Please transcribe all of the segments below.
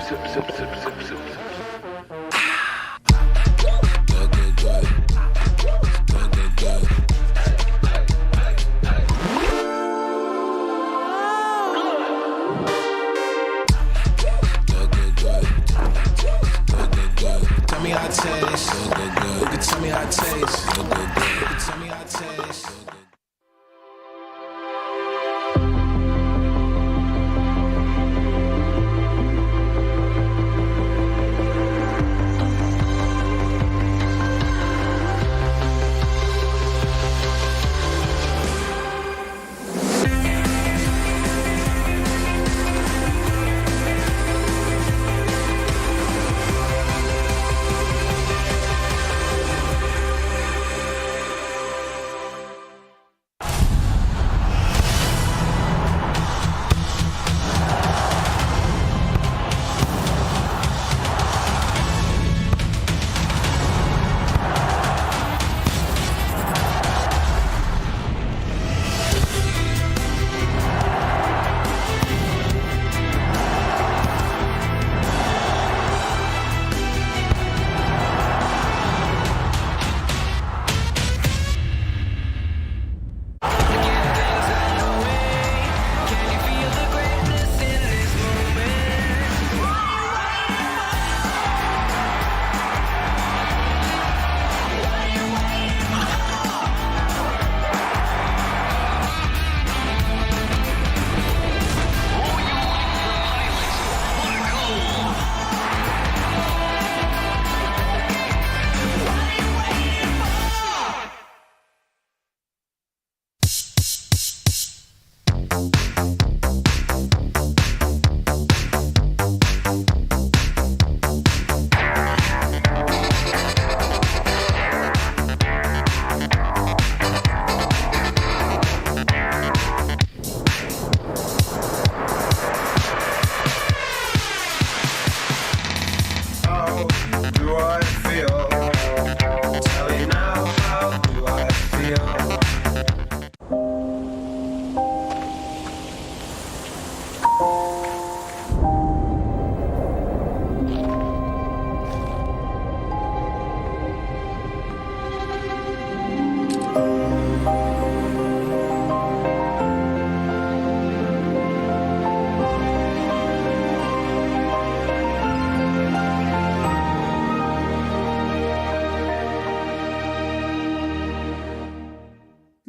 Tell me how it tastes. You can tell me how it tastes. You can tell me how it tastes.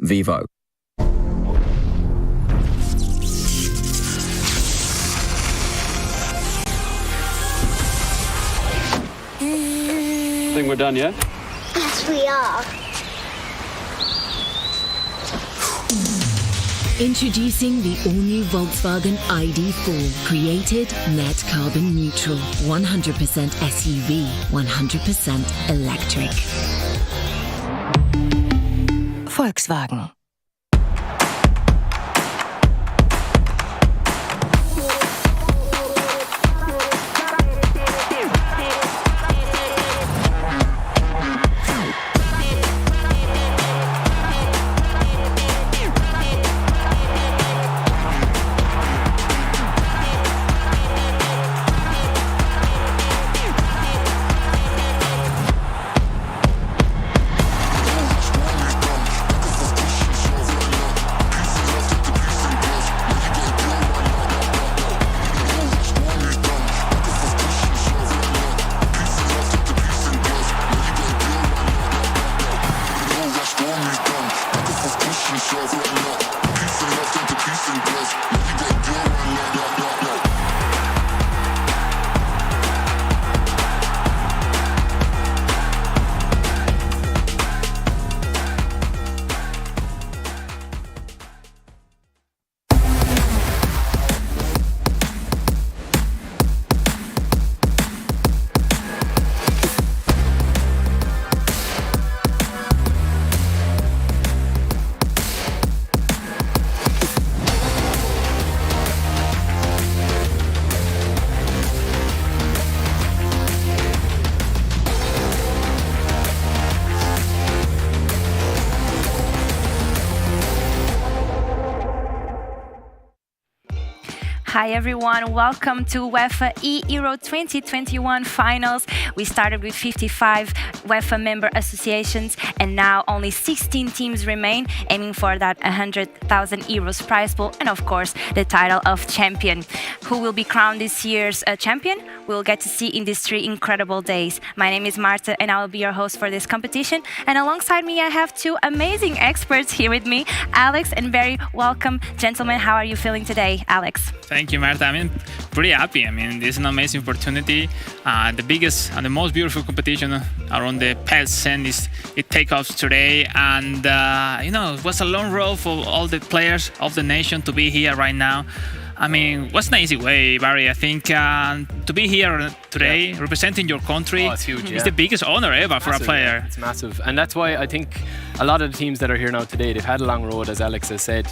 Vivo. I think we're done, yeah? Yes, we are. Introducing the all-new Volkswagen Id4. Created net carbon neutral. 100% SUV, 100% electric. Volkswagen. Hi everyone, welcome to UEFA eEURO 2021 finals. We started with 55 UEFA member associations and now only 16 teams remain, aiming for that 100,000 euros prize pool and of course the title of champion. Who will be crowned this year's champion? We'll get to see in these 3 incredible days. My name is Marta and I will be your host for this competition, and alongside me I have 2 amazing experts here with me, Alex and Barry. Welcome gentlemen, how are you feeling today, Alex? Thank you, Marta. Pretty happy. This is an amazing opportunity. The biggest and the most beautiful competition around the past and it takes off today. And it was a long road for all the players of the nation to be here right now. What's an easy way, Barry? I think to be here today, representing your country, it's huge. It's the biggest honor ever for a player. It's massive, and that's why I think a lot of the teams that are here now today, they've had a long road, as Alex has said,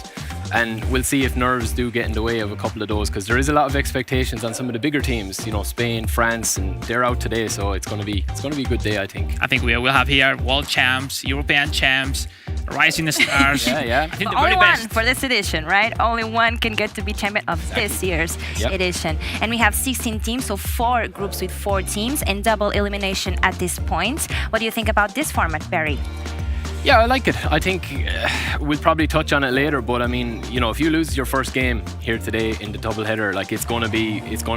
and we'll see if nerves do get in the way of a couple of those, because there is a lot of expectations on some of the bigger teams. Spain, France, and they're out today, so it's going to be a good day. I think we will have here world champs, European champs, rising stars. yeah. I think the Only very one best for this edition, right? Only one can get to be champion of this year's edition. And we have 16 teams, so 4 groups with 4 teams and double elimination at this point. What do you think about this format, Barry? Yeah, I like it. I think we'll probably touch on it later, but if you lose your first game here today in the doubleheader, it's going to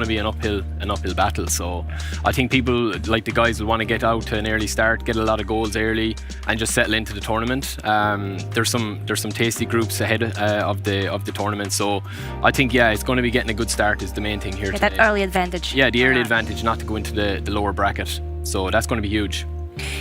be an uphill battle. So I think people, like the guys, will want to get out to an early start, get a lot of goals early, and just settle into the tournament. There's some tasty groups ahead of the tournament, so I think it's going to be getting a good start is the main thing here today. That early advantage. Yeah, the early advantage, not to go into the lower bracket. So that's going to be huge.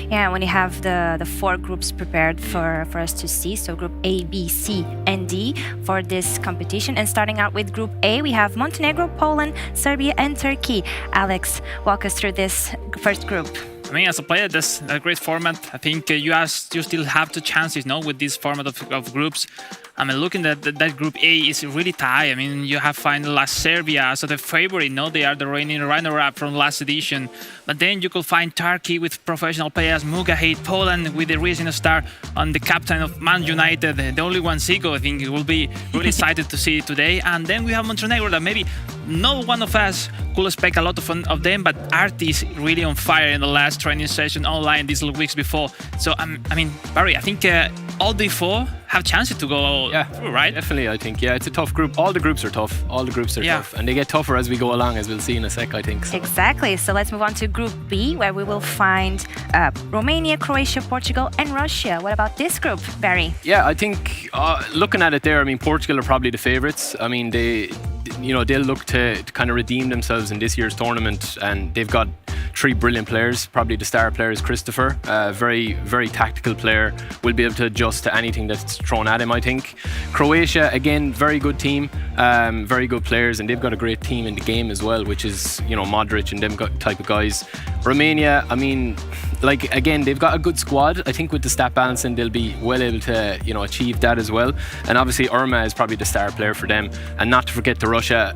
Yeah, when you have the 4 groups prepared for us to see, so Group A, B, C, and D for this competition. And starting out with Group A, we have Montenegro, Poland, Serbia, and Turkey. Alex, walk us through this first group. As a player, that's a great format. I think you still have the chances, with this format of groups. Looking at that Group A is really tight. You have finally Serbia as the favorite. They are the reigning runner-up from last edition. But then you could find Turkey with professional players, Mugahit, Poland with the rising star on the captain of Man United, the only one Zico. I think will be really excited to see today. And then we have Montenegro that maybe no one of us could expect a lot of them, but Art is really on fire in the last training session online these weeks before. So Barry, I think all the 4 have chances to go through, right? Definitely, I think. Yeah, it's a tough group. All the groups are tough. Tough. And they get tougher as we go along, as we'll see in a sec, I think. So. Exactly. So let's move on to Group B, where we will find Romania, Croatia, Portugal, and Russia. What about this group, Barry? Yeah, I think looking at it there, Portugal are probably the favourites. They'll look to kind of redeem themselves in this year's tournament, and they've got 3 brilliant players. Probably the star player is Christopher, very, very tactical player, will be able to adjust to anything that's thrown at him, I think. Croatia, again, very good team, very good players, and they've got a great team in the game as well, which is, Modric and them type of guys. Romania, again, they've got a good squad. I think with the stat balancing, they'll be well able to, achieve that as well. And obviously, Irma is probably the star player for them. And not to forget Russia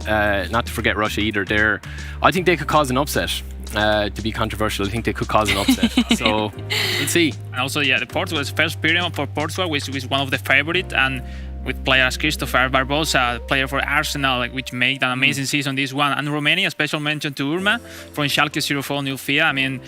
either. I think they could cause an upset. To be controversial, I think they could cause an upset. So we'll see. And also, the Portugal's first period for Portugal, which is one of the favorites, and with players Christopher Barbosa, player for Arsenal, which made an amazing season this one. And Romania, special mention to Urma from Schalke 04 Nufia.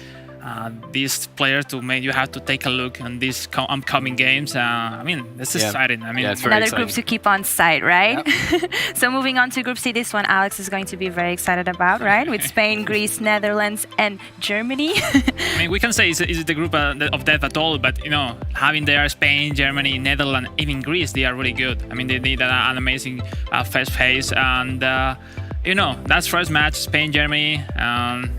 These players you have to take a look on these upcoming games. This is exciting. It's very another exciting. group to keep on side, right? Yeah. So moving on to Group C, this one Alex is going to be very excited about, right? With Spain, Greece, Netherlands, and Germany. We can say it's the group of death at all, but having there Spain, Germany, Netherlands, even Greece, they are really good. They did an amazing first phase, and that's first match, Spain-Germany.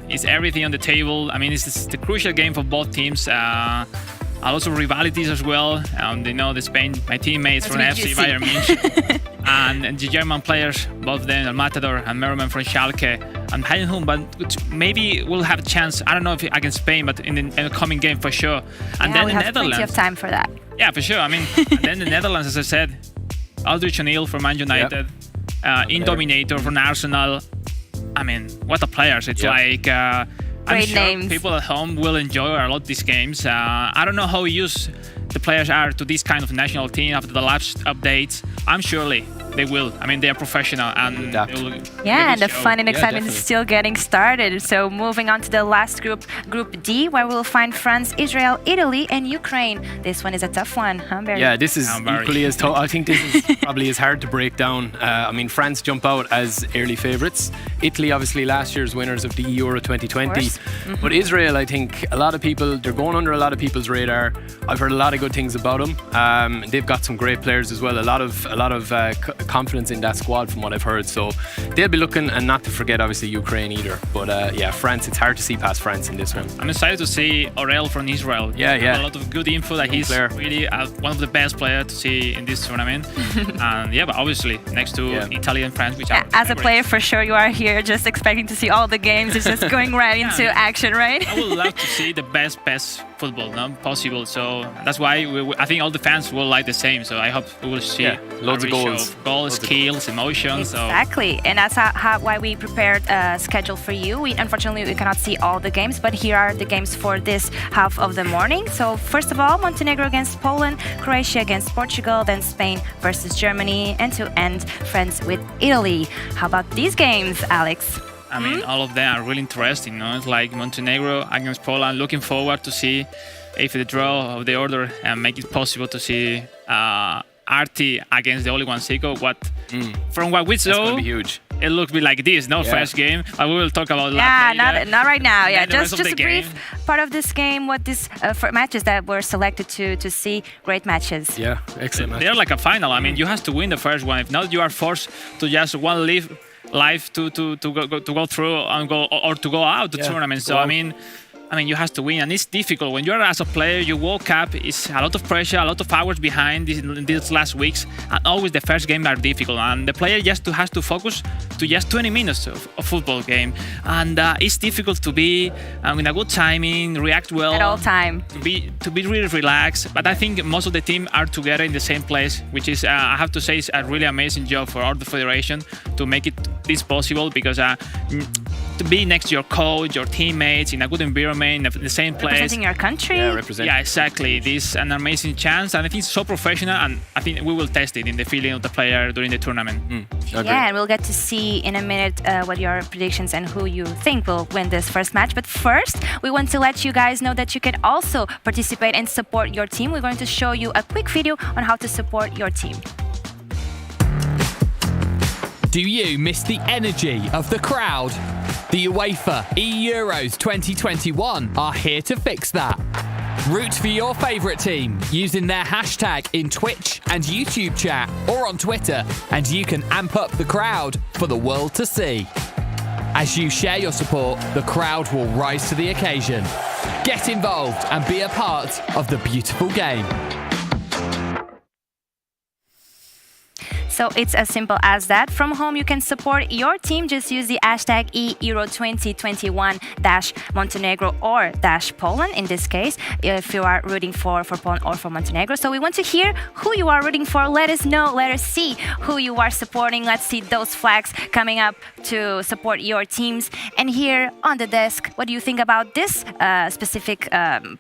It's everything on the table. It's the crucial game for both teams. Lots of rivalities as well. The Spain, my teammates from FC Bayern Munich. And the German players, both of them, Matador and Merriman from Schalke. And Heidenheim, but maybe we'll have a chance, I don't know if against Spain, but in the coming game for sure. And then we the have Netherlands. plenty of time for that. Yeah, for sure. And then the Netherlands, as I said, Aldrich O'Neill from Man United. Dominator from Arsenal. What a players. It's I'm sure names. People at home will enjoy a lot these games. I don't know how used the players are to this kind of national team after the last updates. I'm surely they will. I mean, they are professional and Adapt. they will Yeah, and give the it a fun and show. excitement is definitely. still getting started. So moving on to the last group, Group D, where we'll find France, Israel, Italy, and Ukraine. This one is a tough one, huh, Barry? Yeah, this is Very. equally as tough. I think this is probably as hard to break down. I mean, France jump out as early favourites. Italy, obviously, last year's winners of the eEURO 2020. course. But Israel, I think a lot of people, they're going under a lot of people's radar. I've heard a lot of good things about them. They've got some great players as well. A lot of confidence in that squad from what I've heard. So they'll be looking, and not to forget, obviously, Ukraine either. But yeah, France, it's hard to see past France in this one. I'm excited to see Aurel from Israel. Yeah, yeah. A lot of good info that he's player. really one of the best players to see in this tournament. And yeah, but obviously next to Italy and France, which are As a favorites. player, for sure, you are here just expecting to see all the games. It's just going right into action, right? I would love to see the best football possible. So that's why I think all the fans will like the same. So I hope we will see loads of a ratio goals. goals, skills, emotions. Exactly, and that's why we prepared a schedule for you. Unfortunately, we cannot see all the games, but here are the games for this half of the morning. So first of all, Montenegro against Poland, Croatia against Portugal, then Spain versus Germany, and to end, France with Italy. How about these games, Alex? I mean, all of them are really interesting. You know? It's like Montenegro against Poland. Looking forward to see if the draw of the order and make it possible to see Arti against the only one Zico. From what we It's going saw, to be huge. it looked like this. No first game, but we will talk about Yeah, that later. not right now. Yeah, And then the rest just of a the brief game. part of this game. What this for matches that were selected to see great matches. Yeah, excellent match. They're like a final. I mean, you have to win the first one. If not, you are forced to just one life to go through and go or to go out the tournament. So I mean, you have to win, and it's difficult when you're as a player. You woke up, it's a lot of pressure, a lot of hours behind these last weeks, and always the first game are difficult. And the player just has to focus to just 20 minutes of football game, and it's difficult to be in a good timing, react well At all time. to be really relaxed. But I think most of the team are together in the same place, which is I have to say is a really amazing job for all the federation to make this possible, because to be next to your coach, your teammates in a good environment, in the same place. Representing your country. Yeah, represent. Yeah, exactly. This is an amazing chance, and I think it's so professional, and I think we will test it in the feeling of the player during the tournament. Yeah, and we'll get to see in a minute what your predictions and who you think will win this first match. But first, we want to let you guys know that you can also participate and support your team. We're going to show you a quick video on how to support your team. Do you miss the energy of the crowd? The UEFA eEUROs 2021 are here to fix that. Root for your favourite team using their hashtag in Twitch and YouTube chat or on Twitter, and you can amp up the crowd for the world to see. As you share your support, the crowd will rise to the occasion. Get involved and be a part of the beautiful game. So it's as simple as that. From home, you can support your team. Just use the hashtag eEURO 2021-Montenegro or -Poland in this case, if you are rooting for Poland or for Montenegro. So we want to hear who you are rooting for. Let us know. Let us see who you are supporting. Let's see those flags coming up to support your teams. And here on the desk, what do you think about this specific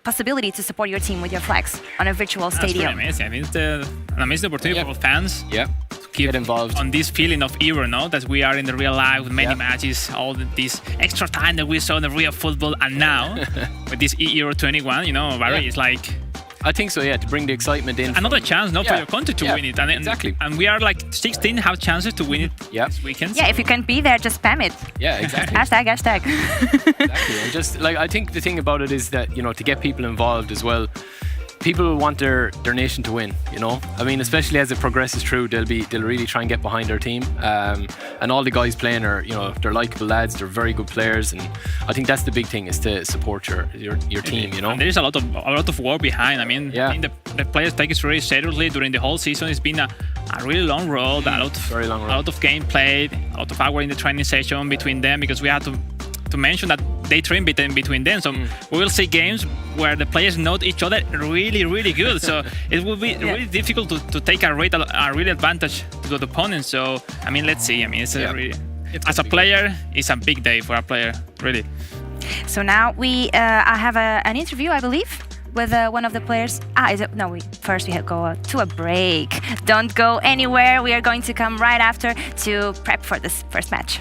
possibility to support your team with your flags on a virtual That's pretty stadium? amazing. I mean, it's an amazing opportunity for fans. Yeah. Keep Get involved. on this feeling of Euro, no? That we are in the real life with many matches, all this extra time that we saw in the real football, and now with this eEURO 21, you know, Barry, it's like I think so, yeah, to bring the excitement in. another chance, for your country to win it. And exactly. And we are like 16 have chances to win it this weekend. Yeah, if you can't be there, just spam it. Yeah, exactly. Hashtag. Exactly. And just like, I think the thing about it is that, you know, to get people involved as well, people want their nation to win, you know. I mean, especially as it progresses through, they'll really try and get behind their team. And all the guys playing are, you know, they're likable lads. They're very good players, and I think that's the big thing, is to support your team, you know. And there is a lot of work behind. I mean, the players take it very seriously during the whole season. It's been a really long road, a lot of game played, a lot of hours in the training session between them, because we had to mention that they train between them. So we will see games where the players know each other really, really good. So it will be really difficult to take a real advantage to the opponent. So, I mean, let's see. I mean, as a player, it's a big day for a player, really. So now I have an interview, I believe, with one of the players? First we go to a break. Don't go anywhere. We are going to come right after to prep for this first match.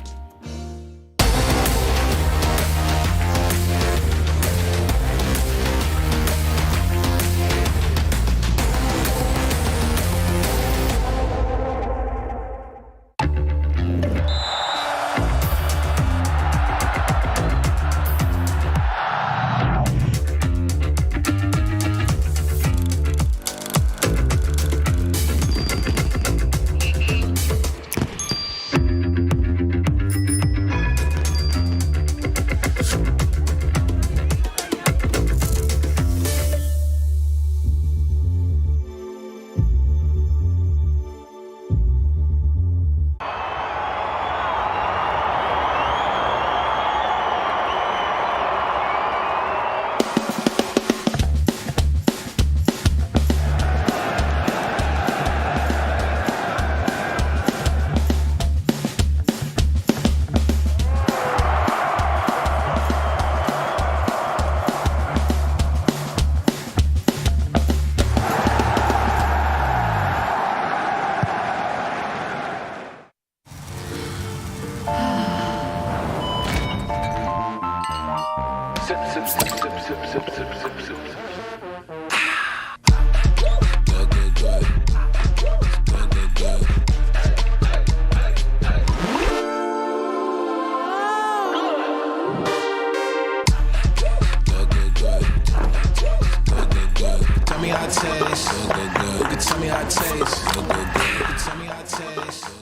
Tell me how it tastes. You can tell me how it tastes. You can tell me how it tastes.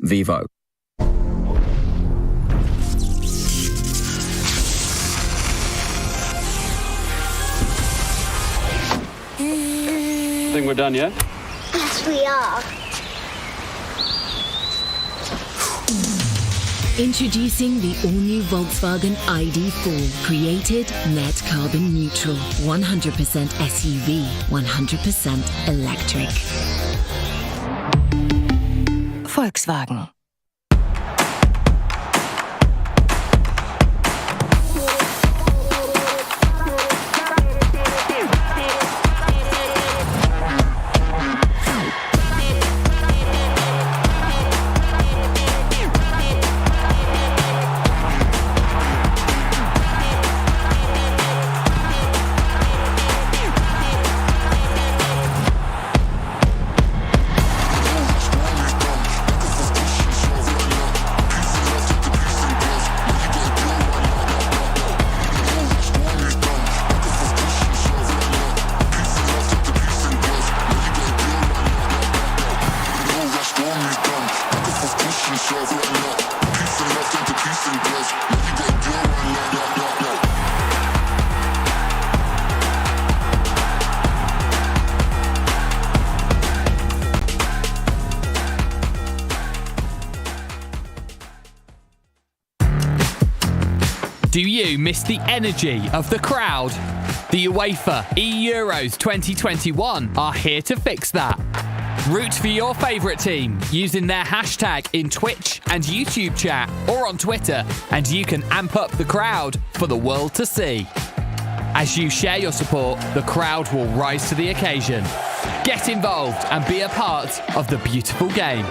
Vivo. I think we're done, yeah? Yes, we are. Introducing the all-new Volkswagen Id4. Created net carbon neutral. 100% SUV, 100% electric. Volkswagen. Do you miss the energy of the crowd? The UEFA eEUROs 2021 are here to fix that. Root for your favourite team using their hashtag in Twitch and YouTube chat or on Twitter, and you can amp up the crowd for the world to see. As you share your support, the crowd will rise to the occasion. Get involved and be a part of the beautiful game.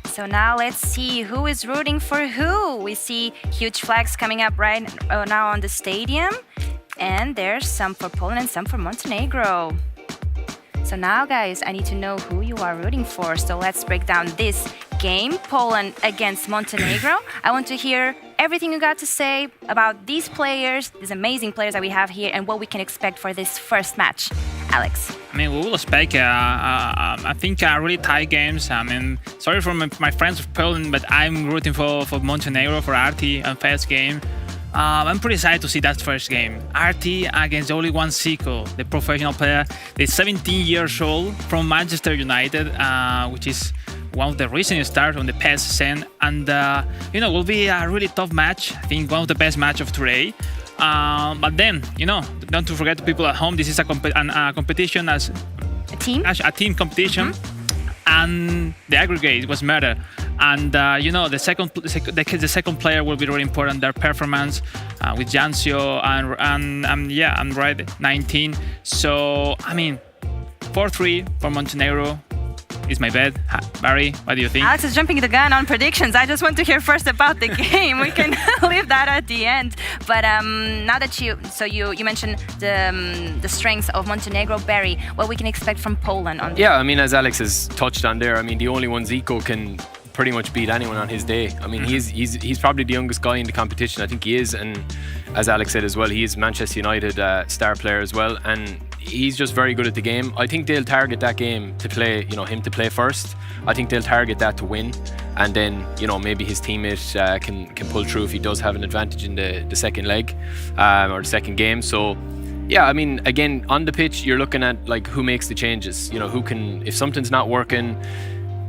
So now let's see who is rooting for who. We see huge flags coming up right now on the stadium. And there's some for Poland and some for Montenegro. So now, guys, I need to know who you are rooting for. So let's break down this game, Poland against Montenegro. I want to hear everything you got to say about these players, these amazing players that we have here, and what we can expect for this first match. Alex. I mean, we will expect, I think, really tight games. I mean, sorry for my friends of Poland, but I'm rooting for Montenegro, for Arti, and first game. I'm pretty excited to see that first game. Arti against only one Zico, the professional player. He's 17 years old from Manchester United, which is one of the recent stars on the PES scene. And, will be a really tough match. I think one of the best match of today. But then, don't to forget the people at home, this is a competition as a team competition, and the aggregate was matter. And the second player will be really important. Their performance with Jancio and right 19. So I mean, 4-3 for Montenegro is my bet. Barry, what do you think? Alex is jumping the gun on predictions. I just want to hear first about the game. We can leave that at the end. But now that you mentioned the strengths of Montenegro, Barry, what we can expect from Poland on this? Yeah, I mean, as Alex has touched on there, I mean, the only one Zico can pretty much beat anyone on his day. I mean, he's probably the youngest guy in the competition. I think he is, and as Alex said as well, he is Manchester United star player as well, and he's just very good at the game. I think they'll target that game to play, him to play first. I think they'll target that to win, and then maybe his teammate can pull through if he does have an advantage in the second leg or the second game. So yeah, I mean, again, on the pitch you're looking at like who makes the changes, who can, if something's not working,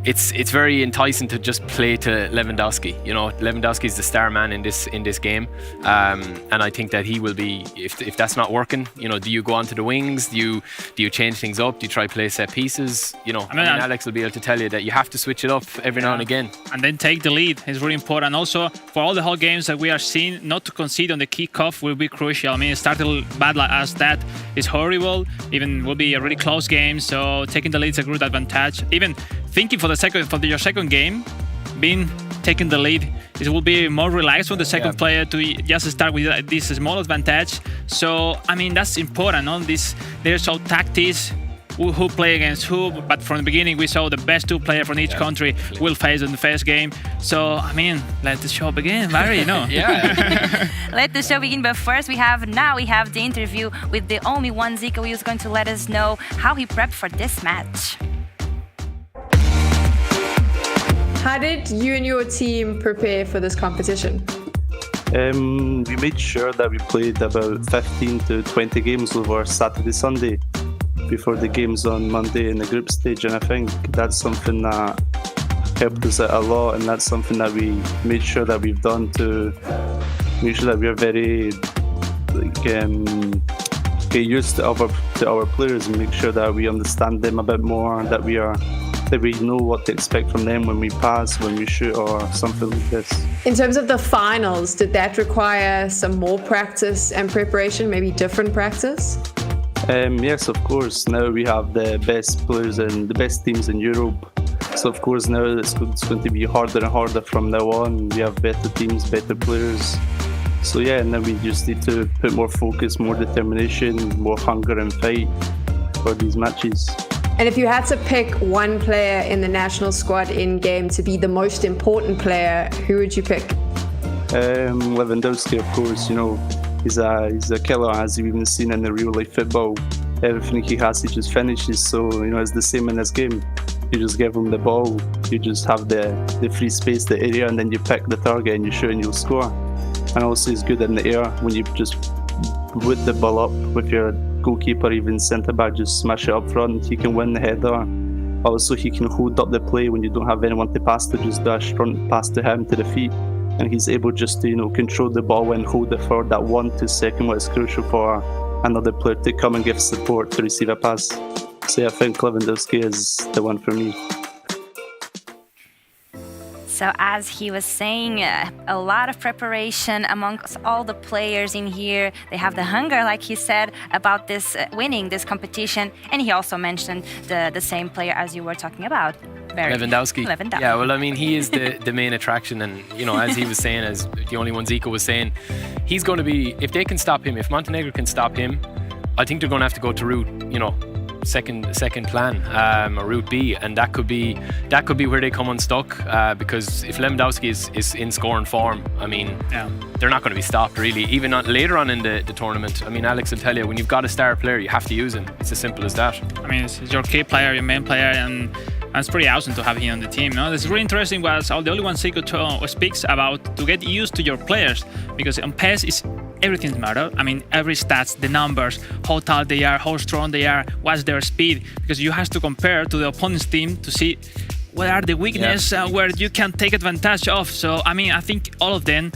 it's very enticing to just play to Lewandowski. Lewandowski is the star man in this game, and I think that he will be. If that's not working, do you go onto the wings? Do you change things up? Do you try play set pieces? I mean, Alex will be able to tell you that you have to switch it up every now and again, and then take the lead. It's really important. Also, for all the whole games that we are seeing, not to concede on the kickoff will be crucial. I mean, starting bad as that is horrible. Even will be a really close game. So taking the lead is a good advantage. Even thinking for your second game, taking the lead, it will be more relaxed for the second player to just start with this small advantage. So I mean, that's important. There's all tactics, who play against who, but from the beginning we saw the best two players from each country will face in the first game. So I mean, let the show begin, Barry. Yeah. Let the show begin. But first, we have the interview with the only one Zico, who is going to let us know how he prepped for this match. How did you and your team prepare for this competition? We made sure that we played about 15 to 20 games over Saturday, Sunday before the games on Monday in the group stage, and I think that's something that helped us out a lot, and that's something that we made sure that we've done to make sure that we are very get used to our players and make sure that we understand them a bit more, that we are that we know what to expect from them when we pass, when we shoot, or something like this. In terms of the finals, did that require some more practice and preparation, maybe different practice? Yes, of course. Now we have the best players and the best teams in Europe. So of course now it's going to be harder and harder from now on. We have better teams, better players. So yeah, now we just need to put more focus, more determination, more hunger and fight for these matches. And if you had to pick one player in the national squad in-game to be the most important player, who would you pick? Lewandowski, of course. He's a killer, as you've even seen in the real-life football. Everything he has, he just finishes. So, it's the same in this game. You just give him the ball, you just have the free space, the area, and then you pick the target and you shoot and you'll score. And also he's good in the air when you just whip the ball up with your goalkeeper, even centre-back, just smash it up front. He can win the header. Also, he can hold up the play when you don't have anyone to pass to, just dash front pass to him to the feet. And he's able just to, control the ball and hold it for that 1-2 seconds, what is crucial for another player to come and give support to receive a pass. So yeah, I think Lewandowski is the one for me. So as he was saying, a lot of preparation amongst all the players in here. They have the hunger, like he said, about this winning this competition. And he also mentioned the same player as you were talking about. Lewandowski. Yeah, well, I mean, he is the main attraction. And, as he was saying, as the only one Zico was saying, he's going to be, if they can stop him, if Montenegro can stop him, I think they're going to have to go to route, second plan or route B, and that could be where they come unstuck because if Lewandowski is in scoring form, I mean, they're not going to be stopped really, even later on in the tournament. I mean, Alex will tell you, when you've got a star player, you have to use him. It's as simple as that. I mean, it's your key player, your main player, and it's pretty awesome to have him on the team. It's really interesting was the only one Zico speaks about to get used to your players, because on PES is everything matters. I mean, every stats, the numbers, how tall they are, how strong they are, what's their speed, because you have to compare to the opponent's team to see what are the weaknesses where you can take advantage of. So, I mean, I think all of them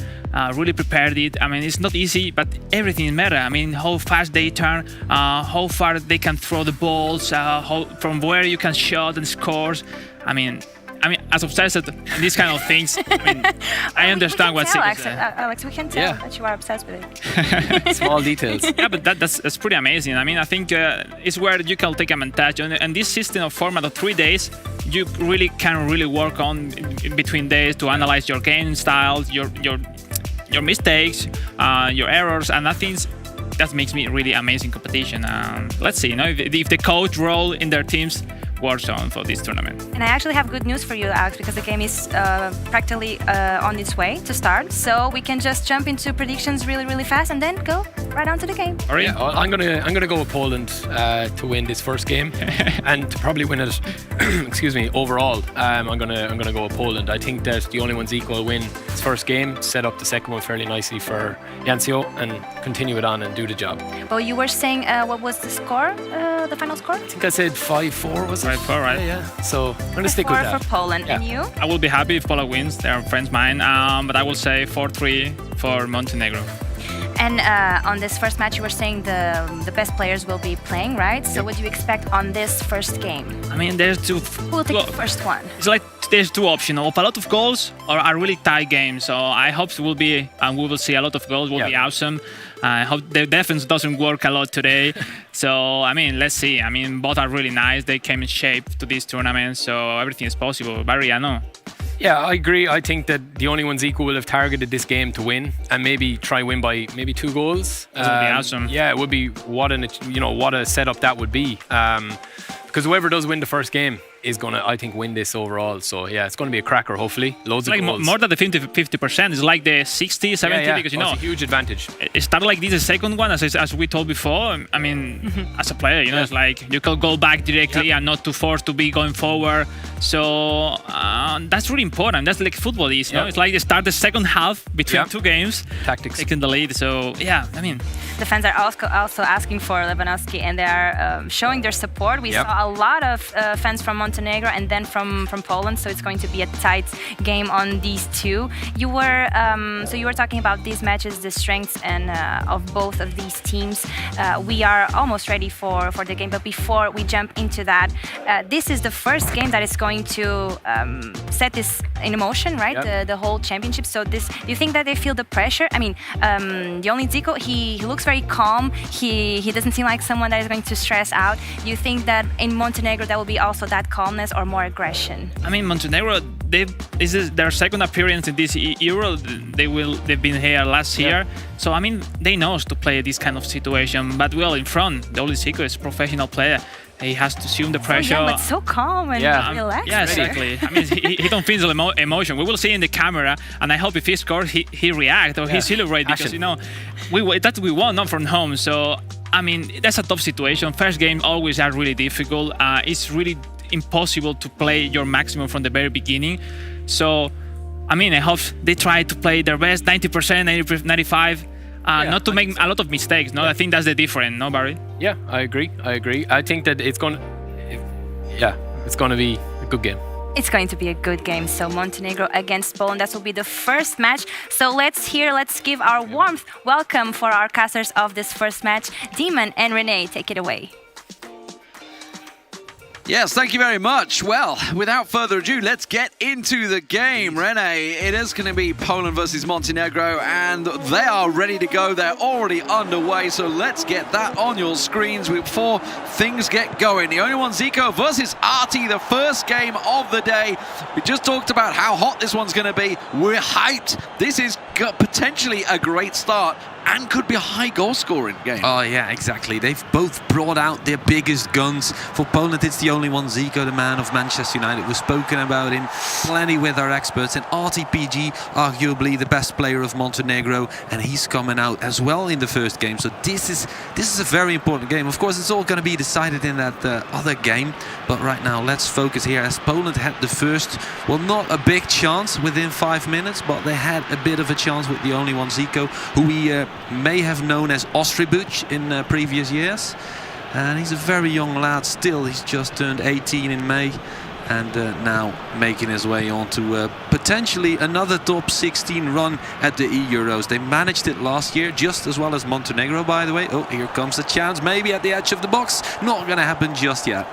really prepared it. I mean, it's not easy, but everything matters. I mean, how fast they turn, how far they can throw the balls, from where you can shot and scores. I mean, as obsessed with these kind of things, I understand what Zico said. Alex, we can tell that you are obsessed with it. Small details. Yeah, but that's pretty amazing. I mean, I think it's where you can take advantage. And this system of format of 3 days, you really can work on in between days to analyze your game styles, your mistakes, your errors, and I think that makes me really amazing competition. Let's see, if the coach role in their teams works on for this tournament. And I actually have good news for you, Alex, because the game is practically on its way to start. So we can just jump into predictions really fast and then go right on to the game. All right. Yeah, I'm gonna go with Poland to win this first game and to probably win it. Excuse me. Overall, I'm gonna go with Poland. I think that the only one's equal win his first game, set up the second one fairly nicely for Jancio, and continue it on and do the job. Well, you were saying what was the score? The final score? I think I said 5-4. Was it? 5-4, right? Yeah. So I'm gonna stick with that. 4 for Poland. Yeah. And you? I will be happy if Poland wins. They're friends of mine. But I will say 4-3 for Montenegro. And on this first match, you were saying the best players will be playing, right? So what do you expect on this first game? I mean, there's two. Who will take the first one? It's like there's two options: of a lot of goals or a really tight game. So I hope we will see a lot of goals. Will be awesome. I hope the defense doesn't work a lot today. So I mean, let's see. I mean, both are really nice. They came in shape to this tournament, so everything is possible. Barry, I know. Yeah, I agree. I think that the only ones equal will have targeted this game to win and maybe try win by maybe 2 goals. That would be awesome. Yeah, it would be what a setup that would be. Because whoever does win the first game is going to, I think, win this overall. So yeah, it's going to be a cracker, hopefully. Loads of goals. More than the 50%. It's like the 60, 70, because it's a huge advantage. It started like this, the second one, as we told before. I mean, as a player, it's like you can go back directly and not too forced to be going forward. So that's really important. That's like football is, It's like they start the second half between 2 games. Tactics. Taking the lead. So yeah, I mean. The fans are also asking for Lewandowski, and they are showing their support. We saw a lot of fans from Montenegro and then from Poland. So it's going to be a tight game on these two. You were talking about these matches, the strengths and of both of these teams. We are almost ready for the game, but before we jump into that, this is the first game that is going to set this in motion, right? Yep. The whole championship. So do you think that they feel the pressure? I mean, the only Zico, he looks very calm. He doesn't seem like someone that is going to stress out. Do you think that in Montenegro there will be also that calmness or more aggression? I mean, Montenegro, this is their second appearance in this Euro. They've been here last year, so I mean, they know to play this kind of situation. But well, in front, the only Zico is a professional player. He has to assume the pressure. So young, but so calm and relaxed. Yeah, exactly. I mean, he don't feel the emotion. We will see in the camera, and I hope if he scores, he react or he celebrate because we won not from home. So I mean, that's a tough situation. First game always are really difficult. It's really impossible to play your maximum from the very beginning. So I mean, I hope they try to play their best, 90%, 95%. Not to make a lot of mistakes. No, I think that's the difference. No, Barry? Yeah, I agree. I think that it's going to be a good game. It's going to be a good game. So Montenegro against Poland, that will be the first match. So let's give our warmth welcome for our casters of this first match. Demon and Renee, take it away. Yes, thank you very much. Well, without further ado, let's get into the game. Renee, it is going to be Poland versus Montenegro, and they are ready to go. They're already underway, so let's get that on your screens before things get going. The only one, Zico versus Arti, the first game of the day. We just talked about how hot this one's going to be. We're hyped. This is potentially a great start and could be a high goal-scoring game. Oh, yeah, exactly. They've both brought out their biggest guns. For Poland, it's the only one, Zico, the man of Manchester United. We've spoken about him plenty with our experts. And RTPG, arguably the best player of Montenegro, and he's coming out as well in the first game. So this is a very important game. Of course, it's all going to be decided in that other game. But right now, let's focus here, as Poland had the first, well, not a big chance within 5 minutes, but they had a bit of a chance with the only one, Zico, who we may have known as Ostribuc in previous years. And he's a very young lad still. He's just turned 18 in May, and now making his way on to potentially another top 16 run at the eEUROs. They managed it last year just as well as Montenegro, by the way. Oh, here comes a chance, maybe at the edge of the box. Not going to happen just yet.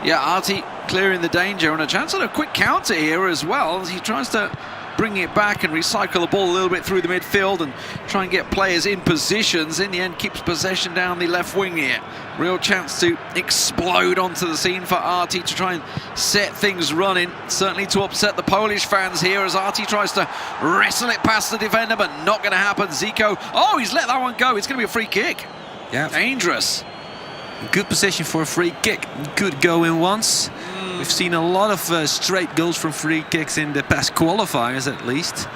Yeah, Arti clearing the danger, and a chance at a quick counter here as well, as he tries to bring it back and recycle the ball a little bit through the midfield and try and get players in positions. In the end, keeps possession down the left wing here. Real chance to explode onto the scene for Arti to try and set things running. Certainly to upset the Polish fans here, as Arti tries to wrestle it past the defender, but not going to happen. Zico, oh, he's let that one go. It's going to be a free kick. Yeah. Dangerous. Good position for a free kick. Good go in once. We've seen a lot of straight goals from free kicks in the past qualifiers, at least.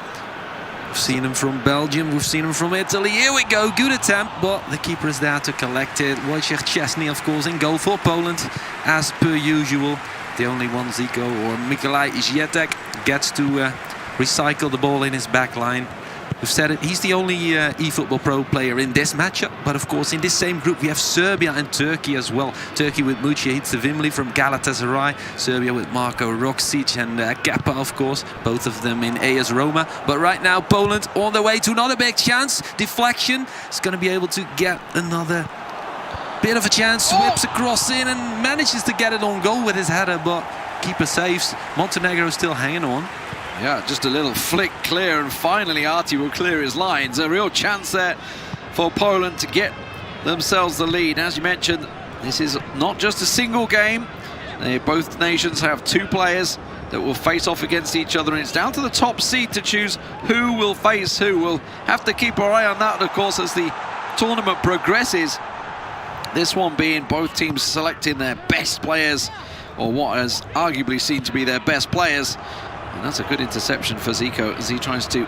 We've seen them from Belgium, we've seen them from Italy. Here we go, good attempt, but the keeper is there to collect it. Wojciech Szczesny, of course, in goal for Poland, as per usual. The only one, Zico, or Mikolaj Zietek, gets to recycle the ball in his back line. We've said it, he's the only eFootball Pro player in this matchup. But of course, in this same group, we have Serbia and Turkey as well. Turkey with Muccia Hitzevimli from Galatasaray. Serbia with Marko Roksic and Kepa, of course. Both of them in AS Roma. But right now, Poland on the way to another big chance. Deflection. Is going to be able to get another bit of a chance. Whips across in and manages to get it on goal with his header. But keeper saves. Montenegro still hanging on. Yeah, just a little flick clear, and finally Arti will clear his lines. A real chance there for Poland to get themselves the lead. As you mentioned, this is not just a single game. Both nations have two players that will face off against each other, and it's down to the top seed to choose who will face who. We'll have to keep our eye on that, of course, as the tournament progresses. This one being both teams selecting their best players, or what has arguably seemed to be their best players. And that's a good interception for Zico as he tries to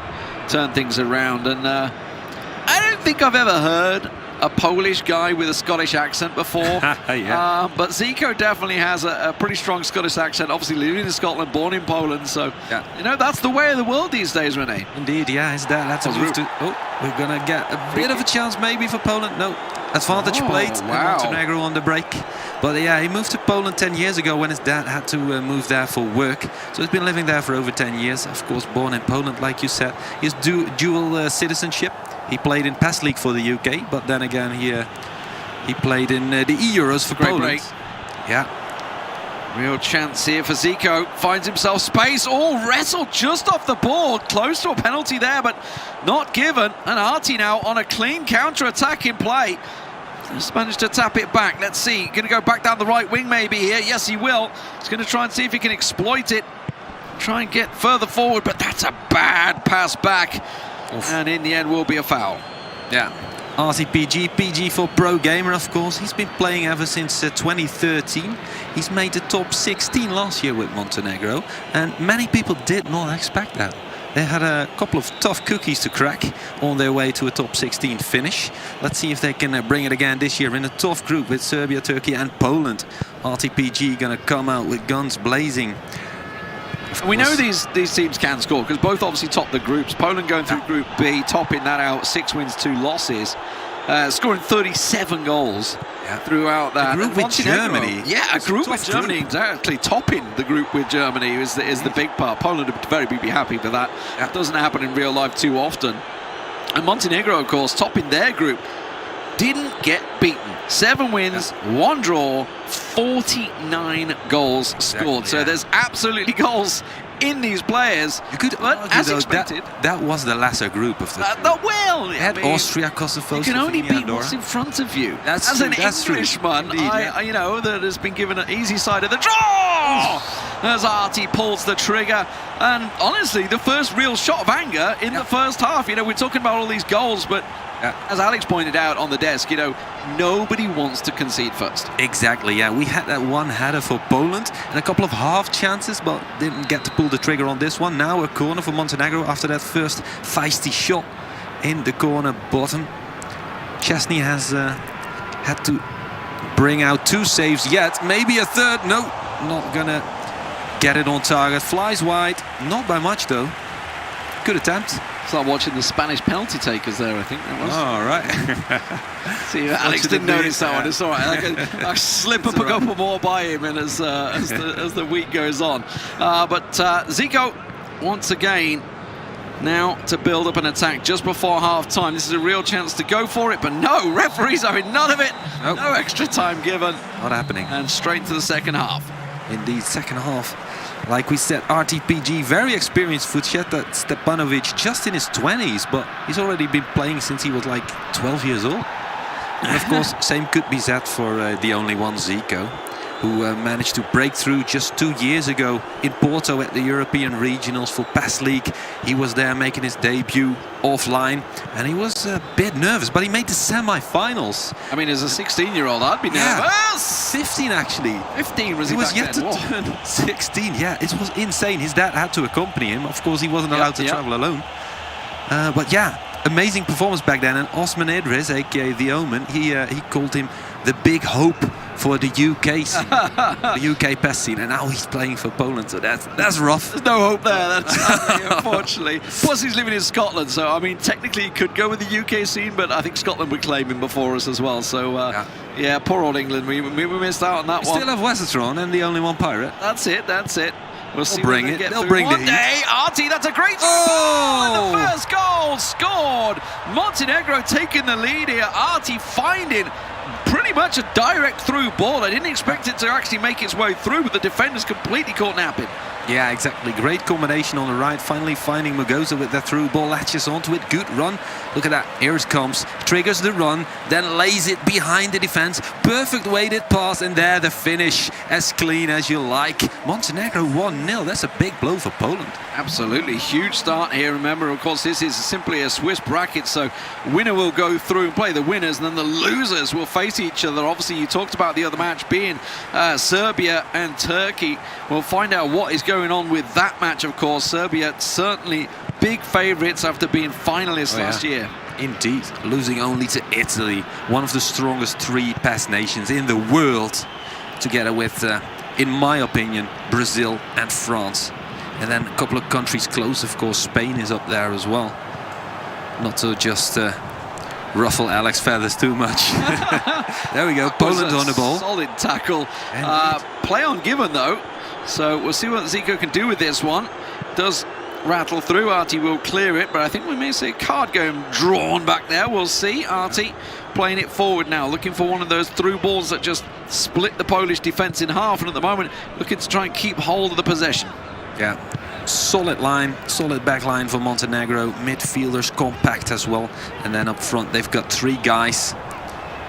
turn things around. And I don't think I've ever heard a Polish guy with a Scottish accent before. Yeah. But Zico definitely has a pretty strong Scottish accent, obviously living in Scotland, born in Poland. So, you know, that's the way of the world these days, Rene. Indeed, yeah, his dad had to move to... Oh, we're going to get a bit of a chance maybe for Poland. No, advantage played. Wow. Montenegro on the break. But yeah, he moved to Poland 10 years ago when his dad had to move there for work. So he's been living there for over 10 years. Of course, born in Poland, like you said. He has dual citizenship. He played in PES League for the UK, but then again he played in the eEUROs for Poland. Break. Yeah. Real chance here for Zico. Finds himself space. Oh, wrestled just off the board. Close to a penalty there, but not given. And Arti now on a clean counter-attack in play. Just managed to tap it back. Let's see. Going to go back down the right wing maybe here. Yes, he will. He's going to try and see if he can exploit it. Try and get further forward, but that's a bad pass back. Oof. And in the end will be a foul. Yeah. RCPG, PG for Pro Gamer, of course. He's been playing ever since 2013. He's made the top 16 last year with Montenegro, and many people did not expect that. They had a couple of tough cookies to crack on their way to a top 16 finish. Let's see if they can bring it again this year in a tough group with Serbia, Turkey and Poland. RTPG gonna come out with guns blazing. We know these teams can score because both obviously top the groups. Poland going through Group B, topping that out, 6 wins, 2 losses, scoring 37 goals throughout that. A group with Germany. Yeah, a group with Germany, exactly. Topping the group with Germany is the big part. Poland would very be happy for that. It doesn't happen in real life too often. And Montenegro, of course, topping their group, didn't get beaten. 7 wins, 1 draw, 49 goals scored. So there's absolutely goals in these players. You could but as expected, that was the lesser group of the well, they had Austria, Kosovo, you can only beat Andorra. What's in front of you. That's as true, an that's Englishman, true. Indeed, you know, that has been given an easy side of the draw. As Arti pulls the trigger, and honestly, the first real shot of anger in the first half. You know, we're talking about all these goals, but as Alex pointed out on the desk, you know, nobody wants to concede first. Exactly, yeah. We had that one header for Poland and a couple of half chances, but didn't get to pull the trigger on this one. Now a corner for Montenegro after that first feisty shot in the corner bottom. Chesney has had to bring out 2 saves yet. Maybe a third. No, not gonna get it on target. Flies wide. Not by much, though. Good attempt. It's like watching the Spanish penalty takers there, I think that was. Oh, right. See, Alex didn't notice that one. It's all right. I slip up a couple more by him and as the week goes on. But Zico, once again, now to build up an attack just before half-time. This is a real chance to go for it, but no, referees having none of it. Nope. No extra time given. Not happening. And straight to the second half. Indeed, second half. Like we said, RTPG, very experienced Fuceta Stepanovic, just in his 20s, but he's already been playing since he was like 12 years old. And of course, same could be said for the only one, Zico, who managed to break through just 2 years ago in Porto at the European Regionals for PES League. He was there making his debut offline, and he was a bit nervous, but he made the semi-finals. I mean, as a 16-year-old, I'd be nervous. 15 actually. 15 was he he was back yet then? to turn 16. Yeah, it was insane. His dad had to accompany him. Of course, he wasn't allowed to travel alone. But yeah, amazing performance back then. And Osman Idris, aka the Omen, he called him the big hope for the UK scene, the UK PES scene, and now he's playing for Poland, so that's rough. There's no hope there, that's unfortunately. Plus he's living in Scotland, so I mean technically he could go with the UK scene, but I think Scotland would claim him before us as well. So yeah, poor old England, we missed out on that one. Still have Westertron and the only one pirate. That's it. We'll see. Bring it. They'll bring the heat. Arti, that's a great ball, and the first goal scored. Montenegro taking the lead here. Arti finding pretty much a direct through ball. I didn't expect it to actually make its way through, but the defender's completely caught napping. Yeah, exactly. Great combination on the right. Finally finding Mugosa with that through ball. Latches onto it. Good run. Look at that. Here it comes. Triggers the run. Then lays it behind the defense. Perfect weighted pass. And there the finish. As clean as you like. Montenegro 1-0. That's a big blow for Poland. Absolutely. Huge start here. Remember, of course, this is simply a Swiss bracket. So winner will go through and play the winners. And then the losers will face each each other. Obviously, you talked about the other match being Serbia and Turkey. We'll find out what is going on with that match, of course. Serbia certainly big favourites after being finalists last year. Indeed, losing only to Italy, one of the strongest three PES nations in the world, together with, in my opinion, Brazil and France. And then a couple of countries close, of course. Spain is up there as well. Not to just ruffle Alex feathers too much. There we go, Poland on the ball. Solid tackle. Play on given though, so we'll see what Zico can do with this one. Does rattle through. Artie will clear it, but I think we may see a card going drawn back there. We'll see. Artie playing it forward now, looking for one of those through balls that just split the Polish defence in half, and at the moment looking to try and keep hold of the possession. Yeah, solid line, solid back line for Montenegro. Midfielders compact as well, and then up front they've got three guys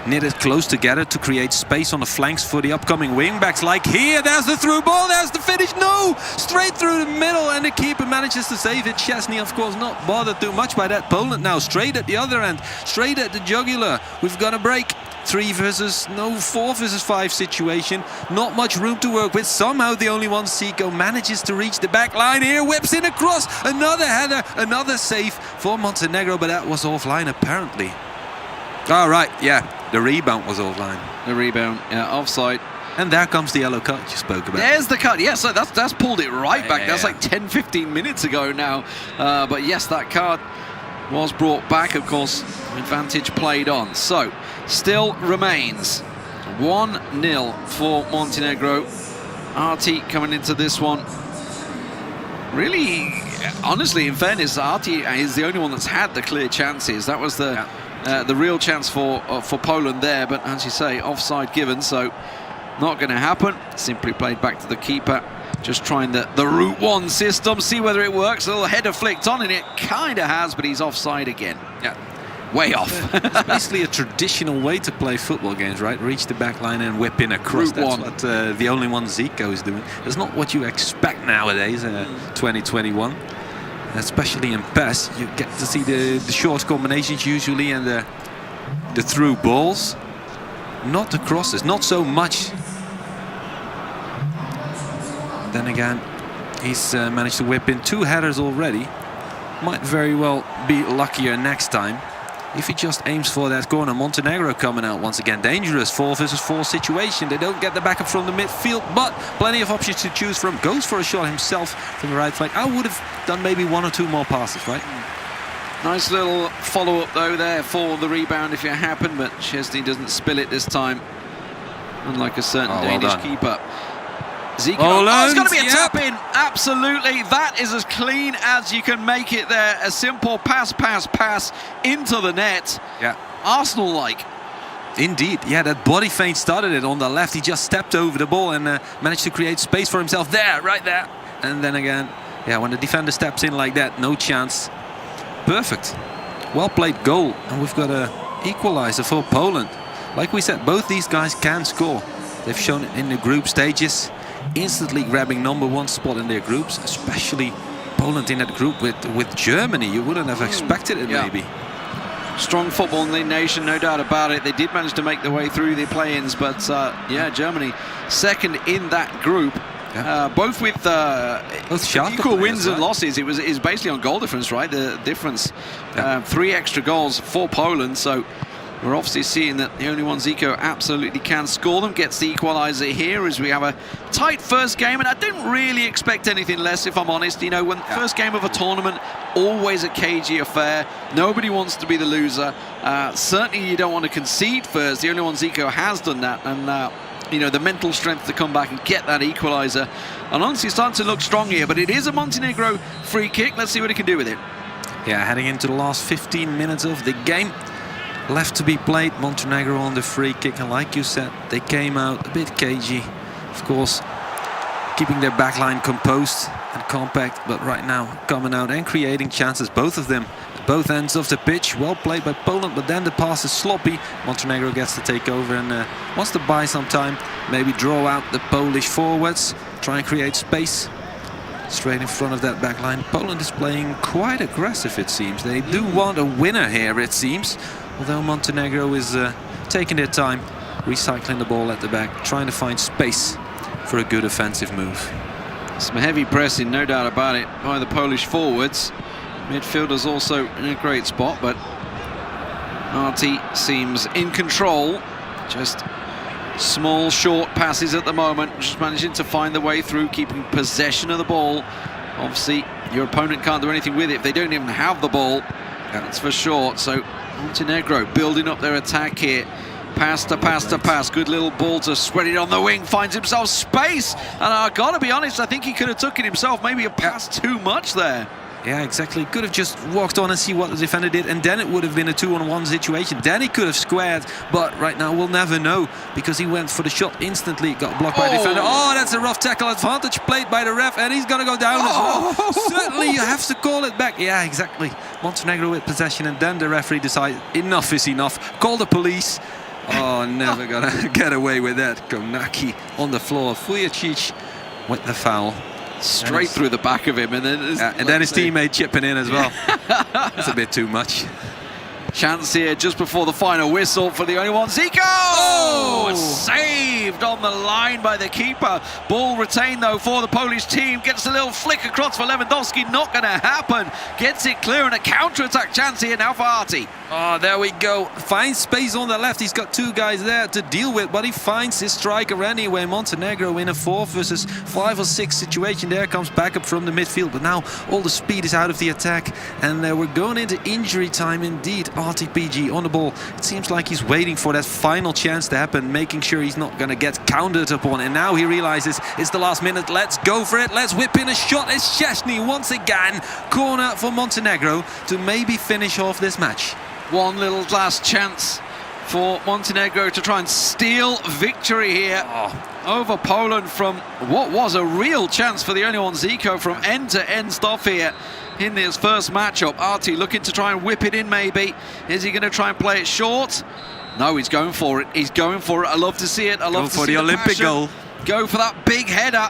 knitted close together to create space on the flanks for the upcoming wingbacks. Like here, there's the through ball, there's the finish. No, straight through the middle, and the keeper manages to save it. Chesney, of course, not bothered too much by that. Poland now straight at the other end, straight at the jugular. We've got a break. 4 versus 5 situation. Not much room to work with. Somehow the only one, Zico, manages to reach the back line here. Whips in across. Another header, another save for Montenegro, but that was offline apparently. All right, yeah, the rebound was offline. The rebound, yeah, offside. And there comes the yellow card you spoke about. There's the card, yes, so that's pulled it right back. That's like 10-15 minutes ago now. But yes, that card was brought back, of course, advantage played on. So, still remains 1-0 for Montenegro. Artie coming into this one. Really, honestly, in fairness, Artie is the only one that's had the clear chances. That was the real chance for Poland there, but as you say, offside given, so not going to happen. Simply played back to the keeper. Just trying the Route 1 system, see whether it works. A little header flicked on, and it kind of has, but he's offside again. Yeah. Way off. It's basically a traditional way to play football games, right? Reach the back line and whip in across. That's what the only one Zico is doing. It's not what you expect nowadays, 2021. Especially in PES, you get to see the short combinations usually and the through balls. Not the crosses, not so much. Then again, he's managed to whip in 2 headers already. Might very well be luckier next time if he just aims for that corner. Montenegro coming out once again. Dangerous 4 versus 4 situation. They don't get the backup from the midfield, but plenty of options to choose from. Goes for a shot himself from the right flank. I would have done maybe 1 or 2 more passes, right? Nice little follow-up though there for the rebound if it happened, but Chesney doesn't spill it this time, unlike a certain Danish keeper. Zico, it's going to be a tap-in, absolutely. That is as clean as you can make it there. A simple pass into the net. Yeah. Arsenal-like. Indeed, yeah, that body feint started it on the left. He just stepped over the ball and managed to create space for himself there, right there. And then again, yeah, when the defender steps in like that, no chance. Perfect. Well-played goal. And we've got an equalizer for Poland. Like we said, both these guys can score. They've shown it in the group stages. Instantly grabbing #1 spot in their groups, especially Poland in that group with Germany. You wouldn't have expected it, maybe. Strong football nation, no doubt about it. They did manage to make their way through the play-ins, but yeah, Germany second in that group. Yeah. Both with equal wins and losses. It was basically on goal difference, right? The difference, 3 extra goals for Poland. So we're obviously seeing that the only one Zico absolutely can score them. Gets the equaliser here as we have a tight first game, and I didn't really expect anything less, if I'm honest. You know, when first game of a tournament, always a cagey affair. Nobody wants to be the loser. Certainly you don't want to concede first. The only one Zico has done that, and you know, the mental strength to come back and get that equaliser. And honestly, starting to look strong here, but it is a Montenegro free kick. Let's see what he can do with it. Yeah, heading into the last 15 minutes of the game. Left to be played, Montenegro on the free kick, and like you said, they came out a bit cagey. Of course, keeping their backline composed and compact, but right now coming out and creating chances, both of them, at both ends of the pitch. Well played by Poland, but then the pass is sloppy. Montenegro gets to take over and wants to buy some time, maybe draw out the Polish forwards, try and create't straight in front of that backline. Poland is playing quite aggressive, it seems. They do want a winner here, it seems. Although Montenegro is taking their time recycling the ball at the back, trying to find space for a good offensive move. Some heavy pressing, no doubt about it, by the Polish forwards. Midfielders also in a great spot, but Arti seems in control. Just small, short passes at the moment, just managing to find the way through, keeping possession of the ball. Obviously, your opponent can't do anything with it if they don't even have the ball. That's for sure. So Montenegro building up their attack here. Pass to pass to pass. Good little ball to spread it on the wing. Finds himself space. And I've got to be honest, I think he could have took it himself. Maybe a pass too much there. Yeah, exactly. Could have just walked on and see what the defender did, and then it would have been a 2-on-1 situation. Then he could have squared, but right now we'll never know because he went for the shot instantly. Got blocked by the defender. Oh, that's a rough tackle. Advantage played by the ref, and he's going to go down as well. Certainly, you have to call it back. Yeah, exactly. Montenegro with possession, and then the referee decides enough is enough. Call the police. Oh, never gonna get away with that. Konaki on the floor. Vujacic with the foul. Straight through the back of him, and then his teammate chipping in as well. That's a bit too much. Chance here just before the final whistle for the only one. Zico! Oh! Saved on the line by the keeper. Ball retained though for the Polish team. Gets a little flick across for Lewandowski. Not going to happen. Gets it clear, and a counter-attack chance here now for Arti. Oh, there we go. Finds space on the left. He's got two guys there to deal with, but he finds his striker anyway. Montenegro in a 4 versus 5 or 6 situation. There comes backup from the midfield, but now all the speed is out of the attack, and we're going into injury time indeed. RTPG on the ball. It seems like he's waiting for that final chance to happen, making sure he's not going to get countered upon, and now he realizes it's the last minute. Let's go for it. Let's whip in a shot. It's Szczesny once again. Corner for Montenegro to maybe finish off this match. One little last chance for Montenegro to try and steal victory here over Poland from what was a real chance for the only one. Zico from end-to-end stuff here in this first matchup. Arti looking to try and whip it in maybe. Is he going to try and play it short? No, he's going for it. He's going for it. I love to see it. I love to see the Olympic goal. Go for that big header.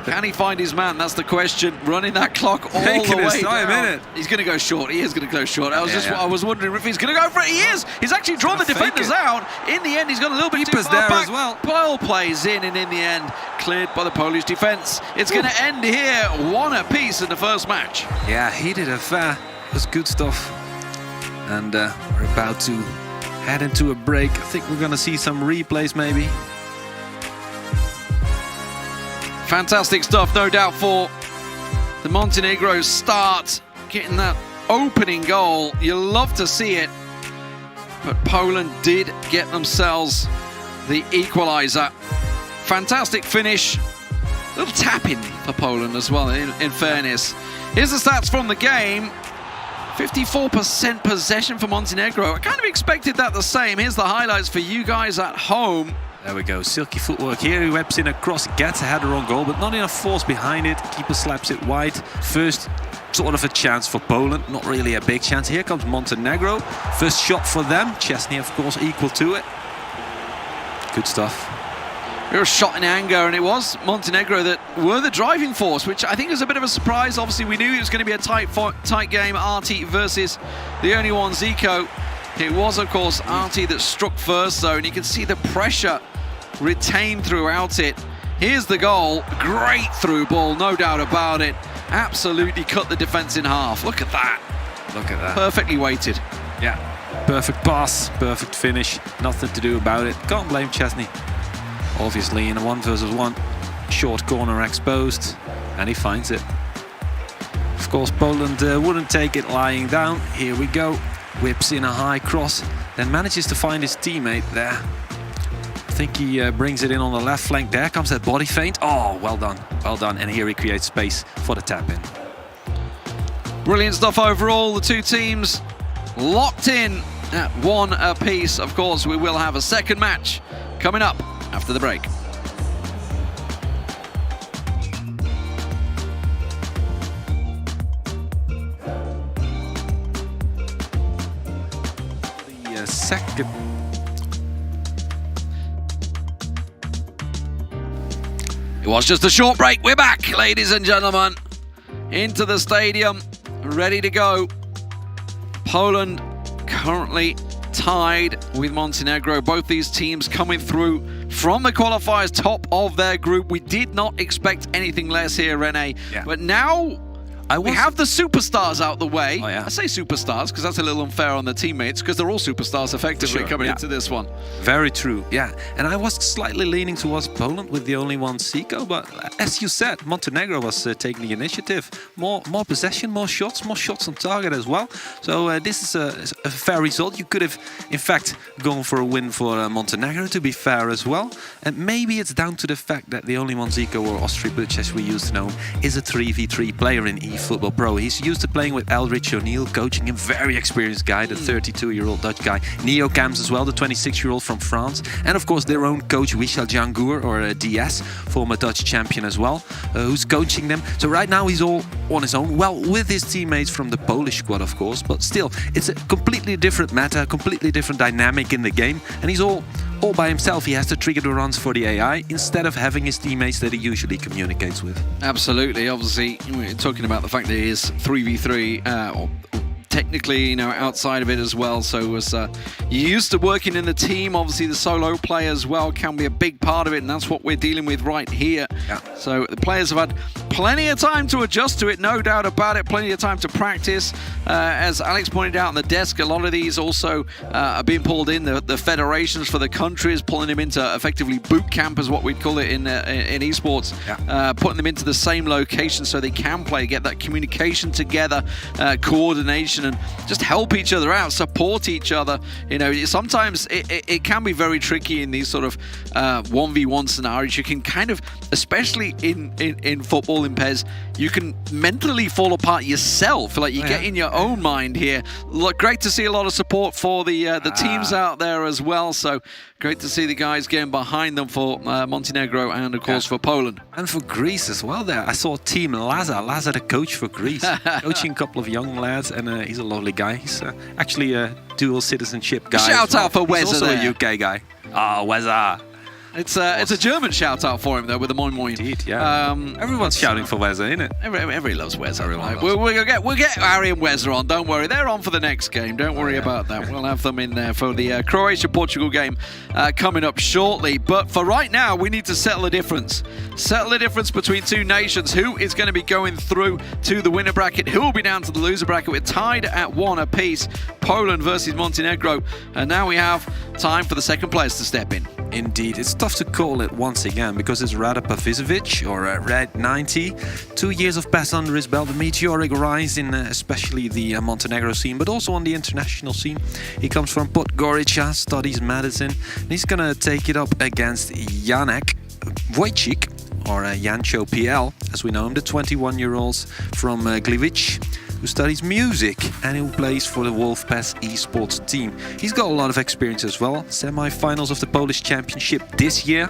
Can he find his man? That's the question. Running that clock all the way down. He's going to go short. He is going to go short. I was wondering if he's going to go for it. He is. He's actually drawn the defenders out. In the end, he's got a little bit too far back. As well. Ball plays in, and in the end, cleared by the Polish defence. It's going to end here, 1 apiece in the first match. Yeah, heated affair. It was good stuff. And we're about to head into a break. I think we're going to see some replays maybe. Fantastic stuff, no doubt, for the Montenegro start. Getting that opening goal, you love to see it. But Poland did get themselves the equaliser. Fantastic finish. Little tap-in for Poland as well, in fairness. Here's the stats from the game. 54% possession for Montenegro. I kind of expected that the same. Here's the highlights for you guys at home. There we go, silky footwork here. He whips in a cross, gets a header on goal, but not enough force behind it. Keeper slaps it wide. First sort of a chance for Poland, not really a big chance. Here comes Montenegro. First shot for them. Szczesny, of course, equal to it. Good stuff. Real shot in anger, and it was Montenegro that were the driving force, which I think is a bit of a surprise. Obviously, we knew it was going to be a tight game, Arti versus the only one, Zico. It was, of course, Arti that struck first, though, and you can see the pressure retained throughout it. Here's the goal. Great through ball, no doubt about it. Absolutely cut the defence in half. Look at that. Look at that. Perfectly weighted. Yeah. Perfect pass, perfect finish. Nothing to do about it. Can't blame Szczesny. Obviously, in a 1 versus 1, short corner exposed, and he finds it. Of course, Poland wouldn't take it lying down. Here we go. Whips in a high cross, then manages to find his teammate there. I think he brings it in on the left flank. There comes that body feint. Oh, well done, well done. And here he creates space for the tap-in. Brilliant stuff overall. The two teams locked in at 1 apiece. Of course, we will have a second match coming up after the break. Second. It was just a short break. We're back, ladies and gentlemen, into the stadium, ready to go. Poland currently tied with Montenegro. Both these teams coming through from the qualifiers, top of their group. We did not expect anything less here, Rene. Yeah. But now we have the superstars out the way. I say superstars because that's a little unfair on the teammates, because they're all superstars effectively coming into this one. Very true, yeah. And I was slightly leaning towards Poland with the only one Zico, but as you said, Montenegro was taking the initiative. More possession, more shots on target as well. So this is a fair result. You could have, in fact, gone for a win for Montenegro, to be fair as well. And maybe it's down to the fact that the only one Zico, or Ostribuc as we used to know, is a 3v3 player in eFootball Pro. He's used to playing with Eldridge O'Neill, coaching him, very experienced guy, the 32-year-old Dutch guy. Neo Camps as well, the 26-year-old from France. And of course their own coach, Wichel Jangour, or DS, former Dutch champion as well, who's coaching them. So right now he's all on his own, well, with his teammates from the Polish squad, of course, but still, it's a completely different meta, completely different dynamic in the game, and he's all by himself. He has to trigger the runs for the AI instead of having his teammates that he usually communicates with. Absolutely. Obviously, we're talking about the fact that he is 3v3, or technically, you know, outside of it as well. So was used to working in the team. Obviously, the solo play as well can be a big part of it, and that's what we're dealing with right here. Yeah. So the players have had plenty of time to adjust to it, no doubt about it. Plenty of time to practice. As Alex pointed out on the desk, a lot of these also are being pulled in. The federations for the countries pulling them into effectively boot camp, is what we'd call it in esports. Yeah. Putting them into the same location so they can play, get that communication together, coordination, and just help each other out, support each other. You know, sometimes it can be very tricky in these sort of 1v1 scenarios. You can kind of, especially in football, in PES, you can mentally fall apart yourself. Like you get in your own mind here. Look, great to see a lot of support for the teams out there as well. So great to see the guys getting behind them for Montenegro and of course for Poland. And for Greece as well there. I saw Team Laza, the coach for Greece, coaching a couple of young lads, and he's a lovely guy. He's actually a dual citizenship guy. Shout out for Weza. He's also there. a UK guy. Ah, Weza. It's a German shout out for him though, with the Moin Moin. Indeed, yeah. Everyone's shouting for Weza, isn't it? Everybody loves Weza. Right? We'll get Harry and Weza on. Don't worry, they're on for the next game. Don't worry about that. We'll have them in there for the Croatia-Portugal game coming up shortly. But for right now, we need to settle the difference. Settle the difference between two nations. Who is going to be going through to the winner bracket? Who will be down to the loser bracket? We're tied at 1 apiece. Poland versus Montenegro, and now we have time for the second players to step in. Indeed, it's tough to call it once again because it's Rada Pavicevic, or Red 90. 2 years of PES under his belt, a meteoric rise in especially the Montenegro scene, but also on the international scene. He comes from Podgorica, studies medicine, and he's gonna take it up against Janek Wojcik, or Jancho PL, as we know him, the 21-year-olds from Gliwice, who studies music and who plays for the Wolf PES esports team. He's got a lot of experience as well. Semi-finals of the Polish Championship this year.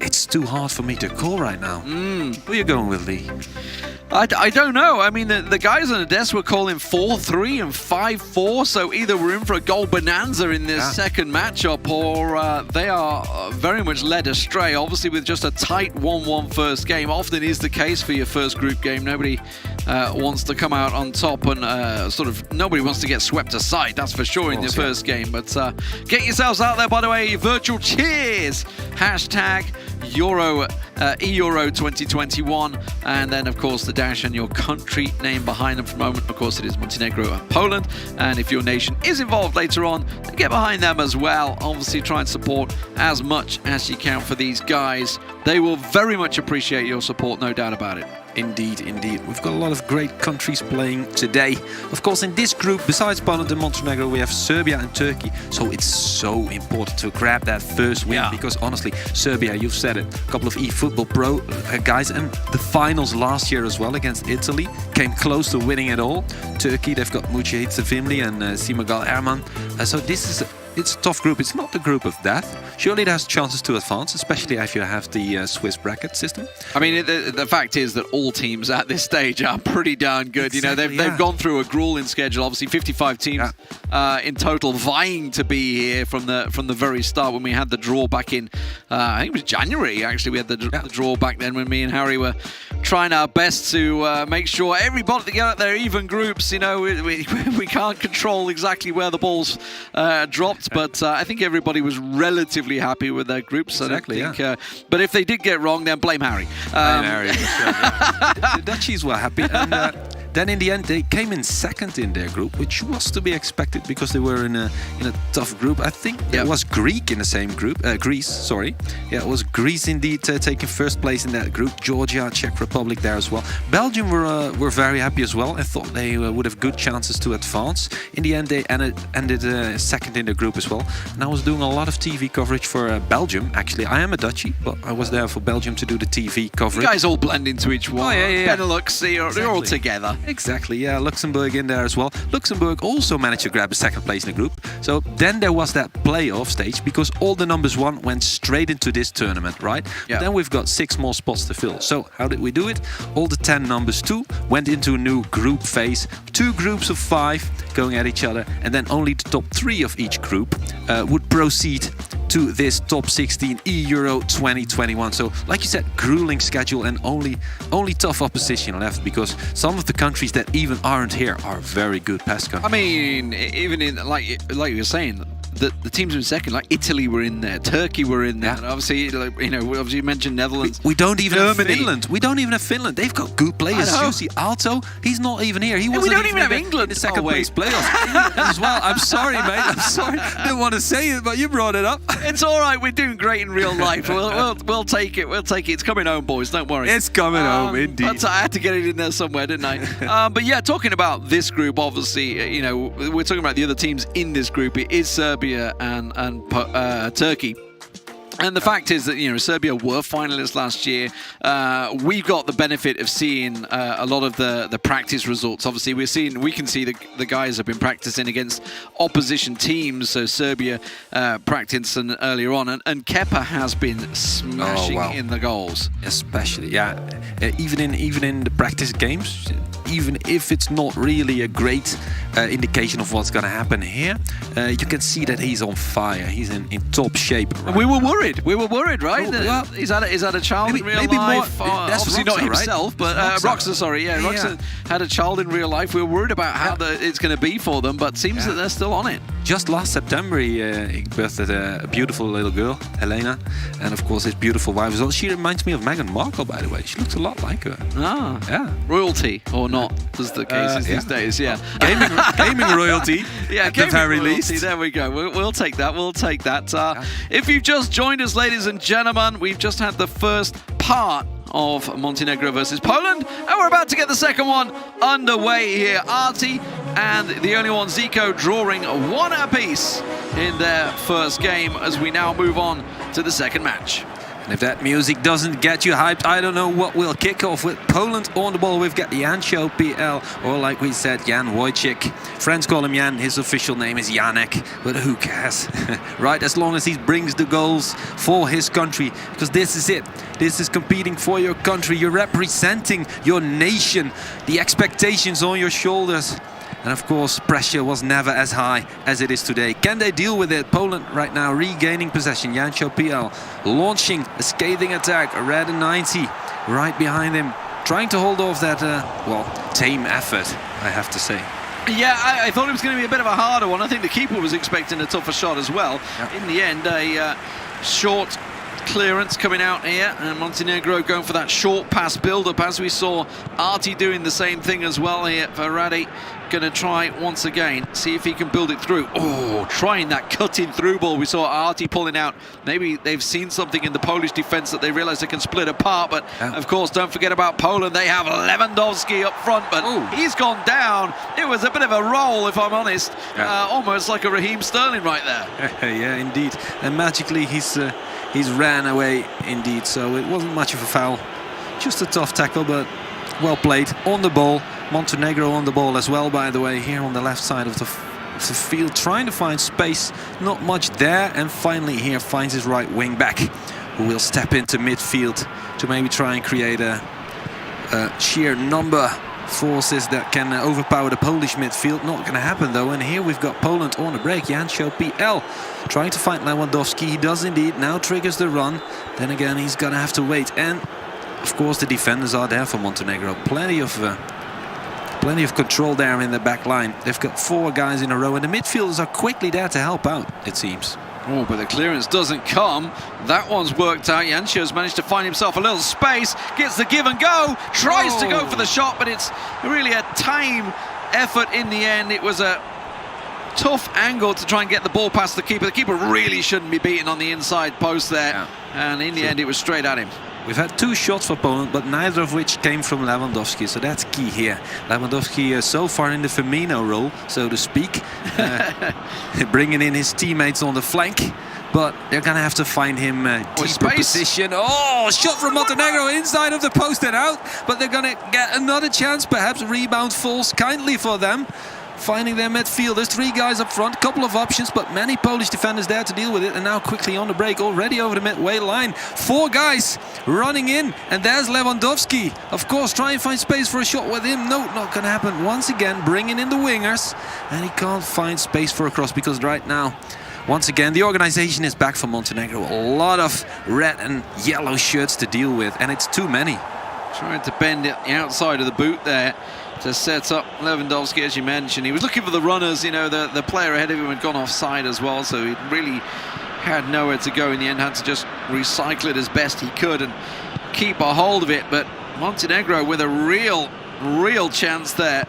It's too hard for me to call right now. Who are you going with, Lee? I don't know. I mean, the guys on the desk were calling 4-3 and 5-4, so either we're in for a goal bonanza in this second matchup, or they are very much led astray. Obviously, with just a tight 1-1 first game, often is the case for your first group game. Nobody wants to come out on top, and nobody wants to get swept aside, that's for sure, in the first game. But get yourselves out there, by the way. Virtual cheers! Hashtag eEURO 2021, and then of course the dash and your country name behind them. For the moment, of course, it is Montenegro and Poland, and if your nation is involved later on, then get behind them as well. Obviously try and support as much as you can for these guys. They will very much appreciate your support, no doubt about it. Indeed, indeed. We've got a lot of great countries playing today. Of course, in this group, besides Poland and Montenegro, we have Serbia and Turkey. So it's so important to grab that first win, because honestly, Serbia, you've said it, a couple of eFootball Pro guys, and the finals last year as well against Italy came close to winning it all. Turkey, they've got Mucihit Sevimli and Simagal Erman. So this is it's a tough group. It's not the group of death. Surely it has chances to advance, especially if you have the Swiss bracket system. I mean, the fact is that all teams at this stage are pretty darn good. Exactly, they've gone through a grueling schedule. Obviously, 55 teams in total vying to be here from the very start. When we had the draw back in, I think it was January. Actually, we had the draw back then when me and Harry were trying our best to make sure everybody to get out their even groups. You know, we can't control exactly where the balls dropped, but I think everybody was relatively happy with their groups. Exactly, but if they did get wrong, then blame Harry. Blame Harry. The Dutchies were happy, and then in the end they came in second in their group, which was to be expected because they were in a tough group. I think it was Greek in the same group. Greece, sorry. Yeah, it was Greece indeed taking first place in that group. Georgia, Czech Republic there as well. Belgium were very happy as well. I thought they would have good chances to advance. In the end, they ended second in the group as well. And I was doing a lot of TV coverage for Belgium. Actually, I am a Dutchie, but I was there for Belgium to do the TV coverage. You guys all blend into each one. Oh, yeah. Benelux, they're all together. Exactly, yeah. Luxembourg in there as well. Luxembourg also managed to grab a second place in the group. So then there was that playoff stage because all the numbers 1 went straight into this tournament, right? Yeah. Then we've got 6 more spots to fill. So how did we do it? All the 10 numbers 2 went into a new group phase. 2 groups of 5 going at each other, and then only the top 3 of each group would proceed to this top 16 eEURO 2021. So, like you said, grueling schedule and only tough opposition left because some of the countries that even aren't here are very good past countries. I mean, even in like you were saying, the teams in second, like Italy were in there, Turkey were in there. And obviously, obviously you mentioned Netherlands. We don't even have Germany. Finland. We don't even have Finland. They've got good players. You see Alto, he's not even here. He wasn't we don't even have England in the second place playoff as well. I'm sorry, mate. I'm sorry. I didn't want to say it, but you brought it up. It's all right. We're doing great in real life. We'll take it. We'll take it. It's coming home, boys. Don't worry. It's coming home, indeed. But I had to get it in there somewhere, didn't I? But yeah, talking about this group, obviously, we're talking about the other teams in this group. It is Serbia and Turkey. And the fact is that Serbia were finalists last year. We've got the benefit of seeing a lot of the practice results. Obviously, we can see the guys have been practicing against opposition teams. So Serbia practicing earlier on, and Kepa has been smashing in the goals. Especially, even in the practice games. Even if it's not really a great indication of what's going to happen here, you can see that he's on fire. He's in top shape. Right? We were worried. We were worried, right? Well, he's had a child in real life. That's obviously Roxa, not himself, right? but Roxa, sorry. Yeah, Roxa had a child in real life. We were worried about how it's going to be for them, but seems that they're still on it. Just last September, he birthed a beautiful little girl, Elena, and of course his beautiful wife as well. She reminds me of Meghan Markle, by the way. She looks a lot like her. Ah, yeah. Royalty or not, as the case is these days. Yeah, gaming royalty. Yeah, at the very least. There we go. We'll take that. We'll take that. If you've just joined us, ladies and gentlemen, we've just had the first part of Montenegro versus Poland, and we're about to get the second one underway here. Arti and the only one, Zico, drawing 1 apiece in their first game as we now move on to the second match. And if that music doesn't get you hyped, I don't know what will kick off. With Poland on the ball, we've got Jancho PL, or like we said, Jan Wojcik. Friends call him Jan, his official name is Janek, but who cares? Right, as long as he brings the goals for his country, because this is it. This is competing for your country. You're representing your nation. The expectations on your shoulders. And of course, pressure was never as high as it is today. Can they deal with it? Poland right now regaining possession. Jancho PL launching a scathing attack. Red 90 right behind him. Trying to hold off that, tame effort, I have to say. Yeah, I thought it was going to be a bit of a harder one. I think the keeper was expecting a tougher shot as well. Yeah. In the end, a short clearance coming out here, and Montenegro going for that short pass build-up, as we saw Arti doing the same thing as well here for Radi. Going to try once again, see if he can build it through. Oh, trying that cutting through ball. We saw Arti pulling out. Maybe they've seen something in the Polish defence that they realise they can split apart, but of course, don't forget about Poland. They have Lewandowski up front, but he's gone down. It was a bit of a roll, if I'm honest. Almost like a Raheem Sterling right there. Yeah, indeed. And magically, he's ran away, indeed. So it wasn't much of a foul. Just a tough tackle, but well played. On the ball. Montenegro on the ball as well, by the way, here on the left side of the field, trying to find space, not much there, and finally here finds his right wing back, who will step into midfield to maybe try and create a sheer number forces that can overpower the Polish midfield. Not going to happen though, and here we've got Poland on the break. Jancho PL trying to find Lewandowski. He does indeed, now triggers the run. Then again, he's going to have to wait, and of course the defenders are there for Montenegro. Plenty of control there in the back line. They've got 4 guys in a row, and the midfielders are quickly there to help out, it seems. Oh, but the clearance doesn't come. That one's worked out. Jancho's managed to find himself a little space, gets the give and go, tries to go for the shot, but it's really a time effort in the end. It was a tough angle to try and get the ball past the keeper. The keeper really shouldn't be beaten on the inside post there, and in the end it was straight at him. We've had 2 shots for Poland, but neither of which came from Lewandowski, so that's key here. Lewandowski so far in the Firmino role, so to speak, bringing in his teammates on the flank, but they're going to have to find him deeper position. Oh, shot from Montenegro inside of the post and out, but they're going to get another chance, perhaps. Rebound falls kindly for them. Finding their midfielders, 3 guys up front, couple of options, but many Polish defenders there to deal with it. And now quickly on the break, already over the midway line. 4 guys running in, and there's Lewandowski. Of course, try and find space for a shot with him. No, not going to happen. Once again, bringing in the wingers, and he can't find space for a cross because right now, once again, the organization is back for Montenegro. A lot of red and yellow shirts to deal with, and it's too many. Trying to bend it the outside of the boot there to set up Lewandowski, as you mentioned. He was looking for the runners, you know, the player ahead of him had gone offside as well, so he really had nowhere to go in the end, had to just recycle it as best he could and keep a hold of it. But Montenegro with a real chance there,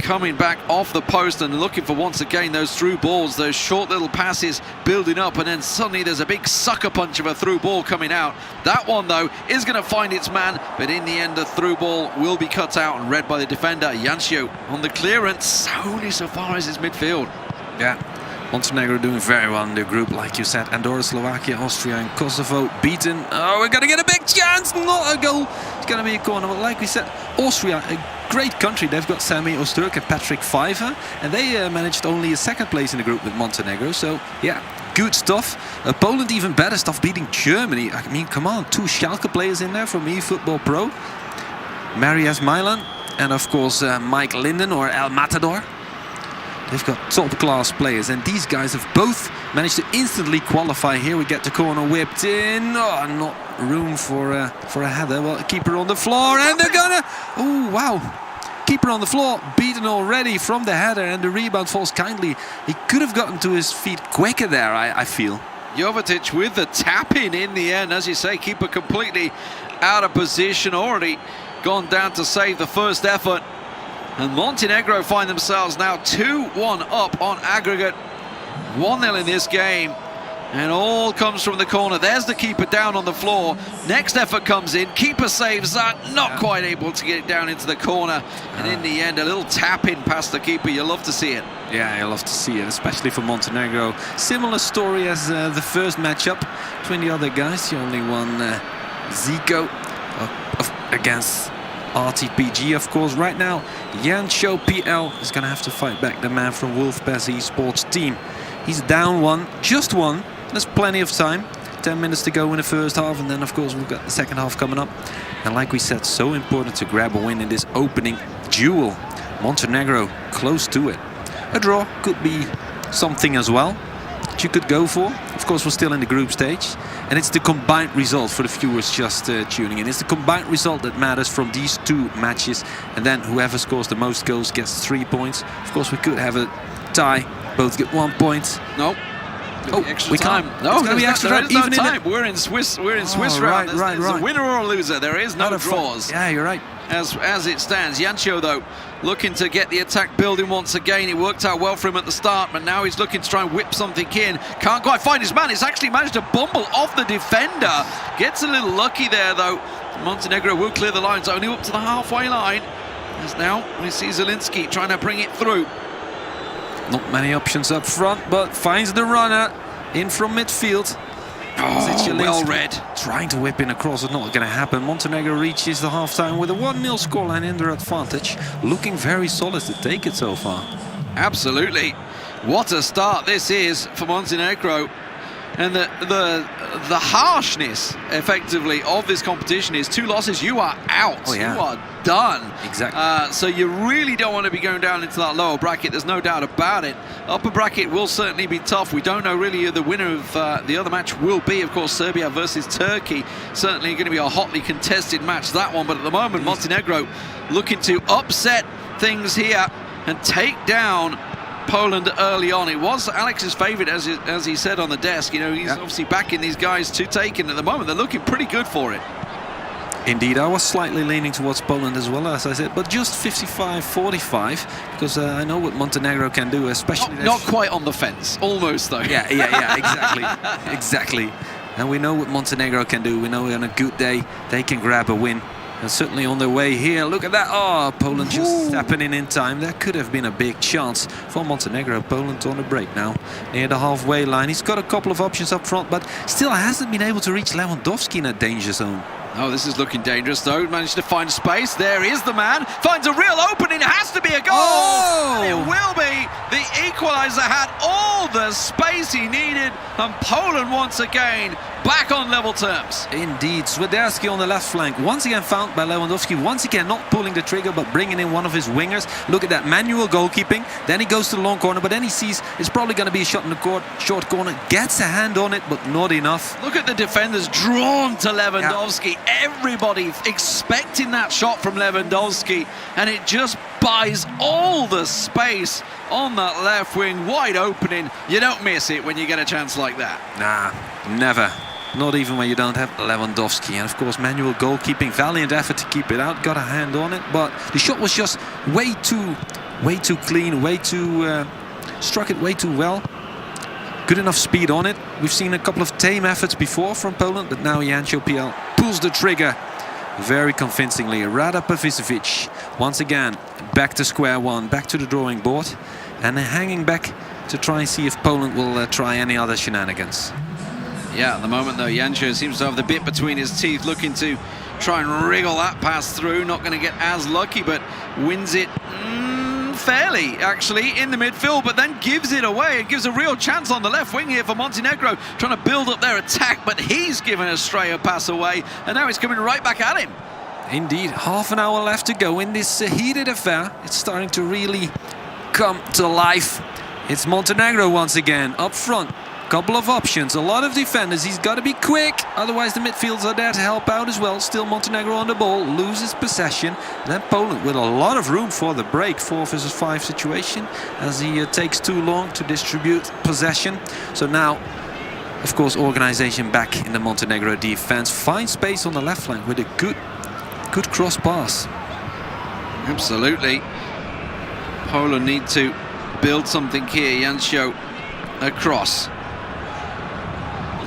coming back off the post and looking for once again those through balls, those short little passes building up, and then suddenly there's a big sucker punch of a through ball coming out. That one though is going to find its man, but in the end the through ball will be cut out and read by the defender. Jancho on the clearance, only so far as his midfield. Yeah, Montenegro doing very well in their group, like you said. Andorra, Slovakia, Austria and Kosovo beaten. Oh, we're going to get a big chance, not a goal. It's going to be a corner, but like we said, Austria, a great country. They've got Sami Öztürk and Patrick Pfeiffer, and they managed only a 2nd place in the group with Montenegro. So yeah, good stuff. Poland even better stuff, beating Germany. I mean, come on, 2 Schalke players in there from eFootball Pro. Marius Milan and of course Mike Linden or El Matador. They've got top-class players, and these guys have both managed to instantly qualify. Here we get the corner whipped in. Oh, not room for a header. Well, keeper on the floor, and they're gonna... Oh, wow. Keeper on the floor, beaten already from the header, and the rebound falls kindly. He could have gotten to his feet quicker there, I feel. Jovetic with the tap-in the end. As you say, keeper completely out of position, already gone down to save the first effort. And Montenegro find themselves now 2-1 up on aggregate. 1-0 in this game. And all comes from the corner. There's the keeper down on the floor. Next effort comes in. Keeper saves that. Not quite able to get it down into the corner. And in the end, a little tap in past the keeper. You love to see it. Yeah, you love to see it, especially for Montenegro. Similar story as the first matchup between the other guys. The only one, Zico, against RTPG, of course. Right now, Jancho PL is going to have to fight back the man from Wolfpass Esports team. He's down 1, just 1. There's plenty of time. 10 minutes to go in the first half, and then of course we've got the second half coming up. And like we said, so important to grab a win in this opening duel. Montenegro close to it. A draw could be something as well that you could go for. Of course, we're still in the group stage, and it's the combined result for the viewers just tuning in. It's the combined result that matters from these 2 matches, and then whoever scores the most goals gets 3 points. Of course, we could have a tie, both get 1 point. No. Oh, extra we time. can't. No, there's extra time. Even no time. We're in Swiss round. There's a winner or a loser. There is no draws. Yeah, you're right. As it stands. Jancho, though, looking to get the attack building once again. It worked out well for him at the start, but now he's looking to try and whip something in. Can't quite find his man. He's actually managed to bumble off the defender. Gets a little lucky there, though. Montenegro will clear the lines, only up to the halfway line. As now we see Zielinski trying to bring it through. Not many options up front, but finds the runner in from midfield. Oh, well read. Trying to whip in across, it's not going to happen. Montenegro reaches the half-time with a 1-0 scoreline in their advantage. Looking very solid to take it so far. Absolutely. What a start this is for Montenegro. And the harshness, effectively, of this competition is 2 losses, you are out. Oh, yeah. You are done. Exactly. So you really don't want to be going down into that lower bracket. There's no doubt about it. Upper bracket will certainly be tough. We don't know really who the winner of the other match will be. Of course, Serbia versus Turkey. Certainly going to be a hotly contested match, that one. But at the moment, Montenegro looking to upset things here and take down Poland early on. It was Alex's favourite, as he said on the desk. You know, he's obviously backing these guys to take it. At the moment, they're looking pretty good for it. Indeed, I was slightly leaning towards Poland as well, as I said, but just 55-45, because I know what Montenegro can do, especially... Not quite on the fence, almost though. Yeah, exactly. Exactly. And we know what Montenegro can do. We know on a good day, they can grab a win. And certainly on their way here, look at that. Oh, Poland just stepping in time. That could have been a big chance for Montenegro. Poland on a break now, near the halfway line. He's got a couple of options up front, but still hasn't been able to reach Lewandowski in a danger zone. Oh, this is looking dangerous though. Managed to find space. There is the man. Finds a real opening. It has to be a goal. Oh! And it will be. The equaliser had all the space he needed. And Poland once again back on level terms. Indeed, Swiderski on the left flank. Once again found by Lewandowski. Once again not pulling the trigger, but bringing in one of his wingers. Look at that manual goalkeeping. Then he goes to the long corner, but then he sees it's probably going to be a shot in the short corner. Gets a hand on it, but not enough. Look at the defenders drawn to Lewandowski. Yeah. Everybody expecting that shot from Lewandowski, and it just buys all the space on that left wing. Wide opening. You don't miss it when you get a chance like that. Nah, never. Not even when you don't have Lewandowski. And of course, manual goalkeeping, valiant effort to keep it out, got a hand on it, but the shot was just way too clean, struck it way too well. Good enough speed on it. We've seen a couple of tame efforts before from Poland, but now Jancio Piel pulls the trigger very convincingly. Rada Pavicevic, once again, back to square one, back to the drawing board, and hanging back to try and see if Poland will try any other shenanigans. Yeah, at the moment though, Jancio seems to have the bit between his teeth, looking to try and wriggle that pass through. Not going to get as lucky, but wins it fairly, actually, in the midfield, but then gives it away. It gives a real chance on the left wing here for Montenegro, trying to build up their attack, but he's given a stray pass away, and now it's coming right back at him. Indeed, half an hour left to go in this heated affair. It's starting to really come to life. It's Montenegro once again, up front. Couple of options, a lot of defenders. He's got to be quick, otherwise the midfielders are there to help out as well. Still Montenegro on the ball, loses possession. Then Poland with a lot of room for the break, 4 versus 5 situation, as he takes too long to distribute possession. So now, of course, organization back in the Montenegro defense. Finds space on the left flank with a good cross pass. Absolutely. Poland need to build something here. Jancio across.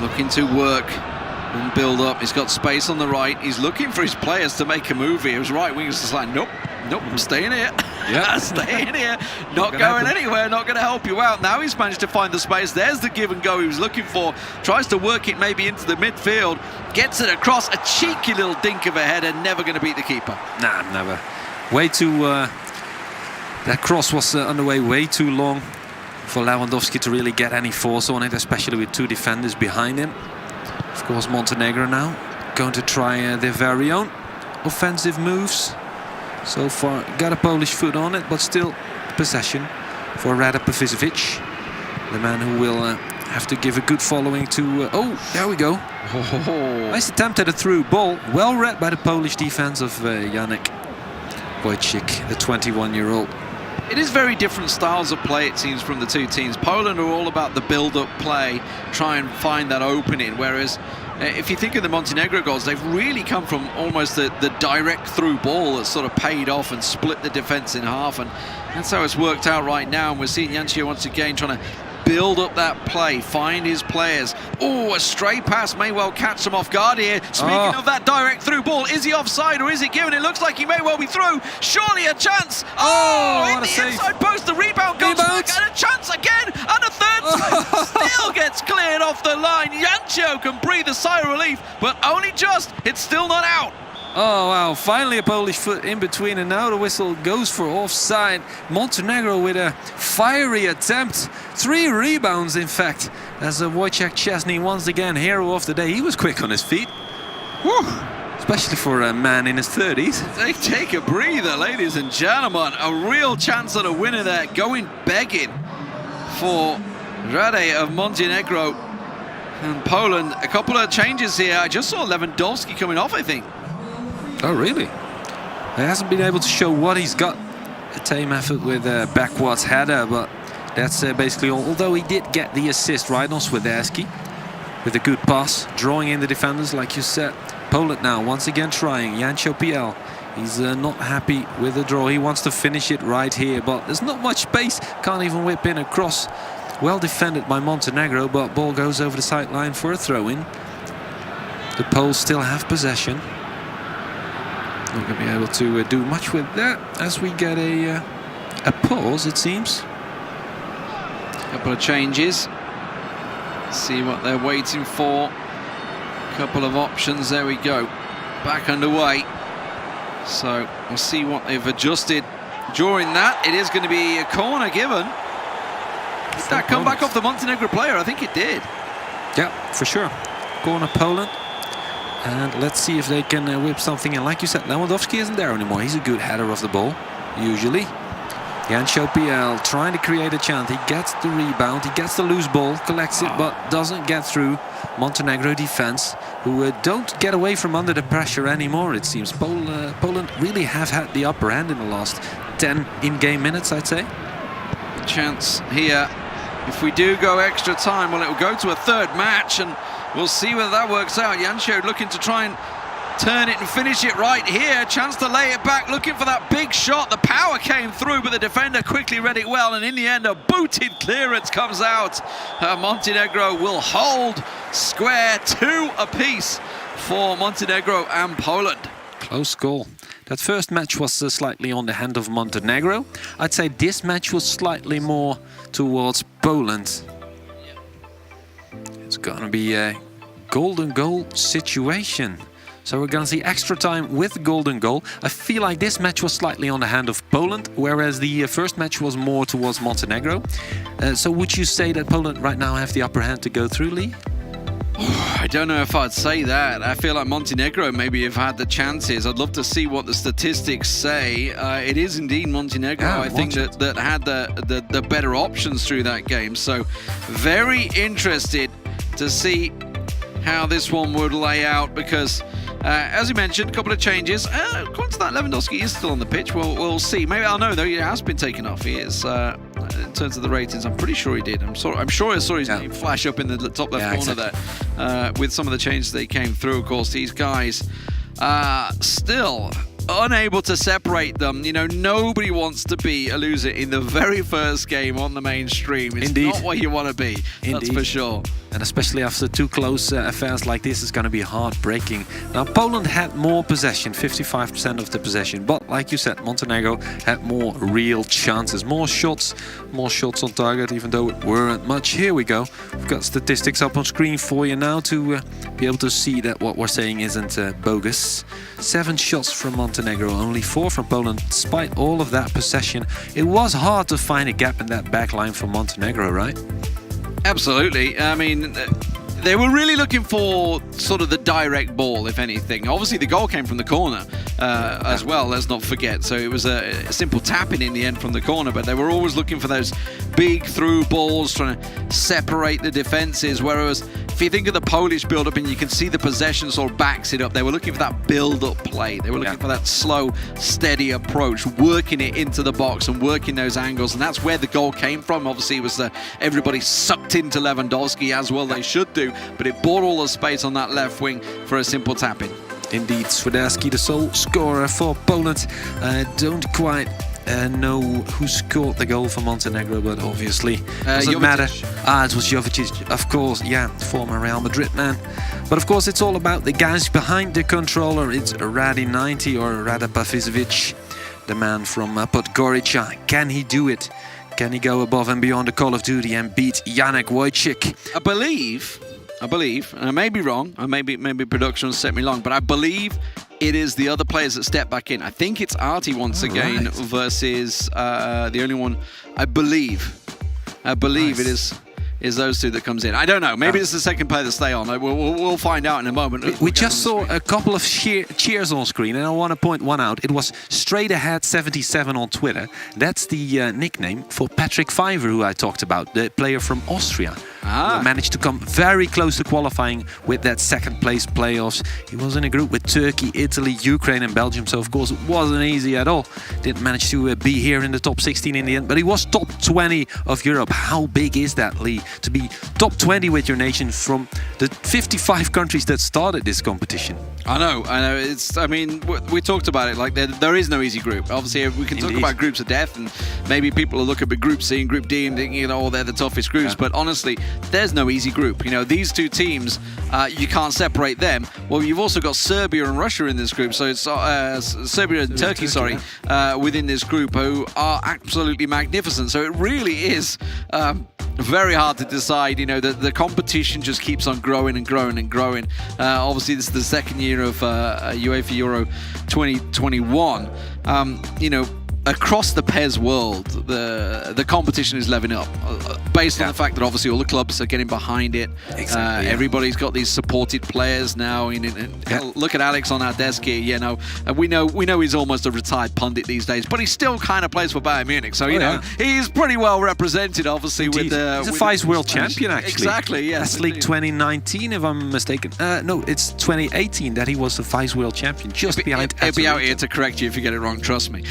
Looking to work and build up. He's got space on the right. He's looking for his players to make a move here. His right wing is just like, nope, I'm staying here. Yeah, staying here. Not going anywhere. Not going to help you out. Now he's managed to find the space. There's the give and go he was looking for. Tries to work it maybe into the midfield. Gets it across. A cheeky little dink of a header. Never going to beat the keeper. Nah, never. Way too... that cross was underway way too long for Lewandowski to really get any force on it, especially with 2 defenders behind him. Of course, Montenegro now going to try their very own offensive moves. So far, got a Polish foot on it, but still possession for Rada Pavicevic, the man who will have to give a good following to... oh, there we go. Nice attempt at a through ball. Well read by the Polish defense of Janek Wojcik, the 21-year-old. It is very different styles of play, it seems, from the 2 teams. Poland are all about the build-up play, try and find that opening, whereas if you think of the Montenegro goals, they've really come from almost the direct through ball that sort of paid off and split the defence in half, and that's how it's worked out right now. And we're seeing Jancio once again trying to build up that play, find his players. Oh, a stray pass may well catch them off guard here. Speaking of that direct through ball, is he offside or is it given? It looks like he may well be through. Surely a chance. Oh, in the inside post, the rebound goes back, and a chance again, and a third time. Still gets cleared off the line. Jancio can breathe a sigh of relief, but only just. It's still not out. Oh, wow. Finally a Polish foot in between, and now the whistle goes for offside. Montenegro with a fiery attempt. 3 rebounds, in fact, as Wojciech Szczesny, once again, hero of the day. He was quick on his feet. Whew. Especially for a man in his 30s. They take a breather, ladies and gentlemen. A real chance at a winner there, going begging for Rade of Montenegro. And Poland, a couple of changes here. I just saw Lewandowski coming off, I think. Oh, really? He hasn't been able to show what he's got. A tame effort with a backwards header, but that's basically all. Although he did get the assist right on Swiderski with a good pass, drawing in the defenders, like you said. Poland now once again trying. Jancho PL. He's not happy with the draw. He wants to finish it right here, but there's not much space. Can't even whip in a cross. Well defended by Montenegro, but ball goes over the sideline for a throw-in. The Poles still have possession. Not going to be able to do much with that as we get a pause, it seems. Couple of changes. See what they're waiting for. Couple of options. There we go. Back underway. So we'll see what they've adjusted during that. It is going to be a corner given. Did that come back off the Montenegro player? I think it did. Yeah, for sure. Corner Poland. And let's see if they can whip something in. Like you said, Lewandowski isn't there anymore. He's a good header of the ball, usually. Jancho PL trying to create a chance. He gets the rebound, he gets the loose ball, collects it, but doesn't get through. Montenegro defense, who don't get away from under the pressure anymore, it seems. Poland really have had the upper hand in the last 10 in-game minutes, I'd say. Chance here. If we do go extra time, well, it will go to a third match, and we'll see whether that works out. Jancho looking to try and turn it and finish it right here. Chance to lay it back, looking for that big shot. The power came through, but the defender quickly read it well, and in the end, a booted clearance comes out. Montenegro will hold square, 2 apiece for Montenegro and Poland. Close goal. That first match was slightly on the hand of Montenegro. I'd say this match was slightly more towards Poland. It's gonna be a golden goal situation. So we're gonna see extra time with golden goal. I feel like this match was slightly on the hand of Poland, whereas the first match was more towards Montenegro. So would you say that Poland right now have the upper hand to go through, Lee? I don't know if I'd say that. I feel like Montenegro maybe have had the chances. I'd love to see what the statistics say. It is indeed Montenegro, I think, that had the better options through that game. So very interested to see how this one would lay out, because as you mentioned, a couple of changes. According to that, Lewandowski is still on the pitch. We'll see. Maybe I'll know though. He has been taken off. He is in terms of the ratings. I'm pretty sure he did. I'm sure I saw his name flash up in the top left corner there. With some of the changes that came through, of course, these guys still unable to separate them. You know, nobody wants to be a loser in the very first game on the mainstream. It's not where you want to be. That's for sure. And especially after 2 close affairs like this, is going to be heartbreaking. Now, Poland had more possession, 55% of the possession. But like you said, Montenegro had more real chances, more shots on target, even though it weren't much. Here we go. We've got statistics up on screen for you now to be able to see that what we're saying isn't bogus. 7 shots from Montenegro, only 4 from Poland. Despite all of that possession, it was hard to find a gap in that back line for Montenegro, right? Absolutely. I mean, they were really looking for sort of the direct ball, if anything. Obviously, the goal came from the corner as well, let's not forget. So it was a simple tapping in the end from the corner, but they were always looking for those big through balls, trying to separate the defenses. Whereas if you think of the Polish build-up, and you can see the possession sort of backs it up, they were looking for that build-up play. They were looking for that slow, steady approach, working it into the box and working those angles. And that's where the goal came from. Obviously, it was everybody sucked into Lewandowski, as well they should do. But it bought all the space on that left wing for a simple tap-in. Indeed, Swiderski, the sole scorer for Poland. Don't quite know who scored the goal for Montenegro, but obviously doesn't matter. It was Jovic, of course, former Real Madrid man. But of course, it's all about the guys behind the controller. It's Radi 90 or Rada Pavicevic, the man from Podgorica. Can he do it? Can he go above and beyond the Call of Duty and beat Janek Wojcik? I believe, and I may be wrong, or maybe production will set me wrong, but I believe it is the other players that step back in. I think it's Artie once again versus the only one, I believe it is those two that comes in. I don't know. Maybe it's the second player that stay on. We'll find out in a moment. We just saw a couple of cheers on screen, and I want to point one out. It was Straight Ahead 77 on Twitter. That's the nickname for Patrick Fiver, who I talked about, the player from Austria. Who managed to come very close to qualifying with that second place playoffs. He was in a group with Turkey, Italy, Ukraine and Belgium, so of course it wasn't easy at all. Didn't manage to be here in the top 16 in the end, but he was top 20 of Europe. How big is that, Lee? To be top 20 with your nation from the 55 countries that started this competition. I know. I mean, we talked about it. Like there is no easy group. Obviously, we can talk about groups of death, and maybe people will look at Group C and Group D and think, they're the toughest groups. But honestly, there's no easy group. These two teams, you can't separate them. Well, you've also got Serbia and Russia in this group. So it's Serbia and Turkey, within this group, who are absolutely magnificent. So it really is very hard to decide. The competition just keeps on growing and growing and growing. Obviously, this is the second year of UEFA Euro 2021. Across the PES world, the competition is leveling up, based on the fact that obviously all the clubs are getting behind it. Exactly. Everybody's got these supported players now. Look at Alex on our desk here. We know he's almost a retired pundit these days, but he still kind of plays for Bayern Munich. So he's pretty well represented, obviously. He's a vice world champion, actually. Exactly. Yes. That's League 2019, if I'm mistaken. No, it's 2018 that he was the vice world champion, just behind. He'll be out here to correct you if you get it wrong. Trust me.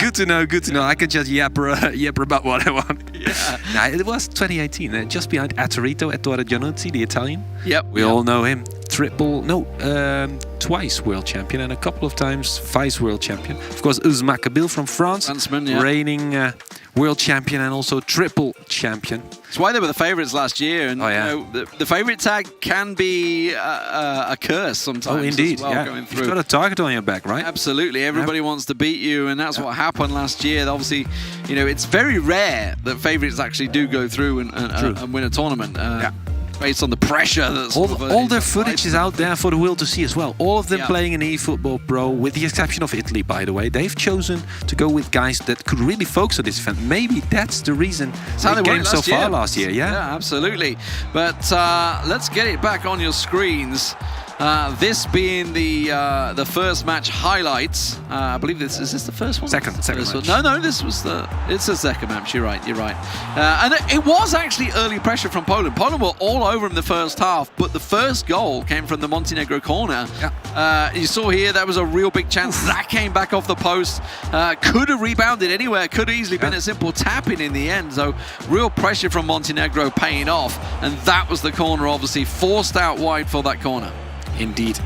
Good to know. I can just yapper about what I want. Yeah. It was 2018, just behind Ettore Giannuzzi, the Italian. Yep. We all know him. Twice world champion and a couple of times vice world champion. Of course, Ousmane Kabil from France, reigning world champion and also triple champion. That's why they were the favourites last year. And the favourite tag can be a curse sometimes. Oh, indeed. Going through. You've got a target on your back, right? Absolutely. Everybody wants to beat you, and that's what happened last year. Obviously, it's very rare that favourites actually do go through and win a tournament. Based on the pressure that's all their footage is out there for the world to see as well. All of them playing in eFootball Pro, with the exception of Italy, by the way. They've chosen to go with guys that could really focus on this event. Maybe that's the reason they came so far last year. Yeah, absolutely. But let's get it back on your screens. This being the first match highlights. I believe this is the first one. Second match. No, it's the second match. You're right. And it was actually early pressure from Poland. Poland were all over in the first half, but the first goal came from the Montenegro corner. You saw here that was a real big chance. That came back off the post. Could have rebounded anywhere. Could have easily been a simple tap-in in the end. So real pressure from Montenegro paying off, and that was the corner, obviously forced out wide for that corner. Indeed.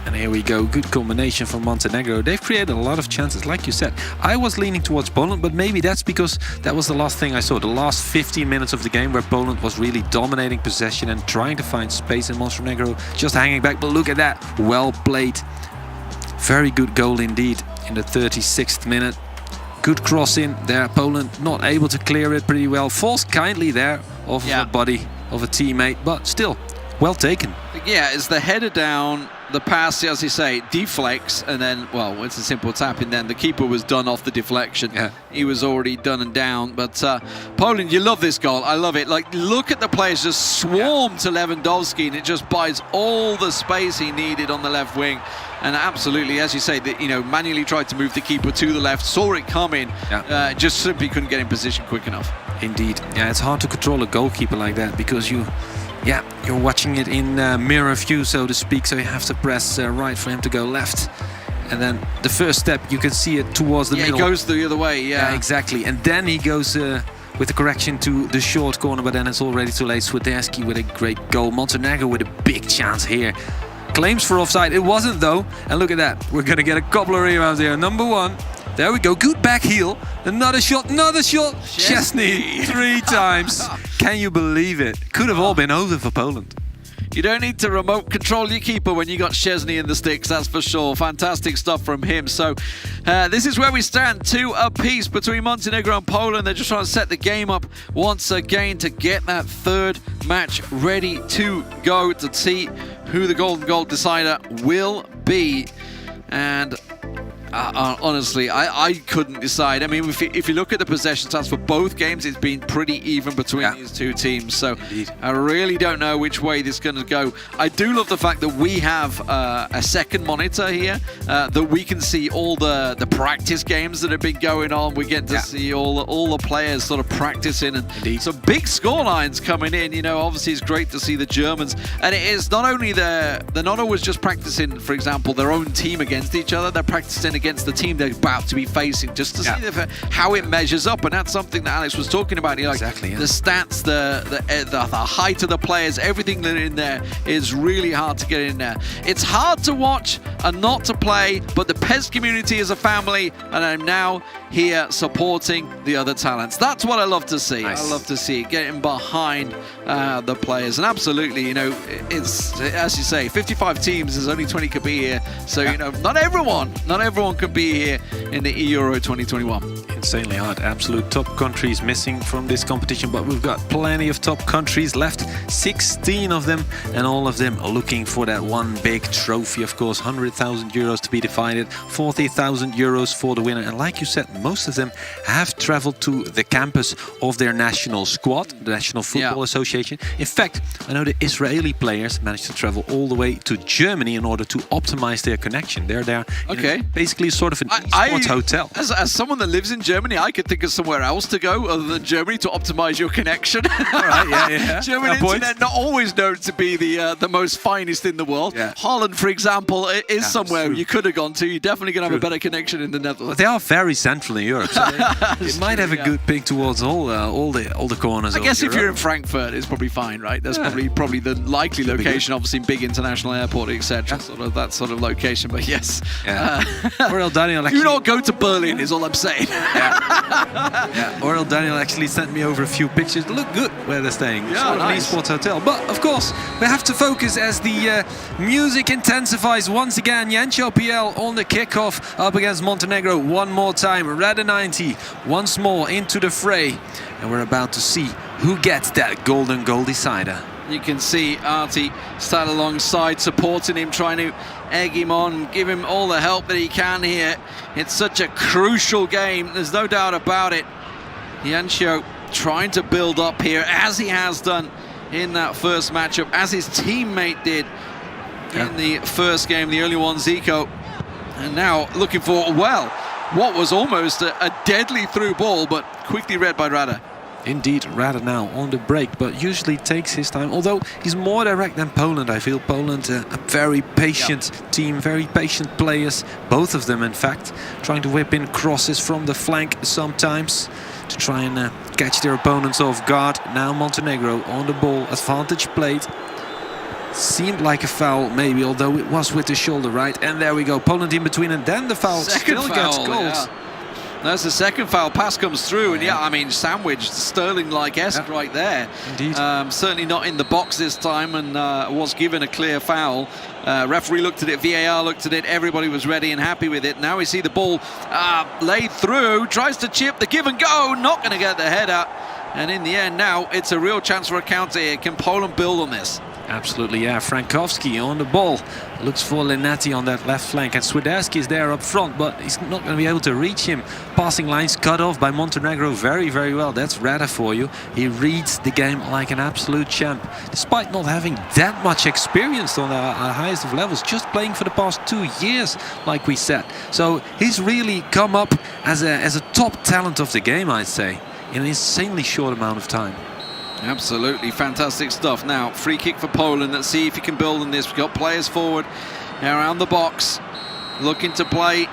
And here we go. Good combination from Montenegro. They've created a lot of chances, like you said. I was leaning towards Poland, but maybe that's because that was the last thing I saw. The last 15 minutes of the game where Poland was really dominating possession and trying to find space, and Montenegro just hanging back. But look at that. Well played. Very good goal indeed in the 36th minute. Good cross in there. Poland not able to clear it pretty well. Falls kindly there off of a body of a teammate, but still well taken. Yeah, it's the header down, the pass, as you say, deflects, and then, well, it's a simple tap, and then the keeper was done off the deflection. He was already done and down. But Poland, you love this goal. I love it. Like, look at the players just swarm to Lewandowski, and it just buys all the space he needed on the left wing. And absolutely, as you say, manually tried to move the keeper to the left, saw it coming, just simply couldn't get in position quick enough. Indeed. Yeah, it's hard to control a goalkeeper like that because you're watching it in mirror view, so to speak, so you have to press right for him to go left. And then the first step, you can see it towards the middle. He goes the other way, Yeah, exactly. And then he goes with the correction to the short corner, but then it's already too late. Swiderski with a great goal. Montenegro with a big chance here. Claims for offside. It wasn't, though. And look at that. We're going to get a couple of rebounds here. Number one. There we go. Good back heel. Another shot. Szczesny 3 times. Can you believe it? Could have all been over for Poland. You don't need to remote control your keeper when you got Szczesny in the sticks, that's for sure. Fantastic stuff from him. So this is where we stand, 2 apiece between Montenegro and Poland. They're just trying to set the game up once again to get that third match ready to go, to see who the golden goal decider will be. And honestly, I couldn't decide. I mean, if you look at the possession stats for both games, it's been pretty even between these two teams. So I really don't know which way this is going to go. I do love the fact that we have a second monitor here, that we can see all the practice games that have been going on. We get to see all the players sort of practicing, and some big score lines coming in. You know, obviously it's great to see the Germans, and it is not only they're not always just practicing, for example, their own team against each other. They're practicing against the team they're about to be facing, just to see how it measures up. And that's something that Alex was talking about. You know, like the stats, the height of the players, everything that in there is really hard to get in there. It's hard to watch and not to play, but the PES community is a family, and I'm now here supporting the other talents. That's what I love to see. I love to see it, getting behind the players. And absolutely, you know, it's, as you say, 55 teams, there's only 20 could be here. So, you know, not everyone can be here in the eEURO 2021. Insanely hard. Absolute top countries missing from this competition, but we've got plenty of top countries left, 16 of them, and all of them are looking for that one big trophy, of course. 100,000 euros to be divided, 40,000 euros for the winner. And like you said, most of them have traveled to the campus of their national squad, the National Football Association. In fact, I know the Israeli players managed to travel all the way to Germany in order to optimize their connection. They're there in basically sort of an esports hotel. As someone that lives in Germany, I could think of somewhere else to go other than Germany to optimize your connection. All right, German internet not always known to be the most finest in the world. Holland, for example, is somewhere you could have gone to. You're definitely going to have a better connection in the Netherlands. But they are very central in Europe, so they might have a good ping towards all the corners. I guess if you're in Frankfurt, it's probably fine, right? That's probably the likely location. Obviously, big international airport, etc. Sort of that sort of location. But yes, Orel Daniel actually, do not go to Berlin, is all I'm saying. Orel Daniel actually sent me over a few pictures. They look good where they're staying. Sort of an esports hotel. But of course, we have to focus as the music intensifies once again. Jancho PL on the kickoff up against Montenegro one more time. Rada 90 once more into the fray, and we're about to see who gets that golden goal decider. You can see Artie sat alongside, supporting him, trying to egg him on, give him all the help that he can here. It's such a crucial game, there's no doubt about it. Jancho trying to build up here, as he has done in that first matchup, as his teammate did in the first game, the early one, Zico. And now looking for, well, what was almost a deadly through ball, but quickly read by Rada. Indeed, Rada now on the break, but usually takes his time, although he's more direct than Poland. I feel Poland a very patient team, very patient players, both of them in fact, trying to whip in crosses from the flank sometimes to try and catch their opponents off guard. Now Montenegro on the ball, advantage played. Seemed like a foul maybe, although it was with the shoulder, right? And there we go, Poland in between, and then the foul still gets called. That's the second foul. Pass comes through, and I mean, sandwich, Sterling-like-esque right there. Indeed. Certainly not in the box this time, and was given a clear foul. Referee looked at it, VAR looked at it, everybody was ready and happy with it. Now we see the ball laid through, tries to chip, the give and go, not going to get the header. And in the end now, it's a real chance for a counter here. Can Poland build on this? Absolutely, Frankowski on the ball. Looks for Lenati on that left flank, and Swiderski is there up front, but he's not going to be able to reach him. Passing lines cut off by Montenegro very, very well. That's Rada for you. He reads the game like an absolute champ, despite not having that much experience on the highest of levels, just playing for the past 2 years, like we said. So he's really come up as a top talent of the game, I'd say, in an insanely short amount of time. Absolutely fantastic stuff. Now, free kick for Poland. Let's see if he can build on this. We've got players forward around the box, looking to play.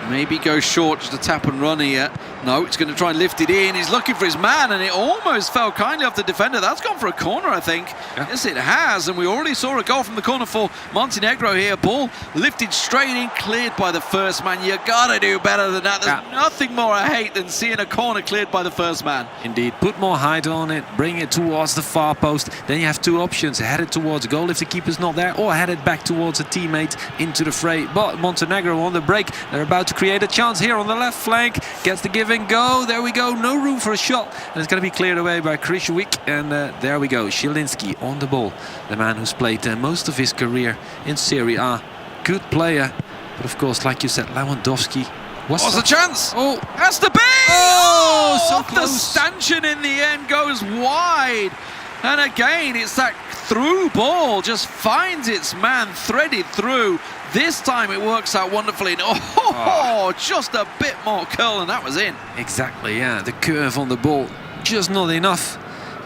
Maybe go short, just a tap and run here. No, it's going to try and lift it in. He's looking for his man, and it almost fell kindly off the defender. That's gone for a corner, I think. Yeah. Yes, it has, and we already saw a goal from the corner for Montenegro here. Ball lifted straight in, cleared by the first man. You gotta do better than that. There's nothing more I hate than seeing a corner cleared by the first man. Indeed, put more height on it, bring it towards the far post. Then you have two options: head it towards goal if the keeper's not there, or head it back towards a teammate into the fray. But Montenegro on the break, they're about to create a chance here on the left flank. Gets the give and go. There we go. No room for a shot, and it's going to be cleared away by Krysiewicz. And there we go. Zielinski on the ball, the man who's played most of his career in Serie A. Good player, but of course, like you said, Lewandowski. What's the chance? Oh, has to be! Oh, so close. The stanchion in the end goes wide. And again, it's that through ball, just finds its man, threaded through. This time it works out wonderfully. Just a bit more curl and that was in. Exactly, yeah. The curve on the ball, just not enough.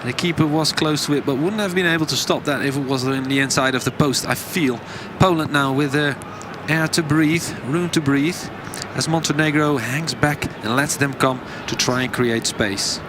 The keeper was close to it, but wouldn't have been able to stop that if it was in the inside of the post, I feel. Poland now with air to breathe, room to breathe, as Montenegro hangs back and lets them come to try and create space.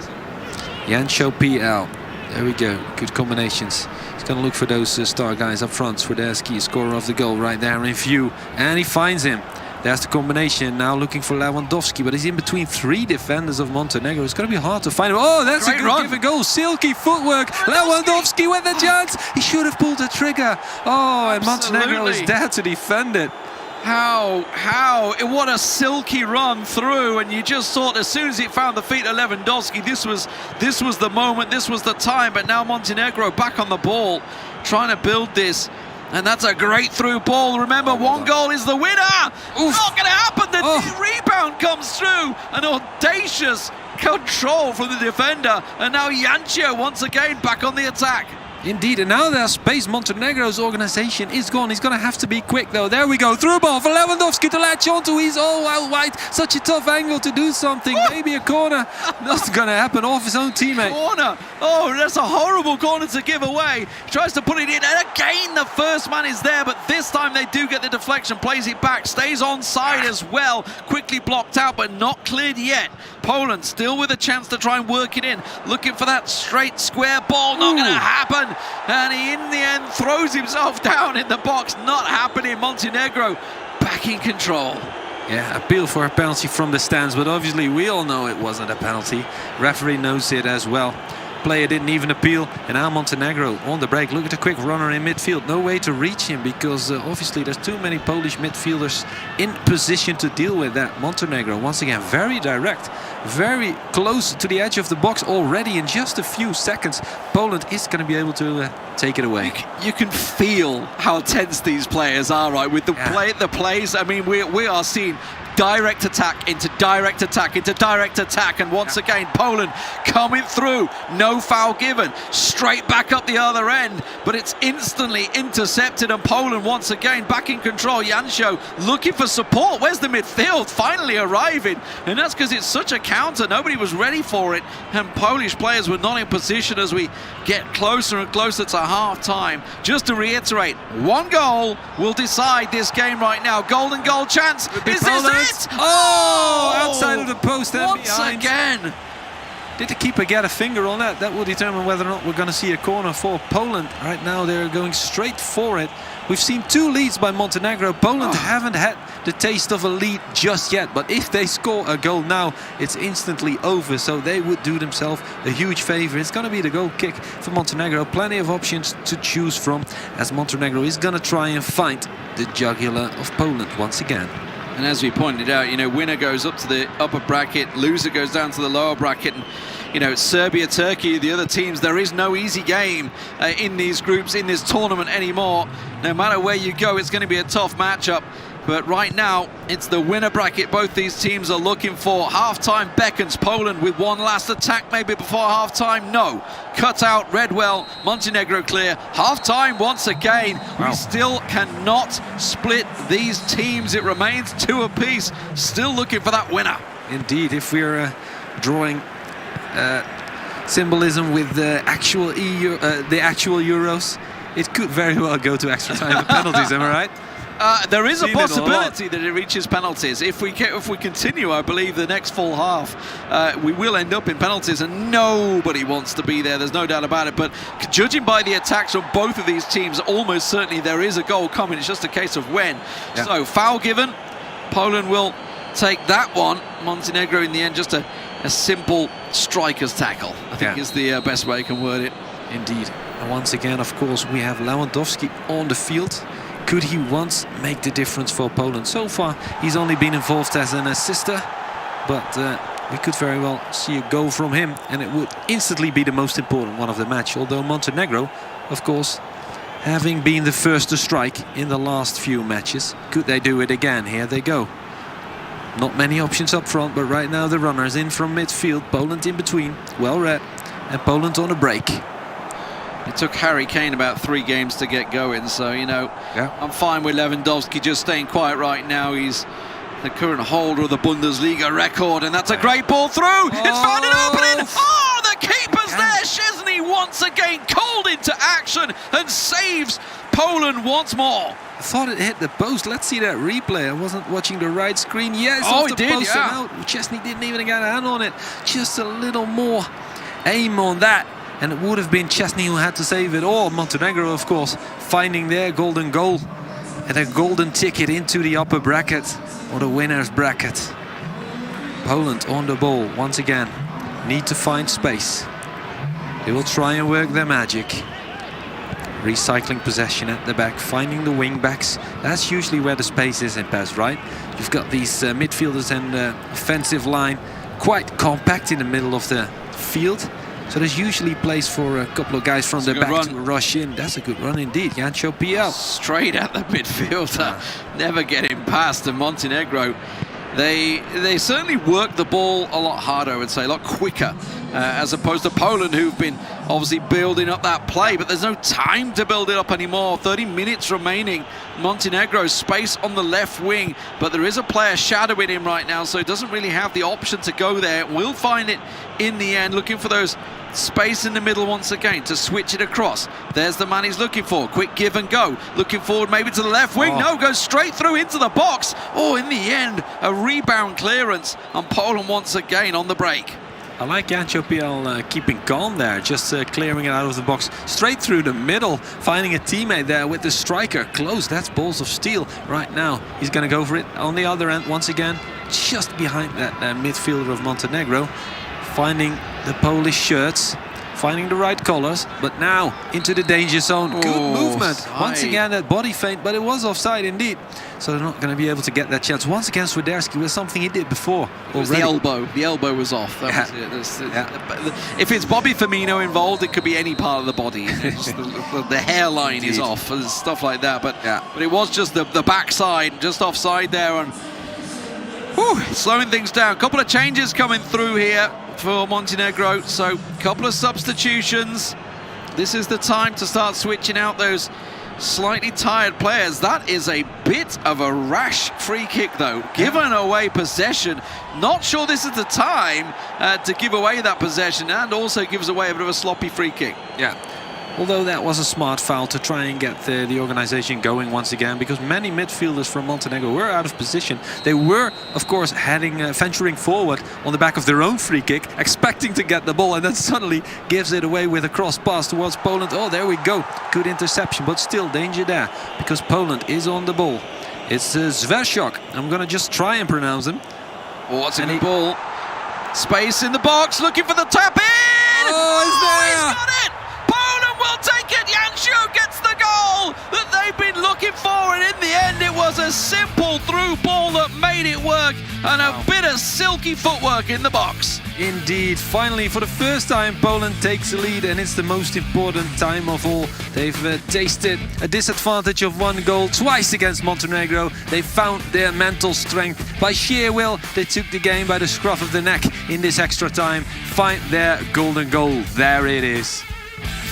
Jancho PL. There we go. Good combinations. He's going to look for those star guys up front. Swiderski, scorer of the goal, right there in view. And he finds him. There's the combination. Now looking for Lewandowski, but he's in between three defenders of Montenegro. It's going to be hard to find him. Oh, that's a good give and go. Silky footwork. Lewandowski with the chance. He should have pulled the trigger. Oh, and Montenegro is there to defend it. How? What a silky run through, and you just thought as soon as it found the feet of Lewandowski, this was the moment, this was the time. But now Montenegro back on the ball, trying to build this, and that's a great through ball. Remember, one goal is the winner. Oof. Not going to happen. The rebound comes through, an audacious control from the defender, and now Jancho once again back on the attack. Indeed, and now there's space. Montenegro's organization is gone. He's going to have to be quick, though. There we go. Through ball for Lewandowski to latch onto. He's all out wide. Such a tough angle to do something. Maybe a corner. Not going to happen off his own teammate. Corner. Oh, that's a horrible corner to give away. Tries to put it in. And again, the first man is there. But this time they do get the deflection. Plays it back. Stays onside as well. Quickly blocked out, but not cleared yet. Poland still with a chance to try and work it in. Looking for that straight square ball. Not going to happen. And he in the end throws himself down in the box. Not happening. Montenegro back in control. Yeah, appeal for a penalty from the stands, but obviously we all know it wasn't a penalty. Referee knows it as well. Player didn't even appeal, and now Montenegro on the break. Look at the quick runner in midfield. No way to reach him because obviously there's too many Polish midfielders in position to deal with that. Montenegro once again very direct, very close to the edge of the box already. In just a few seconds Poland is going to be able to take it away. You can feel how tense these players are, right? With the plays. I mean, we are seeing direct attack into direct attack into direct attack, and once again Poland coming through, no foul given, straight back up the other end, but it's instantly intercepted, and Poland once again back in control. Jancho looking for support. Where's the midfield? Finally arriving, and that's because it's such a counter. Nobody was ready for it, and Polish players were not in position as we get closer and closer to half time. Just to reiterate, one goal will decide this game right now. Golden goal chance. Is this it? Oh, outside of the post and once behind. Again. Did the keeper get a finger on that? That will determine whether or not we're going to see a corner for Poland. Right now they're going straight for it. We've seen two leads by Montenegro. Poland haven't had the taste of a lead just yet, but if they score a goal now, it's instantly over. So they would do themselves a huge favor. It's going to be the goal kick for Montenegro. Plenty of options to choose from, as Montenegro is going to try and find the jugular of Poland once again. And as we pointed out, you know, winner goes up to the upper bracket, loser goes down to the lower bracket. And, you know, Serbia, Turkey, the other teams, there is no easy game in these groups, in this tournament anymore. No matter where you go, it's going to be a tough matchup. But right now, it's the winner bracket both these teams are looking for. Half-time beckons. Poland with one last attack maybe before half-time. No. Cut out, Redwell, Montenegro clear. Half-time once again. Wow. We still cannot split these teams. It remains 2 apiece. Still looking for that winner. Indeed, if we're drawing symbolism with the actual Euros, it could very well go to extra time and penalties, am I right? There is a Seen it a lot. possibility that it reaches penalties. If we continue, I believe the next full half, we will end up in penalties, and nobody wants to be there. There's no doubt about it. But judging by the attacks from both of these teams, almost certainly there is a goal coming. It's just a case of when. Yeah. So foul given. Poland will take that one. Montenegro in the end, just a simple striker's tackle, I think is the best way I can word it. Indeed. And once again, of course, we have Lewandowski on the field. Could he once make the difference for Poland? So far, he's only been involved as an assister, but we could very well see a goal from him, and it would instantly be the most important one of the match. Although Montenegro, of course, having been the first to strike in the last few matches, could they do it again? Here they go. Not many options up front, but right now the runners in from midfield. Poland in between, well read, and Poland on a break. It took Harry Kane about 3 games to get going, so, you know, I'm fine with Lewandowski just staying quiet right now. He's the current holder of the Bundesliga record, and that's a great ball through. It's found an opening. Oh, the keeper's there. Szczesny once again called into action and saves Poland once more. I thought it hit the post. Let's see that replay. I wasn't watching the right screen. Yes, oh, it did, post and out. Szczesny didn't even get a hand on it. Just a little more aim on that, and it would have been Szczesny who had to save it. Or Montenegro, of course, finding their golden goal and a golden ticket into the upper bracket, or the winner's bracket. Poland on the ball once again. Need to find space. They will try and work their magic. Recycling possession at the back, finding the wing backs. That's usually where the space is in pass, right? You've got these midfielders and offensive line quite compact in the middle of the field. So there's usually place for a couple of guys from the back to rush in. That's a good run indeed. Jancho PL. Straight at the midfielder. Never getting past the Montenegro. They certainly work the ball a lot harder, I would say, a lot quicker, as opposed to Poland, who've been obviously building up that play, but there's no time to build it up anymore. 30 minutes remaining. Montenegro space on the left wing, but there is a player shadowing him right now, so he doesn't really have the option to go there. We'll find it in the end, looking for those space in the middle once again to switch it across. There's the man he's looking for. Quick give and go. Looking forward maybe to the left wing. No, goes straight through into the box. Oh, in the end, a rebound clearance, and Poland once again on the break. I like Jancho PL keeping calm there, just clearing it out of the box. Straight through the middle, finding a teammate there with the striker. Close, that's balls of steel right now. He's going to go for it on the other end once again, just behind that midfielder of Montenegro. Finding the Polish shirts, finding the right colors, but now into the danger zone. Good movement. Offside. Once again, that body feint, but it was offside indeed. So they're not going to be able to get that chance. Once again, Swiderski was something he did before. It was the elbow. The elbow was off. That was it. If it's Bobby Firmino involved, it could be any part of the body. The hairline is off and stuff like that. But it was just the backside, just offside there, and slowing things down. A couple of changes coming through here for Montenegro, so a couple of substitutions. This is the time to start switching out those slightly tired players. That is a bit of a rash free kick though, given away possession. Not sure this is the time to give away that possession, and also gives away a bit of a sloppy free kick. Although that was a smart foul to try and get the organization going once again, because many midfielders from Montenegro were out of position. They were, of course, venturing forward on the back of their own free kick, expecting to get the ball, and then suddenly gives it away with a cross pass towards Poland. Oh, there we go. Good interception, but still danger there, because Poland is on the ball. It's Zverchok. I'm going to just try and pronounce him. Oh, what's in the ball? Space in the box, looking for the tap in! Oh, he's there! He's got it! Will take it. Jancho gets the goal that they've been looking for, and in the end it was a simple through ball that made it work, and a bit of silky footwork in the box. Indeed, finally for the first time Poland takes the lead, and it's the most important time of all. They've tasted a disadvantage of 1 goal twice against Montenegro. They found their mental strength. By sheer will, they took the game by the scruff of the neck in this extra time. Find their golden goal. There it is.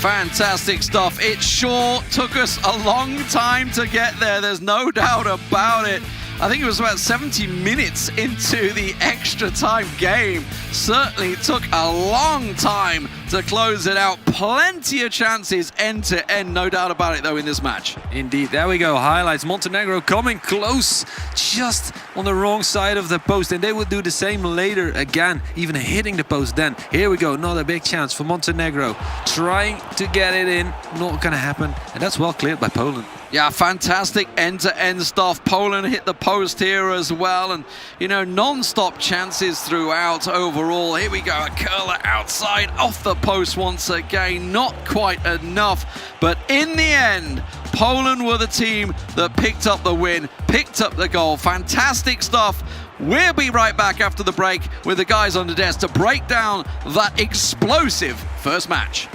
Fantastic stuff. It sure took us a long time to get there. There's no doubt about it. I think it was about 70 minutes into the extra time game. Certainly took a long time to close it out. Plenty of chances end to end, no doubt about it though, in this match. Indeed, there we go. Highlights. Montenegro coming close, just on the wrong side of the post, and they would do the same later again, even hitting the post then. Here we go, another big chance for Montenegro. Trying to get it in, not gonna happen, and that's well cleared by Poland. Yeah, fantastic end-to-end stuff. Poland hit the post here as well, and you know, non-stop chances throughout overall. Here we go, a curler outside off the post once again, not quite enough, but in the end, Poland were the team that picked up the win, picked up the goal. Fantastic stuff. We'll be right back after the break with the guys on the desk to break down that explosive first match.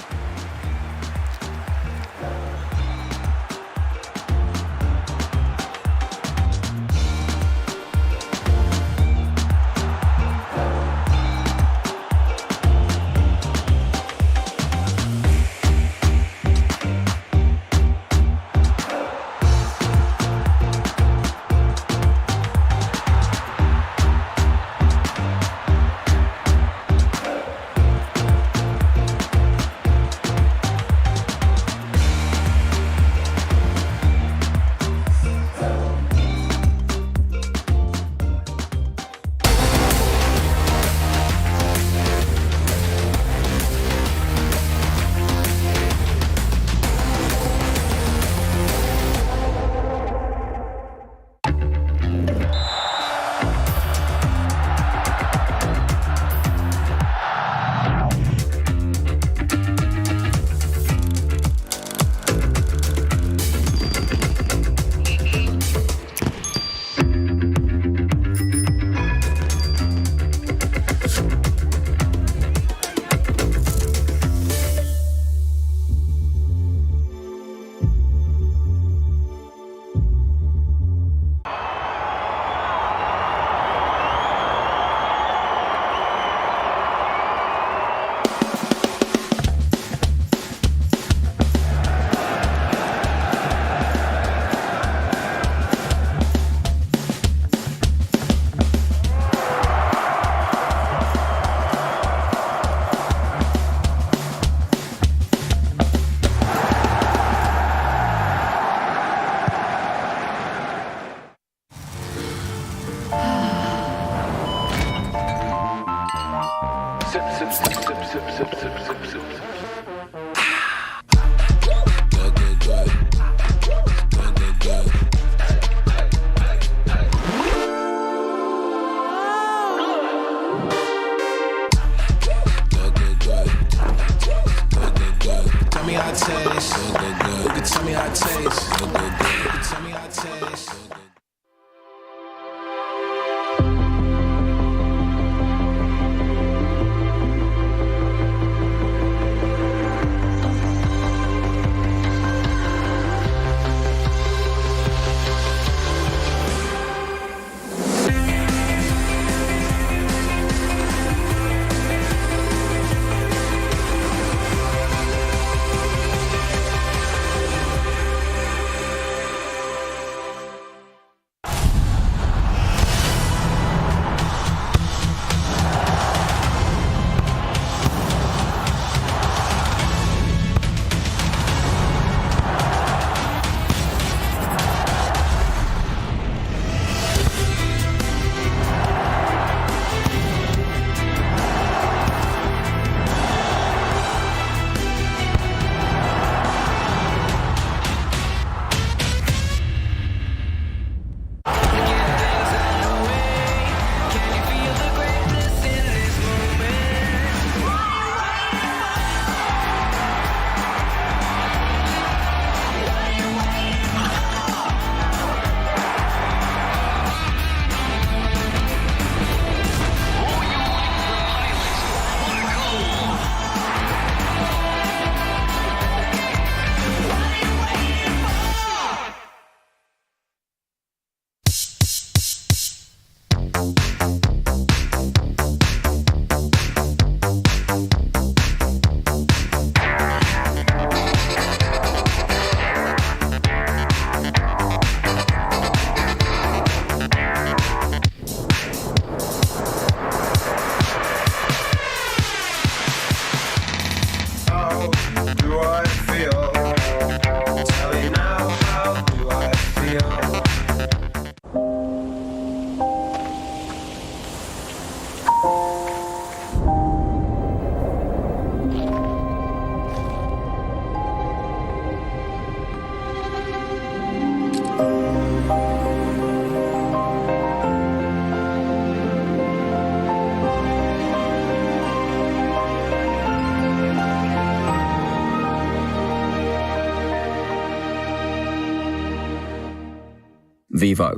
Vivo.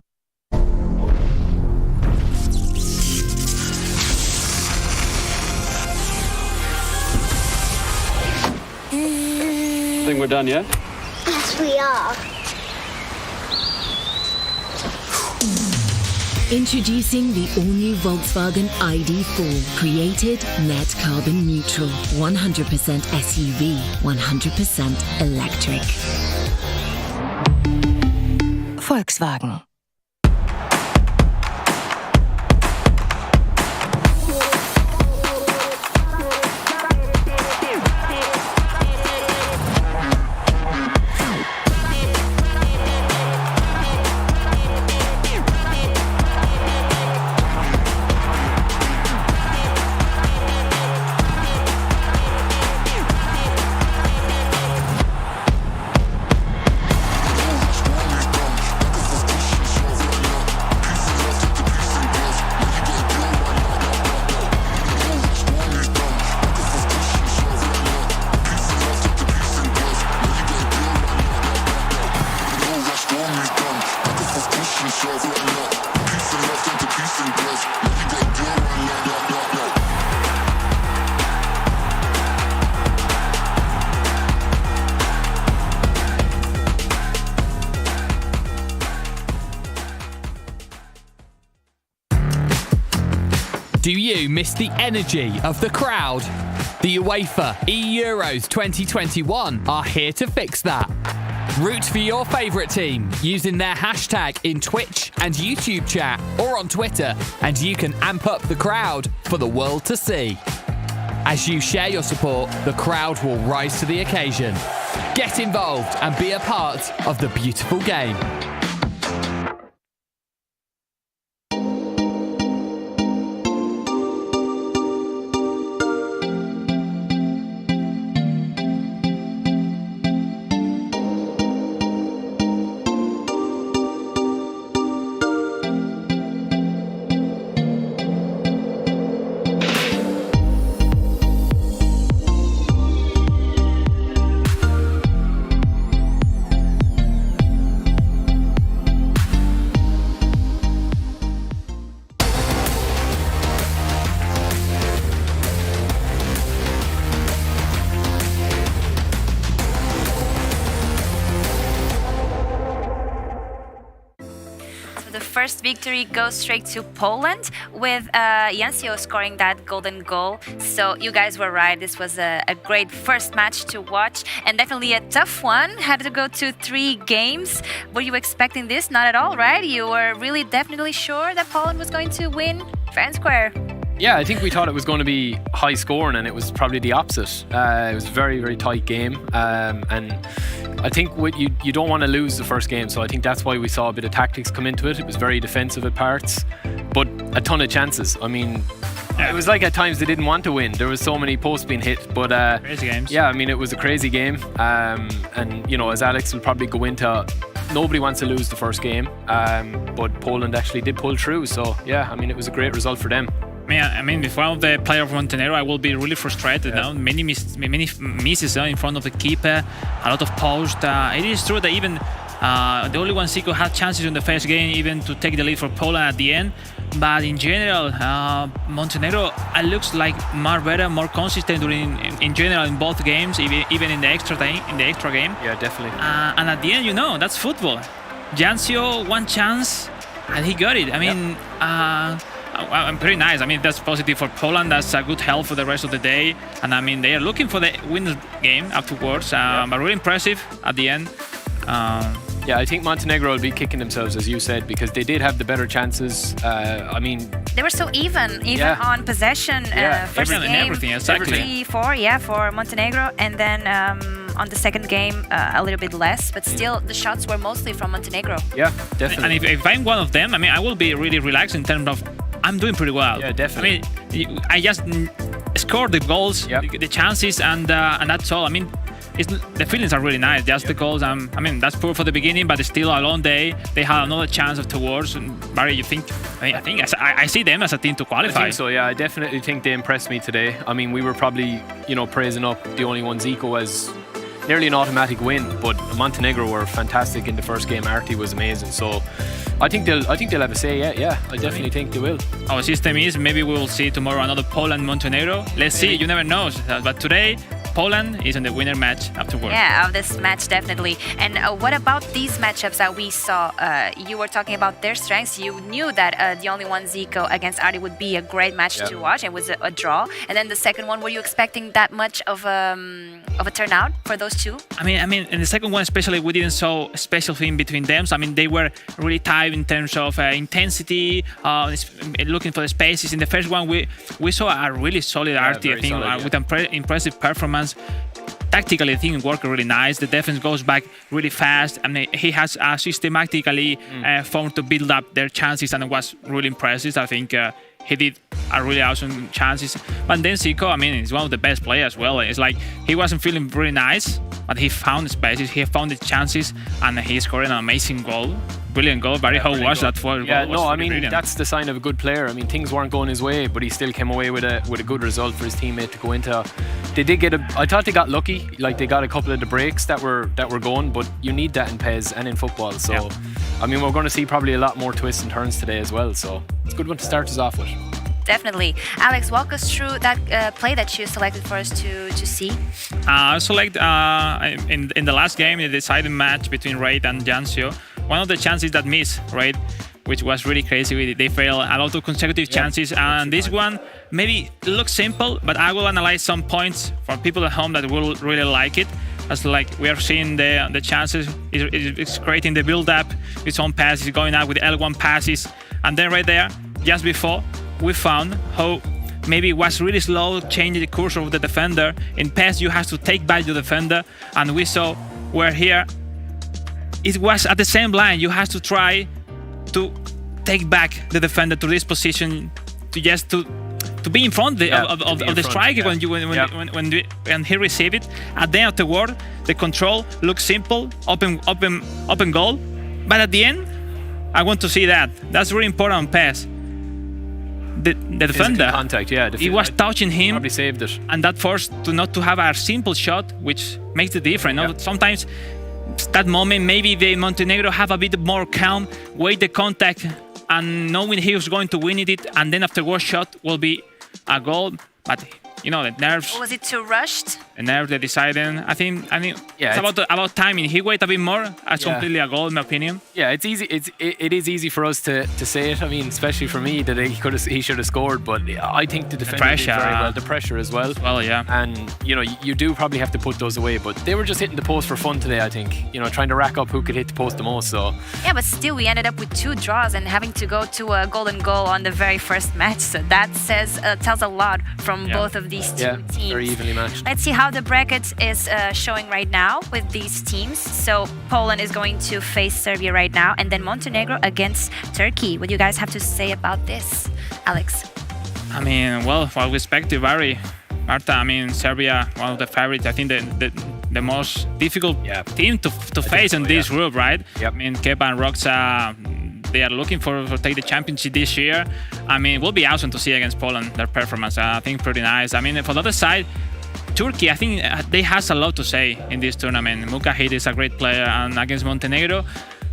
I think we're done, yeah? Yes, we are. Introducing the all-new Volkswagen Id4. Created net carbon neutral. 100% SUV, 100% electric. Volkswagen. Do you miss the energy of the crowd? The UEFA eEUROs 2021 are here to fix that. Root for your favourite team using their hashtag in Twitch and YouTube chat or on Twitter, and you can amp up the crowd for the world to see. As you share your support, the crowd will rise to the occasion. Get involved and be a part of the beautiful game. First victory goes straight to Poland with Jancio scoring that golden goal. So you guys were right. This was a great first match to watch and definitely a tough one. Had to go to 3 games. Were you expecting this? Not at all, right? You were really definitely sure that Poland was going to win fair and square. Yeah, I think we thought it was going to be high scoring, and it was probably the opposite. It was a very, very tight game, and I think you don't want to lose the first game, so I think that's why we saw a bit of tactics come into it. It was very defensive at parts, but a ton of chances. I mean, it was like at times they didn't want to win. There was so many posts being hit, but crazy games. Yeah, I mean, it was a crazy game, and you know, as Alex will probably go into, nobody wants to lose the first game, but Poland actually did pull through. So yeah, I mean, it was a great result for them. I mean, if one of the players of Montenegro, I will be really frustrated now. Many misses in front of the keeper, a lot of post. It is true that even the only one Zico had chances in the first game, even to take the lead for Poland at the end. But in general, Montenegro looks like much better, more consistent in general in both games, even in the extra game. Yeah, definitely. And at the end, you know, that's football. Jancio, one chance, and he got it. I mean. I'm pretty nice. I mean, that's positive for Poland. That's a good help for the rest of the day. And I mean, they are looking for the winner game afterwards. But really impressive at the end. Yeah, I think Montenegro will be kicking themselves, as you said, because they did have the better chances. I mean, they were so even on possession. First game, everything, exactly. 3-4, for Montenegro, and then on the second game a little bit less, but still the shots were mostly from Montenegro. Yeah, definitely. And if I'm one of them, I mean, I will be really relaxed in terms of I'm doing pretty well. Yeah, definitely. I mean, I just scored the goals, the chances, and that's all. I mean, the feelings are really nice. Just the goals. I mean, that's poor for the beginning, but it's still a long day. They have another chance afterwards. And Barry, you think? I see them as a team to qualify. I think so. Yeah, I definitely think they impressed me today. I mean, we were probably praising up the only one Zico as nearly an automatic win. But Montenegro were fantastic in the first game. Artie was amazing. So I think they'll have a say. Yeah, I definitely think they will. Our system is maybe we will see tomorrow another Poland-Montenegro. Let's see. You never know. But today, Poland is in the winner match afterwards. Yeah, of this match, definitely. And what about these matchups that we saw? You were talking about their strengths. You knew that the only one, Zico against Artie, would be a great match to watch. It was a draw. And then the second one, were you expecting that much of a turnout for those two? I mean, in the second one especially, we didn't saw a special thing between them. So, I mean, they were really tight in terms of intensity, looking for the spaces. In the first one, we saw a really solid Artie, I think, with an impressive performance. Tactically, I think it worked really nice. The defense goes back really fast, and he has systematically formed to build up their chances, and it was really impressive. I think he did a really awesome chances. But then Zico, I mean, he's one of the best players as well. It's like he wasn't feeling really nice, but he found spaces, he found the chances, and he scored an amazing goal. Brilliant goal. Barry, how was that for? Yeah, no, I mean, that's the sign of a good player. I mean, things weren't going his way, but he still came away with a good result for his teammate to go into. They did get I thought they got lucky. Like, they got a couple of the breaks that were going, but you need that in PES and in football. So, I mean, we're going to see probably a lot more twists and turns today as well. So, it's a good one to start us off with. Definitely. Alex, walk us through that play that you selected for us to see. I select in the last game, the deciding match between Raid and Jancio. One of the chances that missed, right, which was really crazy. They failed a lot of consecutive chances, and this one maybe looks simple, but I will analyze some points for people at home that will really like it. As like we are seeing the chances, it's creating the build-up, its own passes, going out with L1 passes, and then right there, just before, we found how maybe it was really slow changing the course of the defender. In PES, you have to take back the defender, and we saw where here it was at the same line. You have to try to take back the defender to this position, to be in front of the striker when he received it. And then afterward, the control looks simple, open goal. But at the end, I want to see that. That's really important on PES. The defender, contact, he was touching him, probably saved it, and that forced not to have a simple shot, which makes the difference. Sometimes that moment, maybe the Montenegro have a bit more calm, wait the contact, and knowing he was going to win it, and then afterwards shot will be a goal. But you know, the nerves. Was it too rushed? The nerves, they decided. I think it's about timing. He waited a bit more. That's completely a goal, in my opinion. Yeah, it's easy. It is easy for us to say it. I mean, especially for me, that he should have scored. But I think the defender did very well. The pressure as well. Well, yeah. And you know, you do probably have to put those away. But they were just hitting the post for fun today. I think, you know, trying to rack up who could hit the post the most. So yeah, but still, we ended up with 2 draws and having to go to a golden goal on the very first match. So that tells a lot from both of these two teams. Very evenly matched. Let's see how the bracket is showing right now with these teams. So Poland is going to face Serbia right now, and then Montenegro against Turkey. What do you guys have to say about this, Alex? I mean, well, with respect to Marta, I mean, Serbia, one of the favorites. I think the most difficult team to face in this group, right? Yep. I mean, Kepa and Roxa, they are looking for take the championship this year. I mean, it will be awesome to see against Poland their performance. I think pretty nice. I mean, for the other side, Turkey, I think they has a lot to say in this tournament. Mukahid is a great player, and against Montenegro,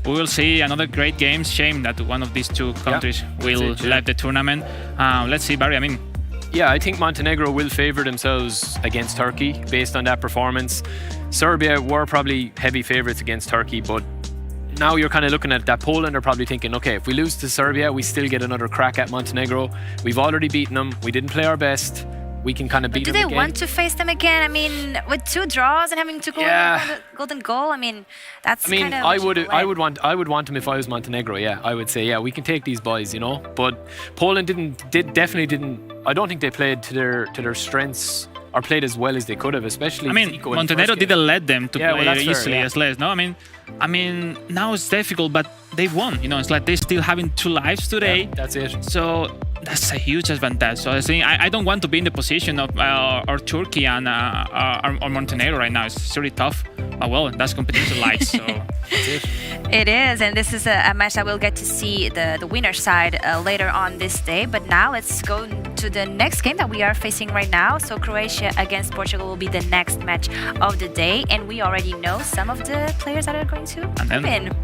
we will see another great game. Shame that one of these two countries will leave the tournament. Let's see, Barry. I mean, yeah, I think Montenegro will favour themselves against Turkey based on that performance. Serbia were probably heavy favourites against Turkey, but now you're kind of looking at that. Poland are probably thinking, okay, if we lose to Serbia, we still get another crack at Montenegro. We've already beaten them. We didn't play our best. We can kind of beat them again. Do they want to face them again? I mean, with 2 draws and having to go golden goal, I mean, that's kind of. I would want them if I was Montenegro. Yeah, I would say, yeah, we can take these boys, you know. But Poland definitely didn't. I don't think they played to their strengths or played as well as they could have, especially. I mean, Montenegro didn't let them to play easily as less. No, I mean, now it's difficult, but they won. You know, it's like they're still having 2 lives today. Yeah, that's it. So that's a huge advantage. So I think I don't want to be in the position of or Turkey and or Montenegro right now. It's really tough. Well, that's competition like. So that's it. It is, and this is a match that we'll get to see the winner side later on this day. But now let's go to the next game that we are facing right now. So Croatia against Portugal will be the next match of the day, and we already know some of the players that are going to win.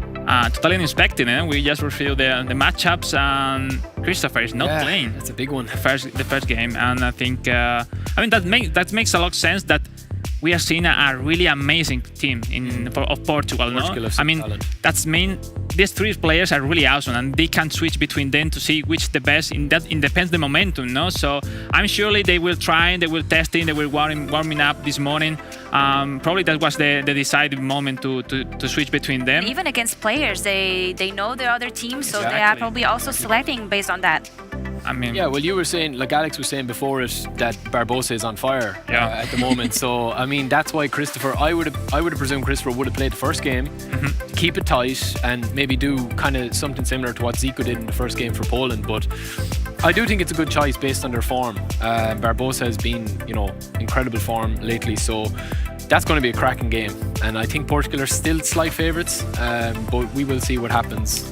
Totally unexpected, we just revealed the matchups, and Christopher is not playing. That's a big one. The first game, and I think that makes a lot of sense that we are seeing a really amazing team of Portugal. I mean, these three players are really awesome, and they can switch between them to see which the best. It depends the momentum, So I'm surely they will try, they will test it, they will warming up this morning. Probably that was the decided moment to switch between them. And even against players, they know the other team, so they are probably also selecting based on that. I mean, well, you were saying, like Alex was saying before it, that Barbosa is on fire at the moment. So I mean, that's why Christopher, I would have presumed Christopher would have played the first game, keep it tight, and maybe do kind of something similar to what Zico did in the first game for Poland. But I do think it's a good choice based on their form. Barbosa has been, incredible form lately, so that's going to be a cracking game. And I think Portugal are still slight favourites, but we will see what happens.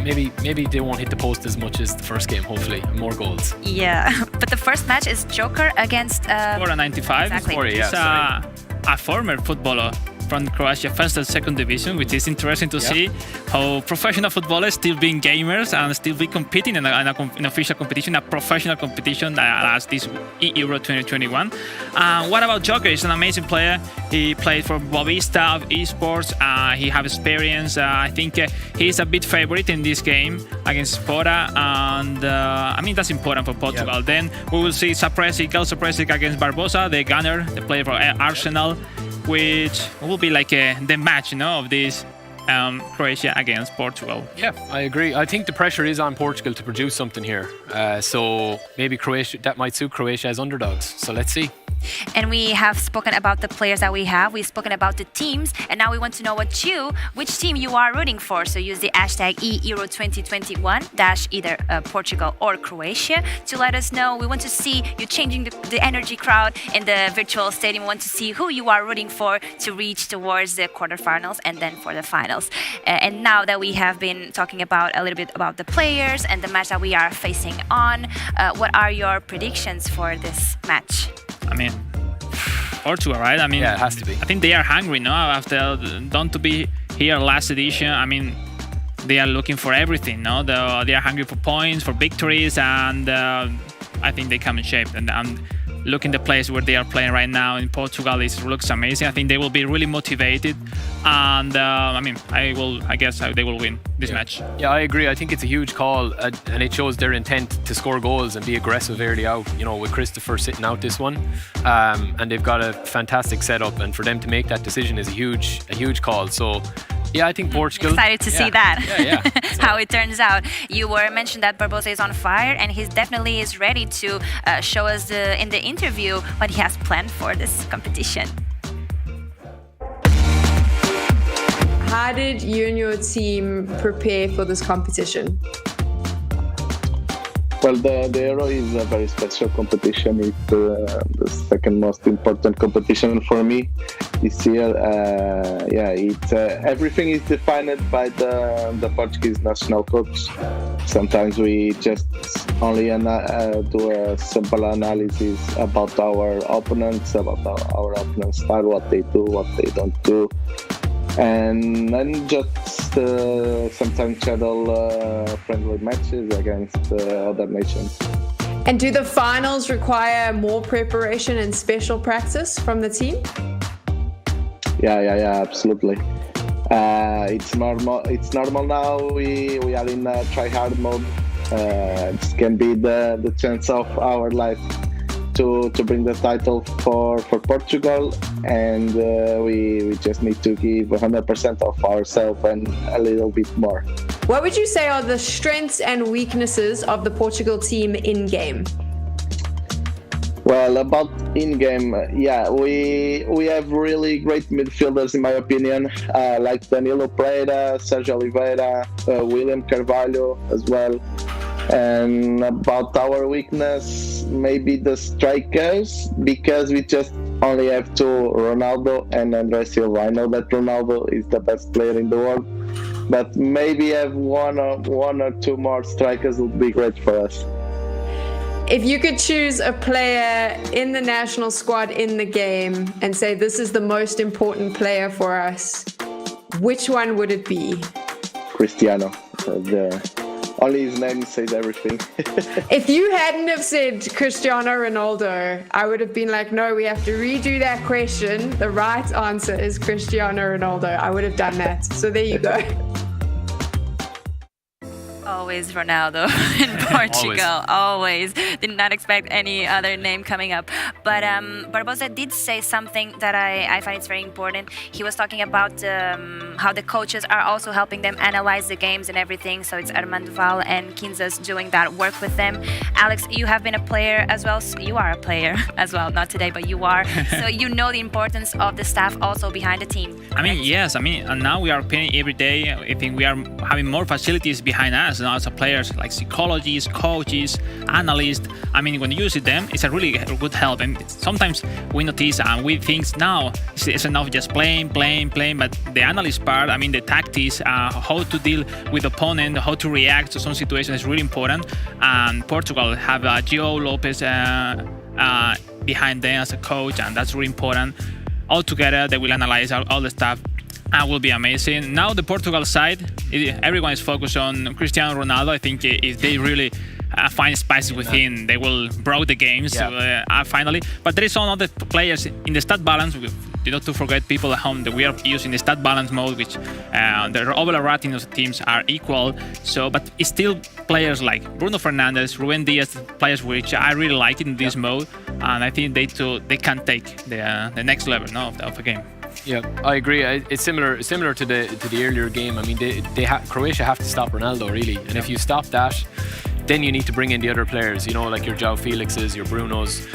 Maybe they won't hit the post as much as the first game, hopefully, and more goals. Yeah, but the first match is Joker against... Spora 95. Exactly. It's a former footballer from Croatia first and second division, which is interesting to see how professional footballers still being gamers and still be competing in an official competition, a professional competition as this eEURO 2021. What about Joker? He's an amazing player. He played for Bovista of eSports. He has experience. I think he's a bit favorite in this game against Spora, and I mean that's important for Portugal. Then we will see Sapresic against Barbosa, the gunner, the player for Arsenal, which will be like the match, of this Croatia against Portugal. Yeah, I agree. I think the pressure is on Portugal to produce something here. So maybe Croatia, that might suit Croatia as underdogs. So let's see. And we have spoken about the players that we have. We've spoken about the teams, and now we want to know which team you are rooting for. So use the hashtag eEURO2021 - either Portugal or Croatia to let us know. We want to see you changing the energy crowd in the virtual stadium. We want to see who you are rooting for to reach towards the quarterfinals and then for the finals. And now that we have been talking a little bit about the players and the match that we are facing on, what are your predictions for this match? I mean, Portugal, right? I mean, it has to be. I think they are hungry now after don't to be here last edition. I mean, they are looking for everything. They are hungry for points, for victories, and I think they come in shape. And looking the place where they are playing right now in Portugal, it looks amazing. I think they will be really motivated, and I guess they will win this match. Yeah, I agree. I think it's a huge call, and it shows their intent to score goals and be aggressive early out. With Christopher sitting out this one, and they've got a fantastic setup, and for them to make that decision is a huge call. So. Yeah, I think Portugal. Excited to see that. Yeah. How it turns out. You were mentioned that Barbosa is on fire, and he definitely is ready to show us in the interview what he has planned for this competition. How did you and your team prepare for this competition? Well, the Euro is a very special competition. It's the second most important competition for me this year. Everything is defined by the Portuguese national coach. Sometimes we just only do a simple analysis about our opponents, about our opponent's style, what they do, what they don't do. And then just sometimes schedule friendly matches against other nations. And do the finals require more preparation and special practice from the team? Yeah, absolutely. It's normal now. We are in a try-hard mode. This can be the chance of our life to bring the title for Portugal, and we just need to give 100% of ourselves and a little bit more. What would you say are the strengths and weaknesses of the Portugal team in-game? Well, about in-game, we have really great midfielders in my opinion, like Danilo Pereira, Sergio Oliveira, William Carvalho as well. And about our weakness, maybe the strikers, because we just only have two, Ronaldo and André Silva. I know that Ronaldo is the best player in the world, but maybe have one or two more strikers would be great for us. If you could choose a player in the national squad in the game and say this is the most important player for us, which one would it be? Cristiano. Only his name says everything. If you hadn't have said Cristiano Ronaldo, I would have been like, no, we have to redo that question. The right answer is Cristiano Ronaldo. I would have done that. So there you go. Always Ronaldo in Portugal. Always. Did not expect any other name coming up. But Barbosa did say something that I find it's very important. He was talking about how the coaches are also helping them analyze the games and everything. So it's Armando Val and Kinzas doing that work with them. Alex, you have been a player as well. So you are a player as well. Not today, but you are. So you know the importance of the staff also behind the team. I mean, yes. I mean, and now we are playing every day. I think we are having more facilities behind us. Now, as players like psychologists, coaches, analysts. I mean, when you see them, it's a really good help. And sometimes we notice and we think now it's enough just playing. But the analyst part, I mean, the tactics, how to deal with opponent, how to react to some situations is really important. And Portugal have Gio Lopez behind them as a coach, and that's really important. All together, they will analyze all the stuff. Will be amazing. Now the Portugal side, everyone is focused on Cristiano Ronaldo. I think if they really find spices within, they will break the games finally. But there is some other players in the stat balance. Not to forget people at home that we are using the stat balance mode, which the overall rating of the teams are equal. So, but it's still players like Bruno Fernandes, Ruben Diaz, players which I really like in this mode, and I think they can take the next level of the game. Yeah, I agree. It's similar to the earlier game. I mean, Croatia have to stop Ronaldo really, and if you stop that, then you need to bring in the other players. You know, like your João Felixes, your Brunos,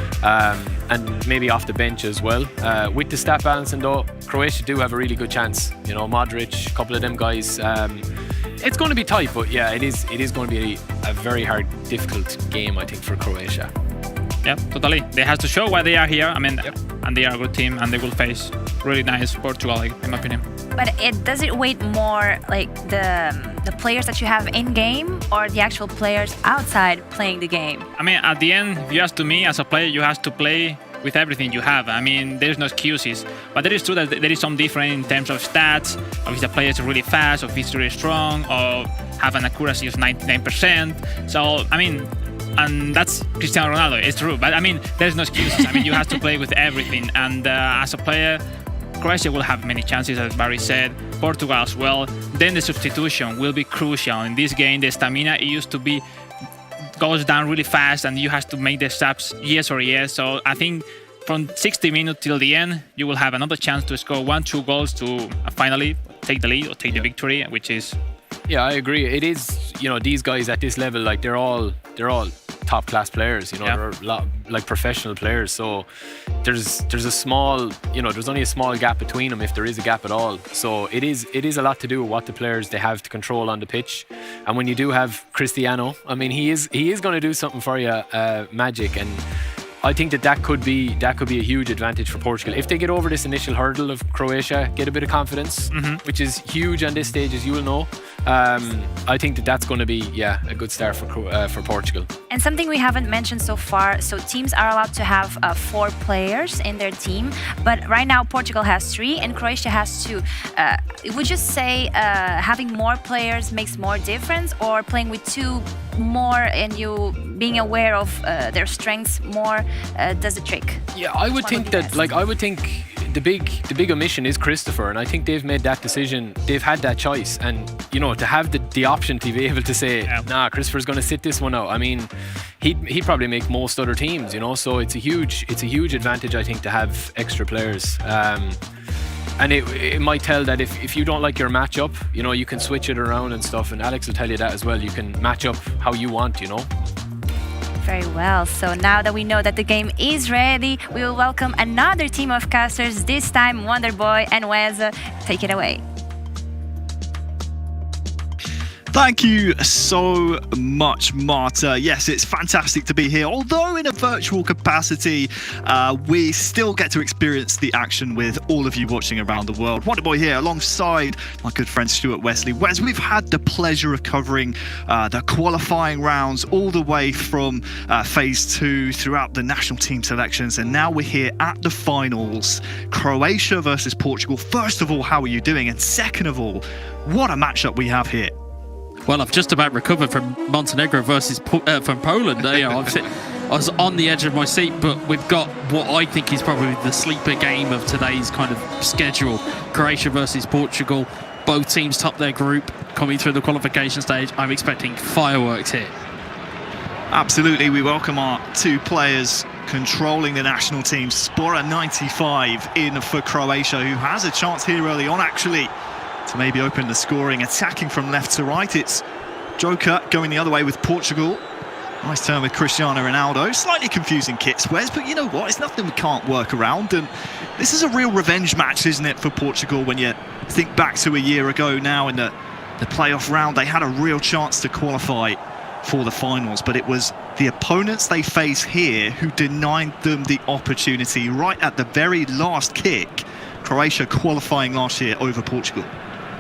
and maybe off the bench as well. With the stat balancing though, Croatia do have a really good chance. You know, Modric, a couple of them guys. It's going to be tight, but yeah, it is going to be a very hard, difficult game, I think, for Croatia. Yeah, totally. They have to show why they are here. I mean, and they are a good team, and they will face really nice Portugal, in my opinion. But does it weight more like the players that you have in game or the actual players outside playing the game? I mean, at the end, if you ask to me as a player, you have to play with everything you have. I mean, there's no excuses. But it is true that there is some difference in terms of stats, of if the player is really fast, or if he's really strong, or have an accuracy of 99%. So, I mean, and that's Cristiano Ronaldo, it's true. But I mean, there's no excuses. I mean, you have to play with everything. And as a player, Croatia will have many chances, as Barry said. Portugal as well. Then the substitution will be crucial. In this game, the stamina used to be goes down really fast, and you have to make the subs yes or yes. So I think from 60 minutes till the end, you will have another chance to score 1-2 goals to finally take the lead or take the victory, which is. Yeah, I agree. It is, you know, these guys at this level, like they're all top class players, you know, they're like professional players. So there's a small, you know, there's only a small gap between them, if there is a gap at all. So it is a lot to do with what the players they have to control on the pitch. And when you do have Cristiano, I mean, he is going to do something for you, magic. And I think that could be a huge advantage for Portugal if they get over this initial hurdle of Croatia, get a bit of confidence, which is huge on this stage, as you will know. I think that's going to be a good start for Portugal. And something we haven't mentioned so far, so teams are allowed to have 4 players in their team, but right now Portugal has 3 and Croatia has 2. Would you say having more players makes more difference, or playing with 2 more and you being aware of their strengths more does the trick? Yeah, I would think that, like, I would think the big omission is Christopher, and I think they've made that decision. They've had that choice, and you know, to have the option to be able to say, nah, Christopher's going to sit this one out. I mean, he'd probably make most other teams, you know. So it's a huge advantage, I think, to have extra players. And it might tell that if you don't like your matchup, you know, you can switch it around and stuff. And Alex will tell you that as well. You can match up how you want, you know. Very well. So now that we know that the game is ready, we will welcome another team of casters, this time Wonderboy and Weza. Take it away. Thank you so much, Marta. Yes, it's fantastic to be here. Although in a virtual capacity, we still get to experience the action with all of you watching around the world. Wonderboy here alongside my good friend Stuart Wesley. Wes, we've had the pleasure of covering the qualifying rounds all the way from phase 2 throughout the national team selections, and now we're here at the finals. Croatia versus Portugal. First of all, how are you doing? And second of all, what a matchup we have here. Well, I've just about recovered from Montenegro versus from Poland. I was on the edge of my seat, but we've got what I think is probably the sleeper game of today's kind of schedule. Croatia versus Portugal. Both teams top their group coming through the qualification stage. I'm expecting fireworks here. Absolutely. We welcome our two players controlling the national team. Spora 95 in for Croatia, who has a chance here early on, actually, to maybe open the scoring. Attacking from left to right, it's Joker going the other way with Portugal. Nice turn with Cristiano Ronaldo. Slightly confusing kicks, Wes, but you know what? It's nothing we can't work around. And this is a real revenge match, isn't it, for Portugal? When you think back to a year ago now in the playoff round, they had a real chance to qualify for the finals, but it was the opponents they face here who denied them the opportunity right at the very last kick. Croatia qualifying last year over Portugal.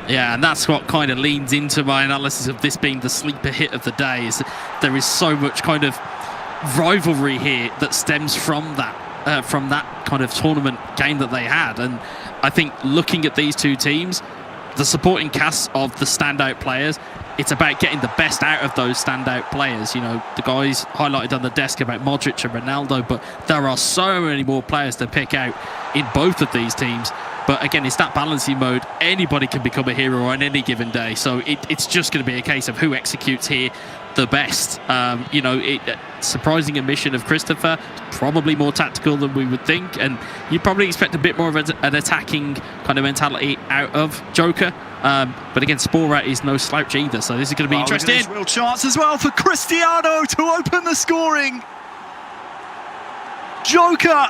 Yeah, and that's what kind of leans into my analysis of this being the sleeper hit of the day, is there is so much kind of rivalry here that stems from that kind of tournament game that they had. And I think looking at these two teams, the supporting cast of the standout players, it's about getting the best out of those standout players. You know, the guys highlighted on the desk about Modric and Ronaldo, but there are so many more players to pick out in both of these teams. But again, it's that balancing mode. Anybody can become a hero on any given day. So it's just going to be a case of who executes here the best. You know, surprising omission of Christopher, probably more tactical than we would think. And you probably expect a bit more of an attacking kind of mentality out of Joker. But again, Spora is no slouch either. So this is going to be interesting. Real chance as well for Cristiano to open the scoring. Joker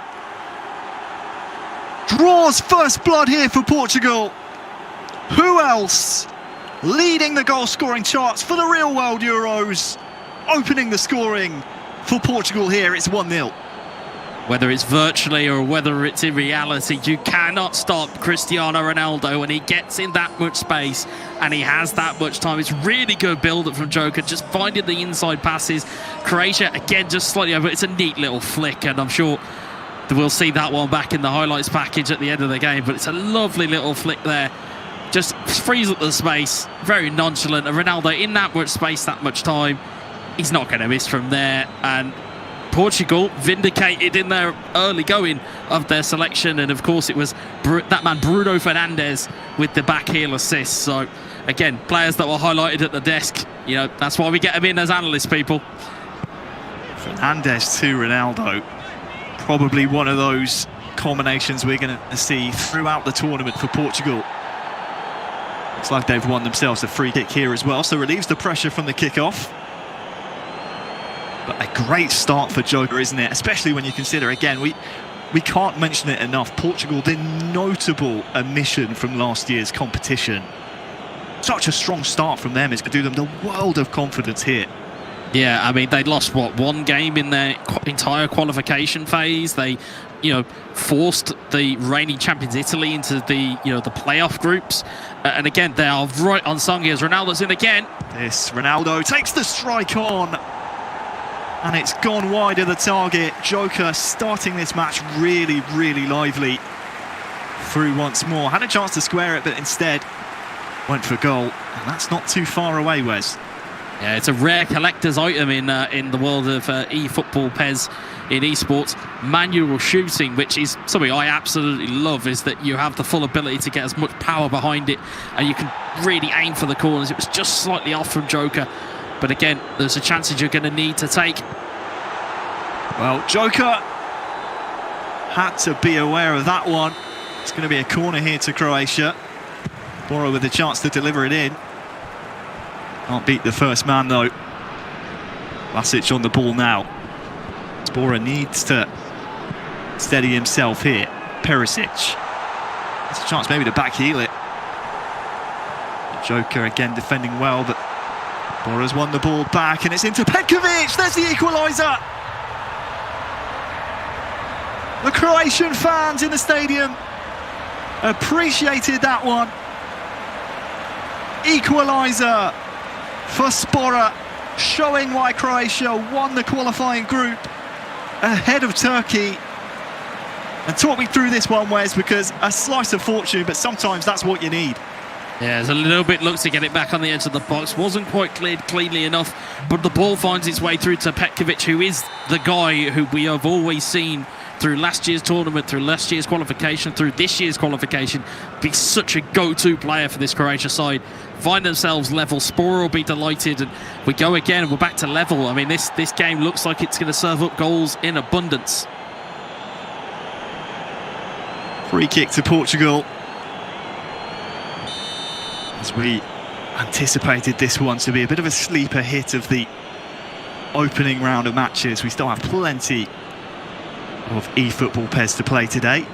draws first blood here for Portugal. Who else leading the goal scoring charts for the real world Euros? Opening the scoring for Portugal here, it's 1-0. Whether it's virtually or whether it's in reality, you cannot stop Cristiano Ronaldo when he gets in that much space and he has that much time. It's really good build-up from Joker, just finding the inside passes. Croatia, again, just slightly over. It's a neat little flick, and I'm sure we'll see that one back in the highlights package at the end of the game, but it's a lovely little flick there. Just frees up the space, very nonchalant. And Ronaldo in that much space, that much time, he's not going to miss from there. And Portugal vindicated in their early going of their selection, and of course it was that man Bruno Fernandes with the back heel assist. So again, players that were highlighted at the desk, you know, that's why we get them in as analysts, people. Fernandes to Ronaldo, probably one of those combinations we're going to see throughout the tournament for Portugal. Looks like they've won themselves a free kick here as well, so relieves the pressure from the kickoff. But a great start for Joker, isn't it? Especially when you consider, again, we can't mention it enough, Portugal, their notable omission from last year's competition. Such a strong start from them is going to do them the world of confidence here. Yeah, I mean, they'd lost, what, one game in their entire qualification phase. They, you know, forced the reigning champions Italy into the, you know, the playoff groups. And again, they are right on song here as Ronaldo's in again. This Ronaldo takes the strike on, and it's gone wide of the target. Joker starting this match really, really lively. Through once more. Had a chance to square it, but instead went for goal. And that's not too far away, Wes. Yeah, it's a rare collector's item in the world of eFootball, Pez, in esports. Manual shooting, which is something I absolutely love, is that you have the full ability to get as much power behind it and you can really aim for the corners. It was just slightly off from Joker, but again, there's a chance you're going to need to take. Well, Joker had to be aware of that one. It's going to be a corner here to Croatia. Bora with a chance to deliver it in. Can't beat the first man though. Vlasic on the ball now. Spora needs to steady himself here. Perisic. There's a chance maybe to back heel it. Joker again defending well, but Bora's won the ball back and it's into Petkovic. There's the equaliser. The Croatian fans in the stadium appreciated that one. Equaliser for Spora, showing why Croatia won the qualifying group ahead of Turkey. And talk me through this one, Wes, because a slice of fortune, but sometimes that's what you need. Yeah, there's a little bit looks to get it back on the edge of the box. Wasn't quite cleared cleanly enough, but the ball finds its way through to Petkovic, who is the guy who we have always seen through last year's tournament, through last year's qualification, through this year's qualification, be such a go-to player for this Croatia side. Find themselves level. Spora will be delighted, and we go again, and we're back to level. I mean, this game looks like it's going to serve up goals in abundance. Free kick to Portugal. As we anticipated this one to be a bit of a sleeper hit of the opening round of matches. We still have plenty of eFootball pairs to play today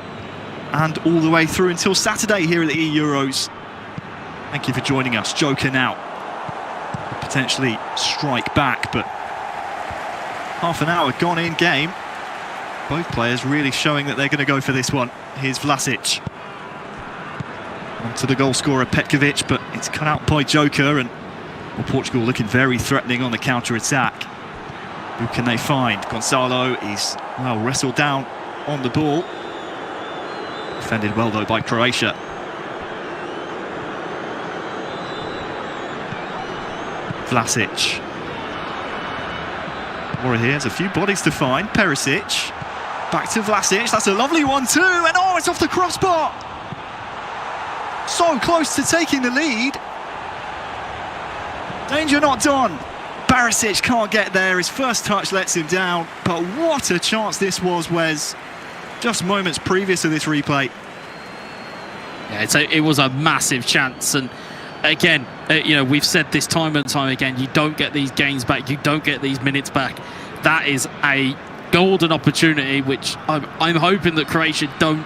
and all the way through until Saturday here at the eEUROs. Thank you for joining us. Joker now could potentially strike back, but half an hour gone in game. Both players really showing that they're going to go for this one. Here's Vlasic. On to the goal scorer Petkovic, but it's cut out by Joker, and Portugal looking very threatening on the counter-attack. Who can they find? Gonzalo is, well, wrestled down on the ball. Defended well, though, by Croatia. Vlasic. Mora here has a few bodies to find. Perisic. Back to Vlasic. That's a lovely one, too. And, oh, it's off the crossbar. So close to taking the lead. Danger not done. Barisic can't get there. His first touch lets him down. But what a chance this was, Wes. Just moments previous to this replay. Yeah, it was a massive chance. And again, we've said this time and time again, you don't get these games back. You don't get these minutes back. That is a golden opportunity, which I'm hoping that Croatia don't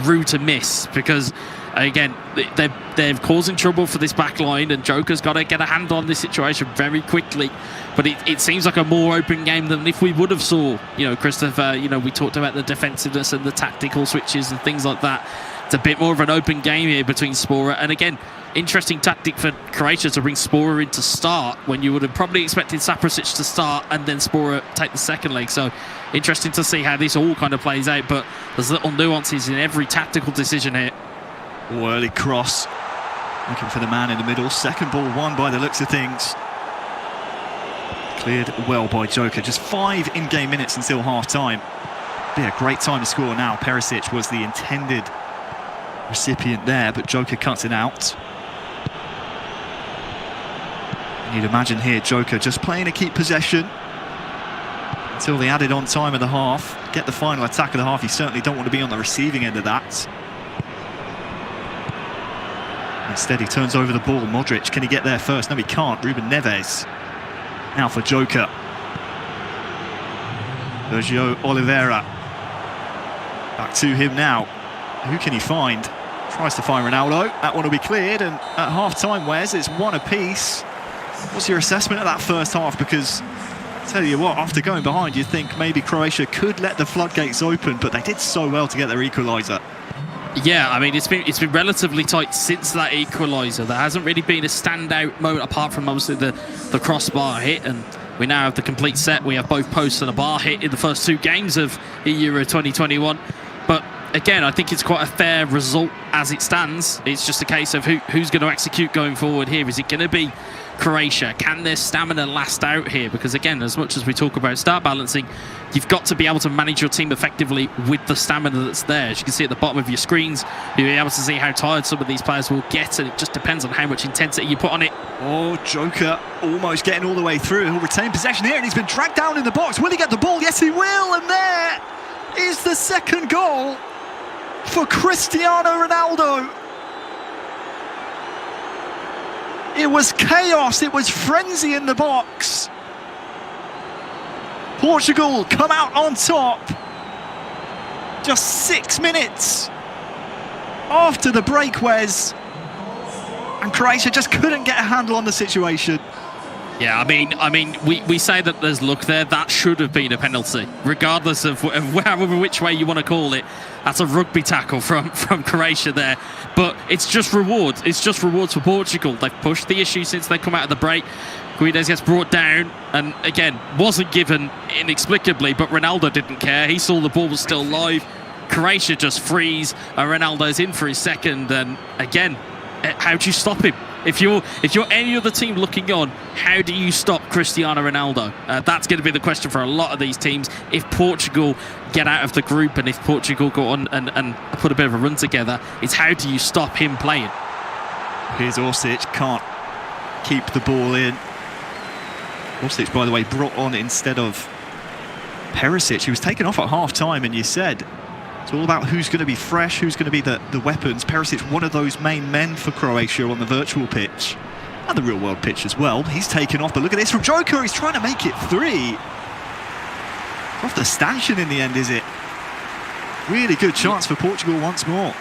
rue to miss, because again, they're causing trouble for this back line, and Joker's got to get a hand on this situation very quickly. But it seems like a more open game than if we would have saw, Christopher, we talked about the defensiveness and the tactical switches and things like that. It's a bit more of an open game here between Spora, and again, interesting tactic for Croatia to bring Spora in to start when you would have probably expected Saprasic to start and then Spora take the second leg. So interesting to see how this all kind of plays out, but there's little nuances in every tactical decision here. Early cross, looking for the man in the middle. Second ball won by the looks of things. Cleared well by Joker. Just 5 in-game minutes until half-time. Be a great time to score now. Perisic was the intended recipient there, but Joker cuts it out. And you'd imagine here Joker just playing to keep possession until the added on time of the half. Get the final attack of the half. You certainly don't want to be on the receiving end of that. Instead, he turns over the ball. Modric, can he get there first? No, he can't. Ruben Neves. Now for Joker. Sergio Oliveira. Back to him now. Who can he find? Tries to find Ronaldo. That one will be cleared. And at half-time, Wes, it's one apiece. What's your assessment of that first half? Because, I tell you what, after going behind, you'd think maybe Croatia could let the floodgates open, but they did so well to get their equaliser. Yeah, I mean, it's been relatively tight since that equaliser. There hasn't really been a standout moment apart from obviously the crossbar hit, and we now have the complete set. We have both posts and a bar hit in the first 2 games of eEURO 2021. But again, I think it's quite a fair result as it stands. It's just a case of who's going to execute going forward here. Is it going to be Croatia? Can their stamina last out here? Because again, as much as we talk about start balancing, you've got to be able to manage your team effectively with the stamina that's there. As you can see at the bottom of your screens, you'll be able to see how tired some of these players will get, and it just depends on how much intensity you put on it. Oh, Joker almost getting all the way through. He'll retain possession here, and he's been dragged down in the box. Will he get the ball? Yes, he will, and there is the second goal for Cristiano Ronaldo. It was chaos, it was frenzy in the box. Portugal come out on top just 6 minutes after the break, Wes, and Croatia just couldn't get a handle on the situation. Yeah, I mean, we say that there's luck there. That should have been a penalty, regardless of however which way you want to call it. That's a rugby tackle from Croatia there. But it's just rewards. It's just rewards for Portugal. They've pushed the issue since they come out of the break. Guedes gets brought down, and again, wasn't given inexplicably, but Ronaldo didn't care. He saw the ball was still live. Croatia just freeze, and Ronaldo's in for his second. And again, how do you stop him? If you're any other team looking on, how do you stop Cristiano Ronaldo? That's going to be the question for a lot of these teams. If Portugal get out of the group and if Portugal go on and put a bit of a run together, it's how do you stop him playing? Here's Orsic, can't keep the ball in. Orsic, by the way, brought on instead of Perisic. He was taken off at half-time, and you said it's all about who's going to be fresh, who's going to be the weapons. Perisic, one of those main men for Croatia on the virtual pitch and the real-world pitch as well. He's taken off, but look at this from Joker. He's trying to make it 3. Off the stanchion in the end, is it? Really good chance for Portugal once more.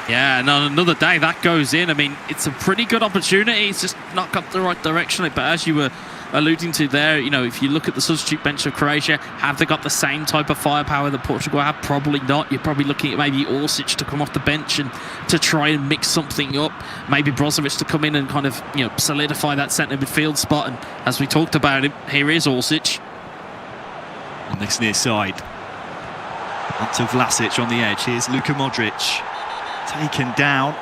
Yeah, and on another day, that goes in. I mean, it's a pretty good opportunity. It's just not got the right direction. But as you were alluding to there, you know, if you look at the substitute bench of Croatia, have they got the same type of firepower that Portugal have? Probably not. You're probably looking at maybe Orsic to come off the bench and to try and mix something up. Maybe Brozovic to come in and kind of, you know, solidify that centre midfield spot. And as we talked about him, here is Orsic. On this near side. Up to Vlasic on the edge. Here's Luka Modric. Taken down.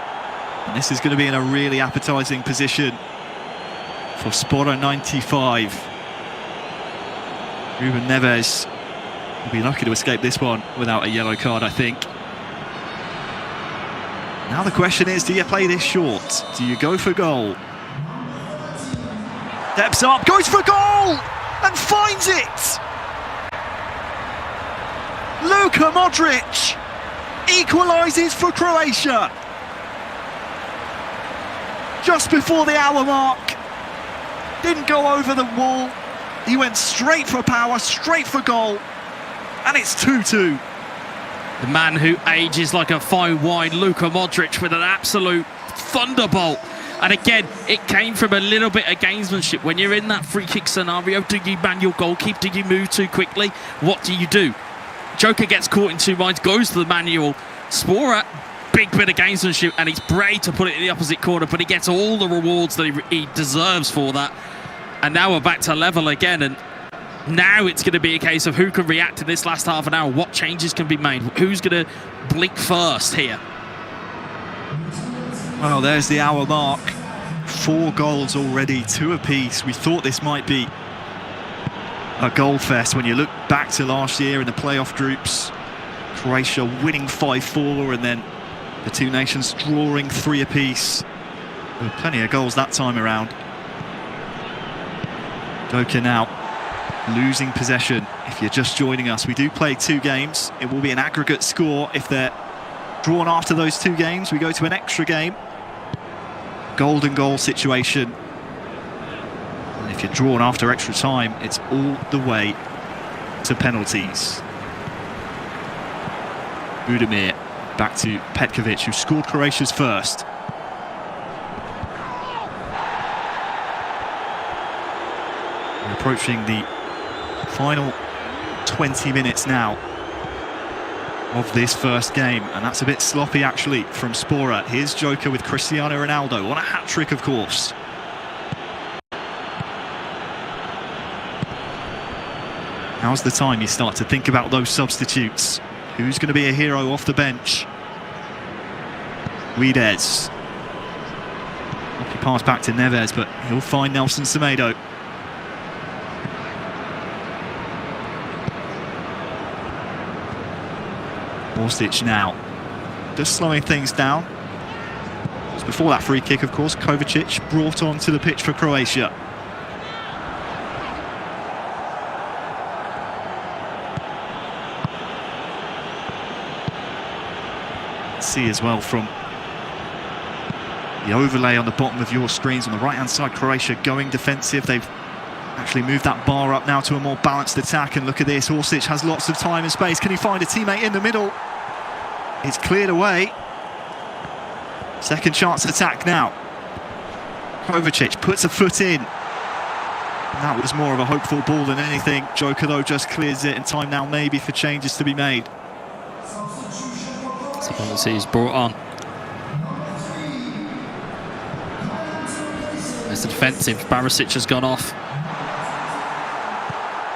And this is going to be in a really appetising position for Spora 95. Ruben Neves will be lucky to escape this one without a yellow card, I think. Now the question is, do you play this short? Do you go for goal? Steps up, goes for goal! And finds it! Luka Modric equalises for Croatia. Just before the hour mark. Didn't go over the wall. He went straight for power, straight for goal. And it's 2-2. The man who ages like a fine wine, Luka Modric, with an absolute thunderbolt. And again, it came from a little bit of gamesmanship. When you're in that free kick scenario, do you man your goalkeeper? Do you move too quickly? What do you do? Joker gets caught in two minds, goes to the manual. Spora, big bit of gamesmanship, and it's brave to put it in the opposite corner, but he gets all the rewards that he deserves for that. And now we're back to level again, and now it's going to be a case of who can react to this last half an hour. What changes can be made? Who's going to blink first here? Well, there's the hour mark. 4 goals already, 2 apiece. We thought this might be a goal fest when you look back to last year in the playoff groups. Croatia winning 5-4, and then the two nations drawing 3 apiece. There were plenty of goals that time around. Joker now losing possession. If you're just joining us, we do play 2 games. It will be an aggregate score. If they're drawn after those 2 games, we go to an extra game. Golden goal situation. And if you're drawn after extra time, it's all the way to penalties. Budimir back to Petkovic, who scored Croatia's first. We're approaching the final 20 minutes now of this first game, and that's a bit sloppy actually from Spora. Here's Joker with Cristiano Ronaldo on a hat-trick, of course. Now's the time you start to think about those substitutes. Who's going to be a hero off the bench? Guedes. Lucky pass back to Neves, but he'll find Nelson Semedo. Orsic now, just slowing things down. Just before that free kick, of course, Kovacic brought onto the pitch for Croatia. See as well from the overlay on the bottom of your screens on the right hand side, Croatia going defensive. They've actually moved that bar up now to a more balanced attack, and look at this, Orsic has lots of time and space. Can he find a teammate in the middle? It's cleared away. Second chance attack now. Kovacic puts a foot in. That was more of a hopeful ball than anything. Joker, though, just clears it, and time now maybe for changes to be made. Substitution is brought on. There's the defensive. Barisic has gone off.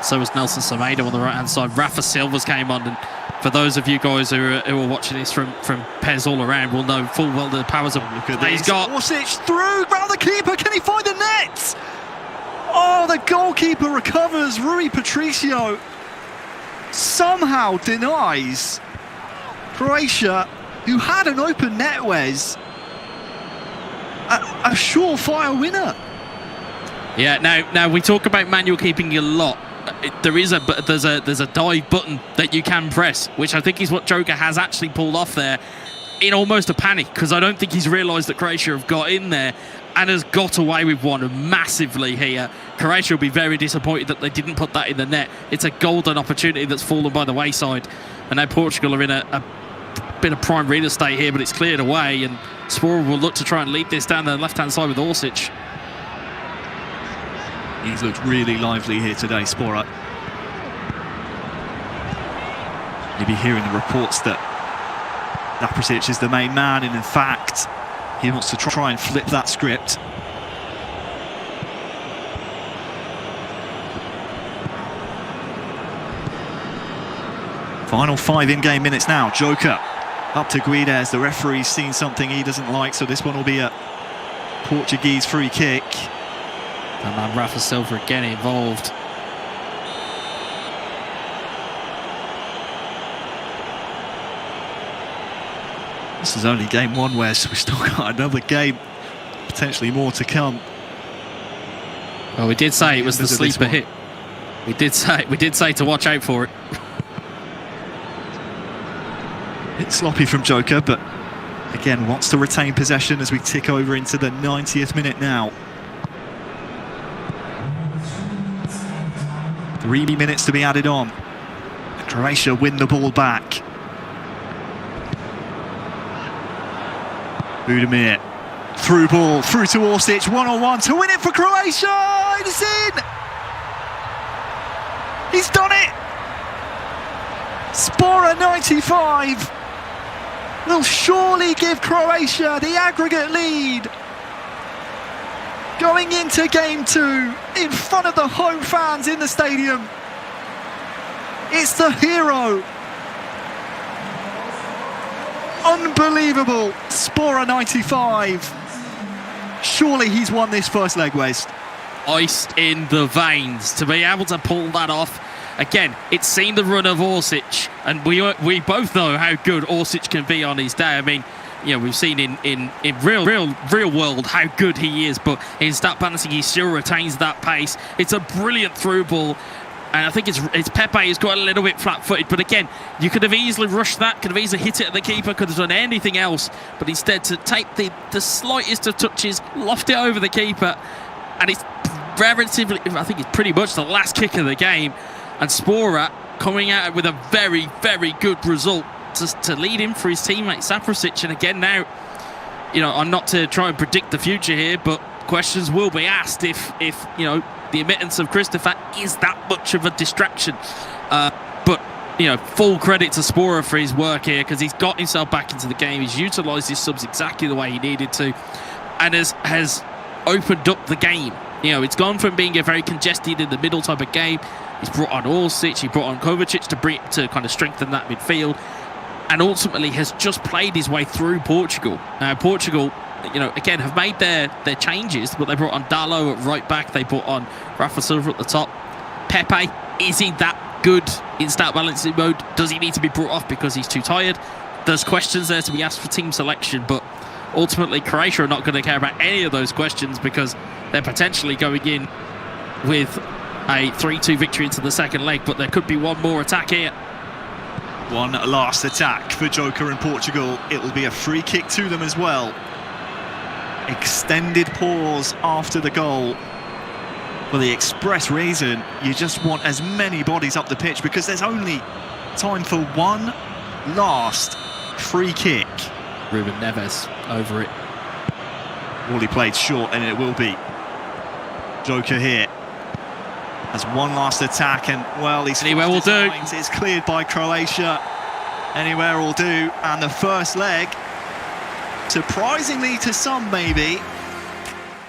So was Nelson Semedo on the right-hand side. Rafa Silva's came on, and for those of you guys who are watching this from Pez all around will know full well the powers of play he's got. Orsic through, round the keeper, can he find the net? Oh, the goalkeeper recovers. Rui Patricio somehow denies Croatia, who had an open net, Wes, a surefire winner. Yeah, now we talk about manual keeping a lot. There's a dive button that you can press, which I think is what Joker has actually pulled off there in almost a panic, because I don't think he's realised that Croatia have got in there and has got away with one massively here. Croatia will be very disappointed that they didn't put that in the net. It's a golden opportunity that's fallen by the wayside, and now Portugal are in a bit of prime real estate here, but it's cleared away, and Spora will look to try and lead this down the left-hand side with Orsic. He's looked really lively here today, Spora. You'll be hearing the reports that Naprasic is the main man, and in fact, he wants to try and flip that script. Final 5 in-game minutes now. Joker up to Guedes. The referee's seen something he doesn't like, so this one will be a Portuguese free kick. And then Rafa Silva again involved. This is only game 1, Wes. We've still got another game, potentially more to come. Well, we did say it was the sleeper hit. We did say to watch out for it. It's sloppy from Joker, but again wants to retain possession as we tick over into the 90th minute now. 3 minutes to be added on. Croatia win the ball back. Budimir, through ball, through to Orsic, 1-on-1 to win it for Croatia! It's in! He's done it! Spora 95 will surely give Croatia the aggregate lead. Going into game 2 in front of the home fans in the stadium. It's the hero. Unbelievable. Spora 95. Surely he's won this first leg, Wes. Ice in the veins to be able to pull that off. Again, it's seen the run of Orsic, and we both know how good Orsic can be on his day. I mean, you know, we've seen in real world how good he is, but in stat balancing he still retains that pace. It's a brilliant through ball, and I think it's Pepe who's got a little bit flat-footed, but again, you could have easily rushed that, could have easily hit it at the keeper, could have done anything else, but instead to take the slightest of touches, loft it over the keeper, and it's relatively, I think it's pretty much the last kick of the game, and Spora coming out with a very, very good result to lead him for his teammate Saprasic. And again now, you know, I'm not to try and predict the future here, but questions will be asked if you know, the admittance of Christopher is that much of a distraction. But you know, full credit to Spora for his work here, because he's got himself back into the game. He's utilised his subs exactly the way he needed to, and has opened up the game. You know, it's gone from being a very congested in the middle type of game. He's brought on Orsic, he brought on Kovacic to kind of strengthen that midfield, and ultimately has just played his way through Portugal. Now, Portugal, you know, again, have made their changes, but they brought on Dalot at right back, they brought on Rafa Silva at the top. Pepe, is he that good in stat balancing mode? Does he need to be brought off because he's too tired? There's questions there to be asked for team selection, but ultimately Croatia are not going to care about any of those questions, because they're potentially going in with a 3-2 victory into the second leg, but there could be one more attack here. One last attack for Joker and Portugal. It will be a free kick to them as well. Extended pause after the goal, for the express reason you just want as many bodies up the pitch, because there's only time for one last free kick. Ruben Neves over it. Wally played short, and it will be Joker here. There's one last attack, and well, anywhere will do. It's cleared by Croatia. Anywhere will do. And the first leg, surprisingly to some maybe,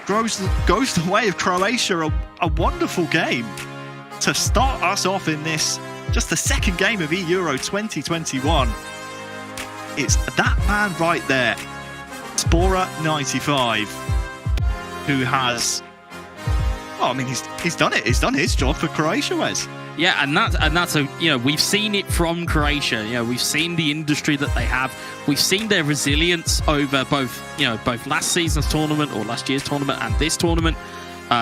goes the way of Croatia. A wonderful game to start us off in this, just the second game of eEURO 2021. It's that man right there, Spora 95, who has, well, I mean, he's done it. He's done his job for Croatia, Wes. Yeah, and that's a, you know, we've seen it from Croatia. You know, we've seen the industry that they have. We've seen their resilience over both last season's tournament or last year's tournament and this tournament.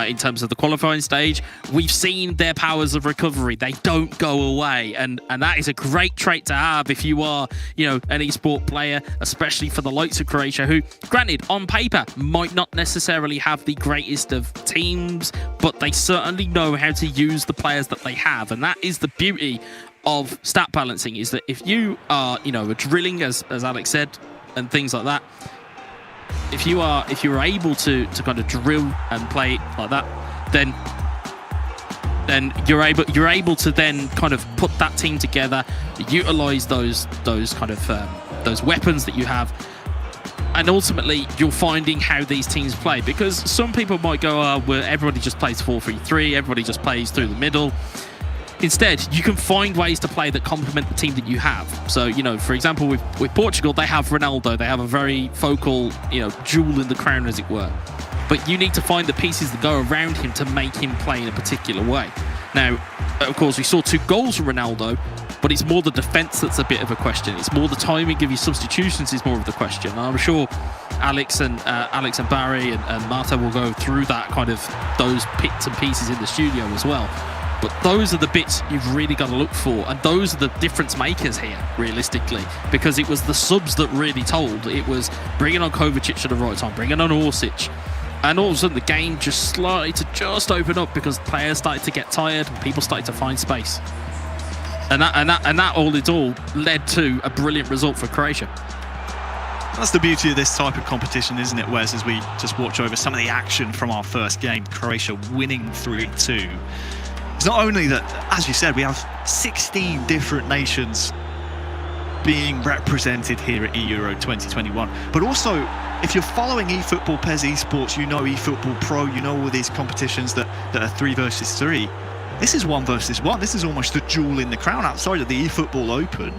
In terms of the qualifying stage, we've seen their powers of recovery. They don't go away, and that is a great trait to have if you are, you know, an esport player, especially for the likes of Croatia, who, granted, on paper might not necessarily have the greatest of teams, but they certainly know how to use the players that they have, and that is the beauty of stat balancing, is that if you are, you know, drilling, as Alex said, and things like that, if you're able to kind of drill and play it like that, then you're able to then kind of put that team together, utilize those kind of those weapons that you have, and ultimately you're finding how these teams play. Because some people might go, oh, well, everybody just plays 4-3-3, everybody just plays through the middle. Instead, you can find ways to play that complement the team that you have. So, you know, for example, with Portugal, they have Ronaldo. They have a very focal, you know, jewel in the crown, as it were. But you need to find the pieces that go around him to make him play in a particular way. Now, of course, we saw 2 goals from Ronaldo, but it's more the defence that's a bit of a question. It's more the timing of your substitutions is more of the question. And I'm sure Alex and Barry and Marta will go through that kind of those bits and pieces in the studio as well. But those are the bits you've really got to look for, and those are the difference makers here, realistically, because it was the subs that really told. It was bringing on Kovacic at the right time, bringing on Orsic, and all of a sudden the game just started to just open up because players started to get tired and people started to find space, and that all in all led to a brilliant result for Croatia. That's the beauty of this type of competition, isn't it, Wes, as we just watch over some of the action from our first game, Croatia winning 3-2. It's not only that, as you said, we have 16 different nations being represented here at eEURO 2021, but also, if you're following eFootball, PES Esports, you know eFootball Pro, you know all these competitions that are 3 versus 3. This is 1 versus 1. This is almost the jewel in the crown outside of the eFootball Open.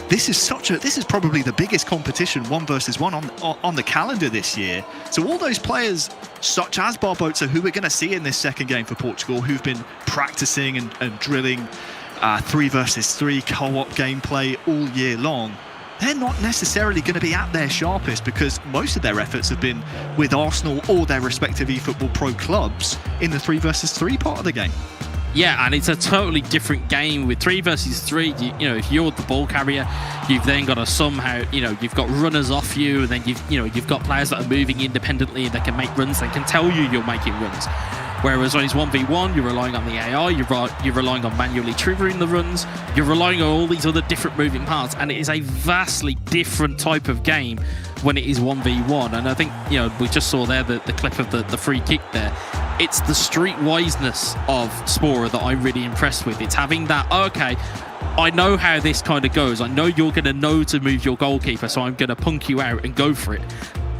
This is probably the biggest competition 1 versus 1 on the calendar this year. So all those players, such as Barbosa, who we're going to see in this second game for Portugal, who've been practicing and drilling 3 versus 3 co-op gameplay all year long, they're not necessarily going to be at their sharpest because most of their efforts have been with Arsenal or their respective eFootball Pro clubs in the 3 versus 3 part of the game. Yeah, and it's a totally different game with 3 versus 3. You know, if you're the ball carrier, you've then got to somehow, you know, you've got runners off you, and then you've got players that are moving independently and they can make runs. They can tell you're making runs. Whereas when it's 1v1, you're relying on the AI, you're relying on manually triggering the runs, you're relying on all these other different moving parts, and it is a vastly different type of game when it is 1v1. And I think, you know, we just saw there the clip of the free kick there. It's the street wiseness of Spora that I'm really impressed with. It's having that, okay, I know how this kind of goes. I know you're going to know to move your goalkeeper, so I'm going to punk you out and go for it.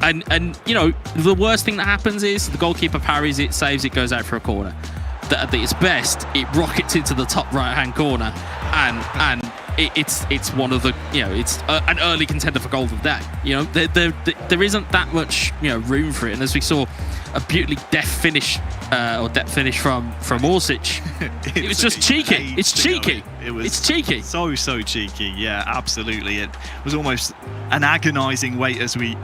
And you know, the worst thing that happens is the goalkeeper parries it, saves it, goes out for a corner. At its best, it rockets into the top right-hand corner, and it's one of the, you know, it's an early contender for goal of the day. You know, there isn't that much, you know, room for it. And as we saw, a beautifully deft finish from Orsic. It was just cheeky. It's cheeky. It's cheeky. So cheeky. Yeah, absolutely. It was almost an agonising wait as we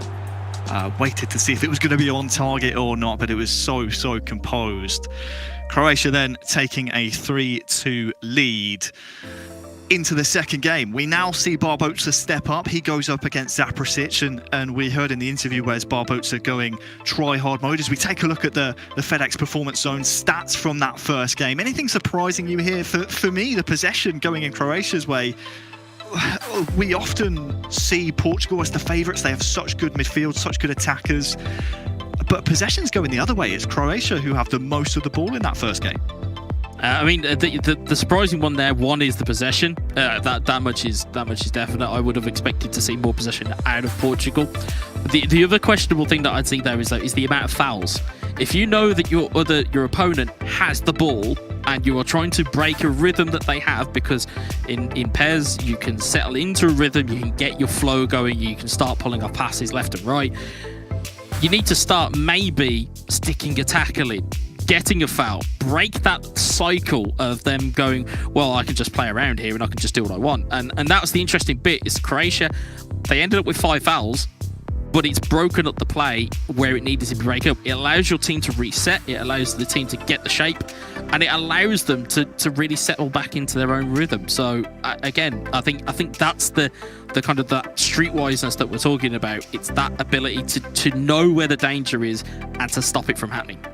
waited to see if it was going to be on target or not, but it was so composed. Croatia then taking a 3-2 lead into the second game. We now see Barbosa step up. He goes up against Zaprasic, and we heard in the interview where's Barbosa going try-hard mode. As we take a look at the FedEx Performance Zone stats from that first game, anything surprising you here? For me, the possession going in Croatia's way, we often see Portugal as the favourites. They have such good midfield, such good attackers. But possessions going the other way. It's Croatia who have the most of the ball in that first game. I mean, the surprising one there, one is the possession. That much is definite. I would have expected to see more possession out of Portugal. The other questionable thing that I'd see there is the amount of fouls. If you know that your opponent has the ball and you are trying to break a rhythm that they have, because in PES you can settle into a rhythm, you can get your flow going, you can start pulling off passes left and right. You need to start maybe sticking a tackle in, getting a foul, break that cycle of them going, well, I can just play around here and I can just do what I want. And that was the interesting bit, is Croatia, they ended up with 5 fouls, but it's broken up the play where it needed to break up. It allows your team to reset, it allows the team to get the shape, and it allows them to really settle back into their own rhythm. So again, I think that's the kind of that streetwiseness that we're talking about. It's that ability to know where the danger is and to stop it from happening.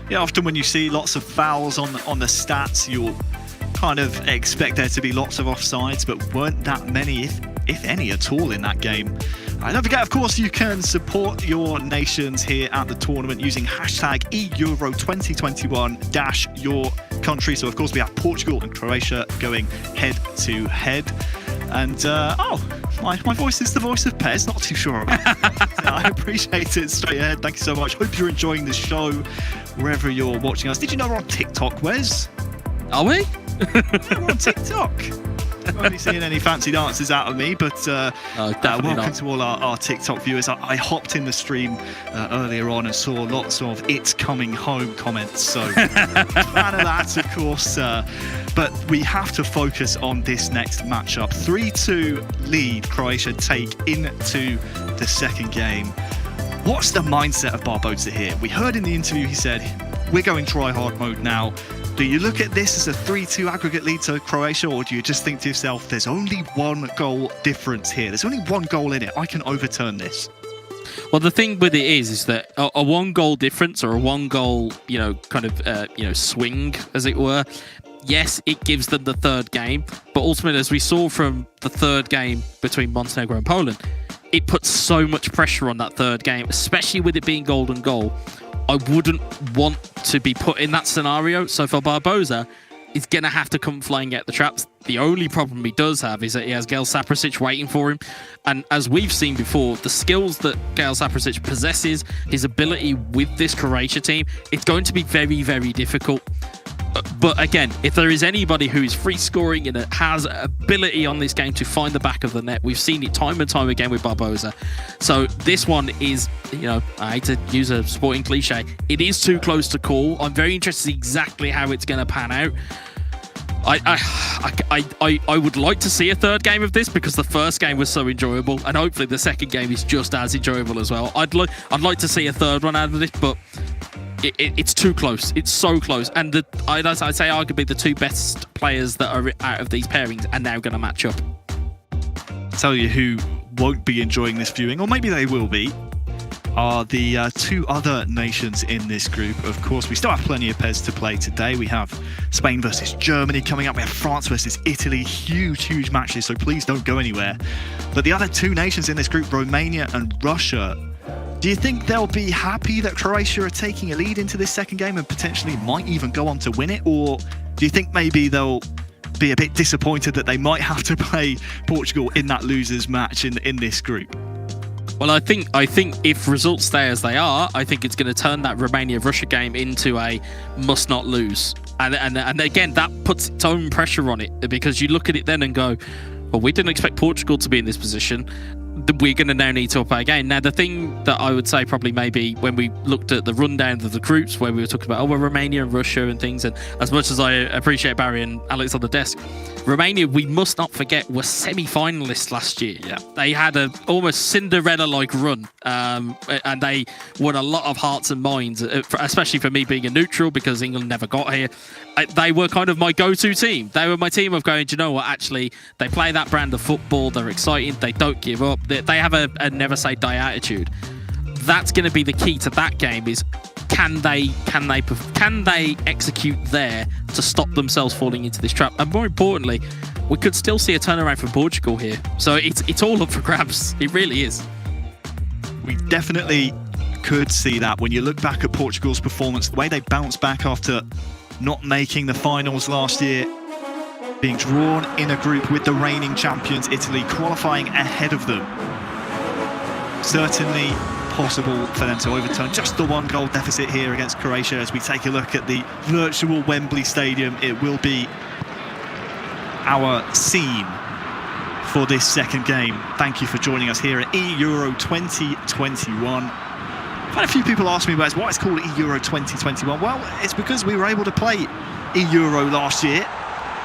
Yeah, often when you see lots of fouls on the stats, you'll kind of expect there to be lots of offsides, but weren't that many, if any at all, in that game. Don't forget, of course, you can support your nations here at the tournament using hashtag eEURO 2021-your country. So, of course, we have Portugal and Croatia going head to head. And, my voice is the voice of PES. Not too sure about that. I appreciate it. Straight ahead. Thank you so much. Hope you're enjoying the show wherever you're watching us. Did you know we're on TikTok, Wes? Are we? We're on TikTok. I'm only seeing any fancy dances out of me, but welcome not. to all our TikTok viewers. I hopped in the stream earlier on and saw lots of "It's coming home" comments, so fan of that, of course. But we have to focus on this next matchup. 3-2 lead Croatia take into the second game. What's the mindset of Barbosa here? We heard in the interview he said, we're going try-hard mode now. Do you look at this as a 3-2 aggregate lead to Croatia, or do you just think to yourself, there's only one goal difference here? There's only one goal in it. I can overturn this. Well, the thing with it is that a one goal difference, or a one goal, swing, as it were, yes, it gives them the third game. But ultimately, as we saw from the third game between Montenegro and Poland, it puts so much pressure on that third game, especially with it being golden goal. I wouldn't want to be put in that scenario. So for Barbosa, he's going to have to come flying out the traps. The only problem he does have is that he has Gael Saprasic waiting for him. And as we've seen before, the skills that Gael Saprasic possesses, his ability with this Croatia team, it's going to be very, very difficult. But again, if there is anybody who is free scoring and has ability on this game to find the back of the net, we've seen it time and time again with Barbosa. So this one is, I hate to use a sporting cliche, it is too close to call. I'm very interested in exactly how it's going to pan out. I would like to see a third game of this, because the first game was so enjoyable, and hopefully the second game is just as enjoyable as well. I'd like to see a third one out of this, but it's too close. It's so close. And I'd say arguably the two best players that are out of these pairings are now going to match up. I'll tell you who won't be enjoying this viewing, or maybe they will be, are the two other nations in this group. Of course, we still have plenty of PES to play today. We have Spain versus Germany coming up. We have France versus Italy. Huge matches, so please don't go anywhere. But the other two nations in this group, Romania and Russia, do you think they'll be happy that Croatia are taking a lead into this second game and potentially might even go on to win it? Or do you think maybe they'll be a bit disappointed that they might have to play Portugal in that losers match in this group? Well, I think if results stay as they are, I think it's going to turn that Romania-Russia game into a must not lose. And again, that puts its own pressure on it, because you look at it then and go, well, we didn't expect Portugal to be in this position. We're going to now need to up our game. Now, the thing that I would say probably maybe when we looked at the rundown of the groups, where we were talking about, Romania and Russia and things, and as much as I appreciate Barry and Alex on the desk, Romania, we must not forget, were semi-finalists last year. Yeah. They had a almost Cinderella-like run, and they won a lot of hearts and minds, especially for me being a neutral, because England never got here. They were kind of my go-to team. They were my team of going, do you know what, actually, they play that brand of football, they're exciting, they don't give up, they have a never say die attitude. That's going to be the key to that game, is can they execute there to stop themselves falling into this trap? And more importantly, we could still see a turnaround from Portugal here. So it's all up for grabs. It really is. We definitely could see that when you look back at Portugal's performance, the way they bounced back after not making the finals last year, being drawn in a group with the reigning champions Italy, qualifying ahead of them. Certainly possible for them to overturn just the 1 goal deficit here against Croatia. As we take a look at the virtual Wembley Stadium, it will be our scene for this second game. Thank you for joining us here at eEURO 2021. I've had a few people ask me why it's called eEURO 2021. Well, it's because we were able to play eEURO last year.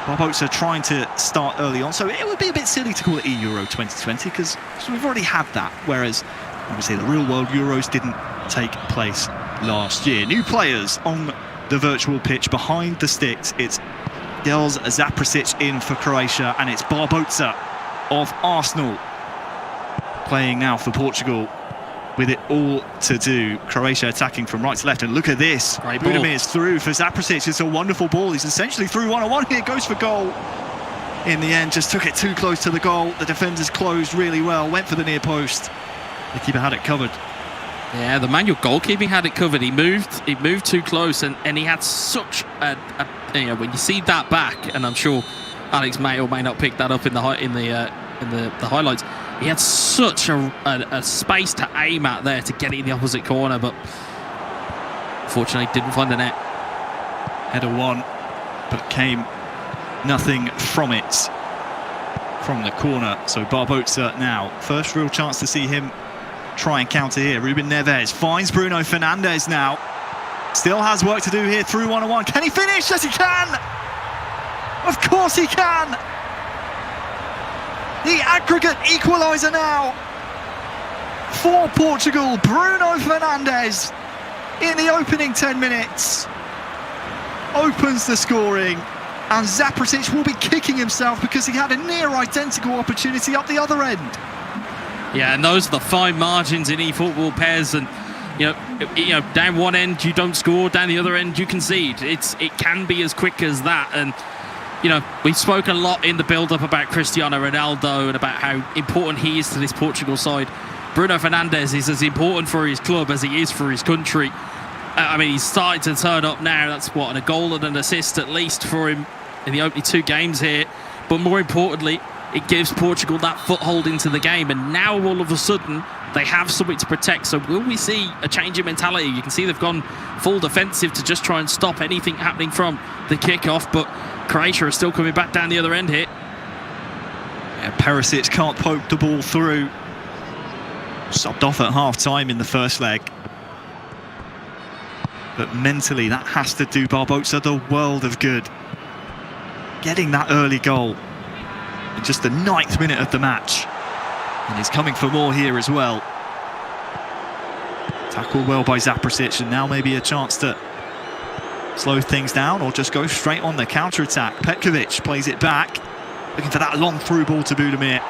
Barbosa trying to start early on, so it would be a bit silly to call it eEURO 2020 because we've already had that, whereas obviously the real world Euros didn't take place last year. New players on the virtual pitch behind the sticks. It's Gels Zaprasic in for Croatia, and it's Barbosa of Arsenal playing now for Portugal, with it all to do. Croatia attacking from right to left, and look at this. Budamir's through for Zaprasic. It's a wonderful ball. He's essentially through one-on-one here, goes for goal. In the end, just took it too close to the goal. The defenders closed really well, went for the near post. The keeper had it covered. Yeah, the manual goalkeeping had it covered. He moved too close, and he had such a when you see that back, and I'm sure Alex may or may not pick that up in the highlights. He had such a space to aim at there to get it in the opposite corner, but unfortunately didn't find the net. Header one, but came nothing from it from the corner. So Barbosa now, first real chance to see him try and counter here. Ruben Neves finds Bruno Fernandes now. Still has work to do here through one-on-one. Can he finish? Yes, he can! Of course he can! The aggregate equaliser now for Portugal. Bruno Fernandes in the opening 10 minutes opens the scoring, and Zaprasic will be kicking himself because he had a near identical opportunity up the other end. Yeah, and those are the fine margins in eFootball pairs, and you know, down one end you don't score, down the other end you concede. It can be as quick as that. And you know, we've spoken a lot in the build-up about Cristiano Ronaldo and about how important he is to this Portugal side. Bruno Fernandes is as important for his club as he is for his country. I mean, he's starting to turn up now. That's what, a goal and an assist at least for him in the opening 2 games here. But more importantly, it gives Portugal that foothold into the game, and now all of a sudden they have something to protect. So will we see a change in mentality? You can see they've gone full defensive to just try and stop anything happening from the kickoff, but Croatia are still coming back down the other end here. Yeah, Perisic can't poke the ball through. Subbed off at half-time in the first leg. But mentally, that has to do Barbosa the world of good. Getting that early goal in just the 9th minute of the match. And he's coming for more here as well. Tackled well by Zaprasic, and now maybe a chance to slow things down or just go straight on the counter-attack. Petkovic plays it back, looking for that long through ball to Budimir.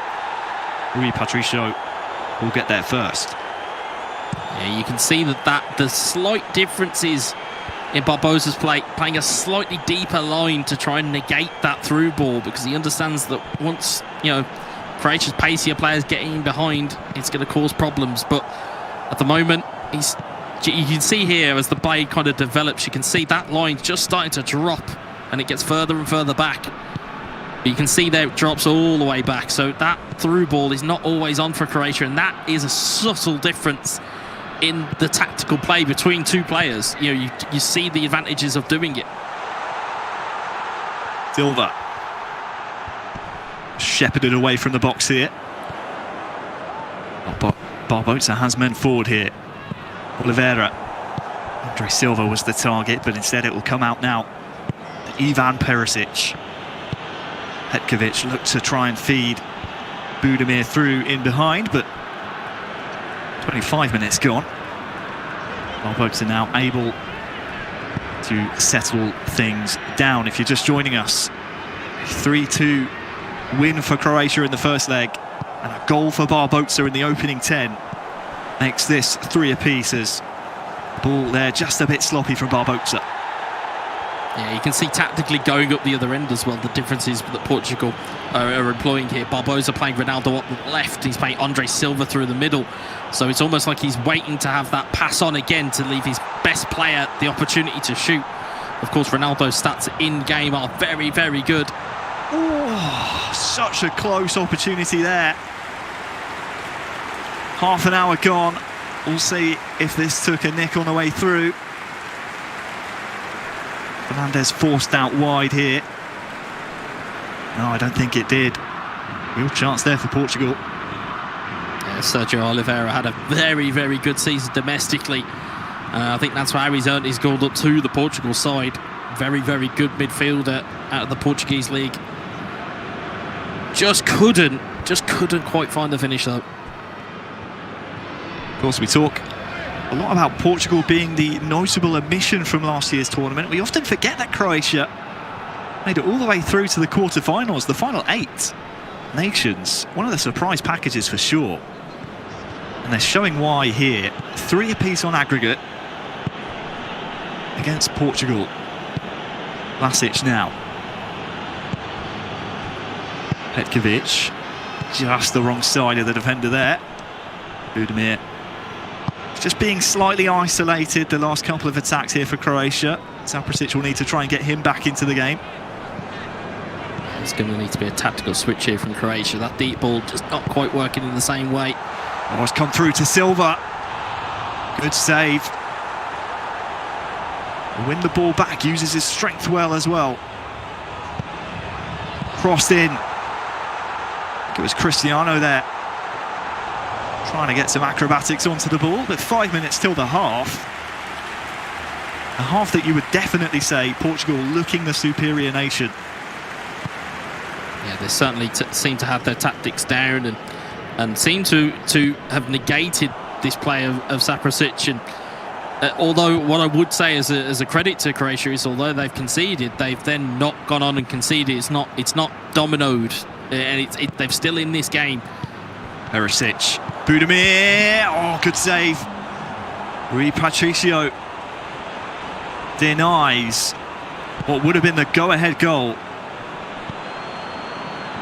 Rui Patricio will get there first. Yeah, you can see that the slight differences in Barbosa's play, playing a slightly deeper line to try and negate that through ball, because he understands that once, you know, Croatia's pacier players getting in behind, it's going to cause problems. But at the moment, you can see here as the play kind of develops, you can see that line just starting to drop, and it gets further and further back. But you can see there it drops all the way back. So that through ball is not always on for Croatia, and that is a subtle difference in the tactical play between two players. You know, you see the advantages of doing it. Silva shepherded away from the box here. Barbosa has men forward here. Oliveira. Andre Silva was the target, but instead it will come out now. Ivan Perisic. Petkovic looked to try and feed Budimir through in behind, but 25 minutes gone. Barbosa now able to settle things down. If you're just joining us, 3-2 win for Croatia in the first leg, and a goal for Barbosa in the opening 10 makes this 3 apiece, as the ball there just a bit sloppy from Barbosa. Yeah, you can see tactically going up the other end as well, the differences that Portugal are employing here. Barbosa playing Ronaldo up the left, he's playing Andre Silva through the middle. So it's almost like he's waiting to have that pass on again to leave his best player the opportunity to shoot. Of course, Ronaldo's stats in-game are very, very good. Oh, such a close opportunity there. Half an hour gone. We'll see if this took a nick on the way through. Fernandes forced out wide here. No, I don't think it did. Real chance there for Portugal. Yeah, Sergio Oliveira had a very, very good season domestically. I think that's why he's earned his gold up to the Portugal side. Very, very good midfielder out of the Portuguese league. Just couldn't quite find the finish though. Of course, we talk a lot about Portugal being the notable omission from last year's tournament. We often forget that Croatia made it all the way through to the quarterfinals, the final 8 nations. One of the surprise packages for sure. And they're showing why here. 3 apiece on aggregate against Portugal. Vlasic now. Petkovic, just the wrong side of the defender there. Budimir just being slightly isolated the last couple of attacks here for Croatia. Saprasic will need to try and get him back into the game. It's going to need to be a tactical switch here from Croatia. That deep ball just not quite working in the same way. Oh, it's come through to Silva. Good save. Win the ball back, uses his strength well as well. Crossed in. It was Cristiano there, trying to get some acrobatics onto the ball, but 5 minutes till the half. A half that you would definitely say Portugal looking the superior nation. Yeah, they certainly seem to have their tactics down and seem to have negated this play of Saprasic. And although what I would say as a credit to Croatia is, although they've conceded, they've then not gone on and conceded. It's not dominoed, and they're still in this game. Perisic, Budimir, oh, good save. Rui Patricio denies what would have been the go-ahead goal.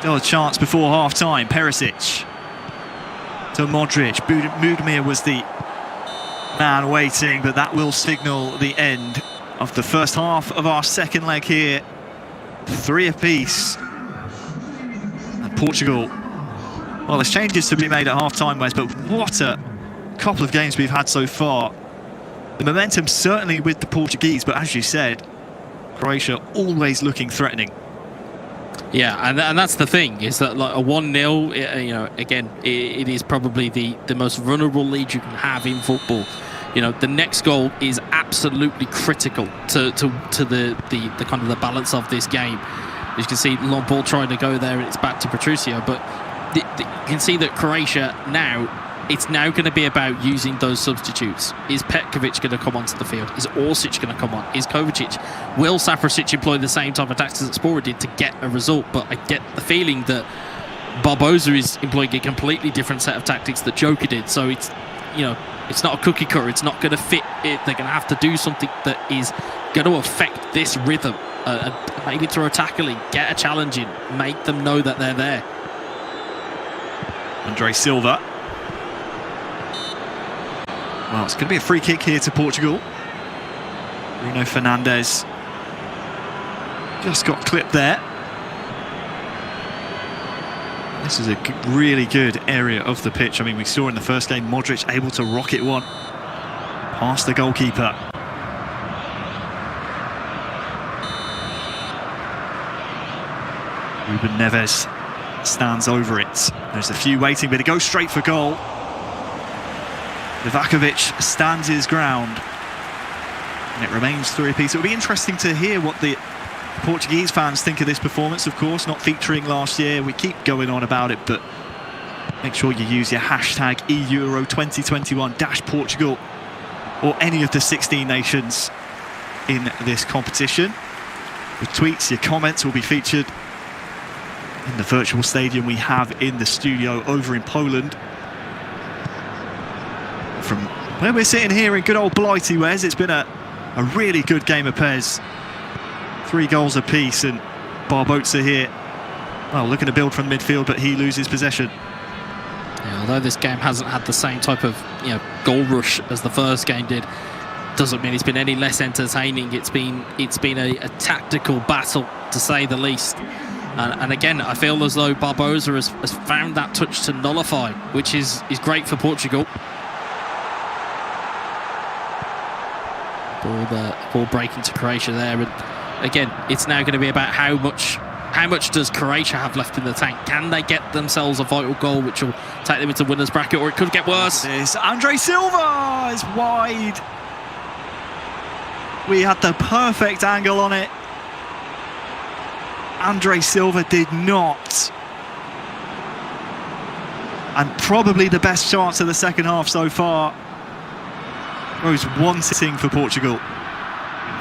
Still a chance before half-time. Perisic to Modric. Budimir was the man waiting, but that will signal the end of the first half of our second leg here. 3 apiece. And Portugal, well, there's changes to be made at half-time, Wes, but what a couple of games we've had so far. The momentum certainly with the Portuguese, but as you said, Croatia always looking threatening. Yeah, and that's the thing, is that like a 1-0, you know, again, it is probably the most vulnerable lead you can have in football. You know, the next goal is absolutely critical to the kind of the balance of this game. As you can see, long ball trying to go there, and it's back to Patricio, but you can see that Croatia now, it's now going to be about using those substitutes. Is Petkovic going to come onto the field? Is Orsic going to come on? Is Kovacic? Will Saprasic employ the same type of tactics that Spora did to get a result? But I get the feeling that Barbosa is employing a completely different set of tactics that Joker did. So it's, you know, it's not a cookie cutter. It's not going to fit it. They're going to have to do something that is going to affect this rhythm. Maybe throw a tackle in, get a challenge in, make them know that they're there. Andre Silva. Well, it's going to be a free kick here to Portugal. Bruno Fernandes just got clipped there. This is a really good area of the pitch. I mean, we saw in the first game Modric able to rocket one past the goalkeeper. Ruben Neves stands over it. There's a few waiting, but it goes straight for goal. Livakovic stands his ground, and it remains 3 apiece. It'll be interesting to hear what the Portuguese fans think of this performance. Of course, not featuring last year. We keep going on about it, but make sure you use your hashtag eEURO 2021-Portugal or any of the 16 nations in this competition. Your tweets, your comments will be featured in the virtual stadium we have in the studio over in Poland. From where we're sitting here in good old Blighty, Wes, it's been a really good game of pairs. 3 goals apiece, and Barbosa here, well, looking to build from midfield, but he loses possession. Yeah, although this game hasn't had the same type of, you know, goal rush as the first game did, doesn't mean it's been any less entertaining. It's been a tactical battle, to say the least. And again, I feel as though Barbosa has found that touch to nullify, which is great for Portugal. Ball breaking to Croatia there, and again, it's now going to be about how much does Croatia have left in the tank? Can they get themselves a vital goal which will take them into winners bracket, or it could get worse? This Andre Silva is wide. We had the perfect angle on it. Andre Silva did not. And probably the best chance of the second half so far. Goes one sitting for Portugal.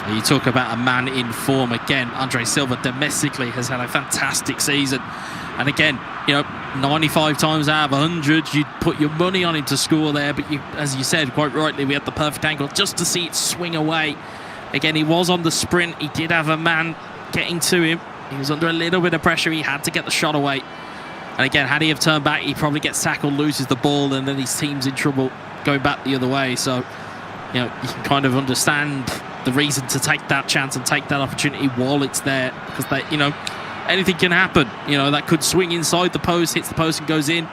You talk about a man in form again. Andre Silva domestically has had a fantastic season. And again, 95 times out of 100, you'd put your money on him to score there. But as you said, quite rightly, we had the perfect angle just to see it swing away. Again, he was on the sprint. He did have a man getting to him. He was under a little bit of pressure. He had to get the shot away. And again, had he have turned back, he probably gets tackled, loses the ball, and then his team's in trouble going back the other way. So, you can kind of understand the reason to take that chance and take that opportunity while it's there, because anything can happen. That could swing inside the post, hits the post and goes in,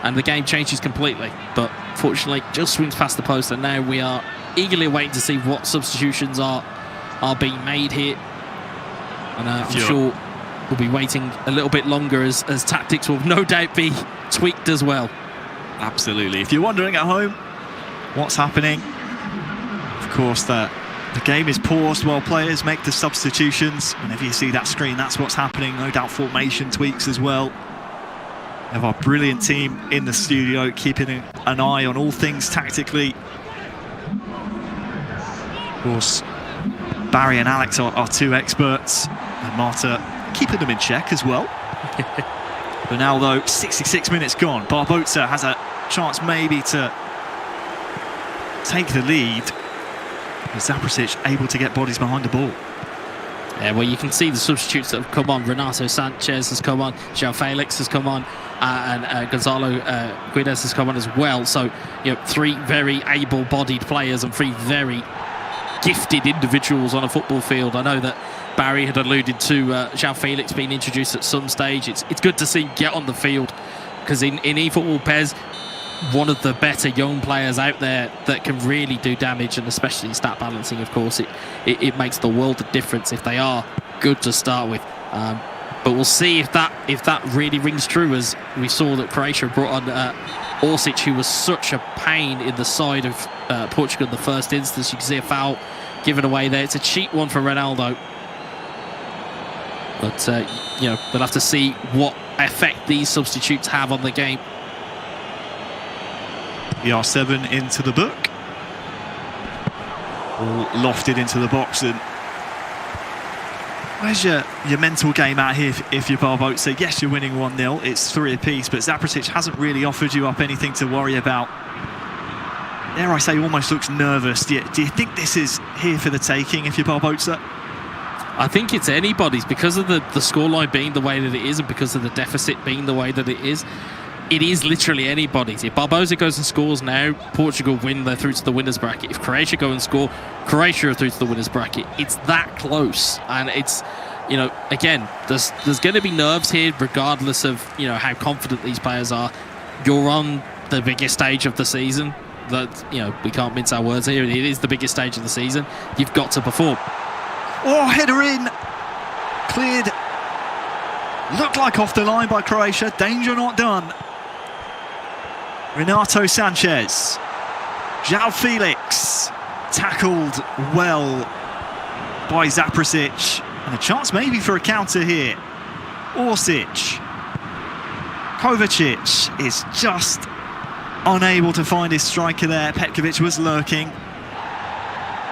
and the game changes completely. But fortunately, just swings past the post, and now we are eagerly waiting to see what substitutions are being made here. And I'm sure we'll be waiting a little bit longer as tactics will no doubt be tweaked as well. Absolutely. If you're wondering at home what's happening, of course the game is paused while players make the substitutions. Whenever you see that screen, that's what's happening. No doubt formation tweaks as well. We have our brilliant team in the studio keeping an eye on all things tactically. Of course, Barry and Alex are two experts, and Marta keeping them in check as well. But now, though, 66 minutes gone, Barbosa has a chance maybe to take the lead. Zaprasic able to get bodies behind the ball. Yeah, well, you can see the substitutes that have come on. Renato Sanchez has come on, João Felix has come on, and Gonzalo Guedes has come on as well. So, three very able-bodied players and three very gifted individuals on a football field. I know that Barry had alluded to João Felix being introduced at some stage. It's good to see him get on the field, because in eFootball, Pez, one of the better young players out there that can really do damage, and especially in stat balancing, of course, it makes the world of difference if they are good to start with. But we'll see if that really rings true, as we saw that Croatia brought on Orsic, who was such a pain in the side of Portugal in the first instance. You can see a foul given away there. It's a cheap one for Ronaldo. But, we'll have to see what effect these substitutes have on the game. ER7 into the book. All lofted into the box. And where's your mental game out here if you're Barbosa? Yes, you're winning 1-0. It's 3 apiece, but Zaprasic hasn't really offered you up anything to worry about. Dare I say, almost looks nervous. Do you think this is here for the taking if you're Barbosa? I think it's anybody's, because of the scoreline being the way that it is, and because of the deficit being the way that it is. It is literally anybody's. If Barbosa goes and scores now, Portugal win, they're through to the winners bracket. If Croatia go and score, Croatia are through to the winners bracket. It's that close, and it's, again, there's going to be nerves here, regardless of how confident these players are. You're on the biggest stage of the season. That we can't mince our words here. It is the biggest stage of the season. You've got to perform. Oh, header in, cleared. Looked like off the line by Croatia. Danger not done. Renato Sanchez, João Felix, tackled well by Zaprasic, and a chance maybe for a counter here. Orsic, Kovacic is just unable to find his striker there. Petkovic was lurking.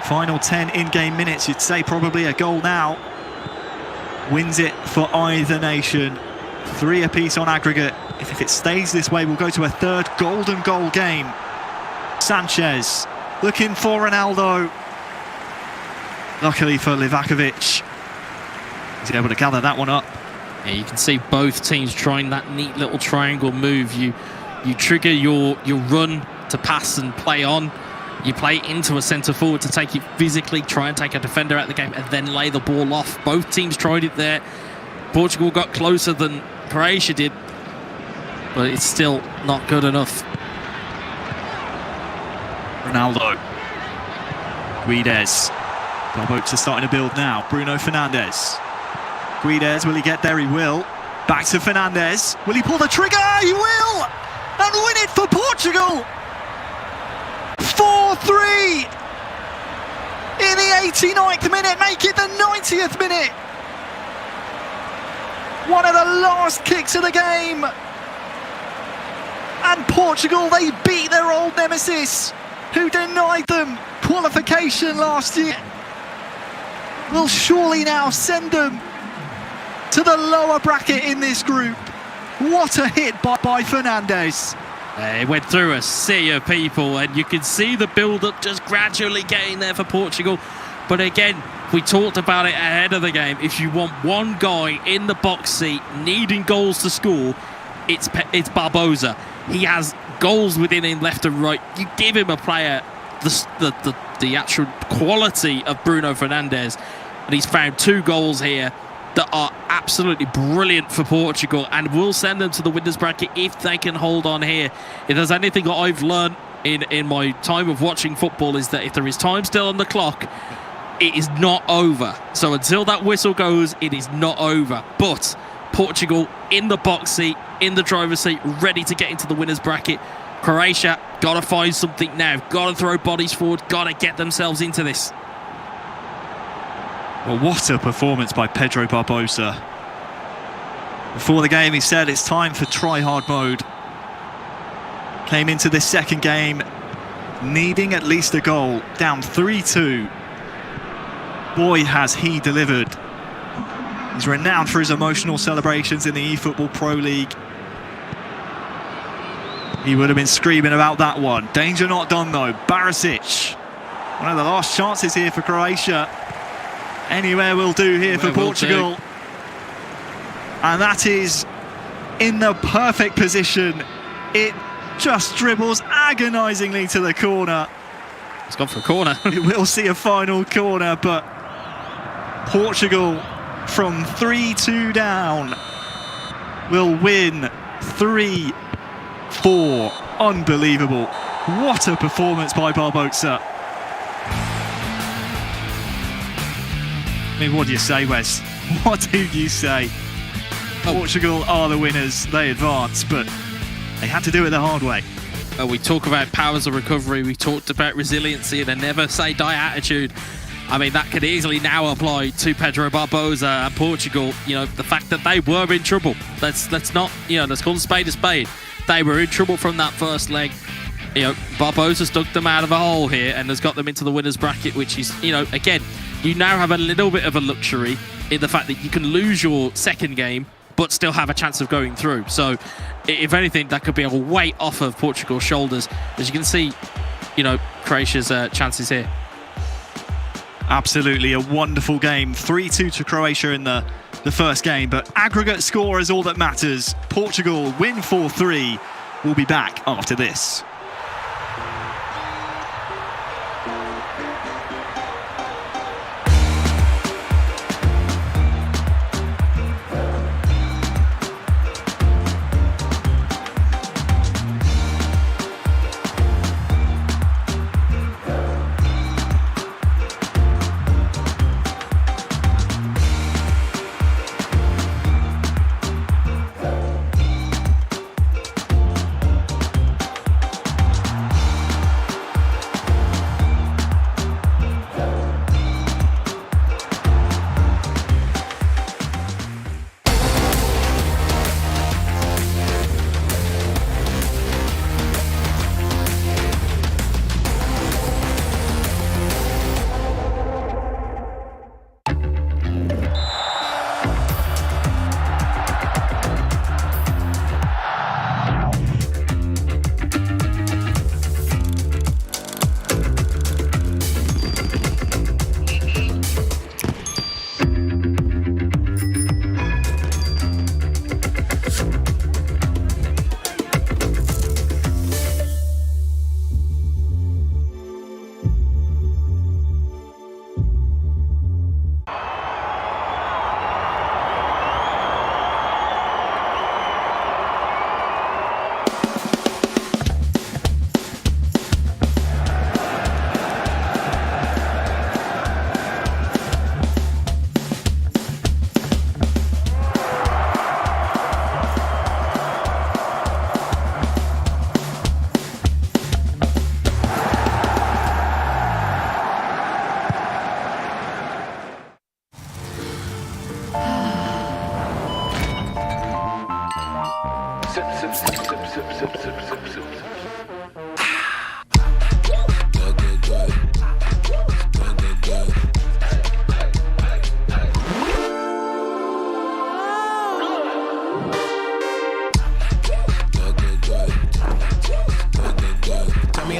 Final 10 in-game minutes, you'd say probably a goal now. Wins it for either nation. 3 apiece on aggregate. If it stays this way, we'll go to a third golden goal game. Sanchez looking for Ronaldo. Luckily for Livakovic, he's able to gather that one up. Yeah, you can see both teams trying that neat little triangle move. You trigger your run to pass and play on, You play into a centre forward to take it physically, try and take a defender out of the game, and then lay the ball off. Both teams tried it there. Portugal got closer than Croatia did, but it's still not good enough. Ronaldo. Guedes. Boats are starting to build now. Bruno Fernandes. Guedes, will he get there? He will. Back to Fernandes. Will he pull the trigger? He will! And win it for Portugal! 4-3! In the 89th minute, make it the 90th minute! One of the last kicks of the game! And Portugal, they beat their old nemesis, who denied them qualification last year. Will surely now send them to the lower bracket in this group. What a hit by Fernandes. It went through a sea of people, and you can see the build-up just gradually getting there for Portugal. But again, we talked about it ahead of the game. If you want one guy in the box seat needing goals to score, it's Barbosa. He has goals within him left and right. You give him a player the actual quality of Bruno Fernandes, and he's found 2 goals here that are absolutely brilliant for Portugal and will send them to the winners bracket if they can hold on here. If there's anything that I've learned in my time of watching football, is that if there is time still on the clock, it is not over. So until that whistle goes, it is not over. But Portugal in the box seat, in the driver's seat, ready to get into the winners bracket. Croatia got to find something now, got to throw bodies forward, got to get themselves into this. Well, what a performance by Pedro Barbosa. Before the game, he said it's time for try-hard mode. Came into this second game needing at least a goal, down 3-2. Boy, has he delivered. He's renowned for his emotional celebrations in the eFootball Pro League. He would have been screaming about that one. Danger not done though. Barisic. One of the last chances here for Croatia. Anywhere will do here for Portugal. And that is in the perfect position. It just dribbles agonisingly to the corner. It's gone for a corner. It will see a final corner, but Portugal from 3-2 down will win 3-4. Unbelievable. What a performance by Barbosa. I mean, what do you say, Wes? What do you say? Portugal are the winners, they advance, but they had to do it the hard way. We talk about powers of recovery, we talked about resiliency and a never say die attitude. I mean, that could easily now apply to Pedro Barbosa and Portugal. You know, the fact that they were in trouble. Let's not, let's call a spade a spade. They were in trouble from that first leg. Barbosa stuck them out of a hole here and has got them into the winners bracket, which is, again, you now have a little bit of a luxury in the fact that you can lose your second game but still have a chance of going through. So, if anything, that could be a weight off of Portugal's shoulders. As you can see, Croatia's chances here. Absolutely a wonderful game. 3-2 to Croatia in the first game, but aggregate score is all that matters. Portugal win 4-3. We'll be back after this.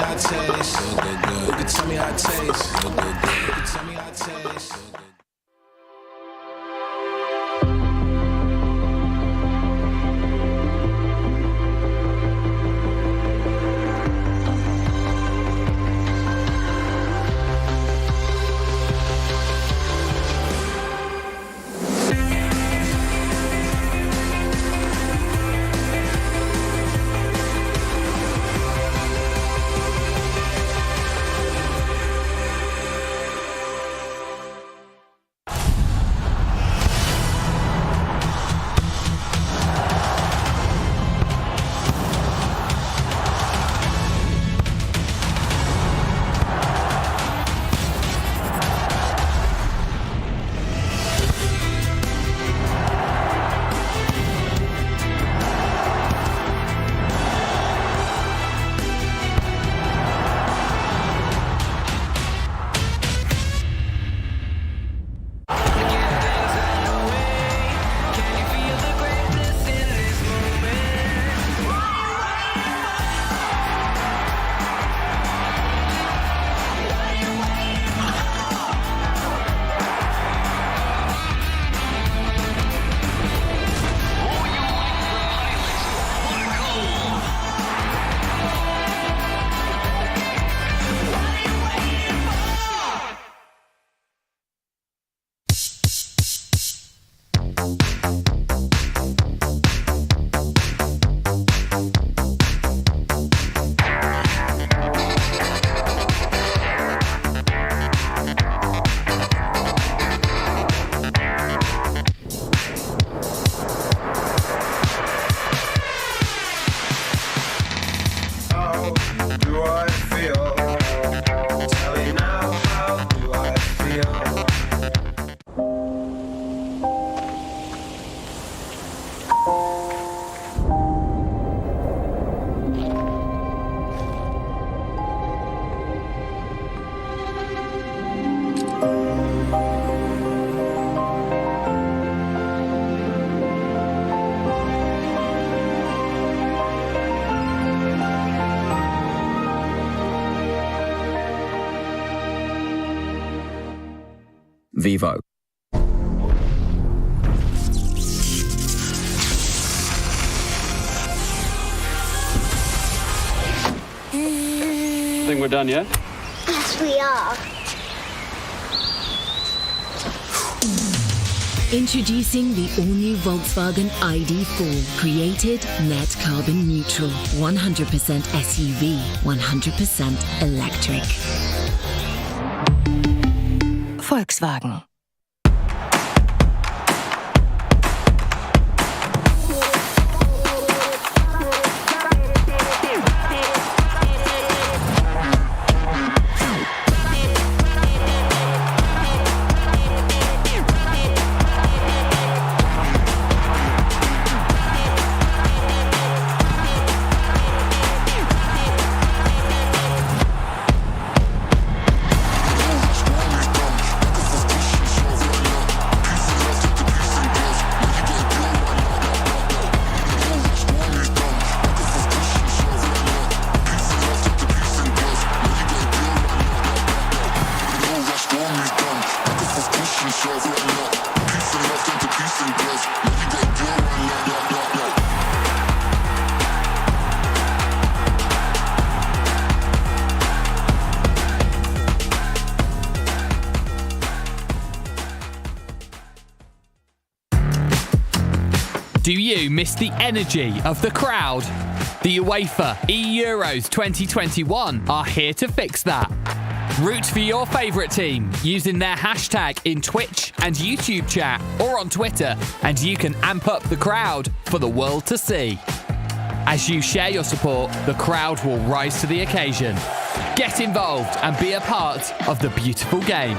how it tastes. You can tell me how it tastes. You can tell me how it tastes. Vivo. I think we're done, yeah? Yes, we are. Introducing the all-new Volkswagen Id4. Created net carbon neutral. 100% SUV, 100% electric. Volkswagen. Do you miss the energy of the crowd? The UEFA eEUROs 2021 are here to fix that. Root for your favourite team using their hashtag in Twitch and YouTube chat or on Twitter, and you can amp up the crowd for the world to see. As you share your support, the crowd will rise to the occasion. Get involved and be a part of the beautiful game.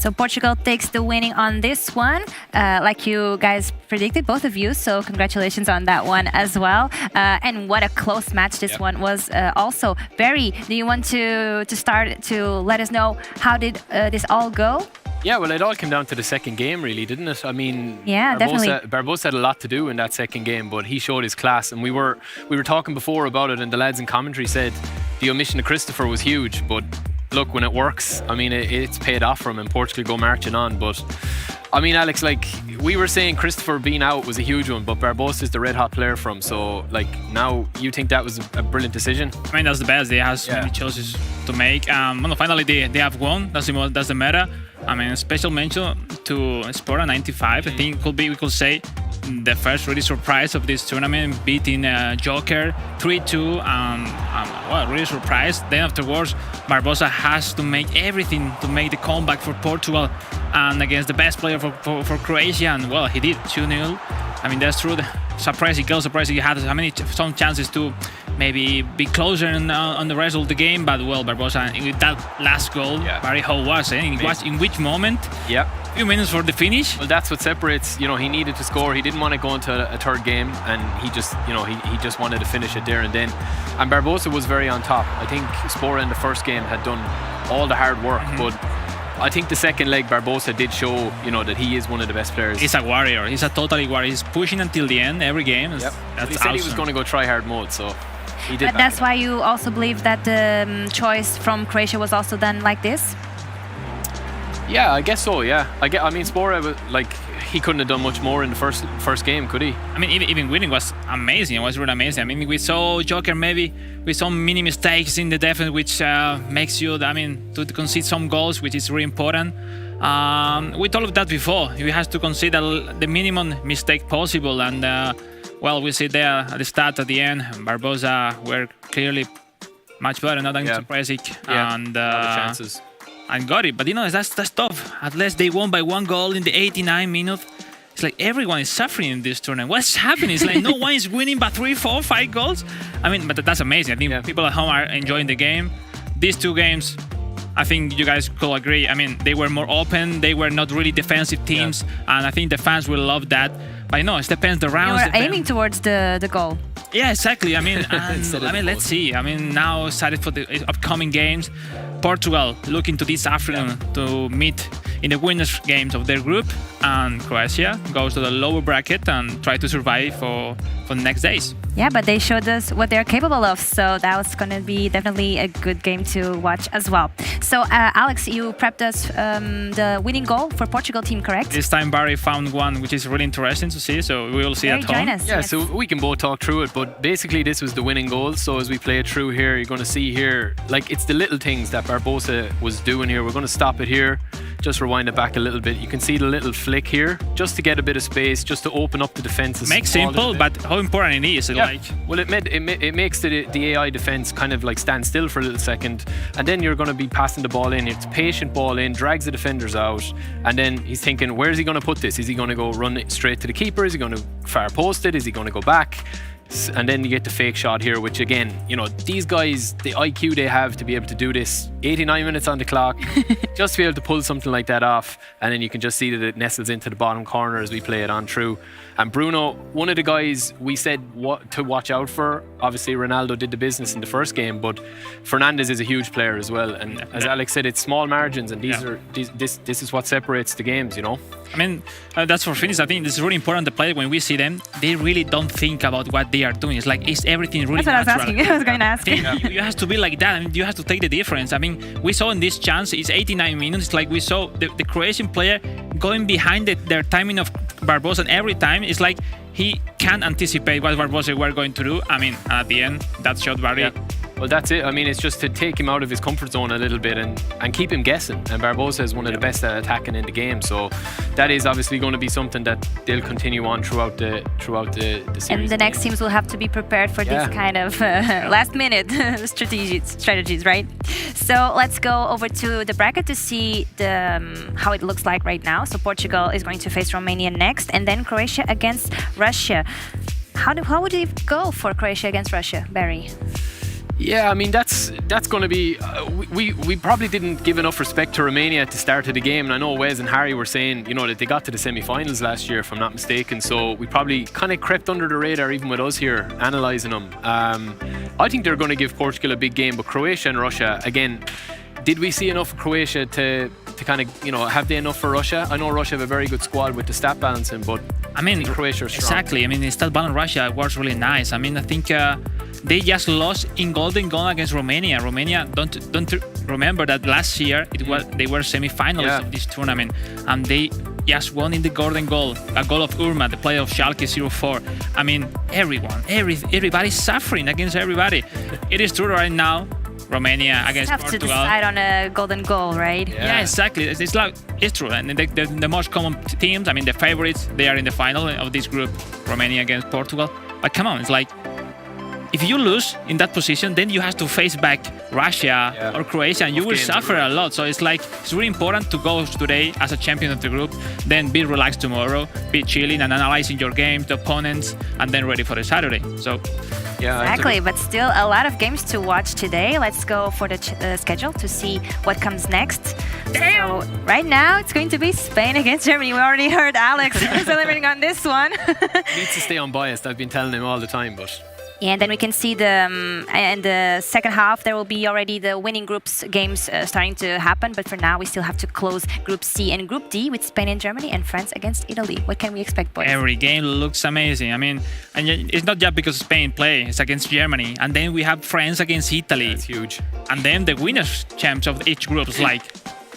So Portugal takes the winning on this one, like you guys predicted, both of you. So congratulations on that one as well. And what a close match this one was. Also, Barry, do you want to start to let us know how did this all go? Yeah, well, it all came down to the second game, really, didn't it? I mean, yeah, definitely. Barbosa had a lot to do in that second game, but he showed his class. And we were talking before about it, and the lads in commentary said the omission of Christopher was huge. But look, when it works, I mean, it's paid off for him, and Portugal go marching on. But I mean, Alex, like we were saying, Christopher being out was a huge one, but Barbosa is the red hot player for him. So, like, now you think that was a brilliant decision? I mean, that's the best. They have so many choices to make. Finally, they have won. That's the matter. I mean, a special mention to Spora 95. I think we could say the first really surprise of this tournament, beating Joker 3-2. Well, really surprised. Then afterwards, Barbosa has to make everything to make the comeback for Portugal and against the best player for Croatia. And well, he did 2-0. I mean, that's true. Surprising, he had some chances to maybe be closer on the rest of the game, but well, Barbosa with that last goal, Barry, how was it? It was in which moment? Yeah. A few minutes for the finish. Well, that's what separates. You know, he needed to score. He didn't want to go into a third game, and he just, he just wanted to finish it there and then. And Barbosa was very on top. I think Spora in the first game had done all the hard work, but I think the second leg, Barbosa did show, that he is one of the best players. He's a warrior. He's a totally warrior. He's pushing until the end every game. Yep. That's he said awesome. He was going to go try hard mode, so he did. But that's why you also believe that the choice from Croatia was also done like this? Yeah, I guess so. Yeah, I mean, Spora, like, he couldn't have done much more in the first game, could he? I mean, even winning was amazing. It was really amazing. I mean, we saw Joker maybe with some mini mistakes in the defense, which makes you, to concede some goals, which is really important. We told that before. You have to concede the minimum mistake possible, and well, we see there at the start, at the end, Barbosa were clearly much better, not surprising, and chances. And got it. But that's tough. At least they won by one goal in the 89th minute. It's like everyone is suffering in this tournament. What's happening? It's like no one is winning by 3, 4, 5 goals. I mean, but that's amazing. I think people at home are enjoying the game. These two games, I think you guys could agree. I mean, they were more open. They were not really defensive teams. And I think the fans will love that. But it depends the rounds. You were aiming towards the goal. Yeah, exactly. I mean, let's see. I mean, now excited for the upcoming games. Portugal looking to this afternoon to meet in the winners' games of their group, and Croatia goes to the lower bracket and try to survive for the next days. Yeah, but they showed us what they're capable of, so that was going to be definitely a good game to watch as well. So, Alex, you prepped us the winning goal for Portugal team, correct? This time Barry found one which is really interesting to see, so we will see at home. Join us. Yeah, so we can both talk through it, but basically this was the winning goal. So as we play it through here, you're going to see here, like, it's the little things that Barbosa was doing here. We're going to stop it here, just rewind it back a little bit. You can see the little flick here, just to get a bit of space, just to open up the defense. Makes simple, but how important it is. Yeah. Well, it makes the AI defense kind of like stand still for a little second, and then you're going to be passing the ball in. It's patient ball in, drags the defenders out, and then he's thinking, where's he going to put this? Is he going to go run it straight to the keeper? Is he going to far post it? Is he going to go back? And then you get the fake shot here, which again, these guys, the IQ they have to be able to do this, 89 minutes on the clock, just to be able to pull something like that off. And then you can just see that it nestles into the bottom corner as we play it on through. And Bruno, one of the guys we said what to watch out for. Obviously, Ronaldo did the business in the first game, but Fernandes is a huge player as well. And as Alex said, it's small margins, and this is what separates the games, I mean, that's for finish. I think this is really important. The player, when we see them, they really don't think about what they are doing. It's like, it's everything really natural. That's what I was going to ask. You have to be like that. I mean, you have to take the difference. I mean, we saw in this chance, it's 89 minutes. It's like we saw the Croatian player going behind their timing of Barbosa, and every time it's like he can't anticipate what Barbosa were going to do. I mean, at the end, that shot Barry. Yeah. Well, that's it. I mean, it's just to take him out of his comfort zone a little bit and keep him guessing. And Barbosa is one of the best at attacking in the game. So that is obviously going to be something that they'll continue on throughout the series. And the next teams will have to be prepared for this kind of last-minute strategies, right? So let's go over to the bracket to see how it looks like right now. So Portugal is going to face Romania next, and then Croatia against Russia. How would it go for Croatia against Russia, Barry? Yeah, I mean that's going to be. We probably didn't give enough respect to Romania at the start of the game, and I know Wes and Harry were saying, that they got to the semi-finals last year, if I'm not mistaken. So we probably kind of crept under the radar, even with us here analysing them. I think they're going to give Portugal a big game, but Croatia and Russia again. Did we see enough of Croatia to kind of, have they enough for Russia? I know Russia have a very good squad with the stat balancing, but I think Croatia is strong. Exactly. I mean, the stat balance Russia was really nice. I mean, I think they just lost in golden goal against Romania. Romania, don't remember that last year they were semi-finalists of this tournament, and they just won in the golden goal, a goal of Urma, the player of Schalke 04. I mean, everybody's suffering against everybody. It is true right now. Romania against have Portugal. To decide on a golden goal, right? Yeah, exactly. It's true. And the most common teams, I mean, the favorites, they are in the final of this group, Romania against Portugal. But come on, it's like, if you lose in that position, then you have to face back Russia or Croatia, and you will suffer a lot. So it's really important to go today as a champion of the group, then be relaxed tomorrow, be chilling and analyzing your games, the opponents, and then ready for the Saturday. So. Yeah, exactly, but still a lot of games to watch today. Let's go for the schedule to see what comes next. So right now it's going to be Spain against Germany. We already heard Alex celebrating on this one. Needs to stay unbiased. I've been telling him all the time, but. And then we can see in the second half there will be already the winning groups games starting to happen. But for now we still have to close Group C and Group D with Spain and Germany and France against Italy. What can we expect, boys? Every game looks amazing. I mean, and it's not just because Spain plays against Germany, and then we have France against Italy. That's huge. And then the winners champs of each group is like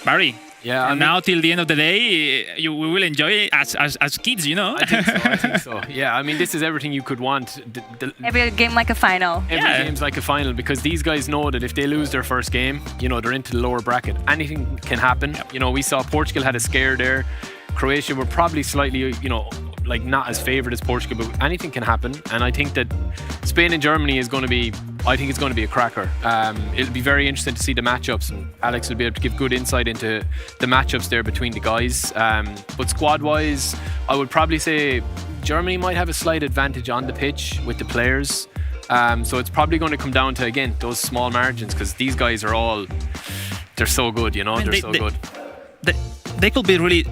Barry. Yeah, and now till the end of the day, we will enjoy it as kids, I think so. Yeah, I mean, this is everything you could want. Every game like a final. Every game's like a final, because these guys know that if they lose their first game, they're into the lower bracket. Anything can happen. We saw Portugal had a scare there. Croatia were probably slightly, not as favoured as Portugal, but anything can happen. And I think that Spain and Germany is going to be, a cracker. It'll be very interesting to see the matchups, and Alex will be able to give good insight into the matchups there between the guys. But squad-wise, I would probably say Germany might have a slight advantage on the pitch with the players. So it's probably going to come down to, again, those small margins, because these guys are they're so good, they're so good. They could be really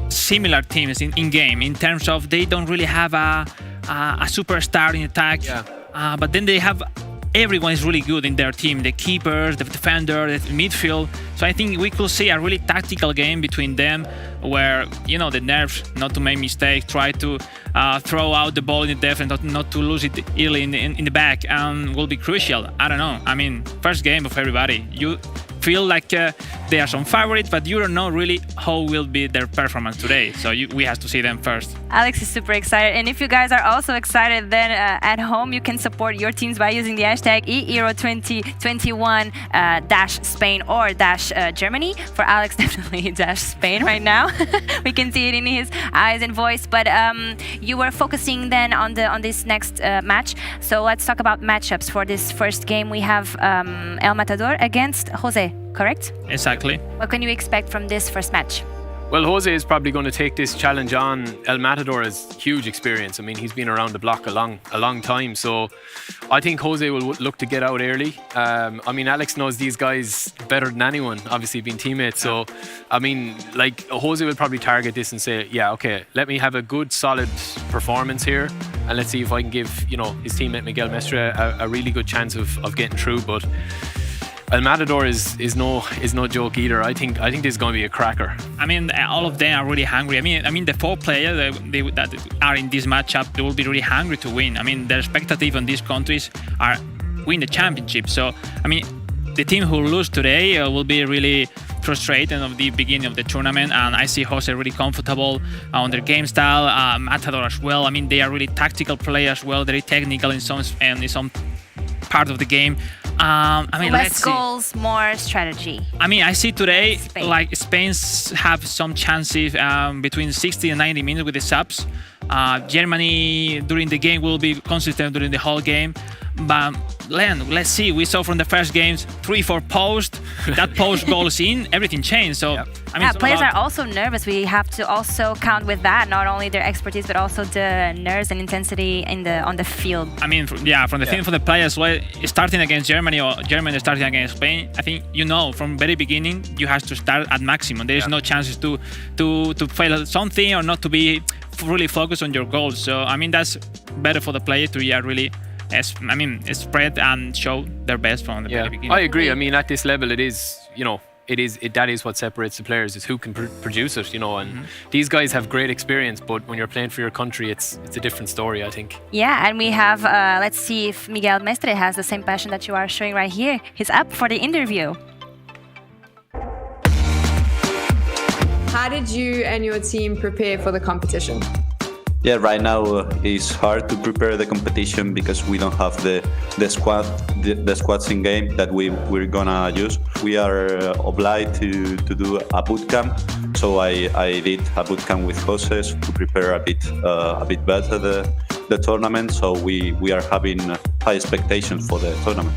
similar teams in game, in terms of they don't really have a superstar in attack, but then they have everyone is really good in their team, the keepers, the defender, the midfield. So I think we could see a really tactical game between them, where the nerves not to make mistakes, try to throw out the ball in the defense, not to lose it early in the back, will be crucial. I don't know, I mean, first game of everybody, you feel like they are some favorites, but you don't know really how will be their performance today. So we have to see them first. Alex is super excited, and if you guys are also excited, then at home you can support your teams by using the hashtag eEURO 2021 -Spain or -Germany. For Alex, definitely -Spain right now. We can see it in his eyes and voice. But you were focusing then on this next match. So let's talk about matchups for this first game. We have El Matador against Jose, correct? Exactly. What can you expect from this first match? Well, Jose is probably going to take this challenge on. El Matador has huge experience. I mean, he's been around the block a long time. So I think Jose will look to get out early. I mean, Alex knows these guys better than anyone, obviously being teammates. So, I mean, Jose will probably target this and say, yeah, okay, let me have a good, solid performance here. And let's see if I can give, his teammate Miguel Mestre a really good chance of getting through. But El Matador is no joke either. I think this is going to be a cracker. I mean, all of them are really hungry. I mean, the 4 players that are in this matchup, they will be really hungry to win. I mean, the expectative on these countries are win the championship. So, I mean, the team who lose today will be really frustrated at the beginning of the tournament, and I see Jose really comfortable on their game style. Matador as well. I mean, they are really tactical players as well, very technical in some part of the game. I mean, less goals, more strategy. I mean, I see today Spain have some chances between 60 and 90 minutes with the subs. Germany during the game will be consistent during the whole game, but let's see. We saw from the first games 3-4 post. That post goals in, everything changed. So I mean, players are also nervous. We have to also count with that, not only their expertise but also the nerves and intensity on the field. I mean, from the thing for the players, well, starting against Germany or Germany starting against Spain, I think from very beginning you have to start at maximum. There is no chances to fail at something or not to be really focused on your goals. So I mean, that's better for the player to really spread and show their best from the very beginning. I agree. I mean, at this level, it is, that is what separates the players, is who can produce it, and these guys have great experience, but when you're playing for your country, it's a different story, I think. Yeah, and we have, let's see if Miguel Mestre has the same passion that you are showing right here. He's up for the interview. How did you and your team prepare for the competition? Yeah, right now it's hard to prepare the competition because we don't have the squads in game that we're gonna use. We are obliged to do a boot camp, so I did a boot camp with Jose to prepare a bit better the tournament. So we are having high expectations for the tournament.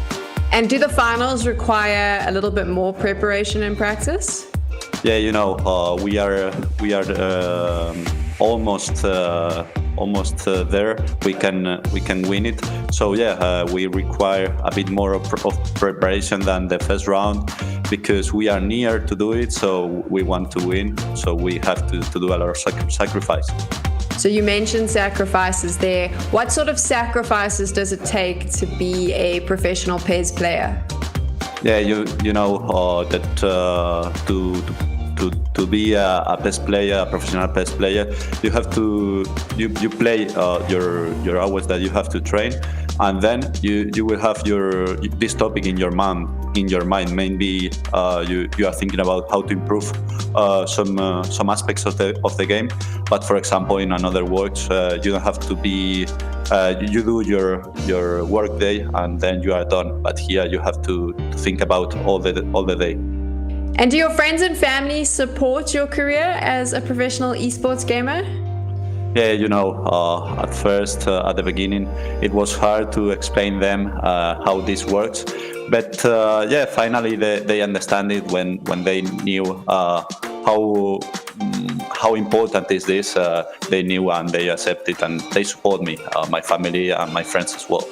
And do the finals require a little bit more preparation and practice? Yeah, we are almost there. We can win it. So we require a bit more of preparation than the first round because we are near to do it. So we want to win. So we have to do a lot of sacrifice. So you mentioned sacrifices there. What sort of sacrifices does it take to be a professional PES player? Yeah, you know that to be a PES player, a professional PES player, you have to you play your hours that you have to train, and then you will have this topic in your mind. Maybe you are thinking about how to improve some aspects of the game. But for example, in another works, you don't have to be. You do your work day and then you are done. But here you have to think about all the day. And do your friends and family support your career as a professional esports gamer? Yeah, at first, at the beginning, it was hard to explain them how this works. But finally they understand it when they knew how important is this. They knew and they accept it and they support me, my family and my friends as well.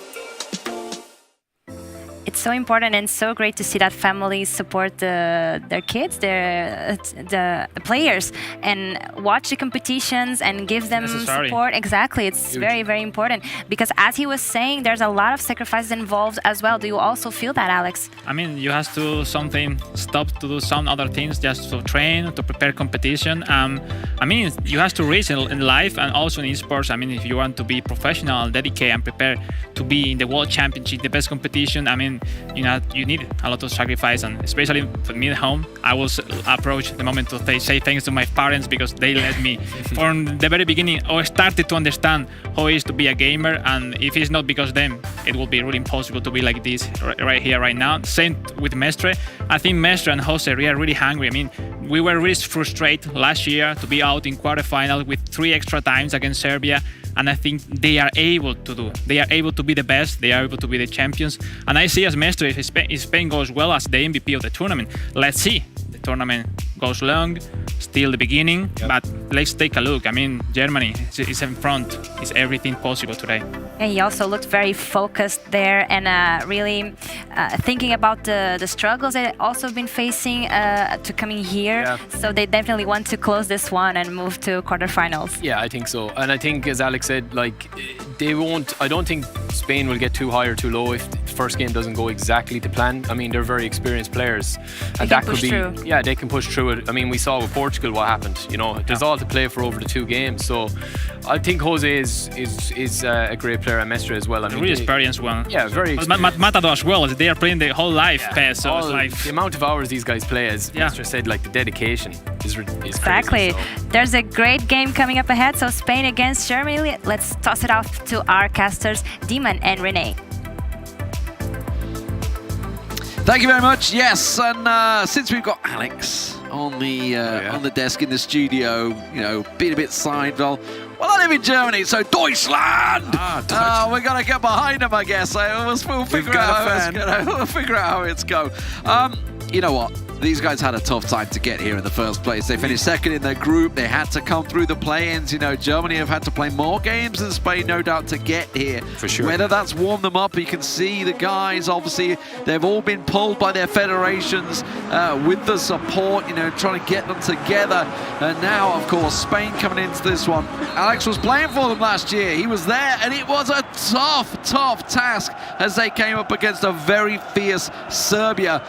It's so important and so great to see that families support their kids, the players, and watch the competitions and give them support. Exactly, it's huge. Very, very important because, as he was saying, there's a lot of sacrifices involved as well. Do you also feel that, Alex? I mean, you have to stop to do some other things just to train, to prepare competition. I mean, you have to reach in life and also in esports. I mean, if you want to be professional, dedicate, and prepare to be in the World Championship, the best competition, I mean, you need a lot of sacrifice, and especially for me at home, I will approach the moment to say thanks to my parents because they let me from the very beginning or started to understand how it is to be a gamer, and if it's not because of them, it will be really impossible to be like this right here, right now. Same with Mestre. I think Mestre and Jose are really hungry. I mean, we were really frustrated last year to be out in quarterfinal with 3 extra times against Serbia. And I think they are able to do. They are able to be the best. They are able to be the champions. And I see as Mestre, if Spain goes well as the MVP of the tournament, let's see. The tournament goes long, still the beginning, but let's take a look. I mean, Germany is in front. Is everything possible today? And he also looked very focused there and really thinking about the struggles they also been facing to coming here. Yeah. So they definitely want to close this one and move to quarterfinals. Yeah, I think so. And I think, as Alex said, like they won't. I don't think Spain will get too high or too low if the first game doesn't go exactly to plan. I mean, they're very experienced players, and that could be. Through. Yeah, they can push through it. I mean, we saw with Portugal what happened. There's all to play for over the 2 games. So I think Jose is a great player and Mestre as well. I mean, really experienced one. Yeah, very experienced. Matador as well. They are playing the whole life PES. So it's like the amount of hours these guys play, as Mestre said, like the dedication is exactly. Crazy, so. There's a great game coming up ahead. So Spain against Germany. Let's toss it off to our casters, Demon and Renee. Thank you very much. Yes, and since we've got Alex on the desk in the studio, being a bit side, well, can't live in Germany, so Deutschland! We're going to get behind them, I guess. We'll figure out how it's going. You know what? These guys had a tough time to get here in the first place. They finished second in their group. They had to come through the play-ins. You know, Germany have had to play more games than Spain, no doubt, to get here. For sure. Whether that's warmed them up, you can see the guys, obviously, they've all been pulled by their federations with the support, you know, trying to get them together. And now, of course, Spain coming into this one. Alex was playing for them last year. He was there, and it was a tough task as they came up against a very fierce Serbia,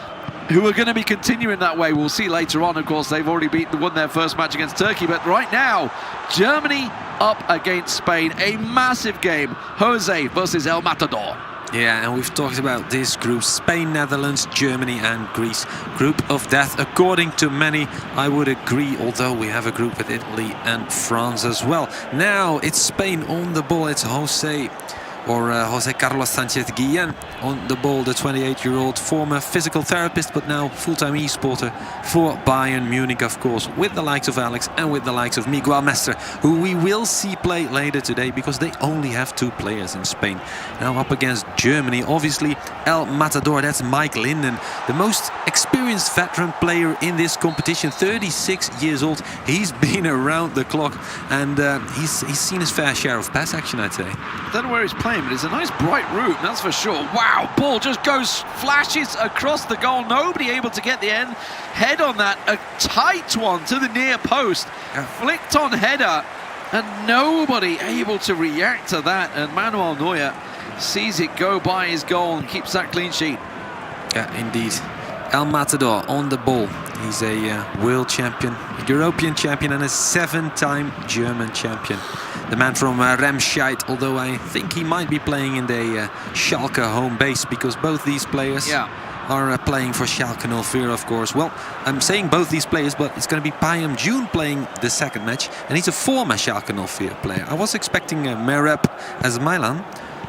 who are going to be continuing that way. We'll see later on, of course. They've already won their first match against Turkey, but right now, Germany up against Spain. A massive game. Jose versus El Matador. Yeah, and we've talked about this group: Spain, Netherlands, Germany and Greece. Group of death, according to many. I would agree, although we have a group with Italy and France as well. Now it's Spain on the ball. It's Jose Carlos Sanchez Guillen on the ball, the 28-year-old former physical therapist, but now full-time e-sporter for Bayern Munich, of course, with the likes of Alex and with the likes of Miguel Mestre, who we will see play later today because they only have 2 players in Spain. Now up against Germany, obviously El Matador, that's Mike Linden, the most experienced veteran player in this competition, 36 years old. He's been around the clock, and he's seen his fair share of pass action, I'd say. I don't know where he's playing, but it's a nice bright route, that's for sure. Wow, ball just flashes across the goal. Nobody able to get the head on that. A tight one to the near post. Flicked on header, and nobody able to react to that. And Manuel Neuer sees it go by his goal and keeps that clean sheet. Yeah, indeed. El Matador on the ball. He's a world champion, a European champion, and a 7-time German champion. The man from Remscheid, although I think he might be playing in the Schalke home base, because both these players are playing for Schalke 04, of course. Well, I'm saying both these players, but it's going to be Payam June playing the second match, and he's a former Schalke 04 player. I was expecting Merab Azmailan,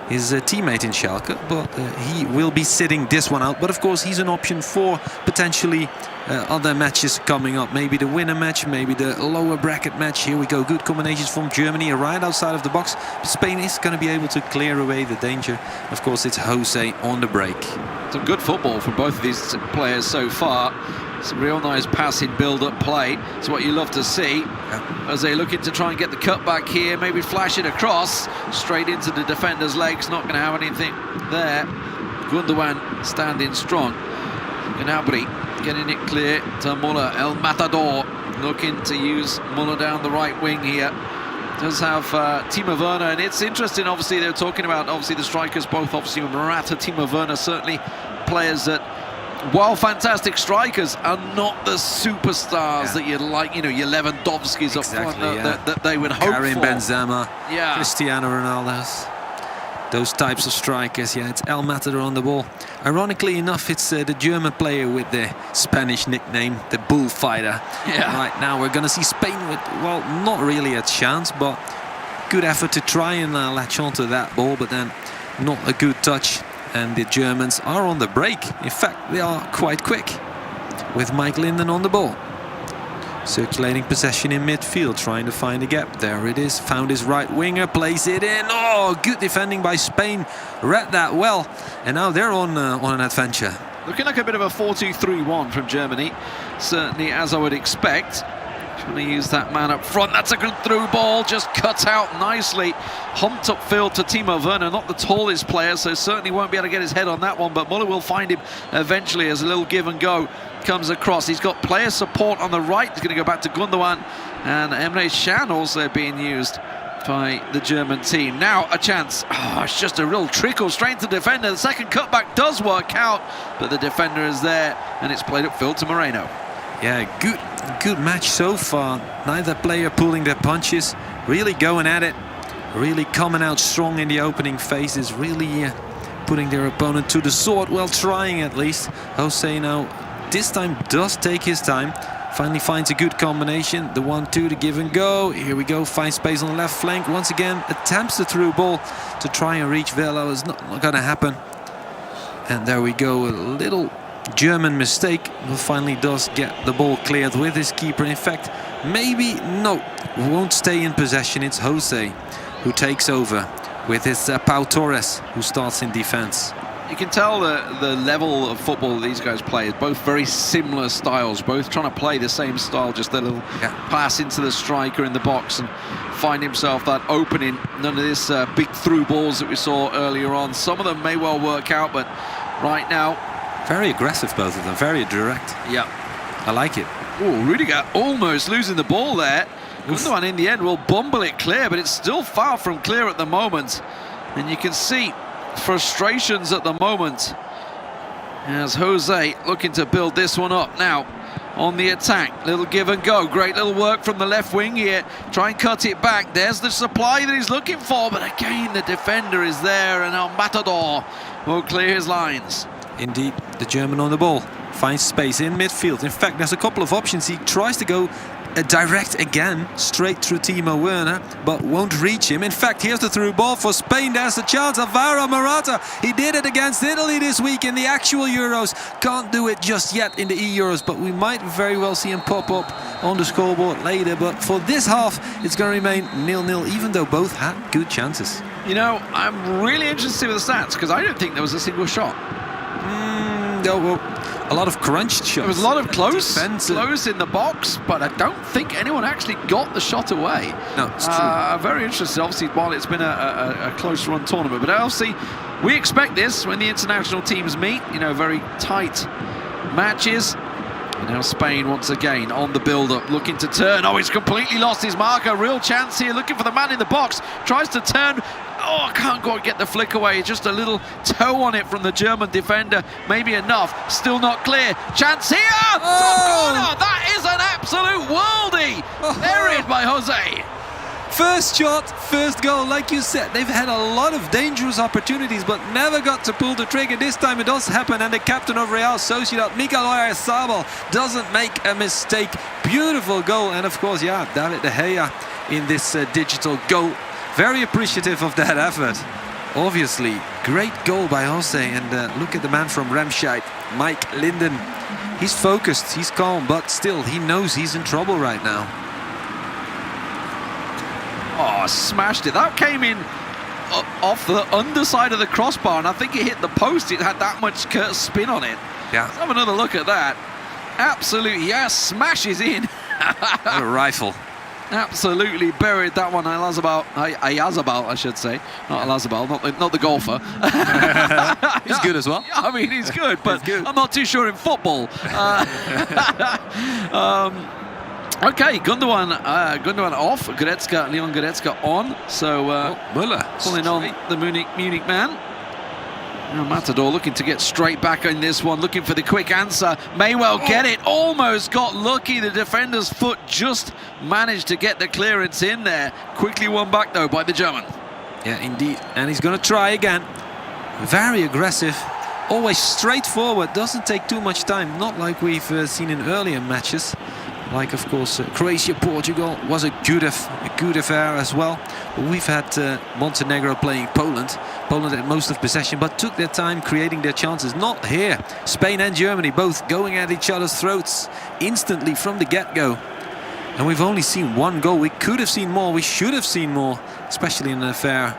his teammate in Schalke, but he will be sitting this one out. But of course, he's an option for potentially other matches coming up. Maybe the winner match, maybe the lower bracket match. Here we go, good combinations from Germany, right outside of the box. But Spain is going to be able to clear away the danger. Of course, it's Jose on the break. Some good football from both of these players so far. Some real nice passing, build-up play. It's what you love to see. As they looking to try and get the cut back here, maybe flash it across, straight into the defender's legs. Not going to have anything there. Gundogan standing strong. Gnabry getting it clear to Muller. El Matador looking to use Muller down the right wing here. Does have Timo Werner, and it's interesting, obviously, they're talking about, obviously, the strikers, both, obviously, Morata, Timo Werner, certainly players that, while fantastic strikers, are not the superstars that you'd like, you know, your Lewandowskis up front that they would hope Karim for. Benzema, Cristiano Ronaldo's, those types of strikers. Yeah, it's El Matador on the ball. Ironically enough, it's the German player with the Spanish nickname, the Bullfighter. Right now, we're going to see Spain with, well, not really a chance, but good effort to try and latch onto that ball, but then not a good touch. And the Germans are on the break. In fact, they are quite quick, with Mike Linden on the ball. Circulating possession in midfield, trying to find a gap. There it is, found his right winger, plays it in. Oh, good defending by Spain, read that well. And now they're on an adventure. Looking like a bit of a 4-2-3-1 from Germany, certainly as I would expect. Trying to use that man up front. That's a good through ball, just cut out nicely. Humped upfield to Timo Werner, not the tallest player, so certainly won't be able to get his head on that one, but Muller will find him eventually as a little give and go comes across. He's got player support on the right. He's going to go back to Gundogan, and Emre Can also being used by the German team. Now a chance. Oh, it's just a real trickle straight to the defender. The second cutback does work out, but the defender is there, and it's played upfield to Moreno. Yeah, good match so far. Neither player pulling their punches, really going at it, really coming out strong in the opening phases, really putting their opponent to the sword, well, trying at least. Jose now this time does take his time, finally finds a good combination, the 1-2, the give and go. Here we go, finds space on the left flank, once again attempts the through ball to try and reach Velo. It's not going to happen. And there we go, a little German mistake, who finally does get the ball cleared with his keeper. In fact, maybe no, won't stay in possession. It's Jose who takes over with his Pau Torres, who starts in defense. You can tell the level of football that these guys play is both very similar styles, both trying to play the same style, just a little pass into the striker in the box and find himself that opening. None of this big through balls that we saw earlier on. Some of them may well work out, but right now... Very aggressive, both of them, very direct. Yeah. I like it. Oh, Rudiger almost losing the ball there. Gundogan in the end will bumble it clear, but it's still far from clear at the moment. And you can see frustrations at the moment as Jose looking to build this one up now on the attack. Little give and go, great little work from the left wing here. Try and cut it back. There's the supply that he's looking for, but again the defender is there, and El Matador will clear his lines. Indeed, the German on the ball finds space in midfield. In fact, there's a couple of options. He tries to go direct again, straight through Timo Werner, but won't reach him. In fact, here's the through ball for Spain. There's a chance. Alvaro Morata. He did it against Italy this week in the actual Euros. Can't do it just yet in the eEuros, but we might very well see him pop up on the scoreboard later. But for this half, it's going to remain 0-0, even though both had good chances. You know, I'm really interested to see the stats, because I don't think there was a single shot. No, well, a lot of crunched shots. There was a lot of close in the box, but I don't think anyone actually got the shot away. No, it's true. Very interesting, obviously, while it's been a close-run tournament. But obviously, we expect this when the international teams meet, you know, very tight matches. And now Spain once again on the build-up, looking to turn. Oh, he's completely lost his marker. Real chance here, looking for the man in the box. Tries to turn. Oh, can't go and get the flick away. Just a little toe on it from the German defender. Maybe enough. Still not clear. Chance here! Top corner! That is an absolute worldie! Buried by Jose. First shot, first goal, like you said. They've had a lot of dangerous opportunities, but never got to pull the trigger. This time it does happen, and the captain of Real Sociedad, Miguel Oyarzabal, doesn't make a mistake. Beautiful goal, and of course, yeah, David De Gea in this digital goal. Very appreciative of that effort. Obviously, great goal by Jose, and look at the man from Remscheid, Mike Linden. He's focused, he's calm, but still, he knows he's in trouble right now. Oh, smashed it. That came in off the underside of the crossbar, and I think it hit the post. It had that much spin on it. Yeah. Let's have another look at that. Absolutely, yeah, smashes in. What a rifle. Absolutely buried that one. Oyarzabal, I should say. Not Oyarzabal, not the golfer. He's good as well. Yeah, I mean, he's good, but I'm not too sure in football. Okay, Gundogan off, Leon Goretzka on. So Müller pulling on the Munich man. Now Matador looking to get straight back in this one, looking for the quick answer. May well get it. Almost got lucky. The defender's foot just managed to get the clearance in there. Quickly won back though by the German. Yeah, indeed. And he's going to try again. Very aggressive. Always straightforward. Doesn't take too much time. Not like we've seen in earlier matches. Like, of course, Croatia, Portugal was a good affair as well. But we've had Montenegro playing Poland. Poland had most of possession, but took their time creating their chances. Not here. Spain and Germany both going at each other's throats instantly from the get-go. And we've only seen one goal. We could have seen more. We should have seen more, especially in an affair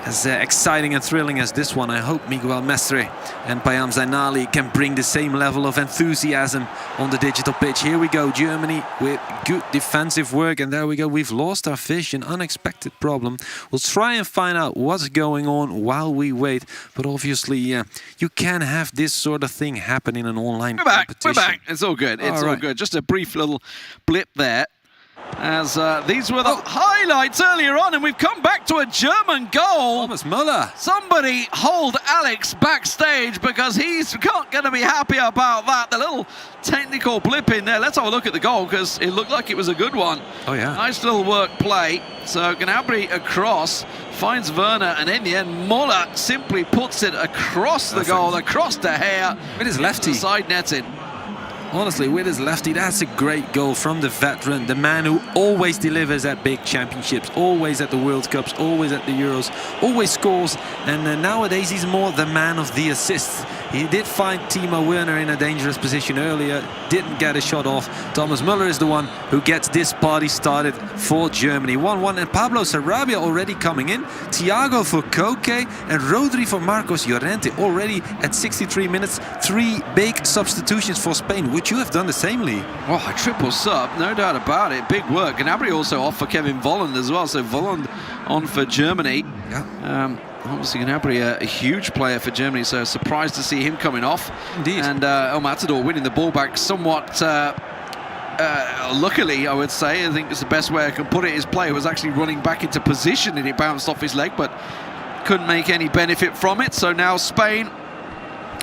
as exciting and thrilling as this one. I hope Miguel Mestre and Payam Zainali can bring the same level of enthusiasm on the digital pitch. Here we go, Germany with good defensive work, and there we go. We've lost our fish, an unexpected problem. We'll try and find out what's going on while we wait, but obviously you can have this sort of thing happen in an online competition. We're back. It's all good. It's all good. Just a brief little blip there, as these were the highlights earlier on, and we've come back to a German goal. Thomas Müller. Somebody hold Alex backstage, because he's not going to be happy about that. The little technical blip in there. Let's have a look at the goal, because it looked like it was a good one. Oh, yeah. Nice little work play. So Gnabry across, finds Werner, and in the end, Müller simply puts it across the goal, across De Gea. With his lefty. Side netting. Honestly, with his lefty, that's a great goal from the veteran, the man who always delivers at big championships, always at the World Cups, always at the Euros, always scores, and nowadays he's more the man of the assists. He did find Timo Werner in a dangerous position earlier, didn't get a shot off. Thomas Müller is the one who gets this party started for Germany. 1-1, and Pablo Sarabia already coming in, Thiago for Koke, and Rodri for Marcos Llorente already at 63 minutes. 3 big substitutions for Spain. Would you have done the same, Lee? Oh, a triple sub, no doubt about it. Big work. Gnabry also off for Kevin Volland as well. So Volland on for Germany. Yeah. Obviously, Gnabry, a huge player for Germany, so surprised to see him coming off. Indeed. And El Matador winning the ball back somewhat luckily, I would say. I think it's the best way I can put it. His player was actually running back into position and it bounced off his leg, but couldn't make any benefit from it. So now Spain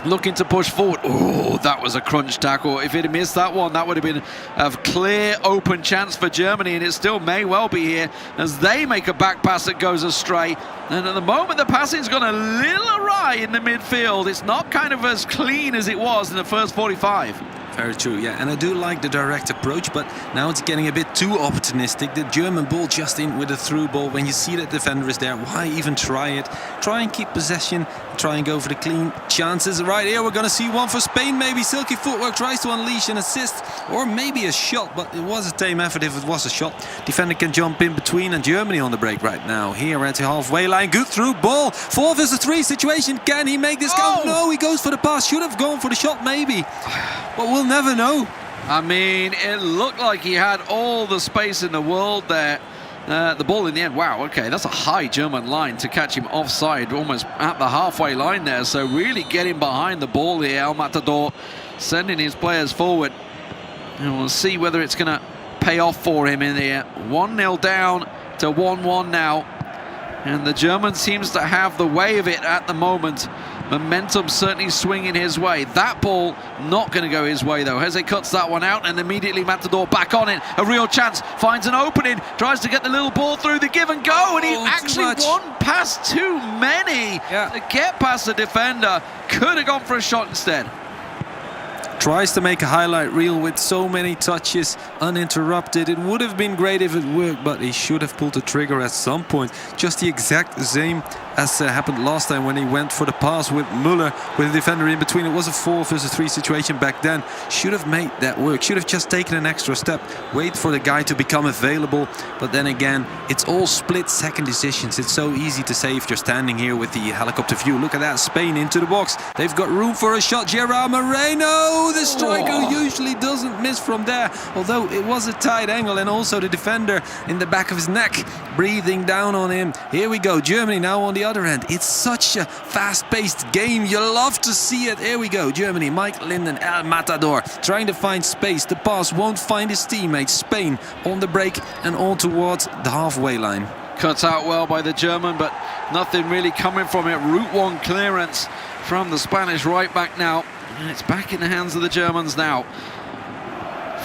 looking to push forward. Oh, that was a crunch tackle. If he'd missed that one, that would have been a clear open chance for Germany, and it still may well be here as they make a back pass that goes astray. And at the moment, the passing's gone a little awry in the midfield. It's not kind of as clean as it was in the first 45. Very true, yeah, and I do like the direct approach, but now it's getting a bit too opportunistic. The German ball just in with a through ball. When you see that defender is there, why even try it? Try and keep possession, try and go for the clean chances. Right here, we're going to see one for Spain, maybe. Silky footwork tries to unleash an assist, or maybe a shot, but it was a tame effort if it was a shot. Defender can jump in between, and Germany on the break right now. Here at the halfway line, good through ball. 4 versus 3 situation. Can he make this count? No, he goes for the pass. Should have gone for the shot, maybe. But we'll never know. I mean, it looked like he had all the space in the world there. The ball in the end, wow, okay, that's a high German line to catch him offside, almost at the halfway line there. So really getting behind the ball here, El Matador sending his players forward. And we'll see whether it's going to pay off for him in here. 1-0 down to 1-1 now. And the German seems to have the way of it at the moment. Momentum certainly swinging his way. That ball not going to go his way though. Heze cuts that one out and immediately Matador back on it. A real chance, finds an opening, tries to get the little ball through the give and go, and he actually one pass too many to get past the defender. Could have gone for a shot instead. Tries to make a highlight reel with so many touches uninterrupted. It would have been great if it worked, but he should have pulled the trigger at some point. Just the exact same as happened last time when he went for the pass with Müller, with the defender in between. It was a 4 versus 3 situation back then. Should have made that work. Should have just taken an extra step. Wait for the guy to become available. But then again, it's all split-second decisions. It's so easy to say if you're standing here with the helicopter view. Look at that, Spain into the box. They've got room for a shot. Gerard Moreno, the striker, usually doesn't miss from there. Although it was a tight angle, and also the defender in the back of his neck, breathing down on him. Here we go, Germany now on the other end. It's such a fast-paced game. You love to see it. Here we go, Germany, Mike Linden, El Matador, trying to find space. The pass won't find his teammates. Spain on the break and on towards the halfway line. Cut out well by the German, but nothing really coming from it. Route 1 clearance from the Spanish right back now. And it's back in the hands of the Germans now.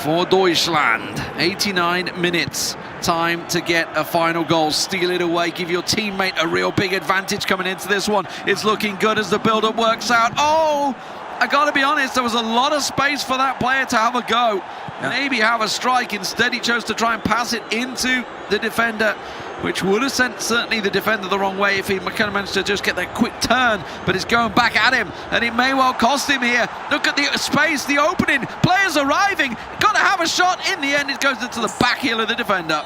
For Deutschland, 89 minutes. Time to get a final goal, steal it away, give your teammate a real big advantage coming into this one. It's looking good as the build-up works out. Oh, I gotta be honest, there was a lot of space for that player to have a go. Maybe have a strike. Instead, he chose to try and pass it into the defender, which would have sent certainly the defender the wrong way if he kind of managed to just get that quick turn, but it's going back at him, and it may well cost him here. Look at the space, the opening, players arriving, got to have a shot. In the end, it goes into the back heel of the defender.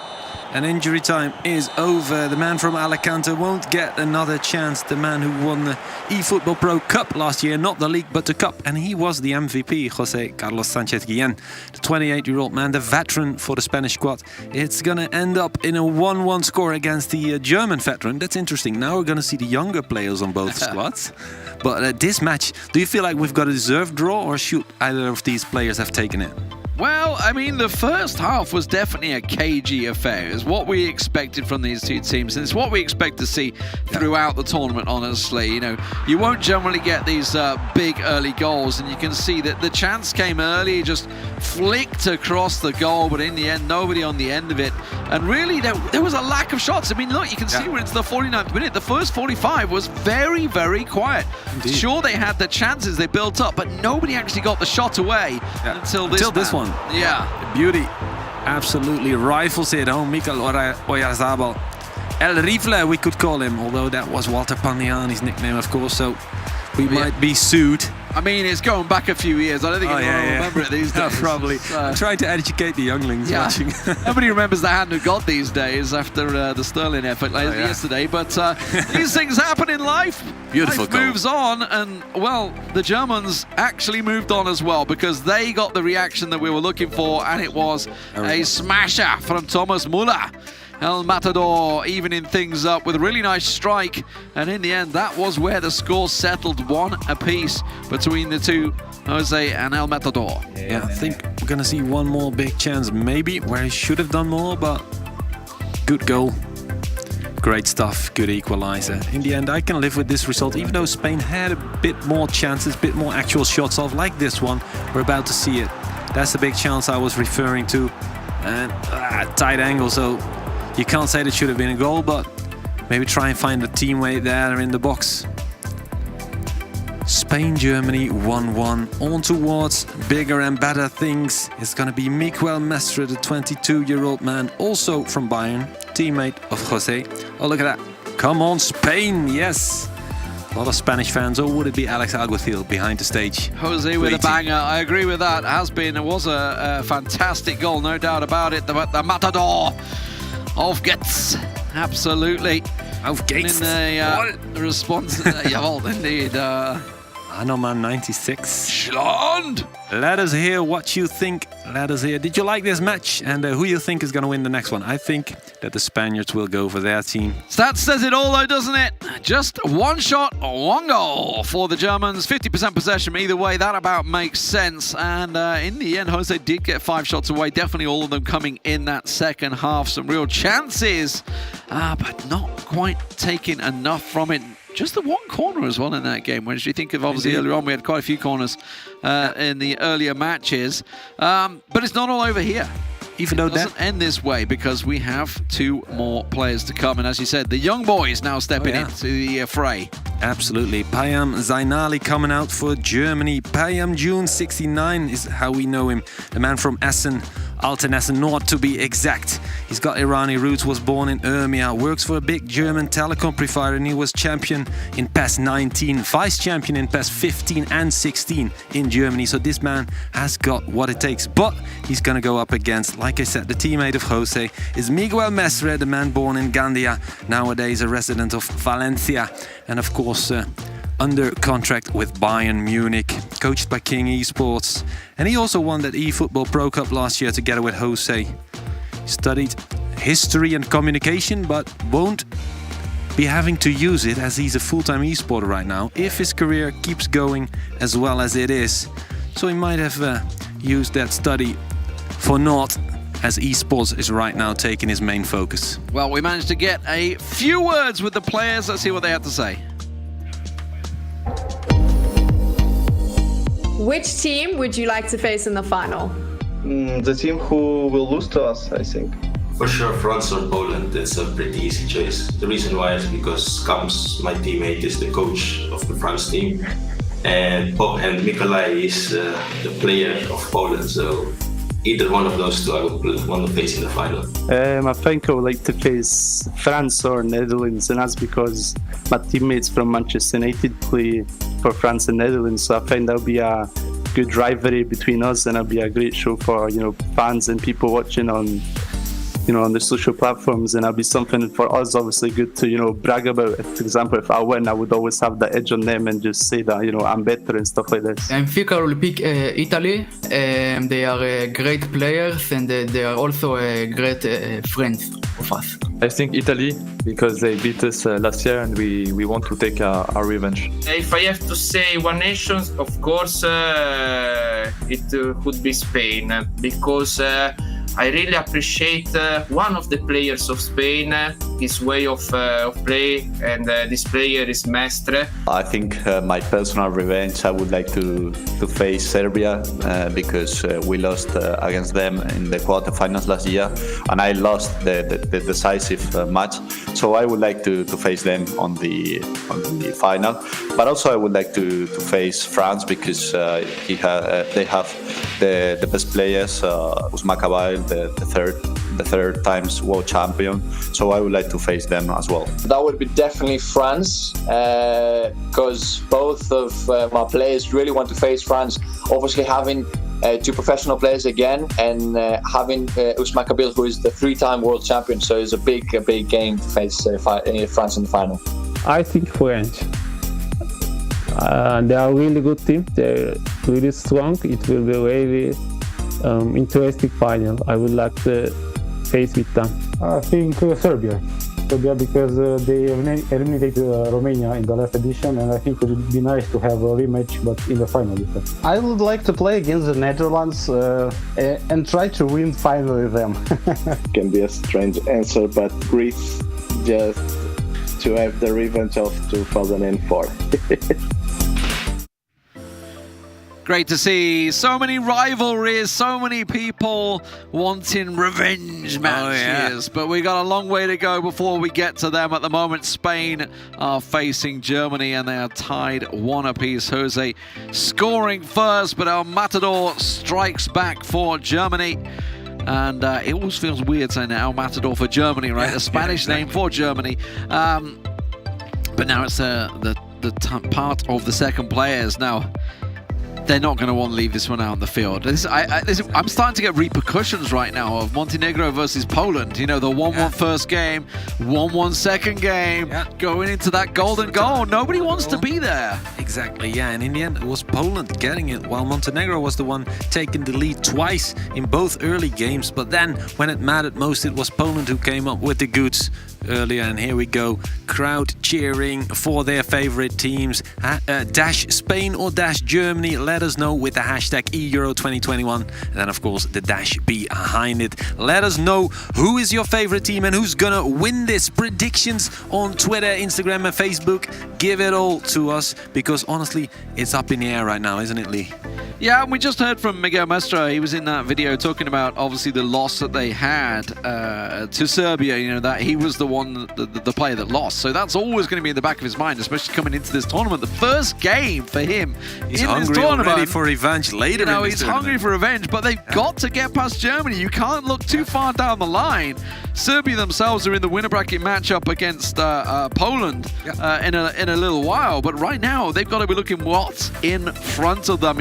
And injury time is over. The man from Alicante won't get another chance. The man who won the eFootball Pro Cup last year, not the league, but the cup. And he was the MVP, Jose Carlos Sanchez Guillen, the 28-year-old man, the veteran for the Spanish squad. It's going to end up in a 1-1 score against the German veteran. That's interesting. Now we're going to see the younger players on both squads. But this match, do you feel like we've got a deserved draw, or should either of these players have taken it? Well, I mean, the first half was definitely a cagey affair. It's what we expected from these two teams, and it's what we expect to see throughout the tournament, honestly. You know, you won't generally get these big early goals, and you can see that the chance came early, just flicked across the goal, but in the end, nobody on the end of it. And really, there was a lack of shots. I mean, look, you can see we're into the 49th minute. The first 45 was very, very quiet. Indeed. Sure, they had the chances they built up, but nobody actually got the shot away until this one. Yeah. Beauty. Absolutely rifles it home. Mikel Oyarzabal. El Rifle, we could call him, although that was Walter Pandiani's nickname, of course, so we might be sued. I mean, it's going back a few years. I don't think anyone will remember it these days. Probably. I'm trying to educate the younglings watching. Nobody remembers the hand of God these days after the Sterling effort yesterday. But these things happen in life. Beautiful goal. Moves on, and well, the Germans actually moved on as well because they got the reaction that we were looking for, and it was a smasher from Thomas Müller. El Matador evening things up with a really nice strike, and in the end that was where the score settled, 1 apiece between the two, Jose and El Matador. Yeah, I think we're gonna see one more big chance maybe where he should have done more, but good goal, great stuff, good equalizer. In the end I can live with this result, even though Spain had a bit more chances, a bit more actual shots off, like this one. We're about to see it. That's the big chance I was referring to, and tight angle, so you can't say that should have been a goal, but maybe try and find a teammate there in the box. Spain-Germany 1-1. On towards bigger and better things. It's going to be Miguel Mestre, the 22-year-old man, also from Bayern, teammate of Jose. Oh, look at that. Come on, Spain, yes. A lot of Spanish fans, or would it be Alex Alguacil behind the stage? Jose with a banger, I agree with that. It was a fantastic goal, no doubt about it. The Matador of Getz, absolutely. Of Getz. In the response, jawohl, indeed. Anoman 96. Schland! Let us hear what you think. Let us hear. Did you like this match? And who you think is going to win the next one? I think that the Spaniards will go for their team. Stats says it all though, doesn't it? Just one shot, one goal for the Germans. 50% possession either way. That about makes sense. And in the end, Jose did get 5 shots away. Definitely all of them coming in that second half. Some real chances, but not quite taking enough from it. Just the one corner as well in that game. When you think of, obviously, earlier on, we had quite a few corners in the earlier matches. But it's not all over here. Even though it doesn't end this way, because we have 2 more players to come. And as you said, the young boys now stepping into the fray. Absolutely. Payam Zainali coming out for Germany. Payam June 69 is how we know him. The man from Essen, Alten Essen Nord to be exact. He's got Irani roots, was born in Urmia, works for a big German telecom provider, and he was champion in PES 19, vice champion in PES 15 and 16 in Germany. So this man has got what it takes. But he's going to go up against, like I said, the teammate of Jose is Miguel Mestre, the man born in Gandia, nowadays a resident of Valencia, and of course under contract with Bayern Munich, coached by King Esports. And he also won that eFootball Pro Cup last year together with Jose. He studied history and communication, but won't be having to use it as he's a full-time esporter right now, if his career keeps going as well as it is. So he might have used that study for naught, as esports is right now taking his main focus. Well, we managed to get a few words with the players. Let's see what they have to say. Which team would you like to face in the final? The team who will lose to us, I think. For sure, France or Poland. It's a pretty easy choice. The reason why is because Kams, my teammate, is the coach of the France team, and Mikolaj is the player of Poland. So either one of those two I would want to face in the final. I think I would like to face France or Netherlands, and that's because my teammates from Manchester United play for France and Netherlands. So I find that'll be a good rivalry between us, and it'll be a great show for fans and people watching on on the social platforms, and that'll be something for us obviously good to brag about. For example, if I win, I would always have the edge on them and just say that I'm better and stuff like this. Benfica will pick Italy. They are great players, and they are also great friends of us. I think Italy, because they beat us last year and we want to take our revenge. If I have to say one nation, of course it could be Spain, because I really appreciate one of the players of Spain, his way of play, and this player is Mestre. I think my personal revenge, I would like to face Serbia because we lost against them in the quarterfinals last year, and I lost the decisive match. So I would like to face them on the final. But also I would like to face France because they have the best players, Ousmane Kabyle, the third times world champion. So I would like to face them as well. That would be definitely France, because both of my players really want to face France. Obviously having two professional players again, and having Ousmane Kabyle, who is the 3-time world champion, so it's a big game to face France in the final. I think French. They are a really good team. They're really strong. It will be a really interesting final. I would like to face with them. I think Serbia, because they eliminated Romania in the last edition, and I think it would be nice to have a rematch, but in the final. I would like to play against the Netherlands and try to win finally them. Can be a strange answer, but Greece, just to have the revenge of 2004. Great to see so many rivalries, so many people wanting revenge matches. But we got a long way to go before we get to them. At the moment, Spain are facing Germany and they are tied 1 apiece. Jose scoring first, but El Matador strikes back for Germany. And it always feels weird saying El Matador for Germany, right? A Spanish name for Germany. But now it's the part of the second players. Now, they're not going to want to leave this one out on the field. I'm starting to get repercussions right now of Montenegro versus Poland. The 1-1 first game, 1-1 second game, going into that golden goal. Nobody wants to be there. Exactly, yeah. And in the end, it was Poland getting it, while Montenegro was the one taking the lead twice in both early games. But then, when it mattered most, it was Poland who came up with the goods earlier. And here we go, crowd cheering for their favorite teams. Dash Spain or dash Germany, let us know with the hashtag eEURO 2021, and then of course the dash behind it. Let us know who is your favorite team and who's gonna win this. Predictions on Twitter, Instagram and Facebook. Give it all to us, because honestly it's up in the air right now, isn't it, Lee? Yeah, and we just heard from Miguel Mestre. He was in that video talking about obviously the loss that they had to Serbia. That he was the one, the player that lost. So that's always going to be in the back of his mind, especially coming into this tournament. The first game for him he's in hungry this tournament. Already for revenge later. In this he's tournament. hungry for revenge, but they've got to get past Germany. You can't look too far down the line. Serbia themselves are in the winner bracket matchup against Poland in a little while, but right now they've got to be looking what's in front of them.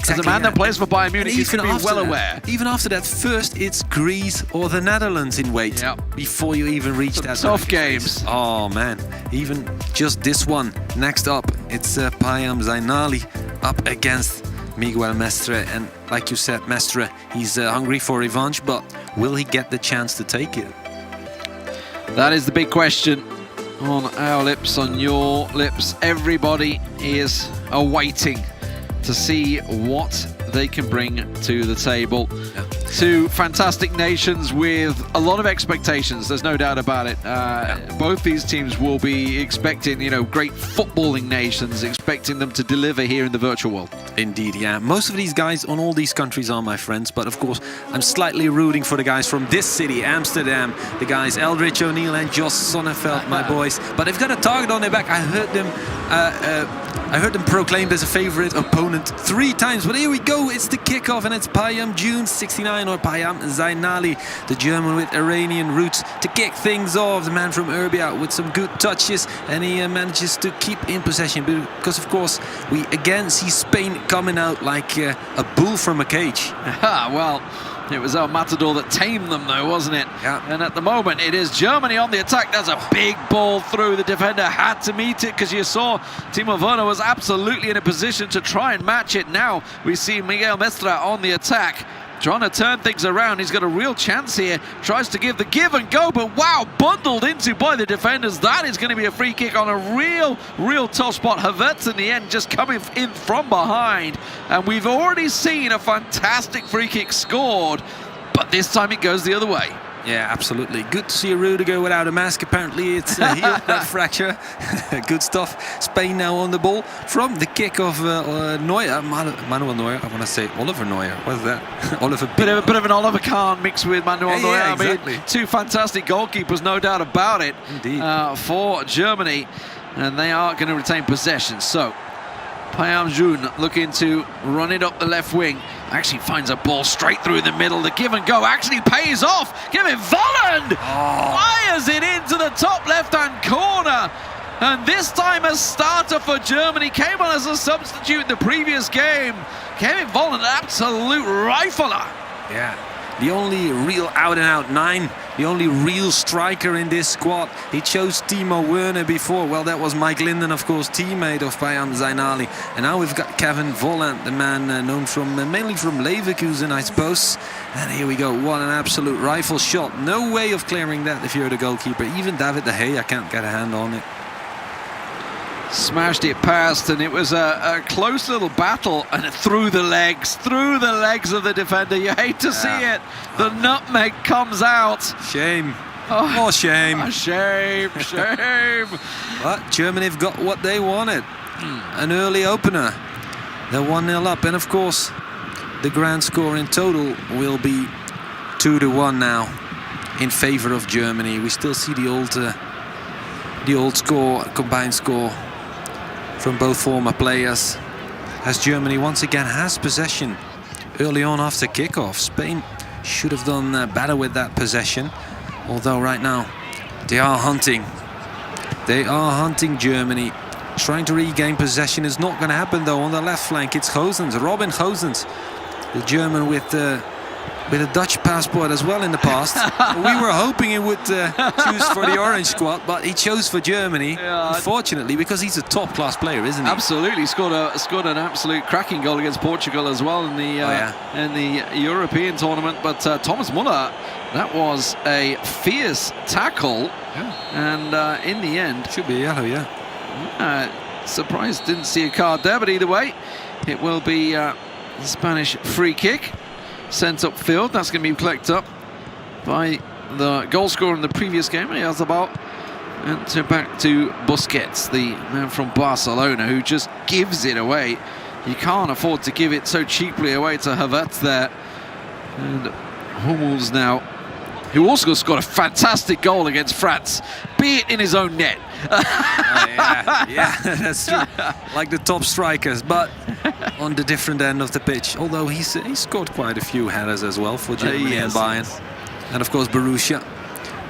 As a man that plays for Bayern Munich, he's going to be well aware. Even after that, first it's Greece or the Netherlands in wait before you even reach that. Tough games. Oh man, even just this one. Next up, it's Payam Zainali up against Miguel Mestre, and like you said, Mestre, he's hungry for revenge, but will he get the chance to take it? That is the big question on our lips, on your lips. Everybody is awaiting to see what they can bring to the table. Two fantastic nations with a lot of expectations, there's no doubt about it. Both these teams will be expecting, great footballing nations, expecting them to deliver here in the virtual world. Indeed, yeah. Most of these guys on all these countries are my friends, but of course I'm slightly rooting for the guys from this city, Amsterdam, the guys Eldridge O'Neill and Jos Sonneveld, my boys. But they've got a target on their back. I heard them proclaimed as a favorite opponent 3 times, but here we go, it's the kickoff, and it's Payam June 69 or Payam Zainali, the German with Iranian roots, to kick things off. The man from Erbia with some good touches, and he manages to keep in possession, because of course we again see Spain coming out like a bull from a cage. Well, it was El Matador that tamed them, though, wasn't it? Yeah. And at the moment, it is Germany on the attack. There's a big ball through. The defender had to meet it because you saw Timo Werner was absolutely in a position to try and match it. Now we see Miguel Mestre on the attack, trying to turn things around. He's got a real chance here. Tries to give the give and go, but wow, bundled into by the defenders. That is going to be a free kick on a real tough spot. Havertz in the end just coming in from behind. And we've already seen a fantastic free kick scored, but this time it goes the other way. Yeah, absolutely. Good to see Rudiger without a mask. Apparently it's healed that fracture. Good stuff. Spain now on the ball from the kick of Neuer. Manuel Neuer. I want to say Oliver Neuer. What's that? Oliver. Bit of an Oliver Kahn mixed with Manuel Neuer. Yeah, exactly. I mean, two fantastic goalkeepers, no doubt about it. Indeed. For Germany, and they are going to retain possession. So Payam Jun looking to run it up the left wing. Actually finds a ball straight through the middle. The give and go actually pays off. Kevin Volland fires it into the top left-hand corner. And this time a starter for Germany. Came on as a substitute in the previous game. Kevin Volland, absolute rifler. Yeah. The only real out-and-out 9, the only real striker in this squad. He chose Timo Werner before. Well, that was Mike Linden, of course, teammate of Payam Zainali. And now we've got Kevin Volland, the man known from mainly from Leverkusen, I suppose. And here we go. What an absolute rifle shot. No way of clearing that if you're the goalkeeper. Even David De Gea can't get a hand on it. Smashed it past, and it was a close little battle, and through the legs of the defender. You hate to see it. The nutmeg comes out. Shame. Oh, shame. Shame. But Germany have got what they wanted. An early opener. They're 1-0 up, and of course the grand score in total will be 2-1 now in favor of Germany. We still see the old score, combined score from both former players, as Germany once again has possession early on after kickoff. Spain should have done better with that possession, although right now they are hunting Germany. Trying to regain possession is not going to happen, though. On the left flank it's Gosens, Robin Gosens, the German with a Dutch passport as well in the past. We were hoping he would choose for the orange squad, but he chose for Germany, unfortunately, because he's a top-class player, isn't he? Absolutely, scored an absolute cracking goal against Portugal as well in the European tournament. But Thomas Muller, that was a fierce tackle, and in the end, should be a yellow. Surprised didn't see a card there, but either way, it will be the Spanish free kick. Sent upfield. That's going to be collected up by the goal scorer in the previous game, Oyarzabal, and back to Busquets, the man from Barcelona, who just gives it away. You can't afford to give it so cheaply away to Havertz there. And Hummels now, who also scored a fantastic goal against France, be it in his own net. Yeah, that's true. Like the top strikers, but on the different end of the pitch. Although he scored quite a few headers as well for Germany and Bayern. And of course Borussia.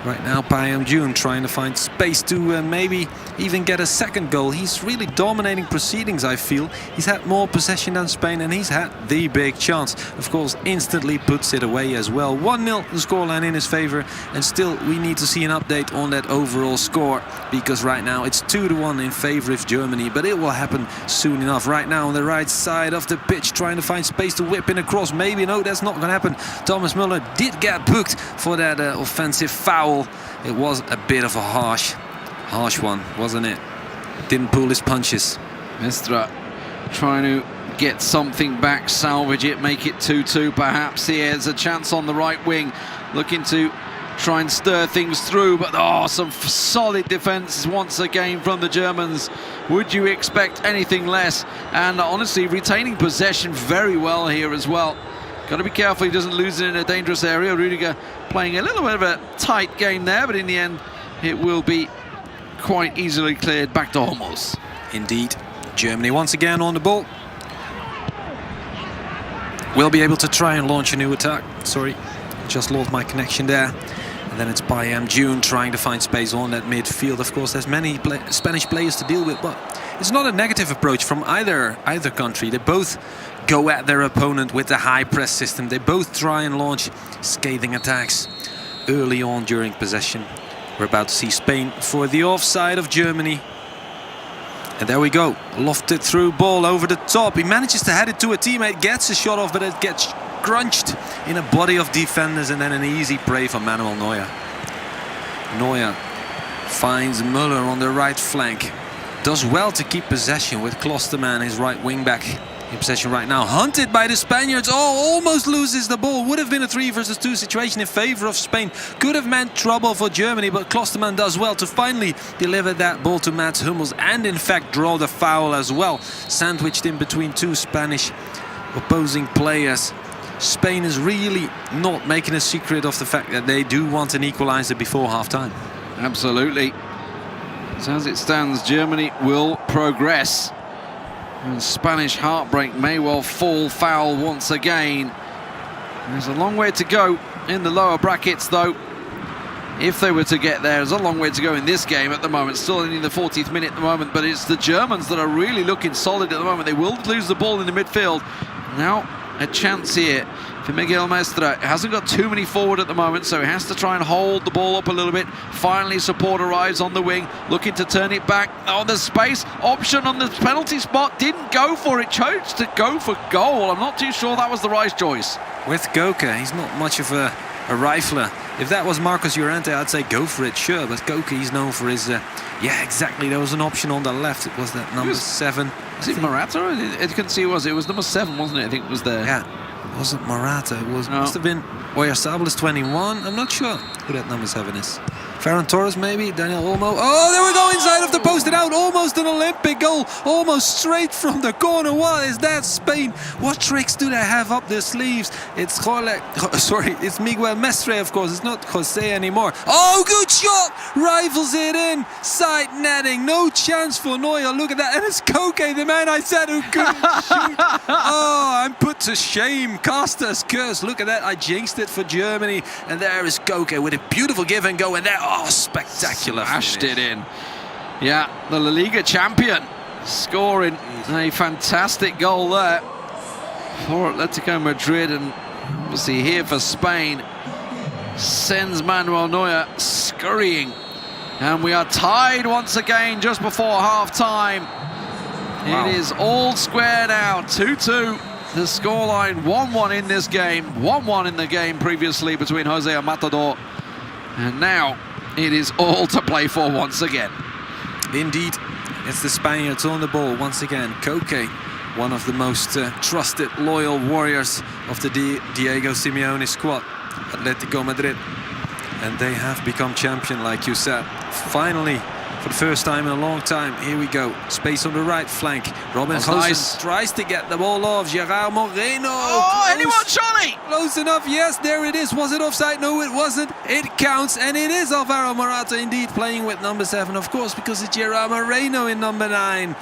Right now Payam Jun trying to find space to maybe even get a second goal. He's really dominating proceedings, I feel. He's had more possession than Spain, and he's had the big chance. Of course, instantly puts it away as well. 1-0 the scoreline in his favor, and still we need to see an update on that overall score, because right now it's 2-1 in favor of Germany, but it will happen soon enough. Right now on the right side of the pitch, trying to find space to whip in a cross. Maybe no, that's not going to happen. Thomas Müller did get booked for that offensive foul. It was a bit of a harsh one, wasn't it? Didn't pull his punches. Mestre trying to get something back, salvage it, make it 2-2 perhaps. Here's a chance on the right wing, looking to try and stir things through, but some solid defence once again from the Germans. Would you expect anything less? And honestly, retaining possession very well here as well. Got to be careful he doesn't lose it in a dangerous area. Rudiger playing a little bit of a tight game there, but in the end it will be quite easily cleared back to Hummels. Indeed. Germany once again on the ball. Will be able to try and launch a new attack. Sorry, just lost my connection there. And then it's Jun trying to find space on that midfield. Of course, there's many Spanish players to deal with, but it's not a negative approach from either country. They both go at their opponent with the high press system. They both try and launch scathing attacks early on during possession. We're about to see Spain for the offside of Germany. And there we go, lofted through ball over the top. He manages to head it to a teammate, gets a shot off, but it gets crunched in a body of defenders, and then an easy prey for Manuel Neuer. Neuer finds Müller on the right flank. Does well to keep possession with Klosterman, his right wing back, in possession right now. Hunted by the Spaniards. Oh, almost loses the ball. Would have been a 3 versus 2 situation in favor of Spain. Could have meant trouble for Germany, but Klosterman does well to finally deliver that ball to Mats Hummels and in fact draw the foul as well. Sandwiched in between 2 Spanish opposing players. Spain is really not making a secret of the fact that they do want an equalizer before half-time. Absolutely. So as it stands, Germany will progress. And Spanish heartbreak may well fall foul once again. There's a long way to go in the lower brackets, though. If they were to get there, there's a long way to go in this game at the moment. Still only in the 40th minute at the moment, but it's the Germans that are really looking solid at the moment. They will lose the ball in the midfield. Now a chance here for Miguel Mestre. Hasn't got too many forward at the moment, so he has to try and hold the ball up a little bit. Finally, support arrives on the wing, looking to turn it back. Oh, the space option on the penalty spot. Didn't go for it, chose to go for goal. I'm not too sure that was the right choice. With Goke, he's not much of a rifler. If that was Marcos Llorente, I'd say go for it, sure. But Goke, he's known for his... yeah, exactly. There was an option on the left. It was that number 7. Is it Morata? I couldn't see who it was. It was number 7, wasn't it? I think it was there. Yeah. It wasn't Morata. It was, must have been Oyarzabal is 21. I'm not sure who that number 7 is. Ferran Torres, maybe. Daniel Olmo. Oh, there we go, inside of the post and out. Almost an Olympic goal. Almost straight from the corner. What is that, Spain? What tricks do they have up their sleeves? It's it's Miguel Mestre, of course. It's not Jose anymore. Oh, good shot. Rifles it in. Side netting. No chance for Neuer. Look at that. And it's Koke, the man I said who couldn't shoot. Oh, I'm put to shame. Caster's curse. Look at that. I jinxed it for Germany. And there is Koke with a beautiful give and go. And there. Oh, spectacular. Smashed it in. Yeah, the La Liga champion scoring a fantastic goal there for Atletico Madrid, and obviously here for Spain sends Manuel Neuer scurrying. And we are tied once again just before half-time. Wow. It is all square now, 2-2. The scoreline 1-1 in this game, 1-1 in the game previously between Jose and Matador. And now it is all to play for once again. Indeed, it's the Spaniards on the ball once again. Koke, one of the most trusted, loyal warriors of the Diego Simeone squad, Atletico Madrid. And they have become champion, like you said. Finally, for the first time in a long time, here we go. Space on the right flank. Robin Gosens tries to get the ball off. Gerard Moreno. Oh, anyone, Johnny? Close enough. Yes, there it is. Was it offside? No, it wasn't. It counts, and it is Alvaro Morata indeed playing with number 7, of course, because it's Gerard Moreno in number 9.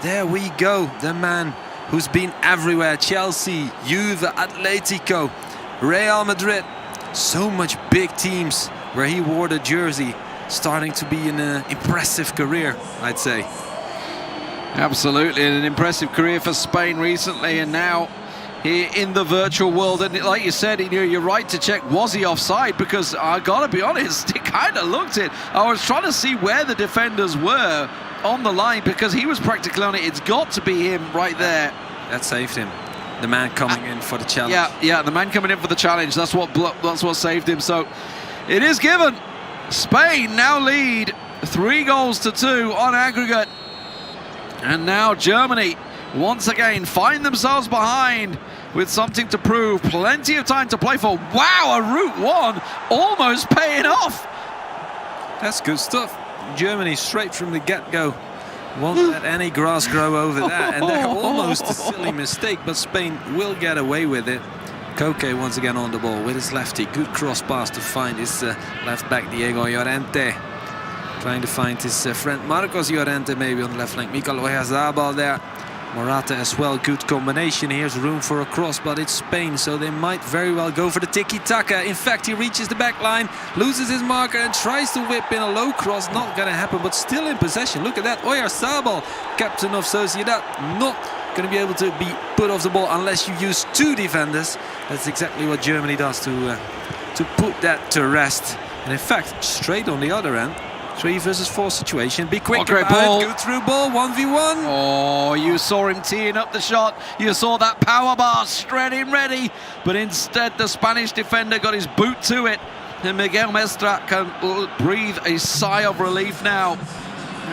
There we go. The man who's been everywhere. Chelsea, Juve, Atletico, Real Madrid. So much big teams where he wore the jersey. Starting to be an impressive career, I'd say. Absolutely, and an impressive career for Spain recently, and now here in the virtual world. And like you said, you're right to check, was he offside? Because I gotta be honest, it kind of looked it. I was trying to see where the defenders were on the line, because he was practically on it. It's got to be him right there. That saved him. The man coming in for the challenge. Yeah, the man coming in for the challenge. That's what saved him. So it is given. Spain now lead 3-2 on aggregate. And now Germany once again find themselves behind with something to prove. Plenty of time to play for. Wow, a Route 1 almost paying off. That's good stuff. Germany straight from the get-go won't let any grass grow over that. And they're almost a silly mistake, but Spain will get away with it. Koke once again on the ball with his lefty. Good cross pass to find his left back Diego Llorente. Trying to find his friend Marcos Llorente maybe on the left flank. Mikel Oyarzabal there. Morata as well, good combination. Here's room for a cross, but it's Spain, so they might very well go for the tiki-taka. In fact, he reaches the back line, loses his marker and tries to whip in a low cross. Not gonna happen, but still in possession. Look at that, Oyarzabal, captain of Sociedad, not going to be able to be put off the ball unless you use two defenders. That's exactly what Germany does to put that to rest. And in fact, straight on the other end, 3 versus 4 situation. Be quick, great ball. Good through ball, 1v1. Oh, you saw him teeing up the shot. You saw that power bar straight in ready. But instead, the Spanish defender got his boot to it. And Miguel Mestre can breathe a sigh of relief now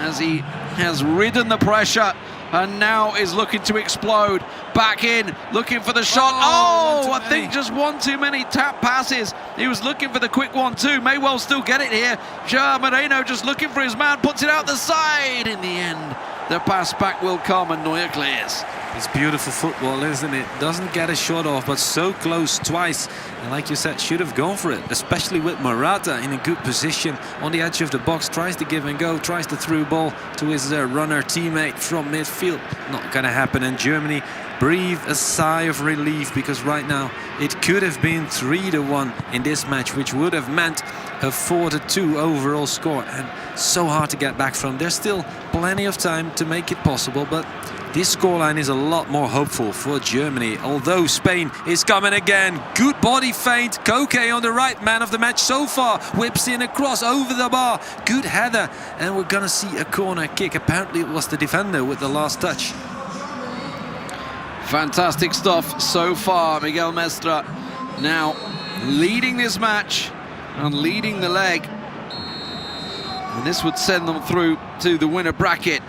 as he has ridden the pressure and now is looking to explode. Back in, looking for the shot. Oh, I think just one too many tap passes. He was looking for the quick 1-2. May well still get it here. Joao Moreno just looking for his man, puts it out the side. In the end, the pass back will come and Neuer clears. It's beautiful football, isn't it? Doesn't get a shot off, but so close twice. And like you said, should have gone for it, especially with Morata in a good position on the edge of the box. Tries to give and go, tries the through ball to his runner teammate from midfield. Not gonna happen, and Germany breathe a sigh of relief, because right now it could have been 3-1 in this match, which would have meant a 4-2 overall score, and so hard to get back from. There's still plenty of time to make it possible, but this scoreline is a lot more hopeful for Germany, although Spain is coming again. Good body feint, Koke on the right, man of the match so far, whips in a cross over the bar, good header, and we're gonna see a corner kick. Apparently it was the defender with the last touch. Fantastic stuff so far. Miguel Mestre now leading this match and leading the leg, and this would send them through to the winner bracket.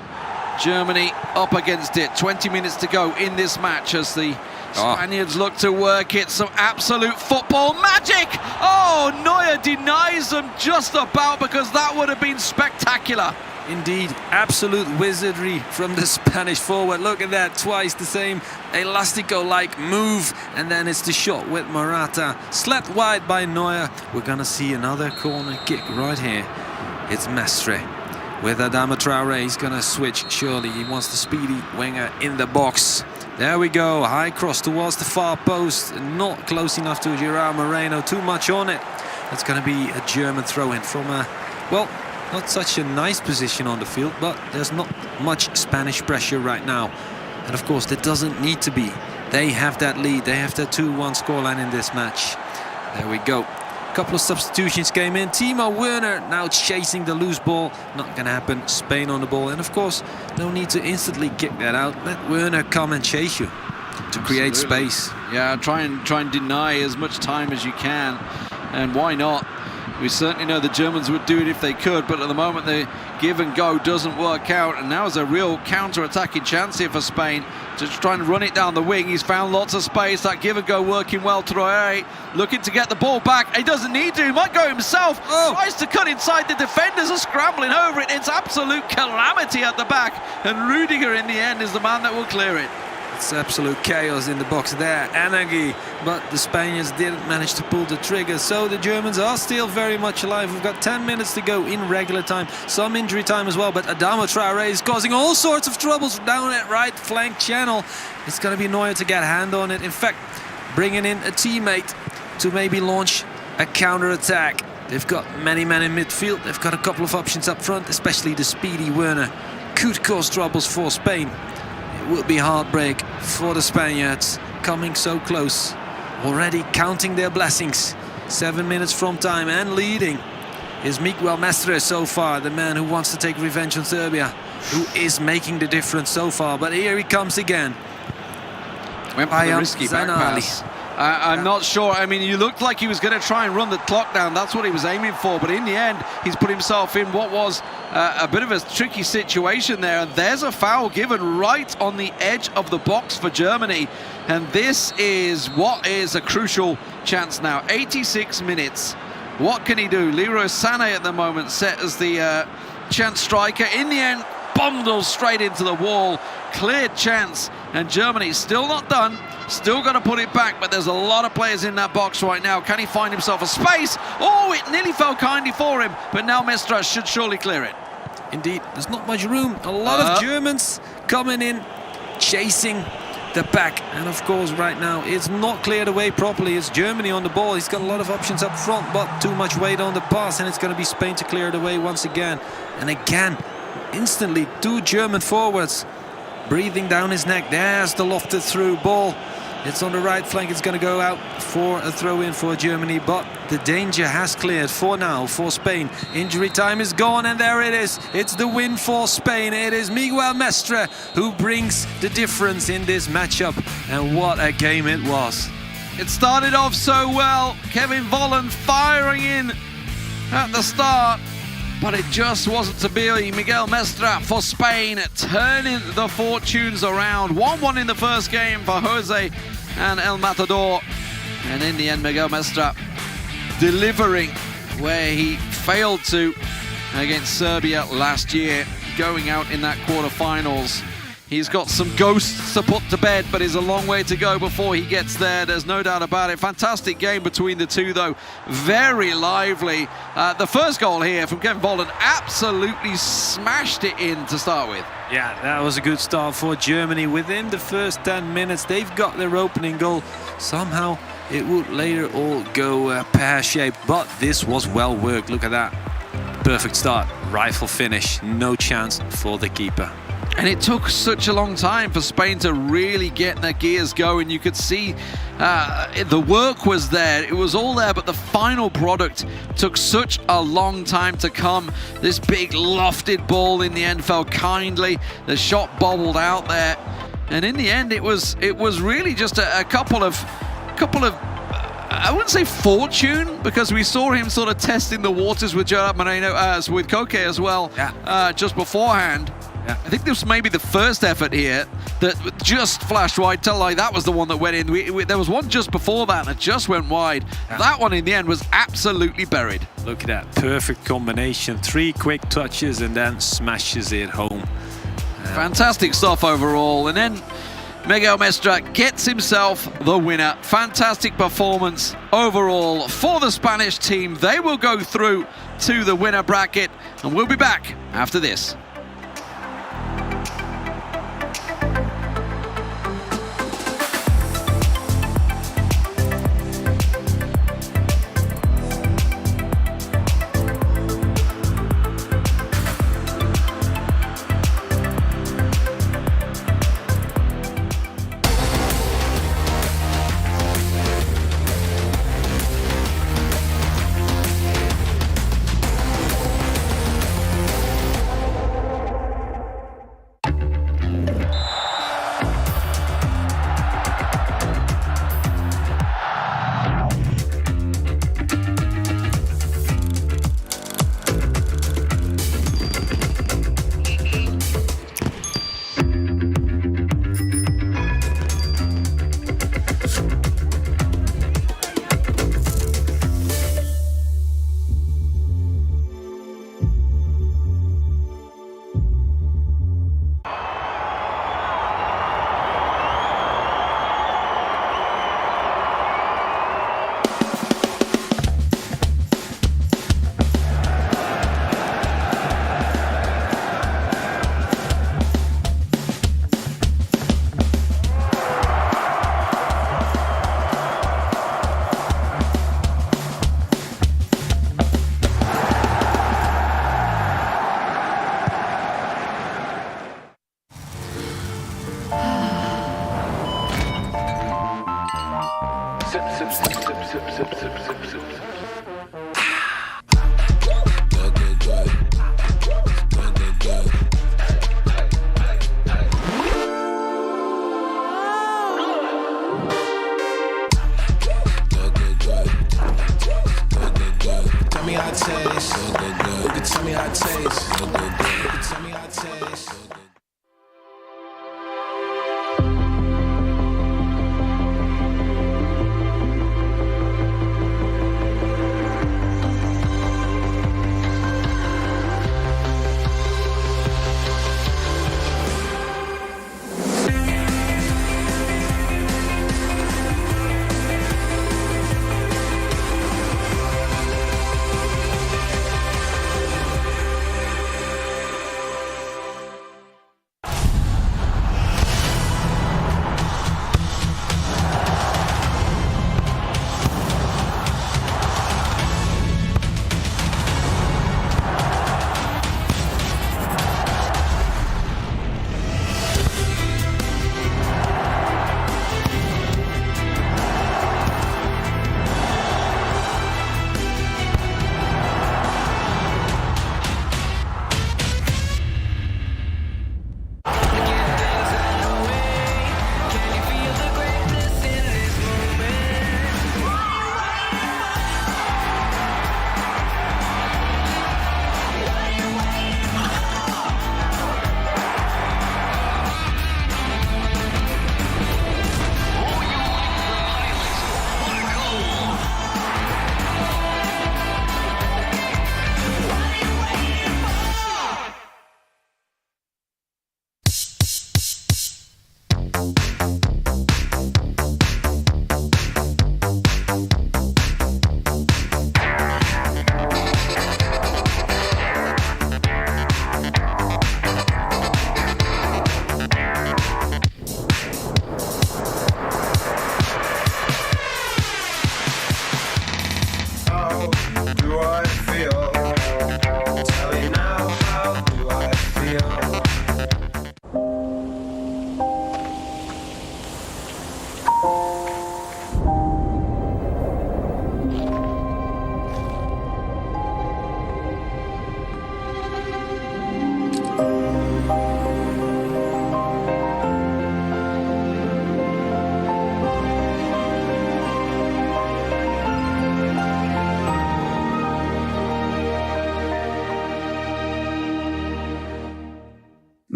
Germany up against it. 20 minutes to go in this match as the Spaniards look to work it. Some absolute football magic. Oh, Neuer denies them just about, because that would have been spectacular. Indeed, absolute wizardry from the Spanish forward. Look at that, twice the same Elastico-like move, and then it's the shot with Morata. Slapped wide by Neuer. We're gonna see another corner kick right here. It's Mestre with Adama Traoré. He's gonna switch, surely. He wants the speedy winger in the box. There we go, high cross towards the far post. Not close enough to Joao Moreno, too much on it. That's gonna be a German throw-in from a, well, not such a nice position on the field, but there's not much Spanish pressure right now. And of course, there doesn't need to be. They have that lead, they have that 2-1 scoreline in this match. There we go. A couple of substitutions came in. Timo Werner now chasing the loose ball. Not gonna happen. Spain on the ball, and of course, no need to instantly kick that out. Let Werner come and chase you to create space. Yeah, try and deny as much time as you can, and why not? We certainly know the Germans would do it if they could, but at the moment the give and go doesn't work out, and now is a real counter-attacking chance here for Spain to try and run it down the wing. He's found lots of space. That give and go working well. Traoré looking to get the ball back. He doesn't need to. He might go himself. Tries to cut inside. The defenders are scrambling over it. It's absolute calamity at the back, and Rudiger in the end is the man that will clear it. It's absolute chaos in the box there, energy, but the Spaniards didn't manage to pull the trigger, so the Germans are still very much alive. We've got 10 minutes to go in regular time, some injury time as well, but Adama Traoré is causing all sorts of troubles down that right flank channel. It's going to be Neuer to get a hand on it. In fact, bringing in a teammate to maybe launch a counter-attack. They've got many men in midfield. They've got a couple of options up front, especially the speedy Werner. Could cause troubles for Spain. Will be heartbreak for the Spaniards, coming so close, already counting their blessings. 7 minutes from time, and leading is Miguel Mestre so far, the man who wants to take revenge on Serbia, who is making the difference so far. But here he comes again. Went for the risky back pass. I'm not sure. I mean, you looked like he was going to try and run the clock down. That's what he was aiming for. But in the end, he's put himself in what was a bit of a tricky situation there. And there's a foul given right on the edge of the box for Germany. And this is what is a crucial chance now. 86 minutes. What can he do? Leroy Sané at the moment set as the chance striker. In the end, bundles straight into the wall. Clear chance. And Germany still not done. Still got to put it back, but there's a lot of players in that box right now. Can he find himself a space? Oh, it nearly fell kindly for him, but now Mestre should surely clear it. Indeed, there's not much room. A lot of Germans coming in chasing the back, and of course right now it's not cleared away properly. It's Germany on the ball. He's got a lot of options up front, but too much weight on the pass, and it's going to be Spain to clear it away once again. And again, instantly 2 German forwards breathing down his neck. There's the lofted through ball. It's on the right flank. It's going to go out for a throw-in for Germany, but the danger has cleared for now for Spain. Injury time is gone, and there it is. It's the win for Spain. It is Miguel Mestre who brings the difference in this matchup, and what a game it was. It started off so well. Kevin Volland firing in at the start, but it just wasn't to be. Miguel Mestre for Spain turning the fortunes around. 1-1 in the first game for Jose and El Matador. And in the end, Miguel Mestre delivering where he failed to against Serbia last year, going out in that quarterfinals. He's got some ghosts to put to bed, but is a long way to go before he gets there. There's no doubt about it. Fantastic game between the two, though. Very lively. The first goal here from Kevin Volland absolutely smashed it in to start with. Yeah, that was a good start for Germany. Within the first 10 minutes, they've got their opening goal. Somehow it would later all go pear-shaped, but this was well worked. Look at that. Perfect start. Rifle finish. No chance for the keeper. And it took such a long time for Spain to really get their gears going. You could see the work was there. It was all there, but the final product took such a long time to come. This big lofted ball in the end fell kindly. The shot bobbled out there. And in the end, it was really just a couple of I wouldn't say fortune, because we saw him sort of testing the waters with Gerard Moreno, with Koke as well, just beforehand. Yeah. I think this may be the first effort here that just flashed wide. Tell like that was the one that went in. There was one just before that and it just went wide. Yeah. That one in the end was absolutely buried. Look at that perfect combination. 3 quick touches and then smashes it home. Fantastic stuff overall. And then Miguel Mestre gets himself the winner. Fantastic performance overall for the Spanish team. They will go through to the winner bracket, and we'll be back after this.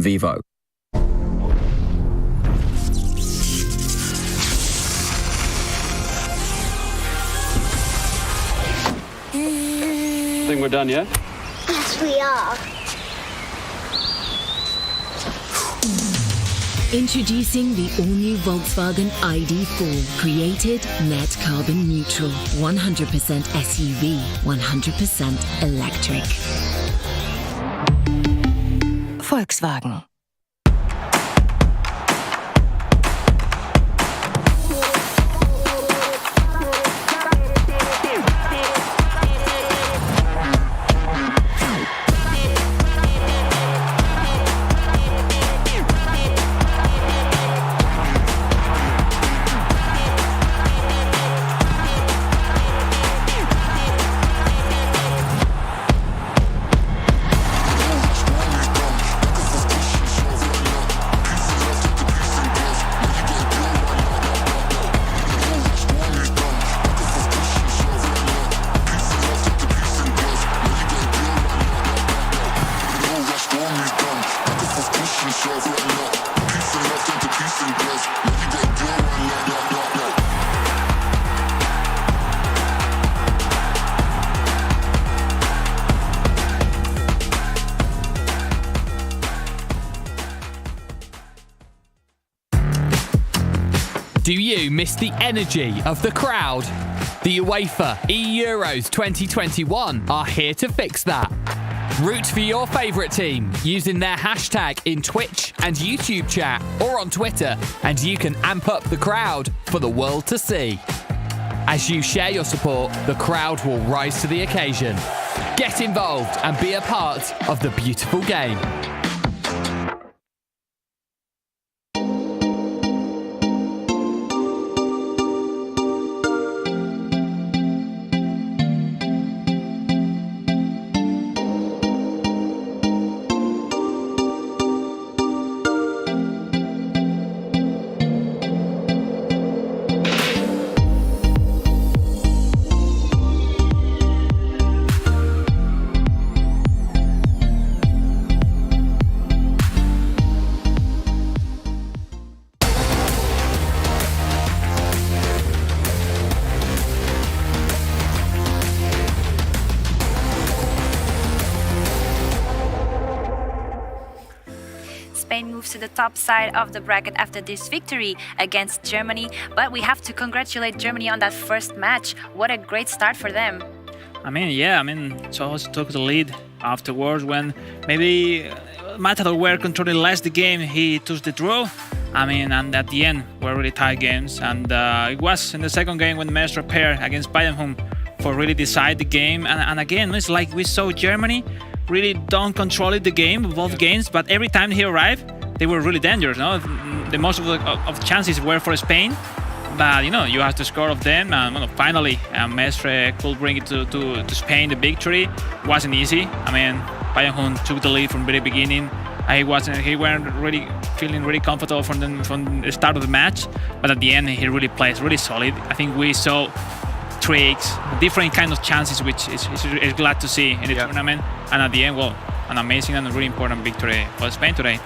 Vivo. I think we're done, yeah? Yes, we are. Introducing the all-new Volkswagen Id4. Created net carbon neutral. 100% SUV, 100% electric. Volkswagen. Do you miss the energy of the crowd? The UEFA eEUROs 2021 are here to fix that. Root for your favourite team using their hashtag in Twitch and YouTube chat or on Twitter, and you can amp up the crowd for the world to see. As you share your support, the crowd will rise to the occasion. Get involved and be a part of the beautiful game. Spain moves to the top side of the bracket after this victory against Germany, but we have to congratulate Germany on that first match. What a great start for them. So also took the lead afterwards when maybe Matador were controlling less the game. He took the draw. And at the end were really tight games. And it was in the second game when Mestre paired against Bayern Munich for really decide the game. And again, it's like we saw Germany really don't control the game, both games, but every time he arrived, they were really dangerous. No, the most of the chances were for Spain, but you have to score of them. And finally, Mestre could bring it to Spain. The victory wasn't easy. Bayern Munich took the lead from the very beginning. He weren't really feeling really comfortable from the start of the match, but at the end he really plays really solid. I think we saw tricks, different kind of chances, which is glad to see in the tournament. And at the end, an amazing and really important victory for Spain today.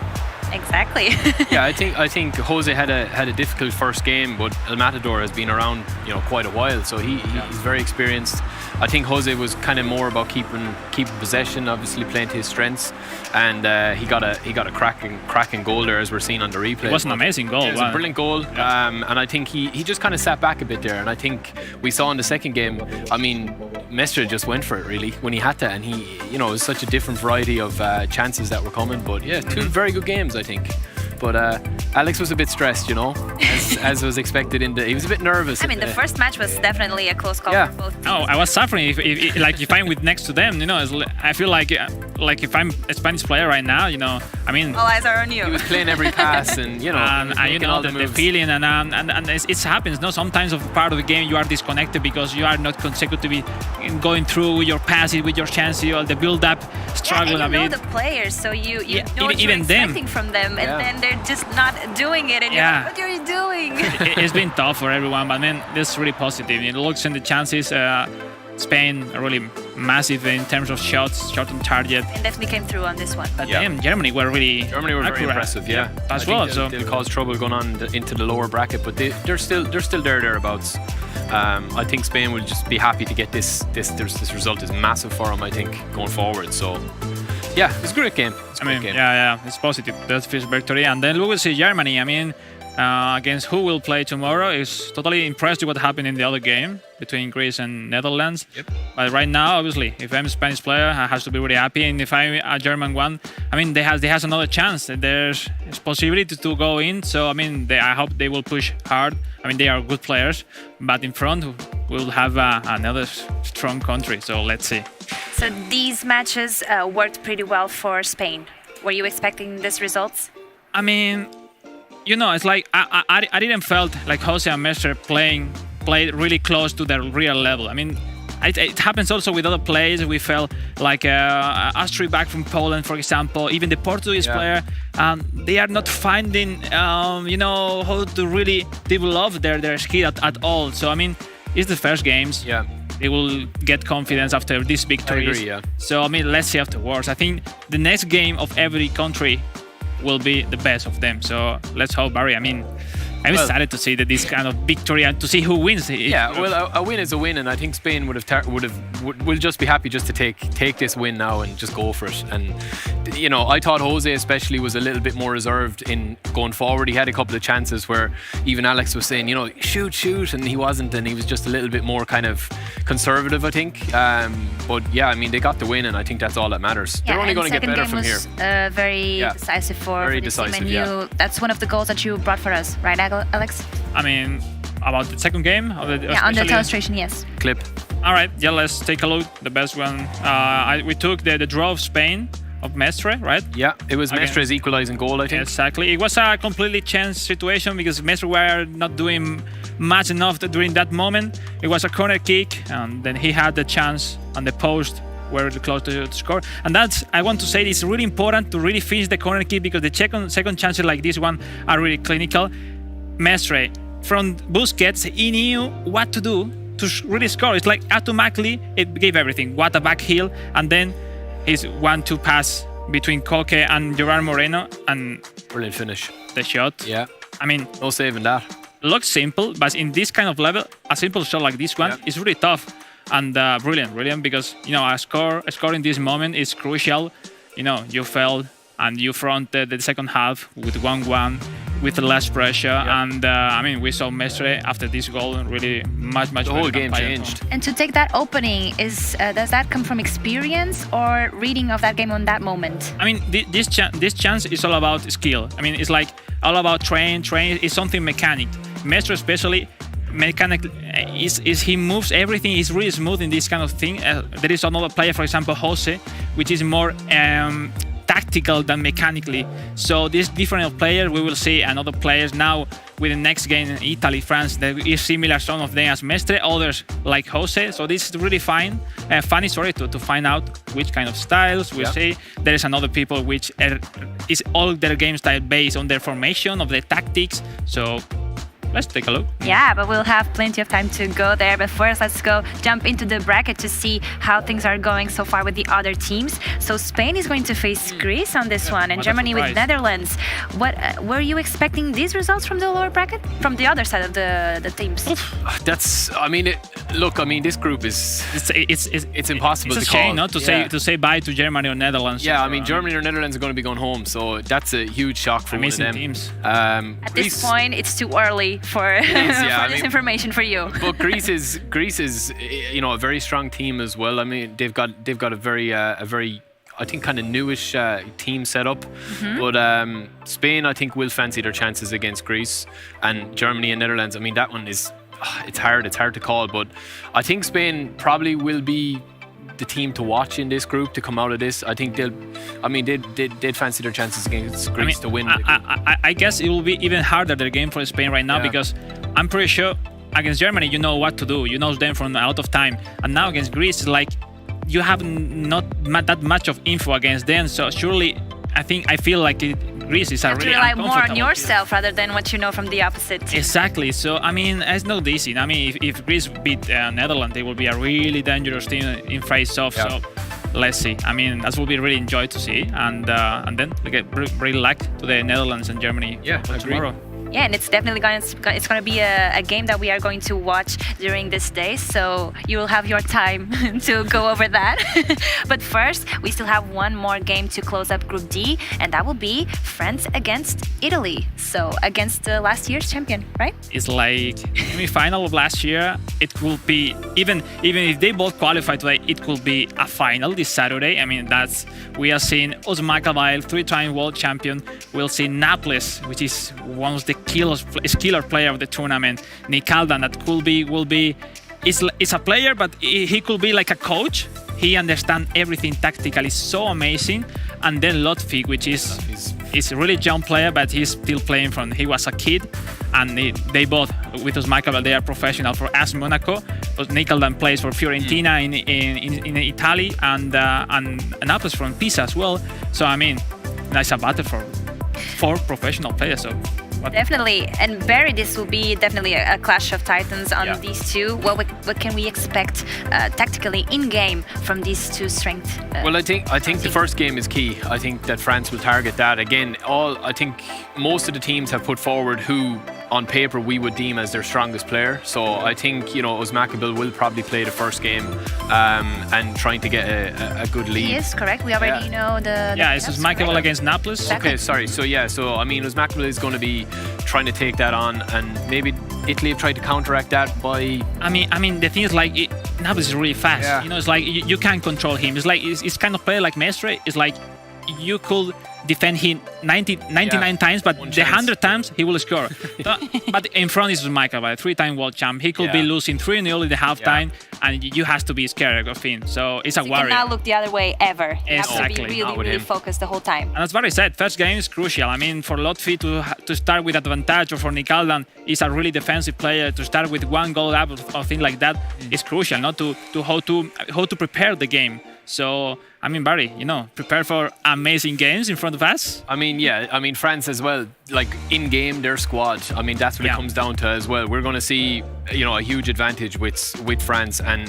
Exactly. Yeah, I think Jose had a difficult first game, but El Matador has been around quite a while, so he's very experienced. I think Jose was kind of more about keeping possession, obviously playing to his strengths, and he got a cracking goal there, as we're seeing on the replay. It was an amazing goal. It was a brilliant goal, and I think he just kind of sat back a bit there, and I think we saw in the second game, Mestre just went for it really when he had to, and it was such a different variety of chances that were coming, but yeah, two very good games, I think. But Alex was a bit stressed, as was expected. He was a bit nervous. The first match was definitely a close call for both teams. Oh, I was suffering if I'm with next to them. I feel like if I'm a Spanish player right now, all eyes are on you. He was playing every pass, and the feeling, and it happens. No, sometimes of part of the game you are disconnected because you are not consecutively going through your passes with your chances, the build-up, struggling a bit. You know the players, so you know what you're expecting from them, and then they're just not doing it, and you're like, what are you doing? It's been tough for everyone, but that's really positive. It looks in the chances. Spain are really massive in terms of shots, shot on target. And definitely came through on this one. But Germany were really very impressive, yeah. As well. They'll cause trouble going on into the lower bracket, but they're still thereabouts. I think Spain will just be happy to get this result is massive for them, I think, going forward. So yeah, it's a great game. It's positive. That's first victory, and then we will see Germany. I mean, against who will play tomorrow is totally impressed with what happened in the other game between Greece and Netherlands. Yep. But right now, obviously, if I'm a Spanish player, I have to be really happy, and if I'm a German one, I mean, they has another chance. There's possibility to go in. So I mean, I hope they will push hard. I mean, they are good players, but in front we'll have another strong country. So let's see. So these matches worked pretty well for Spain. Were you expecting these results? I mean, you know, it's like I didn't felt like Jose and Mestre played really close to their real level. I mean, it happens also with other players. We felt like Astrid back from Poland, for example, even the Portuguese player. They are not finding, how to really develop their skill at all. So I mean, it's the first games. Yeah. They will get confidence after this victory. I agree, yeah. So I mean, let's see afterwards. I think the next game of every country will be the best of them. So let's hope, Barry. I mean, I'm excited to see this kind of victory and to see who wins. Yeah, well, a win is a win, and I think Spain will just be happy just to take this win now and just go for it. And you know, I thought Jose especially was a little bit more reserved in going forward. He had a couple of chances where even Alex was saying, you know, shoot, and he wasn't, and he was just a little bit more kind of conservative, I think. But yeah, I mean, they got the win, and I think that's all that matters. Yeah, they're only going to get better from here. Very decisive for the team, and that's one of the goals that you brought for us, right, Alex? I mean, about the second game? On the illustration, yes. Clip. All right, yeah, let's take a look. The best one. We took the draw of Spain, of Mestre, right? Yeah, it was Mestre's equalizing goal, I think. Exactly. It was a completely chance situation because Mestre were not doing much enough during that moment. It was a corner kick, and then he had the chance on the post were close to score. And that's, I want to say, it's really important to really finish the corner kick because the second chances like this one are really clinical. Mestre, from Busquets, he knew what to do to really score. It's like automatically it gave everything. What a back heel, and then his 1-2 pass between Koke and Gerard Moreno, and brilliant finish. The shot. Yeah. I mean, no saving that. Looks simple, but in this kind of level, a simple shot like this one is really tough and brilliant because you know a score in this moment is crucial. You know, you fell and you fronted the second half with 1-1. With less pressure, and I mean, we saw Mestre after this goal really much. The whole game changed. And to take that opening, does that come from experience or reading of that game on that moment? I mean, this chance is all about skill. I mean, it's like all about train is something mechanic. Mestre especially mechanic is he moves everything. He's really smooth in this kind of thing. There is another player, for example, Jose, which is more tactical than mechanically. So this different player, we will see another players now with the next game in Italy, France, that is similar, some of them as Mestre, others like Jose. So this is really funny to find out which kind of styles we see. There is another people which is all their game style based on their formation of the tactics. So let's take a look. Yeah, but we'll have plenty of time to go there. But first, let's jump into the bracket to see how things are going so far with the other teams. So Spain is going to face Greece on this one, and Germany with Netherlands. What were you expecting these results from the lower bracket? From the other side of the teams? That's. I mean, this group is. It's impossible it's to call. Shame, not to say bye to Germany or Netherlands. Yeah, I mean, Germany or Netherlands are going to be going home, so that's a huge shock for one of them. Teams. At this point, it's too early for this information for you. But Greece is a very strong team as well. I mean, they've got a very I think kind of newish team set up. But Spain, I think, will fancy their chances against Greece, and Germany and Netherlands. I mean, that one is it's hard to call, but I think Spain probably will be the team to watch in this group to come out of this. I think they'd fancy their chances against Greece to win. I guess it will be even harder their game for Spain right now because I'm pretty sure against Germany you know what to do. You know them from a lot of time, and now against Greece, like you have not that much of info against them. So surely I feel like Greece is You a have to really rely more on uncomfortable team. yourself rather than what you know from the opposite team. Exactly. So I mean, it's not easy. I mean, if Greece beat Netherlands, they will be a really dangerous team in face-off. Yeah. So let's see. I mean, that will be really enjoyed to see, and then we get really luck to the Netherlands and Germany for tomorrow. Yeah, and it's definitely going to be a game that we are going to watch during this day, so you will have your time to go over that. But first, we still have one more game to close up Group D, and that will be France against Italy. So against the last year's champion, right? It's like semi-final of last year. It will be even if they both qualify today, it could be a final this Saturday. I mean, we are seeing Usman Kabail, 3-time world champion. We'll see Naples, which is one of the killer player of the tournament. Nikaldan, that will be. It's a player, but he could be like a coach. He understands everything tactically, so amazing. And then Lotfi, which is a really young player, but he's still playing from he was a kid. And they both, with Usman Kabail, they are professional for AS Monaco. But Nikaldan plays for Fiorentina in Italy, and Naples from Pisa as well. So I mean, that's a battle for 4 professional players. So. Definitely, and Barry, this will be definitely a clash of titans on these two. What can we expect tactically in game from these two strengths? Well, I think the first game is key. I think that France will target that again. I think most of the teams have put forward who, on paper, we would deem as their strongest player. So I think Usman Kabail will probably play the first game and trying to get a good lead. He is correct. We already know the. Yeah, it's Usman Kabail against Naples. Exactly. Okay, sorry. So I mean, Usman Kabail is going to be trying to take that on, and maybe Italy have tried to counteract that by. I mean, the thing is like Naples is really fast. Yeah. It's like you can't control him. It's like it's kind of player like Mestre. It's like you could defend him 99 times, but the 100 times he will score. But in front is Usman Kabail, 3-time world champ. He could be losing 3-0 in the halftime, and you have to be scared of him. So it's a worry. You cannot look the other way ever. You Exactly. have to be really focused the whole time. And as Barry said, first game is crucial. I mean, for Lotfi to start with advantage, or for Nikaldan, is a really defensive player to start with 1 goal up or things like that is crucial. Not to how to prepare the game. So I mean, Barry, prepare for amazing games in front of us. I mean, France as well, like in game, their squad. I mean, that's what it comes down to as well. We're going to see, a huge advantage with France, and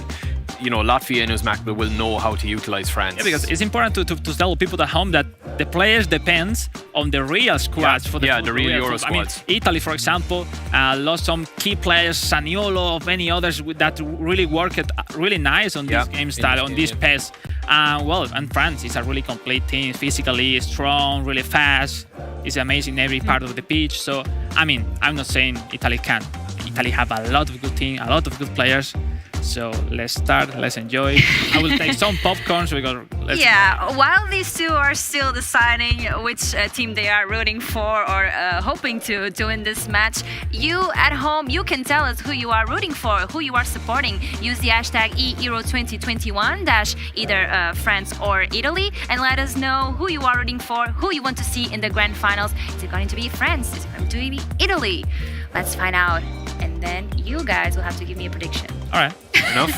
Latvia and Usman Kabail will know how to utilize France. Yeah, because it's important to tell people at home that the players depends on the real squads for the real Euro squads. I mean, Italy, for example, lost some key players, Saniolo, of many others that really worked really nice on this game style, on this pace. And France is a really complete team, physically strong, really fast. It's amazing in every part of the pitch. So, I mean, I'm not saying Italy can't. Italy have a lot of good team, a lot of good players. So let's start, let's enjoy. I will take some popcorns because while these two are still deciding which team they are rooting for or hoping to win this match, you at home, you can tell us who you are rooting for, who you are supporting. Use the hashtag eEURO2021 either France or Italy, and let us know who you are rooting for, who you want to see in the grand finals. Is it going to be France? Is it going to be Italy? Let's find out, and then you guys will have to give me a prediction. All right. Enough.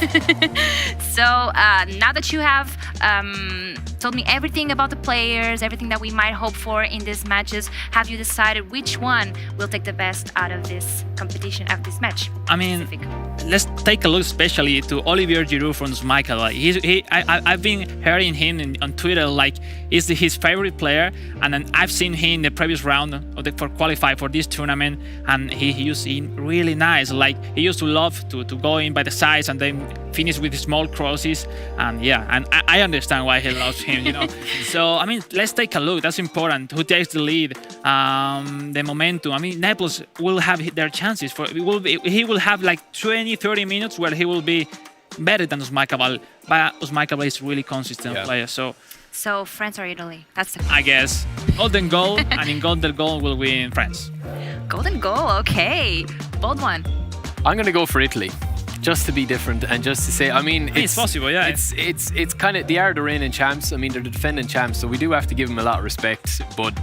So now that you have told me everything about the players, everything that we might hope for in these matches, have you decided which one will take the best out of this competition, out of this match? I mean, let's take a look especially to Olivier Giroud from Usman Kabail. I've been hearing him on Twitter like he's his favorite player, and then I've seen him in the previous round for qualify for this tournament, and he used to really nice. Like he used to love to go in by the sides and then finish with small crosses, and I understand why he loves him. So I mean, let's take a look. That's important. Who takes the lead? The momentum. I mean, Naples will have their chances. He will have like 20-30 minutes where he will be better than Usman Kabail. But Usman Kabail is really consistent player. So France or Italy? That's the. I guess golden goal, and in golden goal will win France. Golden goal. Okay, bold one. I'm gonna go for Italy. Just to be different and just to say, I mean, it's possible, yeah. It's kind of, they are the reigning champs. I mean, they're the defending champs, so we do have to give them a lot of respect. But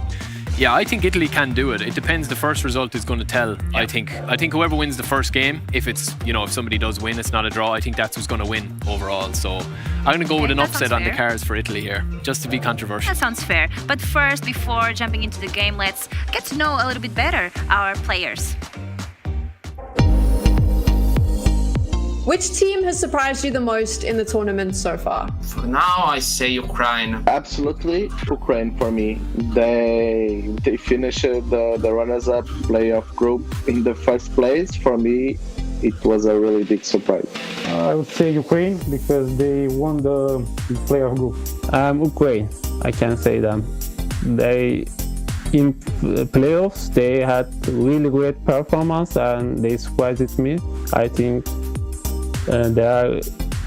Yeah, I think Italy can do it. It depends. The first result is going to tell. I think whoever wins the first game, if it's if somebody does win, it's not a draw. I think that's who's going to win overall. So I'm going to go with an upset on the cards for Italy here, just to be controversial. That sounds fair. But first, before jumping into the game, let's get to know a little bit better our players. Which team has surprised you the most in the tournament so far? For now, I say Ukraine. Absolutely, Ukraine for me. They finished the runners-up playoff group in the first place. For me, it was a really big surprise. I would say Ukraine because they won the playoff group. Ukraine, I can say them. They in playoffs they had really great performance and they surprised me. I think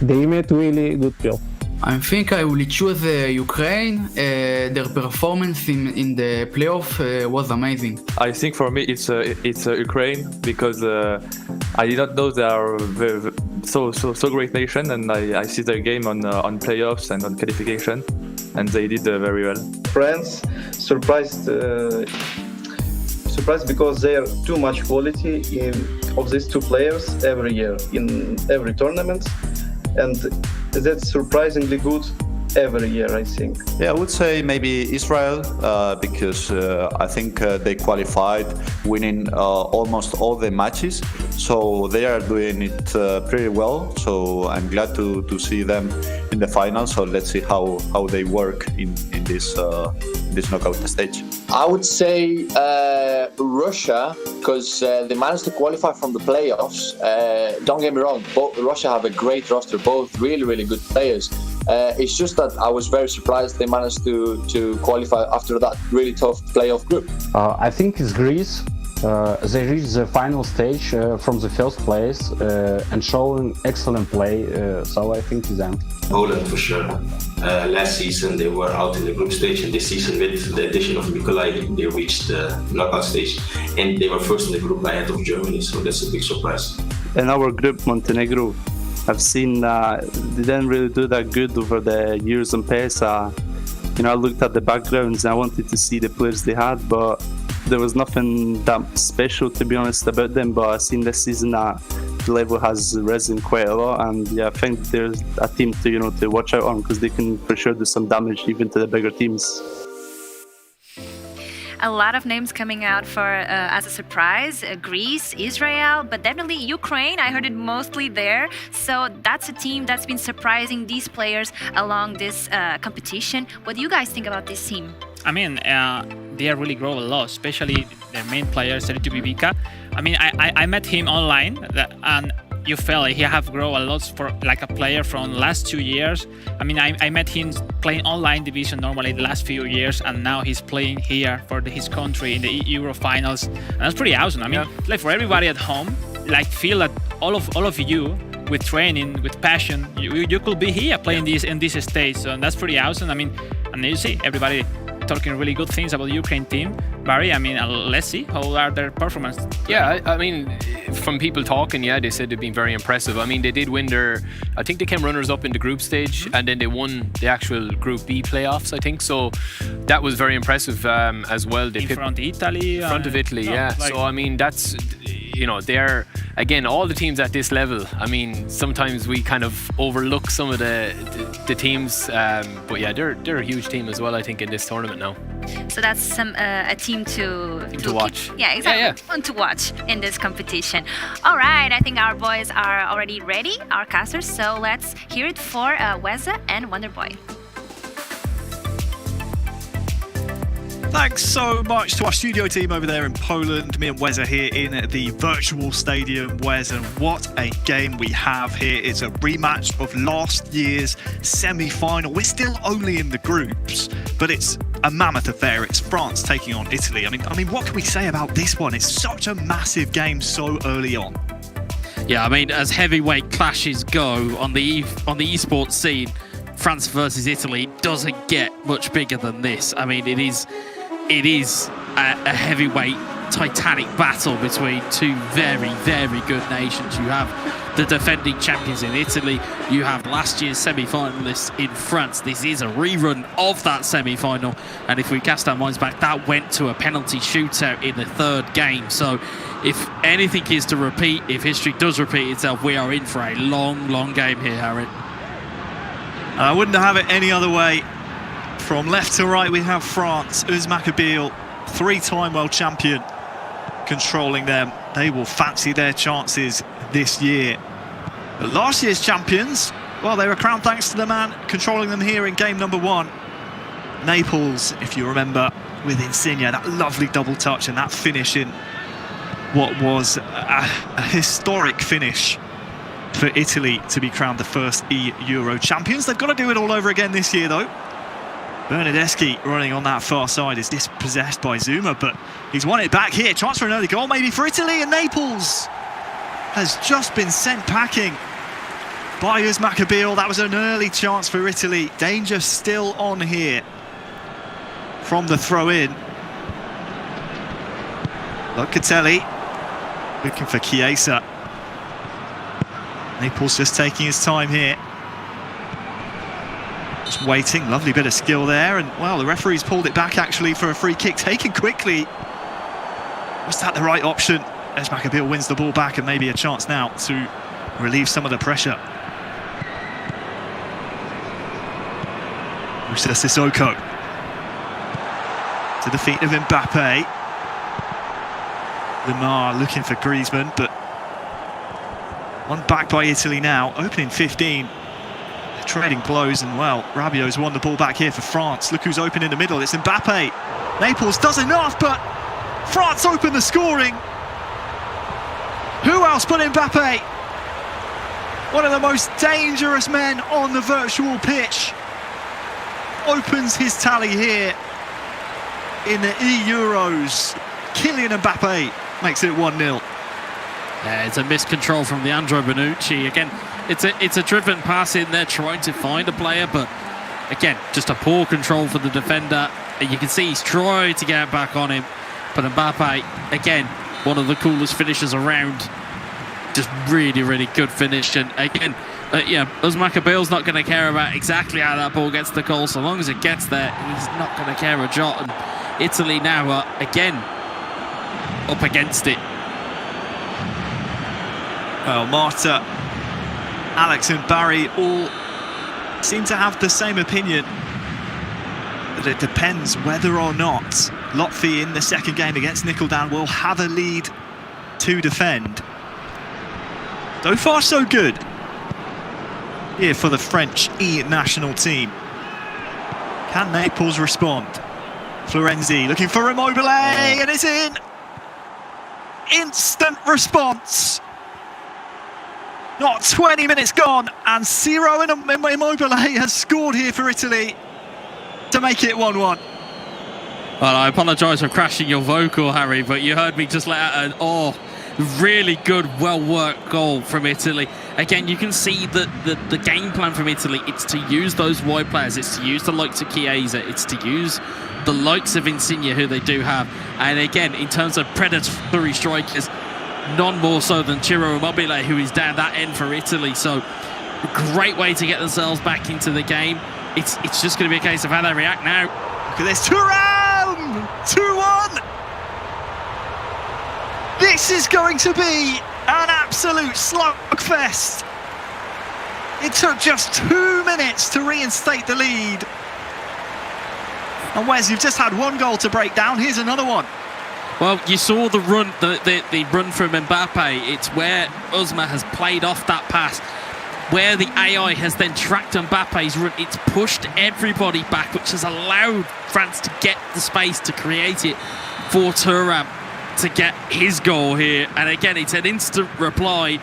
they made really good job. I think I will choose Ukraine. Their performance in the playoff was amazing. I think for me it's Ukraine because I did not know they are so great nation, and I see their game on playoffs and on qualification, and they did very well. France surprised because they are too much quality of these two players every year in every tournament, and that's surprisingly good every year, I think. Yeah, I would say maybe Israel because I think they qualified, winning almost all the matches, so they are doing it pretty well. So I'm glad to see them in the final. So let's see how they work in this knockout stage. I would say Russia, because they managed to qualify from the playoffs. Don't get me wrong, Russia have a great roster, both really good players. It's just that I was very surprised they managed to qualify after that really tough playoff group. I think it's Greece. They reached the final stage from the first place and showing excellent play, so I think it's them. Poland for sure. Last season they were out in the group stage, and this season with the addition of Nikolai they reached the knockout stage, and they were first in the group ahead of Germany, so that's a big surprise. In our group, Montenegro, I've seen they didn't really do that good over the years in PES. I looked at the backgrounds and I wanted to see the players they had, but there was nothing that special, to be honest, about them. But I've seen this season that the level has risen quite a lot, and I think there's a team to watch out on because they can for sure do some damage even to the bigger teams. A lot of names coming out for as a surprise. Greece, Israel, but definitely Ukraine. I heard it mostly there. So that's a team that's been surprising these players along this competition. What do you guys think about this team? I mean, they are really grow a lot, especially their main player, Sergio Bibica. I mean, I met him online, and you felt like he have grown a lot for like a player from the last 2 years. I mean, I met him playing online division normally the last few years, and now he's playing here for his country in the eEURO finals, and that's pretty awesome. I mean, like for everybody at home, like feel that all of you with training, with passion, you could be here playing in this stage, so that's pretty awesome. I mean, and you see everybody talking really good things about the Ukraine team. Barry, I mean, let's see how are their performance. Yeah, I mean, from people talking, they said they've been very impressive. I mean, they did win I think they came runners-up in the group stage, and then they won the actual Group B playoffs, I think. So that was very impressive as well. They front of Italy, yeah. So, I mean, that's, they're, again, all the teams at this level. I mean, sometimes we kind of overlook some of the teams, but yeah, they're a huge team as well, I think, in this tournament now. So that's a team to watch. Yeah, exactly. Fun to watch in this competition. All right, I think our boys are already ready, our casters. So let's hear it for Weza and Wonderboy. Thanks so much to our studio team over there in Poland. Me and Wes are here in the virtual stadium. Wes, and what a game we have here. It's a rematch of last year's semi-final. We're still only in the groups, but it's a mammoth affair. It's France taking on Italy. I mean, what can we say about this one? It's such a massive game so early on. Yeah, I mean, as heavyweight clashes go on the esports scene, France versus Italy doesn't get much bigger than this. I mean, it is a heavyweight titanic battle between two very, very good nations. You have the defending champions in Italy. You have last year's semi-finalists in France. This is a rerun of that semi-final, and if we cast our minds back, that went to a penalty shootout in the third game. So if anything is to repeat, if history does repeat itself, we are in for a long game here, Harry. I wouldn't have it any other way. From left to right, we have France. Uzmakabeel, three-time world champion, controlling them. They will fancy their chances this year. But last year's champions, well, they were crowned thanks to the man controlling them here in game number 1. Naples, if you remember, with Insigne, that lovely double touch and that finish in what was a historic finish for Italy to be crowned the first eEURO champions. They've got to do it all over again this year, though. Bernardeschi running on that far side is dispossessed by Zuma, but he's won it back here. Chance for an early goal maybe for Italy, and Naples has just been sent packing by Uzmakabeel. That was an early chance for Italy. Danger still on here from the throw-in. Locatelli looking for Chiesa. Naples just taking his time here. Just waiting, lovely bit of skill there, and well, the referee's pulled it back actually for a free kick, taken quickly. Was that the right option? Uzmakabeel wins the ball back, and maybe a chance now to relieve some of the pressure. Musa Sissoko to the feet of Mbappe. Lemar looking for Griezmann, but one back by Italy now, opening 15. Trading blows, and well, Rabiot's won the ball back here for France. Look who's open in the middle, it's Mbappe. Naples does enough, but France open the scoring. Who else but Mbappe? One of the most dangerous men on the virtual pitch. Opens his tally here in the eEUROs. Kylian Mbappe makes it 1-0. Yeah, it's a missed control from Leandro Bonucci. Again, it's a driven pass in there trying to find a player, but again, just a poor control for the defender. And you can see he's trying to get back on him, but Mbappe, again, one of the coolest finishers around. Just really good finish. And again, Uzmakabeel's not going to care about exactly how that ball gets the goal. So long as it gets there, he's not going to care a jot. And Italy now are again up against it. Well, Marta, Alex and Barry all seem to have the same opinion, that it depends whether or not Lotfi in the second game against Nicholdan will have a lead to defend. So far so good here for the French national team. Can Naples respond? Florenzi looking for Immobile, and it's in! Instant response! Not 20 minutes gone, and Ciro Immobile has scored here for Italy to make it 1-1. Well, I apologise for crashing your vocal, Harry, but you heard me just let out an really good, well-worked goal from Italy. Again, you can see that the game plan from Italy, it's to use those wide players, it's to use the likes of Chiesa, it's to use the likes of Insigne, who they do have. And again, in terms of predatory strikers, none more so than Ciro Immobile, who is down that end for Italy. So a great way to get themselves back into the game. It's just going to be a case of how they react now. Look at this, Thuram! 2-1! This is going to be an absolute slugfest. It took just 2 minutes to reinstate the lead. And Wes, you've just had one goal to break down. Here's another one. Well, you saw the run, the run from Mbappe. It's where Uzma has played off that pass, where the AI has then tracked Mbappe's run. It's pushed everybody back, which has allowed France to get the space to create it for Thuram to get his goal here. And again, it's an instant reply.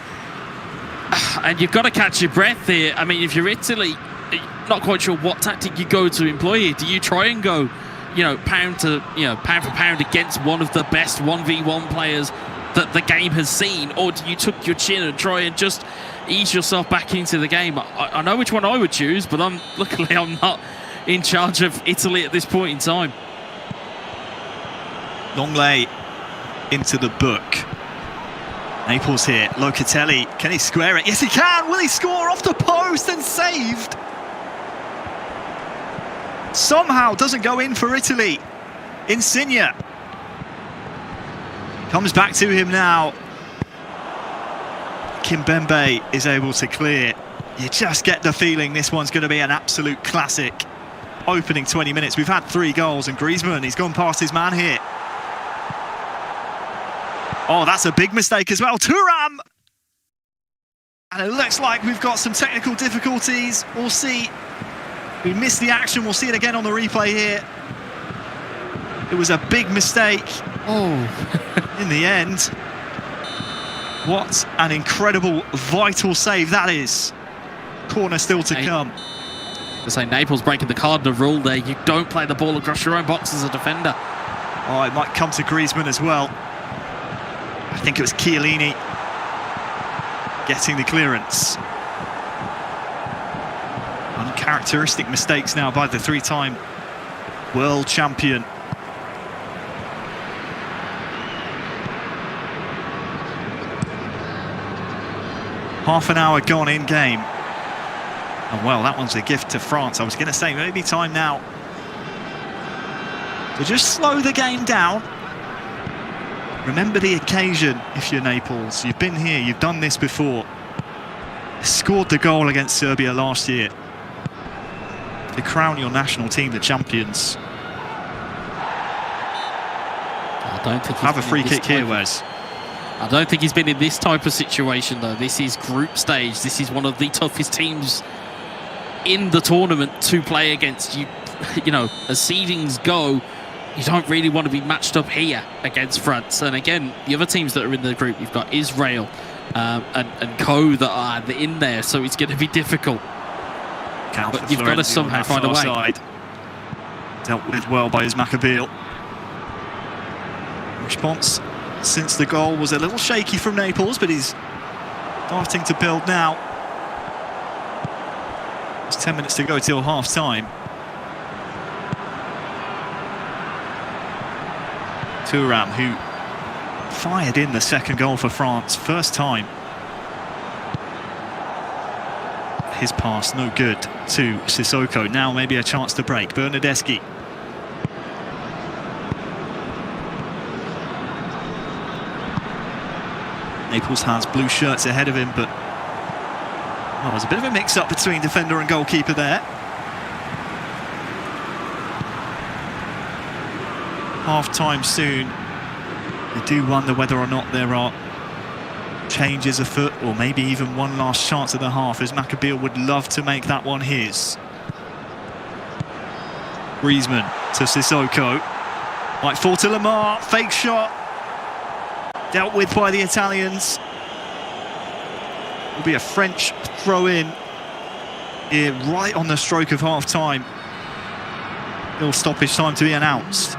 And you've got to catch your breath here. I mean, if you're Italy, not quite sure what tactic you go to employ here. Do you try and go, pound for pound against one of the best 1v1 players that the game has seen, or do you tuck your chin and try and just ease yourself back into the game? I know which one I would choose, but luckily I'm not in charge of Italy at this point in time. Longley into the book. Naples here, Locatelli, can he square it? Yes he can, will he score off the post and saved? Somehow doesn't go in for Italy. Insigne. Comes back to him now. Kimpembe is able to clear. You just get the feeling this one's going to be an absolute classic. Opening 20 minutes, we've had 3 goals and Griezmann, he's gone past his man here. Oh, that's a big mistake as well. Thuram! And it looks like we've got some technical difficulties. We'll see. We missed the action. We'll see it again on the replay here. It was a big mistake. Oh. In the end. What an incredible, vital save that is. Corner still to come. To say Naples breaking the cardinal rule there. You don't play the ball across your own box as a defender. Oh, it might come to Griezmann as well. I think it was Chiellini getting the clearance. Uncharacteristic mistakes now by the 3-time world champion. Half an hour gone in game. And well, that one's a gift to France. I was going to say maybe time now to just slow the game down. Remember the occasion if you're Naples. You've been here, you've done this before. Scored the goal against Serbia last year. To crown your national team the champions. I don't think have a free kick here, Wes. I don't think he's been in this type of situation though. This is group stage. This is one of the toughest teams in the tournament to play against. You know, as seedings go, you don't really want to be matched up here against France. And again, the other teams that are in the group, you've got Israel and Co that are in there, so it's going to be difficult. But you've got to somehow find a way. Side. Dealt with well by his Maccabeal. Response since the goal was a little shaky from Naples, but he's starting to build now. There's 10 minutes to go till half-time. Thuram, who fired in the second goal for France, first time. His pass no good to Sissoko. Now maybe a chance to break. Bernardeschi. Naples has blue shirts ahead of him, but well, there's a bit of a mix-up between defender and goalkeeper there. Half-time soon. I do wonder whether or not there are changes afoot, or maybe even one last chance at the half, as Maccabeal would love to make that one his. Griezmann to Sissoko. Might fall to Lamar, fake shot. Dealt with by the Italians. Will be a French throw-in here right on the stroke of half-time. Little stoppage time to be announced.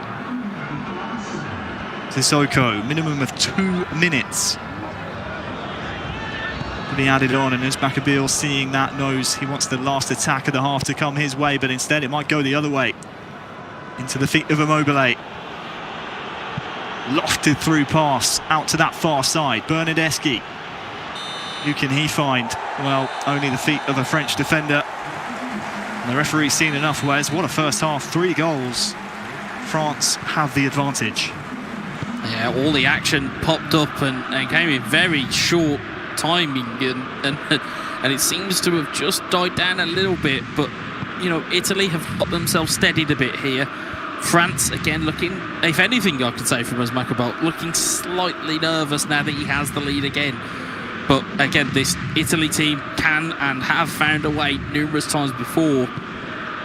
Sissoko, minimum of 2 minutes to be added on, and as Maccabeal seeing that, knows he wants the last attack of the half to come his way, but instead it might go the other way. Into the feet of Immobile. Lofted through pass out to that far side. Bernardeschi. Who can he find? Well, only the feet of a French defender. And the referee's seen enough, Wes. What a first half, 3 goals. France have the advantage. Yeah, all the action popped up and came in very short timing, and it seems to have just died down a little bit, but you know, Italy have got themselves steadied a bit here. France, again, looking, if anything I could say from us, Maccabeal, looking slightly nervous now that he has the lead again. But again, this Italy team can and have found a way numerous times before.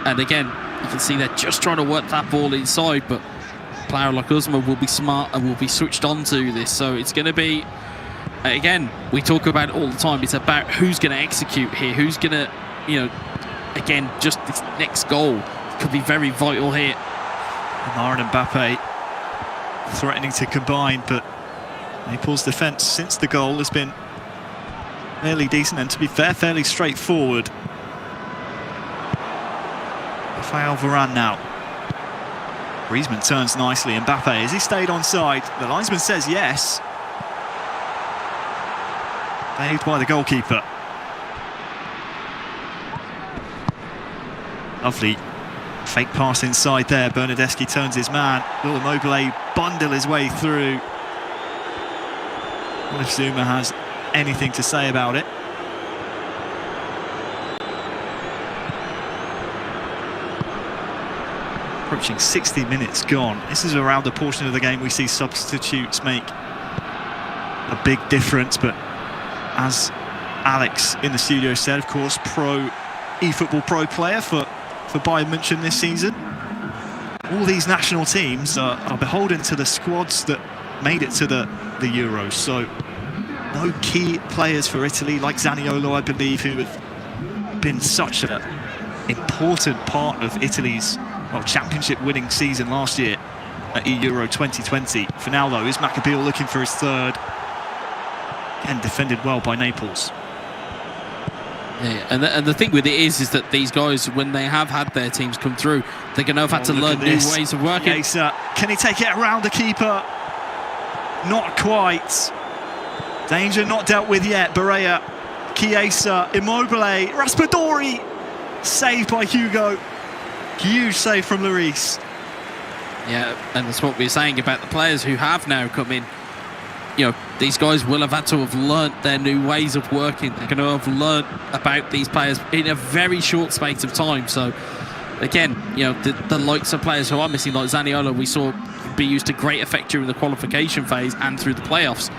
And again, you can see they're just trying to work that ball inside, but a player like Uzma will be smart and will be switched on to this. So it's going to be, again, we talk about it all the time. It's about who's going to execute here, who's going to, you know, again, just this next goal could be very vital here. Lamar and Mbappe threatening to combine, but Naples' defence since the goal has been fairly decent, and to be fair, fairly straightforward. Rafael Varane now. Griezmann turns nicely. Mbappe, has he stayed onside? The linesman says yes. Saved by the goalkeeper. Lovely fake pass inside there. Bernardeschi turns his man. Will Immobile bundle his way through? Well, if Zuma has anything to say about it. Approaching 60 minutes gone. This is around the portion of the game we see substitutes make a big difference, but as Alex in the studio said, of course, eFootball Pro player for Bayern München this season. All these national teams are beholden to the squads that made it to the Euros, so no key players for Italy like Zaniolo, I believe, who have been such an important part of Italy's championship winning season last year at eEURO 2020. For now though, is Maccabeal looking for his third, and defended well by Naples. Yeah, and the thing with it is that these guys, when they have had their teams come through, they're going to have had to learn new ways of working. Chiesa, can he take it around the keeper? Not quite. Danger not dealt with yet. Barea, Chiesa, Immobile, Raspadori, saved by Hugo. Huge save from Lloris. Yeah, and that's what we're saying about the players who have now come in. You know, these guys will have had to have learnt their new ways of working. They're going to have learnt about these players in a very short space of time. So, again, you know, the likes of players who are missing, like Zaniolo, we saw be used to great effect during the qualification phase and through the playoffs,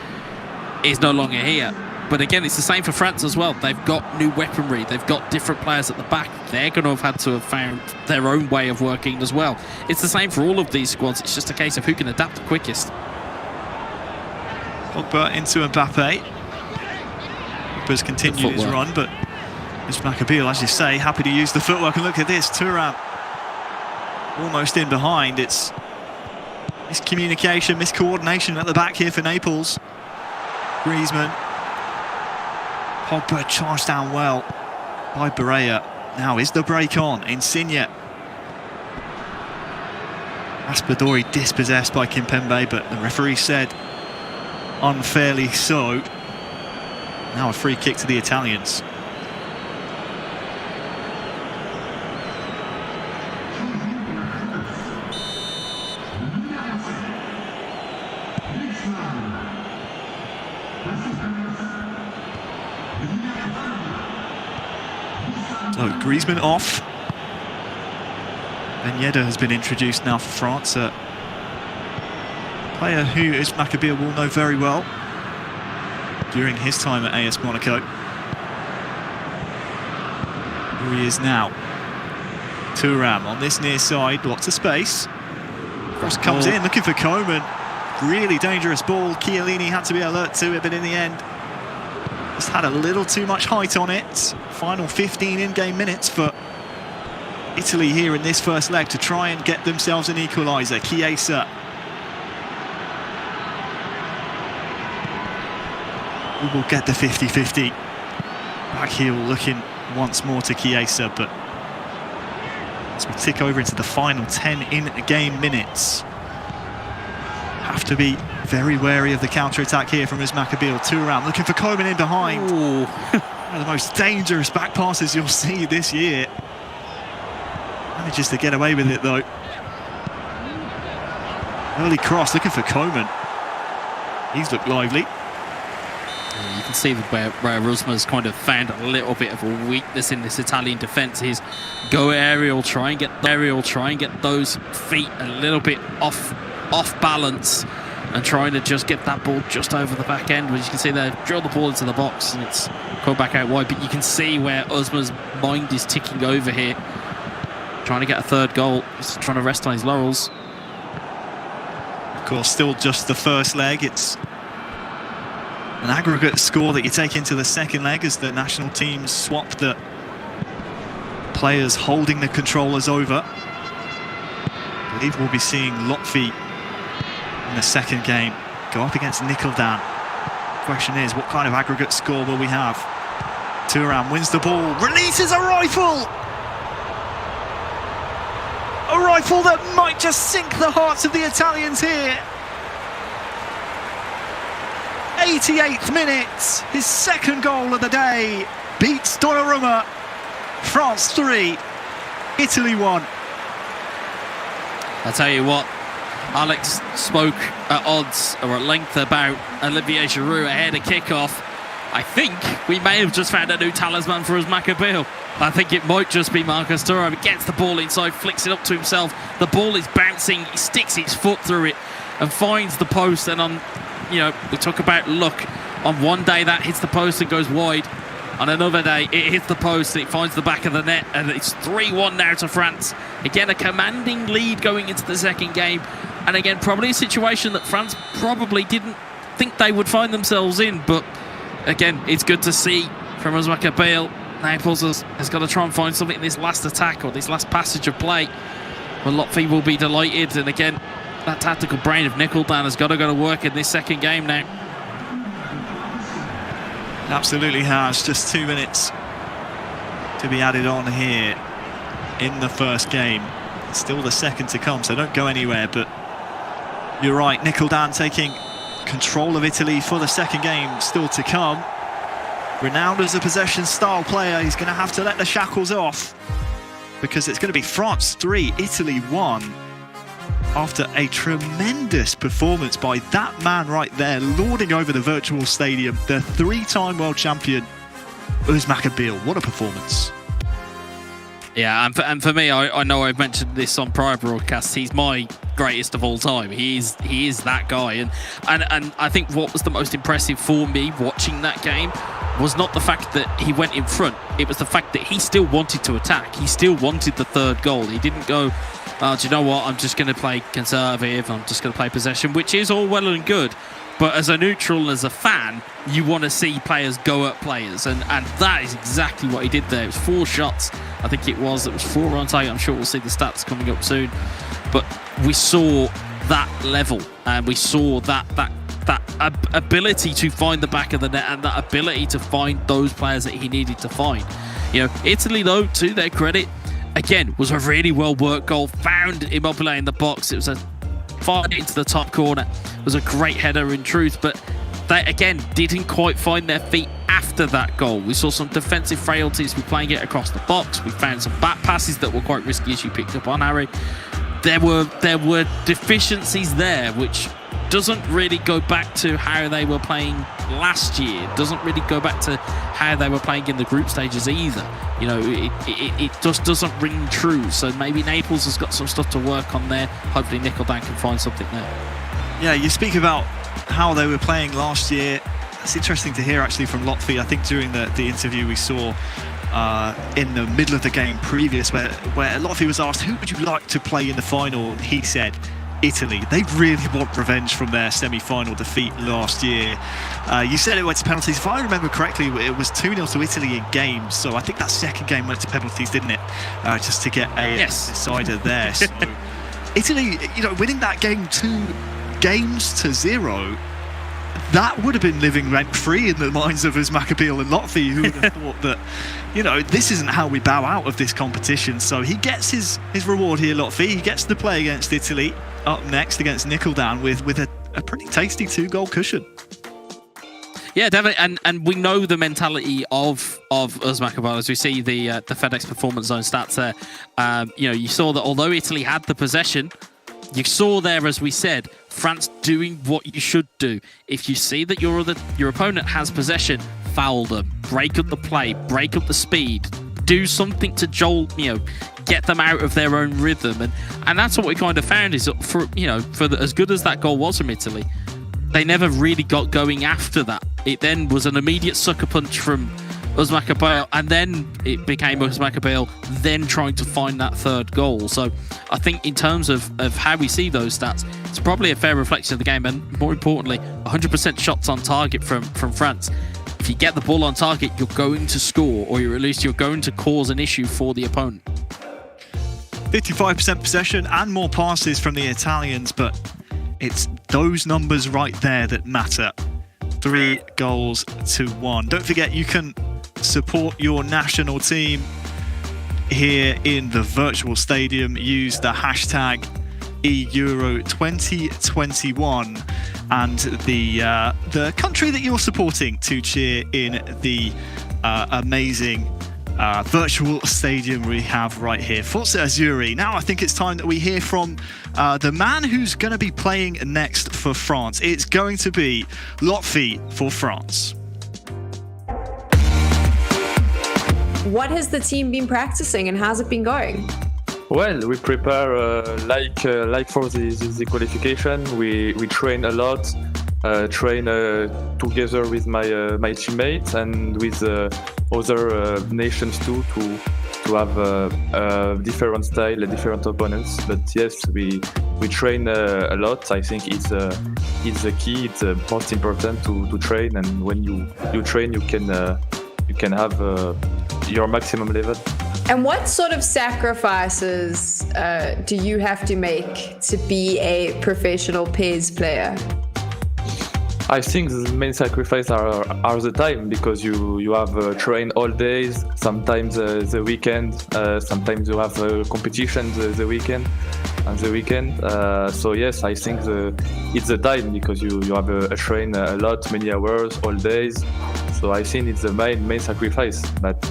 is no longer here. But again, it's the same for France as well. They've got new weaponry. They've got different players at the back. They're going to have had to have found their own way of working as well. It's the same for all of these squads. It's just a case of who can adapt the quickest. Pogba into Mbappe. Pogba's continued his run, but it's Maccabeal, as you say, happy to use the footwork. And look at this, Thuram almost in behind. It's miscommunication, miscoordination at the back here for Naples. Griezmann. Pogba charged down well by Barea. Now is the break on. Insigne. Raspadori dispossessed by Kimpembe, but the referee said unfairly so. Now a free kick to the Italians. So Griezmann off. Ben Yedder has been introduced now for France, a player who is Maccabeal will know very well during his time at AS Monaco. Here he is now. Thuram on this near side, lots of space. Cross comes in, looking for Coman. Really dangerous ball. Chiellini had to be alert to it, but in the end, just had a little too much height on it. Final 15 in-game minutes for Italy here in this first leg to try and get themselves an equaliser. Chiesa. We will get the 50-50. Back heel looking once more to Chiesa, but as we tick over into the final 10 in-game minutes, have to be very wary of the counter-attack here from Maccabeal. Thuram looking for Coman in behind. One of the most dangerous back passes you'll see this year. Manages to get away with it though. Early cross looking for Coman. He's looked lively. You can see where Rusma's kind of found a little bit of a weakness in this Italian defence. Is go aerial, try and get those feet a little bit off balance, and trying to just get that ball just over the back end. As you can see there, drill the ball into the box and it's going back out wide. But you can see where Usman's mind is ticking over here, trying to get a third goal. He's trying to rest on his laurels. Of course, still just the first leg. It's an aggregate score that you take into the second leg as the national teams swap the players holding the controllers over. I believe we'll be seeing Lotfi in the second game go up against Nicholdan. Question is, what kind of aggregate score will we have? Thuram wins the ball, releases a rifle! A rifle that might just sink the hearts of the Italians here. 88th minute, his second goal of the day, beats Donnarumma. France 3, Italy 1. I tell you what, Alex spoke at odds or at length about Olivier Giroud ahead of kickoff. I think we may have just found a new talisman for Uzmaka Bill. I think it might just be Marcus Thuram. He gets the ball inside, flicks it up to himself. The ball is bouncing. He sticks his foot through it and finds the post. And on, we talk about luck. On one day that hits the post and goes wide. On another day, it hits the post and it finds the back of the net. And it's 3-1 now to France. Again, a commanding lead going into the second game. And again, probably a situation that France probably didn't think they would find themselves in. But again, it's good to see from Uzmaka Bill. Naples has got to try and find something in this last attack or this last passage of play. Well, Lotfi will be delighted. And again, that tactical brain of Nickeldan has got to go to work in this second game now. Absolutely has. Just 2 minutes to be added on here in the first game. Still the second to come, so don't go anywhere. But you're right, Nickeldan taking control of Italy for the second game still to come. Renowned as a possession-style player, he's going to have to let the shackles off because it's going to be France 3, Italy 1 after a tremendous performance by that man right there, lording over the virtual stadium, the 3-time world champion, Uzmaka Bill. What a performance. Yeah, and for me, I know I've mentioned this on prior broadcasts, he's my greatest of all time. He is that guy. And I think what was the most impressive for me watching that game was not the fact that he went in front. It was the fact that he still wanted to attack. He still wanted the third goal. He didn't go, do you know what, I'm just going to play conservative, I'm just going to play possession, which is all well and good. But as a neutral and as a fan, you want to see players go at players. And that is exactly what he did there. It was 4 shots, I think it was 4 on target. I'm sure we'll see the stats coming up soon. But we saw that level and we saw that ability to find the back of the net and that ability to find those players that he needed to find. Italy, though, to their credit, again, was a really well worked goal. Found Immobile in the box. It was a fired into the top corner. It was a great header in truth, but they again didn't quite find their feet after that goal. We saw some defensive frailties with playing it across the box. We found some back passes that were quite risky, as you picked up on, Harry. There were deficiencies there, which doesn't really go back to how they were playing last year. Doesn't really go back to how they were playing in the group stages either. It just doesn't ring true. So maybe Naples has got some stuff to work on there. Hopefully Nickeldan can find something there. Yeah, you speak about how they were playing last year. It's interesting to hear actually from Lotfi. I think during the interview we saw in the middle of the game previous where Lotfi was asked, who would you like to play in the final? And he said, Italy. They really want revenge from their semi-final defeat last year. You said it went to penalties. If I remember correctly, it was 2-0 to Italy in games. So I think that second game went to penalties, didn't it? Just to get a decider there. So Italy, winning that game 2-0, that would have been living rent-free in the minds of Uzmaka Bill and Lotfi, who would have thought that, this isn't how we bow out of this competition. So he gets his reward here, Lotfi. He gets to play against Italy up next against Nickeldan with a pretty tasty 2-goal cushion. Yeah, definitely, and we know the mentality of Uzmaka Bill as we see the FedEx Performance Zone stats there. You saw that although Italy had the possession, you saw there, as we said, France doing what you should do. If you see that your opponent has possession, foul them, break up the play, break up the speed, do something to jolt, get them out of their own rhythm, and that's what we kind of found is that for as good as that goal was from Italy, they never really got going after that. It then was an immediate sucker punch from Uzmaka Bill, and then it became Uzmaka Bill then trying to find that third goal. So I think in terms of how we see those stats, it's probably a fair reflection of the game, and more importantly, 100% shots on target from France. If you get the ball on target, you're going to score, or at least you're going to cause an issue for the opponent. 55% possession and more passes from the Italians, but it's those numbers right there that matter. 3 goals to 1. Don't forget, you can support your national team here in the virtual stadium. Use the hashtag eEURO 2021 and the country that you're supporting to cheer in the amazing virtual stadium we have right here, Forza Azzurri. Now I think it's time that we hear from the man who's going to be playing next for France. It's going to be Lotfi for France. What has the team been practicing and how's it been going? Well, we prepare like for the qualification. We train a lot, train together with my teammates and with other nations too to have a different style, different opponents. But yes, we train a lot. I think it's the key. It's the most important to train. And when you train, you can have your maximum level. And what sort of sacrifices do you have to make to be a professional PES player? I think the main sacrifice are the time, because you have train all days, sometimes the weekend, sometimes you have competition the weekend. So yes, I think it's the time, because you have a train a lot, many hours, all days. So I think it's the main sacrifice, but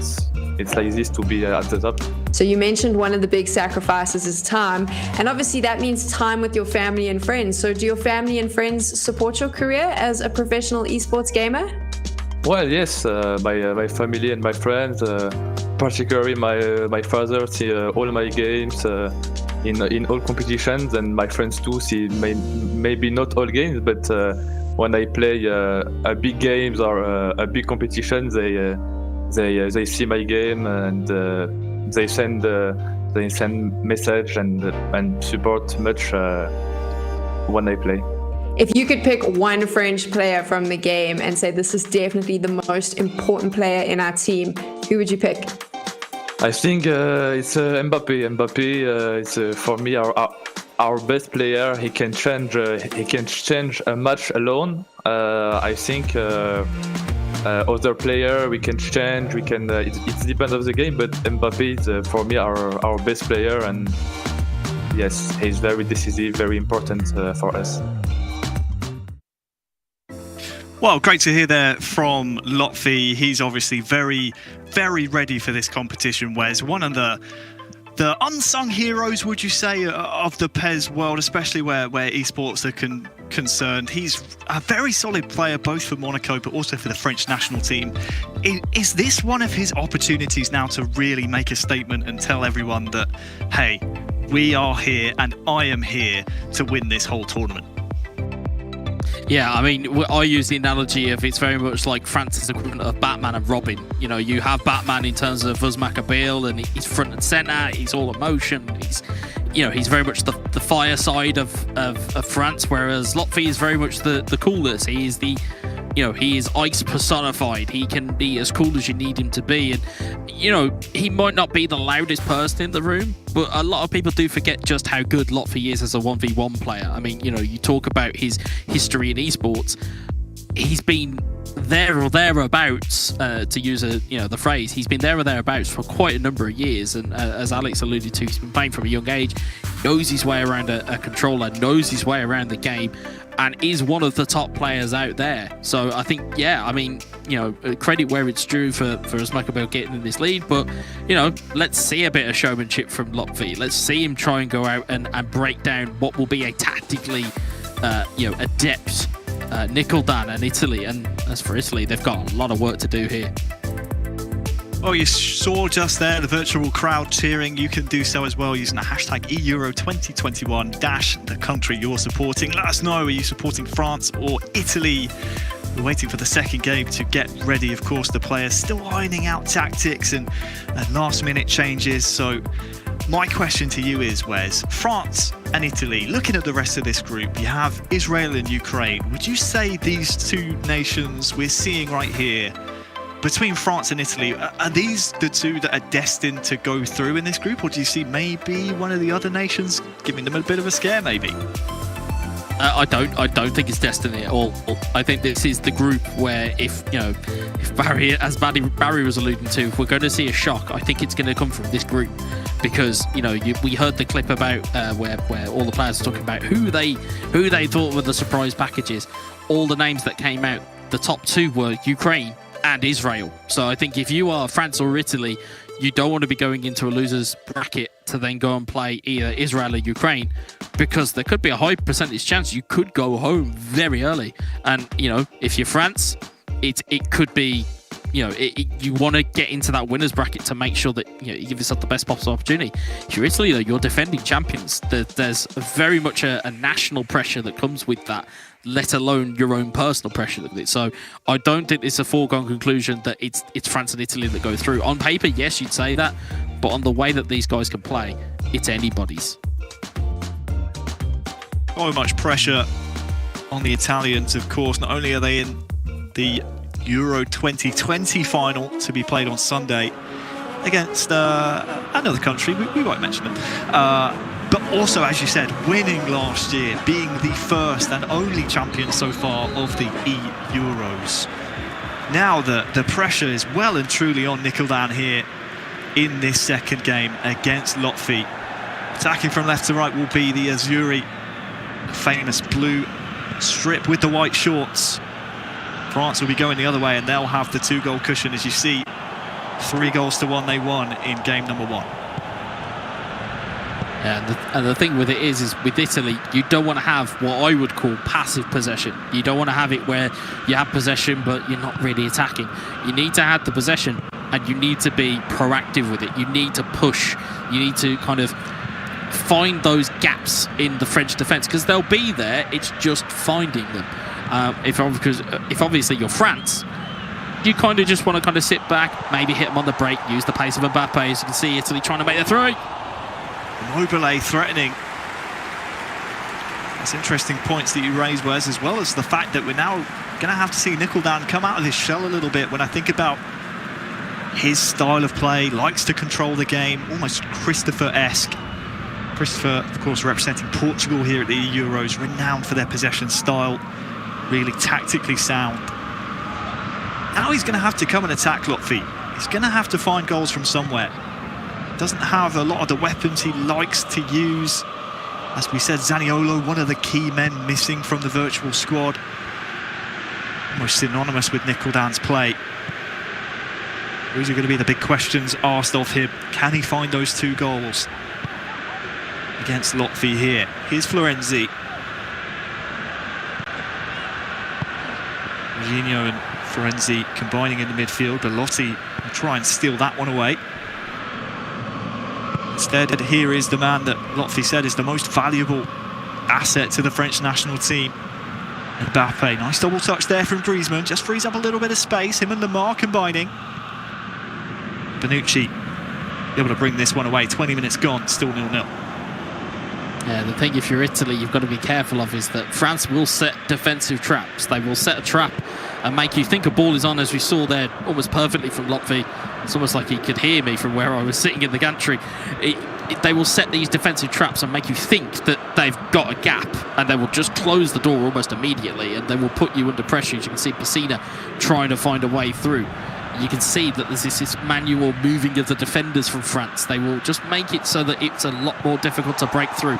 it's like this to be at the top. So you mentioned one of the big sacrifices is time, and obviously that means time with your family and friends. So do your family and friends support your career as a professional esports gamer? Well, yes, my family and my friends, particularly my father, see all my games in all competitions, and my friends too see maybe not all games, but when I play a big games or a big competition, they see my game and they send message and support much when I play. If you could pick one French player from the game and say this is definitely the most important player in our team, who would you pick? I think it's Mbappé. Mbappé is for me our best player. He can change a match alone. I think other player we can change. We can. It depends on the game, but Mbappé is for me our best player, and yes, he's very decisive, very important for us. Well, great to hear there from Lotfi. He's obviously very, very ready for this competition, Wes. One of the unsung heroes, would you say, of the PES world, especially where esports are concerned. He's a very solid player, both for Monaco, but also for the French national team. Is this one of his opportunities now to really make a statement and tell everyone that, hey, we are here and I am here to win this whole tournament? Yeah, I mean, I use the analogy of it's very much like France's equivalent of Batman and Robin. You know, you have Batman in terms of Uzmakabil, and he's front and center. He's all emotion. He's very much the fire side of France, whereas Lotfi is very much the coolest. He is he is ice personified. He can be as cool as you need him to be. And, he might not be the loudest person in the room, but a lot of people do forget just how good Lotfi is as a 1v1 player. I mean, you talk about his history in esports. He's been there or thereabouts, to use the phrase. He's been there or thereabouts for quite a number of years. And as Alex alluded to, he's been playing from a young age, knows his way around a controller, knows his way around the game, and is one of the top players out there. So I think, credit where it's due for Uzmakabil getting in this lead, but, let's see a bit of showmanship from Lotfi. Let's see him try and go out and break down what will be a tactically, adept Nickeldan and Italy. And as for Italy, they've got a lot of work to do here. Well, you saw just there the virtual crowd cheering. You can do so as well using the hashtag eEURO 2021 - the country you're supporting. Let us know, are you supporting France or Italy? We're waiting for the second game to get ready. Of course, the players still ironing out tactics and last minute changes. So my question to you is, Wes, France and Italy, looking at the rest of this group, you have Israel and Ukraine. Would you say these two nations we're seeing right here, between France and Italy, are these the two that are destined to go through in this group, or do you see maybe one of the other nations giving them a bit of a scare, maybe? I don't think it's destiny at all. I think this is the group where if Barry, as Barry was alluding to, if we're going to see a shock, I think it's going to come from this group, because we heard the clip about where all the players are talking about who they thought were the surprise packages. All the names that came out, the top two were Ukraine and Israel. So I think if you are France or Italy, you don't want to be going into a loser's bracket to then go and play either Israel or Ukraine, because there could be a high percentage chance you could go home very early. And if you're France, it could be you want to get into that winners bracket to make sure that you give yourself the best possible opportunity. If you're Italy, though, you're defending champions. There's very much a national pressure that comes with that, let alone your own personal pressure with it. So I don't think it's a foregone conclusion that it's France and Italy that go through. On paper, yes, you'd say that, but on the way that these guys can play, it's anybody's. So much pressure on the Italians, of course. Not only are they in the Euro 2020 final to be played on Sunday against another country, we won't mention them, but also, as you said, winning last year, being the first and only champion so far of the eEUROs. Now the pressure is well and truly on Nikoldan here in this second game against Latvia. Attacking from left to right will be the Azzurri, famous blue strip with the white shorts. France will be going the other way, and they'll have the 2-goal cushion. As you see, 3-1 they won in game number 1. Yeah, and the thing with it is with Italy, you don't want to have what I would call passive possession. You don't want to have it where you have possession but you're not really attacking. You need to have the possession, and you need to be proactive with it. You need to push. You need to kind of find those gaps in the French defence, because they'll be there. It's just finding them. If obviously you're France, you kind of just want to kind of sit back, maybe hit them on the break, use the pace of Mbappe. As you can see, Italy trying to make their throw. Mobile threatening. That's interesting points that you raised, Wes, as well as the fact that we're now going to have to see Nikoldan come out of his shell a little bit. When I think about his style of play, likes to control the game, almost Christopher-esque. Christopher, of course, representing Portugal here at the Euros, renowned for their possession style, really tactically sound. Now he's going to have to come and attack Latvia. He's going to have to find goals from somewhere. Doesn't have a lot of the weapons he likes to use. As we said, Zaniolo, one of the key men missing from the virtual squad. Almost synonymous with Nikoldan's play. Those are going to be the big questions asked of him. Can he find those 2 goals against Latvia here? Here's Florenzi. Jorginho and Florenzi combining in the midfield. Belotti will try and steal that one away. Instead, here is the man that Latvia said is the most valuable asset to the French national team, Mbappe. Nice double touch there from Griezmann, just frees up a little bit of space. Him and Lamar combining. Bonucci able to bring this one away. 20 minutes gone, still 0-0. Yeah, the thing, if you're Italy, you've got to be careful of is that France will set defensive traps. They will set a trap and make you think a ball is on, as we saw there almost perfectly from Latvia. It's almost like he could hear me from where I was sitting in the gantry. They will set these defensive traps and make you think that they've got a gap, and they will just close the door almost immediately, and they will put you under pressure. As you can see, Pessina trying to find a way through. You can see that there's this manual moving of the defenders from France. They will just make it so that it's a lot more difficult to break through.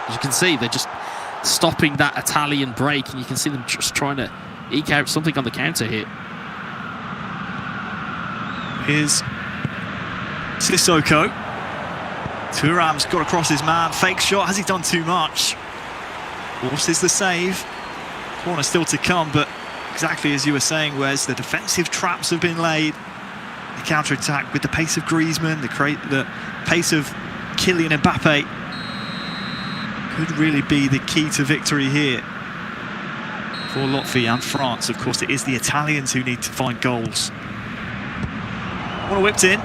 As you can see, they're just stopping that Italian break, and you can see them just trying to eke out something on the counter here. Here's Sissoko. Thuram's got across his man. Fake shot. Has he done too much? Forces the save. Corner still to come, but exactly as you were saying, Wes, the defensive traps have been laid. The counter-attack with the pace of Griezmann, the pace of Kylian Mbappe could really be the key to victory here for Latvia and France. Of course, it is the Italians who need to find goals. One whipped in,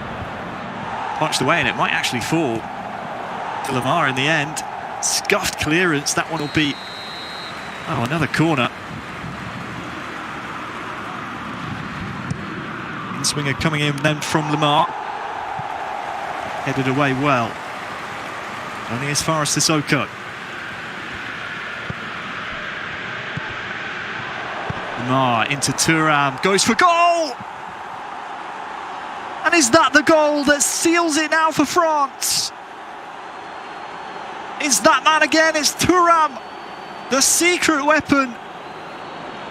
punched away, and it might actually fall to Lamar in the end. Scuffed clearance. That one will be another corner. In-swinger coming in then from Lamar. Headed away well. Only as far as Sissoko. Neymar into Thuram, goes for goal! And is that the goal that seals it now for France? Is that man again? It's Thuram, the secret weapon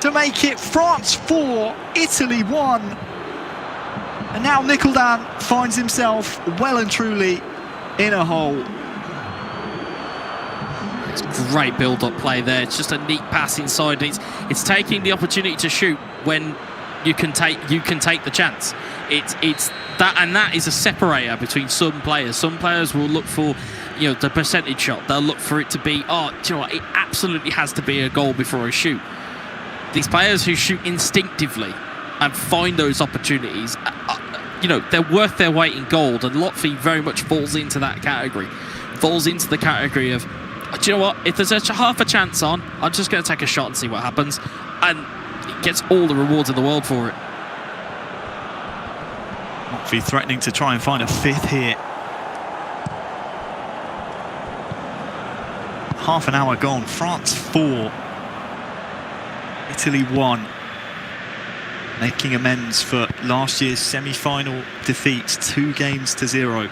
to make it France 4, Italy 1. And now Nicholdan finds himself well and truly in a hole. It's great build-up play there. It's just a neat pass inside. It's taking the opportunity to shoot when you can take the chance. It's that, and that is a separator between some players. Some players will look for, you know, the percentage shot. They'll look for it to be, oh, do you know what? It absolutely has to be a goal before I shoot. These players who shoot instinctively and find those opportunities, you know, they're worth their weight in gold. And Lotfi very much falls into that category. Falls into the category of, do you know what? If there's half a chance on, I'm just going to take a shot and see what happens. And it gets all the rewards in the world for it. Lotfi threatening to try and find a fifth here. Half an hour gone. France 4. Italy 1. Making amends for last year's semi-final defeats, 2-0.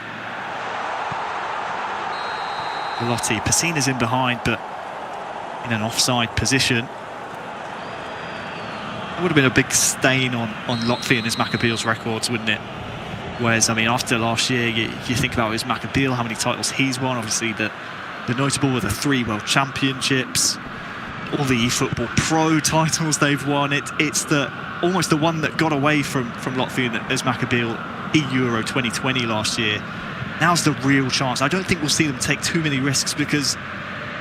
Lotti, Pessina's in behind, but in an offside position. It would have been a big stain on Lotfi and his Maccabeel's records, wouldn't it? Whereas, I mean, after last year, you think about his Maccabeel, how many titles he's won. Obviously, the notable were the 3 World Championships, all the eFootball Pro titles they've won. It's almost the one that got away from Lotfi and his Maccabeel, eEURO 2020 last year. Now's the real chance. I don't think we'll see them take too many risks because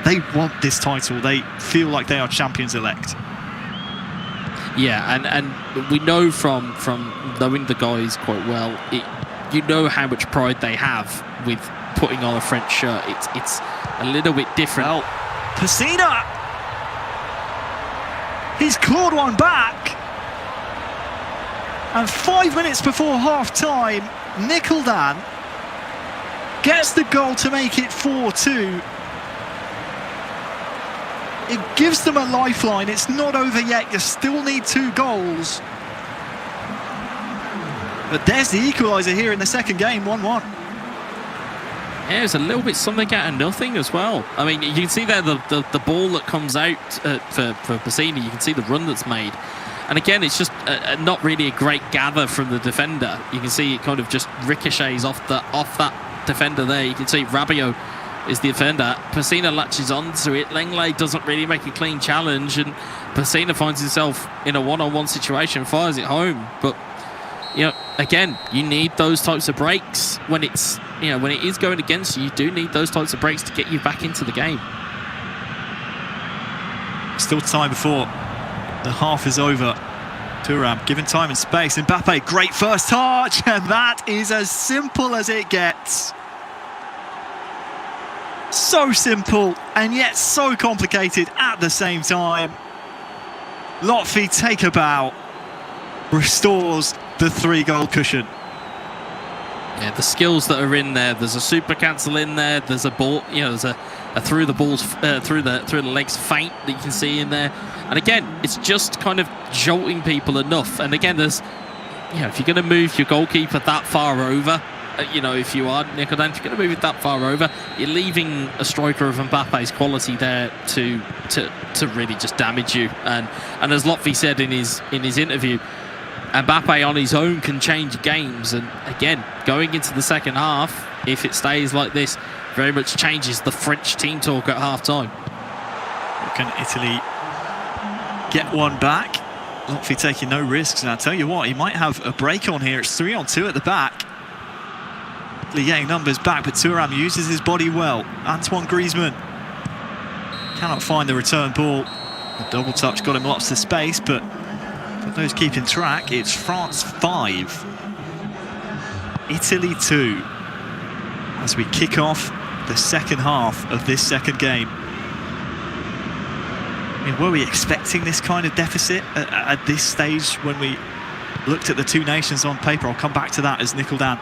they want this title. They feel like they are champions-elect. Yeah, and we know from knowing the guys quite well, you know how much pride they have with putting on a French shirt. It's a little bit different. Well, Pessina! He's clawed one back. And 5 minutes before half-time, Nicholdan gets the goal to make it 4-2. It gives them a lifeline. It's not over yet. You still need 2 goals. But there's the equaliser here in the second game, 1-1. Yeah, it's a little bit something out of nothing as well. I mean, you can see there the ball that comes out for Pessina. You can see the run that's made. And again, it's just not really a great gather from the defender. You can see it kind of just ricochets off that defender there. You can see Rabiot is the defender. Pessina latches onto it. Lenglet doesn't really make a clean challenge, and Pessina finds himself in a one-on-one situation, fires it home. But you know, again, you need those types of breaks when it's, you know, when it is going against you. You do need those types of breaks to get you back into the game. Still time before the half is over. Thuram given time and space. Mbappe, great first touch, and that is as simple as it gets. So simple and yet so complicated at the same time. Lotfi take a bow, restores the 3-goal cushion. Yeah, the skills that are in there. There's a super cancel in there. There's a ball, you know, there's a through the balls through the legs feint that you can see in there. And again, it's just kind of jolting people enough. And again, there's, you know, if you're going to move your goalkeeper that far over, you know, if you are Nicholdan, if you're going to move it that far over, you're leaving a striker of Mbappe's quality there to really just damage you. And as Lotfi said in his interview, Mbappe on his own can change games. And again, going into the second half, if it stays like this, very much changes the French team talk at half-time. Can Italy get one back? Lotfi taking no risks. And I'll tell you what, he might have a break on here. It's 3-on-2 at the back. Italy getting numbers back, but Thuram uses his body well. Antoine Griezmann cannot find the return ball. The double touch got him lots of space, but for those keeping track, it's France 5, Italy 2, as we kick off the second half of this second game. I mean, were we expecting this kind of deficit at this stage when we looked at the two nations on paper? I'll come back to that as Nicholdan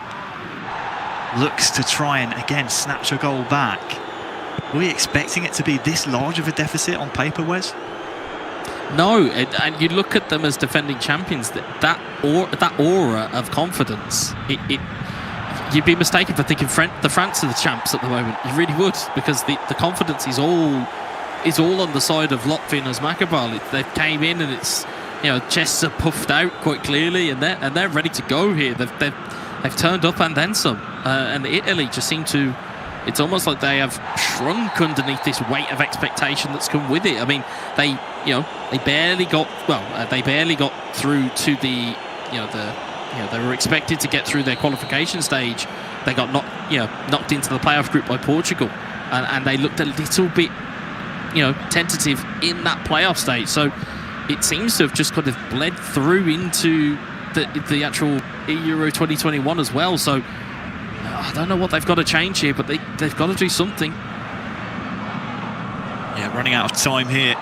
looks to try and again snatch a goal back. Were we expecting it to be this large of a deficit on paper, Wes? No, and you look at them as defending champions. That aura of confidence. You'd be mistaken for thinking the France are the champs at the moment. You really would, because the confidence is all on the side of Latvia and Uzbekistan. They came in and it's, chests are puffed out quite clearly, and they're ready to go here. They've turned up and then some. And Italy just seem to. It's almost like they have shrunk underneath this weight of expectation that's come with it. I mean, they barely got through to the they were expected to get through their qualification stage. They got knocked into the playoff group by Portugal, and they looked a little bit tentative in that playoff stage. So it seems to have just kind of bled through into the actual eEURO 2021 as well. So I don't know what they've got to change here, but they've got to do something. Yeah, running out of time here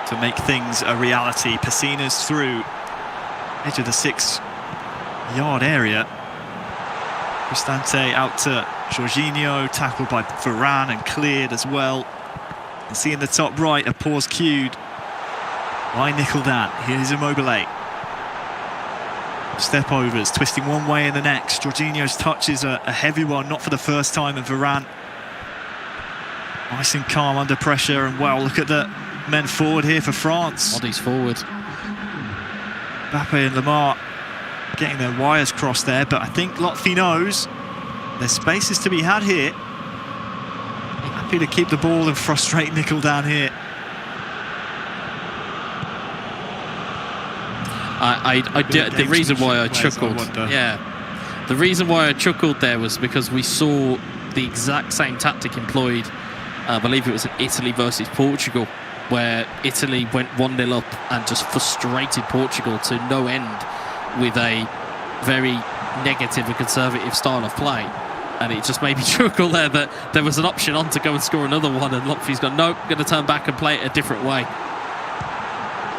to make things a reality. Pessina's through edge of the 6-yard area. Cristante out to Jorginho, tackled by Varane and cleared as well. And see in the top right, a pause cued by Nickeldan. Here's Immobile. Step overs, twisting one way and the next. Jorginho's touch is a heavy one, not for the first time, and Varane nice and calm under pressure. And well, look at the men forward here for France. Bodies forward. Mbappe and Lamar getting their wires crossed there, but I think Lotfi knows there's spaces to be had here. Happy to keep the ball and frustrate Nickeldan here. The reason why I chuckled, the reason why I chuckled there was because we saw the exact same tactic employed. I believe it was in Italy versus Portugal, where Italy went 1-0 up and just frustrated Portugal to no end with a very negative and conservative style of play. And it just made me chuckle there that there was an option on to go and score another one, and Lotfi's gone, nope, going to turn back and play it a different way.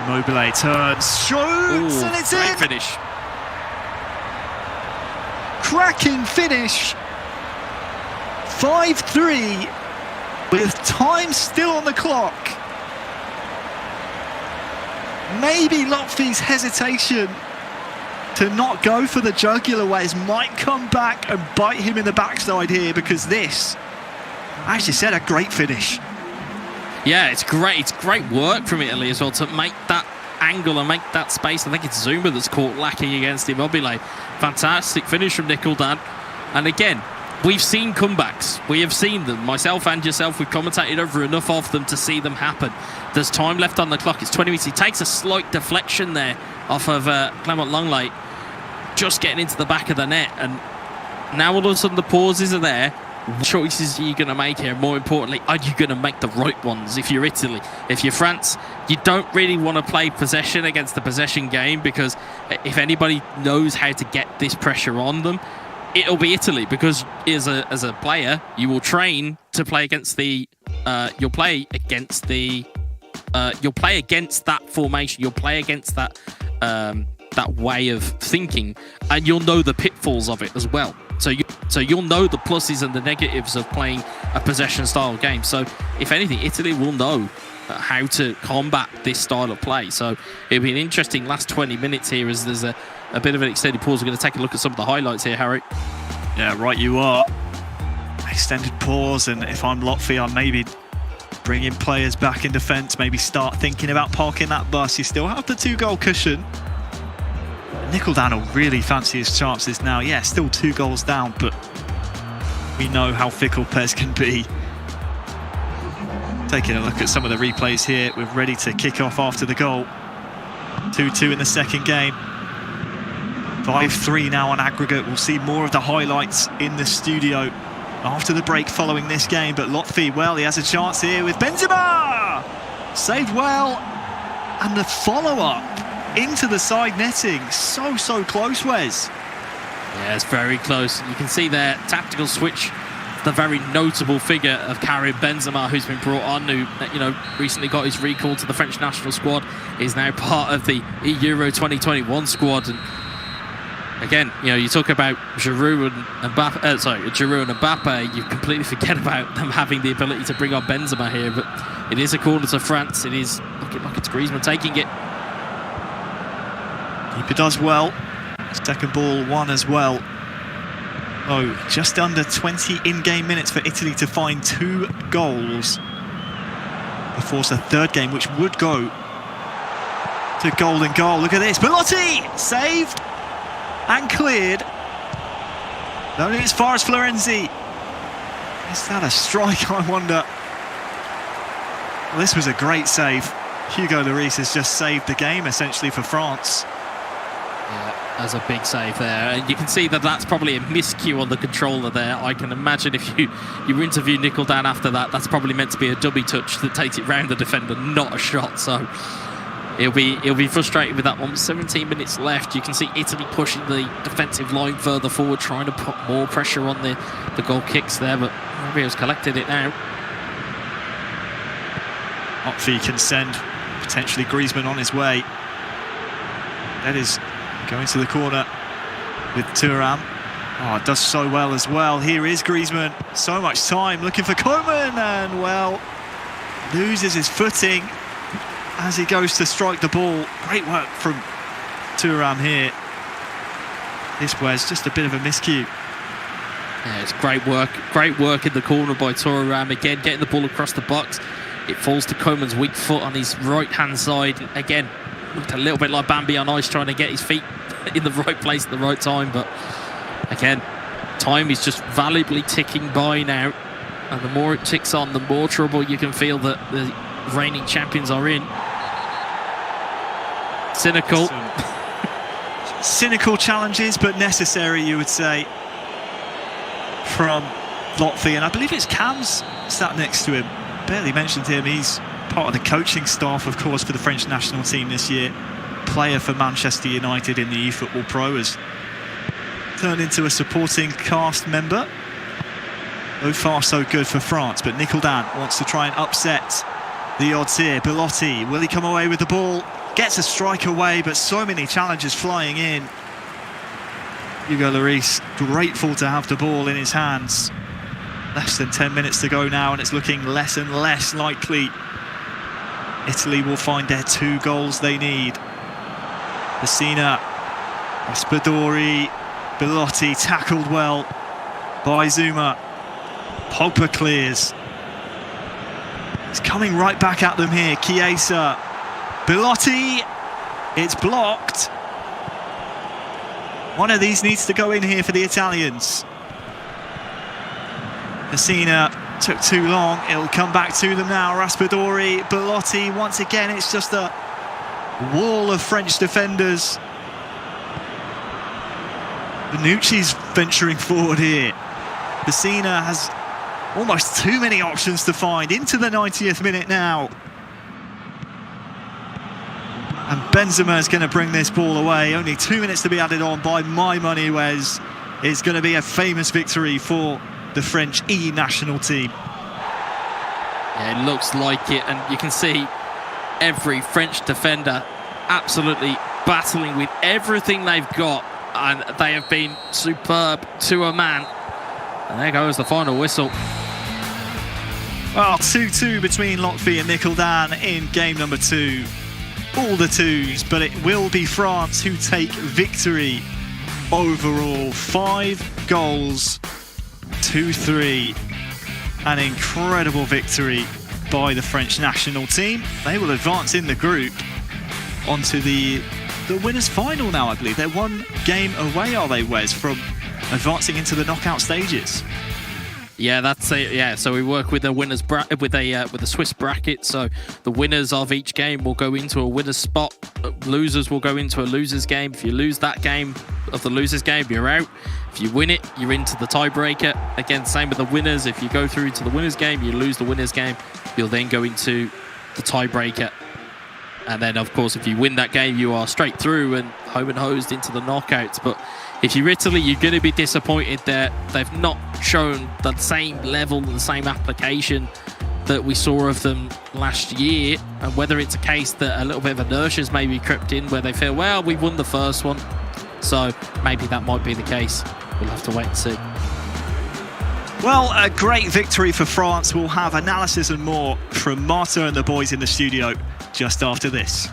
Immobile turns, shoots, and it's in! Finish. Cracking finish. 5-3 with time still on the clock. Maybe Lotfi's hesitation to not go for the jugular ways might come back and bite him in the backside here, because this, as you said, a great finish. Yeah, it's great. It's great work from Italy as well to make that angle and make that space. I think it's Zuma that's caught lacking against Immobile. Fantastic finish from Nickeldan. And again, we've seen comebacks. We have seen them. Myself and yourself, we've commentated over enough of them to see them happen. There's time left on the clock. It's 20 minutes. He takes a slight deflection there off of Clement Longley, just getting into the back of the net. And now all of a sudden the pauses are there. What choices are you going to make here? More importantly, are you going to make the right ones? If you're Italy, if you're France, you don't really want to play possession against the possession game, because if anybody knows how to get this pressure on them, it'll be Italy, because as a player, you will train to play against the you'll play against that formation, you'll play against that that way of thinking, and you'll know the pitfalls of it as well. So you'll know the pluses and the negatives of playing a possession style game. So if anything, Italy will know how to combat this style of play. So it'll be an interesting last 20 minutes here, as there's a bit of an extended pause. We're going to take a look at some of the highlights here, Harry. Yeah, right you are. Extended pause, and if I'm Lotfi, I'll maybe bring in players back in defence, maybe start thinking about parking that bus. You still have the 2-goal cushion. Nickeldan will really fancy his chances now. Yeah, still 2 goals down, but we know how fickle Pez can be. Taking a look at some of the replays here. We're ready to kick off after the goal. 2-2 in the second game. 5-3 now on aggregate. We'll see more of the highlights in the studio after the break following this game. But Lotfi, well, he has a chance here with Benzema! Saved well. And the follow-up into the side netting. So close, Wes. Yeah, it's very close. You can see there, tactical switch, the very notable figure of Karim Benzema, who's been brought on, who recently got his recall to the French national squad, is now part of the eEURO 2021 squad. And again, you talk about Giroud and Mbappe, you completely forget about them having the ability to bring on Benzema here. But It is a corner to France. It is looking like it's Griezmann taking it. Keeper does well. Second ball won as well. Oh, just under 20 in-game minutes for Italy to find 2 goals before the third game, which would go to golden goal. Look at this. Belotti saved and cleared. Only as far as Florenzi. Is that a strike, I wonder? Well, this was a great save. Hugo Lloris has just saved the game, essentially, for France. Yeah, that's a big save there. And you can see that that's probably a miscue on the controller there. I can imagine if you interview Nickel Dan after that, that's probably meant to be a dummy touch that takes it round the defender, not a shot. So he'll be frustrated with that one. 17 minutes left. You can see Italy pushing the defensive line further forward, trying to put more pressure on the goal kicks there, but Rubio's collected it now. Otfi can send potentially Griezmann on his way. That is going to the corner with Thuram. Oh, it does so well as well. Here is Griezmann. So much time looking for Koeman, and well, loses his footing as he goes to strike the ball. Great work from Thuram here. This was just a bit of a miscue. Yeah, it's great work in the corner by Thuram. Again, getting the ball across the box. It falls to Koeman's weak foot on his right-hand side. Again, looked a little bit like Bambi on ice, trying to get his feet in the right place at the right time. But again, time is just valuably ticking by now. And the more it ticks on, the more trouble you can feel that the reigning champions are in. Cynical. Cynical challenges, but necessary, you would say, from Latvia. And I believe it's Cam's sat next to him. Barely mentioned him. He's part of the coaching staff, of course, for the French national team this year. Player for Manchester United in the eFootball Pro, has turned into a supporting cast member. So far, so good for France. But Nickel Dan wants to try and upset the odds here. Belotti, will he come away with the ball? Gets a strike away, but so many challenges flying in. Hugo Lloris, grateful to have the ball in his hands. Less than 10 minutes to go now, and it's looking less and less likely Italy will find their 2 goals they need. Pessina, Raspadori, Belotti tackled well by Zuma. Pogba clears. It's coming right back at them here. Chiesa, Belotti, it's blocked. One of these needs to go in here for the Italians. Pessina took too long. It'll come back to them now. Raspadori, Belotti, once again, it's just a wall of French defenders. Bonucci's venturing forward here. Pessina has almost too many options to find. Into the 90th minute now. And Benzema is going to bring this ball away. Only 2 minutes to be added on. By my money, Wes, is going to be a famous victory for the French E national team. Yeah, it looks like it, and you can see every French defender absolutely battling with everything they've got, and they have been superb to a man. And there goes the final whistle. Well, 2-2 between Latvia and Nickel Dan in game number 2. All the 2s, but it will be France who take victory overall. 5 goals, 2-3. An incredible victory by the French national team. They will advance in the group onto the winners' final now, I believe. They're 1 game away, are they, Wes, from advancing into the knockout stages? Yeah, that's it. Yeah, so we work with a winners with a Swiss bracket. So the winners of each game will go into a winner's spot. Losers will go into a loser's game. If you lose that game of the loser's game, you're out. If you win it, you're into the tiebreaker. Again, same with the winners. If you go through to the winner's game, you lose the winner's game, you'll then go into the tiebreaker. And then, of course, if you win that game, you are straight through and home and hosed into the knockouts. But if you're Italy, you're going to be disappointed that they've not shown the same level and the same application that we saw of them last year. And whether it's a case that a little bit of inertia's maybe crept in where they feel, well, we won the first one, so maybe that might be the case. We'll have to wait and see. Well, a great victory for France. We'll have analysis and more from Marta and the boys in the studio just after this.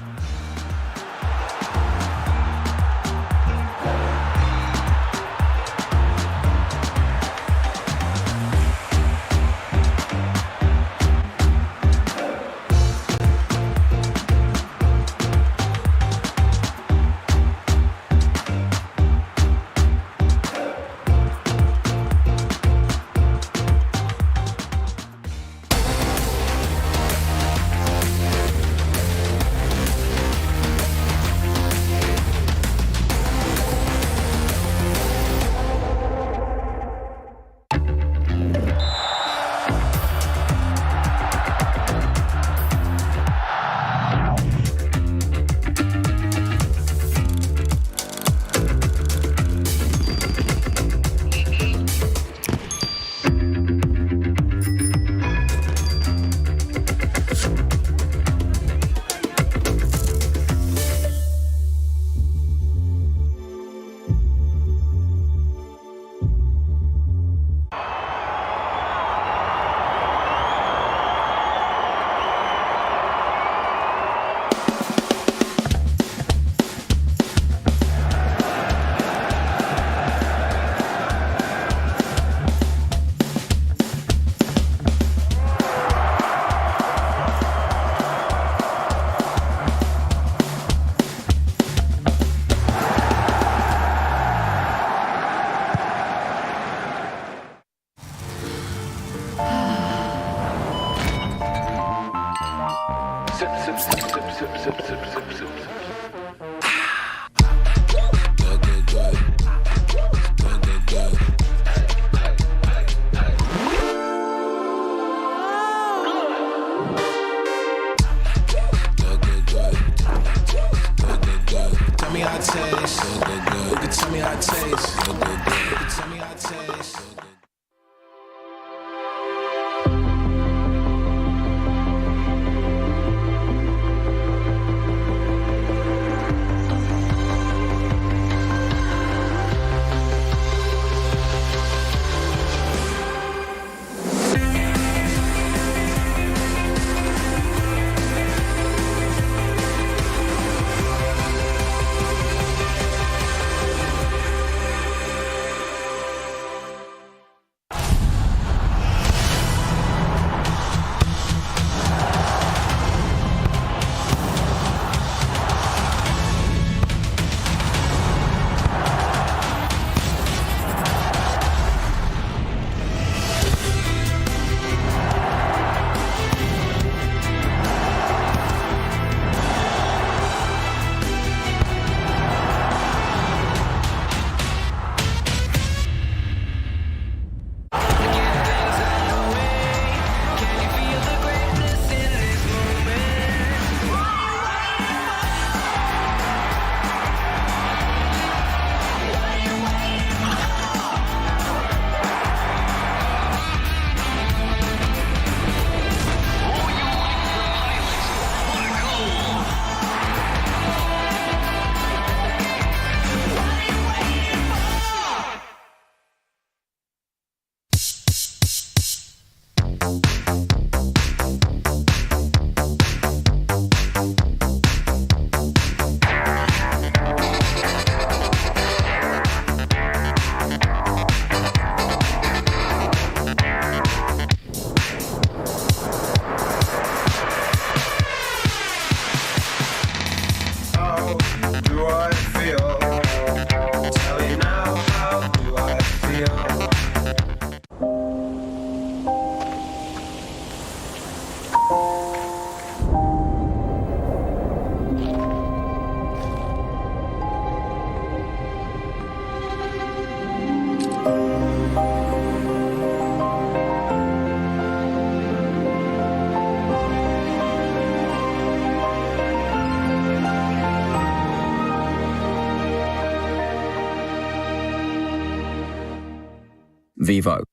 Vivo.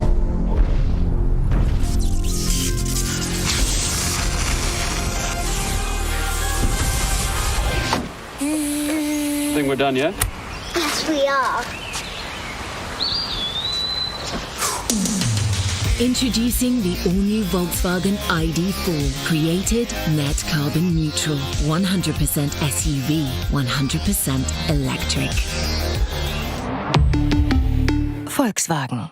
I think we're done, yeah? Yes, we are. Introducing the all-new Volkswagen Id4. Created net carbon neutral. 100% SUV, 100% electric. Volkswagen.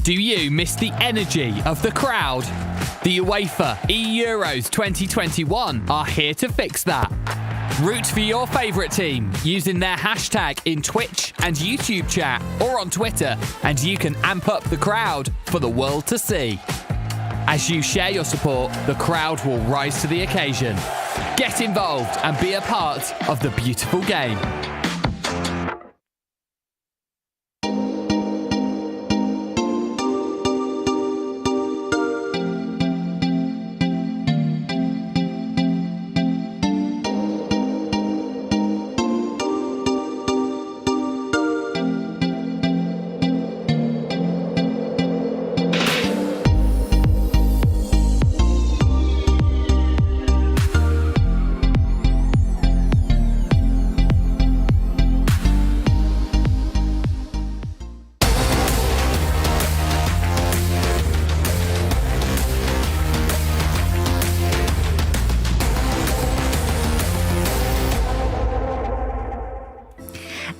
Do you miss the energy of the crowd? The UEFA eEUROs 2021 are here to fix that. Root for your favourite team using their hashtag in Twitch and YouTube chat or on Twitter, and you can amp up the crowd for the world to see. As you share your support, the crowd will rise to the occasion. Get involved and be a part of the beautiful game.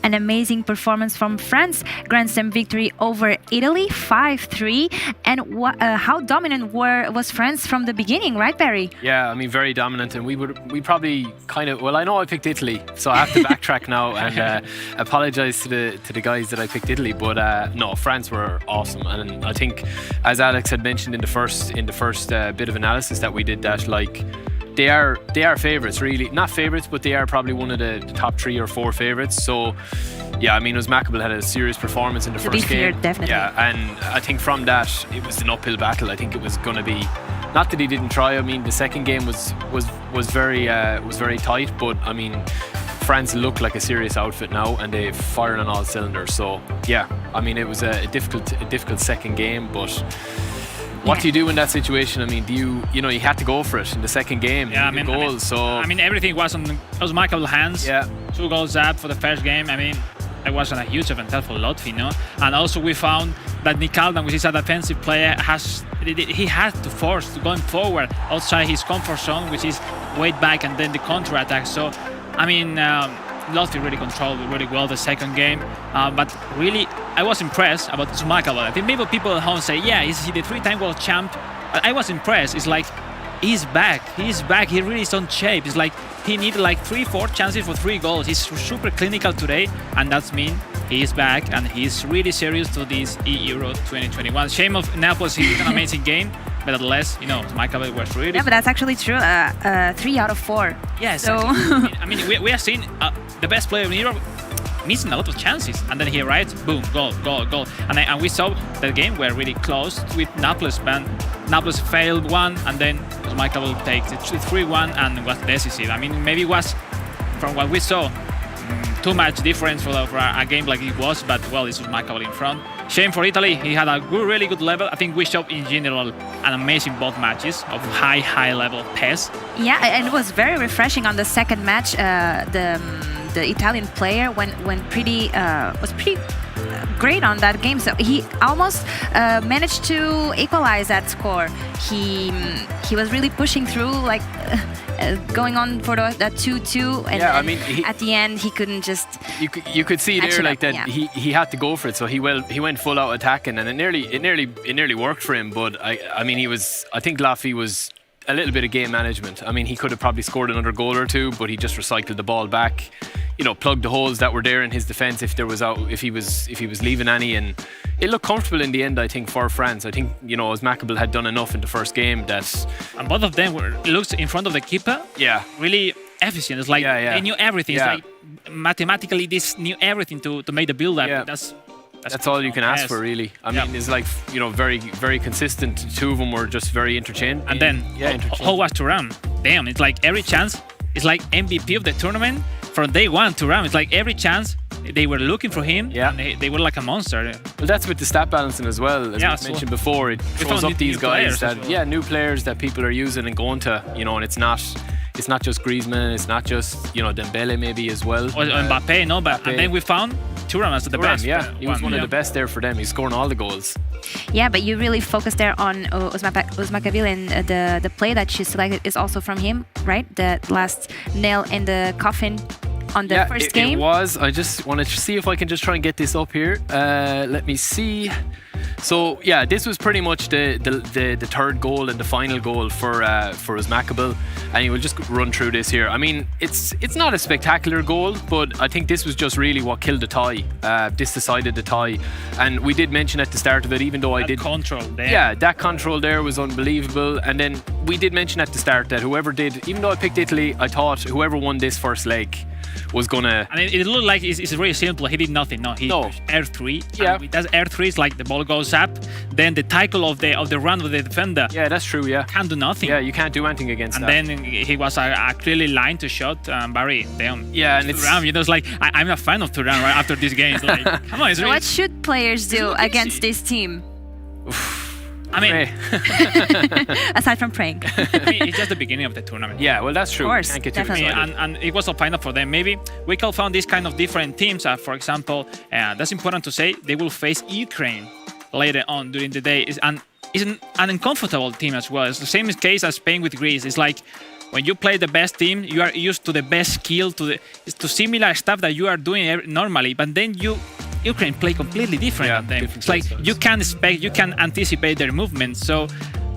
An amazing performance from France. Grand Slam victory over Italy, 5-3. And how dominant was France from the beginning, right, Barry? Yeah, I mean, very dominant. And we probably kind of, well, I know I picked Italy, so I have to backtrack now and apologise to the guys that I picked Italy. But no, France were awesome. And I think, as Alex had mentioned in the first bit of analysis that we did, that like, they are favourites, really. Not favourites, but they are probably one of the top 3 or 4 favourites. So, yeah, I mean, Uzmakable had a serious performance in the first game. Definitely. Yeah, and I think from that, it was an uphill battle. I think it was going to be, not that he didn't try. I mean, the second game was very tight, but I mean, France look like a serious outfit now, and they're firing on all cylinders. So, yeah, I mean, it was a difficult second game, but. What do you do in that situation? I mean, you had to go for it in the second game. Yeah, I mean, everything was on Uzmakable's hands. Yeah. 2 goals up for the first game. I mean, it wasn't a huge advantage for Lotfi, And also we found that Nikaldan, which is a defensive player, he has to force to going forward outside his comfort zone, which is wait back and then the counter-attack. So, I mean, Lotfi really controlled really well the second game, but really I was impressed about Uzmakable. I think maybe people at home say, yeah, is he the 3-time world champ? But I was impressed. It's like, he's back, he really is on shape. It's like he needed like 3-4 chances for 3 goals. He's super clinical today, and that's mean he is back and he's really serious to this eEURO 2021. Shame of Naples, he did an amazing game, but at least, Uzmakable was really... Yeah, but that's actually true. 3 out of 4. Yes. So I mean, we have seen the best player in Europe missing a lot of chances, and then he arrives, boom, goal. And we saw the game were really close with Naples, but Naples failed one, and then Uzmakable takes it 3-1 and was decisive. I mean, maybe it was, from what we saw, too much difference for a game like it was, but well, it's Uzmakable in front. Shame for Italy, he had a really good level. I think we showed in general an amazing both matches of high level pace. Yeah, and it was very refreshing on the second match. the Italian player was pretty great on that game. So he almost managed to equalize that score. He was really pushing through, like going on for that 2-2, and at the end he couldn't just. You could see there like that. Yeah. He had to go for it, so he went full out attacking, and it nearly worked for him. But I think Laffy was a little bit of game management. I mean, he could have probably scored another goal or two, but he just recycled the ball back. Plugged the holes that were there in his defence if he was leaving any, and it looked comfortable in the end. I think for France, as Maccabi had done enough in the first game and both of them looked in front of the keeper. Yeah, really efficient. It's like they knew everything. Yeah. It's like mathematically, this knew everything to make the build up. Yeah. That's all you can ask for, really. I mean, it's like very, very consistent. Two of them were just very interchangeable. And then how was Thuram? Damn, it's like every chance. It's like MVP of the tournament from day one. Thuram, it's like every chance they were looking for him. Yeah, and they were like a monster. Well, that's with the stat balancing as well, as we mentioned before. It throws up these guys new players that people are using and going to. And it's not just Griezmann, it's not just Dembele maybe as well. Or Mbappe, no, but and then we found Thuram as the best. Yeah, he was one of the best there for them. He's scoring all the goals. Yeah, but you really focus there on Ousmane, and the play that you selected is also from him, right? The last nail in the coffin on the first game. It was. I just want to see if I can just try and get this up here. Let me see. So yeah, this was pretty much the third goal and the final goal for Maccabi, and you will just run through this here. I mean, it's not a spectacular goal, but I think this was just really what killed the tie. This decided the tie, and we did mention at the start of it, even though control there. Yeah, that control there was unbelievable, and then we did mention at the start that whoever did, even though I picked Italy, I thought whoever won this first leg was gonna. And it looked like it's really simple. He did nothing. No, he pushed R3. Yeah, with that R3, it's like the ball goes up, then the tackle of the run of the defender. Yeah, that's true. Yeah, can't do nothing. Yeah, you can't do anything against that. And then he was clearly lined to shot Barry. Damn. Yeah, and Thuram, it's like I'm a fan of Thuram right after this game. It's like, come on. It's really, what should players do against this team? I mean, aside from praying. It's just the beginning of the tournament. Yeah, well, that's true. Of course, definitely. And it was a final for them. Maybe we can find this kind of different teams. For example, that's important to say, they will face Ukraine later on during the day. It's an uncomfortable team as well. It's the same case as Spain with Greece. It's like when you play the best team, you are used to the best skill, to similar stuff that you are doing normally, but then Ukraine play completely different than them. It's like you can anticipate their movements. So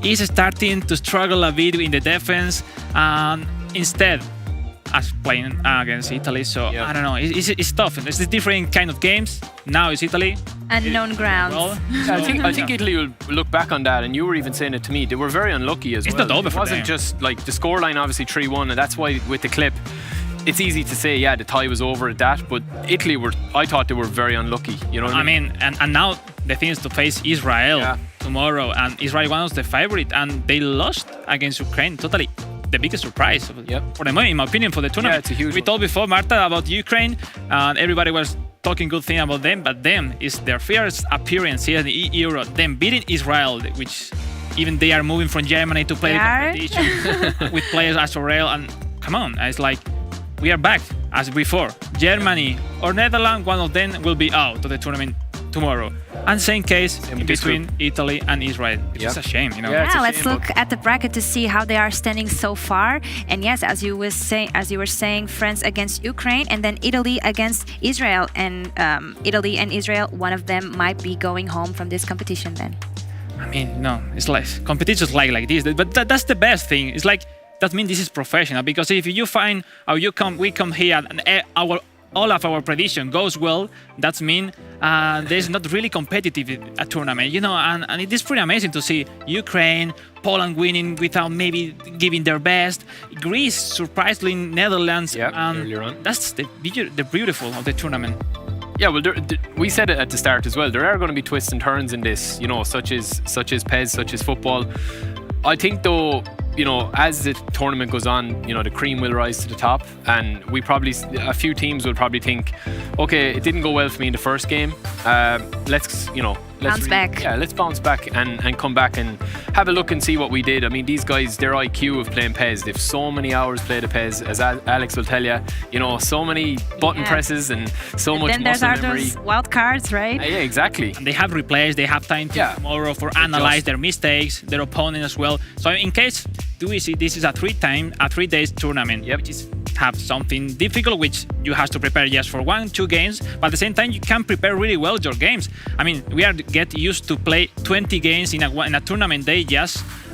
he's starting to struggle a bit in the defense, instead as playing against Italy. So I don't know. It's tough. It's a different kind of games. Now it's Italy. Unknown grounds. I think Italy will look back on that, and you were even saying it to me. They were very unlucky as well. It's not over for them. It wasn't just like the scoreline, obviously 3-1, and that's why with the clip, it's easy to say, the tie was over at that, but Italy I thought they were very unlucky. You know what I mean? And now the thing is to face Israel tomorrow, and Israel was the favorite, and they lost against Ukraine. Totally the biggest surprise for them, in my opinion, for the tournament. Yeah, it's a huge we told before, Marta, about Ukraine, and everybody was talking good thing about them, but them is their first appearance here in the eEURO. Them beating Israel, which even they are moving from Germany to play the competition with players as Sorel, and come on, it's like we are back as before. Germany or Netherlands, one of them will be out of the tournament tomorrow. And same case in between Italy and Israel. It's just a shame, Yeah, let's look at the bracket to see how they are standing so far. And yes, as you were saying, France against Ukraine, and then Italy against Israel. And Italy and Israel, one of them might be going home from this competition then. I mean, no, it's like competitions like this, but that's the best thing. It's like that means this is professional, because if you find we come here and all of our prediction goes well, that means there's not really competitive a tournament, and it is pretty amazing to see Ukraine, Poland winning without maybe giving their best, Greece surprisingly Netherlands, earlier on. That's the beautiful of the tournament. Yeah, well, we said it at the start as well. There are going to be twists and turns in this, such as PES, such as football. I think though, as the tournament goes on, the cream will rise to the top, and a few teams will probably think, okay, it didn't go well for me in the first game. bounce back. Yeah, let's bounce back and come back and have a look and see what we did. I mean, these guys, their IQ of playing PES, they've so many hours played of PES, as Alex will tell you. You know, so many button presses and so much then muscle there's memory. those wild cards, right? Yeah, exactly. And they have replays, they have time tomorrow for analyze their mistakes, their opponent as well. So in case do we see this is a 3 days tournament, which is have something difficult, which you have to prepare just for 1-2 games, but at the same time you can prepare really well your games. I mean, we are get used to play 20 games in a tournament day,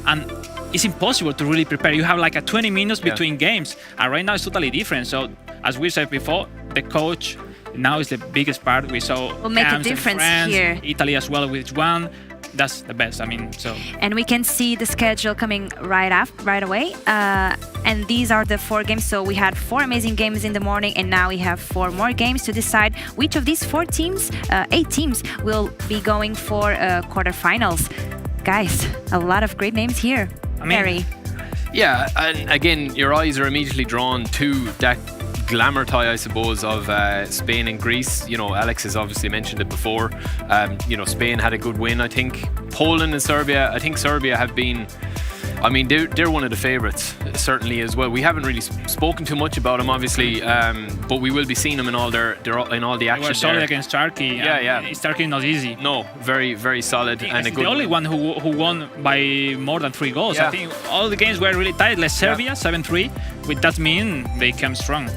and it's impossible to really prepare. You have like a 20 minutes between games, and right now it's totally different. So as we said before, the coach now is the biggest part. We saw will make a difference France, here. Italy as well, which one. That's the best. I mean, so. And we can see the schedule coming right away. And these are the 4 games. So we had 4 amazing games in the morning, and now we have 4 more games to decide which of these 8 teams will be going for quarterfinals. Guys, a lot of great names here. Harry. Yeah, and again, your eyes are immediately drawn to that glamour tie, I suppose, of Spain and Greece. You know, Alex has obviously mentioned it before. You know, Spain had a good win, I think. Poland and Serbia, I think Serbia have been, I mean, they're one of the favourites, certainly as well. We haven't really spoken too much about them, obviously, but we will be seeing them in all the action. They were solid against Turkey. Yeah. It's Turkey not easy. No, very, very solid and a good. The only one who won by more than 3 goals. Yeah. I think all the games were really tight. Like Serbia 7-3, which that means they come strong.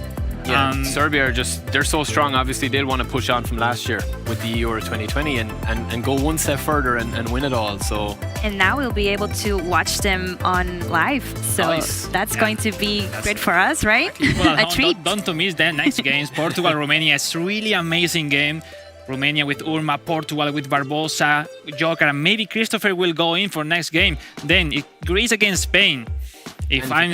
Yeah, Serbia they're so strong. Obviously, they'll want to push on from last year with the eEURO 2020 and go one step further and win it all. So. And now we'll be able to watch them on live. So that's going to be great for us, right? Well, a treat. Don't to miss the next games. Portugal, Romania. It's really amazing game. Romania with Urma, Portugal with Barbosa, Joker, and maybe Christopher will go in for next game. Then Greece against Spain. If I'm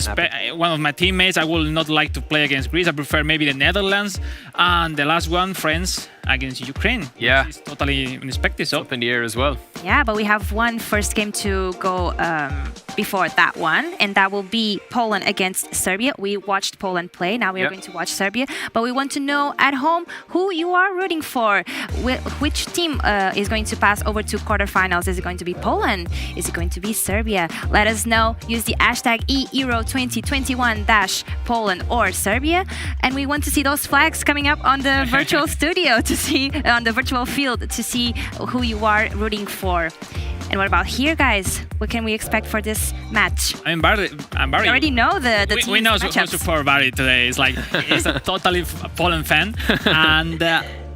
one of my teammates, I will not like to play against Greece. I prefer maybe the Netherlands. And the last one, France against Ukraine. Yeah. It's totally unexpected. So up in the air as well. Yeah, but we have one first game to go before that one, and that will be Poland against Serbia. We watched Poland play. Now we are going to watch Serbia. But we want to know at home who you are rooting for. Which team is going to pass over to quarterfinals? Is it going to be Poland? Is it going to be Serbia? Let us know. Use the hashtag eEURO 2021-Poland or Serbia. And we want to see those flags coming up on the virtual studio to see, on the virtual field, to see who you are rooting for. And what about here, guys? What can we expect for this match? I'm Barry. We already know the team. We know who to support Barry today. It's like he's a totally Poland fan, and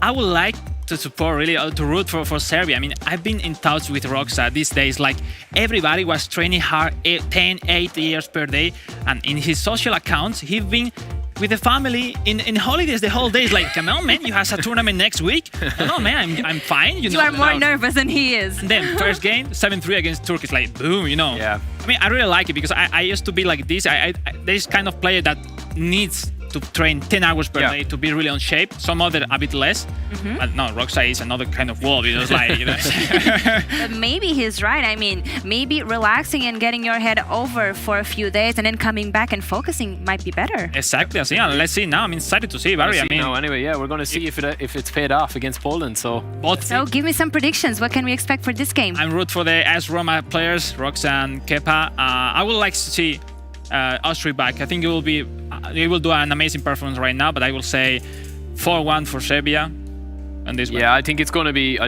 I would like to support, really, to root for Serbia. I mean, I've been in touch with Roxa these days. Like, everybody was training hard 8 years per day, and in his social accounts, he's been with the family in holidays the whole day. It's like, come on, man, you have a tournament next week. No, man, I'm fine. You are more nervous than he is. And then first game, 7-3 against Turkey. It's like, boom, you know. Yeah. I mean, I really like it because I used to be like this. There's kind of player that needs to train 10 hours per day to be really on shape. Some other a bit less. But no, Roxa is another kind of wolf. It's like, you know. But maybe he's right. I mean, maybe relaxing and getting your head over for a few days and then coming back and focusing might be better. Exactly. Yeah, let's see now. I'm excited to see Barry. I mean, anyway, yeah, we're going to see if it's paid off against Poland. So give me some predictions. What can we expect for this game? I'm root for the AS Roma players, Roxa and Kepa. I would like to see Austria back. I think they will do an amazing performance right now, but I will say 4-1 for Serbia. And this yeah, I think it's going to be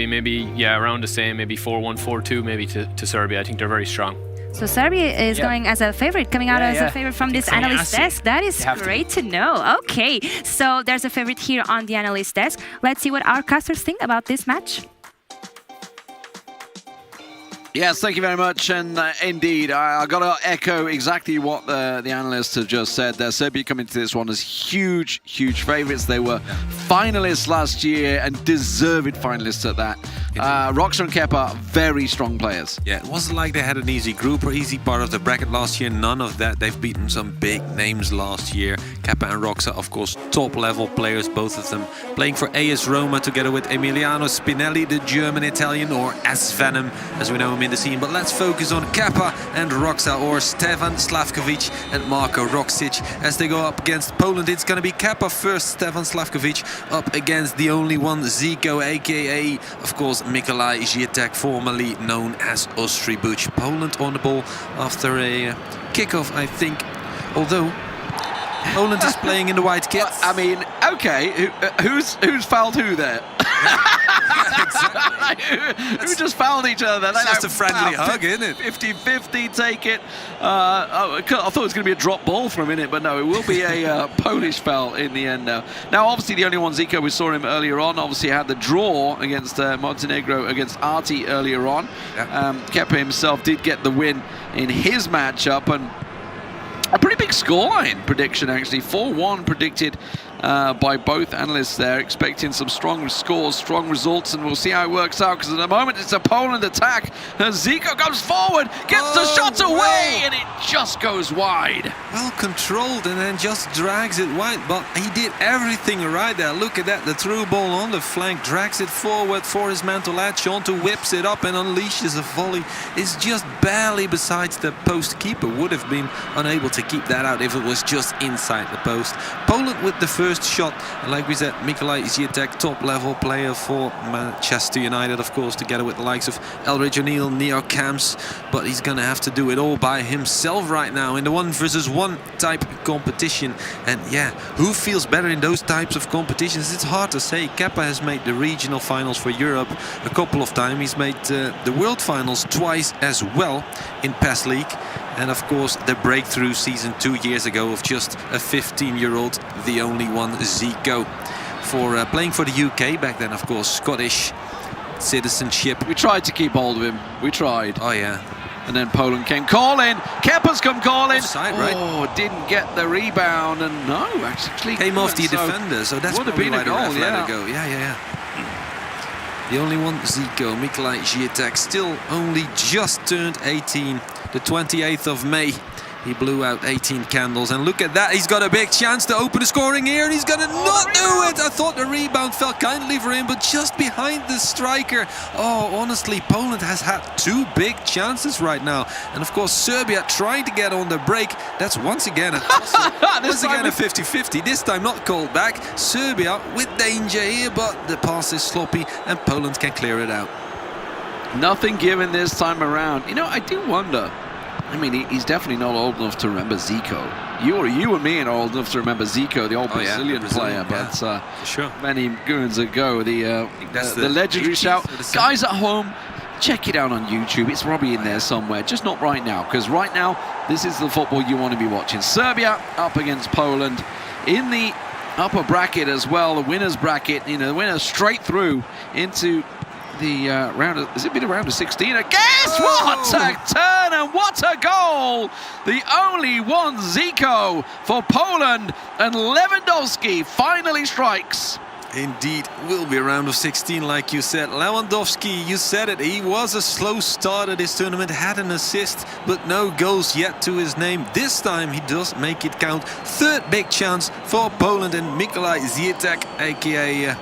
maybe around the same, maybe 4-1, 4-2 maybe to Serbia. I think they're very strong. So Serbia is going as a favorite, coming out as a favorite from this analyst desk. That is great to know. Okay, so there's a favorite here on the analyst desk. Let's see what our casters think about this match. Yes, thank you very much. And indeed, I got to echo exactly what the analysts have just said there. Serbia coming to this one as huge, huge favourites. They were finalists last year and deserved finalists at that. Roxa and Kepa, very strong players. Yeah, it wasn't like they had an easy group or easy part of the bracket last year. None of that. They've beaten some big names last year. Kepa and Roxa, of course, top-level players, both of them. Playing for AS Roma together with Emiliano Spinelli, the German-Italian, or S Venom, as we know him in the scene. But let's focus on Kepa and Roxa, or Stevan Slavkovic and Marko Roksic, as they go up against Poland. It's going to be Kepa first, Stevan Slavkovic up against the only one, Zico, aka, of course, Mikolaj Zietek, formerly known as Ostribuch. Poland on the ball after a kickoff, I think, although Poland is playing in the white kit. I mean, okay, who's fouled who there? Who just fouled each other? It's just a friendly hug, isn't it? 50-50, take it. I thought it was going to be a drop ball for a minute, but no, it will be a Polish foul in the end now. Now, obviously, the only one, Zico, we saw him earlier on, obviously had the draw against Montenegro against Arti earlier on. Yeah. Kepa himself did get the win in his matchup, and a pretty big scoreline prediction, actually. 4-1 predicted by both analysts there, expecting some strong scores, strong results, and we'll see how it works out, because at the moment it's a Poland attack, and Zico comes forward, gets the shot away, and it just goes wide. Well controlled, and then just drags it wide, but he did everything right there. Look at that, the through ball on the flank, drags it forward for his man to latch on to, whips it up and unleashes a volley. It's just barely besides the post. Keeper would have been unable to keep that out if it was just inside the post. Poland with the first shot, and like we said, Mikolaj Zietek, top level player for Manchester United, of course, together with the likes of Elridge O'Neill, Neo Camps, but he's gonna have to do it all by himself right now in the 1-versus-1 type competition. And yeah, who feels better in those types of competitions? It's hard to say. Kepa has made the regional finals for Europe a couple of times. He's made the world finals twice as well in PES League. And of course, the breakthrough season 2 years ago of just a 15-year-old, the only one, Zico, for playing for the UK back then, of course, Scottish citizenship. We tried to keep hold of him. We tried. Oh, yeah. And then Poland came calling. Kepa's come calling. Offside, right? Oh, didn't get the rebound, and no, actually came off the defender. So that's would have been a goal. Yeah. Yeah. The only one, Zico, Mikolaj Zietek, still only just turned 18. The 28th of May, he blew out 18 candles, and look at that, he's got a big chance to open the scoring here, and he's gonna not do it. I thought the rebound fell kindly for him, but just behind the striker. Oh, honestly, Poland has had 2 big chances right now, and of course Serbia trying to get on the break. That's once again a 50-50, this time not called back. Serbia with danger here, but the pass is sloppy and Poland can clear it out. Nothing given this time around. You know, I do wonder. I mean, he's definitely not old enough to remember Zico. You and me are old enough to remember Zico, the old Brazilian player. But sure, many goons ago, the legendary shout. Guys at home, check it out on YouTube. It's probably in there somewhere, just not right now, because right now this is the football you want to be watching. Serbia up against Poland in the upper bracket as well, the winners bracket. You know, the winner straight through into the round of, has it been a round of 16? Guess what a turn and what a goal! The only one, Zico, for Poland, and Lewandowski finally strikes. Indeed, will be a round of 16, like you said. Lewandowski, you said it, he was a slow start at this tournament, had an assist, but no goals yet to his name. This time he does make it count. Third big chance for Poland, and Mikolaj Zietek, aka...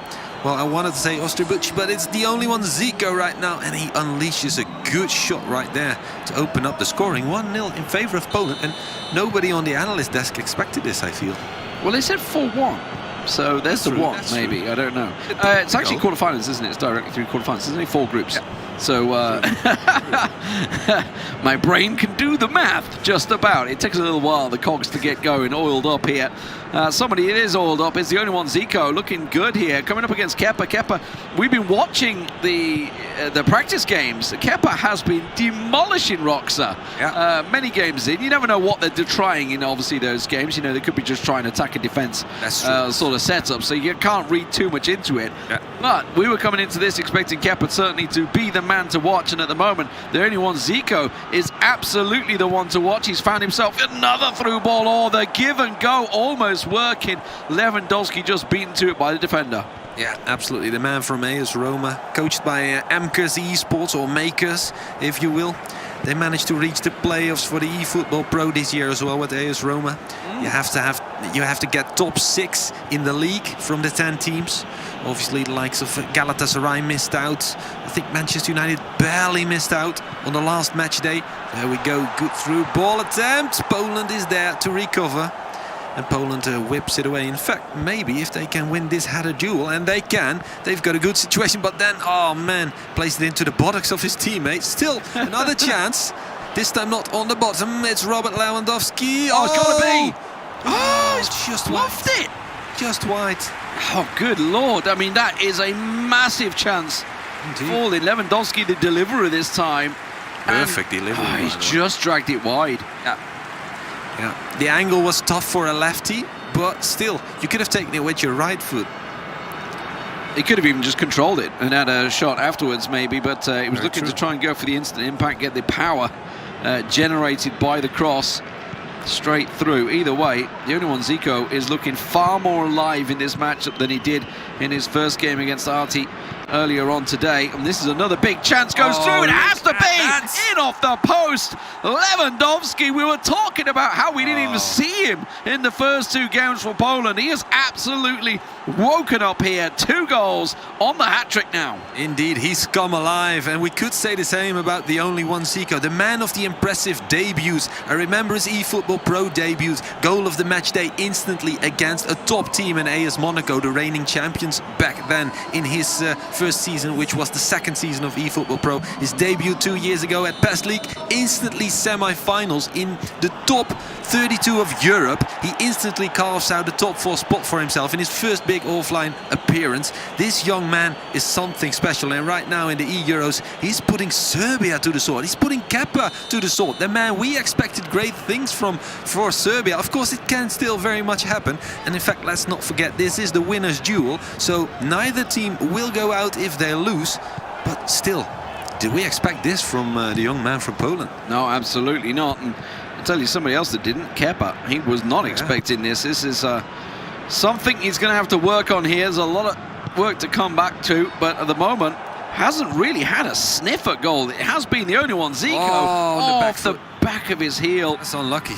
well, I wanted to say Ostribuch, but it's the only one, Zico, right now, and he unleashes a good shot right there to open up the scoring. 1-0 in favor of Poland, and nobody on the analyst desk expected this, I feel. Well, they said 4-1, so there's the one, maybe, I don't know. It's actually quarterfinals, isn't it? It's directly through quarterfinals. There's only 4 groups. Yeah. So my brain can do the math just about. It takes a little while, the cogs to get going, oiled up here. Somebody it is oiled up. It's the only one, Zico, looking good here. Coming up against Kepa. Kepa, we've been watching the practice games. Kepa has been demolishing Roxa. Yeah. Many games in. You never know what they're trying in, obviously, those games. You know, they could be just trying to attack and defense sort of setup, so you can't read too much into it. Yeah. But we were coming into this expecting Kepa certainly to be the man to watch, and at the moment, the only one, Zico, is absolutely the one to watch. He's found himself another through ball, or the give and go almost working. Lewandowski just beaten to it by the defender. Yeah, absolutely. The man from AS Roma, coached by MKers eSports, or Makers, if you will. They managed to reach the playoffs for the eFootball Pro this year as well with AS Roma. You have to get top 6 in the league from the 10 teams. Obviously, the likes of Galatasaray missed out. I think Manchester United barely missed out on the last match day. There we go, good through ball attempt. Poland is there to recover. And Poland whips it away. In fact, maybe if they can win this header duel, and they can, they've got a good situation. But then, oh man, placed it into the buttocks of his teammate. Still another chance. This time not on the bottom. It's Robert Lewandowski. Oh, it's got to be. Oh, it's just bluffed it. Just wide. Oh, good Lord. I mean, that is a massive chance for Lewandowski, the deliverer this time. Perfect delivery. Oh, he's just dragged it wide. Yeah, the angle was tough for a lefty, but still, you could have taken it with your right foot. He could have even just controlled it and had a shot afterwards, maybe, but he was looking to try and go for the instant impact, get the power generated by the cross straight through. Either way, the only one, Zico, is looking far more alive in this matchup than he did in his first game against Arti earlier on today. And this is another big chance, goes through, it has to be in off the post. Lewandowski, we were talking about how we didn't even see him in the first two games for Poland. He has absolutely woken up here. 2 goals on the hat-trick now. Indeed, he's come alive, and we could say the same about the only one, Zico, the man of the impressive debuts. I remember his eFootball Pro debuts, goal of the match day instantly against a top team in AS Monaco, the reigning champions back then in his first season, which was the second season of eFootball Pro. His debut 2 years ago at PES League, instantly semi-finals in the top 32 of Europe. He instantly carves out the top 4 spot for himself in his first big offline appearance. This young man is something special, and right now in the eEUROs, he's putting Serbia to the sword. He's putting Kepa to the sword. The man we expected great things from for Serbia. Of course, it can still very much happen, and in fact, let's not forget, this is the winner's duel, so neither team will go out if they lose, but still, did we expect this from the young man from Poland? No, absolutely not. And I'll tell you somebody else that didn't, Kepa. He was not expecting this. This is something he's going to have to work on here. There's a lot of work to come back to, but at the moment, hasn't really had a sniff at goal. It has been the only one. Zico off the back of his heel. That's unlucky.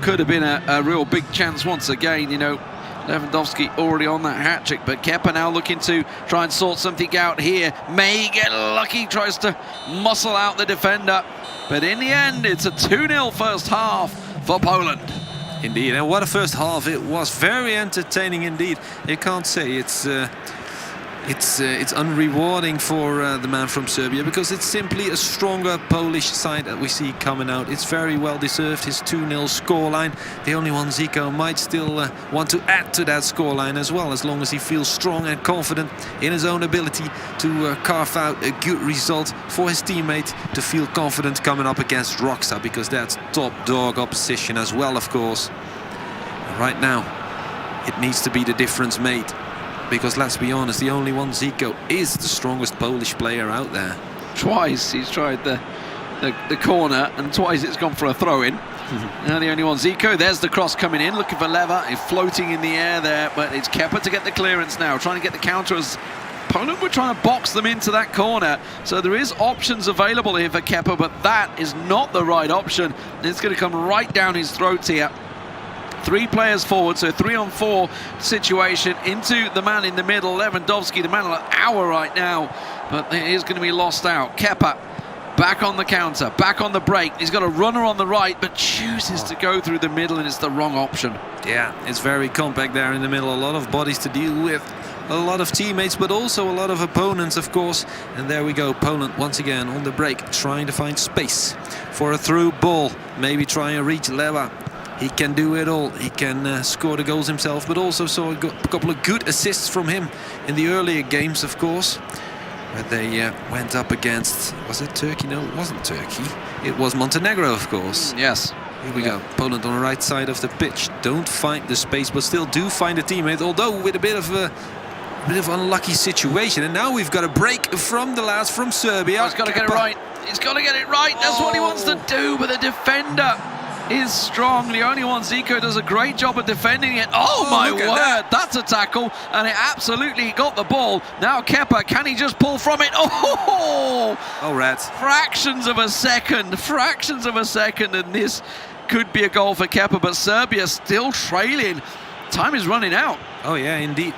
Could have been a real big chance once again, you know. Lewandowski already on that hat-trick, but Kepa now looking to try and sort something out here. May get lucky, tries to muscle out the defender, but in the end, it's a 2-0 first half for Poland. Indeed, and what a first half it was. Very entertaining indeed. You can't say it's unrewarding for the man from Serbia, because it's simply a stronger Polish side that we see coming out. It's very well deserved, his 2-0 scoreline. The only one, Zico, might still want to add to that scoreline as well, as long as he feels strong and confident in his own ability to carve out a good result for his teammate to feel confident coming up against Roxa, because that's top dog opposition as well, of course. Right now, it needs to be the difference made. Because let's be honest, the only one, Zico, is the strongest Polish player out there. Twice he's tried the corner, and twice it's gone for a throw-in. Now the only one, Zico. There's the cross coming in, looking for Leva. He's floating in the air there, but it's Kepa to get the clearance now, trying to get the counter as Poland were trying to box them into that corner. So there is options available here for Kepa, but that is not the right option. It's going to come right down his throat here. 3 players forward, so 3-on-4 situation into the man in the middle, Lewandowski, the man of the hour right now, but it is going to be lost out. Kepa back on the counter, back on the break. He's got a runner on the right, but chooses to go through the middle, and it's the wrong option. Yeah, it's very compact there in the middle. A lot of bodies to deal with, a lot of teammates, but also a lot of opponents, of course. And there we go, Poland once again on the break, trying to find space for a through ball. Maybe try and reach Leva. He can do it all. He can score the goals himself, but also saw a couple of good assists from him in the earlier games, of course, where they went up against, was it Turkey? No, it wasn't Turkey. It was Montenegro, of course. Yes. Here we go. Poland on the right side of the pitch. Don't find the space, but still do find a teammate, although with a bit of unlucky situation. And now we've got a break from the lads from Serbia. Oh, he's got to get it right. He's got to get it right. That's what he wants to do, but the defender is strong. The only one, Zico, does a great job of defending it. Oh my word, that's a tackle, and it absolutely got the ball. Now Kepa, can he just pull from it? Oh, rats. Fractions of a second, and this could be a goal for Kepa, but Serbia still trailing. Time is running out. Oh yeah, indeed.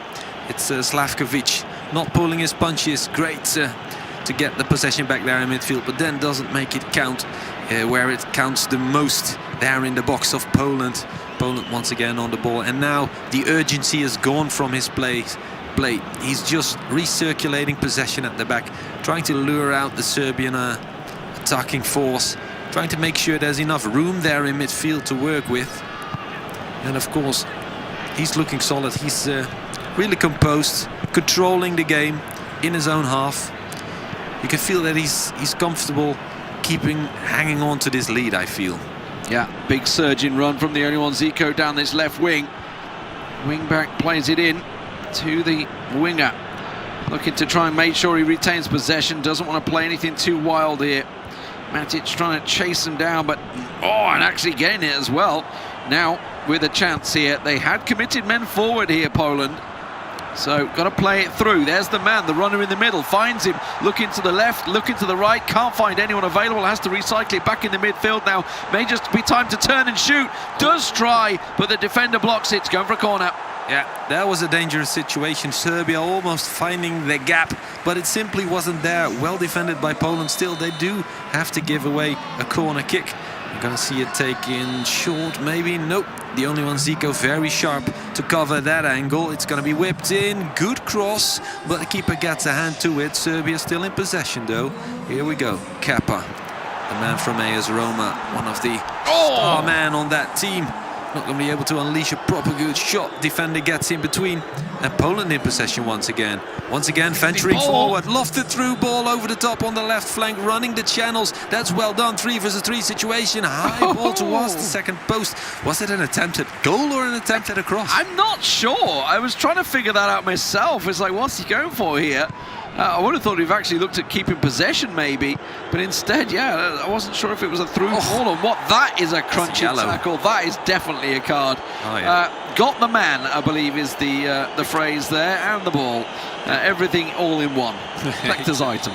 It's Slavkovic not pulling his punches. Great to get the possession back there in midfield, but then doesn't make it count where it counts the most, there in the box of Poland. Poland once again on the ball, and now the urgency is gone from his play. He's just recirculating possession at the back, trying to lure out the Serbian attacking force, trying to make sure there's enough room there in midfield to work with. And of course, he's looking solid. He's really composed, controlling the game in his own half. You can feel that he's comfortable hanging on to this lead, I feel. Yeah, big surging run from the only one Zico down this left wing. Wing back plays it in to the winger, looking to try and make sure he retains possession, doesn't want to play anything too wild here. Matic trying to chase him down, but and actually getting it as well. Now with a chance here, they had committed men forward here, Poland, so got to play it through. There's the man, the runner in the middle, finds him, looking to the left, looking to the right, can't find anyone available, has to recycle it back in the midfield now. May just be time to turn and shoot, does try, but the defender blocks it. It's going for a corner. Yeah, that was a dangerous situation. Serbia almost finding the gap, but it simply wasn't there. Well defended by Poland. Still, they do have to give away a corner kick. We're going to see it taken short, maybe. Nope. The only one, Zico, very sharp to cover that angle. It's going to be whipped in. Good cross, but the keeper gets a hand to it. Serbia still in possession, though. Here we go. Kappa, the man from AS Roma, one of the star man on that team. Not going to be able to unleash a proper good shot. Defender gets in between, and Poland in possession once again. Once again, venturing forward, lofted through ball over the top on the left flank, running the channels. That's well done. 3 versus 3 situation. High ball towards the second post. Was it an attempted goal or an attempt at a cross? I'm not sure. I was trying to figure that out myself. It's like, what's he going for here? I would have thought he'd actually looked at keeping possession maybe, but instead, yeah, I wasn't sure if it was a through ball or what. That is a crunching tackle. That is definitely a card. Got the man, I believe, is the phrase there, and the ball. Everything all in one. Collector's item.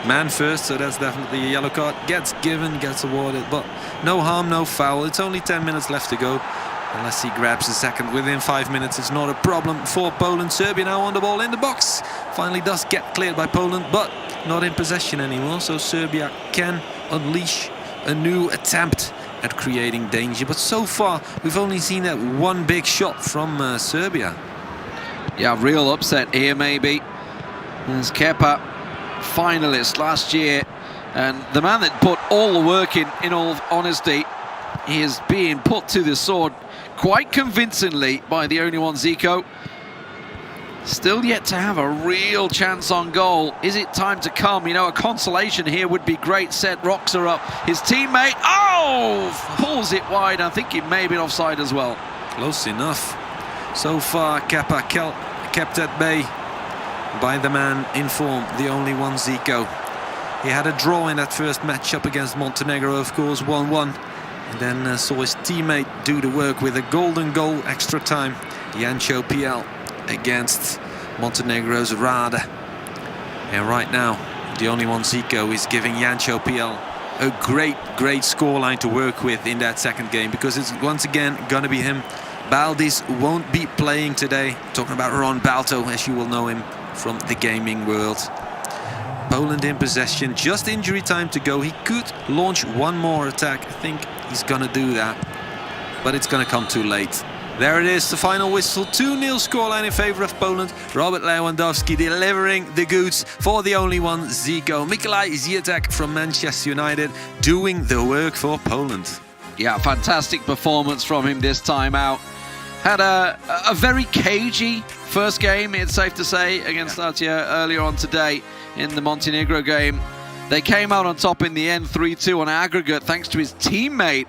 Man first, so that's definitely a yellow card. Gets given, gets awarded, but no harm, no foul. It's only 10 minutes left to go. Unless he grabs a second within 5 minutes, it's not a problem for Poland. Serbia now on the ball in the box. Finally does get cleared by Poland, but not in possession anymore. So Serbia can unleash a new attempt at creating danger. But so far, we've only seen that one big shot from Serbia. Yeah, real upset here maybe. There's Kepa, finalist last year. And the man that put all the work in all honesty, he is being put to the sword quite convincingly by the only one, Zico. Still yet to have a real chance on goal. Is it time to come? You know, a consolation here would be great. Set rocks her up. His teammate, pulls it wide. I think he may have been offside as well. Close enough. So far, Kappa kept at bay by the man in form, the only one, Zico. He had a draw in that first matchup against Montenegro, of course, 1-1. And then saw his teammate do the work with a golden goal extra time. Jancho PL against Montenegro's Rada. And right now, the only one, Zico, is giving Jancho PL a great scoreline to work with in that second game, because it's once again gonna be him. Baldis won't be playing today. Talking about Ron Balto, as you will know him from the gaming world. Poland in possession, just injury time to go. He could launch one more attack. I think he's gonna do that, but it's gonna come too late. There it is, the final whistle. 2-0 scoreline in favor of Poland. Robert Lewandowski delivering the goods for the only one, Zico. Mikolaj Ziatek from Manchester United doing the work for Poland. Yeah, fantastic performance from him this time out. Had a very cagey first game, it's safe to say, against Latvia earlier on today in the Montenegro game. They came out on top in the end, 3-2 on aggregate, thanks to his teammate,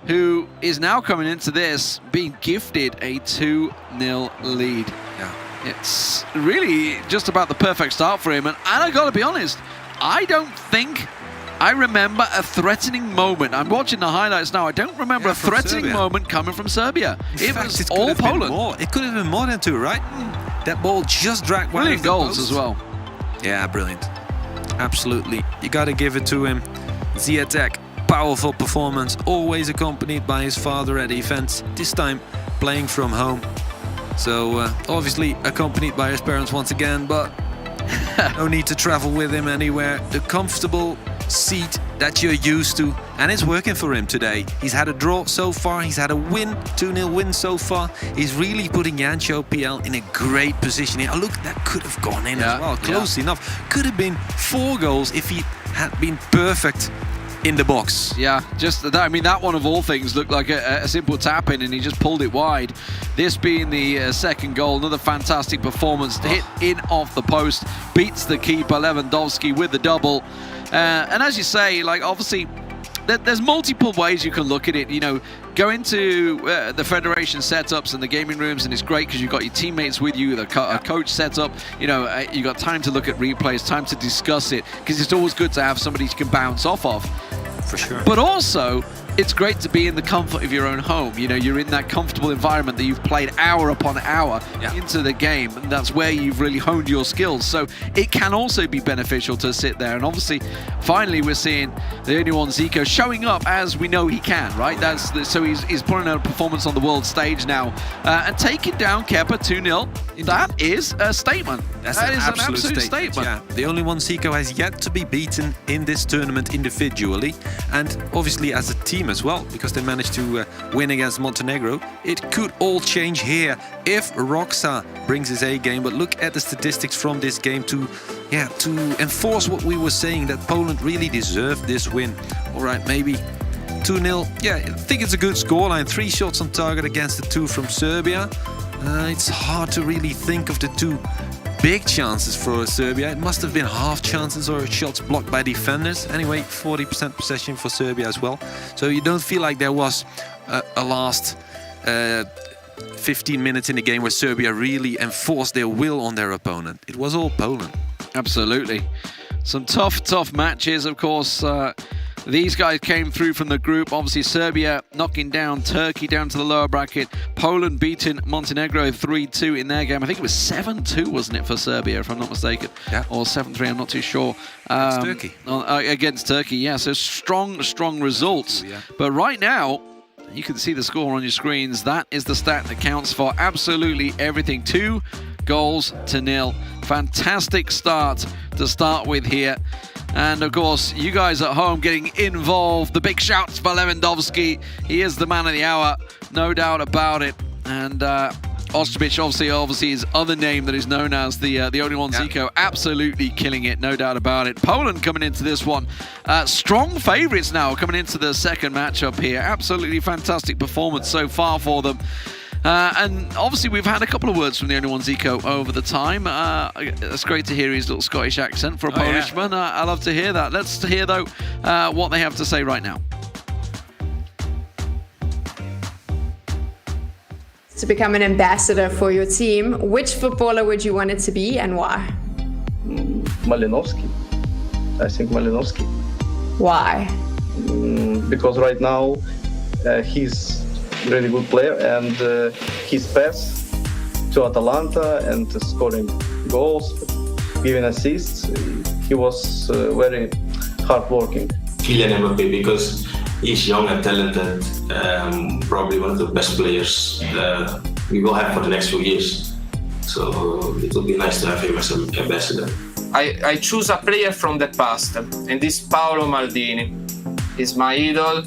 who is now coming into this being gifted a 2-0 lead. Yeah. It's really just about the perfect start for him. And I gotta be honest, I don't think I remember a threatening moment. I'm watching the highlights now. I don't remember a threatening moment coming from Serbia. It was all Poland. It could have been more than two, right? That ball just dragged one of the goals as well. Yeah, brilliant. Absolutely. You got to give it to him. Ziatek, powerful performance, always accompanied by his father at defense. This time playing from home. So obviously accompanied by his parents once again, but no need to travel with him anywhere. The comfortable seat that you're used to, and it's working for him today. He's had a draw so far, he's had a win, 2-0 win so far. He's really putting Jancho PL in a great position here. Oh, look, that could have gone in as well, close enough. Could have been 4 goals if he had been perfect in the box. Yeah, just that. I mean, that one of all things looked like a simple tap in, and he just pulled it wide. This being the second goal, another fantastic performance. Hit in off the post, beats the keeper Lewandowski with the double. And as you say, like, obviously, there's multiple ways you can look at it. You know, go into the federation setups and the gaming rooms, and it's great because you've got your teammates with you, a coach setup. You know, you got time to look at replays, time to discuss it, because it's always good to have somebody you can bounce off of. For sure. But also, it's great to be in the comfort of your own home. You know, you're in that comfortable environment that you've played hour upon hour into the game, and that's where you've really honed your skills. So it can also be beneficial to sit there. And obviously, finally, we're seeing the only one, Zico, showing up as we know he can, right? So he's putting out a performance on the world stage now and taking down Kepa 2-0. That is a statement. That is an absolute statement. Yeah. The only one Zico has yet to be beaten in this tournament individually, and obviously as a team as well, because they managed to win against Montenegro. It could all change here if Roxa brings his A game. But look at the statistics from this game to enforce what we were saying, that Poland really deserved this win. All right, maybe 2-0. Yeah, I think it's a good scoreline. 3 shots on target against the 2 from Serbia. It's hard to really think of the 2 big chances for Serbia. It must have been half chances or shots blocked by defenders. Anyway, 40% possession for Serbia as well. So you don't feel like there was a last 15 minutes in the game where Serbia really enforced their will on their opponent. It was all Poland. Absolutely. Some tough matches, of course. These guys came through from the group. Obviously, Serbia knocking down Turkey down to the lower bracket. Poland beating Montenegro 3-2 in their game. I think it was 7-2, wasn't it, for Serbia, if I'm not mistaken? Yeah. Or 7-3, I'm not too sure. Against Turkey. Against Turkey, yeah. So strong results. Yeah. But right now, you can see the score on your screens. That is the stat that counts for absolutely everything. 2 goals to 0. Fantastic start to start with here. And of course, you guys at home getting involved. The big shouts for Lewandowski. He is the man of the hour, no doubt about it. And Ostojic, obviously his other name that is known as the only one, Zico, absolutely killing it, no doubt about it. Poland coming into this one. Strong favourites now coming into the second matchup here. Absolutely fantastic performance so far for them. And obviously we've had a couple of words from the only one, Zico, over the time. It's great to hear his little Scottish accent for a Polishman. I love to hear that. Let's hear, though, what they have to say right now. To become an ambassador for your team, which footballer would you want it to be and why? Malinowski. I think Malinowski. Why? Because right now he's really good player, and his pass to Atalanta and scoring goals, giving assists, he was very hardworking. Kylian Mbappé, because he's young and talented, probably one of the best players we will have for the next few years. So it will be nice to have him as an ambassador. I choose a player from the past, and this Paolo Maldini. He's my idol.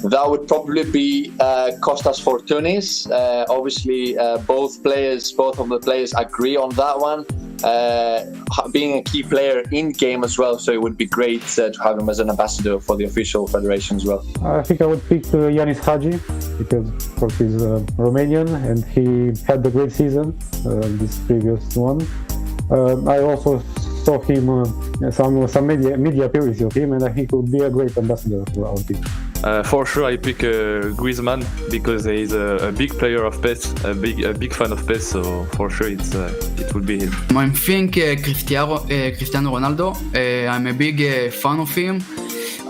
That would probably be Kostas Fortounis. Obviously, both of the players agree on that one. Being a key player in game as well, so it would be great to have him as an ambassador for the official federation as well. I think I would pick Yanis Hagi, because of course he's Romanian and he had a great season, this previous one. I also saw him some media appearances of him, and I think he would be a great ambassador for our team. For sure, I pick Griezmann because he's a big player of PES, a big fan of PES. So for sure, it will be him. I think Cristiano Ronaldo. I'm a big fan of him.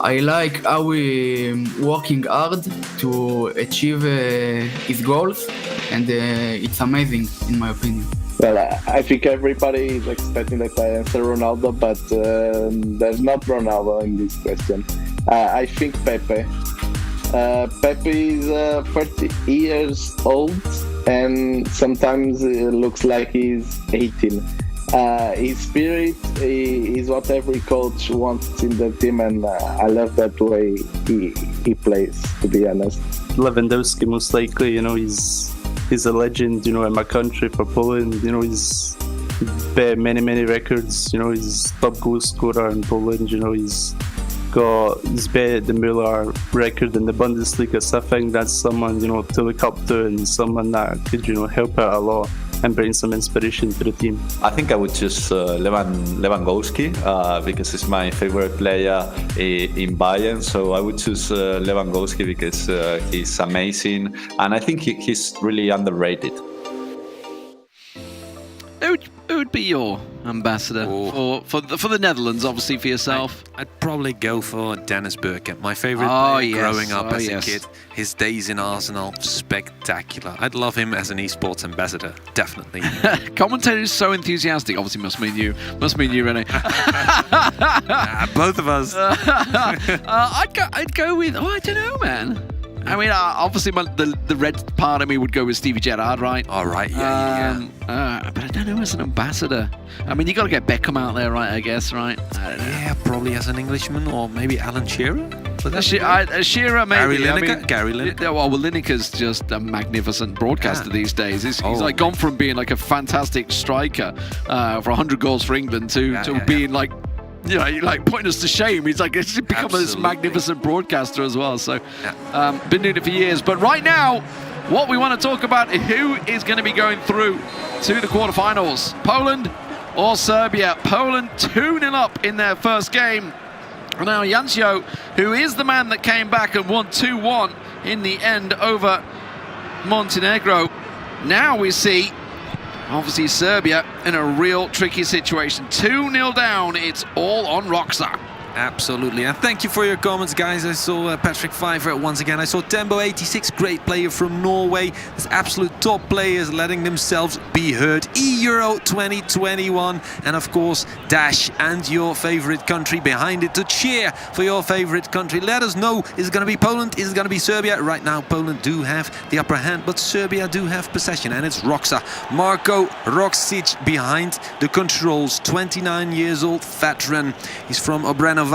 I like how he working hard to achieve his goals, and it's amazing in my opinion. Well, I think everybody is expecting that I answer Ronaldo, but there's not Ronaldo in this question. I think Pepe. Pepe is 30 years old, and sometimes it looks like he's 18. His spirit is what every coach wants in the team, and I love that way he plays, to be honest. Lewandowski, most likely, he's a legend, in my country, for Poland. He's many records. He's top goal scorer in Poland. He's better the Müller record in the Bundesliga. So I think that's someone, to look up to, and someone that could, help out a lot and bring some inspiration to the team. I think I would choose Lewandowski because he's my favorite player in Bayern. So I would choose Lewandowski because he's amazing, and I think he's really underrated. Who would be your ambassador for the Netherlands, obviously, for yourself? I'd probably go for Dennis Bergkamp, my favorite player growing up as a kid. His days in Arsenal, spectacular. I'd love him as an esports ambassador, definitely. Commentator is so enthusiastic. Obviously, must mean you, Rene. Both of us. I'd go with. I don't know, man. I mean, obviously, the red part of me would go with Stevie Gerrard, right? All right, yeah. But I don't know as an ambassador. I mean, you got to get Beckham out there, right? I guess, right? I don't know. Yeah, probably as an Englishman, or maybe Alan Shearer. Shearer, maybe. Gary Lineker. Well, Lineker's just a magnificult broadcaster these days. He's like gone from being like a fantastic striker for 100 goals for England to being like, like putting us to shame. He's become this magnificent broadcaster as well. So, been doing it for years. But right now, what we want to talk about is who is going to be going through to the quarterfinals. Poland or Serbia. Poland 2-0 up in their first game. Now Jancio, who is the man that came back and won 2-1 in the end over Montenegro. Now we see, obviously, Serbia in a real tricky situation. 2-0 down, it's all on Roxa. Absolutely, and thank you for your comments, guys. I saw Patrick Pfeiffer once again. I saw Tembo86, great player from Norway. There's absolute top players letting themselves be heard. eEURO 2021, and of course, Dash and your favorite country behind it to cheer for your favorite country. Let us know, is it going to be Poland? Is it going to be Serbia? Right now, Poland do have the upper hand, but Serbia do have possession, and it's Roxa. Marko Roksic behind the controls, 29 years old veteran. He's from Obrenovac,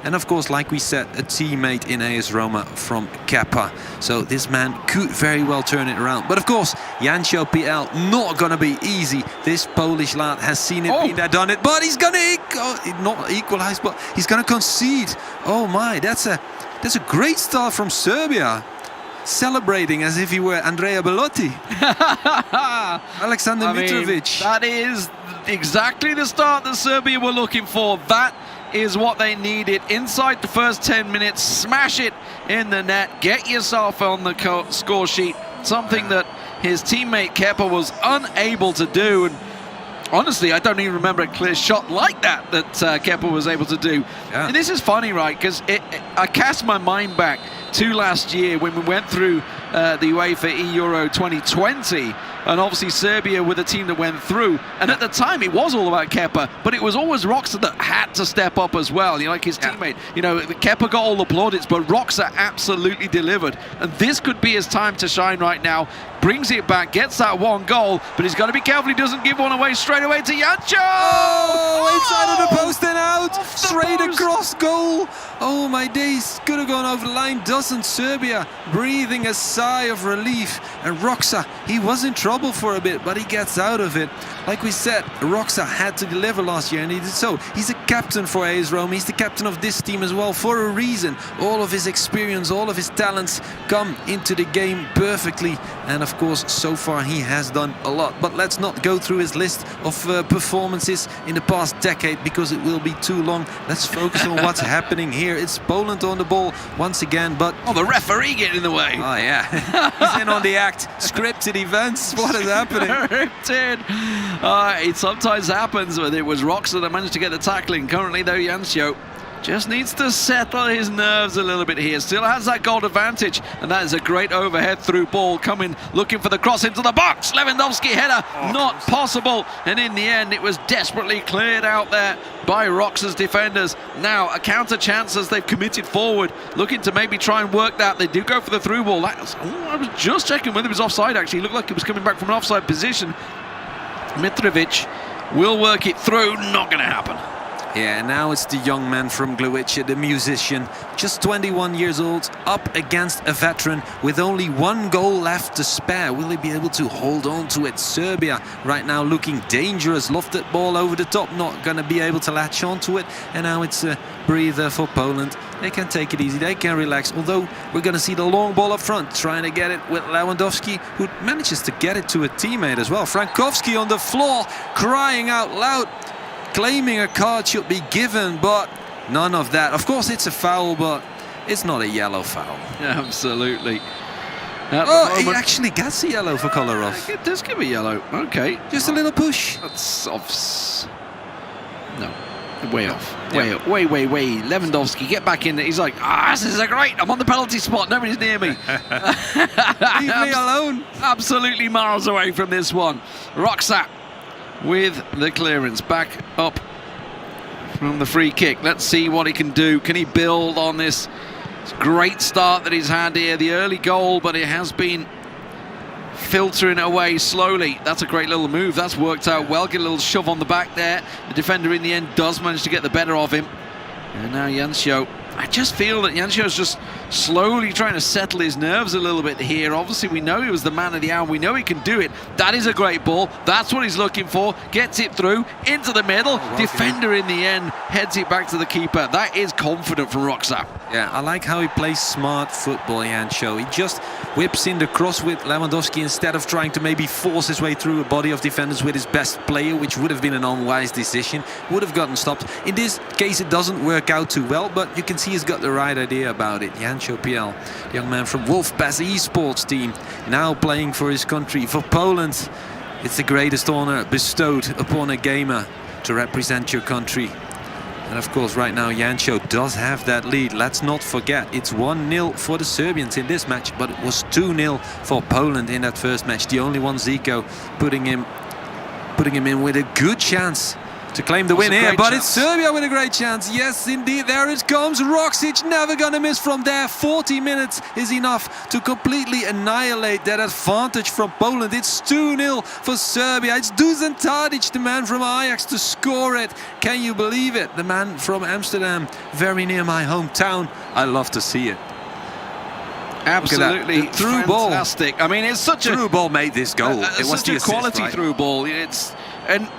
and of course, like we said, a teammate in AS Roma from Kappa. So this man could very well turn it around. But of course, Jancio PL, not gonna be easy. This Polish lad has seen it, been there, done it, but he's gonna not equalize, but he's gonna concede. Oh my, that's a great start from Serbia. Celebrating as if he were Andrea Belotti. Alexander Mitrovic. That is exactly the start that Serbia were looking for. That is what they needed. Inside the first 10 minutes, smash it in the net, get yourself on the score sheet, something that his teammate Kepa was unable to do. And honestly, I don't even remember a clear shot like that Kepa was able to do. And this is funny, right? Because I cast my mind back to last year when we went through the UEFA eEURO 2020, and obviously Serbia were the team that went through. And at the time, it was all about Kepa, but it was always Roxa that had to step up as well. Like his teammate, Kepa got all the plaudits, but Roxa absolutely delivered. And this could be his time to shine right now. Brings it back, gets that one goal, but he's got to be careful he doesn't give one away straight away to Jancio. Inside of the post and out, straight across goal. Oh my days, could have gone over the line, doesn't. Serbia breathing a sigh of relief, and Roxa, he was in trouble for a bit, but he gets out of it. Like we said, Roxa had to deliver last year, and he did so. He's a captain for AS Roma, he's the captain of this team as well, for a reason. All of his experience, all of his talents come into the game perfectly, and of course, so far he has done a lot. But let's not go through his list of performances in the past decade, because it will be too long. Let's focus on what's happening here. It's Poland on the ball once again, but the referee getting in the way. Oh yeah, he's in on the act. Scripted events. What is happening? Scripted. It sometimes happens, but it was Roxa that managed to get the tackling. Currently, though, Jancio Just needs to settle his nerves a little bit here. Still has that goal advantage, and that is a great overhead through ball coming, looking for the cross into the box. Lewandowski header, not possible. And in the end, it was desperately cleared out there by Roxa's defenders. Now a counter chance as they've committed forward, looking to maybe try and work that. They do go for the through ball. I was just checking whether it was offside. Actually, it looked like it was coming back from an offside position. Mitrovic will work it through. Not going to happen. Yeah, now it's the young man from Croatia, the musician, just 21 years old, up against a veteran with only one goal left to spare. Will he be able to hold on to it? Serbia right now looking dangerous. Lofted ball over the top, not going to be able to latch onto it. And now it's a breather for Poland. They can take it easy, they can relax. Although we're going to see the long ball up front, trying to get it with Lewandowski, who manages to get it to a teammate as well. Frankowski on the floor, crying out loud, claiming a card should be given, but none of that. Of course, it's a foul, but it's not a yellow foul. Absolutely. He actually gets a yellow for Kolarov. It does give a yellow. Okay. Just a little push. That's off. No. Way off. Way. Lewandowski, get back in there. He's like, this is great. I'm on the penalty spot. Nobody's near me. Leave me alone. Absolutely miles away from this one. Roxa with the clearance, back up from the free kick. Let's see what he can do. Can he build on this great start that he's had here? The early goal, but it has been filtering away slowly. That's a great little move. That's worked out well. Get a little shove on the back there. The defender in the end does manage to get the better of him. And now Jancio. I just feel that Jancio's just slowly trying to settle his nerves a little bit here. Obviously, we know he was the man of the hour. We know he can do it. That is a great ball. That's what he's looking for. Gets it through into the middle. Defender in the end heads it back to the keeper. That is confident from Roxa. Yeah, I like how he plays smart football, Jancio. He just whips in the cross with Lewandowski instead of trying to maybe force his way through a body of defenders with his best player, which would have been an unwise decision. Would have gotten stopped. In this case, it doesn't work out too well, but you can see he's got the right idea about it. Jancio Piel, the young man from Wolfpack eSports team, now playing for his country, for Poland. It's the greatest honor bestowed upon a gamer to represent your country. And of course, right now, Jancio does have that lead. Let's not forget, it's 1-0 for the Serbians in this match, but it was 2-0 for Poland in that first match. The only one, Zico, putting him in with a good chance to claim the win here, but it's Serbia with a great chance. Yes, indeed, there it comes. Roksic never gonna miss from there. 40 minutes is enough to completely annihilate that advantage from Poland. It's 2-0 for Serbia. It's Dusan Tadic, the man from Ajax, to score it. Can you believe it? The man from Amsterdam, very near my hometown. I love to see it. Absolutely through ball. Fantastic. I mean, it's such a through ball made this goal. It was such a quality through ball. And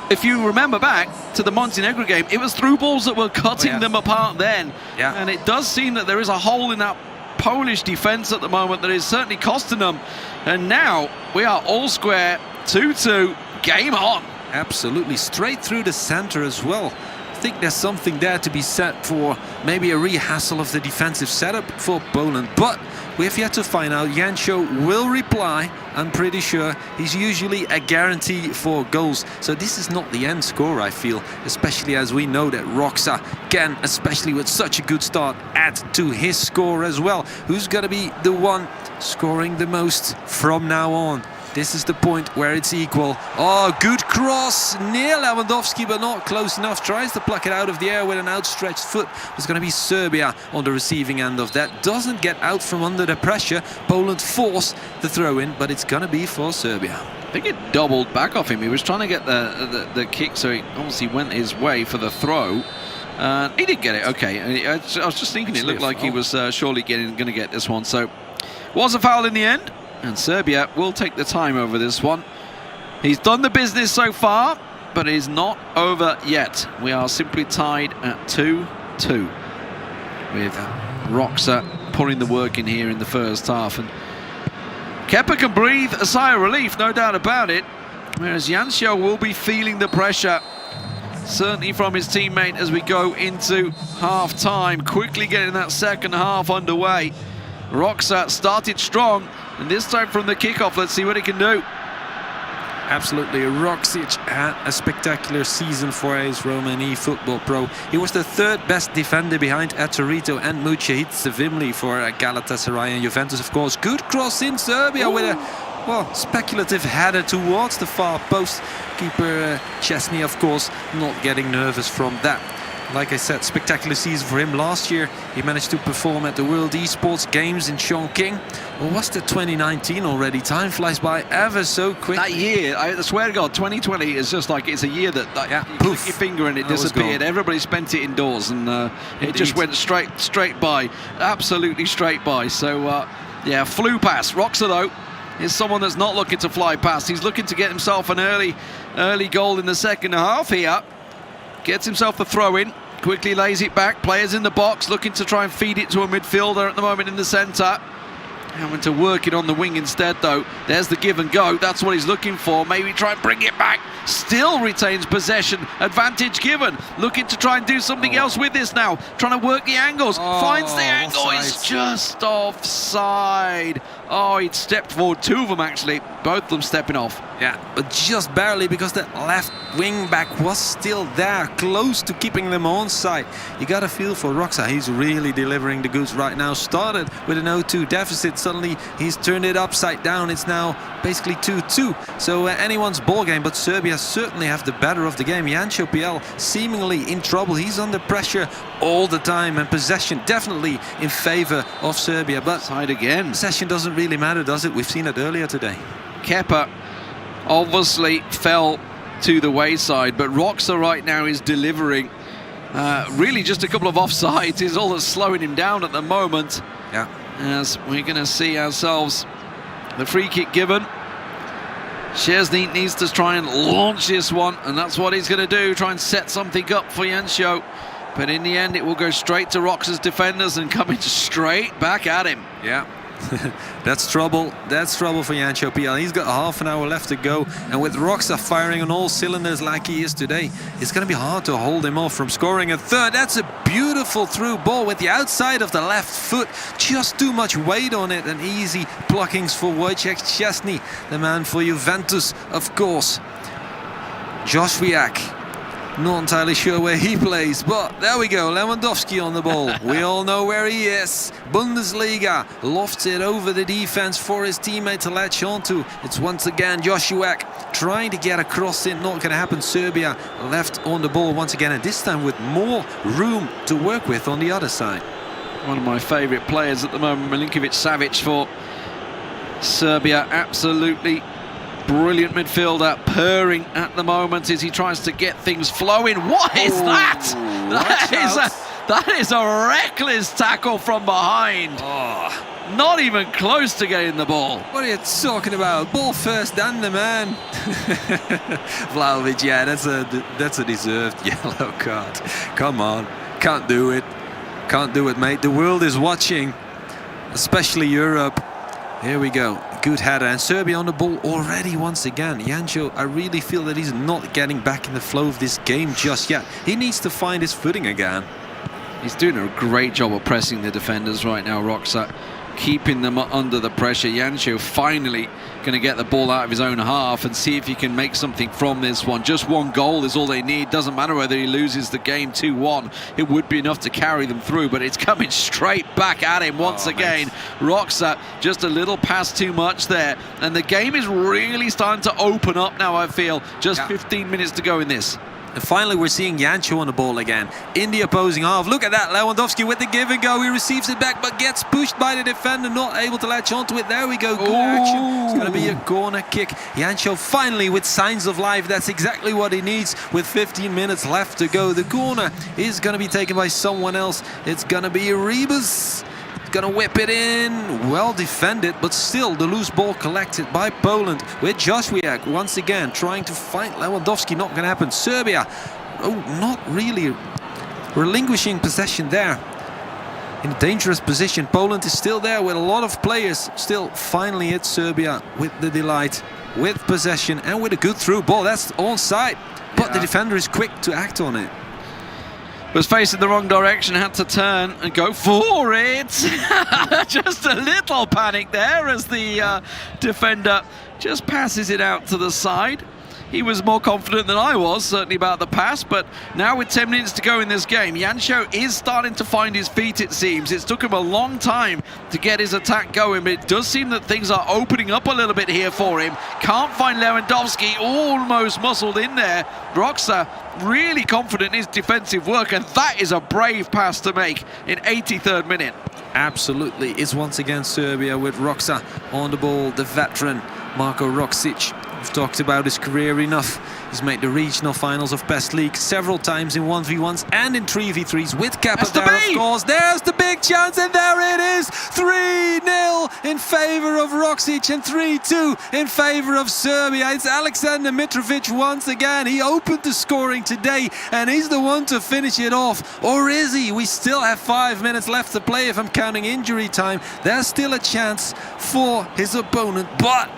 if you remember back to the Montenegro game, it was through balls that were cutting them apart then. Yeah. And it does seem that there is a hole in that Polish defence at the moment that is certainly costing them. And now we are all square, 2-2, game on. Absolutely, straight through the centre as well. I think there's something there to be said for maybe a rehassle of the defensive setup for Poland, but we have yet to find out. Jancio will reply. I'm pretty sure he's usually a guarantee for goals, so this is not the end score, I feel, especially as we know that Roxa can, especially with such a good start, add to his score as well. Who's gonna be the one scoring the most from now on? This is the point where it's equal. Oh, good cross near Lewandowski, but not close enough. Tries to pluck it out of the air with an outstretched foot. It's going to be Serbia on the receiving end of that. Doesn't get out from under the pressure. Poland force the throw in, but it's going to be for Serbia. I think it doubled back off him. He was trying to get the kick, so he obviously went his way for the throw. He did get it, okay. I was just thinking it looked like he was surely going to get this one. So, was a foul in the end. And Serbia will take the time over this one. He's done the business so far, but it is not over yet. We are simply tied at 2-2 with Roxa putting the work in here in the first half. And Kepa can breathe a sigh of relief, no doubt about it, whereas Jancio will be feeling the pressure, certainly from his teammate as we go into half-time. Quickly getting that second half underway. Roxa started strong, and this time from the kickoff, let's see what he can do. Absolutely. Roksic had a spectacular season for AS Roma in eFootball Pro. He was the third best defender behind Atorito and Mujahid Sevimli for Galatasaray and Juventus, of course. Good cross in Serbia with a speculative header towards the far post. Keeper Chesney, of course, not getting nervous from that. Like I said, spectacular season for him last year. He managed to perform at the World Esports Games in Chongqing. Or was that 2019 already? Time flies by ever so quick. That year, I swear to God, 2020 is just like, it's a year that you click your finger and it disappeared. Everybody spent it indoors, and it just went straight by. Absolutely straight by. So, yeah, flew past. Roxa, though, is someone that's not looking to fly past. He's looking to get himself an early goal in the second half here. Gets himself a throw-in, quickly lays it back. Players in the box looking to try and feed it to a midfielder at the moment in the centre. Having to work it on the wing instead, though. There's the give and go. That's what he's looking for. Maybe try and bring it back. Still retains possession. Advantage given. Looking to try and do something else with this now. Trying to work the angles. Finds the angle. Offside. It's just offside. Oh, he'd stepped forward. Two of them, actually. Both of them stepping off. Yeah, but just barely, because that left wing back was still there, close to keeping them on side. You got a feel for Roxa. He's really delivering the goods right now. Started with an 0-2 deficit. Suddenly he's turned it upside down. It's now basically 2-2. So anyone's ball game, but Serbia certainly have the better of the game. Jancho Piel seemingly in trouble. He's under pressure all the time, and possession definitely in favor of Serbia. But side again. Possession doesn't really matter, does it? We've seen it earlier today. Kepa obviously fell to the wayside, but Roxa right now is delivering. Really just a couple of offsides is all that's slowing him down at the moment. Yeah. As we're going to see ourselves the free kick given. Szczesny needs to try and launch this one, and that's what he's going to do, try and set something up for Jancho. But in the end, it will go straight to Roxa's defenders and coming straight back at him. Yeah. That's trouble. That's trouble for Jancho Piel. He's got half an hour left to go, and with Roxa firing on all cylinders like he is today, it's going to be hard to hold him off from scoring a third. That's a beautiful through ball with the outside of the left foot. Just too much weight on it, and easy pluckings for Wojciech Szczesny, the man for Juventus, of course. Joshwiak. Not entirely sure where he plays, but there we go. Lewandowski on the ball. We all know where he is. Bundesliga lofts it over the defense for his teammate to latch onto. It's once again Joshuak trying to get across it. Not going to happen. Serbia left on the ball once again, and this time with more room to work with on the other side. One of my favourite players at the moment, Milinkovic-Savic for Serbia. Absolutely brilliant midfielder, purring at the moment as he tries to get things flowing. What is that? That is a reckless tackle from behind. Not even close to getting the ball. What are you talking about? Ball first and the man. Vlahovic, yeah, that's a deserved yellow card. Come on, can't do it. Can't do it, mate. The world is watching, especially Europe. Here we go. Good header, and Serbia on the ball already once again. Jancho, I really feel that he's not getting back in the flow of this game just yet. He needs to find his footing again. He's doing a great job of pressing the defenders right now, Roxa, keeping them under the pressure. Jancho finally going to get the ball out of his own half and see if he can make something from this one. Just one goal is all they need. Doesn't matter whether he loses the game 2-1. It would be enough to carry them through, but it's coming straight back at him once again. Roxa just a little pass too much there, and the game is really starting to open up now, I feel. Just 15 minutes to go in this. And finally, we're seeing Jancho on the ball again in the opposing half. Look at that, Lewandowski with the give and go. He receives it back, but gets pushed by the defender, not able to latch onto it. There we go, good action. It's going to be a corner kick. Jancho finally with signs of life. That's exactly what he needs with 15 minutes left to go. The corner is going to be taken by someone else. It's going to be Ribas. Gonna whip it in, well defended, but still the loose ball collected by Poland with Joswiak once again trying to find Lewandowski. Not gonna happen. Serbia, not really relinquishing possession there. In a dangerous position. Poland is still there with a lot of players. Still finally hit Serbia with the delight, with possession and with a good through ball. That's onside, but the defender is quick to act on it. was facing the wrong direction, had to turn and go for it. Just a little panic there as the defender just passes it out to the side. He was more confident than I was, certainly, about the pass, but now with 10 minutes to go in this game, Jancho is starting to find his feet, it seems. It's took him a long time to get his attack going, but it does seem that things are opening up a little bit here for him. Can't find Lewandowski, almost muscled in there. Roxa really confident in his defensive work, and that is a brave pass to make in 83rd minute. Absolutely. It's once again Serbia with Roxa on the ball, the veteran Marko Roksic. We've talked about his career enough. He's made the regional finals of Best League several times in 1v1s and in 3v3s with Kepa there, of course. There's the big chance, and there it is! 3-0 in favour of Roksic and 3-2 in favour of Serbia. It's Alexander Mitrovic once again. He opened the scoring today, and he's the one to finish it off. Or is he? We still have 5 minutes left to play if I'm counting injury time. There's still a chance for his opponent, but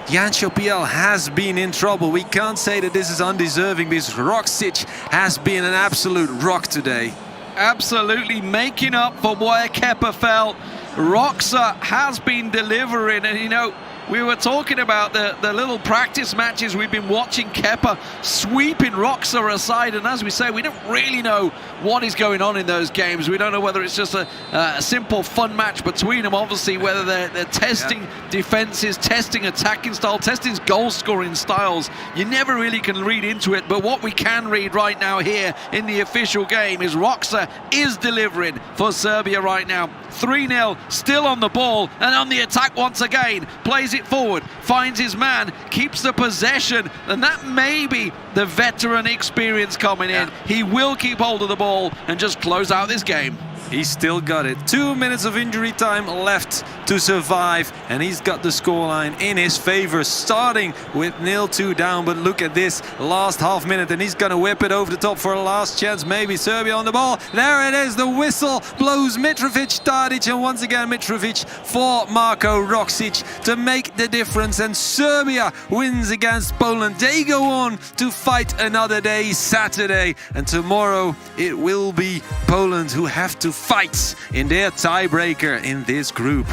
Jancho PL has been in trouble. We can't say that this is undeserving because Roksic has been an absolute rock today. Absolutely making up for where Kepa fell. Roxa has been delivering, and you know, we were talking about the little practice matches we've been watching Kepa sweeping Roxa aside, and as we say, we don't really know what is going on in those games. We don't know whether it's just a simple fun match between them, obviously, whether they're testing defenses, testing attacking style, testing goal scoring styles. You never really can read into it, but what we can read right now here in the official game is Roxa is delivering for Serbia right now. 3-0, still on the ball and on the attack once again, plays it forward, finds his man, keeps the possession, and that may be the veteran experience coming in. He will keep hold of the ball and just close out this game. He's still got it. 2 minutes of injury time left to survive, and he's got the scoreline in his favor, starting with 0-2 down. But look at this last half minute, and he's gonna whip it over the top for a last chance. Maybe Serbia on the ball. There it is. The whistle blows. Mitrovic, Tadic, and once again Mitrovic for Marko Roksic to make the difference. And Serbia wins against Poland. They go on to fight another day, Saturday, and tomorrow it will be Poland who have to fight in their tiebreaker in this group.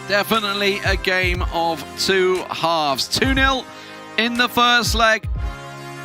Definitely a game of two halves. 2-0 in the first leg.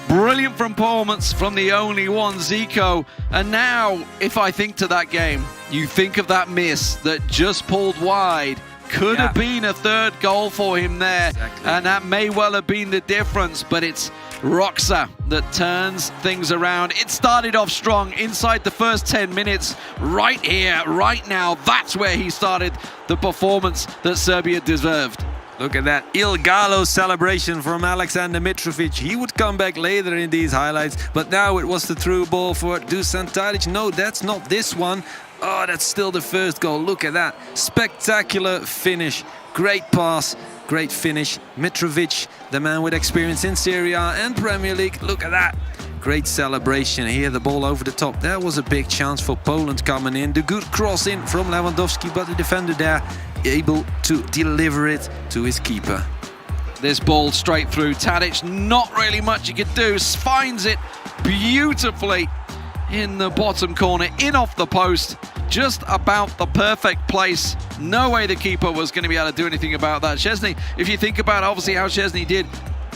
Brilliant performance from the only one, Zico. And now, if I think to that game, you think of that miss that just pulled wide. Could have been a third goal for him there. Exactly. And that may well have been the difference, but it's Roxa that turns things around. It started off strong inside the first 10 minutes. Right here, right now, that's where he started the performance that Serbia deserved. Look at that Il Gallo celebration from Alexander Mitrovic. He would come back later in these highlights, but now it was the through ball for Dusan Tadic. No, that's not this one. Oh, that's still the first goal. Look at that. Spectacular finish. Great pass. Great finish. Mitrovic, the man with experience in Serie A and Premier League. Look at that. Great celebration here. The ball over the top. That was a big chance for Poland coming in. The good cross in from Lewandowski, but the defender there able to deliver it to his keeper. This ball straight through. Tadic, not really much he could do. Finds it beautifully in the bottom corner, in off the post. Just about the perfect place. No way the keeper was going to be able to do anything about that. Szczesny, if you think about obviously how Szczesny did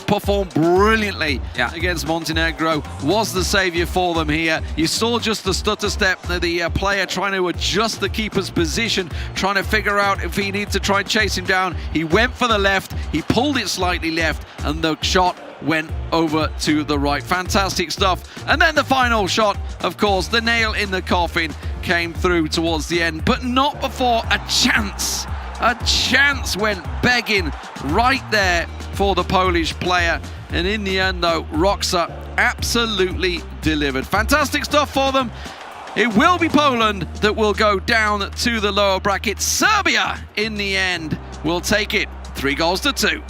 perform brilliantly against Montenegro, was the saviour for them here. You saw just the stutter step, the player trying to adjust the keeper's position, trying to figure out if he needs to try and chase him down. He went for the left, he pulled it slightly left, and the shot went over to the right. Fantastic stuff. And then the final shot, of course, the nail in the coffin, came through towards the end, but not before a chance. A chance went begging right there for the Polish player. And in the end, though, Roxa absolutely delivered. Fantastic stuff for them. It will be Poland that will go down to the lower bracket. Serbia, in the end, will take it 3-2.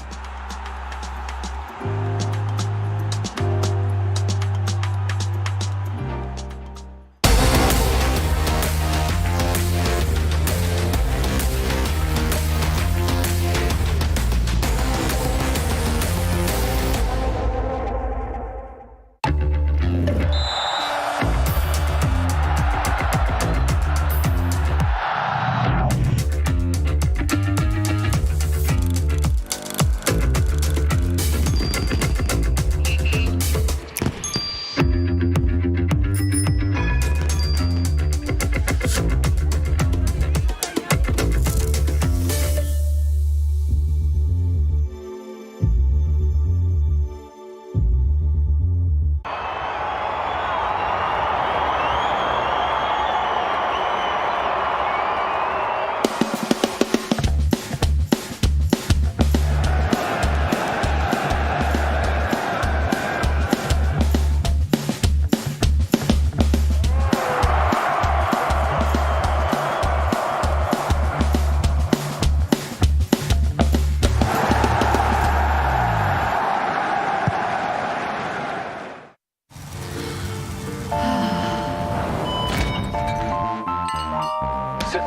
Tell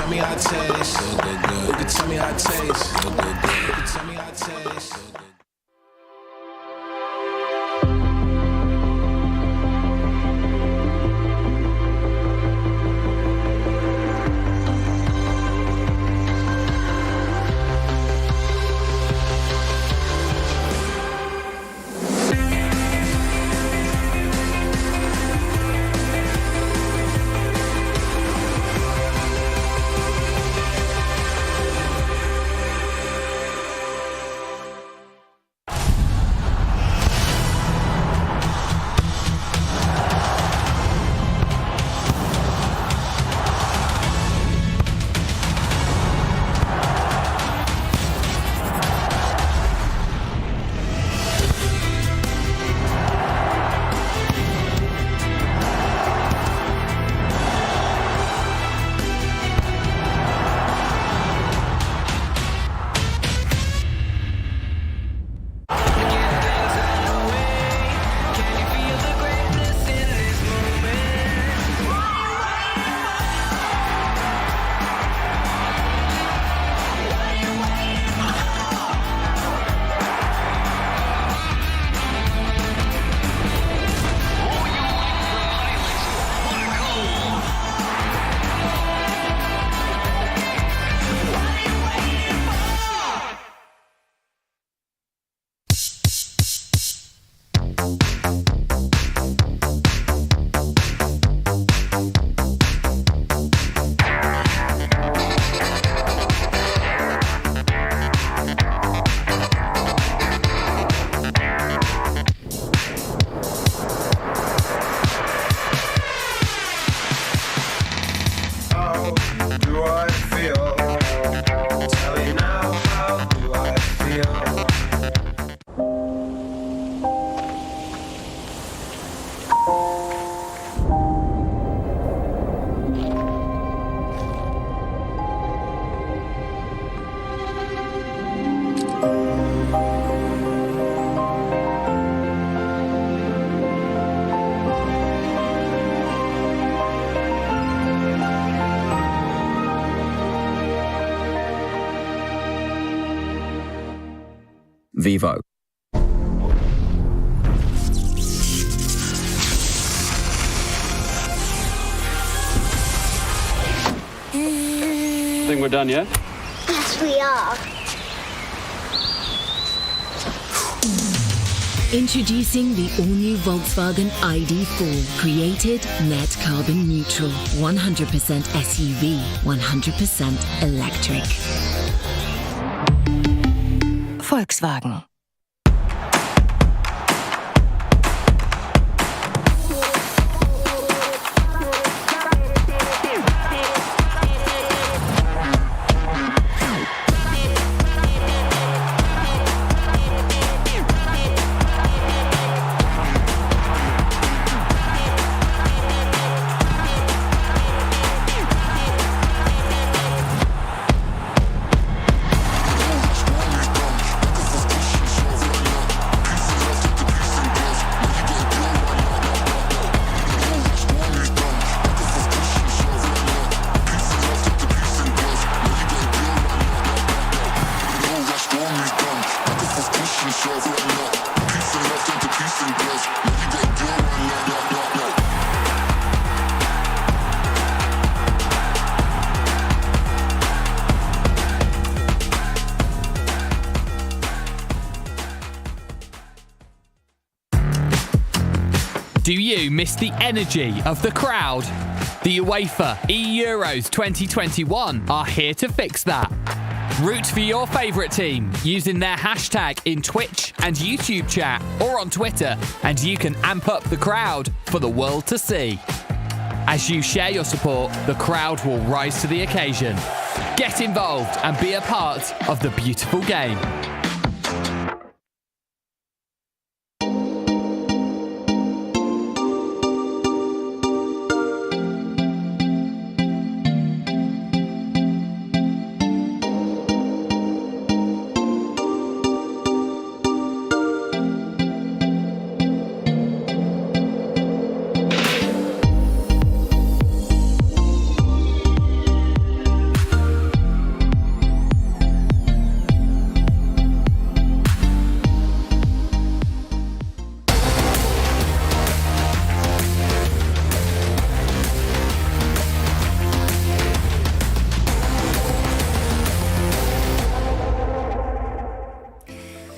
me how it tastes. You can tell me how it tastes. You can tell me how it tastes. Vivo. I think we're done, yeah? Yes, we are. Introducing the all-new Volkswagen Id4. Created net carbon neutral. 100% SUV, 100% electric. Volkswagen. Do you miss the energy of the crowd? The UEFA eEUROs 2021 are here to fix that. Root for your favourite team using their hashtag in Twitch and YouTube chat or on Twitter, and you can amp up the crowd for the world to see. As you share your support, the crowd will rise to the occasion. Get involved and be a part of the beautiful game.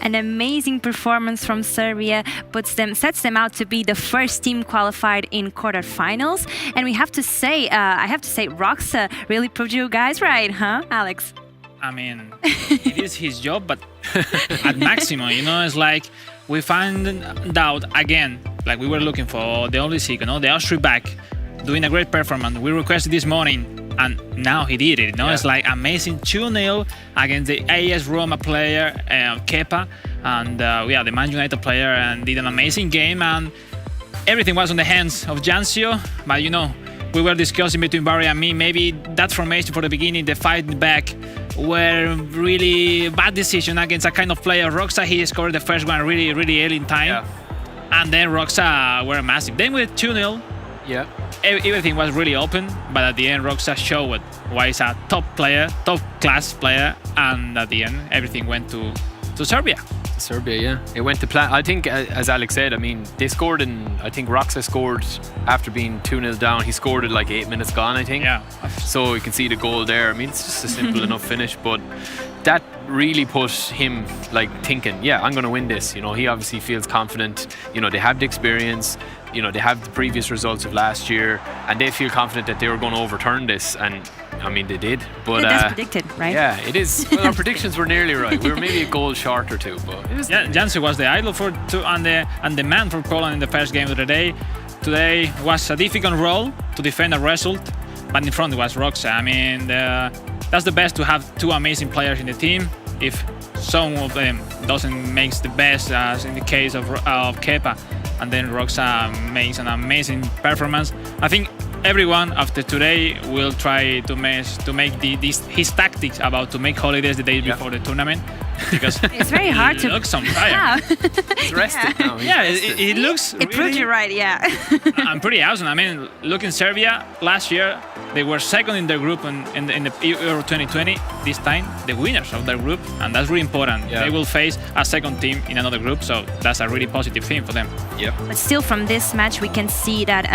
an amazing performance from Serbia, sets them out to be the first team qualified in quarterfinals. And I have to say, Roxa really proved you guys right, huh, Alex? I mean, it is his job, but at maximum, it's like we found out again, like we were looking for the only second, the Austrian back, doing a great performance. We requested this morning, and now he did it. It's like amazing 2-0 against the AS Roma player, Kepa, and the Man United player, and did an amazing game. And everything was on the hands of Jancio, but we were discussing between Barry and me, maybe that formation for the beginning, the fight back, were really bad decision against a kind of player. Roxa, he scored the first one really, really early in time. And then Roxa were massive. Then with 2-0, everything was really open, but at the end Roxa showed why he's a top class player, and at the end everything went to Serbia. Serbia, it went to plan. I think, as Alex said, they scored I think Roxa scored after being 2-0 down. He scored it like 8 minutes gone, I think. So you can see the goal there. It's just a simple enough finish, but that really put him thinking, I'm going to win this. He obviously feels confident. They have the experience. They have the previous results of last year, and they feel confident that they were going to overturn this, and they did. But that's predicted, right? Yeah, it is. Well, our predictions were nearly right. We were maybe a goal short or two, but Jancio was the idol and the man for Poland in the first game of the day. Today was a difficult role to defend a result, but in front was Roxa. That's the best to have two amazing players in the team. If some of them doesn't make the best, as in the case of Kepa, and then Roxa makes an amazing performance. I think everyone after today will try to make his tactics about to make holidays the day before the tournament, because it's very hard to look some tired. It's rested now. It looks. It proved you right. I'm pretty awesome. Look in Serbia last year, they were second in their group in the Euro 2020. This time, the winners of their group, and that's really important. They will face a second team in another group, so that's a really positive thing for them. But still, from this match, we can see that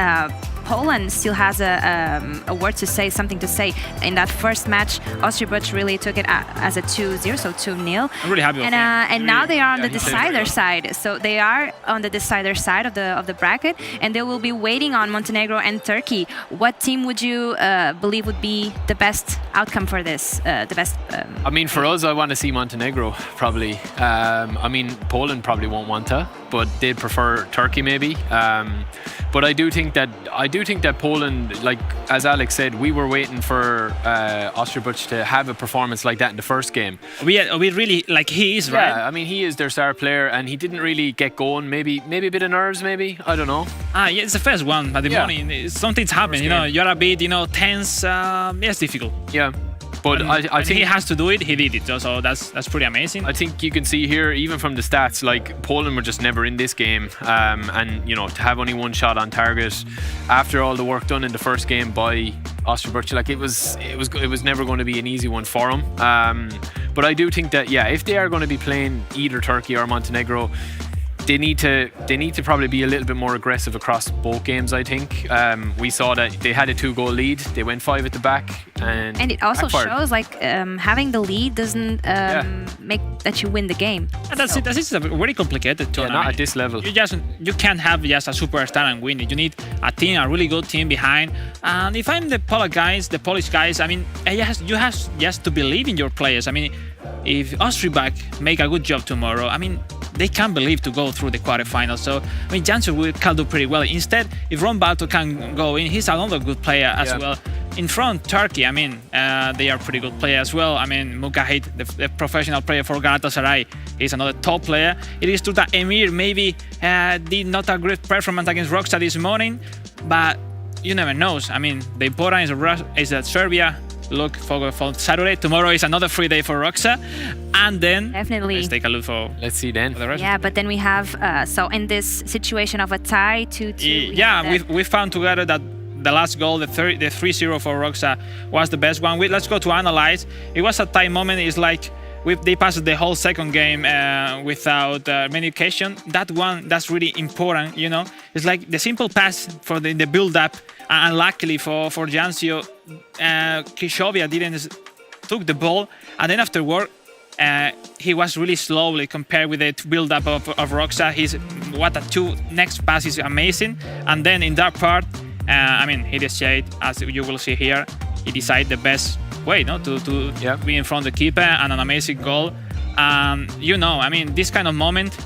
Poland still has a word to say, something to say. In that first match, Austria really took it as a 2-0, so 2-0. I'm really happy with him. And now they are on the decider side. So they are on the decider side of the bracket, and they will be waiting on Montenegro and Turkey. What team would you believe would be the best outcome for this? The best. For us, I want to see Montenegro probably. Poland probably won't want to, but they'd prefer Turkey maybe. But I do think that Poland, like as Alex said, we were waiting for Austria to have a performance like that in the first game. We really he is right. Yeah, he is their star player, and he didn't really get going. Maybe a bit of nerves. Maybe, I don't know. It's the first one, but the morning something's happened. You're a bit tense. It's difficult. Yeah. But I think he has to do it. He did it, so that's pretty amazing. I think you can see here, even from the stats, Poland were just never in this game, and to have only one shot on target after all the work done in the first game by Austria, it was never going to be an easy one for them. But I do think that if they are going to be playing either Turkey or Montenegro, they need to probably be a little bit more aggressive across both games. I think we saw that they had a 2-goal lead. They went 5 at the back, and it also backfired. shows having the lead doesn't make that you win the game. That's it. It's a very complicated tournament. Not at this level. You can't have just a superstar and win it. You need a really good team behind. And if I'm the Polish guys, you have just to believe in your players. If Austria make a good job tomorrow, they can't believe to go through the quarterfinals. So Jancio can do pretty well. Instead, if Ron Balto can go in, he's another good player as well. In front, Turkey, they are pretty good player as well. Mukahit, the professional player for Galatasaray, is another top player. It is true that Emir maybe did not a great performance against Roxa this morning, but you never know. The important is that Serbia look for Saturday. Tomorrow is another free day for Roxa, and then definitely let's take a look for. Let's see then. The rest. Yeah, but then we have in this situation of a tie 2-2. We found together that the last goal, the 3-0 for Roxa, was the best one. Let's go to analyze. It was a tie moment. It's like they passed the whole second game without many occasion. That one, that's really important. It's like the simple pass for the build-up. And luckily for Jancio, Krishovia took the ball, and then afterward he was really slowly compared with the build-up of Roxa. What a two next pass is amazing. And then in that part, I mean, he decided, as you will see here, he decided the best way, no, to be in front of the keeper, and an amazing goal. You know, I mean, this kind of moment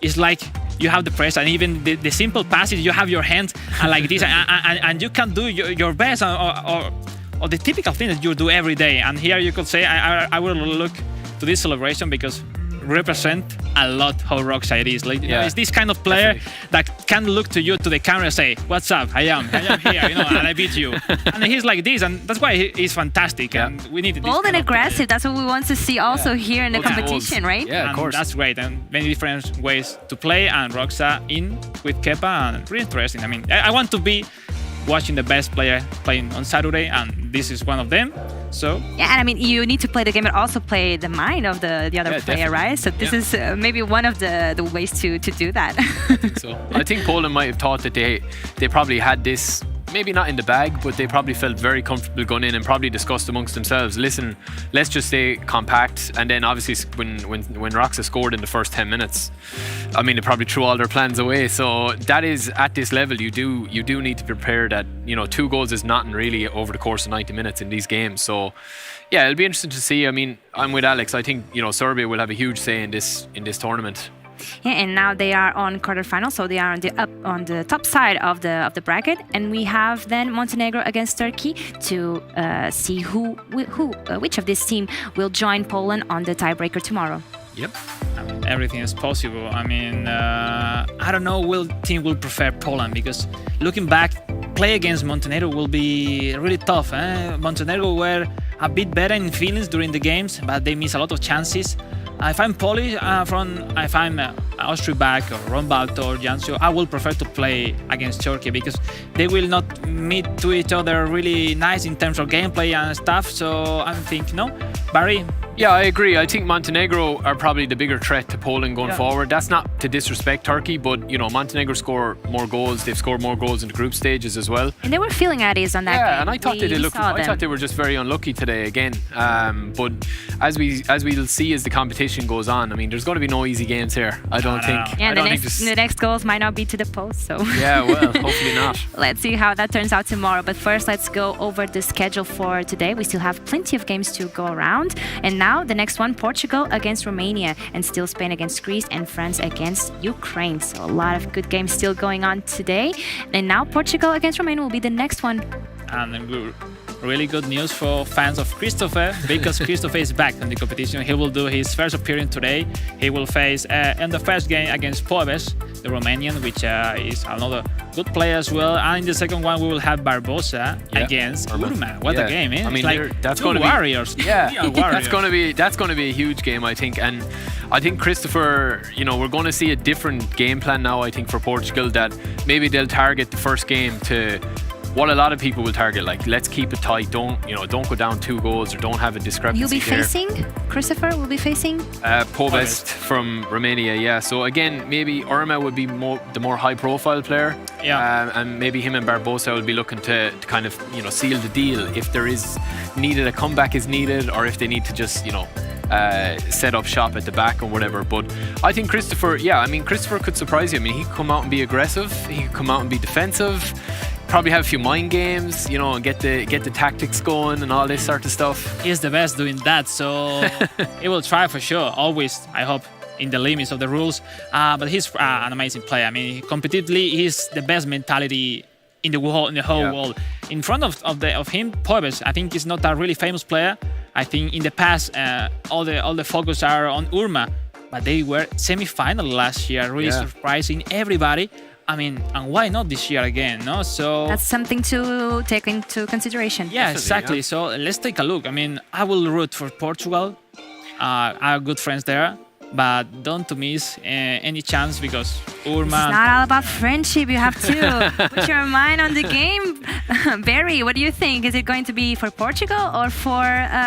is like you have the press, and even the simple passes, you have your hands like this, and you can do your best, or the typical thing that you do every day. And here you could say, I will look to this celebration because represent a lot how Roxa is. Like, you know, it's this kind of player that can look to you, to the camera, and say, "What's up? I am here, you know, and I beat you." And he's like this, and that's why he's fantastic. And we need bold and aggressive. That's what we want to see also here in the competition, right? Yeah, of course. That's great, and many different ways to play. And Roxa in with Kepa, and really interesting. I mean, I want to be watching the best player playing on Saturday, and this is one of them. So yeah, and I mean, you need to play the game, but also play the mind of the other player, right? So this is maybe one of the ways to do that. I think so. I think Poland might have thought that they probably had this, maybe not in the bag, but they probably felt very comfortable going in and probably discussed amongst themselves, listen, let's just stay compact. And then obviously when Roxa scored in the first 10 minutes, I mean, they probably threw all their plans away. So that is, at this level, you do need to prepare that, you know, 2 goals is nothing really over the course of 90 minutes in these games. So yeah, it'll be interesting to see. I mean, I'm with Alex. I think, you know, Serbia will have a huge say in this tournament. Yeah, and now they are on quarterfinals, so they are on the top side of the bracket, and we have then Montenegro against Turkey to see which of this team will join Poland on the tiebreaker tomorrow. Yep, I mean, everything is possible. I mean, I don't know which team will prefer Poland, because looking back, play against Montenegro will be really tough. Montenegro were a bit better in feelings during the games, but they miss a lot of chances. If I'm Polish, if I'm Austria back or Rombalto or Jancio, I will prefer to play against Turkey, because they will not meet to each other really nice in terms of gameplay and stuff. So I'm thinking, no, Barry. Yeah, I agree. I think Montenegro are probably the bigger threat to Poland going forward. That's not to disrespect Turkey, but you know, Montenegro score more goals. They've scored more goals in the group stages as well. And they were feeling at ease on that game. Yeah, and I thought I thought they were just very unlucky today again. But as we'll see as the competition goes on, I mean, there's going to be no easy games here. I don't think. Yeah, the next goals might not be to the post. So yeah, well, hopefully not. Let's see how that turns out tomorrow. But first, let's go over the schedule for today. We still have plenty of games to go around. And now the next one, Portugal against Romania, and still Spain against Greece, and France against Ukraine. So a lot of good games still going on today. And now Portugal against Romania will be the next one. And really good news for fans of Christopher, because Christopher is back in the competition. He will do his first appearance today. He will face in the first game against Pobes, the Romanian, which is another good player as well. And in the second one, we will have Barbosa against Urma. What a game, eh? I mean, like that's going to be warriors. Yeah, that's going to be a huge game, I think. And I think Christopher, you know, we're going to see a different game plan now, I think, for Portugal, that maybe they'll target the first game to what a lot of people will target, like, let's keep it tight, don't go down 2 goals, or don't have a discrepancy. You'll be facing Christopher will be facing Povest from Romania, yeah. So again, maybe Urma would be the more high profile player, and maybe him and Barbosa will be looking to kind of, you know, seal the deal if there is needed, a comeback is needed, or if they need to just, you know, set up shop at the back or whatever. But I think Christopher could surprise you. I mean, he could come out and be aggressive, he could come out and be defensive, probably have a few mind games, you know, and get the tactics going and all this sort of stuff. He's the best doing that, so he will try for sure. Always, I hope, in the limits of the rules. But he's an amazing player. I mean, competitively, he's the best mentality in the whole world. In front of him, Pobes, I think, is not a really famous player. I think in the past, all the focus are on Urma, but they were semi-final last year, really surprising everybody. I mean, and why not this year again, no? So that's something to take into consideration. Yeah, exactly. Yeah. So let's take a look. I mean, I will root for Portugal. I have good friends there, but don't to miss any chance, because Urman. It's not all about friendship. You have to put your mind on the game. Barry, what do you think? Is it going to be for Portugal or for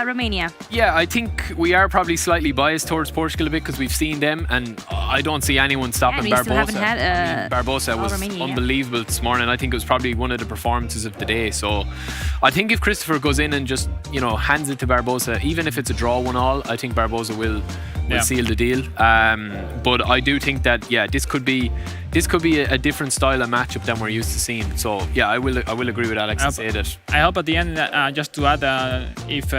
Romania? Yeah, I think we are probably slightly biased towards Portugal a bit because we've seen them, and I don't see anyone stopping Barbosa. Barbosa was unbelievable this morning. I think it was probably one of the performances of the day. So I think if Christopher goes in and just, you know, hands it to Barbosa, even if it's a draw 1-1, I think Barbosa will seal the deal. But I do think that this could be a different style of matchup than we're used to seeing. So yeah, I will agree with Alex and say that. I hope at the end, just to add, if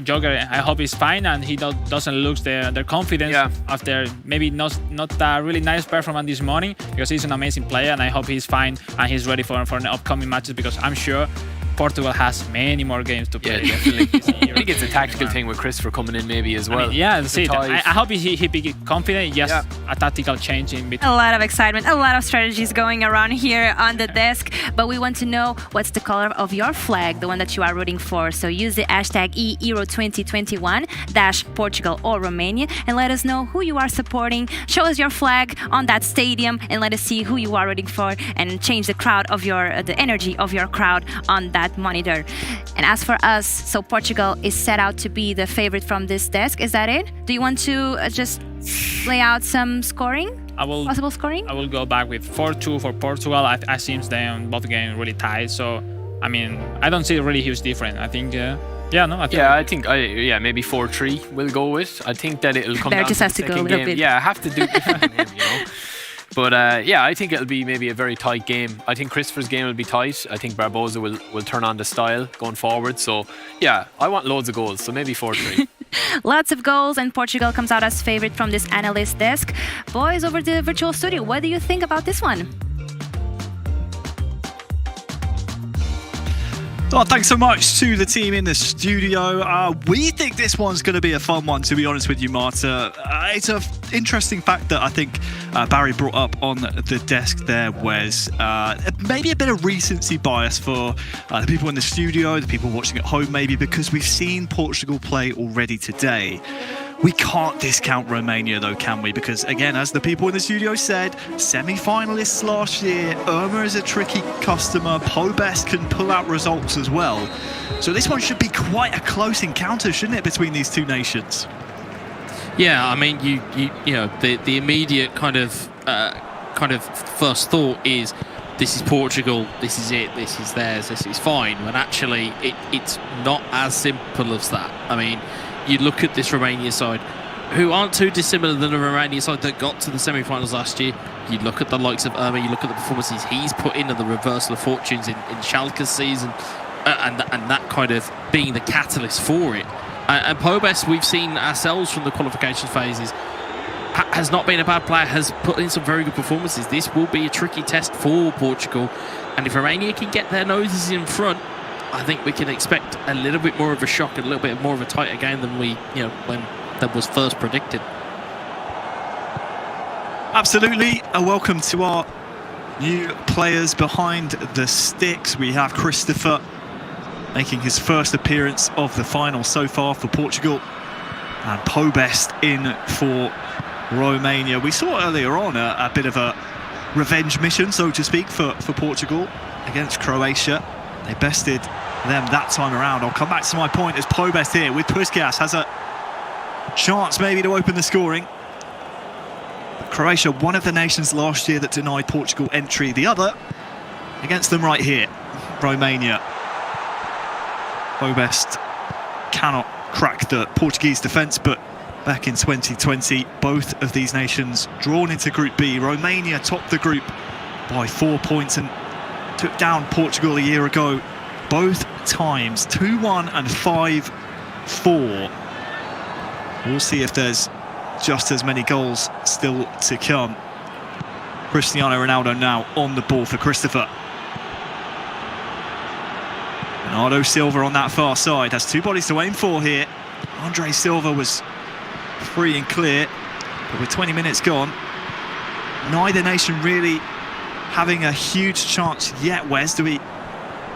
Joker, I hope he's fine and he doesn't lose their confidence after maybe not a really nice performance this morning, because he's an amazing player, and I hope he's fine and he's ready for the upcoming matches, because I'm sure Portugal has many more games to play. Yeah, definitely. I think it's a tactical thing with Christopher coming in maybe as well. I mean, that's it. I hope he be confident. Just a tactical change in between. A lot of excitement, a lot of strategies going around here on the desk. But we want to know what's the color of your flag, the one that you are rooting for. So use the hashtag eEURO2021-Portugal or Romania and let us know who you are supporting. Show us your flag on that stadium and let us see who you are rooting for, and change the crowd of the energy of your crowd on that monitor. And as for us, so Portugal is set out to be the favorite from this desk. Is that it? Do you want to just lay out some scoring? Possible scoring? I will go back with 4-2 for Portugal. I seems them both games really tight. So I mean, I don't see a really huge difference. I think. I think maybe 4-3 we'll go with. I think that it'll come down to the second game. Yeah, I have to do it, you know. But I think it'll be maybe a very tight game. I think Christopher's game will be tight. I think Barbosa will turn on the style going forward. So yeah, I want loads of goals. So maybe 4-3. Lots of goals, and Portugal comes out as favorite from this analyst desk. Boys, over the virtual studio, what do you think about this one? Oh, thanks so much to the team in the studio. We think this one's going to be a fun one, to be honest with you, Marta. It's an interesting fact that I think Barry brought up on the desk there, Wes. Maybe a bit of recency bias for the people in the studio, the people watching at home maybe, because we've seen Portugal play already today. We can't discount Romania though, can we? Because again, as the people in the studio said, semi-finalists last year, Irma is a tricky customer, Pobest can pull out results as well. So this one should be quite a close encounter, shouldn't it, between these two nations? Yeah, I mean, you know, the immediate kind of first thought is, this is Portugal, this is it, this is theirs, this is fine. When actually it's not as simple as that. I mean, you look at this Romania side, who aren't too dissimilar than the Romania side that got to the semi-finals last year. You look at the likes of Irma, you look at the performances he's put in and the reversal of fortunes in Schalke's season, and that kind of being the catalyst for it. And Pobest, we've seen ourselves from the qualification phases, has not been a bad player, has put in some very good performances. This will be a tricky test for Portugal, and if Romania can get their noses in front, I think we can expect a little bit more of a shock, a little bit more of a tighter game than when that was first predicted. Absolutely. A welcome to our new players behind the sticks. We have Christopher making his first appearance of the final so far for Portugal, and Pobest in for Romania. We saw earlier on a bit of a revenge mission, so to speak, for Portugal against Croatia. They bested them that time around. I'll come back to my point as Pobest here with Puskas has a chance maybe to open the scoring. But Croatia, one of the nations last year that denied Portugal entry, the other against them right here, Romania. Pobest cannot crack the Portuguese defence, but back in 2020, both of these nations drawn into Group B. Romania topped the group by 4 points and took down Portugal a year ago, both times 2-1 and 5-4. We'll see if there's just as many goals still to come. Cristiano Ronaldo now on the ball for Christopher. Bernardo Silva on that far side has two bodies to aim for here. Andre Silva was free and clear, but with 20 minutes gone, neither nation really having a huge chance yet. Wes, do we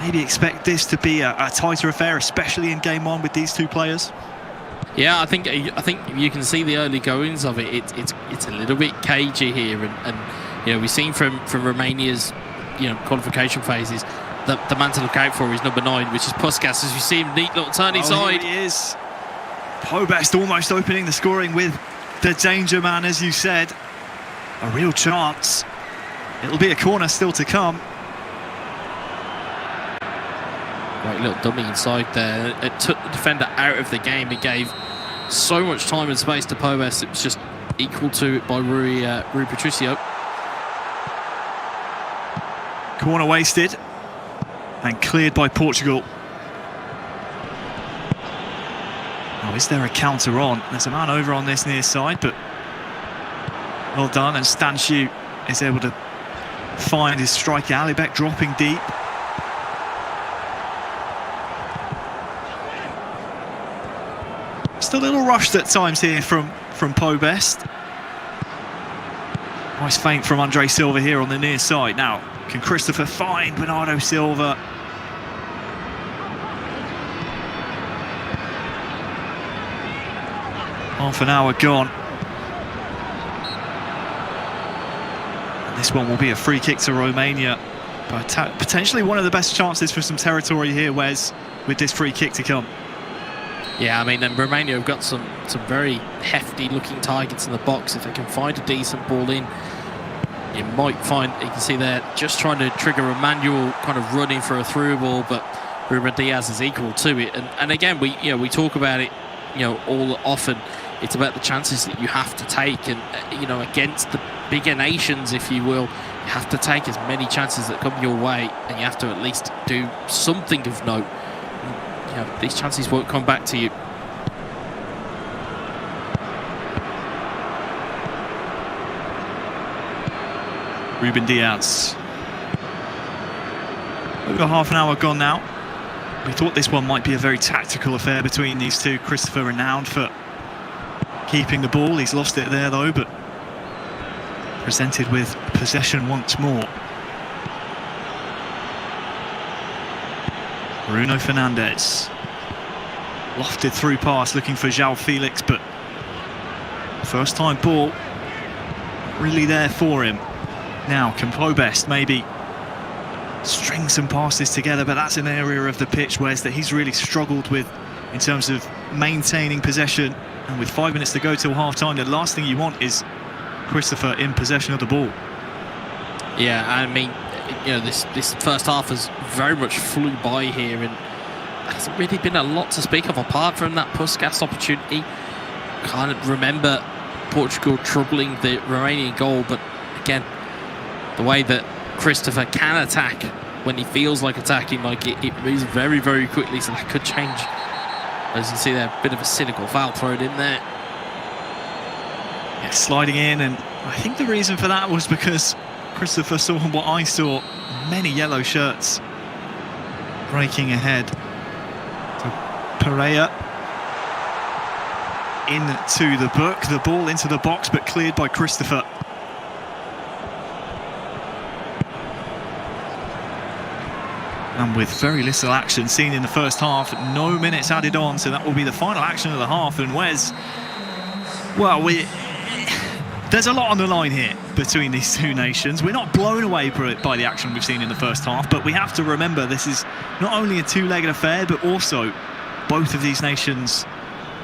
maybe expect this to be a tighter affair, especially in game one with these two players? Yeah, I think you can see the early goings of it. It's a little bit cagey here, and we've seen from Romania's qualification phases that the man to look out for is number 9, which is Puskas. As you see him, neat little turn inside. Here he is. Pobest almost opening the scoring with the danger man, as you said. A real chance. It'll be a corner still to come. Great little dummy inside there. It took the defender out of the game. It gave so much time and space to Pobest. It was just equal to it by Rui Patricio. Corner wasted and cleared by Portugal. Oh, is there a counter on? There's a man over on this near side, but well done. And Stanciu is able to find his striker. Alibek dropping deep. Just a little rushed at times here from Pobest. Nice feint from Andre Silva here on the near side. Now, can Christopher find Bernardo Silva? Half an hour gone. And this one will be a free kick to Romania. But potentially one of the best chances for some territory here, Wes, with this free kick to come. Yeah, I mean, and Romania have got some very hefty looking targets in the box. If they can find a decent ball in, you might find, you can see they're just trying to trigger a manual kind of running for a through ball, but Ruben Diaz is equal to it. And again, we talk about it, all often. It's about the chances that you have to take, and against the bigger nations, if you will, you have to take as many chances that come your way, and you have to at least do something of note. These chances won't come back to you. Ruben Diaz. Over half an hour gone now. We thought this one might be a very tactical affair between these two. Christopher renowned for keeping the ball. He's lost it there though, but presented with possession once more. Bruno Fernandes. Lofted through pass looking for João Felix, but first time ball really there for him. Now can Pobest maybe string some passes together, but that's an area of the pitch, Wes, that he's really struggled with in terms of maintaining possession. And with 5 minutes to go till half-time, the last thing you want is Christopher in possession of the ball. Yeah, I mean, this first half has very much flew by here, and there hasn't really been a lot to speak of apart from that Puskas opportunity. Can't remember Portugal troubling the Romanian goal, but again, the way that Christopher can attack when he feels like attacking, it moves very, very quickly, so that could change. As you see there, a bit of a cynical foul thrown in there. Yeah, sliding in, and I think the reason for that was because Christopher saw what I saw, many yellow shirts breaking ahead. So Pereira into the book, the ball into the box, but cleared by Christopher. And with very little action seen in the first half, no minutes added on, so that will be the final action of the half. And Wes, well, there's a lot on the line here between these two nations. We're not blown away by the action we've seen in the first half, but we have to remember this is not only a two-legged affair, but also both of these nations,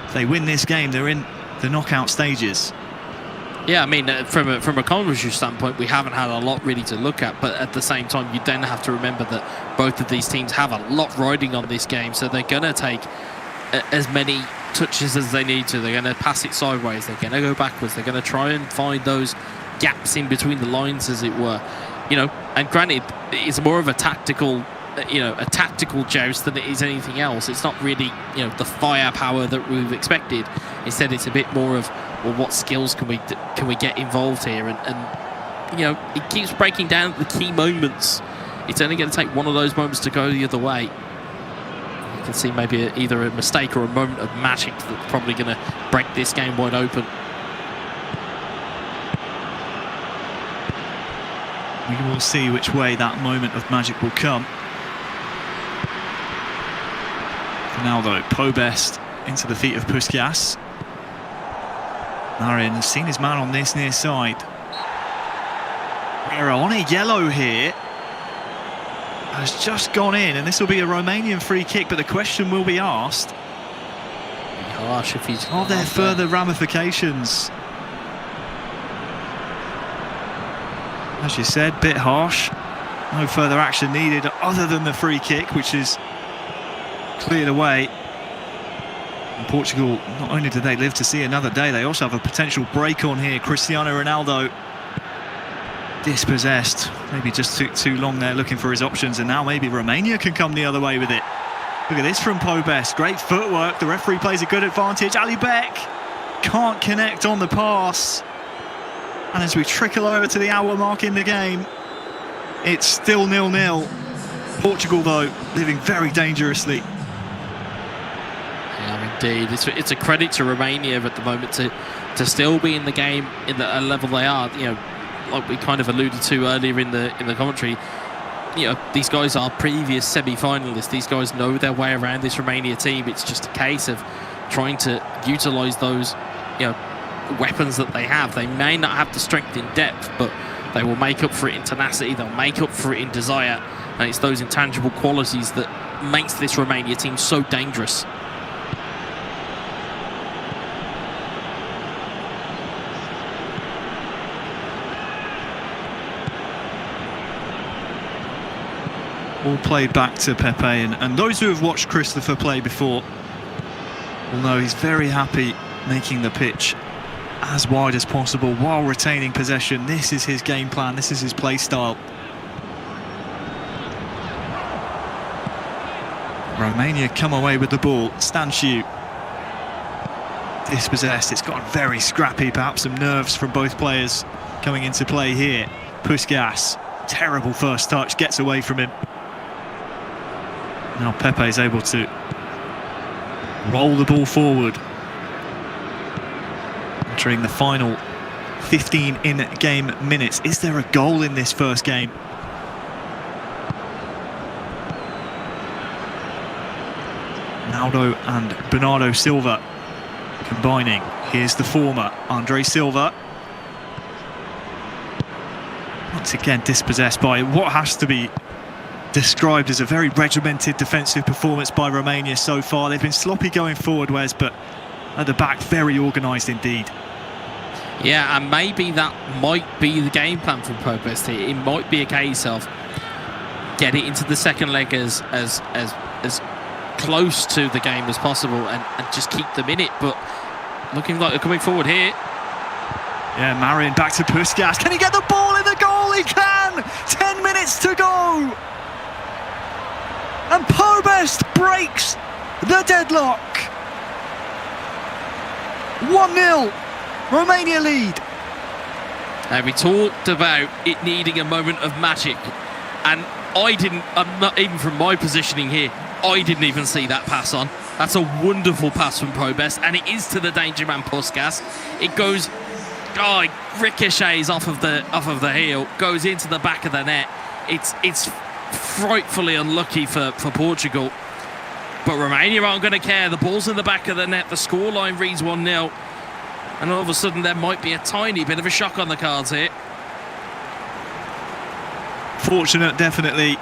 if they win this game, they're in the knockout stages. Yeah, I mean, from a commentary standpoint, we haven't had a lot really to look at, but at the same time, you then have to remember that both of these teams have a lot riding on this game, so they're going to take as many touches as they need to. They're going to pass it sideways, they're going to go backwards, they're going to try and find those gaps in between the lines, as it were. And granted, it's more of a tactical joust than it is anything else. It's not really, the firepower that we've expected. Instead, it's a bit more of, well, what skills can we get involved here? And it keeps breaking down the key moments. It's only going to take one of those moments to go the other way. You can see maybe either a mistake or a moment of magic that's probably going to break this game wide open. We will see which way that moment of magic will come. For now, though, Pobest into the feet of Puskas. Marin has seen his man on this near side. error on a yellow here. Has just gone in, and this will be a Romanian free kick, but the question will be asked, harsh if he's are there further ramifications? As you said, bit harsh. No further action needed other than the free kick, which is cleared away. And Portugal, not only do they live to see another day, they also have a potential break on here. Cristiano Ronaldo dispossessed. Maybe just took too long there looking for his options, and now maybe Romania can come the other way with it. Look at this from Pobes. Great footwork. The referee plays a good advantage. Ali Beck can't connect on the pass. And as we trickle over to the hour mark in the game, it's still 0-0. Portugal, though, living very dangerously. Yeah, indeed. It's a credit to Romania at the moment to still be in the game in the level they are. You know, like we kind of alluded to earlier in the commentary. You know, these guys are previous semi-finalists. These guys know their way around this Romania team. It's just a case of trying to utilise those, you know, weapons that they have. They may not have the strength in depth, but they will make up for it in tenacity. They'll make up for it in desire, and it's those intangible qualities that makes this Romania team so dangerous. All played back to Pepe, and those who have watched Christopher play before will know he's very happy making the pitch as wide as possible while retaining possession. This is his game plan, this is his play style. Romania come away with the ball. Stanciu dispossessed. It's got very scrappy, perhaps some nerves from both players coming into play here. Puskas, terrible first touch, gets away from him. Now Pepe is able to roll the ball forward. Entering the final 15 in-game minutes. Is there a goal in this first game? Ronaldo and Bernardo Silva combining. Here's the former, Andre Silva. Once again dispossessed by what has to be described as a very regimented defensive performance by Romania so far. They've been sloppy going forward, Wes, but at the back, very organised indeed. Yeah, and maybe that might be the game plan from Pobes here. It might be a case of get it into the second leg as close to the game as possible and just keep them in it. But looking like they're coming forward here. Yeah, Marion back to Puskas. Can he get the ball in the goal? He can! 10 minutes to go! And Pobes breaks the deadlock. 1-0. Romania lead. Now, we talked about it needing a moment of magic, and I'm not even from my positioning here, I didn't even see that pass on. That's a wonderful pass from Pobes, and it is to the danger man Puskas. It goes, ricochets off of the heel, goes into the back of the net. It's frightfully unlucky for Portugal, but Romania aren't going to care. The ball's in the back of the net. The scoreline reads 1-0. And all of a sudden, there might be a tiny bit of a shock on the cards here. Fortunate, definitely,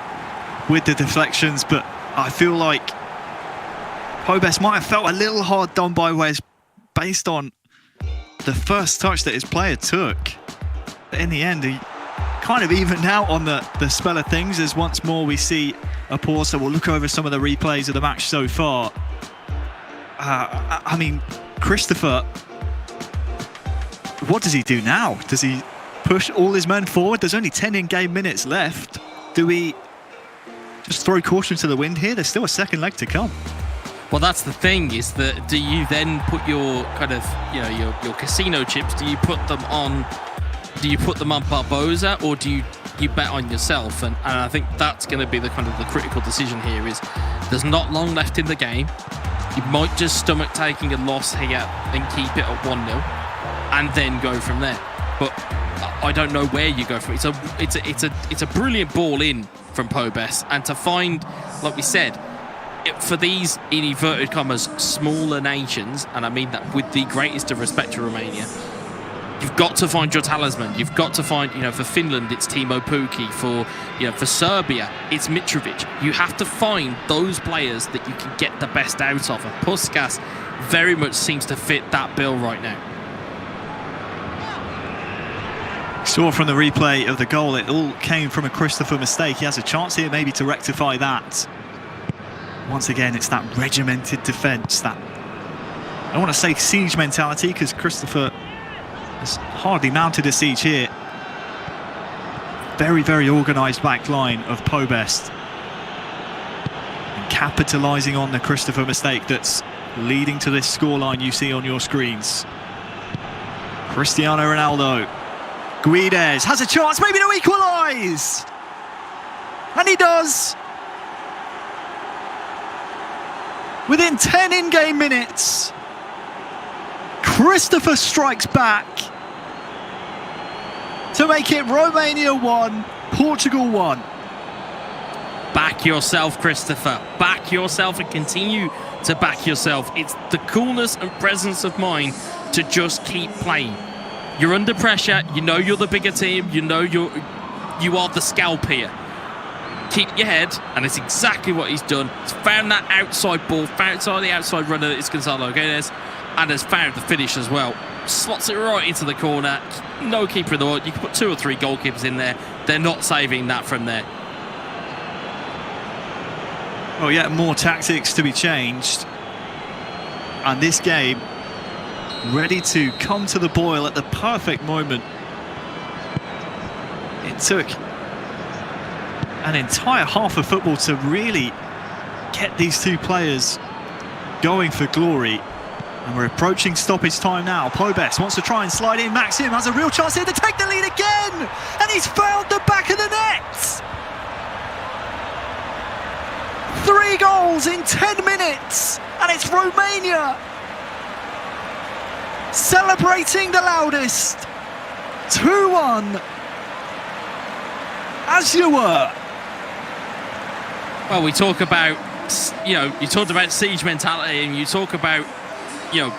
with the deflections, but I feel like Pobes might have felt a little hard done by Wes based on the first touch that his player took. But in the end, he kind of evened out on the spell of things, as once more we see a pause. So we'll look over some of the replays of the match so far. I mean, Christopher, what does he do now? Does he push all his men forward? There's only 10 in-game minutes left. Do we just throw caution to the wind here? There's still a second leg to come. Well, that's the thing, is that do you then put your kind of, you know, your casino chips, do you put them on Barbosa, or do you bet on yourself? And I think that's going to be the kind of the critical decision here. Is there's not long left in the game. You might just stomach taking a loss here and keep it at 1-0. And then go from there. But I don't know where you go from it. It's a brilliant ball in from Pobes, and to find, like we said, for these, in inverted commas, smaller nations, and I mean that with the greatest of respect to Romania, You've got to find your talisman. You've got to find, for Finland, it's Timo Pukki. For Serbia, it's Mitrovic. You have to find those players that you can get the best out of. And Puskas very much seems to fit that bill right now. Saw from the replay of the goal, it all came from a Christopher mistake. He has a chance here maybe to rectify that. Once again, it's that regimented defence, that, I don't want to say siege mentality, because Christopher has hardly mounted a siege here. Very, very organised back line of Pobest. And capitalising on the Christopher mistake that's leading to this scoreline you see on your screens. Cristiano Ronaldo. Guedes has a chance maybe to equalise. And he does. Within 10 in-game minutes, Christopher strikes back to make it Romania 1, Portugal 1. Back yourself, Christopher. Back yourself and continue to back yourself. It's the coolness and presence of mind to just keep playing. You're under pressure. You know you're the bigger team. You know you are the scalp here. Keep your head, and it's exactly what he's done. He's found that outside ball, found the outside runner that is Gonzalo Guedes, and has found the finish as well. Slots it right into the corner. No keeper in the world. You can put 2 or 3 goalkeepers in there. They're not saving that from there. Well, yeah, more tactics to be changed. And this game ready to come to the boil at the perfect moment. It took an entire half of football to really get these two players going for glory. And we're approaching stoppage time now. Pobest wants to try and slide in. Maxim has a real chance here to take the lead again. And he's found the back of the net. 3 goals in 10 minutes. And it's Romania celebrating the loudest. 2-1. As you were. Well, we talk about, you talked about siege mentality, and you talk about,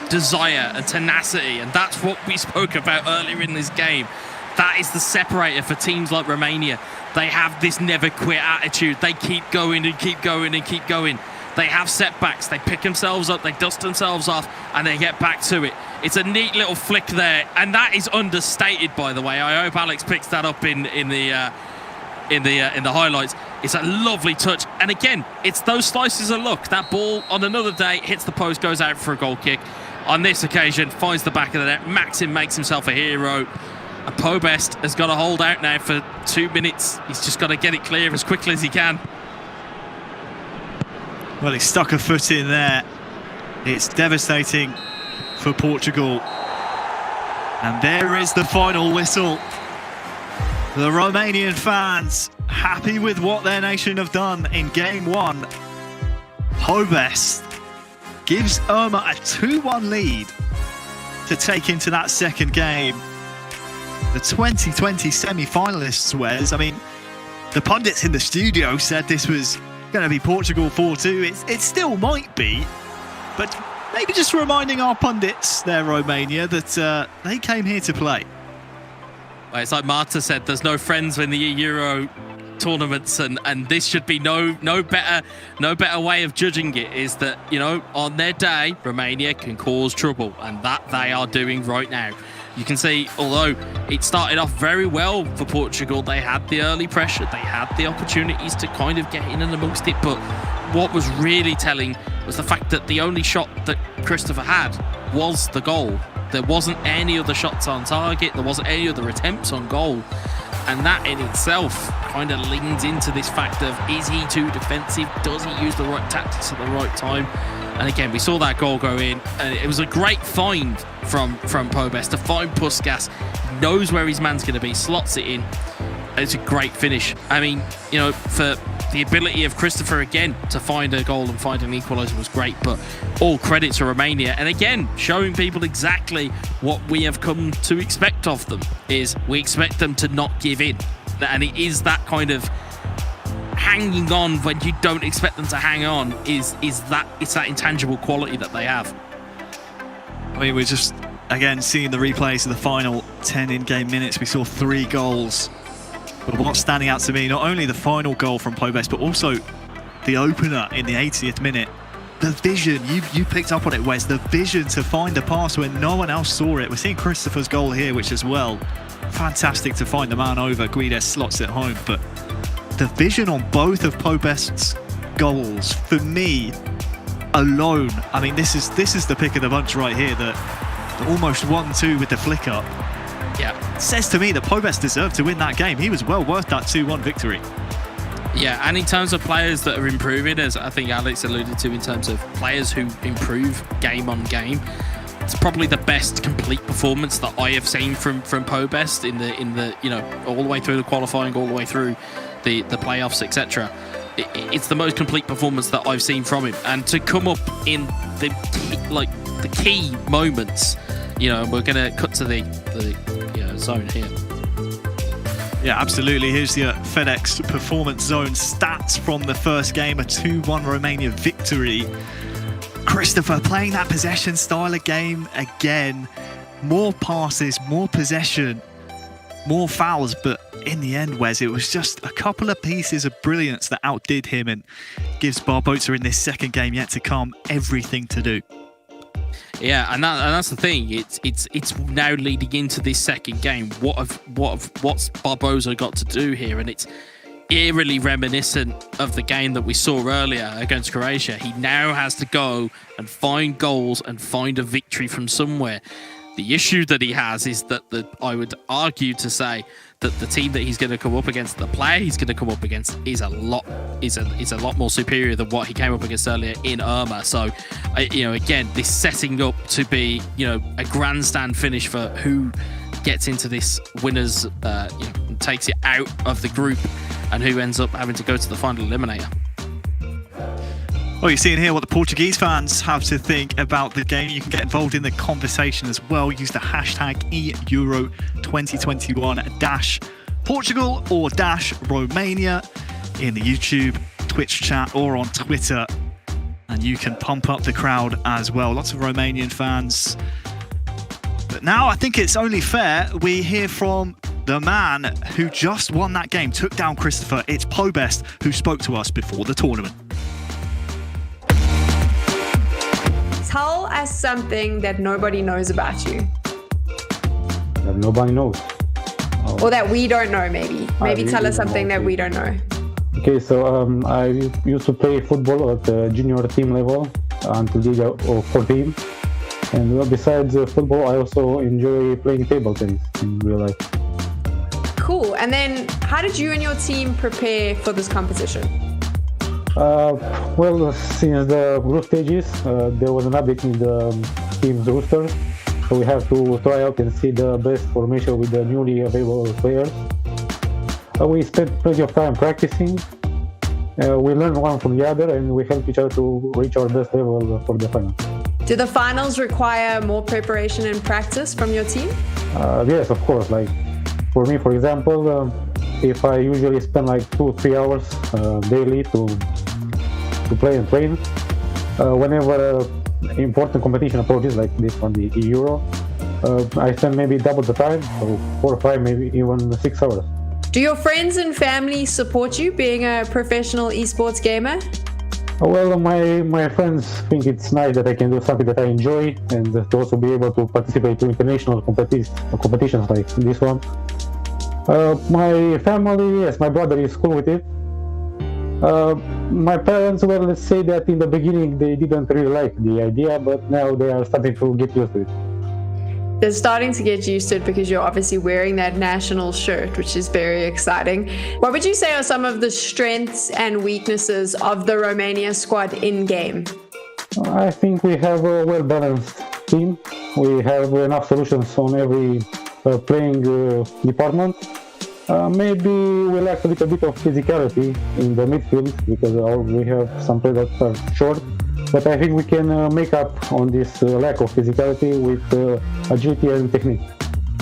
desire and tenacity, and that's what we spoke about earlier in this game. That is the separator for teams like Romania. They have this never quit attitude. They keep going and keep going and keep going. They have setbacks. They pick themselves up, they dust themselves off, and they get back to it. It's a neat little flick there, and that is understated, by the way. I hope Alex picks that up in the highlights. It's a lovely touch, and again, it's those slices of luck. That ball on another day hits the post, goes out for a goal kick. On this occasion, finds the back of the net. Maxim makes himself a hero. And Pobest has got to hold out now for 2 minutes. He's just got to get it clear as quickly as he can. Well, he stuck a foot in there. It's devastating for Portugal. And there is the final whistle. The Romanian fans happy with what their nation have done in game 1. Pobest gives Irma a 2-1 lead to take into that second game. The 2020 semi-finalists, Wes. I mean, the pundits in the studio said this was going to be Portugal 4-2. It still might be, but maybe just reminding our pundits there, Romania, that they came here to play. Well, it's like Marta said, there's no friends in the eEURO tournaments, and this should be no better way of judging it, is that, on their day, Romania can cause trouble, and that they are doing right now. You can see, although it started off very well for Portugal, they had the early pressure, they had the opportunities to kind of get in and amongst it, but what was really telling was the fact that the only shot that Christopher had was the goal. There wasn't any other shots on target, there wasn't any other attempts on goal, and that in itself kind of leans into this fact of, is he too defensive? Does he use the right tactics at the right time? And again, we saw that goal go in, and it was a great find from Pobest to find Puskas. He knows where his man's going to be, slots it in. It's a great finish. I mean, for the ability of Christopher again to find a goal and find an equaliser was great, but all credit to Romania. And again, showing people exactly what we have come to expect of them, is we expect them to not give in. And it is that kind of hanging on when you don't expect them to hang on, it's that intangible quality that they have. I mean, we're just again, seeing the replays of the final 10 in-game minutes, we saw 3 goals. But what's standing out to me, not only the final goal from Pobest, but also the opener in the 80th minute. The vision, you picked up on it, Wes, the vision to find the pass when no one else saw it. We're seeing Christopher's goal here, which as well, fantastic to find the man over. Guides slots it home, but the vision on both of Pobest's goals, for me, alone, I mean, this is the pick of the bunch right here, the almost 1-2 with the flick up. Yeah. Says to me that Pobest deserved to win that game. He was well worth that 2-1 victory. Yeah, and in terms of players that are improving, as I think Alex alluded to, in terms of players who improve game on game, it's probably the best complete performance that I have seen from Pobest in the you know, all the way through the qualifying, all the way through the playoffs, etc. It's the most complete performance that I've seen from him, and to come up in the key moments, you know, we're going to cut to the zone here. Yeah, absolutely. Here's the FedEx Performance Zone stats from the first game, a 2-1 Romania victory. Christopher playing that possession style of game again. More passes, more possession, more fouls, but in the end, Wes, it was just a couple of pieces of brilliance that outdid him and gives Barbosa in this second game yet to come everything to do. Yeah, and that's the thing. It's now leading into this second game. What's Barbosa got to do here? And it's eerily reminiscent of the game that we saw earlier against Croatia. He now has to go and find goals and find a victory from somewhere. The issue that he has is that I would argue to say that the team that he's going to come up against, the player he's going to come up against, is a lot more superior than what he came up against earlier in Irma. So, you know, again, this setting up to be, you know, a grandstand finish for who gets into this winners, takes it out of the group, and who ends up having to go to the final eliminator. Well, you're seeing here what the Portuguese fans have to think about the game. You can get involved in the conversation as well. Use the hashtag eEURO 2021 -Portugal or -Romania in the YouTube, Twitch chat, or on Twitter. And you can pump up the crowd as well. Lots of Romanian fans. But now I think it's only fair we hear from the man who just won that game, took down Christopher. It's Pobest who spoke to us before the tournament. Tell us something that nobody knows about you. That nobody knows. Or that we don't know, maybe. Maybe tell us something that we don't know. Okay, so I used to play football at the junior team level until Liga 14. And besides football, I also enjoy playing table tennis in real life. Cool. And then how did you and your team prepare for this competition? Well, since the group stages, there was an update in the team's roster, so we have to try out and see the best formation with the newly available players. We spent plenty of time practicing. We learned one from the other, and we help each other to reach our best level for the final. Do the finals require more preparation and practice from your team? Yes, of course. Like for me, for example, if I usually spend like 2-3 hours daily to play and train, whenever important competition approaches like this one, the eEURO, I spend maybe double the time, so 4 or 5, maybe even 6 hours. Do your friends and family support you being a professional esports gamer? Well, my friends think it's nice that I can do something that I enjoy, and to also be able to participate in international competitions like this one. My family, yes, my brother is cool with it. My parents, well, let's say that in the beginning they didn't really like the idea, but now they are starting to get used to it. They're starting to get used to it because you're obviously wearing that national shirt, which is very exciting. What would you say are some of the strengths and weaknesses of the Romania squad in-game? I think we have a well-balanced team. We have enough solutions on every playing department. Maybe we lack a little bit of physicality in the midfield because we have some players that are short. But I think we can make up on this lack of physicality with agility and technique.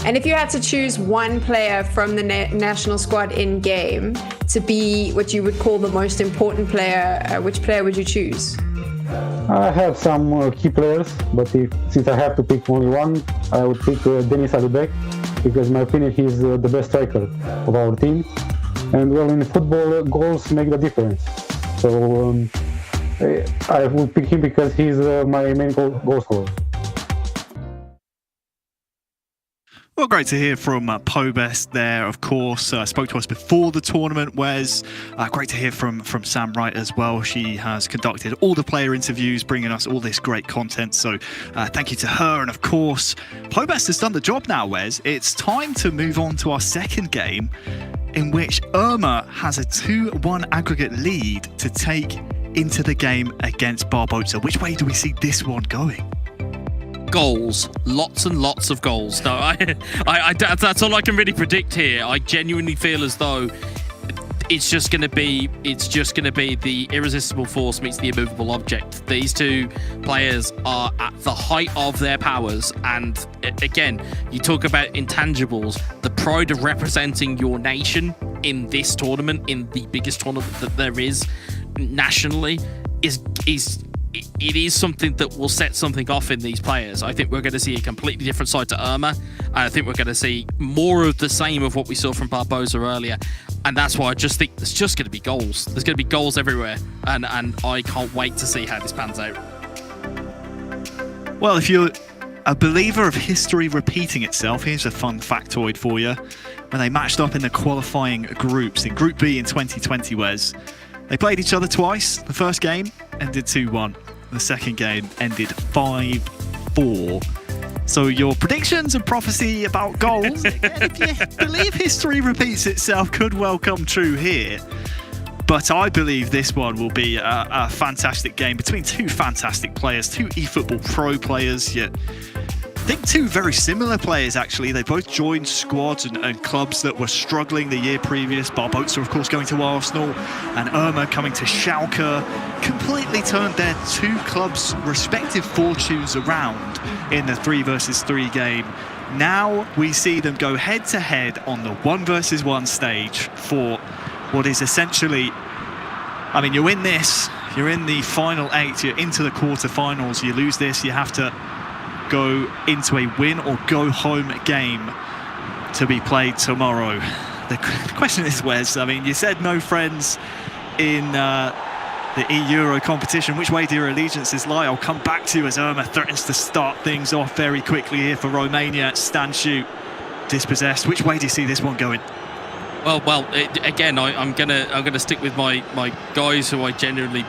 And if you had to choose one player from the national squad in game to be what you would call the most important player, which player would you choose? I have some key players, but since I have to pick only one, I would pick Denis Alibek, because in my opinion he's the best striker of our team. And well, in football, goals make the difference. So I would pick him because he's my main goal scorer. Well, great to hear from Pobest there, of course. Spoke to us before the tournament, Wes. Great to hear from Sam Wright as well. She has conducted all the player interviews, bringing us all this great content. So thank you to her. And of course, Pobest has done the job now, Wes. It's time to move on to our second game, in which Irma has a 2-1 aggregate lead to take into the game against Barbosa. Which way do we see this one going? Goals, lots and lots of goals. No, that's all I can really predict here. I genuinely feel as though it's just going to be the irresistible force meets the immovable object. These two players are at the height of their powers, and again, you talk about intangibles. The pride of representing your nation in this tournament, in the biggest tournament that there is nationally, it is something that will set something off in these players. I think we're going to see a completely different side to Irma, and I think we're going to see more of the same of what we saw from Barbosa earlier, and that's why I just think there's just going to be goals. There's going to be goals everywhere, and I can't wait to see how this pans out. Well, if you're a believer of history repeating itself, here's a fun factoid for you. When they matched up in the qualifying groups, in Group B in 2020, Wes, they played each other twice. The first game ended 2-1. The second game ended 5-4. So your predictions and prophecy about goals, if you believe history repeats itself, could well come true here. But I believe this one will be a fantastic game between two fantastic players, two eFootball Pro players, yet I think two very similar players, actually. They both joined squads and clubs that were struggling the year previous. Barbosa, of course, going to Arsenal, and Irma coming to Schalke. Completely turned their two clubs' respective fortunes around in the 3 versus 3 game. Now we see them go head-to-head on the 1 versus 1 stage for what is essentially... I mean, you win this, you're in the final 8, you're into the quarterfinals. You lose this, you have to go into a win or go home game to be played tomorrow. The question is, Wes, I mean, you said no friends in the eEURO competition. Which way do your allegiances lie? I'll come back to you as Irma threatens to start things off very quickly here for Romania. Stand shoot, dispossessed. Which way do you see this one going? Well, again, I'm gonna stick with my guys who I genuinely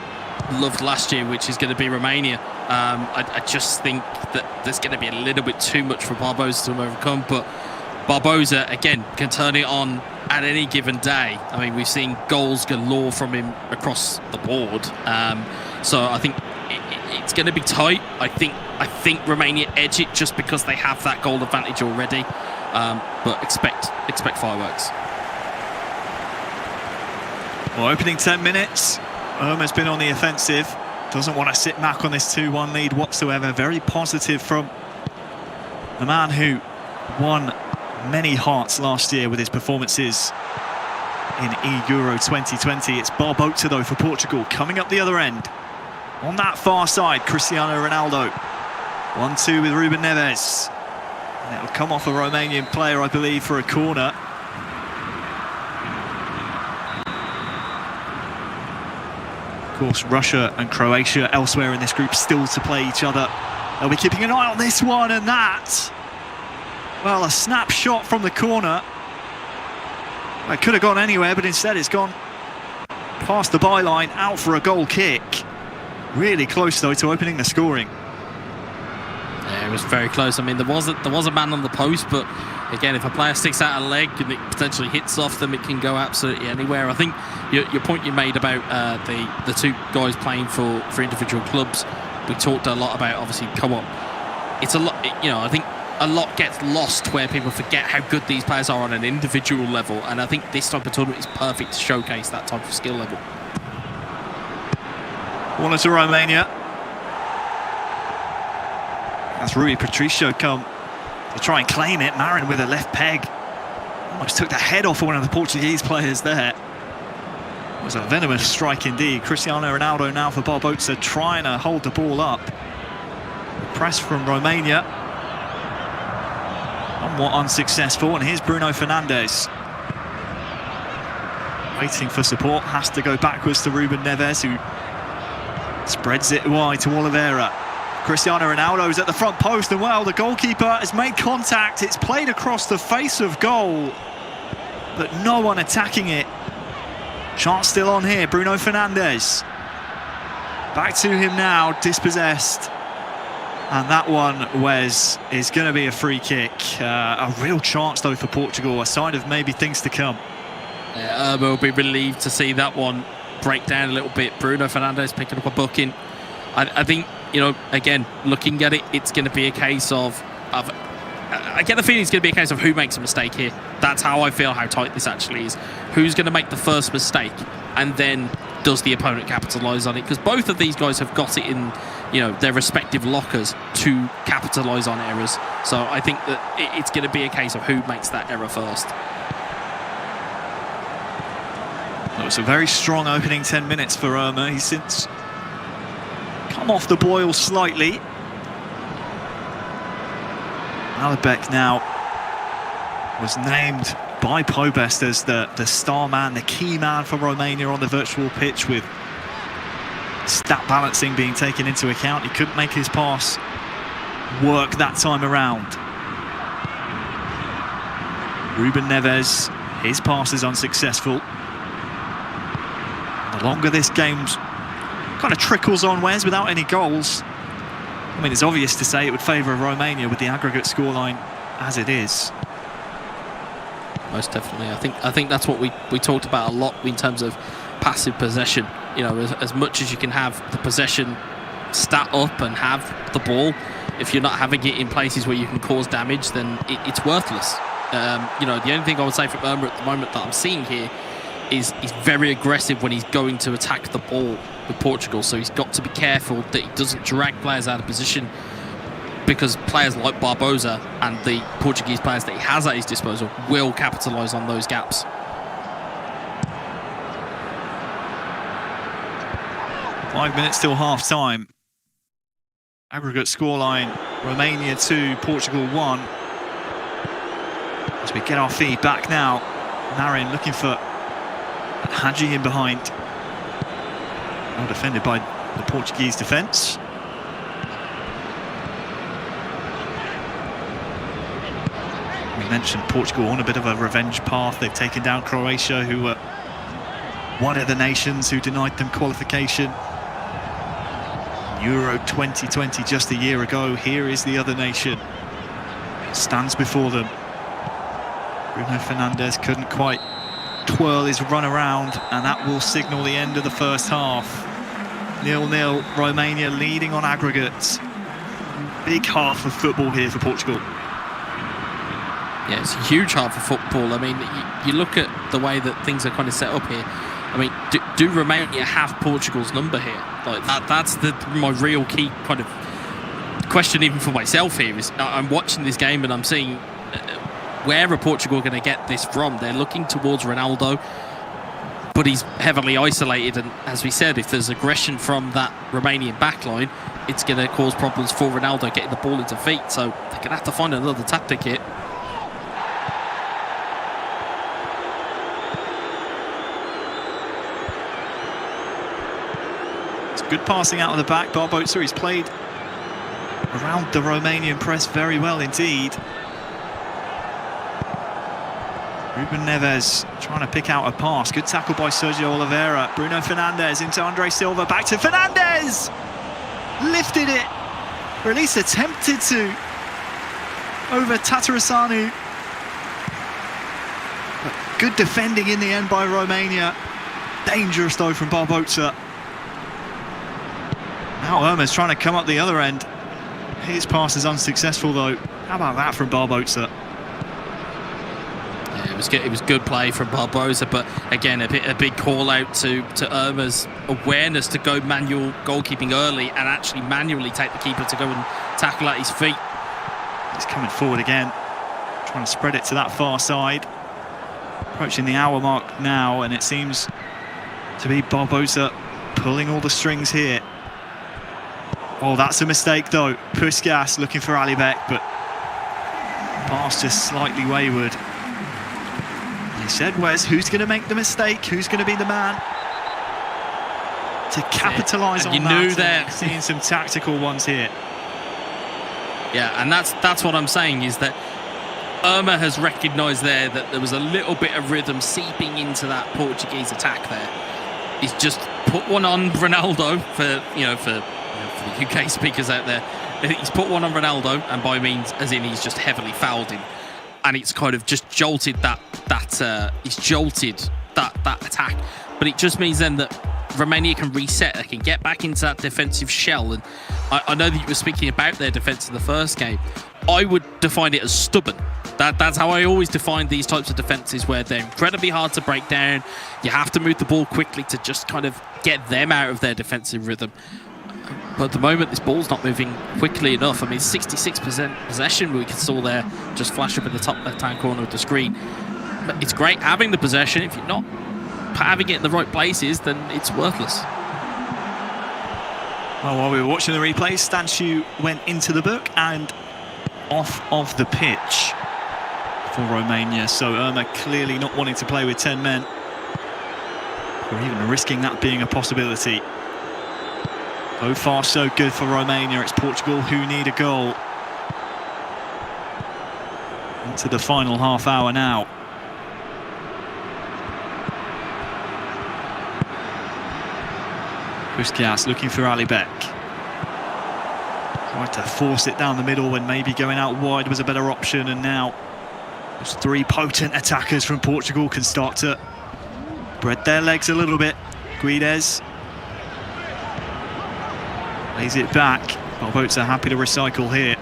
loved last year, which is going to be Romania. I just think that there's going to be a little bit too much for Barbosa to overcome, but Barbosa, again, can turn it on at any given day. I mean, we've seen goals galore from him across the board. So I think it's going to be tight. I think Romania edge it just because they have that goal advantage already. But expect fireworks. Well, opening 10 minutes, Irma's been on the offensive. Doesn't want to sit back on this 2-1 lead whatsoever. Very positive from the man who won many hearts last year with his performances in eEURO 2020. It's Barbosa, though, for Portugal, coming up the other end. On that far side, Cristiano Ronaldo. 1-2 with Ruben Neves. And it'll come off a Romanian player, I believe, for a corner. Of course, Russia and Croatia elsewhere in this group still to play each other. They'll be keeping an eye on this one, and that, well, a snapshot from the corner. Well, it could have gone anywhere, but instead it's gone past the byline, out for a goal kick. Really close, though, to opening the scoring. Yeah, it was very close. I mean, there was a man on the post, but again, if a player sticks out a leg and it potentially hits off them, it can go absolutely anywhere. I think your point you made about the two guys playing for individual clubs, we talked a lot about, obviously, co-op. It's a lot, I think a lot gets lost where people forget how good these players are on an individual level, and I think this type of tournament is perfect to showcase that type of skill level. Corner to Romania. That's Rui Patricio come to try and claim it. Marin with a left peg. Almost took the head off of one of the Portuguese players there. It was a venomous strike indeed. Cristiano Ronaldo now for Barbosa, trying to hold the ball up. Press from Romania. Somewhat unsuccessful, and here's Bruno Fernandes. Waiting for support, has to go backwards to Ruben Neves, who spreads it wide to Oliveira. Cristiano Ronaldo's at the front post, and well, the goalkeeper has made contact. It's played across the face of goal, but no one attacking it. Chance still on here, Bruno Fernandes. Back to him now, dispossessed. And that one, Wes, is going to be a free kick. A real chance, though, for Portugal, a sign of maybe things to come. Yeah, will be relieved to see that one break down a little bit. Bruno Fernandes picking up a booking. I think, you know, again, looking at it, it's going to be a case of I get the feeling it's going to be a case of who makes a mistake here. That's how I feel how tight this actually is. Who's going to make the first mistake, and then does the opponent capitalise on it? Because both of these guys have got it in, you know, their respective lockers to capitalise on errors. So I think that it's going to be a case of who makes that error first. It was a very strong opening 10 minutes for Irma. He's since come off the boil slightly. Alabek now was named by Pobest as the star man, the key man for Romania on the virtual pitch, with stat balancing being taken into account. He couldn't make his pass work that time around. Ruben Neves, his pass is unsuccessful. The longer this game's kind of trickles on, Wes, without any goals, I mean, it's obvious to say it would favour Romania with the aggregate scoreline as it is. Most definitely. I think that's what we talked about a lot in terms of passive possession. You know, as much as you can have the possession stat up and have the ball, if you're not having it in places where you can cause damage, then it's worthless. You know, the only thing I would say from Irma at the moment that I'm seeing here is he's very aggressive when he's going to attack the ball with Portugal, so he's got to be careful that he doesn't drag players out of position, because players like Barbosa and the Portuguese players that he has at his disposal will capitalise on those gaps. Five minutes till half time. Aggregate scoreline, Romania 2, Portugal 1. As we get our feed back now, Marin looking for Hadji in behind. Well defended by the Portuguese defence. We mentioned Portugal on a bit of a revenge path. They've taken down Croatia, who were one of the nations who denied them qualification. Euro 2020 just a year ago. Here is the other nation. It stands before them. Bruno Fernandes couldn't quite twirl his run around, and that will signal the end of the first half. 0-0, Romania leading on aggregates. Big half of football here for Portugal. Yeah, it's a huge half of football. I mean, you look at the way that things are kind of set up here. I mean, do Romania have Portugal's number here? Like that's my real key kind of question, even for myself here. Is I'm watching this game and I'm seeing where are Portugal going to get this from? They're looking towards Ronaldo, but he's heavily isolated, and as we said, if there's aggression from that Romanian backline, it's going to cause problems for Ronaldo getting the ball into feet, so they're going to have to find another tactic here. It's good passing out of the back. Barbosa, he's played around the Romanian press very well indeed. Ruben Neves trying to pick out a pass. Good tackle by Sergio Oliveira. Bruno Fernandes into Andre Silva. Back to Fernandes! Lifted it. Or at least attempted to. Over Tatarusanu. But good defending in the end by Romania. Dangerous though from Barbosa. Now Irma's trying to come up the other end. His pass is unsuccessful though. How about that from Barbosa? It was good play from Barbosa, but again, a big call out to Irma's awareness to go manual goalkeeping early and actually manually take the keeper to go and tackle at his feet. He's coming forward again, trying to spread it to that far side. Approaching the hour mark now, and it seems to be Barbosa pulling all the strings here. Oh, that's a mistake though. Puskas looking for Alibek, but pass just slightly wayward. He said, Wes, who's going to make the mistake? Who's going to be the man to capitalise on you that? knew that. Seeing some tactical ones here. Yeah, and that's what I'm saying, is that Irma has recognised there that there was a little bit of rhythm seeping into that Portuguese attack there. He's just put one on Ronaldo for the UK speakers out there. He's put one on Ronaldo, and by means as in he's just heavily fouled him, and it's kind of just jolted that attack. But it just means then that Romania can reset, they can get back into that defensive shell. And I know that you were speaking about their defence in the first game. I would define it as stubborn. That's how I always define these types of defences, where they're incredibly hard to break down. You have to move the ball quickly to just kind of get them out of their defensive rhythm. But at the moment, this ball's not moving quickly enough. I mean, 66% possession we saw there just flash up in the top left-hand corner of the screen. But it's great having the possession. If you're not having it in the right places, then it's worthless. Well, while we were watching the replay, Stanciu went into the book and off of the pitch for Romania. So Irma clearly not wanting to play with 10 men, or even risking that being a possibility. So far, so good for Romania. It's Portugal who need a goal. Into the final half hour now. Puskas looking for Alibek. Tried to force it down the middle when maybe going out wide was a better option, and now those three potent attackers from Portugal can start to spread their legs a little bit. Guedes lays it back. Barbosa happy to recycle here.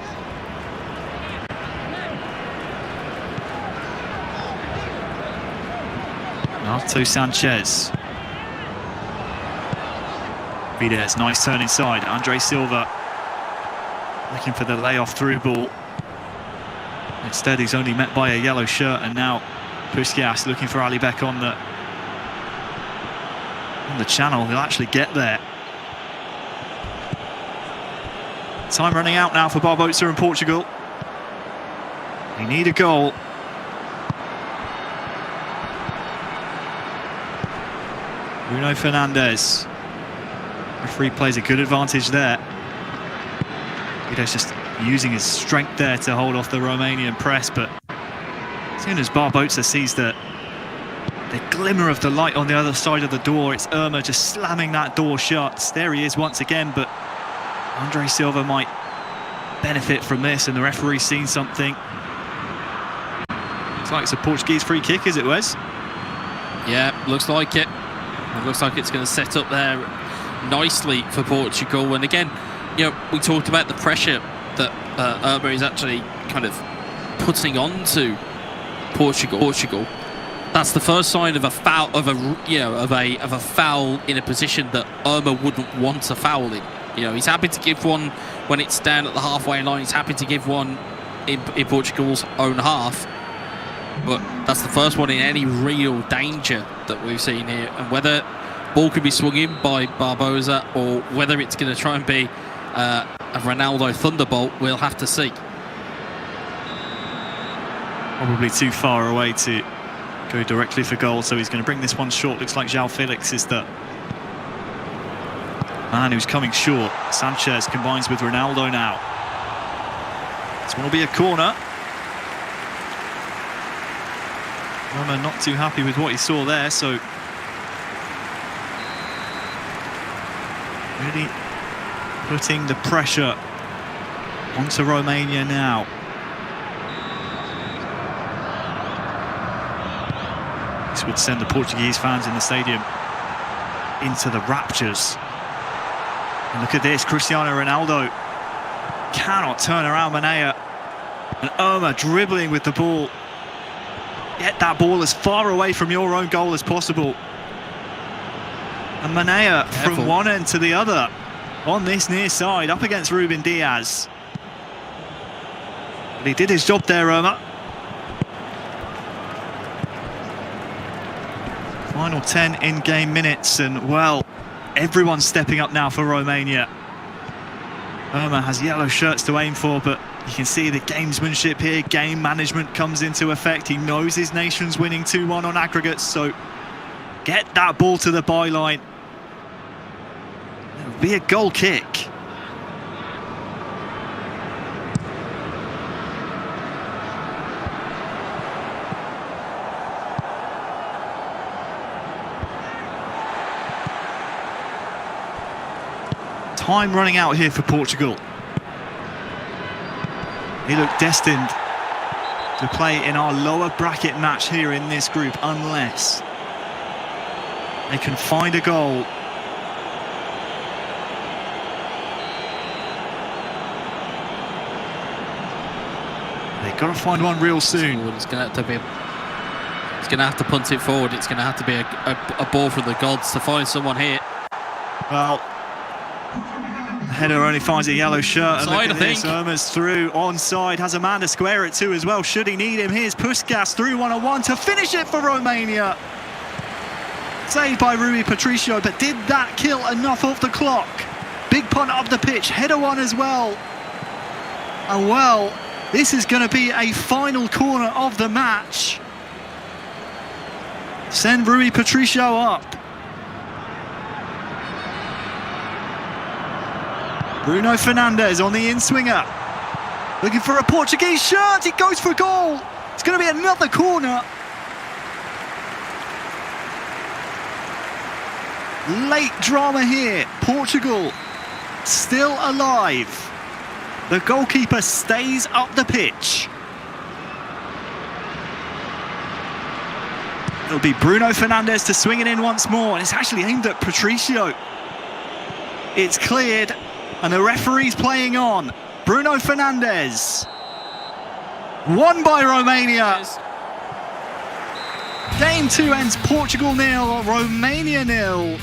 Nato Sanchez. Guedes, nice turn inside. Andre Silva looking for the layoff through ball. Instead, he's only met by a yellow shirt, and now Puskas looking for Alibek on the channel. He'll actually get there. Time running out now for Barbosa and Portugal. They need a goal. Bruno Fernandes. Referee plays a good advantage there. Guedes just using his strength there to hold off the Romanian press, but as soon as Barbosa sees the glimmer of the light on the other side of the door, it's Irma just slamming that door shut. There he is once again, but Andre Silva might benefit from this, and the referee's seen something. Looks like it's a Portuguese free kick, is it, Wes? Yeah, looks like it. It looks like it's going to set up there nicely for Portugal. And again, we talked about the pressure that Irma is actually kind of putting onto Portugal. That's the first sign of a foul, of a foul in a position that Irma wouldn't want to foul in. He's happy to give one when it's down at the halfway line. He's happy to give one in Portugal's own half. But that's the first one in any real danger that we've seen here. And whether ball could be swung in by Barbosa or whether it's going to try and be a Ronaldo thunderbolt, we'll have to see. Probably too far away to go directly for goal, so he's going to bring this one short. Looks like João Felix is the man who's coming short. Sanchez combines with Ronaldo now. This one will be a corner. Roma not too happy with what he saw there, so really putting the pressure onto Romania now. This would send the Portuguese fans in the stadium into the raptures. And look at this, Cristiano Ronaldo cannot turn around Manea. And Irma dribbling with the ball. Get that ball as far away from your own goal as possible. And Manea from one end to the other on this near side, up against Ruben Diaz. But he did his job there, Irma. Final 10 in-game minutes, and well, everyone's stepping up now for Romania. Irma has yellow shirts to aim for, but you can see the gamesmanship here, game management comes into effect. He knows his nation's winning 2-1 on aggregates, so get that ball to the byline. It'll be a goal kick. Time running out here for Portugal. They look destined to play in our lower bracket match here in this group unless they can find a goal. They've got to find one real soon. It's going to have to punt it forward. It's going to have to be a ball from the gods to find someone here. Well, the header only finds a yellow shirt. Onside, I think. Irma's through, onside, has a man to square it to as well, should he need him. Here's Puskas through 1-on-1 to finish it for Romania. Saved by Rui Patricio, but did that kill enough off the clock? Big punt up the pitch, header one as well. And well, this is going to be a final corner of the match. Send Rui Patricio up. Bruno Fernandes on the in-swinger. Looking for a Portuguese shirt. It goes for goal. It's going to be another corner. Late drama here. Portugal still alive. The goalkeeper stays up the pitch. It'll be Bruno Fernandes to swing it in once more. And it's actually aimed at Patricio. It's cleared. And the referee's playing on. Bruno Fernandes. Won by Romania. Game 2 ends Portugal 0, Romania 0.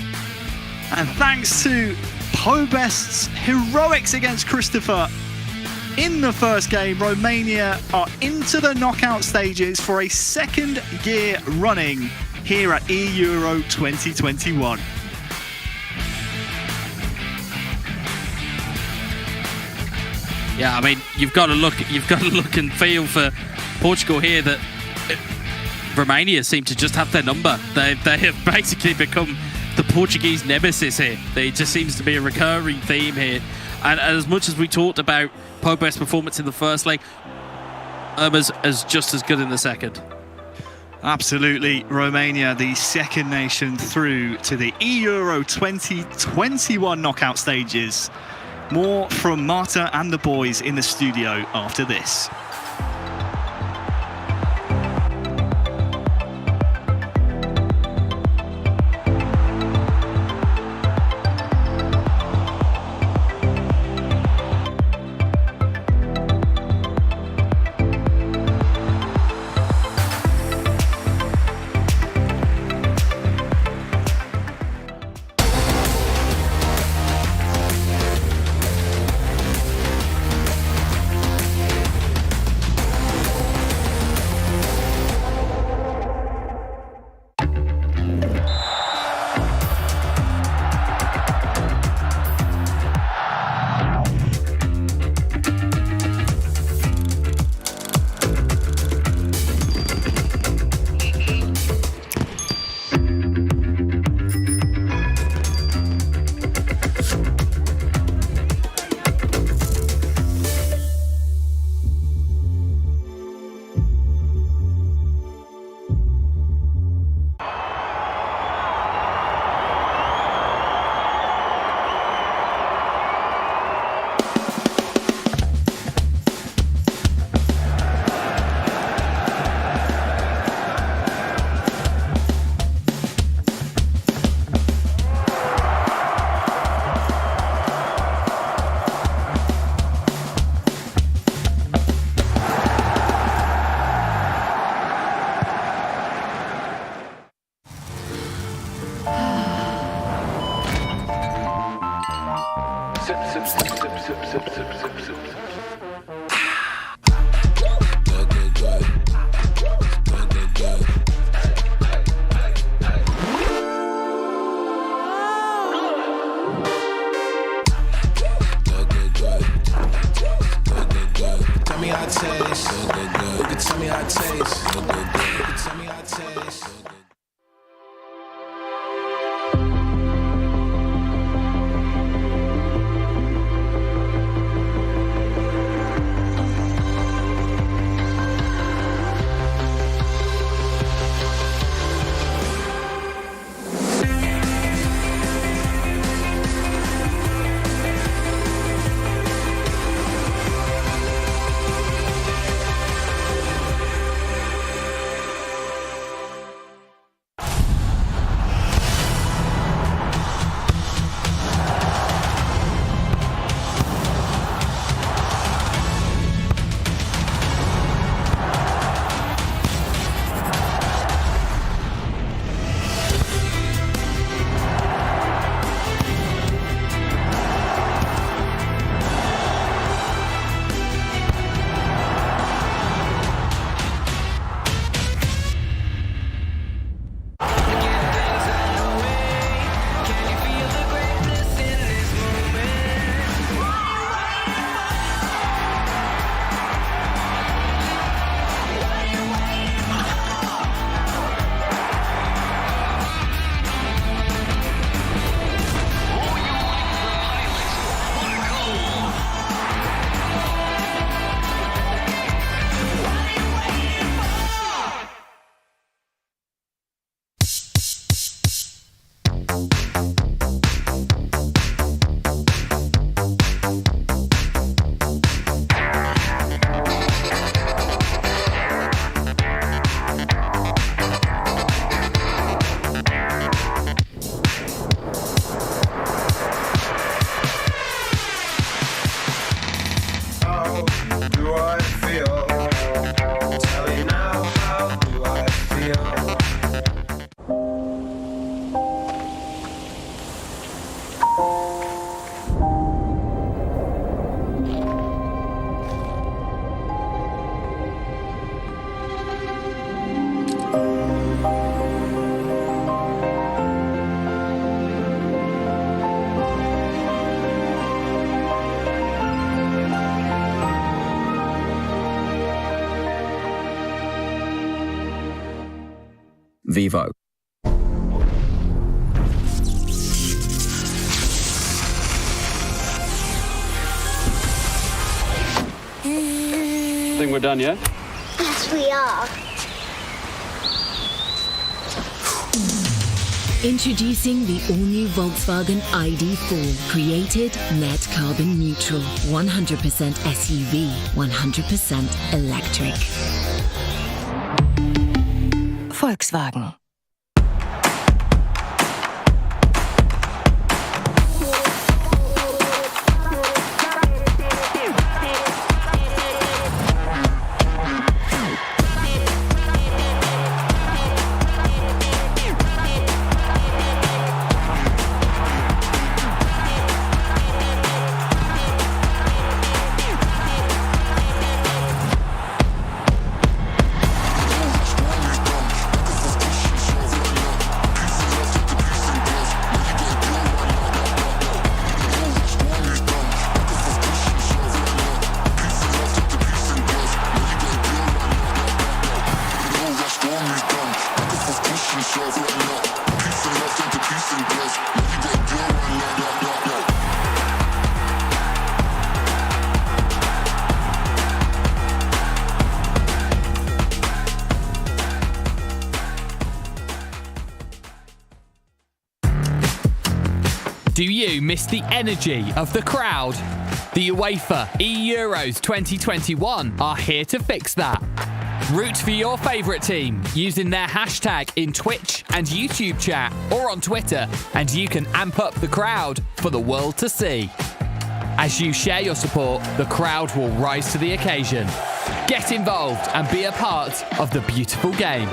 And thanks to Pobest's heroics against Christopher in the first game, Romania are into the knockout stages for a second year running here at eEURO 2021. Yeah, I mean, you've got to look and feel for Portugal here that Romania seem to just have their number. They have basically become the Portuguese nemesis here. There just seems to be a recurring theme here. And as much as we talked about Pobest's performance in the first leg, Irma's as just as good in the second. Absolutely. Romania, the second nation through to the eEURO 2021 knockout stages. More from Marta and the boys in the studio after this. I taste. You can tell me how I taste. Vivo. I think we're done, yeah? Yes, we are. Introducing the all-new Volkswagen Id4. Created net carbon neutral. 100% SUV, 100% electric. Volkswagen. Do you miss the energy of the crowd? The UEFA eEUROs 2021 are here to fix that. Root for your favourite team using their hashtag in Twitch and YouTube chat or on Twitter, and you can amp up the crowd for the world to see. As you share your support, the crowd will rise to the occasion. Get involved and be a part of the beautiful game.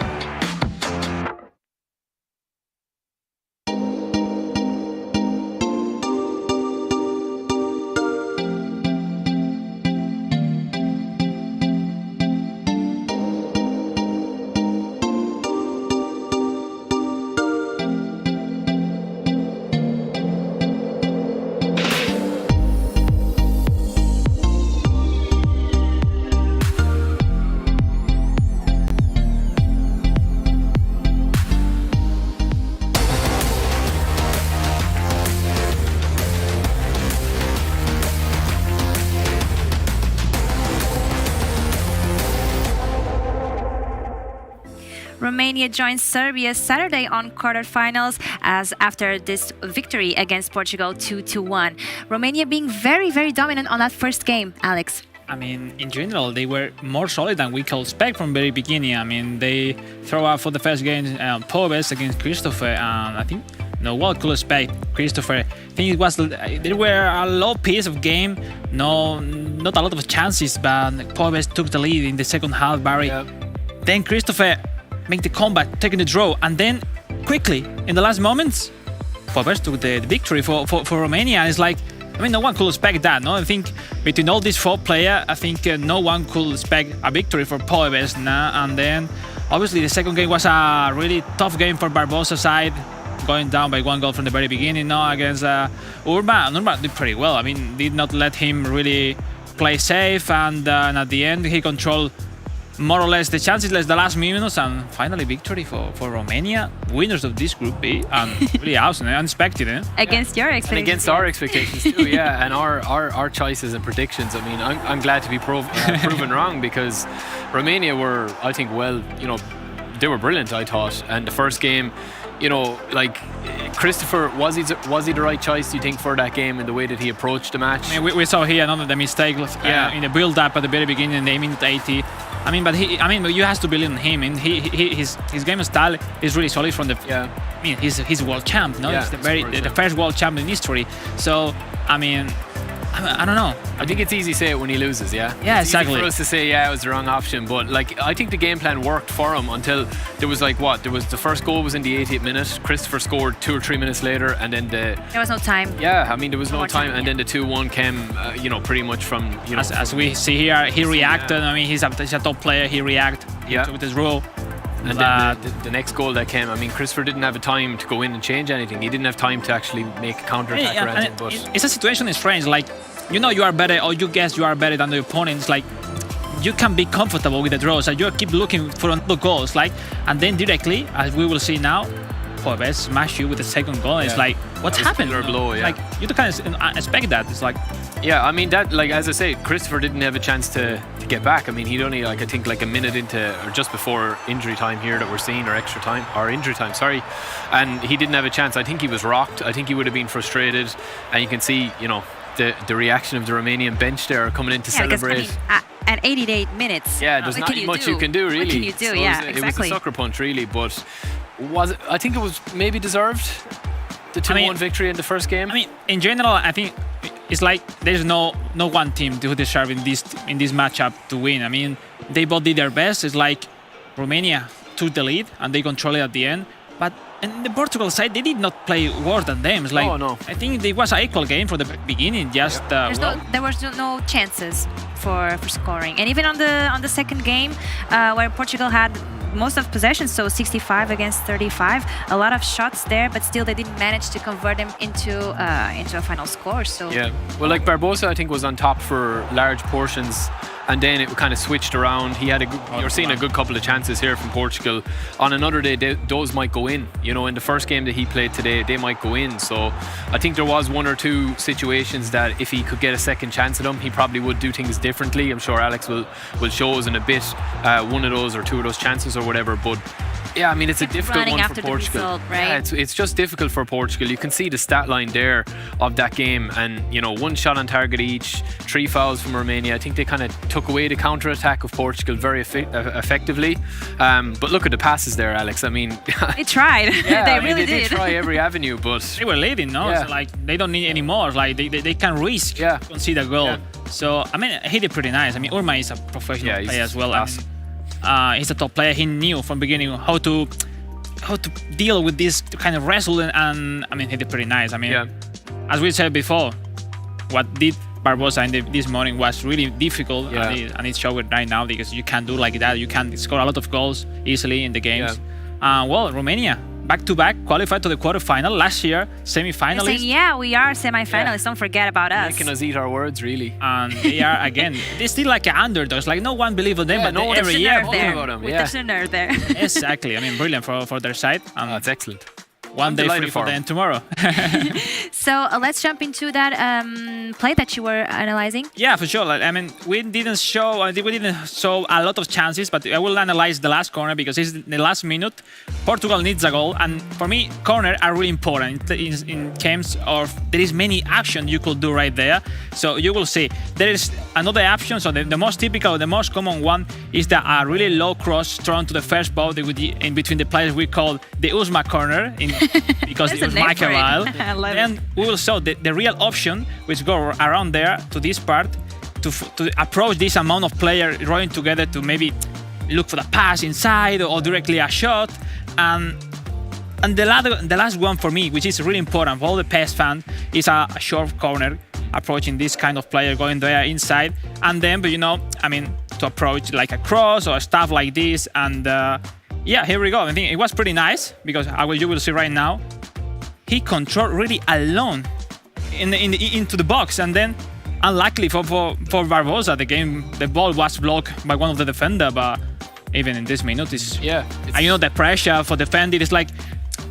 Romania joins Serbia Saturday on quarterfinals as after this victory against Portugal 2-1. Romania being very, very dominant on that first game, Alex. I mean, in general, they were more solid than we could expect from the very beginning. I mean, they throw out for the first game Pobes against Christopher, and I think no one could expect Christopher. I think it was there were a low pace of game, not a lot of chances, but Pobes took the lead in the second half. Barry, then Christopher make the comeback, taking the draw, and then quickly in the last moments, Pobes took the victory for Romania. It's like, I mean, no one could expect that, no? I think between all these 4 players, I think no one could expect a victory for Pobes. And then, obviously, the second game was a really tough game for Barbosa's side, going down by 1 goal from the very beginning, against Urban. Urban did pretty well. I mean, did not let him really play safe, and at the end, he controlled more or less the chances, less the last minutes, and finally victory for Romania, winners of this Group B, and really awesome, unexpected, Against your expectations. And against our expectations too, yeah, and our choices and predictions. I mean, I'm glad to be proven wrong, because Romania were, I think, they were brilliant, I thought, and the first game, like Christopher, was he the right choice, do you think, for that game and the way that he approached the match? I mean, we saw here another the mistake in the build-up at the very beginning, in the minute 80. I mean, but you have to believe in him, and his game style is really solid from the. I mean, he's world champ, no? Yeah, he's the first world champ in history. So, I mean, I don't know. I think it's easy to say it when he loses, yeah? Yeah, it's exactly. Easy for us to say, it was the wrong option, but like, I think the game plan worked for him until there was the first goal was in the 80th minute, Christopher scored 2 or 3 minutes later, and then there was no time. Yeah, I mean, there was no time, and then the 2-1 came, pretty much from, As we see here, he reacted. I mean, he's a top player, he reacted with his role. And then the next goal that came, I mean, Christopher didn't have a time to go in and change anything. He didn't have time to actually make a counter-attack or anything. But it's a situation is strange. Like, you are better, or you guess you are better than the opponent. It's like, you can be comfortable with the draw, so you keep looking for the goals. Like, and then directly, as we will see now, Pobes smash you with the second goal. It's like, what's happened? Blow, Like, you can't expect that. It's like, yeah, I mean, that, like, as I say, Christopher didn't have a chance to get back. I mean, he'd only, I think, a minute into, or just before injury time here that we're seeing, or extra time, or injury time, sorry. And he didn't have a chance. I think he was rocked. I think he would have been frustrated. And you can see, the reaction of the Romanian bench there coming in to celebrate. Because, I mean, at 88 minutes. Yeah, there's not much you can do, really. What can you do? So exactly. It was a sucker punch, really, but I think it was maybe deserved, the 2-1 victory in the first game. I mean, in general, I think it's like there's no one team who deserve in this matchup to win. I mean, they both did their best. It's like Romania took the lead and they controlled it at the end, but in the Portugal side, they did not play worse than them. It's like, I think it was an equal game from the beginning. Just there was no chances for scoring, and even on the second game, where Portugal had most of possession, so 65 against 35, a lot of shots there, but still they didn't manage to convert them into a final score. So well, like Barbosa, I think, was on top for large portions, and then it kind of switched around. He had you're seeing a good couple of chances here from Portugal. On another day, those might go in. In the first game that he played today, they might go in. So I think there was 1 or 2 situations that if he could get a second chance at them, he probably would do things differently. I'm sure Alex will show us in a bit 1 of those or 2 of those chances or whatever. But yeah, I mean, it's a difficult one for Portugal. Result, right? Yeah, it's just difficult for Portugal. You can see the stat line there of that game, and 1 shot on target each, 3 fouls from Romania. I think they kind of took away the counter-attack of Portugal very effectively. But look at the passes there, Alex. I mean, they tried. Yeah, they really did try every avenue, but they were leading, no? Yeah. So, like, they don't need any more. Like, they can risk concede a goal. So, I mean, he did pretty nice. I mean, Urma is a professional player as well. He's a top player. He knew from the beginning how to deal with this kind of wrestle, and I mean, he did pretty nice. I mean, as we said before, what did Barbosa this morning was really difficult, and it showed right now, because you can't do like that. You can score a lot of goals easily in the games. Well, Romania back-to-back qualified to the quarterfinal last year, semi-finalists. Yeah, we are semi-finalists. Don't forget about us. Making us eat our words, really. And they are, again, they're still like an underdogs. Like, no one believes in them, but no one every year. With the nerve there. Exactly. I mean, brilliant for their side. That's excellent. one day free for them tomorrow. So let's jump into that play that you were analyzing. Yeah, for sure. I mean, we didn't show a lot of chances, but I will analyze the last corner because it's the last minute. Portugal needs a goal, and for me, corners are really important in games of there is many actions you could do right there. So you will see there is another option. So the most typical, the most common one is that a really low cross thrown to the first ball in between the players we call the Uzma corner because it was Michael. And we will show the real option, which go around there to this part to approach this amount of players rolling together to maybe look for the pass inside or directly a shot. And the last one for me, which is really important for all the PES fans, is a short corner approaching this kind of player going there inside. And then, but I mean, to approach like a cross or stuff like this. And yeah, here we go. I think it was pretty nice because you will see right now, he controlled really alone into the box, and then unluckily for Barbosa, the ball was blocked by one of the defender. But even in this minute, the pressure for defending is like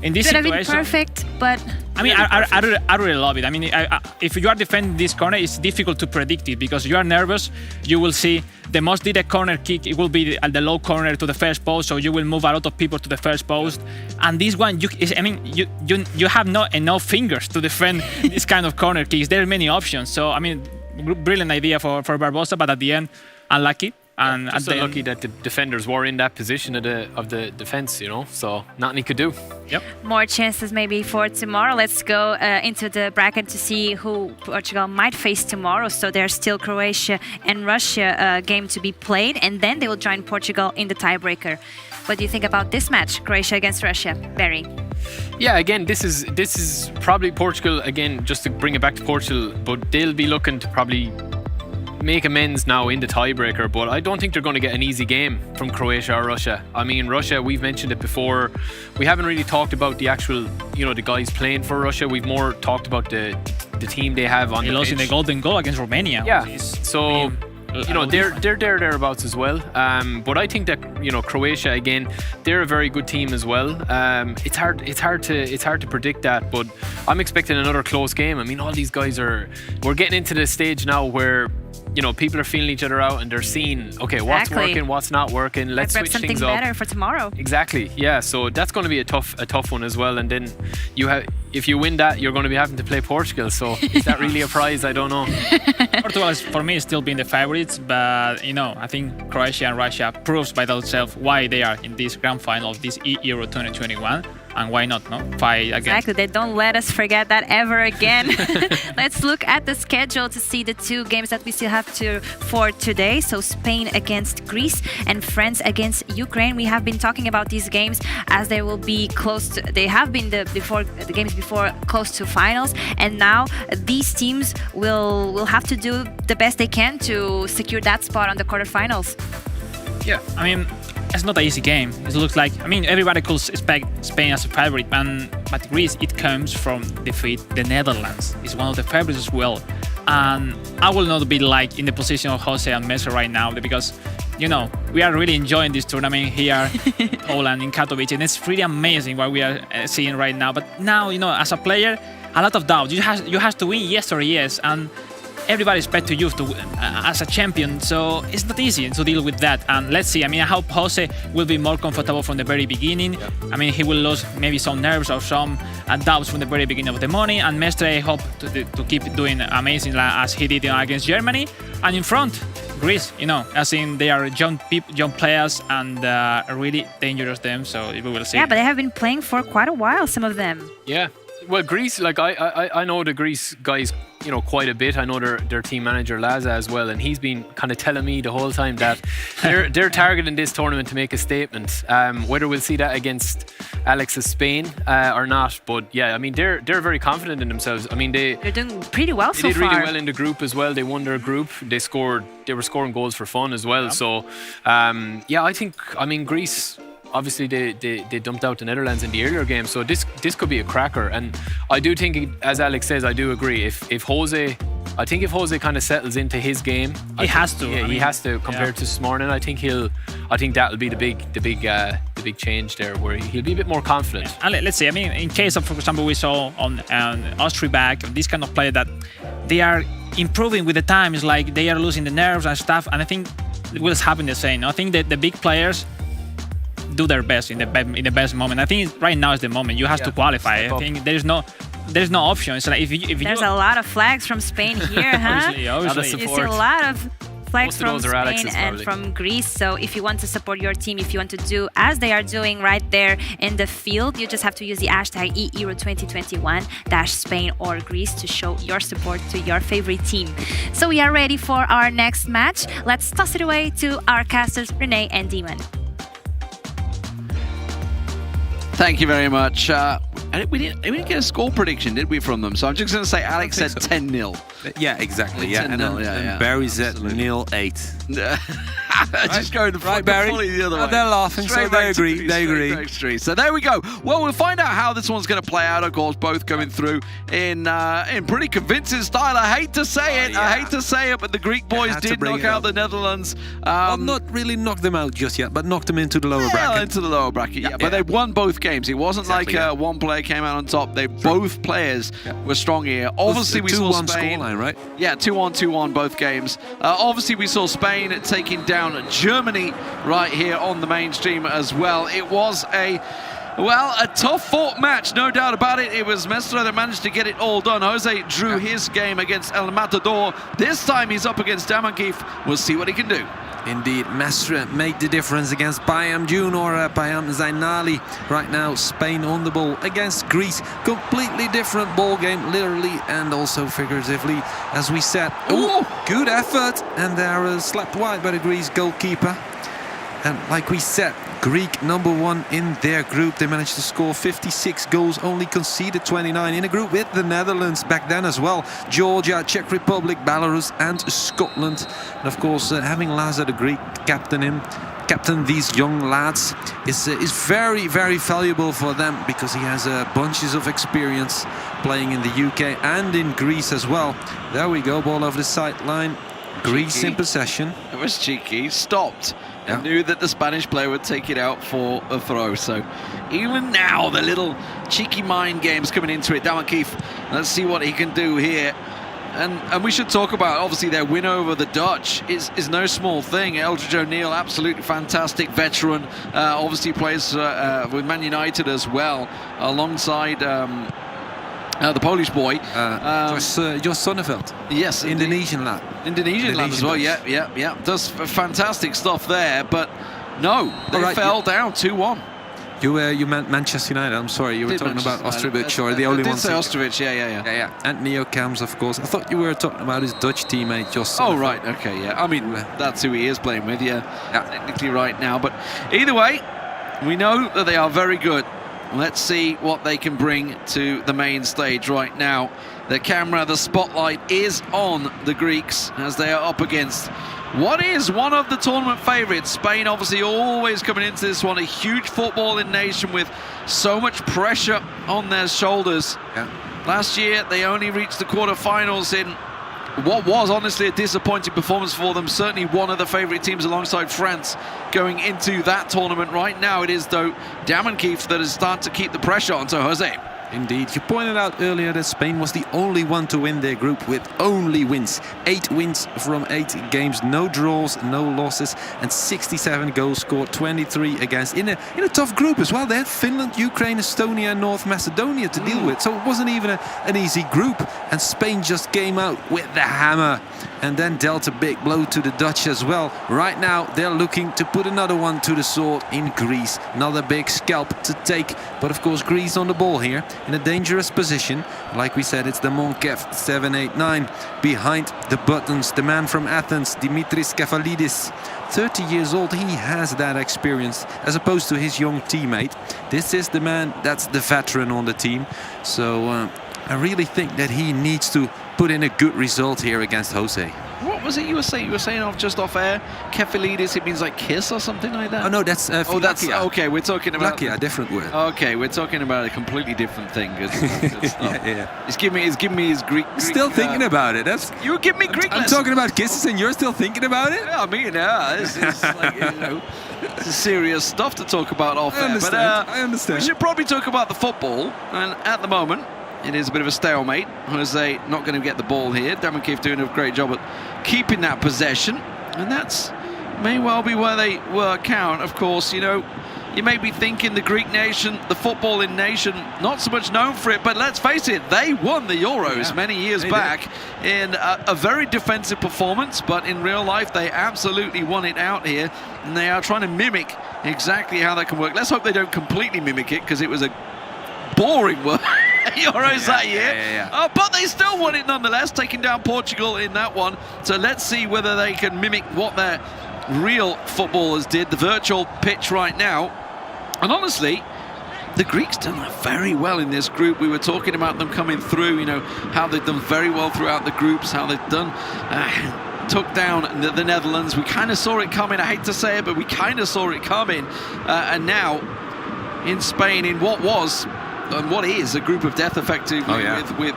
in this situation. Could have been perfect, but I mean, I really love it. I mean, if you are defending this corner, it's difficult to predict it because you are nervous. You will see the most direct corner kick. It will be at the low corner to the first post, so you will move a lot of people to the first post. And this one, you have not enough fingers to defend this kind of corner kicks. There are many options. So I mean, brilliant idea for Barbosa, but at the end, unlucky. And just lucky that the defenders were in that position of the defense, so nothing he could do. Yep. More chances maybe for tomorrow. Let's go into the bracket to see who Portugal might face tomorrow. So there's still Croatia and Russia game to be played, and then they will join Portugal in the tiebreaker. What do you think about this match, Croatia against Russia, Barry? Yeah, again, this is probably Portugal again. Just to bring it back to Portugal, but they'll be looking to probably make amends now in the tiebreaker, but I don't think they're going to get an easy game from Croatia or Russia. I mean, Russia, we've mentioned it before. We haven't really talked about the actual, the guys playing for Russia. We've more talked about the team they have on the pitch. They lost in the golden goal against Romania. Yeah, so they're thereabouts as well. But I think that Croatia again, they're a very good team as well. It's hard to predict that, but I'm expecting another close game. I mean, all these guys we're getting into the stage now where people are feeling each other out and they're seeing, okay, what's working, what's not working. Let's switch things up. Something better for tomorrow. Exactly. Yeah. So that's going to be a tough one as well. And then if you win that, you're going to be having to play Portugal. So is that really a prize? I don't know. Portugal is, for me, still being the favorites, but I think Croatia and Russia proves by themselves why they are in this grand final of this eEURO 2021. And why not, fight again? Exactly, they don't let us forget that ever again. Let's look at the schedule to see the two games that we still have for today. So Spain against Greece and France against Ukraine. We have been talking about these games as they will be they have been the games before close to finals, and now these teams will have to do the best they can to secure that spot on the quarterfinals. Yeah, I mean, it's not an easy game. It looks like, everybody could expect Spain as a favorite, but Greece, it comes from defeat the Netherlands. It's one of the favorites as well. And I will not be in the position of Jose and Messi right now because, we are really enjoying this tournament here in Poland, in Katowice, and it's really amazing what we are seeing right now. But now, as a player, a lot of doubt. You have to win yes or yes, and everybody expects you to as a champion, so it's not easy to deal with that. And let's see. I hope Jose will be more comfortable from the very beginning. Yep. He will lose maybe some nerves or some doubts from the very beginning of the morning. And Mestre, I hope to keep doing amazing as he did against Germany. And in front, Greece. As in they are young players and really dangerous them. So we will see. Yeah, but they have been playing for quite a while, some of them. Yeah. Well, Greece, I know the Greece guys, quite a bit. I know their team manager Laza as well, and he's been kind of telling me the whole time that they're targeting this tournament to make a statement. Whether we'll see that against Alex's Spain or not, but yeah, they're very confident in themselves. They're doing pretty well so far. They did really well in the group as well. They won their group. They were scoring goals for fun as well. Yeah. So I think Greece. Obviously, they dumped out the Netherlands in the earlier game, so this could be a cracker. And I do think, as Alex says, I do agree. If Jose I think if Jose kind of settles into his game, He has to. Yeah, he has to compared to this morning. I think that'll be the big change there, where he'll be a bit more confident. And let's see. I mean, in case of, for example, we saw on Austria back, this kind of player that they are improving with the time. It's like they are losing the nerves and stuff. And I think it will happen the same. I think that the big players do their best in the best moment. I think right now is the moment. You have to qualify. I think there's no option. It's like if there's a lot of flags from Spain here, huh? Obviously. You see a lot of flags from Spain Alex's, and from Greece. So if you want to support your team, if you want to do as they are doing right there in the field, you just have to use the hashtag eEURO2021-Spain or Greece to show your support to your favorite team. So we are ready for our next match. Let's toss it away to our casters, Renee and Demon. Thank you very much. And we didn't get a score prediction, did we, from them? So I'm just going to say Alex said 10-0. Yeah, exactly. Yeah, 10-0, and Barry said 0-8. Just going right, Barry. The other way. They're laughing, so they agree. They agree. So there we go. Well, we'll find out how this one's going to play out. Of course, both coming through in pretty convincing style. I hate to say it, but the Greek boys did knock out the Netherlands. Well, not really knock them out just yet, but knocked them into the lower bracket. Into the lower bracket, yeah. But they won both games. It wasn't like one player came out on top. Both players were strong here. Obviously, we saw Spain. 2-1 scoreline, right? Yeah, 2-1 both games. Obviously, we saw Spain taking down Germany right here on the mainstream as well. It was a tough-fought match, no doubt about it. It was Mestre that managed to get it all done. Jose drew his game against El Matador. This time he's up against Damankiv. We'll see what he can do. Indeed, Mestre made the difference against Payam Junior, Payam Zainali. Right now, Spain on the ball against Greece. Completely different ball game, literally and also figuratively. As we said, good effort, and they're slapped wide by the Greece goalkeeper. And like we said, Greek #1 in their group. They managed to score 56 goals, only conceded 29 in a group with the Netherlands back then as well. Georgia, Czech Republic, Belarus and Scotland. And of course, having Lazar, the Greek, captain these young lads is very, very valuable for them, because he has bunches of experience playing in the UK and in Greece as well. There we go, ball over the sideline. Greece in possession. It was cheeky, stopped. I knew that the Spanish player would take it out for a throw. So even now, the little cheeky mind game's coming into it. Damankiv, let's see what he can do here. And we should talk about, obviously, their win over the Dutch is no small thing. Eldridge O'Neill, absolutely fantastic veteran. Obviously plays with Man United as well, alongside the Polish boy. Jos Sonneveld. Yes. Indonesian lad. Indonesian lad as well, yeah. Does fantastic stuff there, but no, they fell down 2-1. You meant Manchester United, I'm sorry, you were talking about Ostrovic, or the only one. I did say Ostrovic, yeah. And Neo Kams, of course. I thought you were talking about his Dutch teammate, Jos. Oh, right, okay, yeah. I mean, that's who he is playing with, technically right now. But either way, we know that they are very good. Let's see what they can bring to the main stage right now. The camera, the spotlight is on the Greeks as they are up against what is one of the tournament favourites. Spain obviously always coming into this one, a huge footballing nation with so much pressure on their shoulders. Last year they only reached the quarterfinals in what was honestly a disappointing performance for them. Certainly one of the favourite teams alongside France going into that tournament. Right now it is, though, Damankiv that is starting to keep the pressure onto Jose. Indeed, you pointed out earlier that Spain was the only one to win their group with only wins. 8 wins from 8 games, no draws, no losses, and 67 goals scored, 23 against. In a tough group as well. They had Finland, Ukraine, Estonia, and North Macedonia to deal with. So it wasn't even an easy group. And Spain just came out with the hammer and then dealt a big blow to the Dutch as well. Right now, they're looking to put another one to the sword in Greece. Another big scalp to take. But of course, Greece on the ball here, in a dangerous position. Like we said, it's the Monkev 789 behind the buttons. The man from Athens, Dimitris Kefalidis, 30 years old. He has that experience as opposed to his young teammate. This is the man that's the veteran on the team. So I really think that he needs to put in a good result here against Jose. What was it you were saying? You were saying just off air, Kefalidis, it means like kiss or something like that? Oh no, that's that's okay. We're talking about a different word. Okay, we're talking about a completely different thing. Good stuff. Yeah. He's giving me his Greek. Still thinking about it. That's you give me Greek. I'm talking about kisses, and you're still thinking about it. Yeah, I mean, this is like it's serious stuff to talk about off air. But I understand. We should probably talk about the football, and at the moment. It is a bit of a stalemate. Jose not going to get the ball here. Damankev doing a great job at keeping that possession. And that's may well be where they work out. Of course, you know, you may be thinking the Greek nation, the footballing nation, not so much known for it, but let's face it, they won the Euros many years back in a very defensive performance, but in real life they absolutely won it out here, and they are trying to mimic exactly how that can work. Let's hope they don't completely mimic it, because it was a boring work. Euros that year. But they still won it nonetheless, taking down Portugal in that one. So let's see whether they can mimic what their real footballers did, the virtual pitch right now. And honestly, the Greeks done very well in this group. We were talking about them coming through, you know, how they've done very well throughout the groups, how they've done took down the Netherlands. We kind of saw it coming. I hate to say it, but we kind of saw it coming. And now in Spain, in what was and what is a group of death, effectively,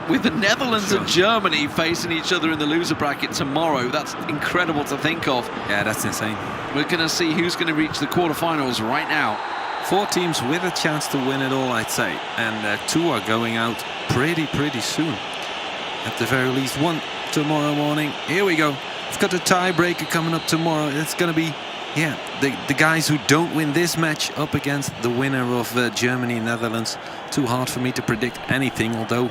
with the Netherlands and Germany facing each other in the loser bracket tomorrow. That's incredible to think of. Yeah, that's insane. We're going to see who's going to reach the quarterfinals right now. 4 teams with a chance to win it all, I'd say, and 2 are going out pretty soon. At the very least, 1 tomorrow morning. Here we go. We've got a tiebreaker coming up tomorrow. It's going to be the guys who don't win this match up against the winner of Germany, Netherlands. Too hard for me to predict anything, although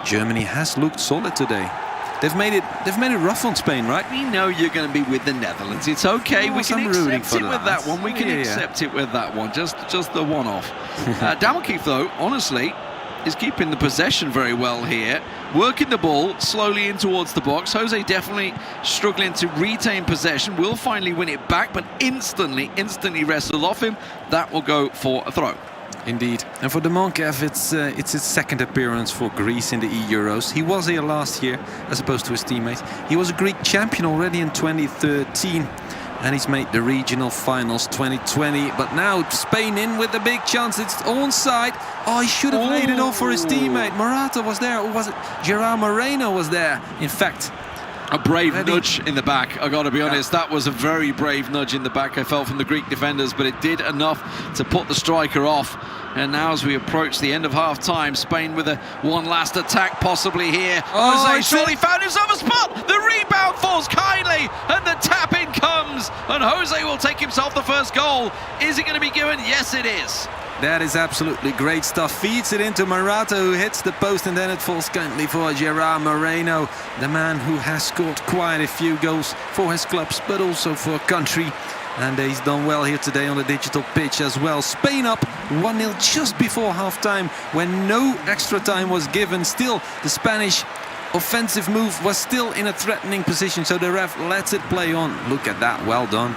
Germany has looked solid today. They've made it rough on Spain, right? We know you're going to be with the Netherlands. It's okay. We can accept it with that one. We can accept it with that one. Just the one-off. Damankev, though, honestly, is keeping the possession very well here. Working the ball slowly in towards the box. Jose definitely struggling to retain possession. Will finally win it back, but instantly wrestled off him. That will go for a throw. Indeed. And for Damankev, it's his second appearance for Greece in the eEUROs. He was here last year, as opposed to his teammates. He was a Greek champion already in 2013, and he's made the regional finals 2020. But now Spain in with a big chance. It's onside. Oh, he should have laid it off for his teammate. Morata was there, or was it Gerard Moreno was there? In fact, a brave nudge in the back, I gotta be honest. That was a very brave nudge in the back, I felt, from the Greek defenders, but it did enough to put the striker off. And now as we approach the end of half-time, Spain with a one last attack possibly here. Jose surely found himself a spot! The rebound falls kindly, and the tap-in comes, and Jose will take himself the first goal. Is it going to be given? Yes, it is. That is absolutely great stuff. Feeds it into Morata, who hits the post, and then it falls kindly for Gerard Moreno, the man who has scored quite a few goals for his clubs, but also for country. And he's done well here today on the digital pitch as well. Spain up 1-0 just before half-time, when no extra time was given. Still, the Spanish offensive move was still in a threatening position, so the ref lets it play on. Look at that, well done.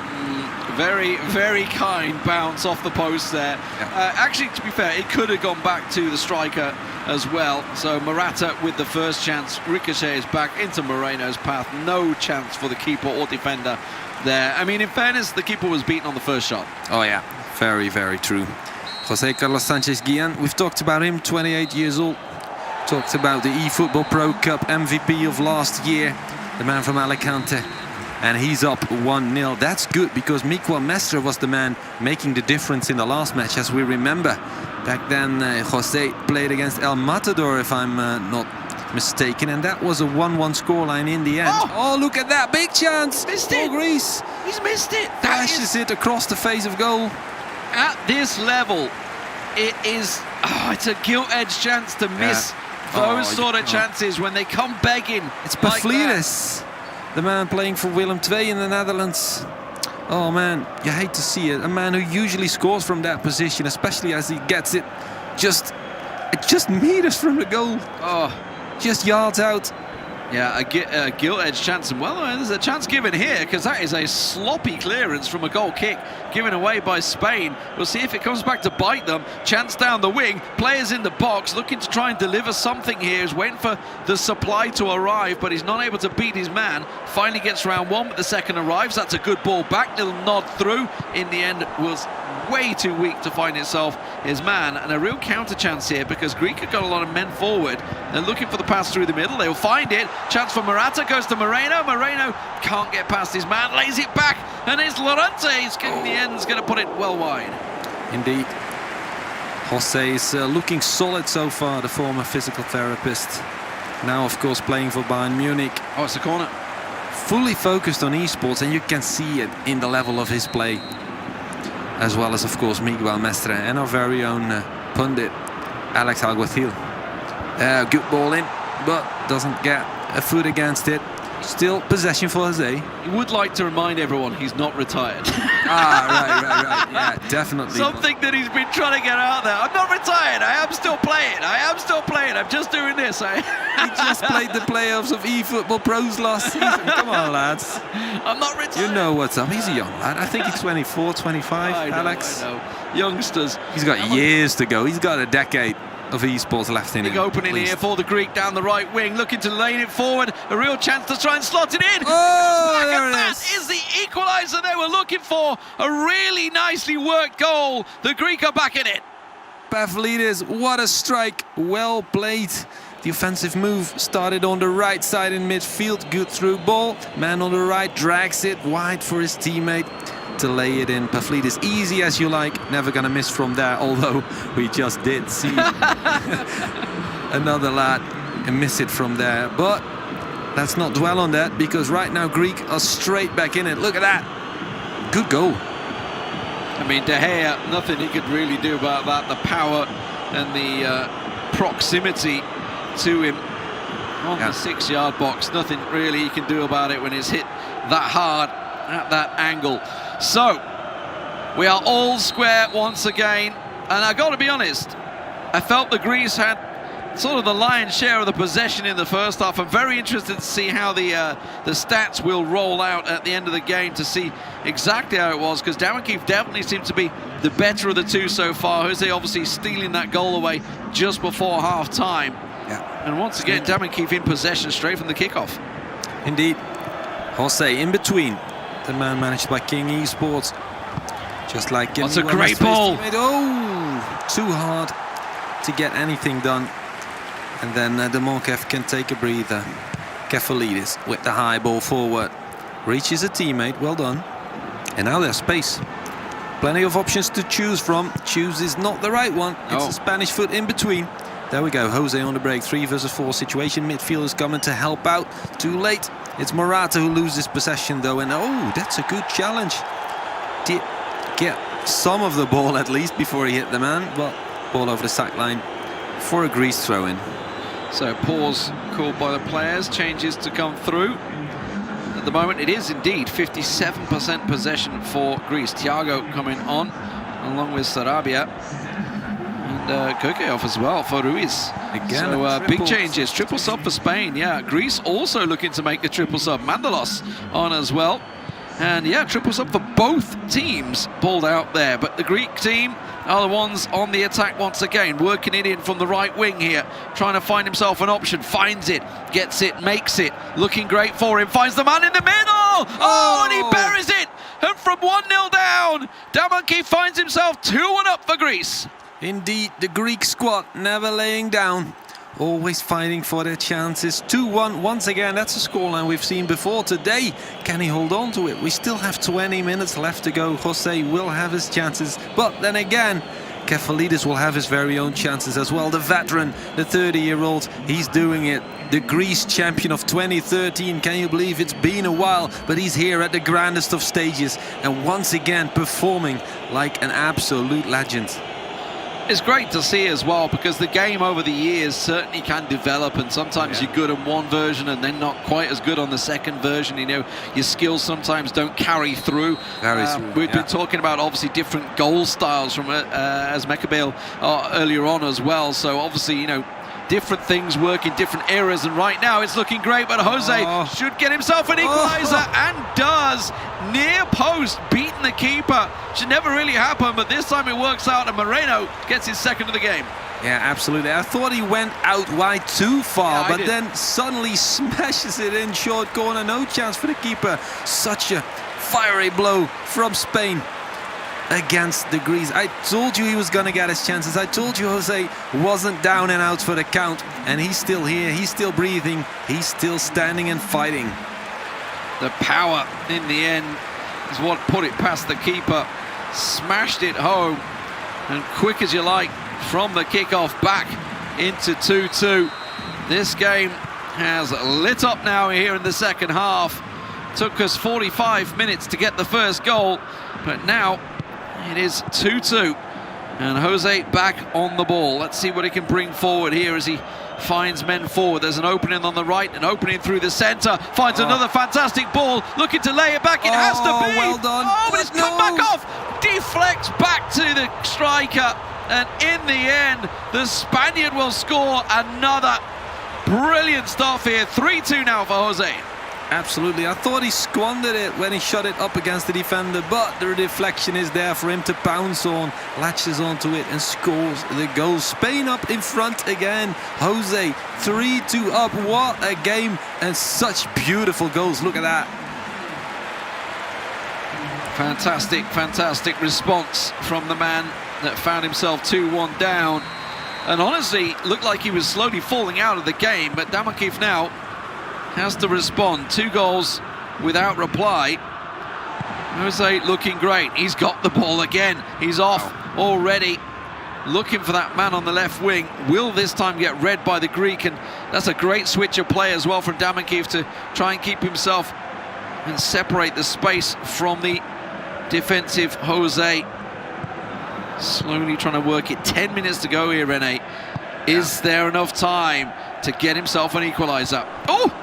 Very, very kind bounce off the post there. Actually, to be fair, it could have gone back to the striker as well. So Morata with the first chance ricochets back into Moreno's path. No chance for the keeper or defender there. I mean, in fairness, the keeper was beaten on the first shot. Oh yeah, very, very true. Jose Carlos Sanchez Guillen, we've talked about him, 28 years old. Talked about the eFootball Pro Cup MVP of last year, the man from Alicante. And he's up 1-0. That's good, because Miquel Mestre was the man making the difference in the last match, as we remember. Back then, Jose played against El Matador, if I'm not mistaken, and that was a 1-1 scoreline in the end. Oh, look at that, big chance! Missed it! Greece! He's missed it! Dashes it across the face of goal. At this level, it's a gilt-edged chance to miss those sort of chances when they come begging. It's Pavlidis, the man playing for Willem II in the Netherlands. Oh man, you hate to see it. A man who usually scores from that position, especially as he gets it just meters from the goal. Just yards out. Yeah, a gilt-edged chance, and well, there's a chance given here because that is a sloppy clearance from a goal kick given away by Spain. We'll see if it comes back to bite them. Chance down the wing, players in the box looking to try and deliver something here. He's waiting for the supply to arrive, but he's not able to beat his man. Finally gets round one, but the second arrives. That's a good ball back, little nod through. In the end, was way too weak to find itself his man, and a real counter chance here because Greek have got a lot of men forward. They're looking for the pass through the middle. They'll find it. Chance for Morata, goes to Moreno. Moreno can't get past his man, lays it back, and it's Llorente's in the end is going to put it well wide. Indeed. Jose is looking solid so far, the former physical therapist. Now, of course, playing for Bayern Munich. Oh, it's a corner. Fully focused on esports, and you can see it in the level of his play. As well as, of course, Miguel Mestre and our very own pundit, Alex Alguacil. Good ball in, but doesn't get a foot against it. Still possession for Jose. He would like to remind everyone he's not retired. Right. Yeah, definitely. Something that he's been trying to get out there. I'm not retired. I am still playing. I'm just doing this. He just played the playoffs of eFootball Pros last season. Come on, lads. I'm not retired. You know what's up. He's a young lad. I think he's 24, 25, Alex. I know. Youngsters. He's got years to go. He's got a decade of esports left in him. Big opening here for the Greek down the right wing, looking to lane it forward. A real chance to try and slot it in. Oh, there it that is the equaliser they were looking for. A really nicely worked goal. The Greek are back in it. Pavlidis, what a strike. Well played. The offensive move started on the right side in midfield. Good through ball. Man on the right drags it wide for his teammate to lay it in. Pavlidis, easy as you like, never gonna miss from there, although we just did see another lad miss it from there. But let's not dwell on that, because right now Greek are straight back in it. Look at that. Good goal. I mean, De Gea, nothing he could really do about that. The power and the proximity to him on the 6-yard box. Nothing really he can do about it when it's hit that hard at that angle. So, we are all square once again, and I got to be honest, I felt the Greece had sort of the lion's share of the possession in the first half. I'm very interested to see how the stats will roll out at the end of the game to see exactly how it was, because Damankeef definitely seemed to be the better of the two so far. Jose obviously stealing that goal away just before half-time. Yeah. And once again, Damankeef in possession straight from the kickoff. Indeed. Jose in between. The man managed by King Esports. Just like That's a great ball. Oh, too hard to get anything done. And then Demonkev can take a breather. Kefalidis with the high ball forward. Reaches a teammate, well done. And now there's space. Plenty of options to choose from. Choose is not the right one. It's a Spanish foot in between. There we go, Jose on the break, 3 versus 4 situation. Midfielders coming to help out. Too late. It's Morata who loses possession though, and oh, that's a good challenge. Did get some of the ball at least before he hit the man, but ball over the sack line for a Greece throw-in. So pause called by the players, changes to come through. At the moment it is indeed 57% possession for Greece. Thiago coming on, along with Sarabia. And Kokeoff as well for Ruiz. Again, so big changes. Triple sub for Spain. Yeah, Greece also looking to make the triple sub. Mandalos on as well. And yeah, triple sub for both teams pulled out there. But the Greek team are the ones on the attack once again, working it in from the right wing here, trying to find himself an option, finds it, gets it, makes it, looking great for him, finds the man in the middle! Oh, and he buries it! And from 1-0 down, Damankeef finds himself 2-1 up for Greece. Indeed, the Greek squad never laying down, always fighting for their chances. 2-1 once again. That's a scoreline we've seen before today. Can he hold on to it? We still have 20 minutes left to go. Jose will have his chances, but then again, Kefalidis will have his very own chances as well. The veteran, the 30-year-old, he's doing it. The Greece champion of 2013. Can you believe it's been a while? But he's here at the grandest of stages and once again performing like an absolute legend. It's great to see as well, because the game over the years certainly can develop, and sometimes you're good on one version and then not quite as good on the second version. You know, your skills sometimes don't carry through. We've been talking about obviously different goal styles from as Mekabel earlier on as well. So obviously, you know, different things work in different eras, and right now it's looking great, but Jose should get himself an equaliser, and does. Near post, beating the keeper. Should never really happen, but this time it works out, and Moreno gets his second of the game. Yeah, absolutely. I thought he went out wide too far, but then suddenly smashes it in short corner. No chance for the keeper. Such a fiery blow from Spain against the Greece. I told you he was going to get his chances. I told you Jose wasn't down and out for the count, and he's still here. He's still breathing. He's still standing and fighting. The power in the end is what put it past the keeper. Smashed it home, and quick as you like, from the kickoff back into 2-2. This game has lit up now here in the second half. Took us 45 minutes to get the first goal, but now it is 2-2. And Jose back on the ball. Let's see what he can bring forward here as he finds men forward. There's an opening on the right, an opening through the centre. Finds another fantastic ball, looking to lay it back. It has to be. Well done. Oh, but it's come back off. Deflects back to the striker. And in the end, the Spaniard will score another brilliant stuff here. 3-2 now for Jose. Absolutely. I thought he squandered it when he shot it up against the defender, but the deflection is there for him to pounce on, latches onto it and scores the goal. Spain up in front again. Jose 3-2 up. What a game, and such beautiful goals. Look at that. Fantastic, fantastic response from the man that found himself 2-1 down, and honestly looked like he was slowly falling out of the game, but Damakif now has to respond. 2 goals without reply. Jose looking great. He's got the ball again. He's off already, looking for that man on the left wing. Will this time get read by the Greek, and that's a great switch of play as well from Damakif to try and keep himself and separate the space from the defensive Jose. Slowly trying to work it. 10 minutes to go here, Rene. Is there enough time to get himself an equaliser?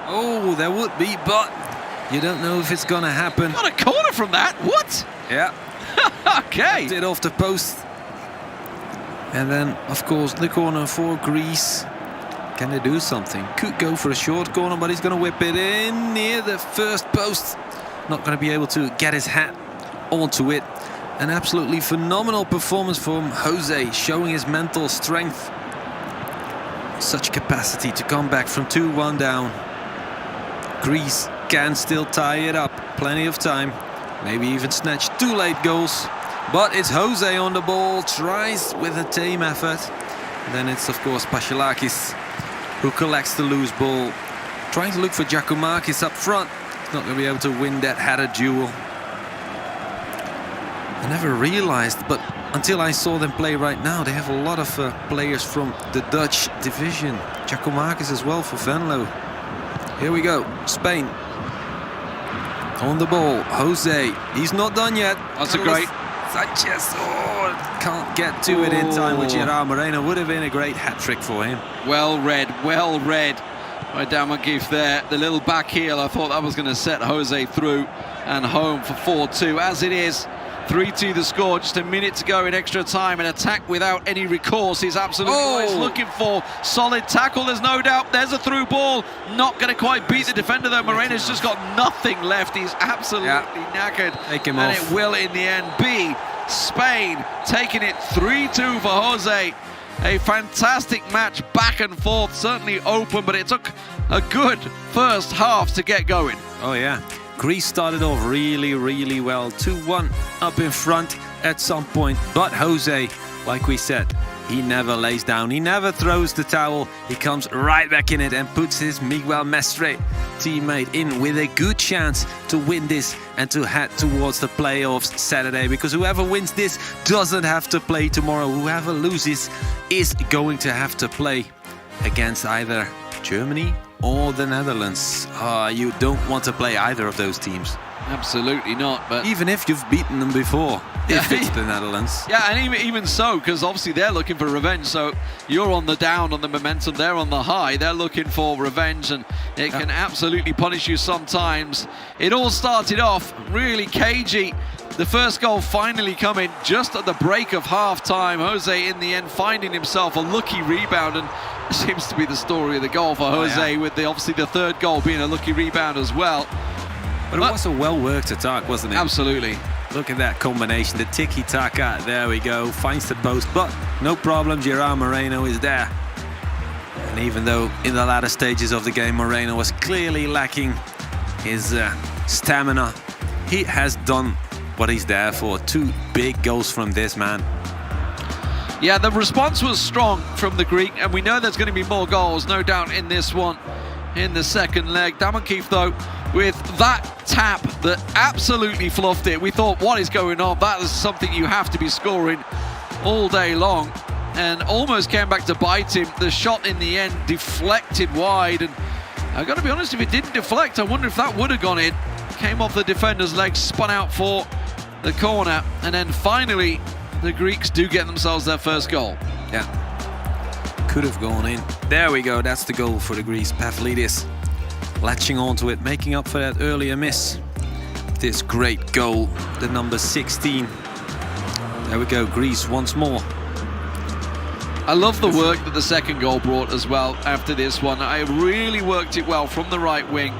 Oh, there would be, but you don't know if it's going to happen. Got a corner from that. What? Yeah. Okay. Did off the post. And then, of course, the corner for Greece. Can they do something? Could go for a short corner, but he's going to whip it in near the first post. Not going to be able to get his hat onto it. An absolutely phenomenal performance from Jose, showing his mental strength. Such capacity to come back from 2-1 down. Greece can still tie it up. Plenty of time. Maybe even snatch 2 late goals. But it's Jose on the ball. Tries with a tame effort. And then it's, of course, Paschalakis who collects the loose ball. Trying to look for Giacomakis up front. He's not going to be able to win that header duel. I never realized, but until I saw them play right now, they have a lot of players from the Dutch division. Giacomakis as well for Venlo. Here we go, Spain. On the ball, Jose. He's not done yet. That's a great... Sanchez, can't get to it in time with Gerard Moreno. Would have been a great hat-trick for him. Well read by Damakif there. The little back heel, I thought that was going to set Jose through and home for 4-2. As it is, 3-2 the score, just a minute to go in extra time. An attack without any recourse is absolutely what he's looking for. Solid tackle, there's no doubt. There's a through ball. Not going to quite beat the defender though. Moreno's just got nothing left. He's absolutely knackered. Take him and off. It will in the end be Spain taking it 3-2 for Jose. A fantastic match, back and forth, certainly open, but it took a good first half to get going. Oh yeah. Greece started off really, really well. 2-1 up in front at some point. But Jose, like we said, he never lays down. He never throws the towel. He comes right back in it and puts his Miguel Mestre teammate in with a good chance to win this and to head towards the playoffs Saturday. Because whoever wins this doesn't have to play tomorrow. Whoever loses is going to have to play against either Germany or the Netherlands. You don't want to play either of those teams. Absolutely not. But even if you've beaten them before, if it's the Netherlands. Yeah, and even so, because obviously they're looking for revenge. So you're on the down, on the momentum. They're on the high. They're looking for revenge, and it can absolutely punish you sometimes. It all started off really cagey. The first goal finally coming just at the break of half-time. Jose, in the end, finding himself a lucky rebound and seems to be the story of the goal for Jose, with obviously the third goal being a lucky rebound as well. But it was a well-worked attack, wasn't it? Absolutely. Look at that combination, the tiki-taka, there we go, finds the post, but no problem, Gerard Moreno is there. And even though in the latter stages of the game Moreno was clearly lacking his stamina, he has done what he's there for. 2 big goals from this man. Yeah, the response was strong from the Greek, and we know there's going to be more goals, no doubt, in this one, in the second leg. Damon Keefe, though, with that tap that absolutely fluffed it. We thought, what is going on? That is something you have to be scoring all day long, and almost came back to bite him. The shot in the end deflected wide, and I've got to be honest, if it didn't deflect, I wonder if that would have gone in. Came off the defender's leg, spun out for the corner, and then finally the Greeks do get themselves their first goal. Yeah, could have gone in. There we go, that's the goal for the Greece. Pavlidis latching onto it, making up for that earlier miss. This great goal, the number 16. There we go, Greece once more. I love the work that the second goal brought as well after this one. I really worked it well from the right wing.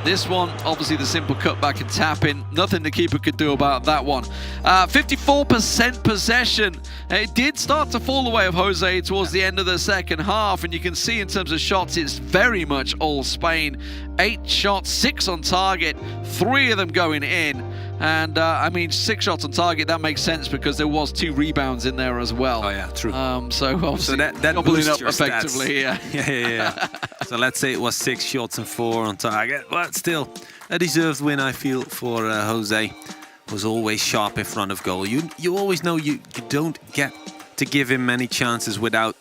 This one, obviously the simple cutback and tap in. Nothing the keeper could do about that one. 54% possession. It did start to fall away of Jose towards the end of the second half, and you can see in terms of shots, it's very much all Spain. 8 shots, 6 on target, 3 of them going in. And I mean, 6 shots on target, that makes sense because there was 2 rebounds in there as well. Oh yeah, true. So obviously that doubling up your effectively. Stats. Yeah. So let's say it was 6 shots and 4 on target, but still a deserved win, I feel, for Jose. Was always sharp in front of goal. You always know you don't get to give him many chances without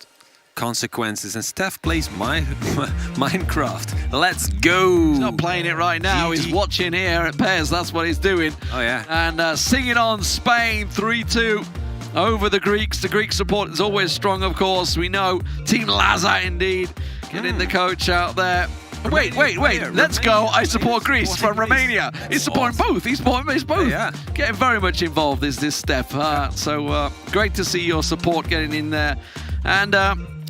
consequences, and Steph plays Minecraft. Let's go. He's not playing it right now. He's watching here at Pairs. That's what he's doing. Oh yeah. And singing on Spain 3-2 over the Greeks. The Greek support is always strong, of course. We know Team Laza indeed getting the coach out there. Wait. Let's go. I support Greece from Romania. He's supporting both. He's supporting both. Yeah. Getting very much involved is this Steph. So great to see your support getting in there. And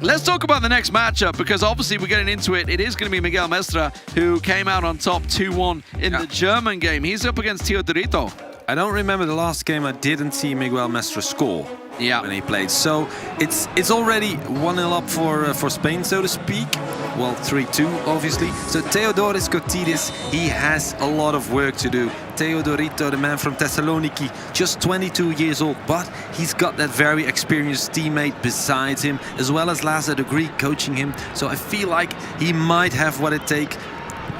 let's talk about the next matchup, because obviously we're getting into it. It is going to be Miguel Mestre, who came out on top 2-1 in the German game. He's up against Teodorito. I don't remember the last game I didn't see Miguel Mestre score when he played. So it's already 1-0 up for Spain, so to speak. Well, 3-2, obviously. So Theodoros Kotidis, he has a lot of work to do. Teodorito, the man from Thessaloniki, just 22 years old, but he's got that very experienced teammate beside him, as well as Laza the Greek coaching him. So I feel like he might have what it takes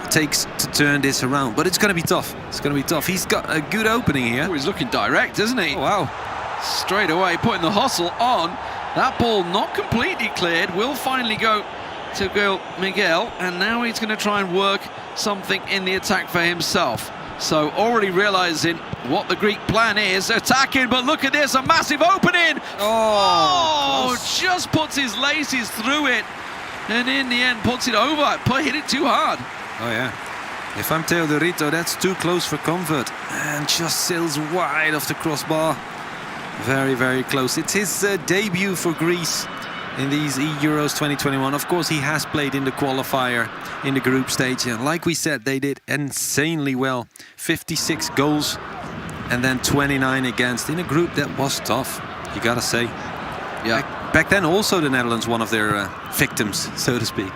to turn this around, but it's going to be tough. It's going to be tough. He's got a good opening here. Oh, he's looking direct, isn't he? Oh, wow. Straight away, putting the hustle on. That ball not completely cleared. Will finally go to Miguel, and now he's going to try and work something in the attack for himself. So already realizing what the Greek plan is, attacking, but look at this, a massive opening. Oh, just puts his laces through it, and in the end puts it over. Hit it too hard. Oh yeah. If I'm Teodorito, that's too close for comfort, and just sails wide off the crossbar. Very, very close. It's his debut for Greece in these eEUROs 2021. Of course, he has played in the qualifier in the group stage, and like we said, they did insanely well. 56 goals and then 29 against in a group that was tough, you gotta say. Yeah. Back then also the Netherlands, one of their victims, so to speak.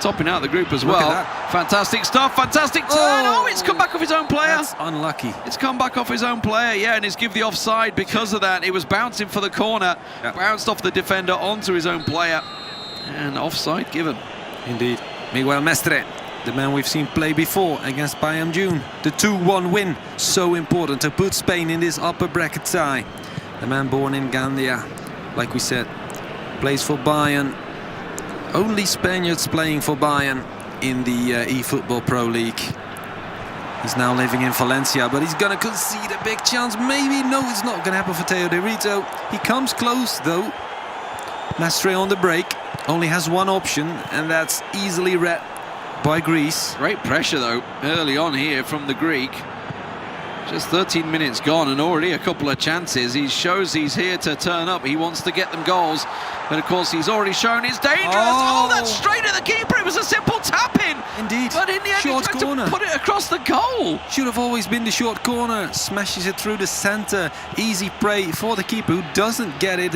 Topping out the group as well. Fantastic stuff, fantastic turn. Oh, it's come back off his own player. That's unlucky. It's come back off his own player, yeah, and he's give the offside because of that. It was bouncing for the corner, bounced off the defender onto his own player, and offside given. Indeed. Miguel Mestre, the man we've seen play before against Bayern June. The 2-1 win, so important to put Spain in this upper bracket tie. The man born in Gandia, like we said, plays for Bayern. Only Spaniards playing for Bayern in the eFootball Pro League. He's now living in Valencia, but he's gonna concede a big chance. Maybe, no, it's not gonna happen for Teodorito. He comes close though. Mestre on the break, only has one option, and that's easily read by Greece. Great pressure though, early on here from the Greek. Just 13 minutes gone and already a couple of chances. He shows he's here to turn up. He wants to get them goals. But of course, he's already shown it's dangerous. Oh, that's straight at the keeper. It was a simple tap-in. Indeed. But in the end, Short he tried corner. to put it across the goal. Should have always been the short corner. Smashes it through the center. Easy prey for the keeper, who doesn't get it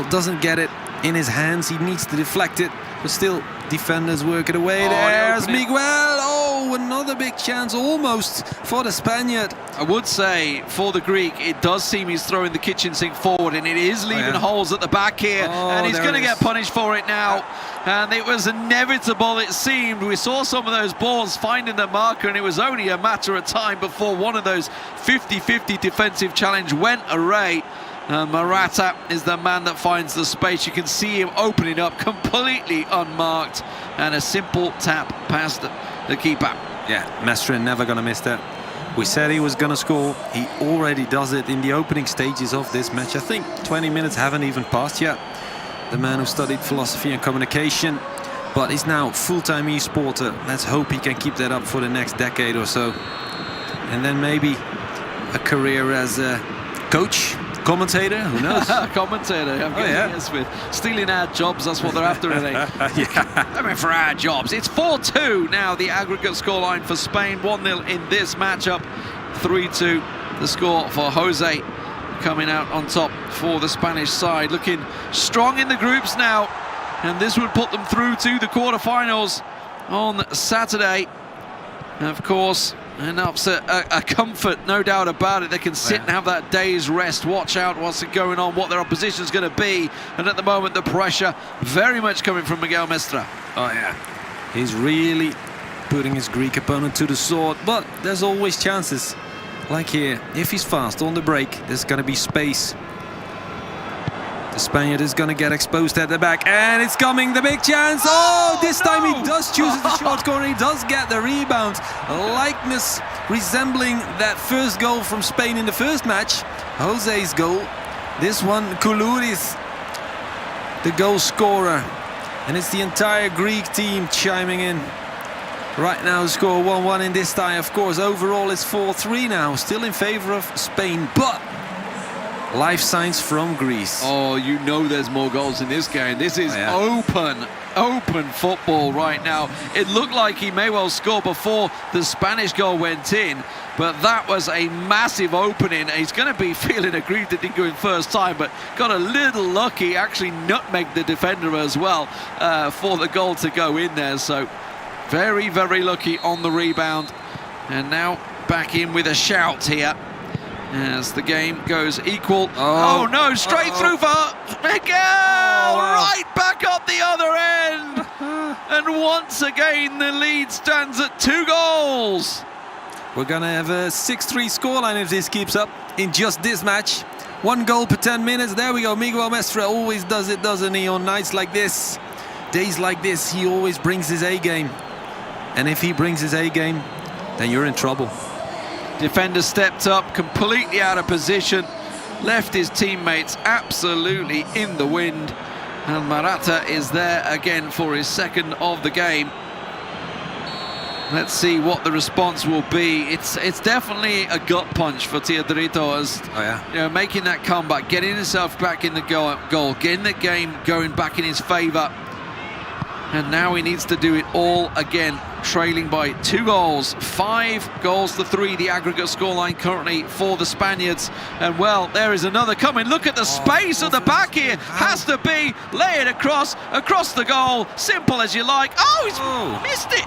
doesn't get it in his hands. He needs to deflect it. But still, defenders work it away. There's Miguel. Oh, another big chance almost for the Spaniard. I would say for the Greek, it does seem he's throwing the kitchen sink forward, and it is leaving holes at the back here, and he's going to get punished for it now. And it was inevitable, it seemed. We saw some of those balls finding the marker, and it was only a matter of time before one of those 50-50 defensive challenge went array. Morata is the man that finds the space. You can see him opening up completely unmarked, and a simple tap past the keeper. Yeah, Mestre never going to miss that. We said he was going to score. He already does it in the opening stages of this match. I think 20 minutes haven't even passed yet. The man who studied philosophy and communication, but he's now full-time e-sporter. Let's hope he can keep that up for the next decade or so. And then maybe a career as a coach, commentator, who knows? Commentator, I'm guessing with stealing our jobs, that's what they're after, are they? I mean, for our jobs. It's 4-2 now, the aggregate scoreline for Spain, 1-0 in this matchup, 3-2 the score for Jose, coming out on top for the Spanish side, looking strong in the groups now, and this would put them through to the quarterfinals on Saturday. And of course, enough's a comfort, no doubt about it. They can sit and have that day's rest, watch out what's going on, what their opposition's going to be. And at the moment, the pressure very much coming from Miguel Mestre. Oh, yeah. He's really putting his Greek opponent to the sword. But there's always chances. Like here, if he's fast on the break, there's going to be space. The Spaniard is going to get exposed at the back, and it's coming, the big chance. Oh, this time he does choose the short corner. He does get the rebound. Likeness resembling that first goal from Spain in the first match. Jose's goal. This one, Koulouris, the goal scorer. And it's the entire Greek team chiming in. Right now, score 1-1 in this tie. Of course, overall it's 4-3 now. Still in favor of Spain, but life signs from Greece. Oh, you know there's more goals in this game. This is open football right now. It looked like he may well score before the Spanish goal went in, but that was a massive opening. He's going to be feeling aggrieved that didn't go in first time, but got a little lucky, actually nutmegged the defender as well for the goal to go in there. So very, very lucky on the rebound. And now back in with a shout here as the game goes equal. Oh no, straight through for Miguel! Right back up the other end! And once again, the lead stands at 2 goals. We're going to have a 6-3 scoreline if this keeps up in just this match. 1 goal per 10 minutes. There we go. Miguel Mestre always does it, doesn't he? On nights like this, days like this, he always brings his A game. And if he brings his A game, then you're in trouble. Defender stepped up, completely out of position, left his teammates absolutely in the wind. And Morata is there again for his second of the game. Let's see what the response will be. It's definitely a gut punch for Teodorito as you know, making that comeback, getting himself back in the goal, getting the game going back in his favour. And now he needs to do it all again, trailing by 2 goals, 5 goals to 3, the aggregate scoreline currently for the Spaniards. And well, there is another coming. Look at the space at the back here. Has to be, lay it across the goal, simple as you like. Oh, he's missed it.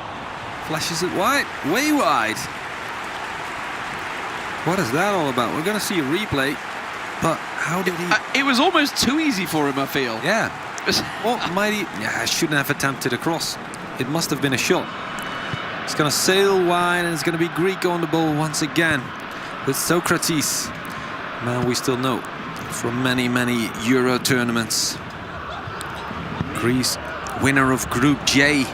Flashes it wide, way wide. What is that all about? We're going to see a replay, but how did he... it was almost too easy for him, I feel. Yeah. What might he... Yeah, I shouldn't have attempted a cross. It must have been a shot. It's going to sail wide, and it's going to be Greek on the ball once again with Socrates. Man, we still know from many, many Euro tournaments. Greece, winner of Group J.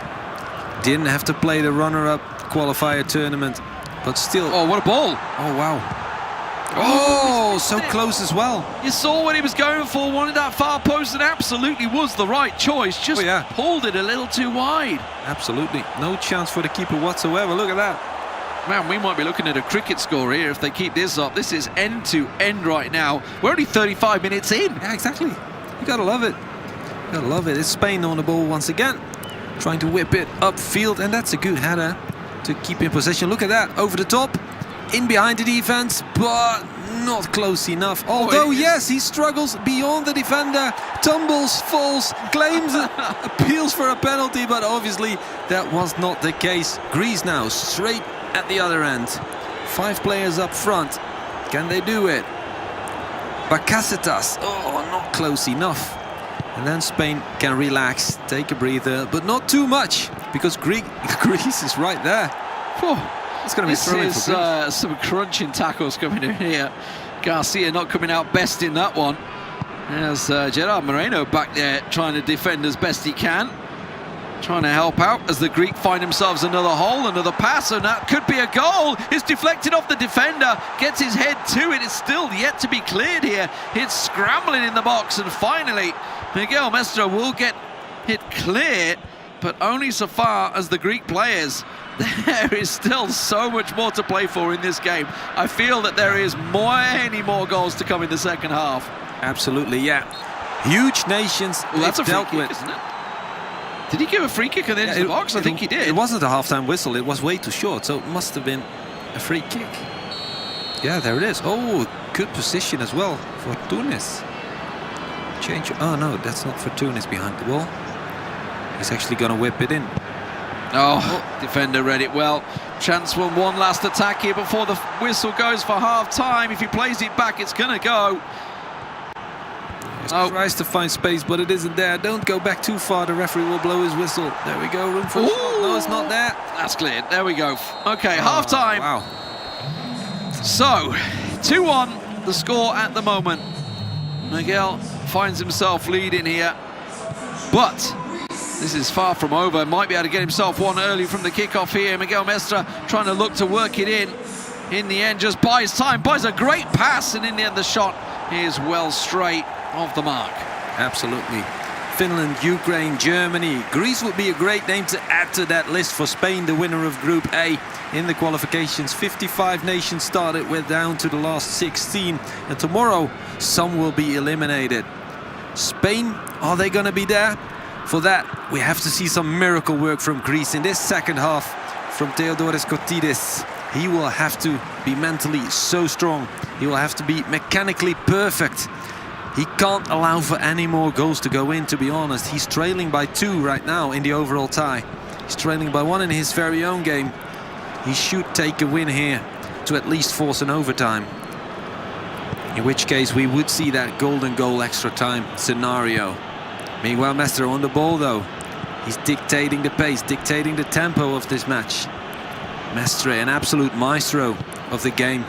Didn't have to play the runner-up qualifier tournament, but still... Oh, what a ball! Oh, wow. Oh, so close as well. You saw what he was going for, wanted that far post, and absolutely was the right choice. Just pulled it a little too wide. Absolutely. No chance for the keeper whatsoever. Look at that. Man, we might be looking at a cricket score here if they keep this up. This is end to end right now. We're only 35 minutes in. Yeah, exactly. You gotta love it. You gotta love it. It's Spain on the ball once again, trying to whip it upfield, and that's a good header to keep in possession. Look at that, over the top, in behind the defense, but not close enough. Although, yes, he struggles beyond the defender, tumbles, falls, claims, appeals for a penalty, but obviously that was not the case. Greece now straight at the other end. 5 players up front. Can they do it? Bakasetas, not close enough. And then Spain can relax, take a breather, but not too much, because Greece is right there. It's going to be thrown for Greece. Some crunching tackles coming in here. Garcia not coming out best in that one. There's Gerard Moreno back there trying to defend as best he can. Trying to help out as the Greek find themselves another hole, another pass, and that could be a goal. It's deflected off the defender, gets his head to it. It's still yet to be cleared here. It's scrambling in the box, and finally Miguel Mestre will get it clear, but only so far as the Greek players. There is still so much more to play for in this game. I feel that there is many more goals to come in the second half. Absolutely, yeah. Huge nations. Well, that's a free dealt kick, with. isn't it? Did he give a free kick at the end of the box? I think he did. It wasn't a half-time whistle. It was way too short, so it must have been a free kick. Yeah, there it is. Oh, good position as well for Tunis. Change. Oh no, that's not for Tunis behind the ball. He's actually going to whip it in. Defender read it well. Chance for one last attack here before the whistle goes for half-time. If he plays it back, it's going to go. Tries to find space, but it isn't there. Don't go back too far. The referee will blow his whistle. There we go. Room for a shot. No, it's not there. That's cleared. There we go. Okay, half-time. Wow. So, 2-1 the score at the moment. Miguel finds himself leading here, but this is far from over. Might be able to get himself one early from the kickoff here. Miguel Mestre trying to look to work it in. In the end, just buys time, buys a great pass, and in the end, the shot is well straight of the mark. Absolutely. Finland, Ukraine, Germany. Greece would be a great name to add to that list for Spain, the winner of Group A in the qualifications. 55 nations started, we're down to the last 16, and tomorrow some will be eliminated. Spain, are they going to be there? For that, we have to see some miracle work from Greece in this second half from Theodoros Kotidis. He will have to be mentally so strong. He will have to be mechanically perfect. He can't allow for any more goals to go in, to be honest. He's trailing by 2 right now in the overall tie. He's trailing by 1 in his very own game. He should take a win here to at least force an overtime. In which case we would see that golden goal extra time scenario. Miguel Mestre on the ball though. He's dictating the pace, dictating the tempo of this match. Mestre, an absolute maestro of the game.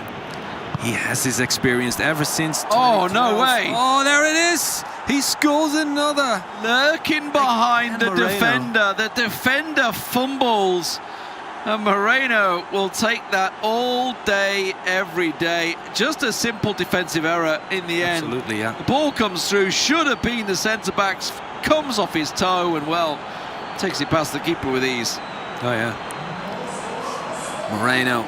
He has his experience ever since 2012. Oh, no way. Oh, there it is. He scores another. Lurking behind the Moreno. defender. The defender fumbles. And Moreno will take that all day, every day. Just a simple defensive error in the end. Absolutely, yeah. The ball comes through, should have been the centre-backs, comes off his toe and, well, takes it past the keeper with ease. Oh, yeah. Moreno.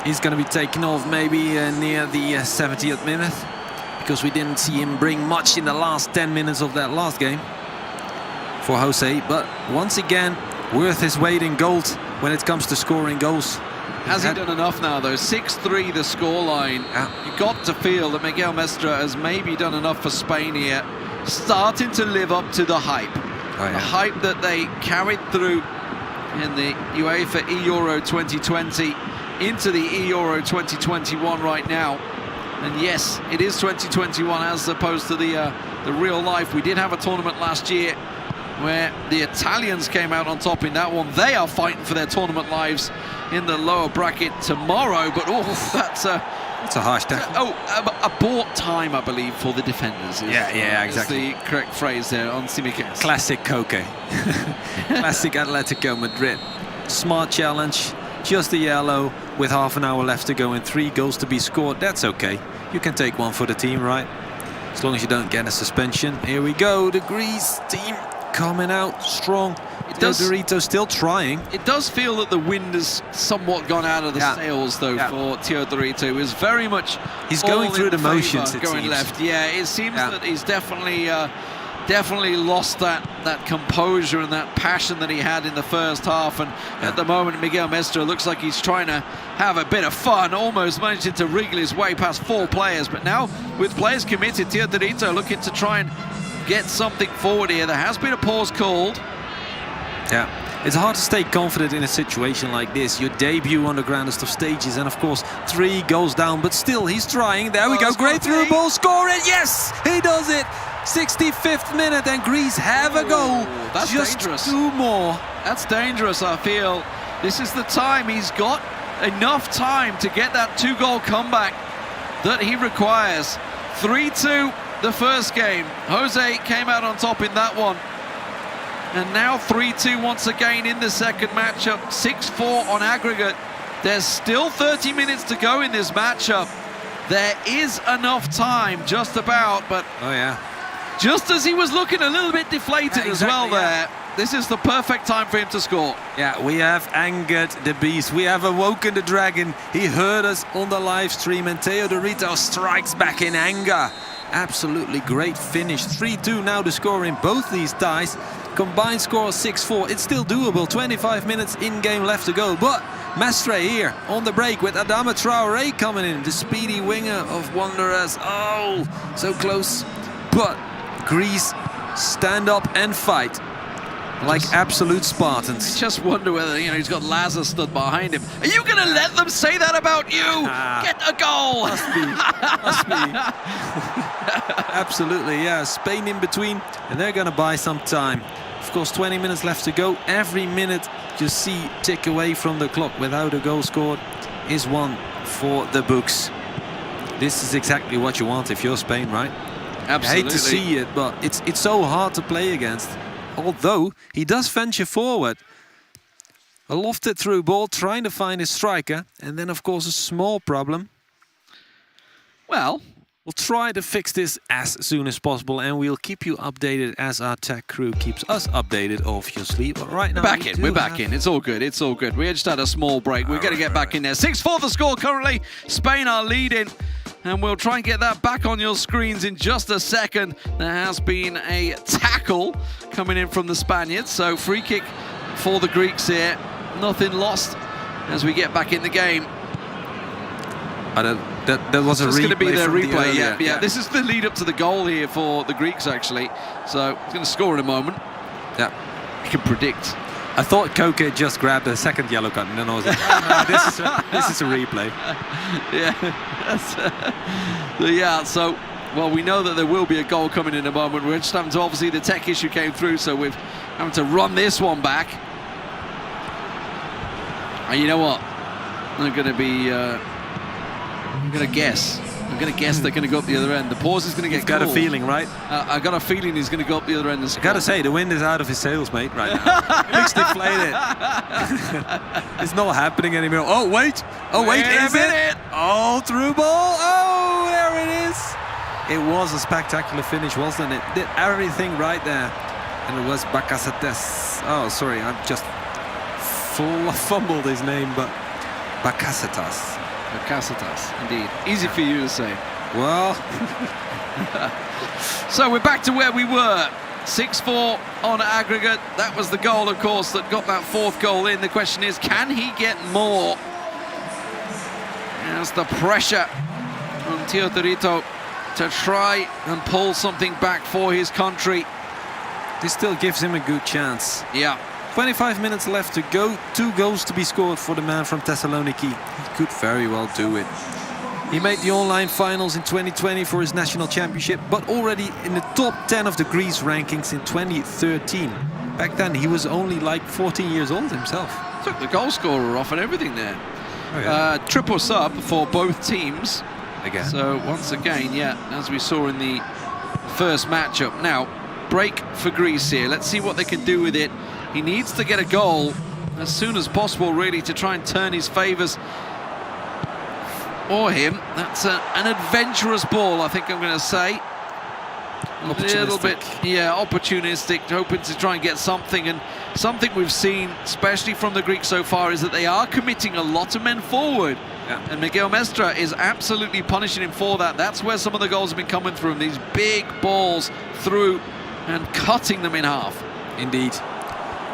He's going to be taken off maybe near the 70th minute, because we didn't see him bring much in the last 10 minutes of that last game for Jose. But once again, worth his weight in gold when it comes to scoring goals. Has he done enough now, though? 6-3 the scoreline. You've got to feel that Miguel Mestre has maybe done enough for Spain here, starting to live up to the hype. Oh, yeah. The hype that they carried through in the UEFA eEURO 2020 into the eEURO 2021 right now. And yes, it is 2021 as opposed to the real life. We did have a tournament last year where the Italians came out on top in that one. They are fighting for their tournament lives in the lower bracket tomorrow, but that's a harsh tackle. Abort time, I believe, for the defenders. Yeah, exactly. Is the correct phrase there on Simikas. Classic Koke. Classic Atletico Madrid. Smart challenge. Just a yellow with half an hour left to go and 3 goals to be scored. That's okay. You can take 1 for the team, right? As long as you don't get a suspension. Here we go. The Greece team coming out strong. Teodorito still trying. It does feel that the wind has somewhat gone out of the sails, though, for Teodorito. It was very much he's going through the motions. Going left. Yeah, it seems that he's definitely lost that composure and that passion that he had in the first half. And at the moment, Miguel Mestre looks like he's trying to have a bit of fun, almost managing to wriggle his way past 4 players. But now, with players committed, Teodorito looking to try and get something forward here. There has been a pause called. Yeah, it's hard to stay confident in a situation like this. Your debut on the grandest of stages, and of course 3 goals down, but still he's trying. There we go, great through ball, score it, yes, he does it. 65th minute, and Greece have a goal. That's just dangerous. 2 more. That's dangerous, I feel. This is the time, he's got enough time to get that 2-goal comeback that he requires. 3-2 the first game. Jose came out on top in that one. And now 3-2 once again in the second matchup. 6-4 on aggregate. There's still 30 minutes to go in this matchup. There is enough time, just about, but just as he was looking a little bit deflated as well there, this is the perfect time for him to score. Yeah, we have angered the beast. We have awoken the dragon. He heard us on the live stream, and Teodorito strikes back in anger. Absolutely great finish. 3-2 now the score in both these ties. Combined score 6-4. It's still doable. 25 minutes in-game left to go. But Mestre here on the break with Adama Traoré coming in. The speedy winger of Wanderers. Oh, so close. But Greece stand up and fight like absolute Spartans. I just wonder whether, he's got Lazar stood behind him. Are you going to let them say that about you? Get a goal! Must be. Absolutely, yeah. Spain in between, and they're going to buy some time. Of course, 20 minutes left to go. Every minute you see tick away from the clock without a goal scored is one for the books. This is exactly what you want if you're Spain, right? Absolutely. I hate to see it, but it's so hard to play against. Although he does venture forward. A lofted through ball, trying to find his striker. And then, of course, a small problem. Well, we'll try to fix this as soon as possible, and we'll keep you updated as our tech crew keeps us updated, obviously. But right now, we're back in. It's all good. It's all good. We just had a small break. We're going to get back in there. 6-4 the score currently. Spain are leading. And we'll try and get that back on your screens in just a second. There has been a tackle coming in from the Spaniards. So free kick for the Greeks here. Nothing lost as we get back in the game. That was a replay. It's going to be their replay, yeah. Yeah, this is the lead up to the goal here for the Greeks, actually. So he's going to score in a moment. Yeah. You can predict. I thought Koke just grabbed a second yellow card, and then I was like, oh, no, this is a replay. So well, we know that there will be a goal coming in a moment. We're just having to, obviously, the tech issue came through, so we're having to run this one back. And you know what? I'm going to be, I'm going to guess. They're going to go up the other end. The pause is going to get got called. a feeling, right? I got a feeling he's going to go up the other end and score. I got to say, the wind is out of his sails, mate, right now. He looks deflated. It's not happening anymore. Oh, wait, is it? Oh, through ball. Oh, there it is. It was a spectacular finish, wasn't it? Did everything right there. And it was Bakasetas. Oh, sorry, I've just fumbled his name, but Bakasetas. Bakasetas, indeed. Easy for you to say. Well. So we're back to where we were. 6-4 on aggregate. That was the goal, of course, that got that 4th goal in. The question is, can he get more? As the pressure on Teodorito to try and pull something back for his country. This still gives him a good chance. Yeah. 25 minutes left to go. 2 goals to be scored for the man from Thessaloniki. He could very well do it. He made the online finals in 2020 for his national championship, but already in the top 10 of the Greece rankings in 2013. Back then, he was only like 14 years old himself. Took the goal scorer off and everything there. Oh, yeah. Triple sub for both teams. Again. So once again, yeah, as we saw in the first matchup. Now, break for Greece here. Let's see what they can do with it. He needs to get a goal as soon as possible, really, to try and turn his favours for him. That's an adventurous ball, I think I'm going to say. little bit, opportunistic, hoping to try and get something. And something we've seen, especially from the Greeks so far, is that they are committing a lot of men forward. And Miguel Mestre is absolutely punishing him for that. That's where some of the goals have been coming through, these big balls through and cutting them in half. Indeed.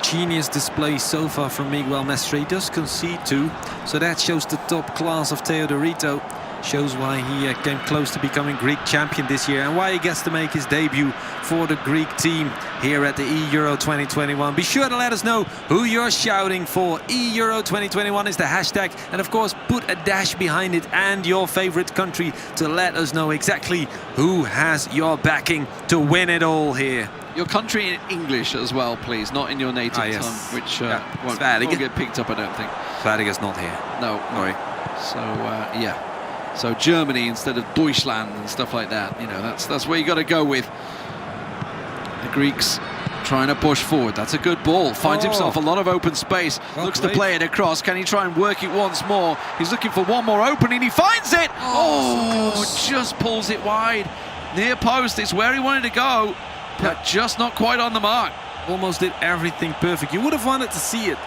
Genius display so far from Miguel Mestre. He does concede too, so that shows the top class of Teodorito. Shows why he came close to becoming Greek champion this year, and why he gets to make his debut for the Greek team here at the eEURO 2021. Be sure to let us know who you're shouting for. eEURO 2021 is the hashtag, and of course put a dash behind it and your favorite country to let us know exactly who has your backing to win it all here. Your country in English as well, please, not in your native tongue, which won't get picked up, I don't think. Sverige's not here. No. So, So Germany instead of Deutschland and stuff like that. You know, that's where you got to go with. The Greeks trying to push forward. That's a good ball. Finds himself a lot of open space. Looks to play it across. Can he try and work it once more? He's looking for one more opening. He finds it! Just pulls it wide. Near post. It's where he wanted to go, but just not quite on the mark. Almost did everything perfect. You would have wanted to see it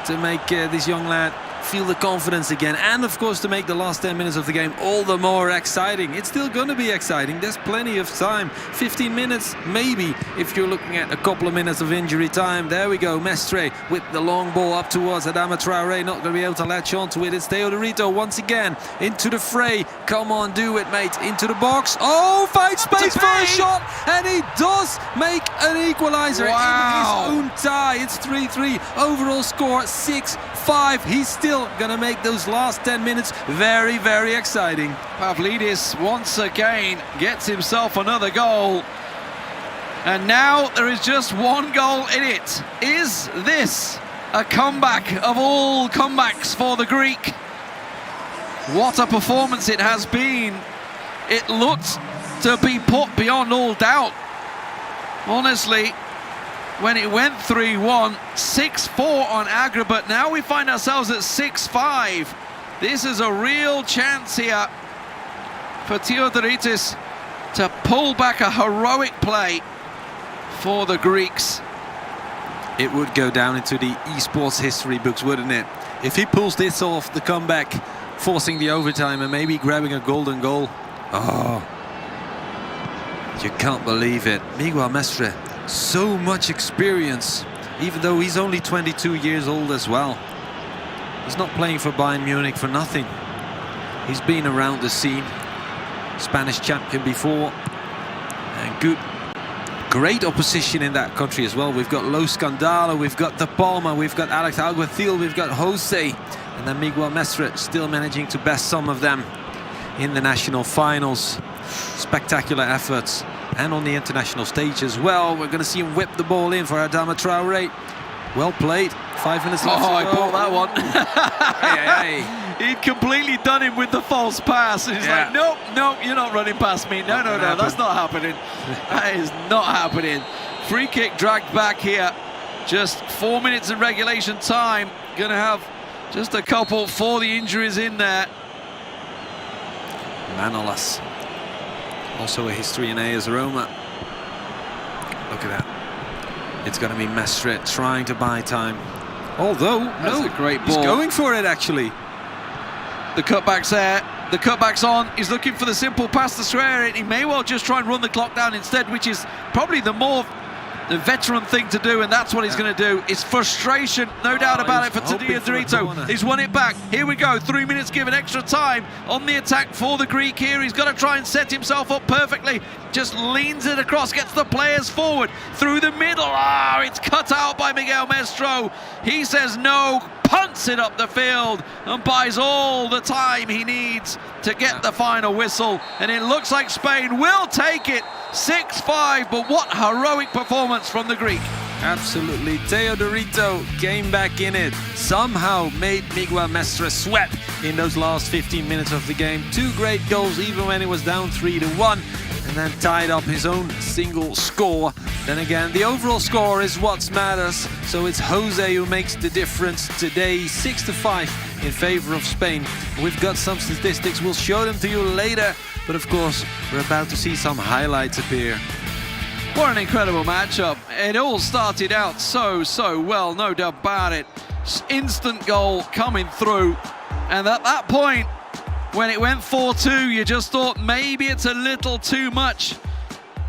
to make this young lad feel the confidence again, and of course to make the last 10 minutes of the game all the more exciting. It's still going to be exciting. There's plenty of time. 15 minutes maybe if you're looking at a couple of minutes of injury time. There we go. Mestre with the long ball up towards Adama Traore, not going to be able to latch onto it. It's Teodorito once again into the fray. Come on, do it, mate. Into the box. Finds space for a shot, and he does make an equalizer in his own tie. It's 3-3. Overall score 6-5. He's still going to make those last 10 minutes very, very exciting. Pavlidis once again gets himself another goal. And now there is just one goal in it. Is this a comeback of all comebacks for the Greek? What a performance it has been. It looked to be put beyond all doubt. Honestly, when it went 3-1, 6-4 on aggregate. Now we find ourselves at 6-5. This is a real chance here for Theodoritis to pull back a heroic play for the Greeks. It would go down into the esports history books, wouldn't it? If he pulls this off, the comeback, forcing the overtime and maybe grabbing a golden goal. You can't believe it. Miguel Mestre, so much experience, even though he's only 22 years old as well. He's not playing for Bayern Munich for nothing. He's been around the scene, Spanish champion before, and great opposition in that country as well. We've got Lo Scandalo, we've got De Palma, we've got Alex Alguacil, we've got Jose, and then Miguel Mestre still managing to best some of them in the national finals. Spectacular efforts. And on the international stage as well. We're going to see him whip the ball in for Adama Traore. Well played. 5 minutes left. I caught that one. He'd completely done him with the false pass. He's like, nope, you're not running past me. No, that's not happening. That is not happening. Free kick dragged back here. Just 4 minutes in regulation time. Going to have just a couple for the injuries in there. Manolas. Also a history in AS Roma. Look at that. It's going to be Mestre trying to buy time. Although, that's a great ball. He's going for it, actually. The cutback's there. The cutback's on. He's looking for the simple pass to Swear. He may well just try and run the clock down instead, which is probably the veteran thing to do, and that's what he's going to do. It's frustration, no doubt about it, for Teodorito. He's won it back. Here we go. 3 minutes given extra time on the attack for the Greek here. He's got to try and set himself up perfectly. Just leans it across, gets the players forward through the middle. It's cut out by Miguel Mestre. He says no, punts it up the field and buys all the time he needs to get the final whistle. And it looks like Spain will take it 6-5, but what heroic performance from the Greek. Absolutely. Teodorito came back in it. Somehow made Miguel Mestre sweat in those last 15 minutes of the game. 2 great goals even when it was down 3-1. And then tied up his own single score. Then again, the overall score is what matters. So it's Jose who makes the difference today. 6-5 in favor of Spain. We've got some statistics. We'll show them to you later. But of course, we're about to see some highlights appear. What an incredible matchup. It all started out so well, no doubt about it. Instant goal coming through. And at that point, when it went 4-2, you just thought maybe it's a little too much.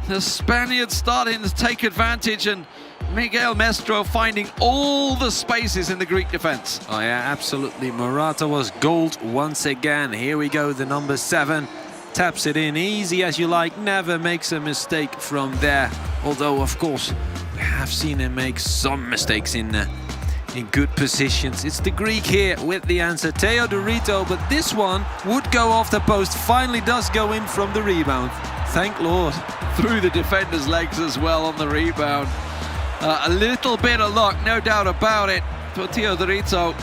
The Spaniards starting to take advantage, and Miguel Mestre finding all the spaces in the Greek defense. Oh yeah, absolutely. Morata was gold once again. Here we go, the number 7. Taps it in easy as you like, never makes a mistake from there. Although, of course, we have seen him make some mistakes in good positions. It's the Greek here with the answer, Teodorito, but this one would go off the post. Finally does go in from the rebound. Thank Lord. Through the defender's legs as well on the rebound. A little bit of luck, no doubt about it, for Teodorito,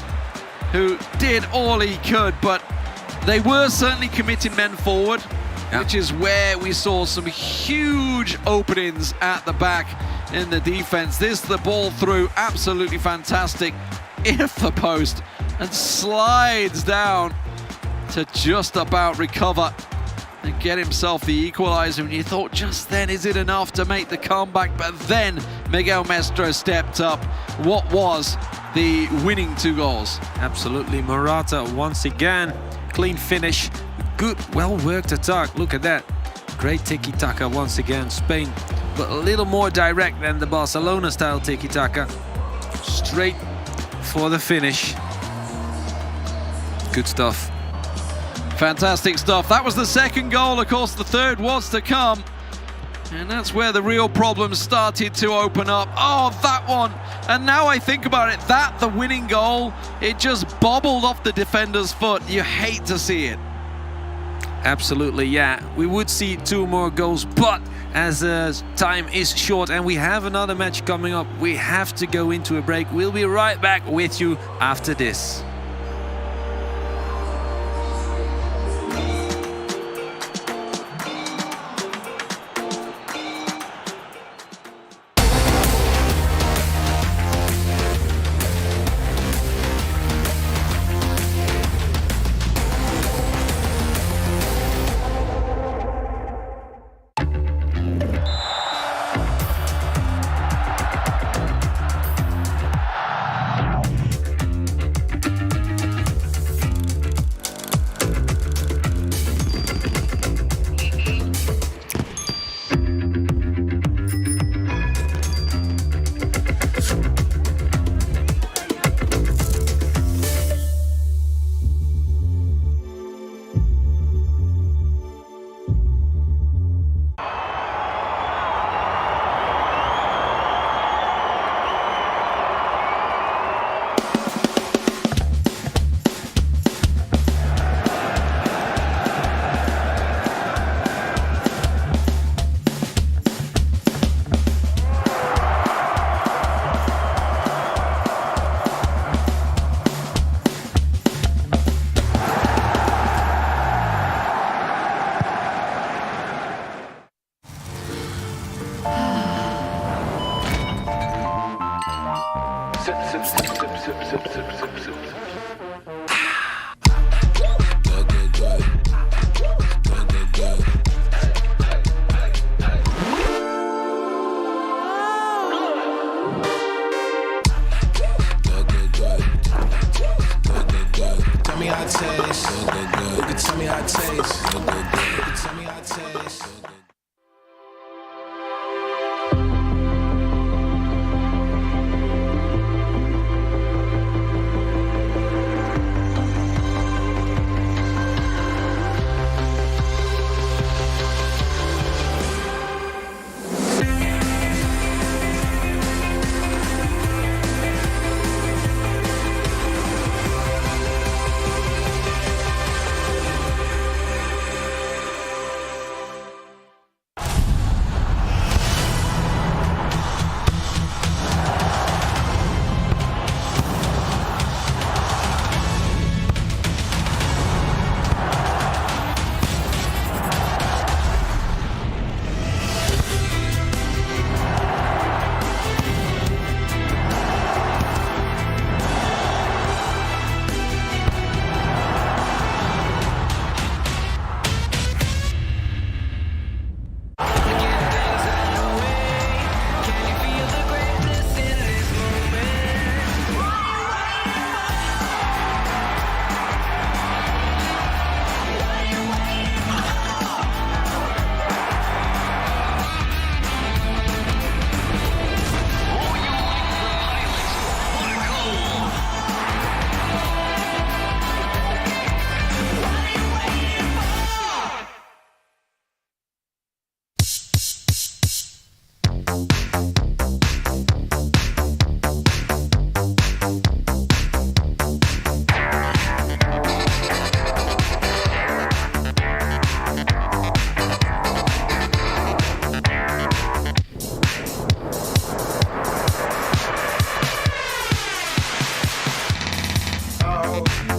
who did all he could, but they were certainly committing men forward, which is where we saw some huge openings at the back in the defense. The ball through, absolutely fantastic, if the post, and slides down to just about recover and get himself the equalizer. And you thought just then, is it enough to make the comeback? But then Miguel Mestre stepped up. What was the winning 2 goals? Absolutely, Morata once again. Clean finish, good, well-worked attack. Look at that. Great tiki-taka once again. Spain, but a little more direct than the Barcelona-style tiki-taka. Straight for the finish. Good stuff. Fantastic stuff. That was the second goal. Of course, the third was to come. And that's where the real problems started to open up. Oh, that one. And now I think about it, the winning goal, it just bobbled off the defender's foot. You hate to see it. Absolutely, yeah. We would see 2 more goals, but as time is short and we have another match coming up, we have to go into a break. We'll be right back with you after this.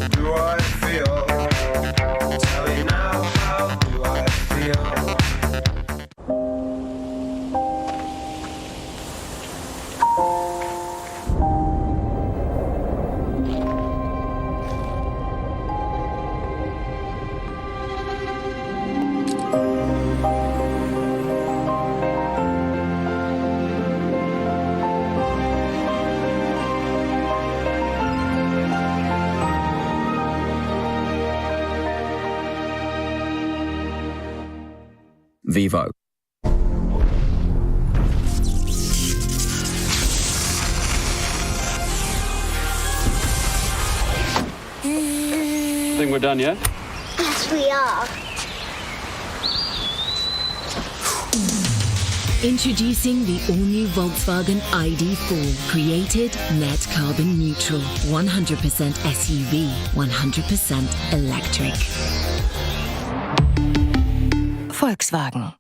do I feel? Tell me now, how do I feel? Vivo. I think we're done, yeah? Yes, we are. Introducing the all-new Volkswagen Id4. Created net carbon neutral. 100% SUV, 100% electric. Volkswagen.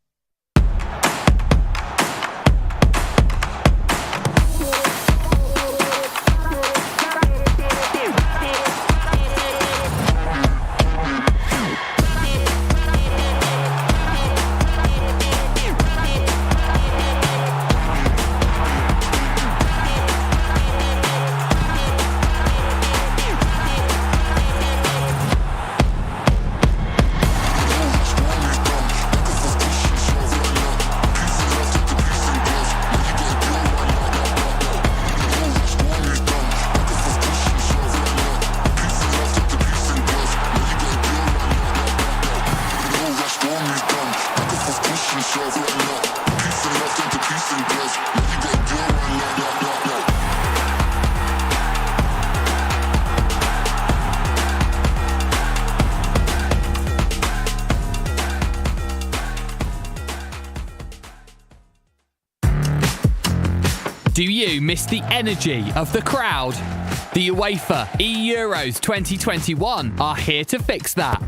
Do you miss the energy of the crowd? The UEFA eEUROs 2021 are here to fix that.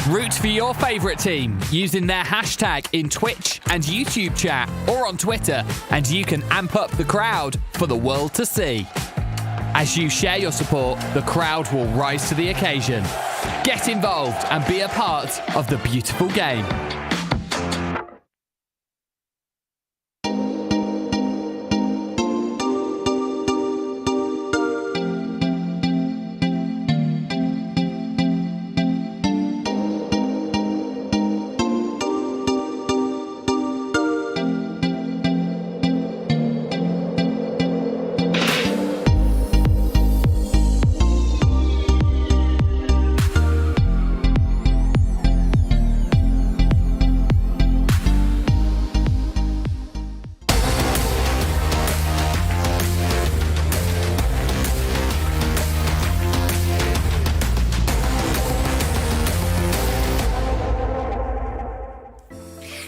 Root for your favourite team using their hashtag in Twitch and YouTube chat or on Twitter, and you can amp up the crowd for the world to see. As you share your support, the crowd will rise to the occasion. Get involved and be a part of the beautiful game.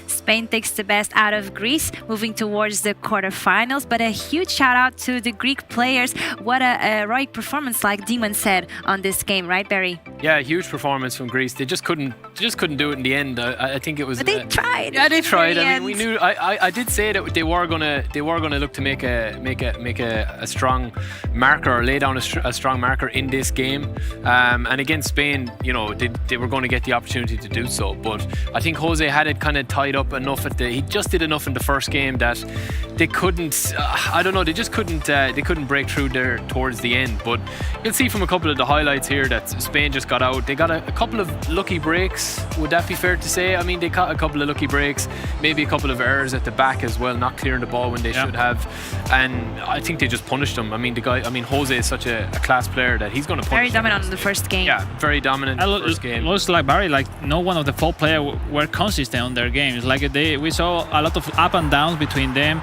Spain takes the best out of Greece, moving towards the quarterfinals. But a huge shout out to the Greek players. What a heroic performance, like Demon said, on this game, right, Barry? Yeah, huge performance from Greece. They just couldn't do it in the end. I think it was. But they tried. Yeah, they tried. I mean, we knew. I did say that they were gonna look to make a strong marker or lay down a strong marker in this game. And against Spain, you know, they were going to get the opportunity to do so. But I think Jose had it kind of tied up enough he just did enough in the first game that they couldn't. I don't know. They just couldn't. They couldn't break through there towards the end. But you'll see from a couple of the highlights here that Spain just got out. They got a couple of lucky breaks. Would that be fair to say? I mean, they caught a couple of lucky breaks, maybe a couple of errors at the back as well, not clearing the ball when they should have. And I think they just punished them. I mean, Jose is such a class player that he's going to punish Very dominant in the first game. Yeah, very dominant in the first game. Looks like Barry, like no one of the 4 players were consistent on their games. Like we saw a lot of up and downs between them.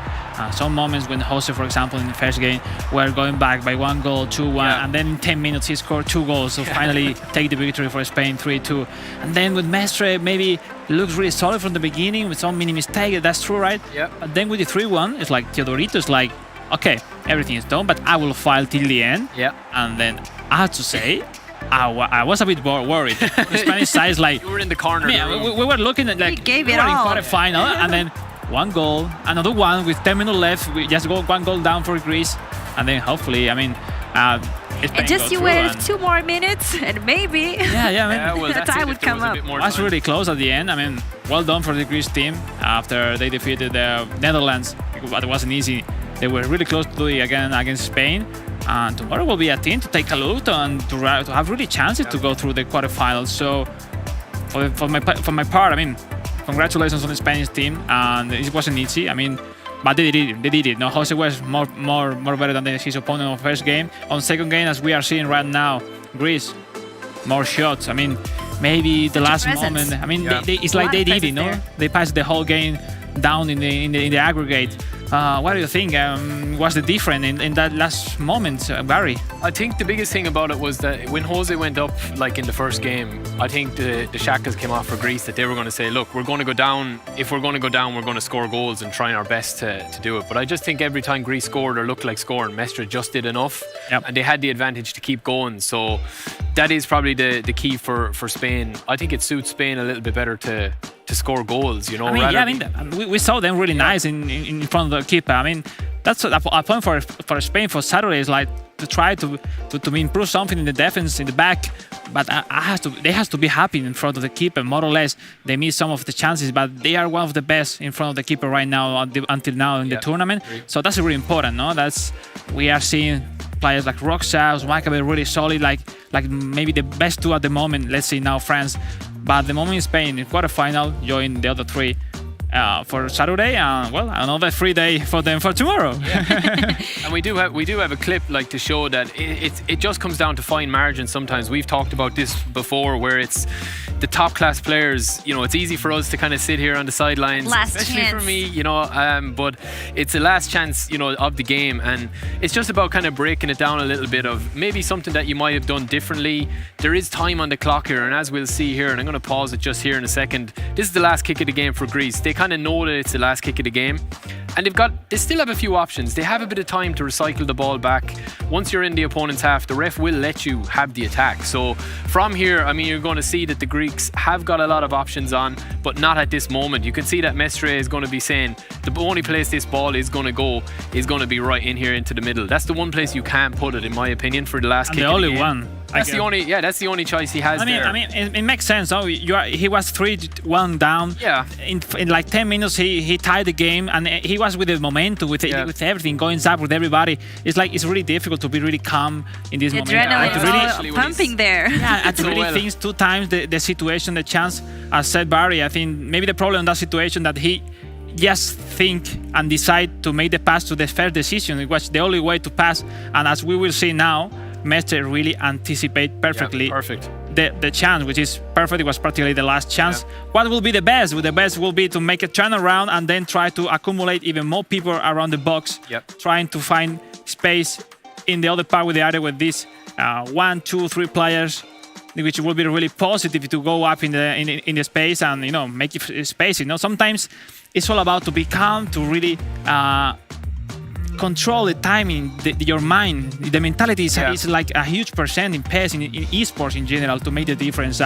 Some moments when Jose, for example, in the first game, were going back by 1 goal, 2-1, and then in 10 minutes he scored 2 goals. So finally take the victory for Spain, 3-2. And then with Mestre, maybe looks really solid from the beginning with some mini mistake. That's true, right? Yeah. But then with the 3-1, it's like Teodorito's like, okay, everything is done, but I will fight till the end. Yeah. And then I have to say, I was a bit worried. The Spanish side is like, you were in the corner. We were looking at like we were in quarter-final, and then 1 goal, another one with 10 minutes left. We just go 1 goal down for Greece, and then hopefully, I mean, And just you wait 2 more minutes, and maybe the time would come up. It was really close at the end. I mean, well done for the Greece team after they defeated the Netherlands. But it wasn't easy. They were really close to do it again against Spain. And tomorrow will be a team to take a look and to have really chances to go through the quarterfinals. So for my part, I mean, congratulations on the Spanish team. And it wasn't easy. I mean, but they did it. No, Jose was more better than his opponent on first game. On second game, as we are seeing right now, Greece, more shots. I mean, maybe the last moment. I mean, it's like they did it. No, they passed the whole game down in the aggregate. What do you think? What's the difference in that last moment, Barry? I think the biggest thing about it was that when Jose went up, like in the first game, I think the shackles came off for Greece that they were going to say, look, we're going to go down. If we're going to go down, we're going to score goals and trying our best to do it. But I just think every time Greece scored or looked like scoring, Mestre just did enough, and they had the advantage to keep going. So that is probably the key for Spain. I think it suits Spain a little bit better to score goals, you know. I mean, we saw them really nice in front of the keeper. I mean, that's a point for Spain for Saturday is like to try to improve something in the defense in the back. But they have to be happy in front of the keeper, more or less. They missed some of the chances, but they are one of the best in front of the keeper right now until now in the tournament. So that's really important, no? We are seeing players like Roxa, Makabe really solid, like maybe the best 2 at the moment. Let's see now France. But at the moment in Spain, in quarterfinal, join the other 3 for Saturday, and another free day for them for tomorrow. And we do have a clip like to show that it just comes down to fine margins. Sometimes we've talked about this before, where it's the top class players. You know, it's easy for us to kind of sit here on the sidelines, especially for me. You know, but it's the last chance, you know, of the game, and it's just about kind of breaking it down a little bit of maybe something that you might have done differently. There is time on the clock here, and as we'll see here, and I'm going to pause it just here in a second. This is the last kick of the game for Greece. They kind of know that it's the last kick of the game, and they still have a few options. They have a bit of time to recycle the ball back. Once you're in the opponent's half, the ref will let you have the attack. So from here, I mean, you're going to see that the Greeks have got a lot of options on, but not at this moment. You can see that Mestre is going to be saying the only place this ball is going to go is going to be right in here into the middle. That's the one place you can't put it, in my opinion, for the last kick. The only only one. That's the only choice he has. I mean, it makes sense. Oh, he was 3-1 down. Yeah. In like 10 minutes, he tied the game, and he was with the momentum, with everything going up with everybody. It's really difficult to be really calm in this moment. Adrenaline really pumping there. Yeah, and to really think 2 times the situation, the chance. As said Barry, I think maybe the problem in that situation that he just think and decide to make the pass to the fair decision. It was the only way to pass, and as we will see now, Mestre really anticipate perfectly the chance, which is perfect. It was practically the last chance. What will be the best? The best will be to make a turnaround and then try to accumulate even more people around the box, trying to find space in the other part with the area with these 1, 2, 3 players, which will be really positive to go up in the space and make space. Sometimes it's all about to be calm, to really control the timing, your mind. The mentality is like a huge percent in PES, in esports in general, to make the difference.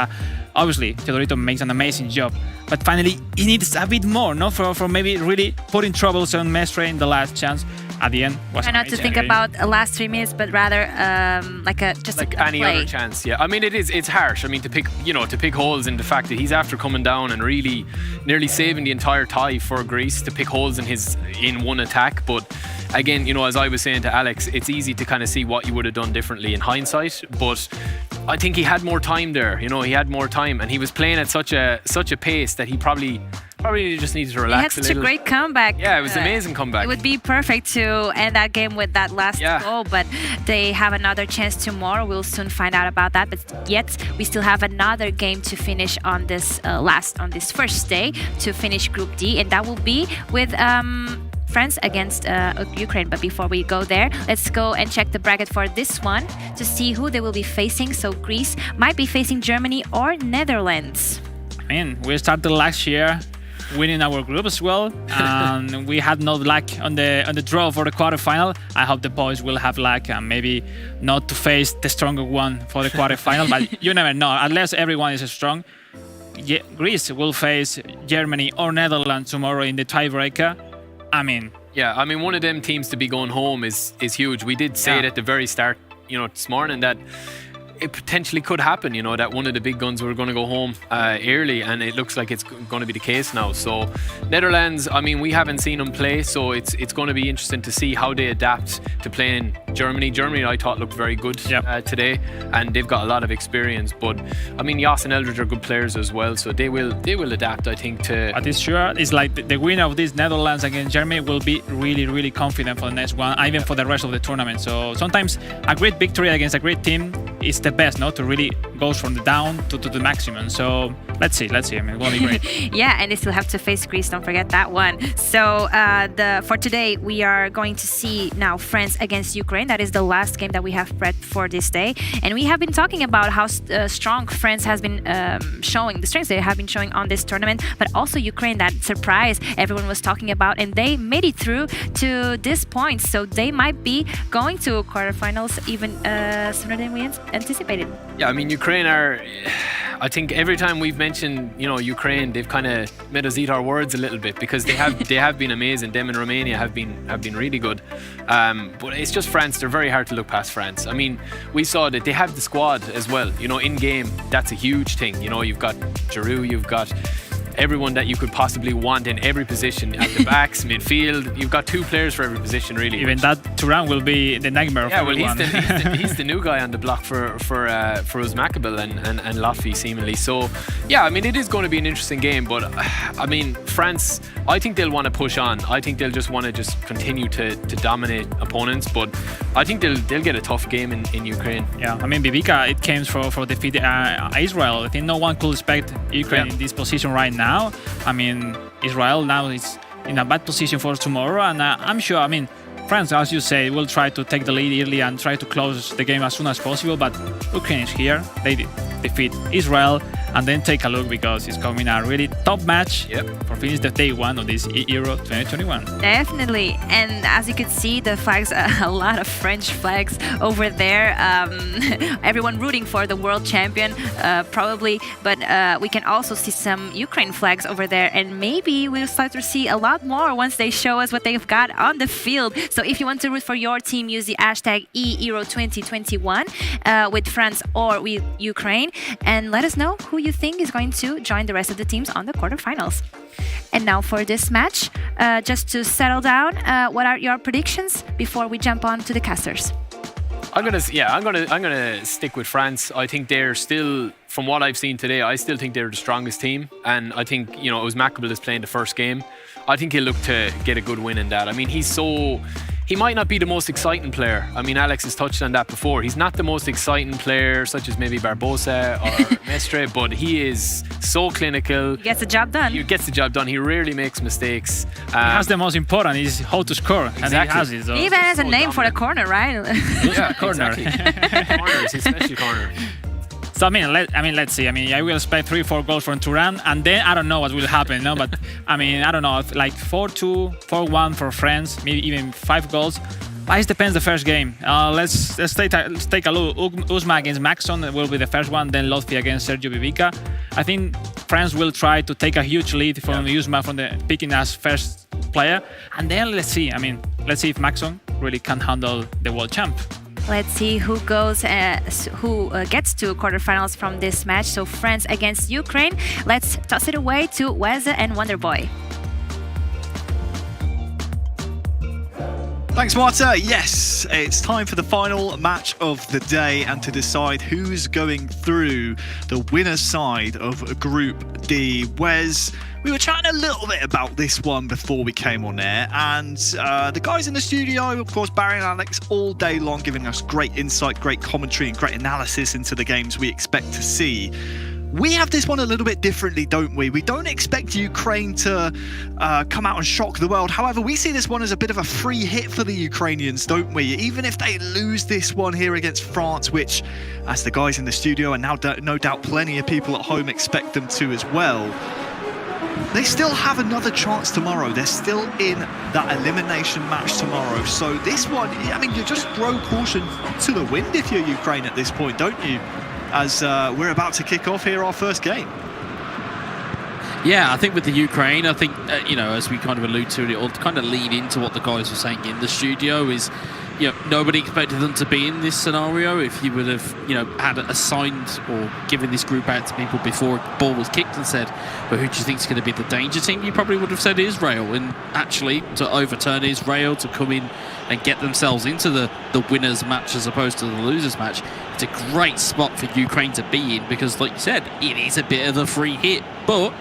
Obviously, Teodorito makes an amazing job, but finally, he needs a bit more, no, for maybe really putting troubles on Mestre in the last chance. At the end, was try not to think about the last 3 minutes, but rather like any other chance. Yeah, I mean, it's harsh. I mean, to pick holes in the fact that he's after coming down and really nearly saving the entire tie for Greece, to pick holes in one attack. But again, as I was saying to Alex, it's easy to kind of see what you would have done differently in hindsight. But I think he had more time there. He had more time, and he was playing at such a pace that he probably just needs to relax a little. He had such a great comeback. Yeah, it was an amazing comeback. It would be perfect to end that game with that last goal, but they have another chance tomorrow. We'll soon find out about that. But yet, we still have another game to finish on this first day to finish Group D, and that will be with France against Ukraine. But before we go there, let's go and check the bracket for this one to see who they will be facing. So Greece might be facing Germany or Netherlands. I mean, we started last year winning our group as well, and we had no luck on the draw for the quarterfinal. I hope the boys will have luck and maybe not to face the stronger one for the quarterfinal, but you never know, unless everyone is strong. Greece will face Germany or Netherlands tomorrow in the tiebreaker. I mean, one of them teams to be going home is huge. We did say it at the very start this morning that it potentially could happen, that one of the big guns were going to go home early, and it looks like it's going to be the case now. So Netherlands, I mean, we haven't seen them play, so it's going to be interesting to see how they adapt to playing Germany. Germany, I thought, looked very good today, and they've got a lot of experience. But I mean, Jas and Eldridge are good players as well, so they will adapt, I think. But it's sure, it's like the winner of this Netherlands against Germany will be really, really confident for the next one, even for the rest of the tournament. So sometimes a great victory against a great team is the best, to really go from the down to the maximum. So let's see. I mean, it will be great. Yeah, and they still have to face Greece. Don't forget that one. So for today, we are going to see now France against Ukraine. That is the last game that we have prepped for this day. And we have been talking about how strong France has been showing, the strengths they have been showing on this tournament, but also Ukraine, that surprise everyone was talking about, and they made it through to this point. So they might be going to quarterfinals even sooner than we anticipated. Yeah, I mean, Ukraine are, I think every time we've mentioned, Ukraine, they've kind of made us eat our words a little bit, because they have been amazing. Them and Romania have been really good. But it's just France. They're very hard to look past France. I mean, we saw that they have the squad as well. In game, that's a huge thing. You've got Giroud, you've got everyone that you could possibly want in every position at the backs, midfield. You've got 2 players for every position, really. Even that Thuram will be the nightmare of everyone. He's the new guy on the block for Uzmakabel and Lotfi, seemingly. So, yeah, I mean, it is going to be an interesting game. But, I mean, France, I think they'll want to push on. I think they'll just want to continue to dominate opponents. But I think they'll get a tough game in Ukraine. Yeah, I mean, Bibica, it came for defeat Israel. I think no one could expect Ukraine in this position right now. I mean, Israel now is in a bad position for tomorrow, and I'm sure, I mean, France, as you say, will try to take the lead early and try to close the game as soon as possible, but Ukraine is here. They defeat Israel, and then take a look, because it's coming a really top match for finish the day one of this eEURO 2021. Definitely, and as you could see, the flags, a lot of French flags over there. Everyone rooting for the world champion, probably, but we can also see some Ukraine flags over there, and maybe we'll start to see a lot more once they show us what they've got on the field. So if you want to root for your team, use the hashtag eEURO 2021 with France or with Ukraine, and let us know who you think is going to join the rest of the teams on the quarterfinals. And now for this match, just to settle down, what are your predictions before we jump on to the casters? I'm gonna stick with France. I think they're still, from what I've seen today, I still think they're the strongest team, and I think Uzmakabel is playing the first game. I think he'll look to get a good win in that. I mean, he might not be the most exciting player. I mean, Alex has touched on that before. He's not the most exciting player, such as maybe Barbosa or Mestre, but he is so clinical. He gets the job done. He rarely makes mistakes. He has the most important is how to score, and he has it. So. He even has a name for the corner, right? Yeah, corner. Exactly. Corners, his special corner. So let's see. I mean, I will expect 3-4 goals from Thuram, and then I don't know what will happen. But I mean, I don't know, like 4-2, 4-1 for France, maybe even 5 goals. It depends the first game. Let's take a look. Uzma against Maxson will be the first one. Then Lotfi against Sergio Bibica. I think France will try to take a huge lead from Uzma from the picking as first player, and then let's see. I mean, let's see if Maxson really can handle the world champ. Let's see who goes, who gets to quarterfinals from this match. So France against Ukraine. Let's toss it away to Weza and Wonderboy. Thanks, Marta. Yes, it's time for the final match of the day and to decide who's going through the winner's side of Group D. Wes, we were chatting a little bit about this one before we came on air, and the guys in the studio, of course, Barry and Alex, all day long giving us great insight, great commentary and great analysis into the games we expect to see. We have this one a little bit differently, don't we? We don't expect Ukraine to come out and shock the world. However, we see this one as a bit of a free hit for the Ukrainians, don't we? Even if they lose this one here against France, which, as the guys in the studio and now no doubt plenty of people at home expect them to as well, they still have another chance tomorrow. They're still in that elimination match tomorrow. So this one, I mean, you just throw caution to the wind if you're Ukraine at this point, don't you? As we're about to kick off here our first game. Yeah, I think with the Ukraine, I think, as we kind of allude to it, or kind of lead into what the guys were saying in the studio is, nobody expected them to be in this scenario. If you would have, had assigned or given this group out to people before the ball was kicked and said, well, who do you think is going to be the danger team? You probably would have said Israel. And actually, to overturn Israel, to come in and get themselves into the winner's match as opposed to the loser's match, it's a great spot for Ukraine to be in because, like you said, it is a bit of a free hit. But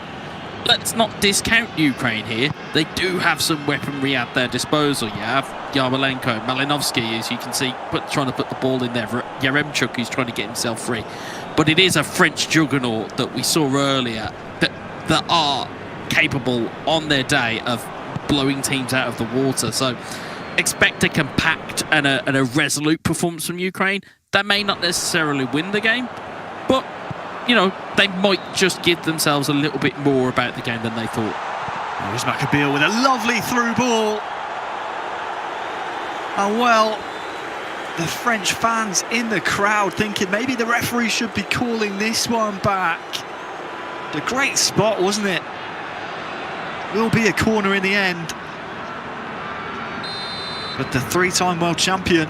let's not discount Ukraine here. They do have some weaponry at their disposal. You have Yarmolenko, Malinovsky, as you can see, trying to put the ball in there. Yaremchuk, who's trying to get himself free. But it is a French juggernaut that we saw earlier that are capable on their day of blowing teams out of the water. So expect a compact and a resolute performance from Ukraine. That may not necessarily win the game, but they might just give themselves a little bit more about the game than they thought. There's Maccabeal with a lovely through ball. And well, the French fans in the crowd thinking maybe the referee should be calling this one back. A great spot, wasn't it? Will be a corner in the end. But the three-time world champion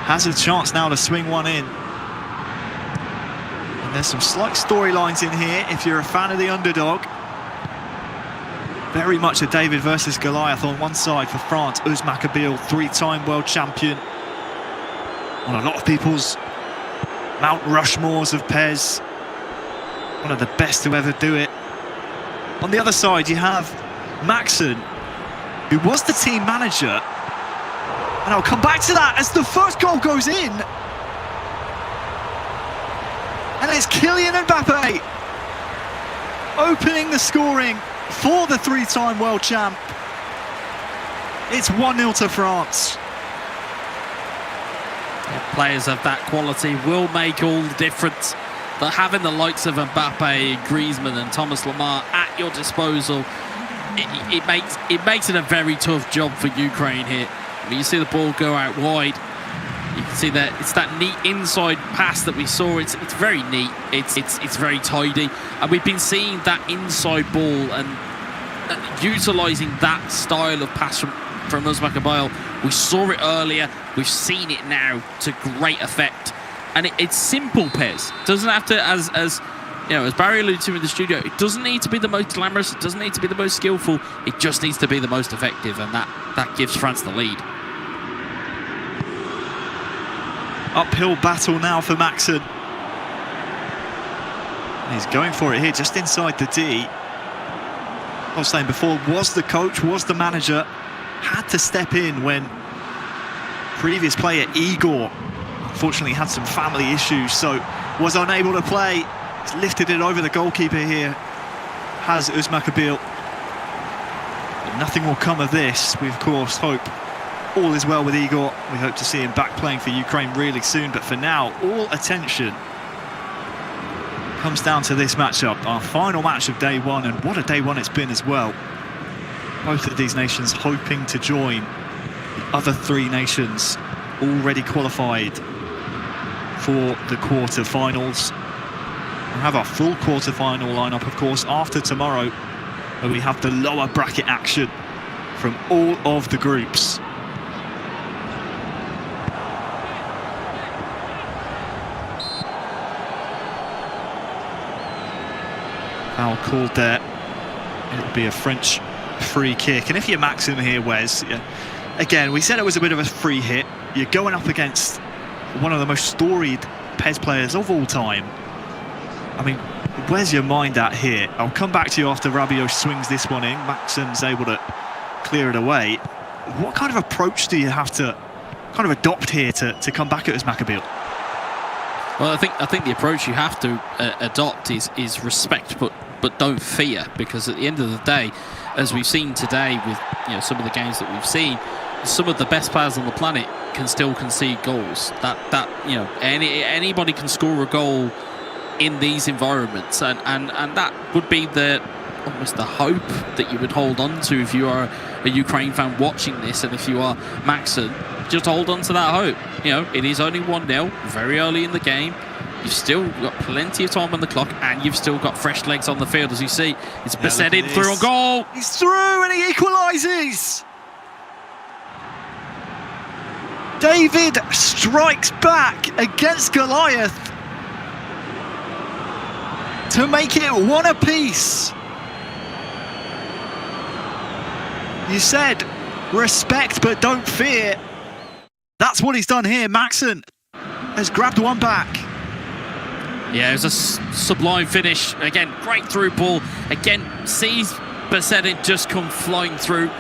has a chance now to swing one in. And there's some slight storylines in here if you're a fan of the underdog. Very much a David versus Goliath on one side for France. Uz Maccabeal, three-time world champion. On a lot of people's Mount Rushmores of Pez. One of the best to ever do it. On the other side, you have Maxson, who was the team manager. And I'll come back to that as the first goal goes in. And it's Kylian Mbappe opening the scoring for the three-time world champ. It's 1-0 to France. Players of that quality will make all the difference. But having the likes of Mbappe, Griezmann and Thomas Lemar at your disposal, it makes it a very tough job for Ukraine here. I mean, you see the ball go out wide. You can see that it's that neat inside pass that we saw. It's very neat. It's very tidy, and we've been seeing that inside ball and utilising that style of pass from Uz Maccabeal. We saw it earlier. We've seen it now to great effect, and it's simple. Pez doesn't have to, as Barry alluded to in the studio, it doesn't need to be the most glamorous. It doesn't need to be the most skillful. It just needs to be the most effective, and that gives France the lead. Uphill battle now for Maxson. He's going for it here, just inside the D. I was saying before, was the coach, was the manager, had to step in when previous player Igor unfortunately had some family issues, so was unable to play. He's lifted it over the goalkeeper here, has Uz Maccabeal. But nothing will come of this. We, of course, hope all is well with Igor. We hope to see him back playing for Ukraine really soon. But for now, all attention comes down to this matchup, our final match of day one. And what a day one it's been as well. Both of these nations hoping to join the other three nations already qualified for the quarter-finals. We'll have our full quarter-final lineup, of course, after tomorrow, where we have the lower bracket action from all of the groups. Foul called there. It'll be a French free kick. And if you're Maxim here, Wes, again, we said it was a bit of a free hit. You're going up against one of the most storied Pez players of all time. I mean, where's your mind at here? I'll come back to you after Rabiot swings this one in. Maxim's able to clear it away. What kind of approach do you have to kind of adopt here to come back at Uz Maccabeal? Well, I think the approach you have to adopt is respect, but don't fear, because at the end of the day, as we've seen today with some of the games that we've seen, some of the best players on the planet can still concede goals. Anybody can score a goal in these environments, and that would be almost the hope that you would hold on to if you are a Ukraine fan watching this, and if you are Maxson, just hold on to that hope. It is only 1-0, very early in the game. You've still got plenty of time on the clock, and you've still got fresh legs on the field. As you see, it's Beset in through a goal. He's through and he equalises. David strikes back against Goliath to make it 1 apiece. You said respect but don't fear. That's what he's done here. Maxson has grabbed one back. Yeah, it was a sublime finish. Again, great through ball. Again, sees Besedin just come flying through.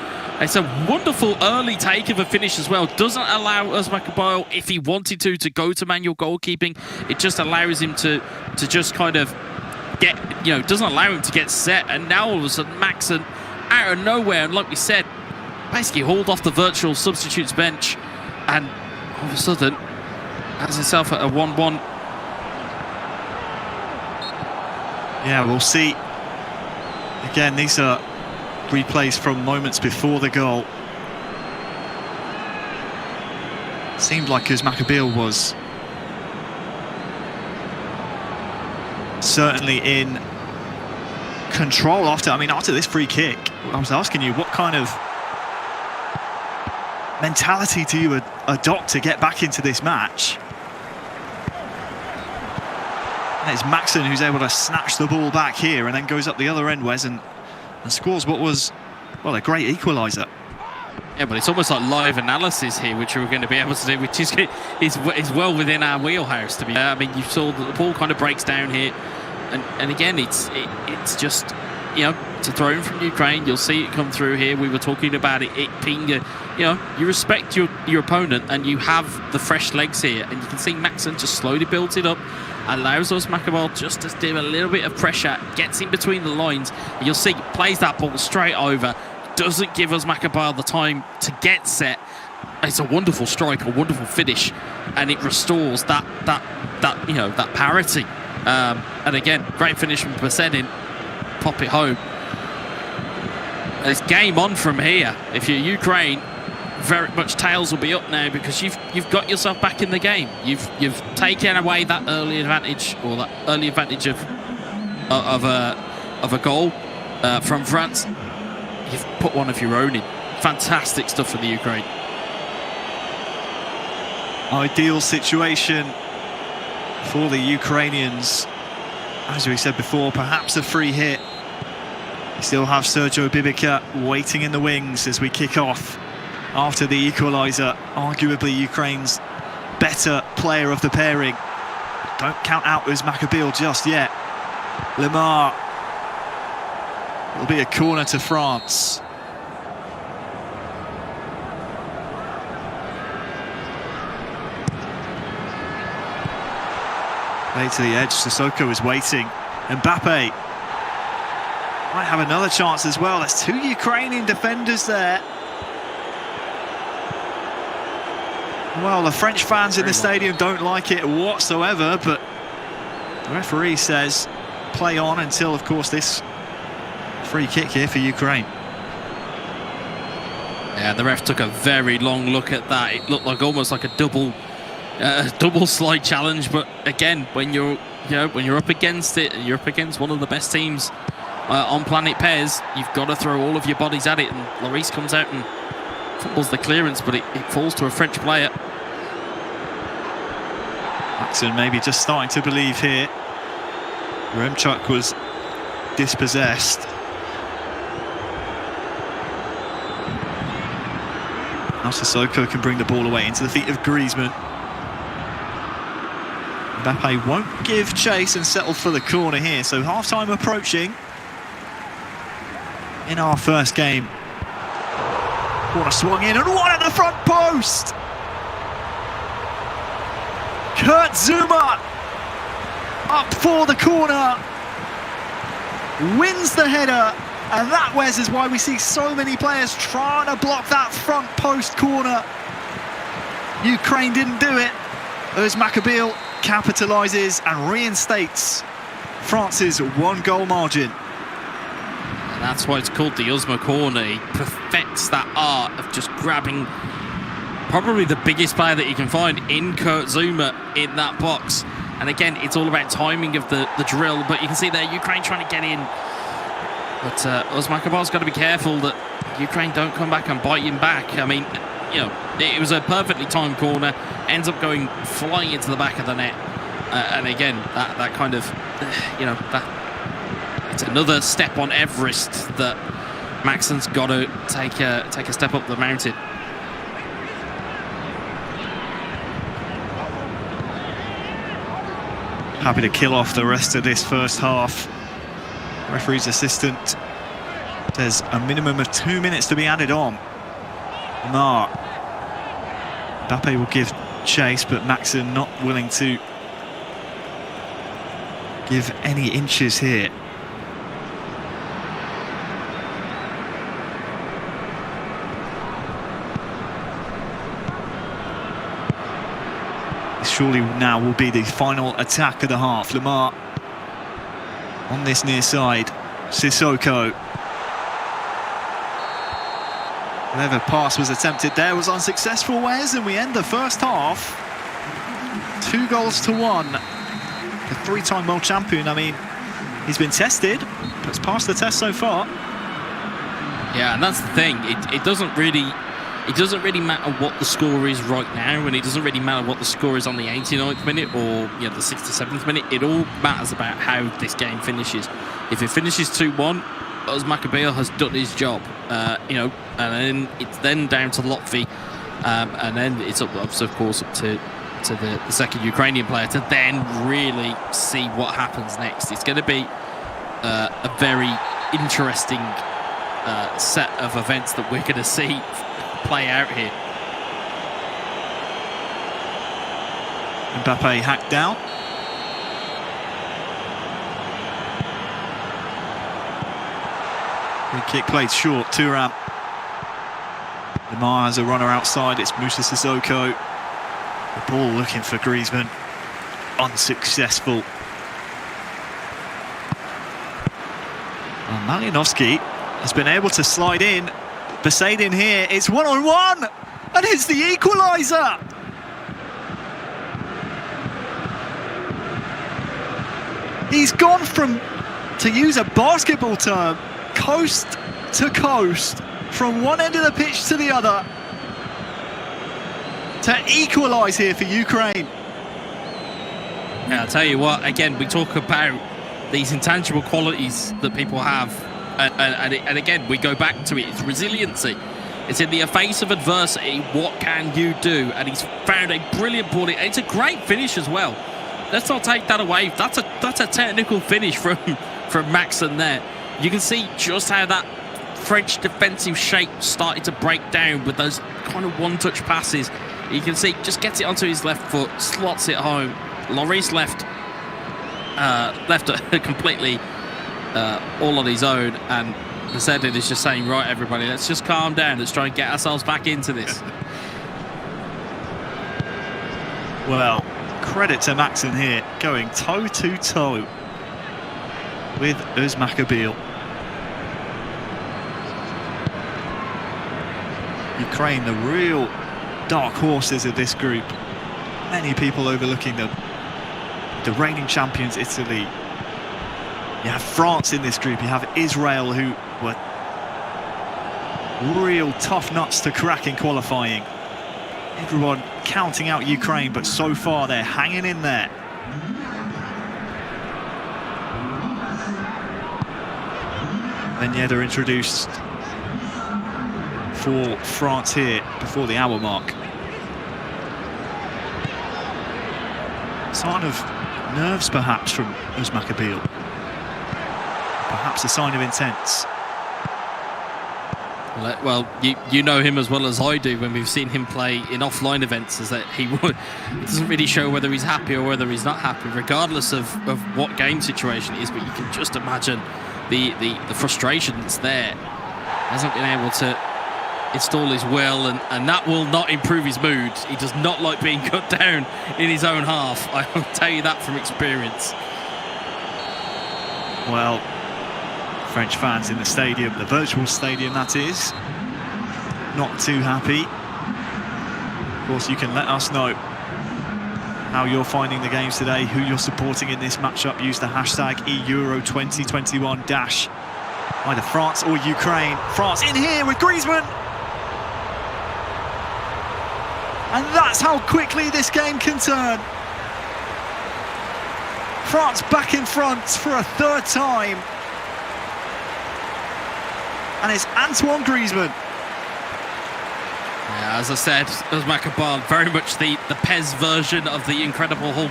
It's a wonderful early take of a finish as well. Doesn't allow Özmakabile, if he wanted to go to manual goalkeeping. It just allows him to just kind of get, doesn't allow him to get set. And now all of a sudden, Maxson out of nowhere, and like we said, basically hauled off the virtual substitutes bench, and all of a sudden has himself at a 1-1. Yeah, we'll see. Again, these are replays from moments before the goal. Seemed like Özmakabile was certainly in control after this free kick. I was asking you, what kind of mentality do you adopt to get back into this match? And it's Maxson who's able to snatch the ball back here and then goes up the other end, Wes, and scores what was, well, a great equaliser. Yeah, but it's almost like live analysis here, which we're going to be able to do, which is well within our wheelhouse, to be fair. I mean, you saw that the ball kind of breaks down here, and again, it's just, it's a throw from Ukraine. You'll see it come through here. We were talking about it being you respect your opponent, and you have the fresh legs here, and you can see Maxson just slowly builds it up, allows Özmakabile just to do a little bit of pressure, gets in between the lines, and you'll see plays that ball straight over, doesn't give Özmakabile the time to get set. It's a wonderful strike, a wonderful finish, and it restores that parity. And again, great finish from Besedin, pop it home. And it's game on from here. If you're Ukraine, very much tails will be up now, because you've got yourself back in the game. You've taken away that early advantage, or that early advantage of a goal from France. You've put one of your own in. Fantastic stuff from the Ukraine. Ideal situation for the Ukrainians. As we said before, perhaps a free hit. You still have Sergio Bibica waiting in the wings as we kick off after the equaliser. Arguably Ukraine's better player of the pairing. Don't count out Özmakabile just yet. Lemar. It'll be a corner to France. Play to the edge, Sissoko is waiting. Mbappe might have another chance as well. There's 2 Ukrainian defenders there. Well, the French fans in the stadium don't like it whatsoever, but the referee says play on until, of course, this free kick here for Ukraine. Yeah, the ref took a very long look at that. It looked like almost like a double slide challenge, but again, when you're up against it, and you're up against one of the best teams on planet Pairs, you've got to throw all of your bodies at it, and Lloris comes out and fumbles the clearance, but it falls to a French player. Maxson maybe just starting to believe here. Remchuk was dispossessed. Now Sissoko can bring the ball away into the feet of Griezmann. Mbappe won't give chase and settle for the corner here, so half-time approaching in our first game. Corner swung in, and one at the front post! Kurt Zouma up for the corner, wins the header, and that, Wes, is why we see so many players trying to block that front post corner. Ukraine didn't do it. Özmakabile capitalises and reinstates France's 1-goal margin. And that's why it's called the Uzma corner. He perfects that art of just grabbing probably the biggest player that you can find in Kurt Zouma in that box. And again, it's all about timing of the drill, but you can see there Ukraine trying to get in. But Özmakabile's got to be careful that Ukraine don't come back and bite him back. I mean, it was a perfectly timed corner, ends up going flying into the back of the net. And again, that kind of, it's another step on Everest that Maxen's got to take a step up the mountain. Happy to kill off the rest of this first half. Referee's assistant says a minimum of 2 minutes to be added on. Mbappe will give chase, but Maxen not willing to give any inches here. Surely now will be the final attack of the half. Lamar on this near side. Sissoko. Whatever pass was attempted there was unsuccessful, Wes, and we end the first half 2-1. The three-time world champion, I mean, he's been tested, but it's passed the test so far. Yeah, and that's the thing. It doesn't really matter what the score is right now, and it doesn't really matter what the score is on the 89th minute or the 67th minute. It all matters about how this game finishes. If it finishes 2-1, Uzmakabil has done his job, and then it's then down to Lotfi, and then it's up, of course, up to the second Ukrainian player to then really see what happens next. It's going to be a very interesting set of events that we're going to see play out here. Mbappe hacked down. Free kick played short. Thuram. Lamar has a runner outside. It's Moussa Sissoko. The ball looking for Griezmann. Unsuccessful. Malinowski has been able to slide in. Besaidin here, it's 1-on-1, and it's the equaliser. He's gone from, to use a basketball term, coast to coast, from one end of the pitch to the other, to equalise here for Ukraine. Yeah, I'll tell you what, again, we talk about these intangible qualities that people have. And again, we go back to it. It's resiliency. It's in the face of adversity. What can you do? And he's found a brilliant ball. It's a great finish as well. Let's not take that away. That's a technical finish from Maxen there. You can see just how that French defensive shape started to break down with those kind of one-touch passes. You can see just gets it onto his left foot, slots it home. Lloris left completely. All on his own, and Besaidin is just saying, right, everybody, let's just calm down, let's try and get ourselves back into this. Well, credit to Maxen here, going toe-to-toe with Uzmakabil. Ukraine, the real dark horses of this group. Many people overlooking them. The reigning champions, Italy. You have France in this group, you have Israel, who were real tough nuts to crack in qualifying. Everyone counting out Ukraine, but so far they're hanging in there. Ben Yedder introduced for France here before the hour mark. Sign of nerves perhaps from Uzmakabil. Perhaps a sign of intent. Well, you know him as well as I do when we've seen him play in offline events, is that he doesn't really show whether he's happy or whether he's not happy, regardless of what game situation it is. But you can just imagine the frustration that's there. He hasn't been able to install his will, and that will not improve his mood. He does not like being cut down in his own half. I will tell you that from experience. Well, French fans in the stadium, the virtual stadium that is, not too happy. Of course, you can let us know how you're finding the games today, who you're supporting in this matchup. Use the hashtag eEURO 2021 dash, either France or Ukraine. France in here with Griezmann. And that's how quickly this game can turn. France back in front for a third time. And it's Antoine Griezmann. Yeah, as I said, Usman Kabal, very much the Pez version of the Incredible Hulk.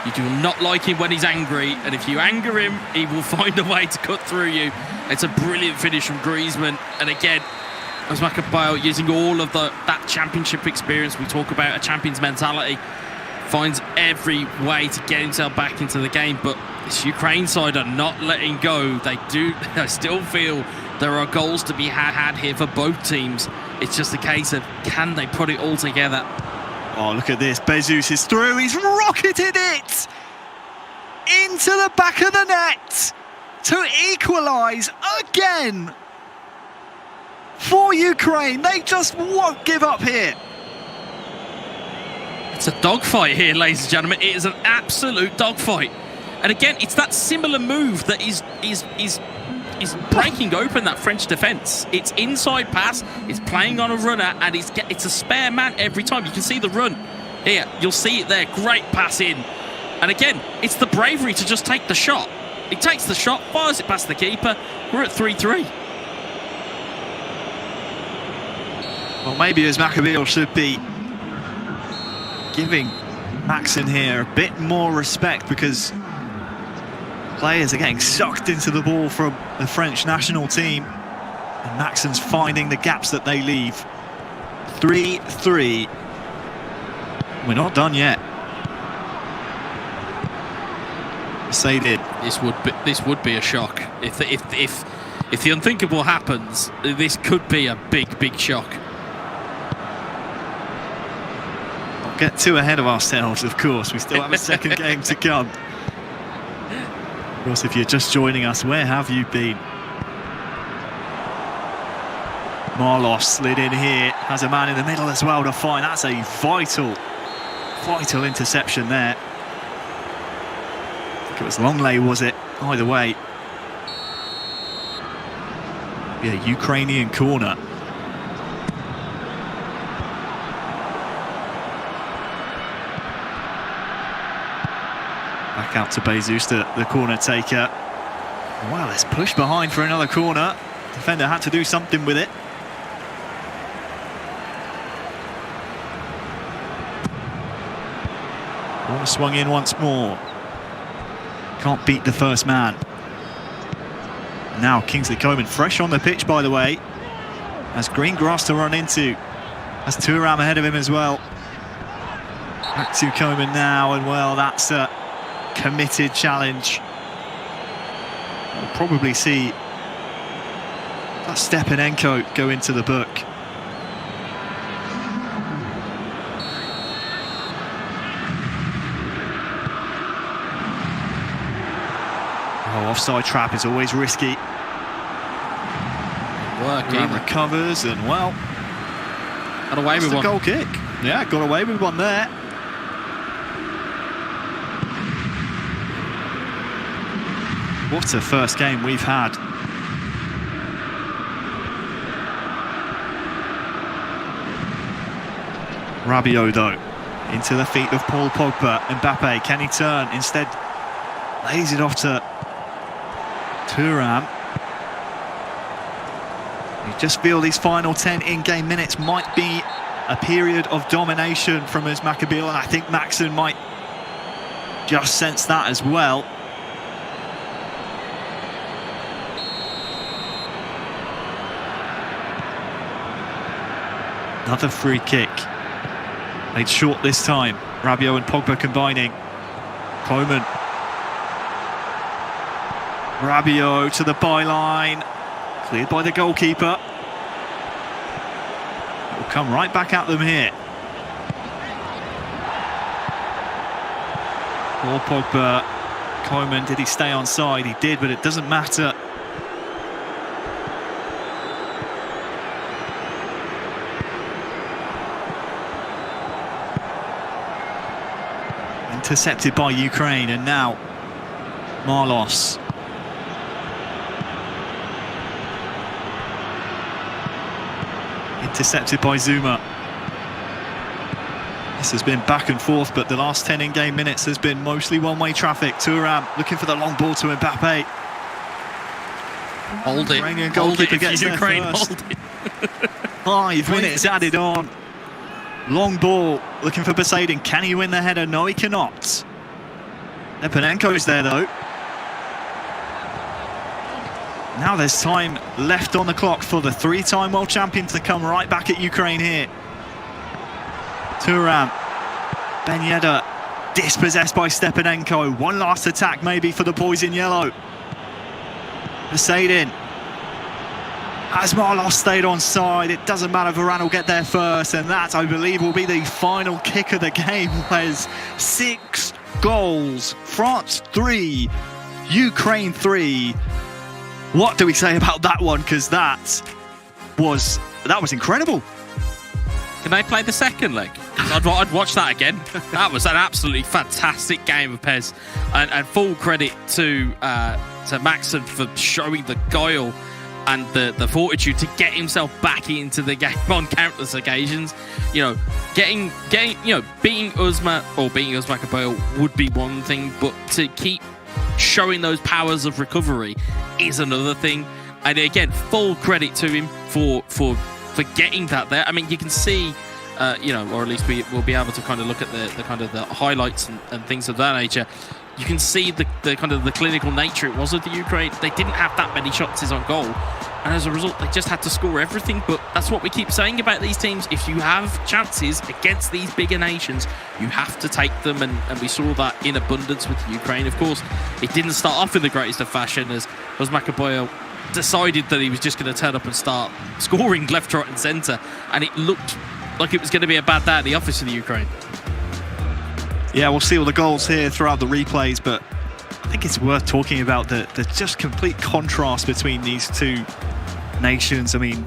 You do not like him when he's angry, and if you anger him, he will find a way to cut through you. It's a brilliant finish from Griezmann, and again, Usman Kabal using all of that championship experience. We talk about a champion's mentality, finds every way to get himself back into the game, but this Ukraine side are not letting go. I still feel there are goals to be had here for both teams. It's just a case of, can they put it all together? Oh, look at this. Jesus is through. He's rocketed it into the back of the net to equalise again for Ukraine. They just won't give up here. It's a dogfight here, ladies and gentlemen. It is an absolute dogfight. And again, it's that similar move that is breaking open that French defence. It's inside pass, it's playing on a runner, and it's a spare man every time. You can see the run. Here, you'll see it there. Great pass in. And again, it's the bravery to just take the shot. He takes the shot, fires it past the keeper. We're at 3-3. Well, maybe Uzmakabeel should be giving Maxen here a bit more respect, because players are getting sucked into the ball from the French national team, and Maxen's finding the gaps that they leave. 3-3. We're not done yet. Say did. This would be a shock if the unthinkable happens. This could be a big shock. Not get too ahead of ourselves, of course. We still have a second game to come. Of course, if you're just joining us, where have you been? Marlos slid in here, has a man in the middle as well to find. That's a vital interception there. I think it was Longley, was it? Either way. Be a Ukrainian corner. Back out to Jesus, the corner taker. Wow, let's push behind for another corner. Defender had to do something with it. Corner swung in once more. Can't beat the first man. Now Kingsley Coman, fresh on the pitch, by the way. Has green grass to run into. Has Thuram ahead of him as well. Back to Coman now, and well, that's a committed challenge. We'll probably see that Stepanenko go into the book. Oh, offside trap is always risky. Working. Recovers, and well, got away with one. Goal kick. Yeah, got away with one there. What a first game we've had. Rabiot, though, into the feet of Paul Pogba. Mbappe, can he turn? Instead, lays it off to Thuram. You just feel these final 10 in-game minutes might be a period of domination from Uzmakabeel, and I think Maxen might just sense that as well. Another free kick. Made short this time. Rabiot and Pogba combining. Coman. Rabiot to the byline. Cleared by the goalkeeper. It will come right back at them here. Paul Pogba. Coman, did he stay on side? He did, but it doesn't matter. Intercepted by Ukraine, and now Marlos. Intercepted by Zuma. This has been back and forth, but the last 10 in-game minutes has been mostly one-way traffic. Thuram looking for the long ball to Mbappe. Hold it. Ukrainian goalkeeper gets there Ukraine, first. hold it. 5 minutes added on. Long ball looking for Poseidon. Can he win the header? No, he cannot. Neponenko's there though. Now there's time left on the clock for the 3-time world champion to come right back at Ukraine here. Thuram. Ben Yedder dispossessed by Stepanenko. One last attack maybe for the boys in yellow. Poseidon. As Marlos stayed on side, it doesn't matter, Varane will get there first, and that, I believe, will be the final kick of the game. There's 6 goals, France 3, Ukraine 3. What do we say about that one? Because that was incredible. Can they play the second leg? I'd watch that again. That was an absolutely fantastic game of Pez, and full credit to Maxon for showing the guile and the fortitude to get himself back into the game on countless occasions. You know, beating Uzma or beating Uzmakaboyle would be one thing, but to keep showing those powers of recovery is another thing. And again, full credit to him for getting that there. I mean, you can see, or at least we'll be able to kind of look at the kind of the highlights and things of that nature. You can see the kind of the clinical nature it was of the Ukraine. They didn't have that many shots on goal, and as a result, they just had to score everything. But that's what we keep saying about these teams. If you have chances against these bigger nations, you have to take them, and we saw that in abundance with the Ukraine. Of course, it didn't start off in the greatest of fashion, as Uzmakaboyle decided that he was just going to turn up and start scoring left, right and centre, and it looked like it was going to be a bad day at the office of the Ukraine. Yeah, we'll see all the goals here throughout the replays, but I think it's worth talking about the just complete contrast between these two nations. I mean,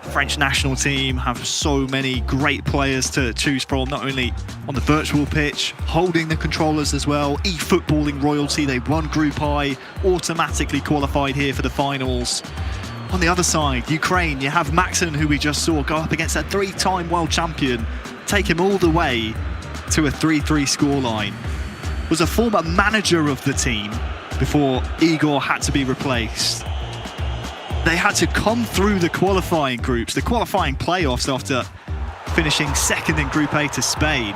the French national team have so many great players to choose from, not only on the virtual pitch, holding the controllers as well, eFootballing royalty. They won Group I, automatically qualified here for the finals. On the other side, Ukraine, you have Maxon, who we just saw go up against a 3-time world champion, take him all the way to a 3-3 scoreline. Was a former manager of the team before Igor had to be replaced. They had to come through the qualifying groups, the qualifying playoffs, after finishing second in Group A to Spain.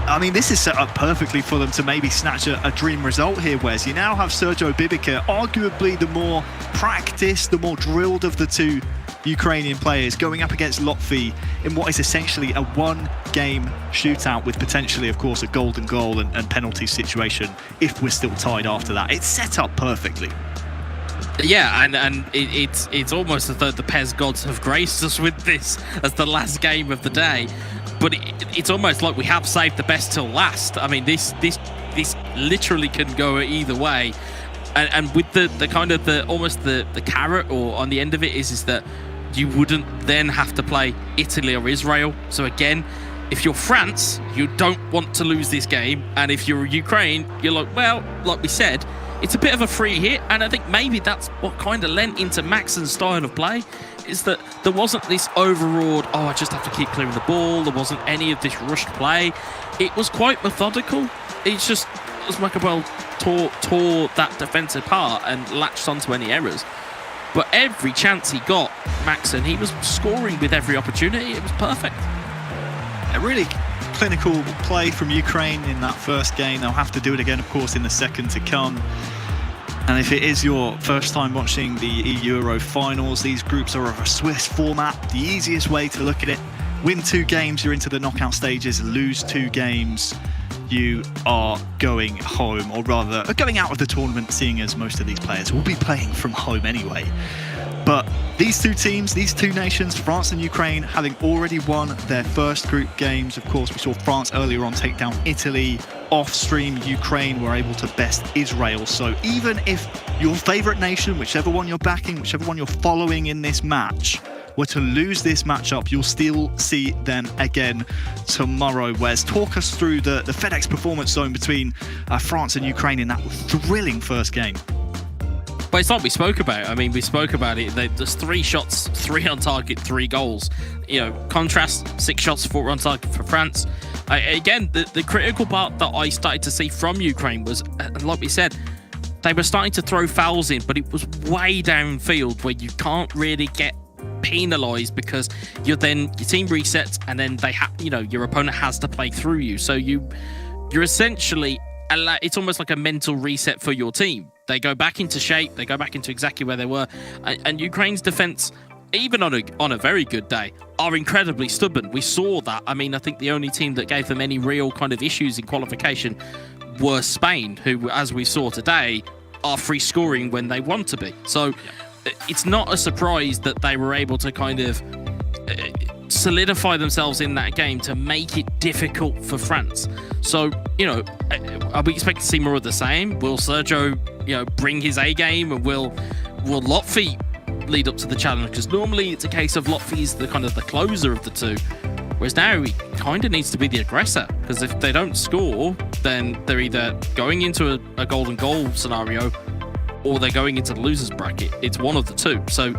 I mean, this is set up perfectly for them to maybe snatch a dream result here, Wes. You now have Sergio Bibica, arguably the more practiced, the more drilled of the two Ukrainian players, going up against Lotfi in what is essentially a one-game shootout with potentially, of course, a golden goal and penalty situation if we're still tied after that. It's set up perfectly. Yeah, and it's almost as though the Pez gods have graced us with this as the last game of the day. But it's almost like we have saved the best till last. I mean, this literally can go either way. And with the kind of almost the carrot or on the end of it is that you wouldn't then have to play Italy or Israel. So again, if you're France, you don't want to lose this game. And if you're Ukraine, you're like, well, like we said, it's a bit of a free hit. And I think maybe that's what kind of lent into Maxon's style of play, is that there wasn't this overawed, I just have to keep clearing the ball. There wasn't any of this rushed play. It was quite methodical. It's just Uzmakaboyle tore that defence apart and latched onto any errors. But every chance he got, Maxon, he was scoring with every opportunity. It was perfect. A really clinical play from Ukraine in that first game. They'll have to do it again, of course, in the second to come. And if it is your first time watching the eEURO finals, these groups are of a Swiss format. The easiest way to look at it: win 2 games, you're into the knockout stages. Lose 2 games, you are going home, or rather going out of the tournament, seeing as most of these players will be playing from home anyway. But these two teams, these two nations, France and Ukraine, having already won their first group games. Of course, we saw France earlier on take down Italy. Off stream, Ukraine were able to best Israel. So even if your favourite nation, whichever one you're backing, whichever one you're following in this match, were to lose this matchup, you'll still see them again tomorrow. Wes, talk us through the FedEx Performance Zone between France and Ukraine in that thrilling first game. But it's like we spoke about. I mean, we spoke about it. There's 3 shots, 3 on target, 3 goals. You know, contrast, 6 shots, 4 on target for France. Again, the critical part that I started to see from Ukraine was, like we said, they were starting to throw fouls in, but it was way downfield where you can't really get penalised because your team resets and then your opponent has to play through you. So you're essentially, it's almost like a mental reset for your team. They go back into shape, they go back into exactly where they were, and Ukraine's defence, even on a very good day, are incredibly stubborn. We saw that. I mean, I think the only team that gave them any real kind of issues in qualification were Spain, who, as we saw today, are free scoring when they want to be. So it's not a surprise that they were able to kind of solidify themselves in that game to make it difficult for France. So, are we expecting to see more of the same? Will Sergio, bring his A game, and will Lotfi lead up to the challenge? Because normally it's a case of Lotfi's the kind of the closer of the two, whereas now he kind of needs to be the aggressor, because if they don't score, then they're either going into a golden goal scenario or they're going into the loser's bracket. It's one of the two. So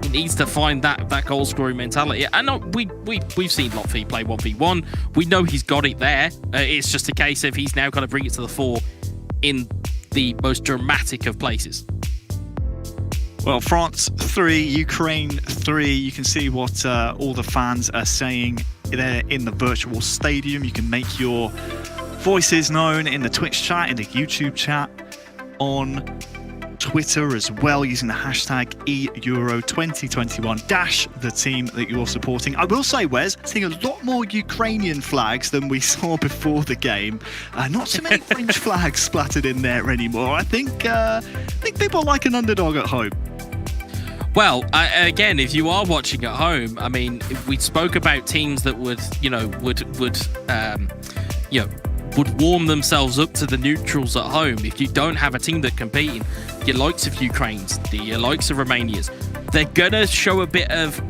he needs to find that goal scoring mentality. And we've seen Lotfi play 1v1. We know he's got it there. It's just a case of he's now got to bring it to the fore in the most dramatic of places. Well, France 3, Ukraine 3. You can see what all the fans are saying there in the virtual stadium. You can make your voices known in the Twitch chat, in the YouTube chat, on Twitter as well, using the hashtag eEURO2021 - the team that you're supporting. I will say, Wes, seeing a lot more Ukrainian flags than we saw before the game. Not so many French flags splattered in there anymore. I think people like an underdog at home. Well, again, if you are watching at home, I mean, we spoke about teams that would warm themselves up to the neutrals at home. If you don't have a team that competing, your likes of Ukraine's, the likes of Romania's, they're gonna show a bit of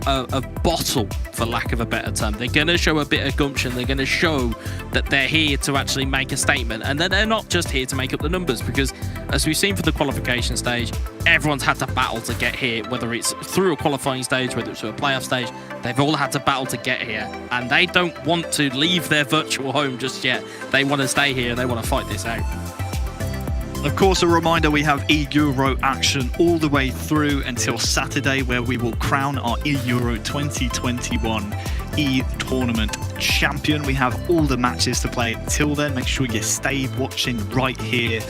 bottle, for lack of a better term. They're gonna show a bit of gumption. They're gonna show that they're here to actually make a statement, and that they're not just here to make up the numbers. Because as we've seen for the qualification stage, everyone's had to battle to get here, whether it's through a qualifying stage, whether it's through a playoff stage. They've all had to battle to get here, and they don't want to leave their virtual home just yet. They want to stay here. They want to fight this out. Of course, a reminder, we have eEURO action all the way through until Saturday, where we will crown our eEURO 2021 e-tournament champion. We have all the matches to play until then. Make sure you stay watching right here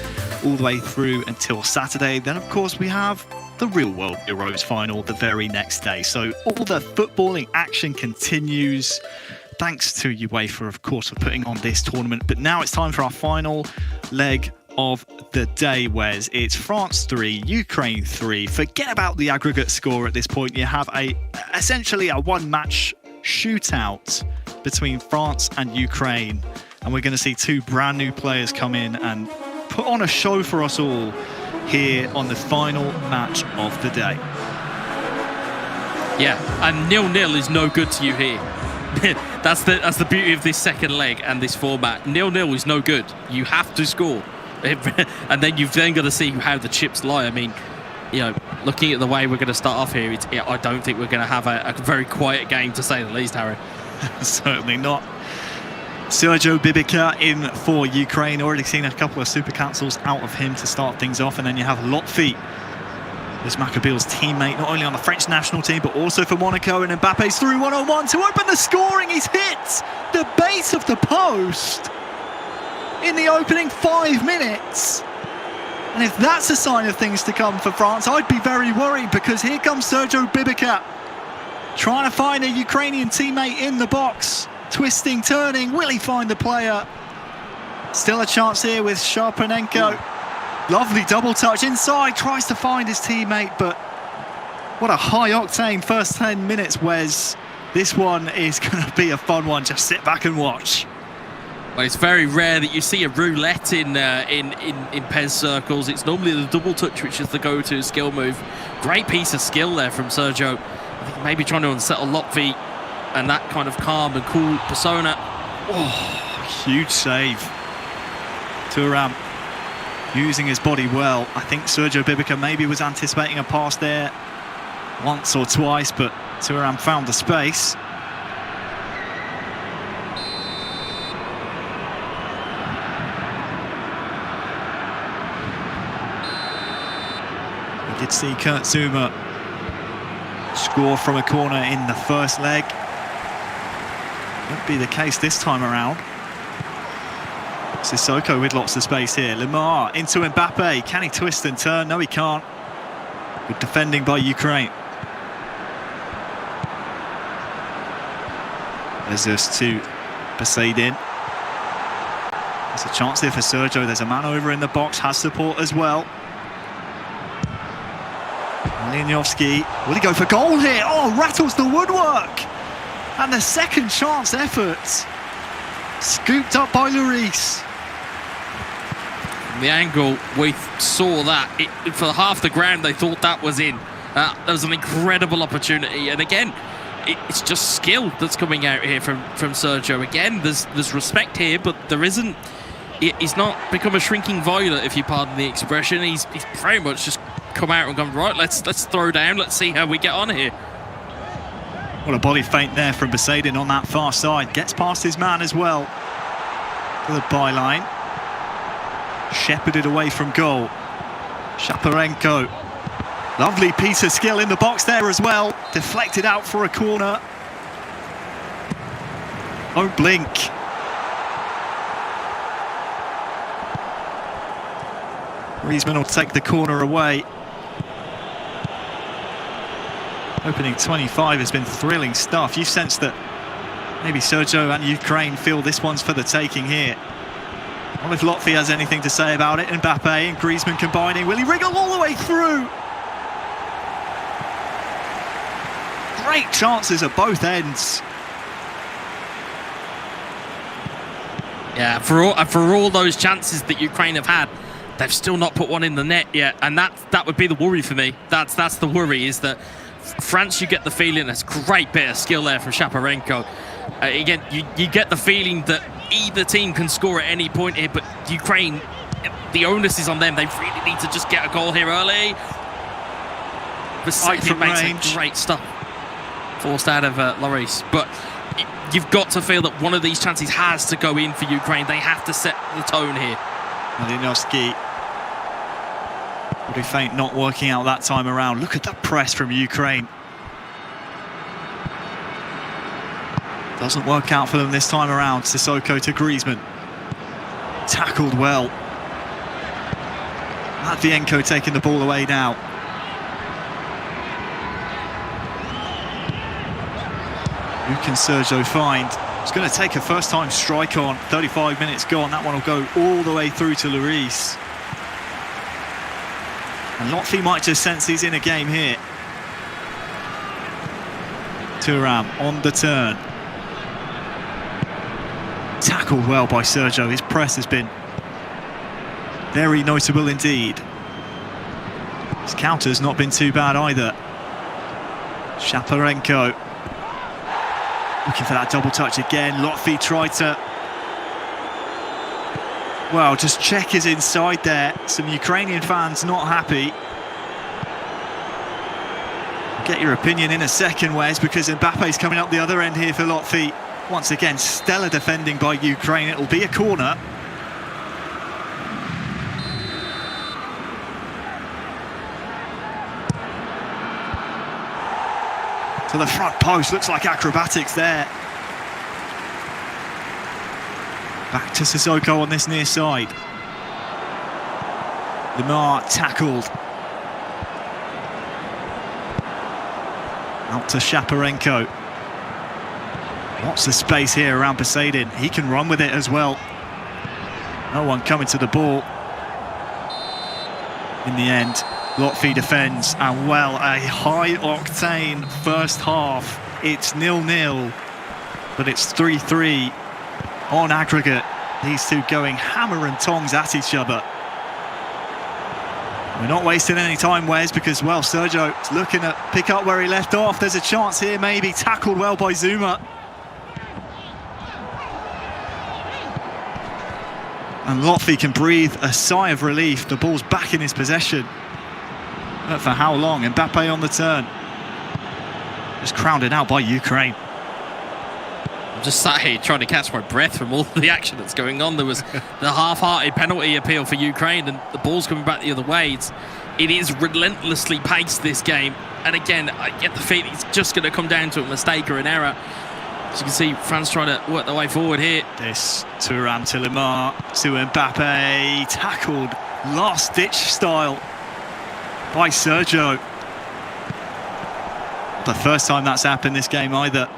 all the way through until Saturday. Then, of course, we have the Real World Euros final the very next day. So all the footballing action continues. Thanks to UEFA, of course, for putting on this tournament. But now it's time for our final leg of the day, Wes. It's France 3, Ukraine 3. Forget about the aggregate score at this point. You have essentially a one-match shootout between France and Ukraine. And we're going to see 2 brand new players come in and put on a show for us all here on the final match of the day. Yeah, and 0-0 is no good to you here. That's the beauty of this second leg and this format. 0-0 is no good. You have to score. And then you've got to see how the chips lie. I mean, looking at the way we're going to start off here, I don't think we're going to have a very quiet game, to say the least, Harry. Certainly not. Sergio Bibica in for Ukraine. Already seen a couple of super cancels out of him to start things off. And then you have Lotfi, this Maccabeel's teammate, not only on the French national team, but also for Monaco. And Mbappe's through 1-on-1 to open the scoring. He's hit the base of the post in the opening 5 minutes. And if that's a sign of things to come for France, I'd be very worried, because here comes Sergio Bibica trying to find a Ukrainian teammate in the box. Twisting, turning, will he find the player? Still a chance here with Sharpenenko. Lovely double touch inside, tries to find his teammate, but what a high-octane first 10 minutes, Wes. This one is going to be a fun one. Just sit back and watch. Well, it's very rare that you see a roulette in PES circles. It's normally the double touch, which is the go-to skill move. Great piece of skill there from Sergio. I think maybe trying to unsettle Lotfi and that kind of calm and cool persona. Oh, huge save. Thuram using his body well. I think Sergio Bibica maybe was anticipating a pass there once or twice, but Thuram found the space. We did see Kurt Zouma score from a corner in the first leg. Won't be the case this time around. Sissoko with lots of space here. Lemar into Mbappe. Can he twist and turn? No, he can't. Good defending by Ukraine. Jesus to Poseidon. There's a chance here for Sergio. There's a man over in the box, has support as well. Leniowski, will he go for goal here? Oh, rattles the woodwork! And the second chance effort. Scooped up by Lloris. The angle, we saw that. For half the ground, they thought that was in. That was an incredible opportunity. And again, it's just skill that's coming out here from Sergio. Again, there's respect here, but there isn't. He's not become a shrinking violet, if you pardon the expression. He's very much just come out and gone, right, let's throw down, let's see how we get on here. What a body feint there from Poseidon on that far side. Gets past his man as well to the byline. Shepherded away from goal. Shaparenko. Lovely piece of skill in the box there as well. Deflected out for a corner. Don't blink. Griezmann will take the corner away. Opening 25 has been thrilling stuff. You sense that maybe Sergio and Ukraine feel this one's for the taking here. Well, if Lotfi has anything to say about it, Mbappe and Griezmann combining. Will he wriggle all the way through? Great chances at both ends. Yeah, for all those chances that Ukraine have had, they've still not put one in the net yet, and that would be the worry for me. That's the worry, is that France, you get the feeling there's a great bit of skill there from Shaparenko. Again, you get the feeling that either team can score at any point here, but Ukraine, the onus is on them. They really need to just get a goal here early. Poseidon makes a great stop, forced out of Lloris. But you've got to feel that one of these chances has to go in for Ukraine. They have to set the tone here. Leniowski. Body feint not working out that time around. Look at the press from Ukraine. Doesn't work out for them this time around. Sissoko to Griezmann. Tackled well. Matvienko taking the ball away now. Who can Sergio find? It's going to take a first-time strike on. 35 minutes gone. That one will go all the way through to Lloris. And Lotfi might just sense he's in a game here. Thuram on the turn. Tackled well by Sergio. His press has been very notable indeed. His counter's not been too bad either. Shaparenko looking for that double touch again. Lotfi tried to, well, just check his inside there. Some Ukrainian fans not happy. I'll get your opinion in a second, Wes, because Mbappe's coming up the other end here for Lotfi. Once again, stellar defending by Ukraine. It'll be a corner. To the front post, looks like acrobatics there. Back to Sissoko on this near side. Lemar tackled. Out to Shaparenko. Lots of space here around Poseidon. He can run with it as well. No one coming to the ball. In the end, Lotfi defends, and well, a high-octane first half. It's 0-0, but it's 3-3 on aggregate. These two going hammer and tongs at each other. We're not wasting any time, Wes, because, well, Sergio's looking to pick up where he left off. There's a chance here, maybe. Tackled well by Zouma. And Lotfi can breathe a sigh of relief. The ball's back in his possession. But for how long? Mbappe on the turn. Just crowded out by Ukraine. I'm just sat here trying to catch my breath from all the action that's going on. There was the half-hearted penalty appeal for Ukraine, and the ball's coming back the other way. It is relentlessly paced, this game. And again, I get the feeling it's just going to come down to a mistake or an error. As you can see, France trying to work their way forward here. This Thuram to Lemar to Mbappe, tackled last-ditch style by Sergio. Not the first time that's happened this game either.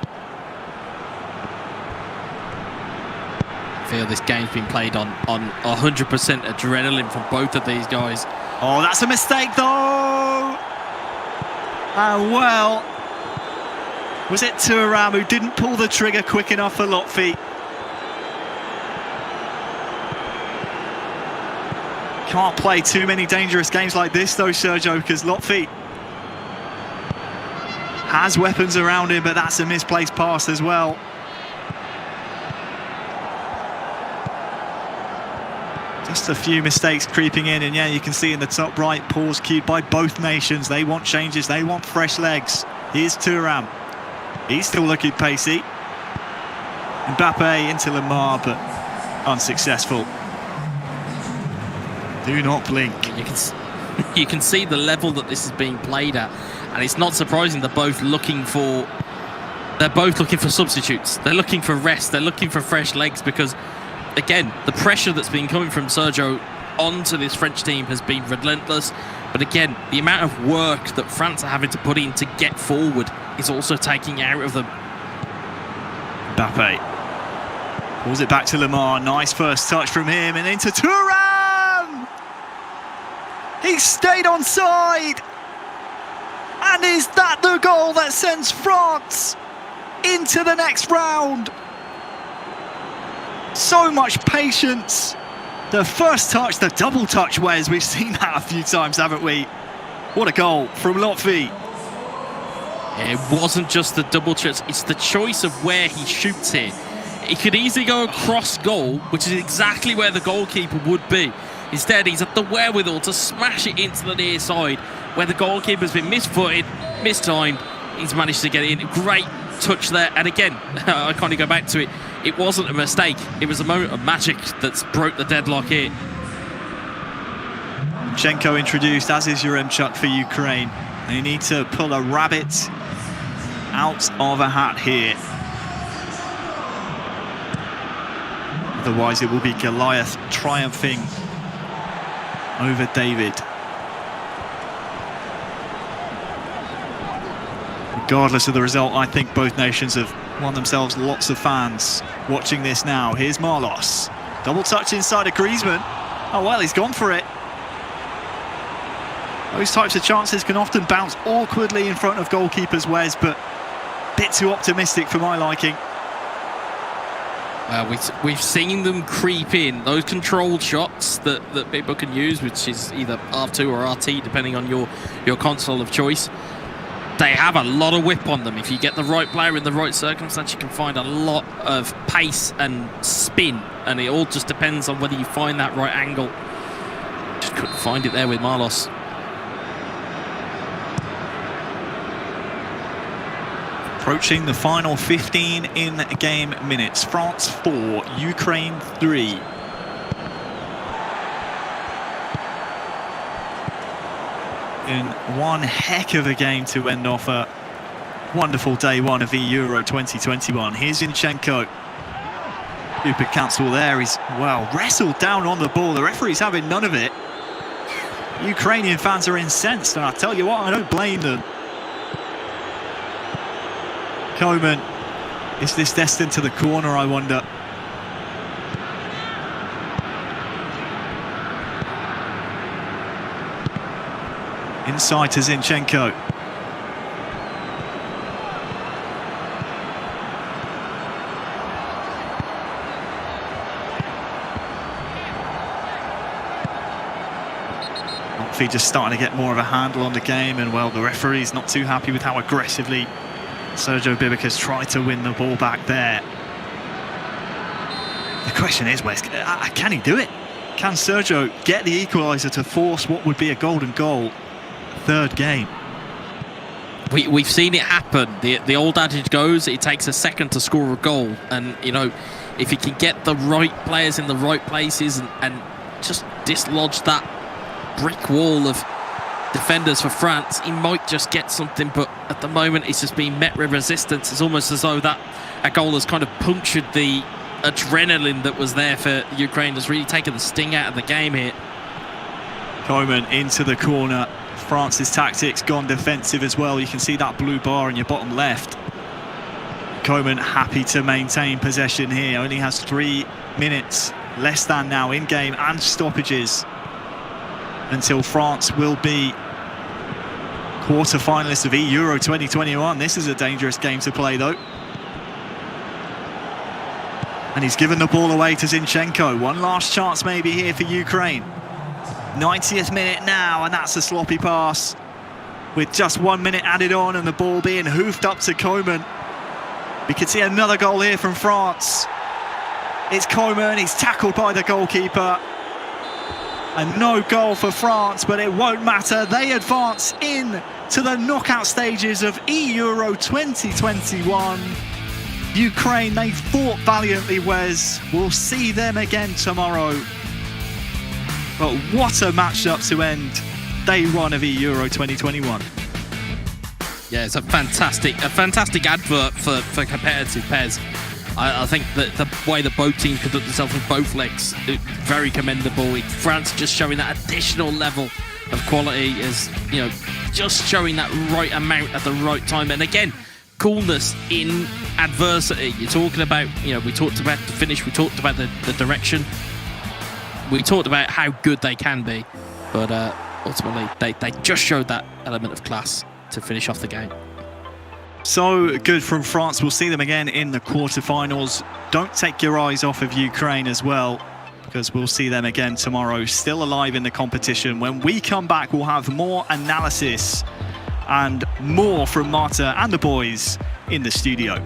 I feel this game's been played on 100% adrenaline from both of these guys. Oh, that's a mistake though! And well, was it Thuram who didn't pull the trigger quick enough for Lotfi? Can't play too many dangerous games like this though, Sergio, because Lotfi has weapons around him, but that's a misplaced pass as well. Just a few mistakes creeping in, and yeah, you can see in the top right, pause cued by both nations. They want changes, they want fresh legs. Here's Thuram. He's still looking pacey. Mbappe into Lemar, but unsuccessful. Do not blink. You can see the level that this is being played at, and it's not surprising they're both looking for substitutes. They're looking for rest. They're looking for fresh legs because, again, the pressure that's been coming from Sergio onto this French team has been relentless. But again, the amount of work that France are having to put in to get forward is also taking out of them. Mbappe pulls it back to Lemar. Nice first touch from him, and into Thuram! He stayed onside! And is that the goal that sends France into the next round? So much patience. The first touch, the double touch, Wes. We've seen that a few times, haven't we? What a goal from Lotfi. It wasn't just the double touch, it's the choice of where he shoots here. He could easily go across goal, which is exactly where the goalkeeper would be. Instead, he's at the wherewithal to smash it into the near side, where the goalkeeper's been misfooted, mistimed. He's managed to get it in. Great touch there. And again, I can't go back to it. It wasn't a mistake. It was a moment of magic that's broke the deadlock here. Chenko introduced, as is Yaremchuk for Ukraine. They need to pull a rabbit out of a hat here. Otherwise, it will be Goliath triumphing over David. Regardless of the result, I think both nations have won themselves lots of fans watching this now. Here's Marlos. Double touch inside of Griezmann. Oh, well, he's gone for it. Those types of chances can often bounce awkwardly in front of goalkeepers, Wes, but a bit too optimistic for my liking. We've seen them creep in, those controlled shots that people can use, which is either R2 or RT, depending on your console of choice. They have a lot of whip on them. If you get the right player in the right circumstance, you can find a lot of pace and spin, and it all just depends on whether you find that right angle. Just couldn't find it there with Marlos. Approaching the final 15 in-game minutes. France 4, Ukraine 3. In one heck of a game to end off a wonderful day one of eEURO 2021. Here's Zinchenko. Stupid cancel there. He's, well, wrestled down on the ball. The referee's having none of it. Ukrainian fans are incensed, and I tell you what, I don't blame them. Coman, is this destined to the corner, I wonder? Inside to Zinchenko. Lotfi just starting to get more of a handle on the game, and well, the referee's not too happy with how aggressively Sergio Bibic has tried to win the ball back there. The question is, Wes, can he do it? Can Sergio get the equaliser to force what would be a golden goal? Third game. We've seen it happen. The old adage goes, it takes a second to score a goal. And, you know, if he can get the right players in the right places and just dislodge that brick wall of defenders for France, he might just get something. But at the moment, it's just being met with resistance. It's almost as though that a goal has kind of punctured the adrenaline that was there for Ukraine. Has really taken the sting out of the game here. Koeman into the corner. France's tactics gone defensive as well. You can see that blue bar in your bottom left. Koeman happy to maintain possession here. Only has 3 minutes less than now in game and stoppages until France will be quarter-finalists of eEURO 2021. This is a dangerous game to play though. And he's given the ball away to Zinchenko. One last chance maybe here for Ukraine. 90th minute now, and that's a sloppy pass with just 1 minute added on and the ball being hoofed up to Koeman. We could see another goal here from France. It's Koeman, he's tackled by the goalkeeper. And no goal for France, but it won't matter. They advance in to the knockout stages of eEURO 2021. Ukraine, they fought valiantly, Wes. We'll see them again tomorrow. But what a matchup to end day one of eEURO 2021. Yeah, it's a fantastic advert for competitive pairs. I think that the way the both teams conduct themselves with both legs, very commendable. France just showing that additional level of quality, is, you know, just showing that right amount at the right time. And again, coolness in adversity. You're talking about, you know, we talked about the finish, we talked about the direction, we talked about how good they can be, but ultimately they just showed that element of class to finish off the game. So good from France. We'll see them again in the quarterfinals. Don't take your eyes off of Ukraine as well, because we'll see them again tomorrow, still alive in the competition. When we come back, we'll have more analysis and more from Marta and the boys in the studio.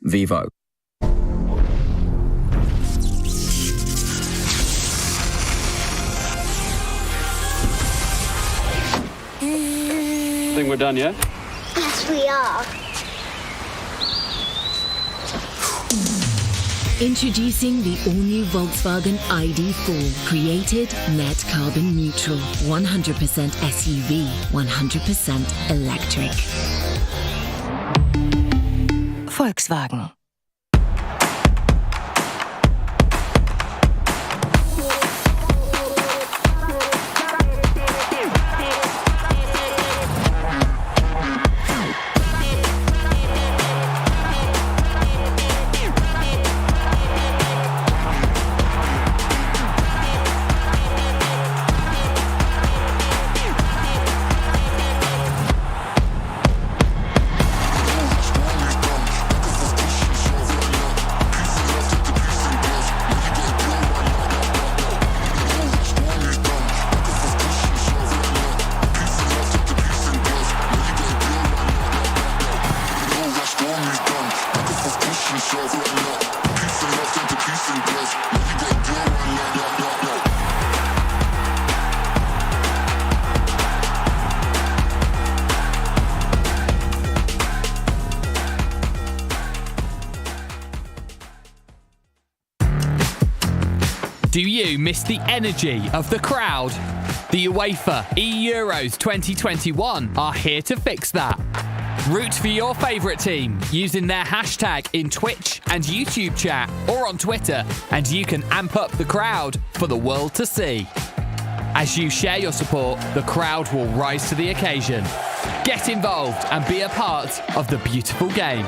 Vivo. I think we're done, yeah? Yes, we are. Introducing the all-new Volkswagen Id4. Created net carbon neutral. 100% SUV, 100% electric. Volkswagen. Do you miss the energy of the crowd? The UEFA eEUROs 2021 are here to fix that. Root for your favourite team using their hashtag in Twitch and YouTube chat or on Twitter, and you can amp up the crowd for the world to see. As you share your support, the crowd will rise to the occasion. Get involved and be a part of the beautiful game.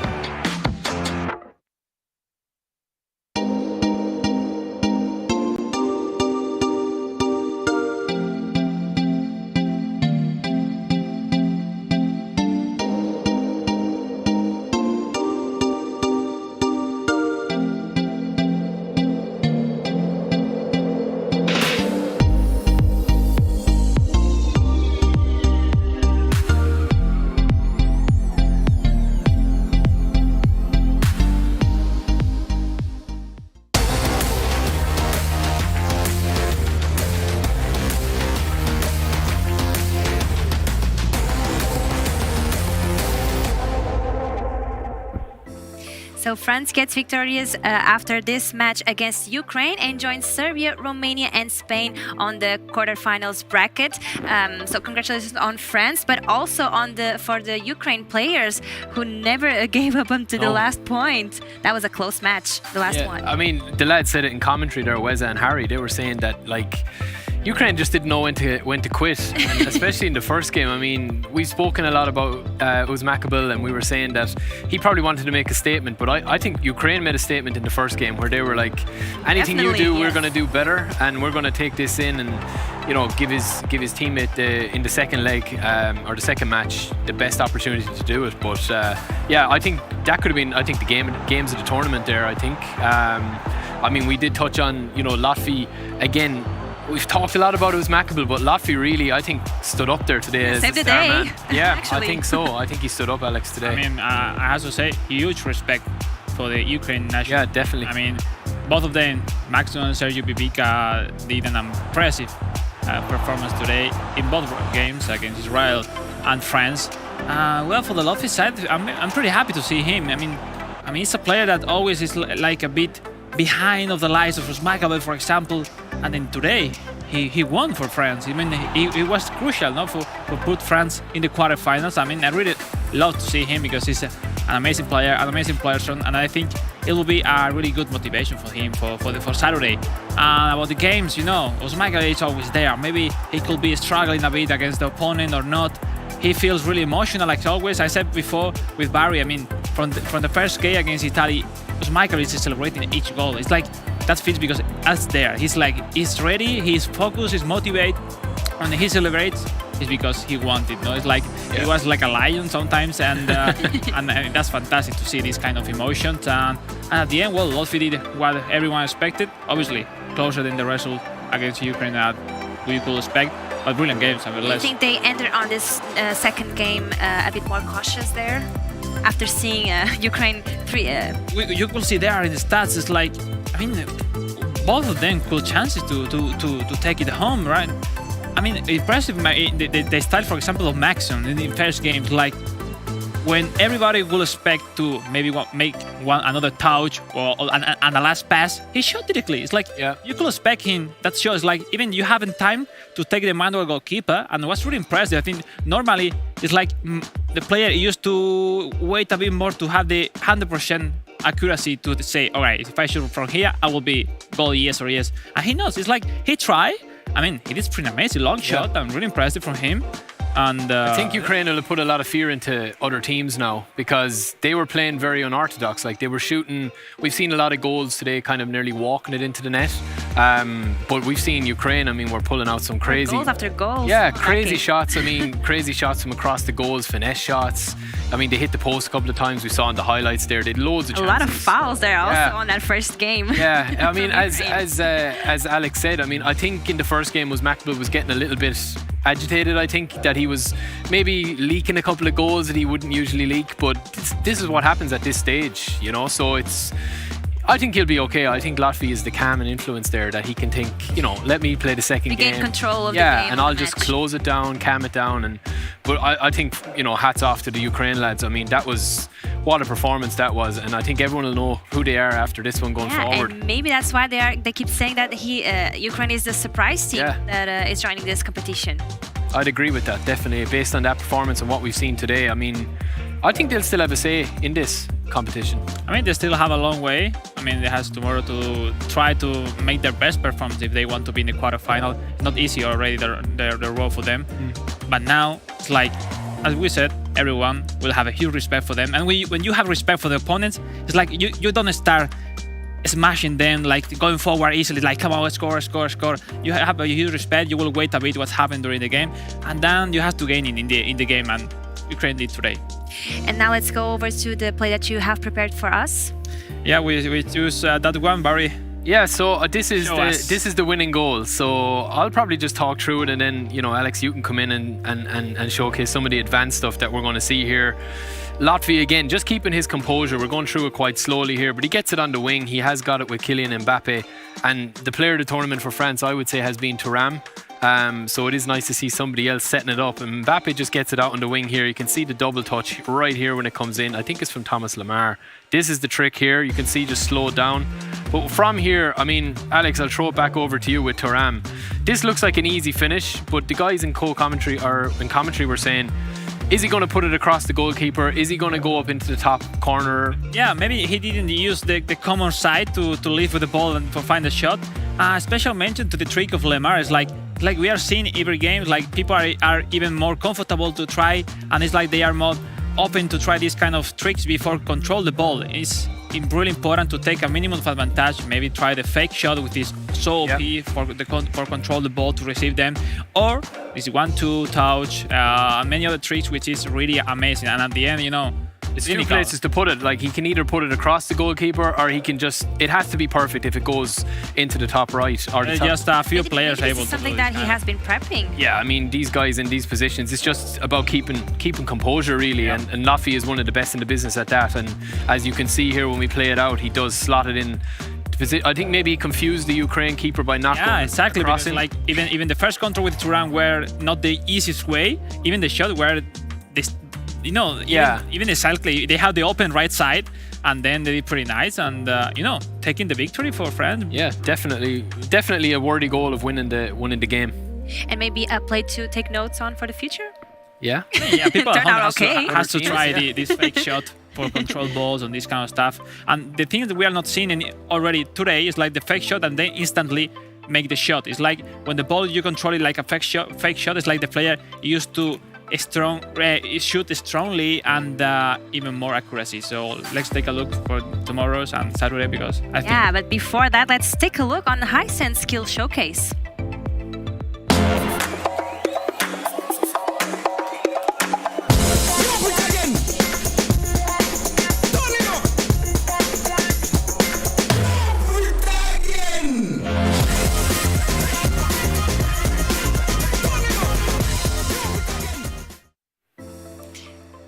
So France gets victorious after this match against Ukraine and joins Serbia, Romania and Spain on the quarterfinals bracket. So congratulations on France, but also on for the Ukraine players who never gave up until the last point. That was a close match, the last one. I mean, the lads said it in commentary there, Weza and Harry. They were saying that, like, Ukraine just didn't know when to quit, and especially in the first game. I mean, we've spoken a lot about Uzmakabil, and we were saying that he probably wanted to make a statement, but I think Ukraine made a statement in the first game where they were like, anything you do, we're going to do better, and we're going to take this in and, you know, give his teammate in the second leg or the second match the best opportunity to do it. But yeah, I think that could have been, the games of the tournament there. I think. I mean, we did touch on, you know, Lotfi again. We've talked a lot about Uzmakabil, but Lotfi really, I think, stood up there today as Saved the the star day. man. Yeah, Actually. I think so. I think he stood up, Alex, today. I mean, I have to say, huge respect for the Ukraine national. Yeah, definitely. I mean, both of them, Maxson and Sergio Bibica, did an impressive performance today in both games against Israel and France. Well, for the Lotfi side, I'm pretty happy to see him. I mean, he's a player that always is like a bit behind of the likes of Uzmakabil, for example, and then today he won for France. I mean, he was crucial, no, for put France in the quarterfinals. I mean, I really love to see him because he's an amazing player, and I think it will be a really good motivation for him for Saturday. About the games, you know, Uzmakabil is always there. Maybe he could be struggling a bit against the opponent or not. He feels really emotional, like always. I said before with Barry, I mean, from the first game against Italy, Uzmakabil is celebrating each goal. It's like that fits because that's there. He's ready, he's focused, he's motivated, and he celebrates. It's because he wanted. No, it's like he was like a lion sometimes, and and that's fantastic to see this kind of emotions. And at the end, well, Lotfi did what everyone expected. Obviously, closer than the result against Ukraine that we could expect. But brilliant games, Do you nevertheless. think they entered on this second game a bit more cautious there? after seeing Ukraine you could see there in the stats. It's like, I mean, both of them cool chances to take it home, right? I mean, impressive. The style, for example, of Maxon in the first game, like when everybody will expect to maybe make another touch or and a last pass, he shot directly. It's like you could expect him. That shows like even you haven't time to take the manual goalkeeper, and what's really impressive, I think normally it's like the player used to wait a bit more to have the 100% accuracy to say, all right, if I shoot from here, I will be goal yes or yes. And he knows. It's like he tried. I mean, it is pretty amazing, long shot, and really impressive from him. And I think Ukraine will have put a lot of fear into other teams now because they were playing very unorthodox. Like they were shooting. We've seen a lot of goals today, kind of nearly walking it into the net. But we've seen Ukraine. I mean, we're pulling out some crazy goals after goals. Yeah, crazy shots. I mean, crazy shots from across the goals, finesse shots. I mean, they hit the post a couple of times. We saw in the highlights there. They had loads of chances. A lot of fouls there also on that first game. Yeah, I mean, as Alex said, I mean, I think in the first game Macbeth was getting a little bit agitated. I think that he was maybe leaking a couple of goals that he wouldn't usually leak, but this is what happens at this stage, you know. So I think he'll be okay. I think Latvia is the calm and influence there that he can think, you know, let me play the second game. Gain control of the game. And I'll just close it down, calm it down. But I think, you know, hats off to the Ukraine lads. I mean, what a performance that was. And I think everyone will know who they are after this one going forward. And maybe that's why they keep saying that Ukraine is the surprise team that is joining this competition. I'd agree with that, definitely. Based on that performance and what we've seen today, I mean, I think they'll still have a say in this competition. I mean, they still have a long way. I mean, they have tomorrow to try to make their best performance if they want to be in the quarterfinal. It's not easy already, their role for them. But now, it's like, as we said, everyone will have a huge respect for them. And when you have respect for the opponents, it's like you don't start smashing them, like going forward easily, like come on, score. You have a huge respect. You will wait a bit what's happened during the game, and then you have to gain in the game, and Ukraine did today. And now let's go over to the play that you have prepared for us. Yeah, we choose that one, Barry. Yeah, so this is the winning goal. So I'll probably just talk through it, and then, you know, Alex, you can come in and showcase some of the advanced stuff that we're going to see here. Latvia, again, just keeping his composure. We're going through it quite slowly here, but he gets it on the wing. He has got it with Kylian Mbappe. And the player of the tournament for France, I would say, has been Thuram. So it is nice to see somebody else setting it up. And Mbappe just gets it out on the wing here. You can see the double touch right here when it comes in. I think it's from Thomas Lemar. This is the trick here. You can see just slow it down. But from here, I mean, Alex, I'll throw it back over to you with Thuram. This looks like an easy finish, but the guys in commentary were saying, is he going to put it across the goalkeeper? Is he going to go up into the top corner? Yeah, maybe he didn't use the common side to leave with the ball and to find the shot. Special mention to the trick of Lemar is like we are seeing every game, like people are even more comfortable to try, and it's like they are more open to try these kind of tricks before control the ball. It's really important to take a minimum of advantage, maybe try the fake shot with this so OP for control the ball to receive them, or this 1-2 touch, many other tricks, which is really amazing. And at the end, you know, it's two places to put it. Like, he can either put it across the goalkeeper, or he can just, it has to be perfect if it goes into the top right or the top. Just a few players able to do it. Something that he has been prepping. Yeah, I mean, these guys in these positions, it's just about keeping composure, really. And Latvia is one of the best in the business at that. And as you can see here, when we play it out, he does slot it in. I think maybe he confused the Ukraine keeper by not going exactly, because crossing. like even the first control with Thuram were not the easiest way. Even the shot where this, you know, even exactly they have the open right side, and then they did pretty nice, and you know, taking the victory for France. Yeah, definitely a worthy goal of winning the game. And maybe a play to take notes on for the future. Yeah, people turn out has to try this fake shot for control balls and this kind of stuff. And the thing that we are not seeing already today is like the fake shot and then instantly make the shot. It's like when the ball you control it like a fake shot. It's like the player used to shoot strongly and even more accuracy. So let's take a look for tomorrow's and Saturday, because I think. But before that, let's take a look on the Hisense skill showcase.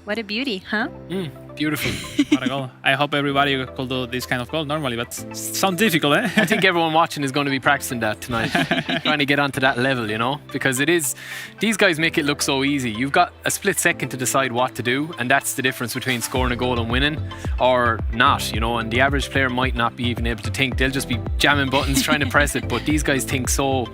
What a beauty, huh? Beautiful. What a goal. I hope everybody could do this kind of goal normally, but sounds difficult, eh? I think everyone watching is going to be practicing that tonight, trying to get onto that level, you know, because it is, these guys make it look so easy. You've got a split second to decide what to do, and that's the difference between scoring a goal and winning or not, you know, and the average player might not be even able to think. They'll just be jamming buttons trying to press it, but these guys think so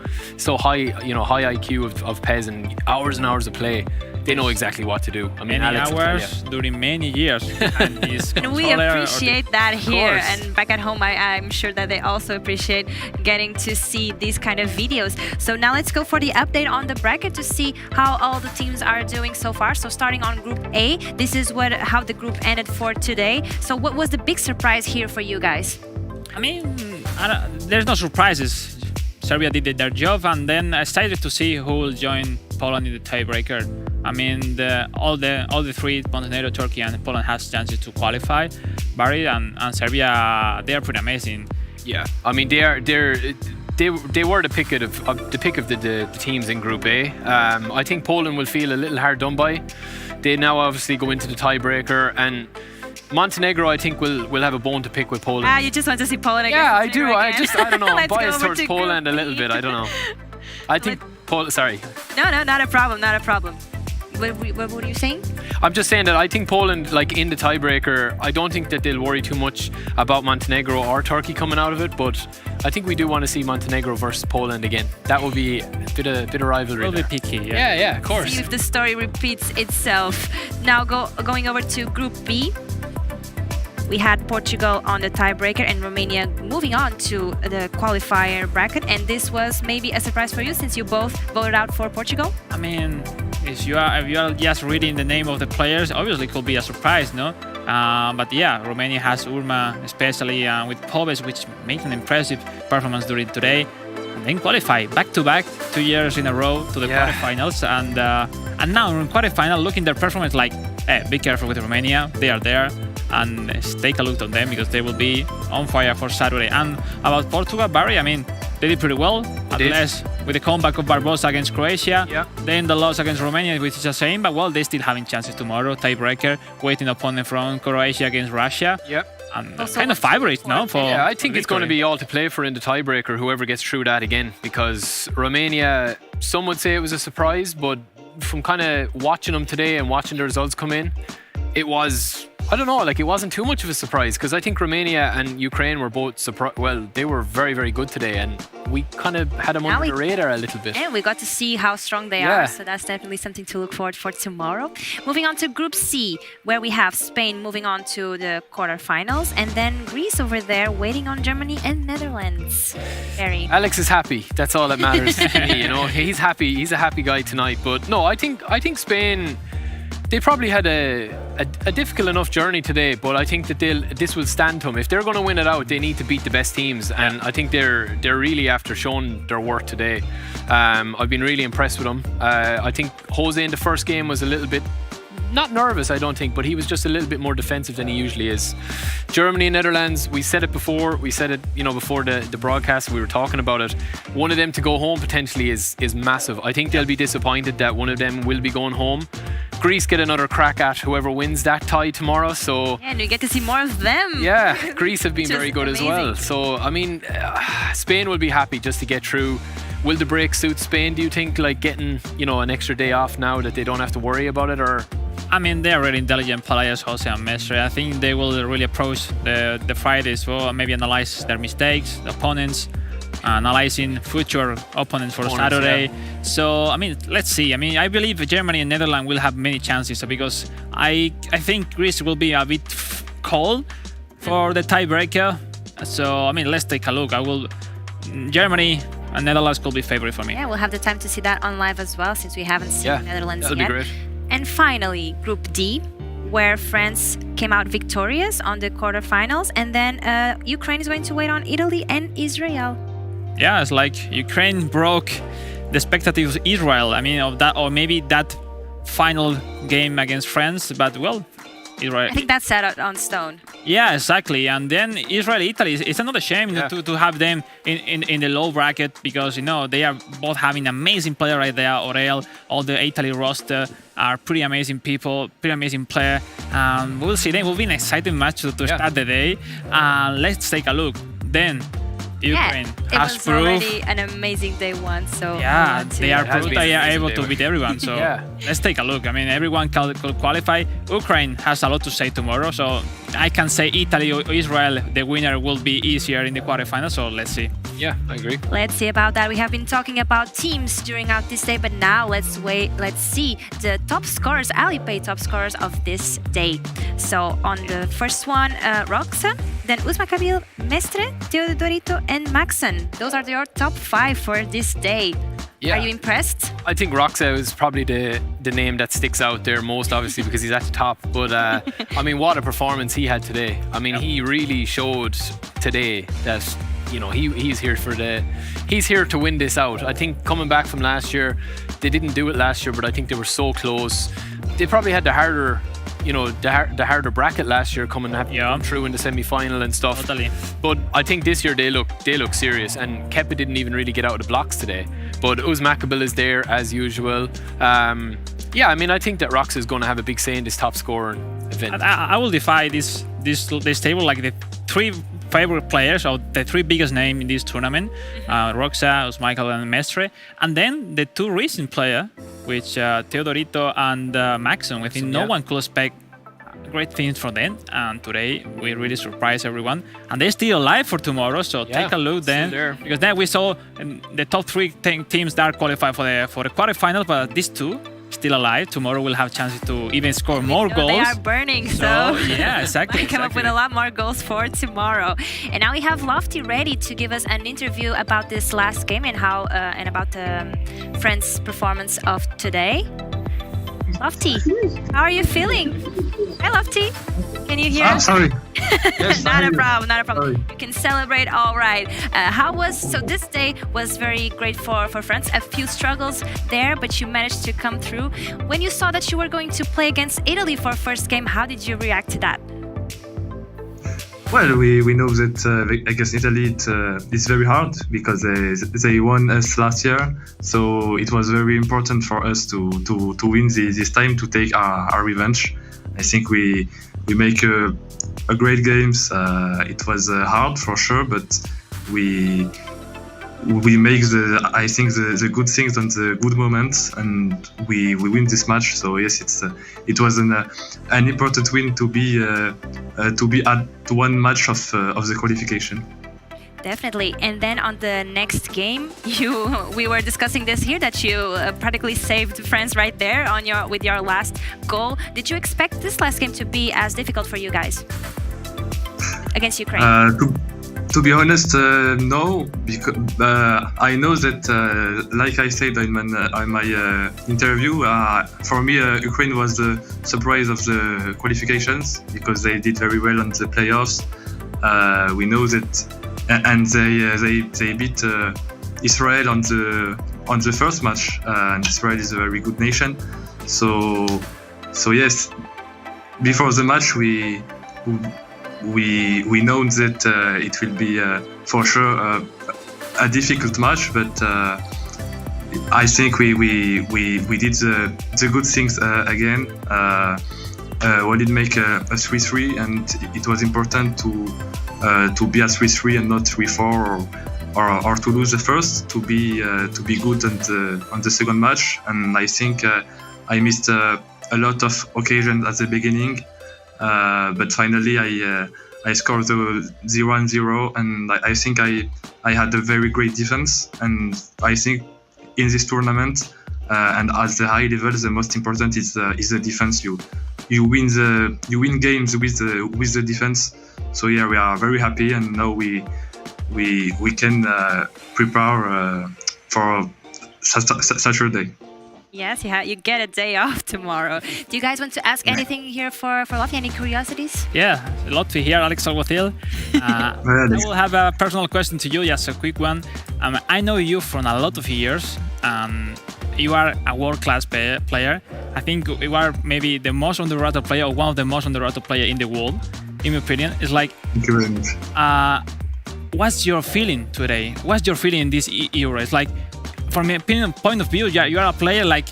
high, you know, high IQ of PES and hours of play. They know exactly what to do. I mean, many Alex hours during many years. And we appreciate that here. And back at home, I'm sure that they also appreciate getting to see these kind of videos. So now let's go for the update on the bracket to see how all the teams are doing so far. So starting on Group A, this is how the group ended for today. So what was the big surprise here for you guys? I mean, there's no surprises. Serbia did their job, and then I started to see who will join Poland in the tiebreaker. I mean, all the three, Montenegro, Turkey, and Poland has chances to qualify. Barry and Serbia, they are pretty amazing. Yeah, I mean, they were the pick of the teams in Group A. I think Poland will feel a little hard done by. They now obviously go into the tiebreaker, and Montenegro, I think, will have a bone to pick with Poland. You just want to see Poland again? Yeah, I do. I don't know. I'm biased towards to Poland a little bit. I don't know. I think Poland. Sorry. No, not a problem. Not a problem. What were you saying? I'm just saying that I think Poland, like in the tiebreaker, I don't think that they'll worry too much about Montenegro or Turkey coming out of it, but I think we do want to see Montenegro versus Poland again. That will be a bit of rivalry. A little bit picky, yeah, of course. See if the story repeats itself. Now going over to Group B. We had Portugal on the tiebreaker and Romania moving on to the qualifier bracket. And this was maybe a surprise for you since you both voted out for Portugal? I mean, if you are just reading the name of the players, obviously it could be a surprise, no? But yeah, Romania has Urma, especially with Pobes, which made an impressive performance during today. And then qualify back-to-back 2 years in a row to the quarterfinals. And now in quarterfinal, looking their performance like, be careful with Romania, they are there. And take a look at them because they will be on fire for Saturday. And about Portugal, Barry, I mean, they did pretty well, unless with the comeback of Barbosa against Croatia, then the loss against Romania, which is a shame, but well, they still having chances tomorrow. Tiebreaker, waiting opponent from Croatia against Russia. And kind of favorite, no? Yeah, I think it's going to be all to play for in the tiebreaker, whoever gets through that again, because Romania, some would say it was a surprise, but from kind of watching them today and watching the results come in, it was, I don't know, like it wasn't too much of a surprise because I think Romania and Ukraine were both they were very, very good today, and we kind of had them under the radar a little bit. And we got to see how strong they are, so that's definitely something to look forward for tomorrow. Moving on to Group C, where we have Spain moving on to the quarterfinals, and then Greece over there waiting on Germany and Netherlands. Very. Alex is happy. That's all that matters to me. You know, he's happy. He's a happy guy tonight. But no, I think Spain. They probably had a difficult enough journey today, but I think that this will stand to them. If they're going to win it out, they need to beat the best teams, and I think they're really after showing their worth today. I've been really impressed with them. I think Jose in the first game was a little bit, not nervous, I don't think, but he was just a little bit more defensive than he usually is. Germany and Netherlands, we said it before. We said it, you know, before the broadcast. We were talking about it. One of them to go home potentially is massive. I think they'll be disappointed that one of them will be going home. Greece get another crack at whoever wins that tie tomorrow. So and we get to see more of them. Yeah, Greece have been very good as well. So I mean, Spain will be happy just to get through. Will the break suit Spain? Do you think, like getting, you know, an extra day off now that they don't have to worry about it, or? I mean, they're really intelligent players, Jose and Mestre. I think they will really approach the Fridays for maybe analyze their mistakes, the opponents, analyzing future opponents for Saturday. So, I mean, let's see. I mean, I believe Germany and Netherlands will have many chances because I think Greece will be a bit cold for the tiebreaker. So, I mean, let's take a look. Germany and Netherlands could be favorite for me. Yeah, we'll have the time to see that on live as well since we haven't seen Netherlands that'll yet. Be great. And finally, Group D, where France came out victorious on the quarterfinals, and then Ukraine is going to wait on Italy and Israel. Yeah, it's like Ukraine broke the expectations of Israel. I mean, of that, or maybe that final game against France. But well, Israel. I think that's set on stone. Yeah, exactly. And then Israel, Italy, it's another shame to have them in the low bracket because, they are both having amazing player right there. Aurel, all the Italy roster are pretty amazing people, pretty amazing player. We'll see them. It will be an exciting match to start the day. Let's take a look. Then Ukraine has it was proved already an amazing day one. So they are proved they are able to beat everyone. So let's take a look. I mean, everyone could qualify. Ukraine has a lot to say tomorrow. So I can say Italy or Israel, the winner will be easier in the quarterfinals. So let's see. Yeah, I agree. Let's see about that. We have been talking about teams during this day, but now let's see the top scorers, Alipay top scorers of this day. So on the first one, Roxa, then Uzmakabil, Mestre, Teodorito, and Maxon. Those are your top 5 for this day. Yeah. Are you impressed? I think Roxa is probably the name that sticks out there most, obviously, because he's at the top. But, I mean, what a performance he had today. I mean, he really showed today that, he's here to win this out. I think coming back from last year, they didn't do it last year, but I think they were so close. They probably had the harder bracket last year coming through in the semi-final and stuff. Totally. But I think this year they look serious, and Kepa didn't even really get out of the blocks today. But Uzmakabil is there as usual. I mean, I think that Roxa is going to have a big say in this top scoring event. I will defy this table, like the 3 favorite players, or the 3 biggest names in this tournament, Roxa, Uzmakabil, and Mestre, and then the 2 recent players, which Teodorito and Maxon. I think no one could expect great things from them, and today we really surprised everyone, and they're still alive for tomorrow. So take a look then, because then we saw the top 3 teams that qualified for the quarterfinals, but these 2 still alive. Tomorrow we'll have chances to even score more goals. They are burning, so yeah, exactly. come up with a lot more goals for tomorrow. And now we have Lofty ready to give us an interview about this last game and how and about France' performance of today. Lofty, how are you feeling? Hi, Lofty. Can you hear us? Sorry. Yes, not a problem. Sorry. You can celebrate all right. So this day was very great for France. A few struggles there, but you managed to come through. When you saw that you were going to play against Italy for first game, how did you react to that? Well, we know that against Italy it's very hard because they won us last year. So it was very important for us to win this time, to take our revenge. I think we make a great games. It was hard for sure, but we make the good things and the good moments, and we win this match. So yes, it was an important win to be at one match of the qualification. Definitely. And then on the next game, we were discussing this here, that you practically saved France right there with your last goal. Did you expect this last game to be as difficult for you guys against Ukraine? To be honest, no, because I know that, like I said in my interview, for me, Ukraine was the surprise of the qualifications because they did very well on the playoffs. We know that, and they beat Israel on the first match, and Israel is a very good nation. So yes, before the match we know that it will be for sure a difficult match, but I think we did the good things again. We did make a 3-3, and it was important to be at 3-3 and not 3-4 or to lose the first, to be good on the second match. And I think I missed a lot of occasions at the beginning. But finally, I scored the 0-0, and I think I had a very great defense. And I think in this tournament and at the high level, the most important is the defense. You win games with the defense. So yeah, we are very happy, and now we can prepare for Saturday. Yes, you get a day off tomorrow. Do you guys want to ask anything here for Lofty? Any curiosities? Yeah, Lofty here, Alex Alguacil. I will have a personal question to you, just a quick one. I know you for a lot of years. you are a world-class player. I think you are maybe the most underrated player, or one of the most underrated players in the world, in my opinion. It's like, Thank you very much. What's your feeling today? What's your feeling in this Euro? It's like, from my opinion, point of view, you are a player like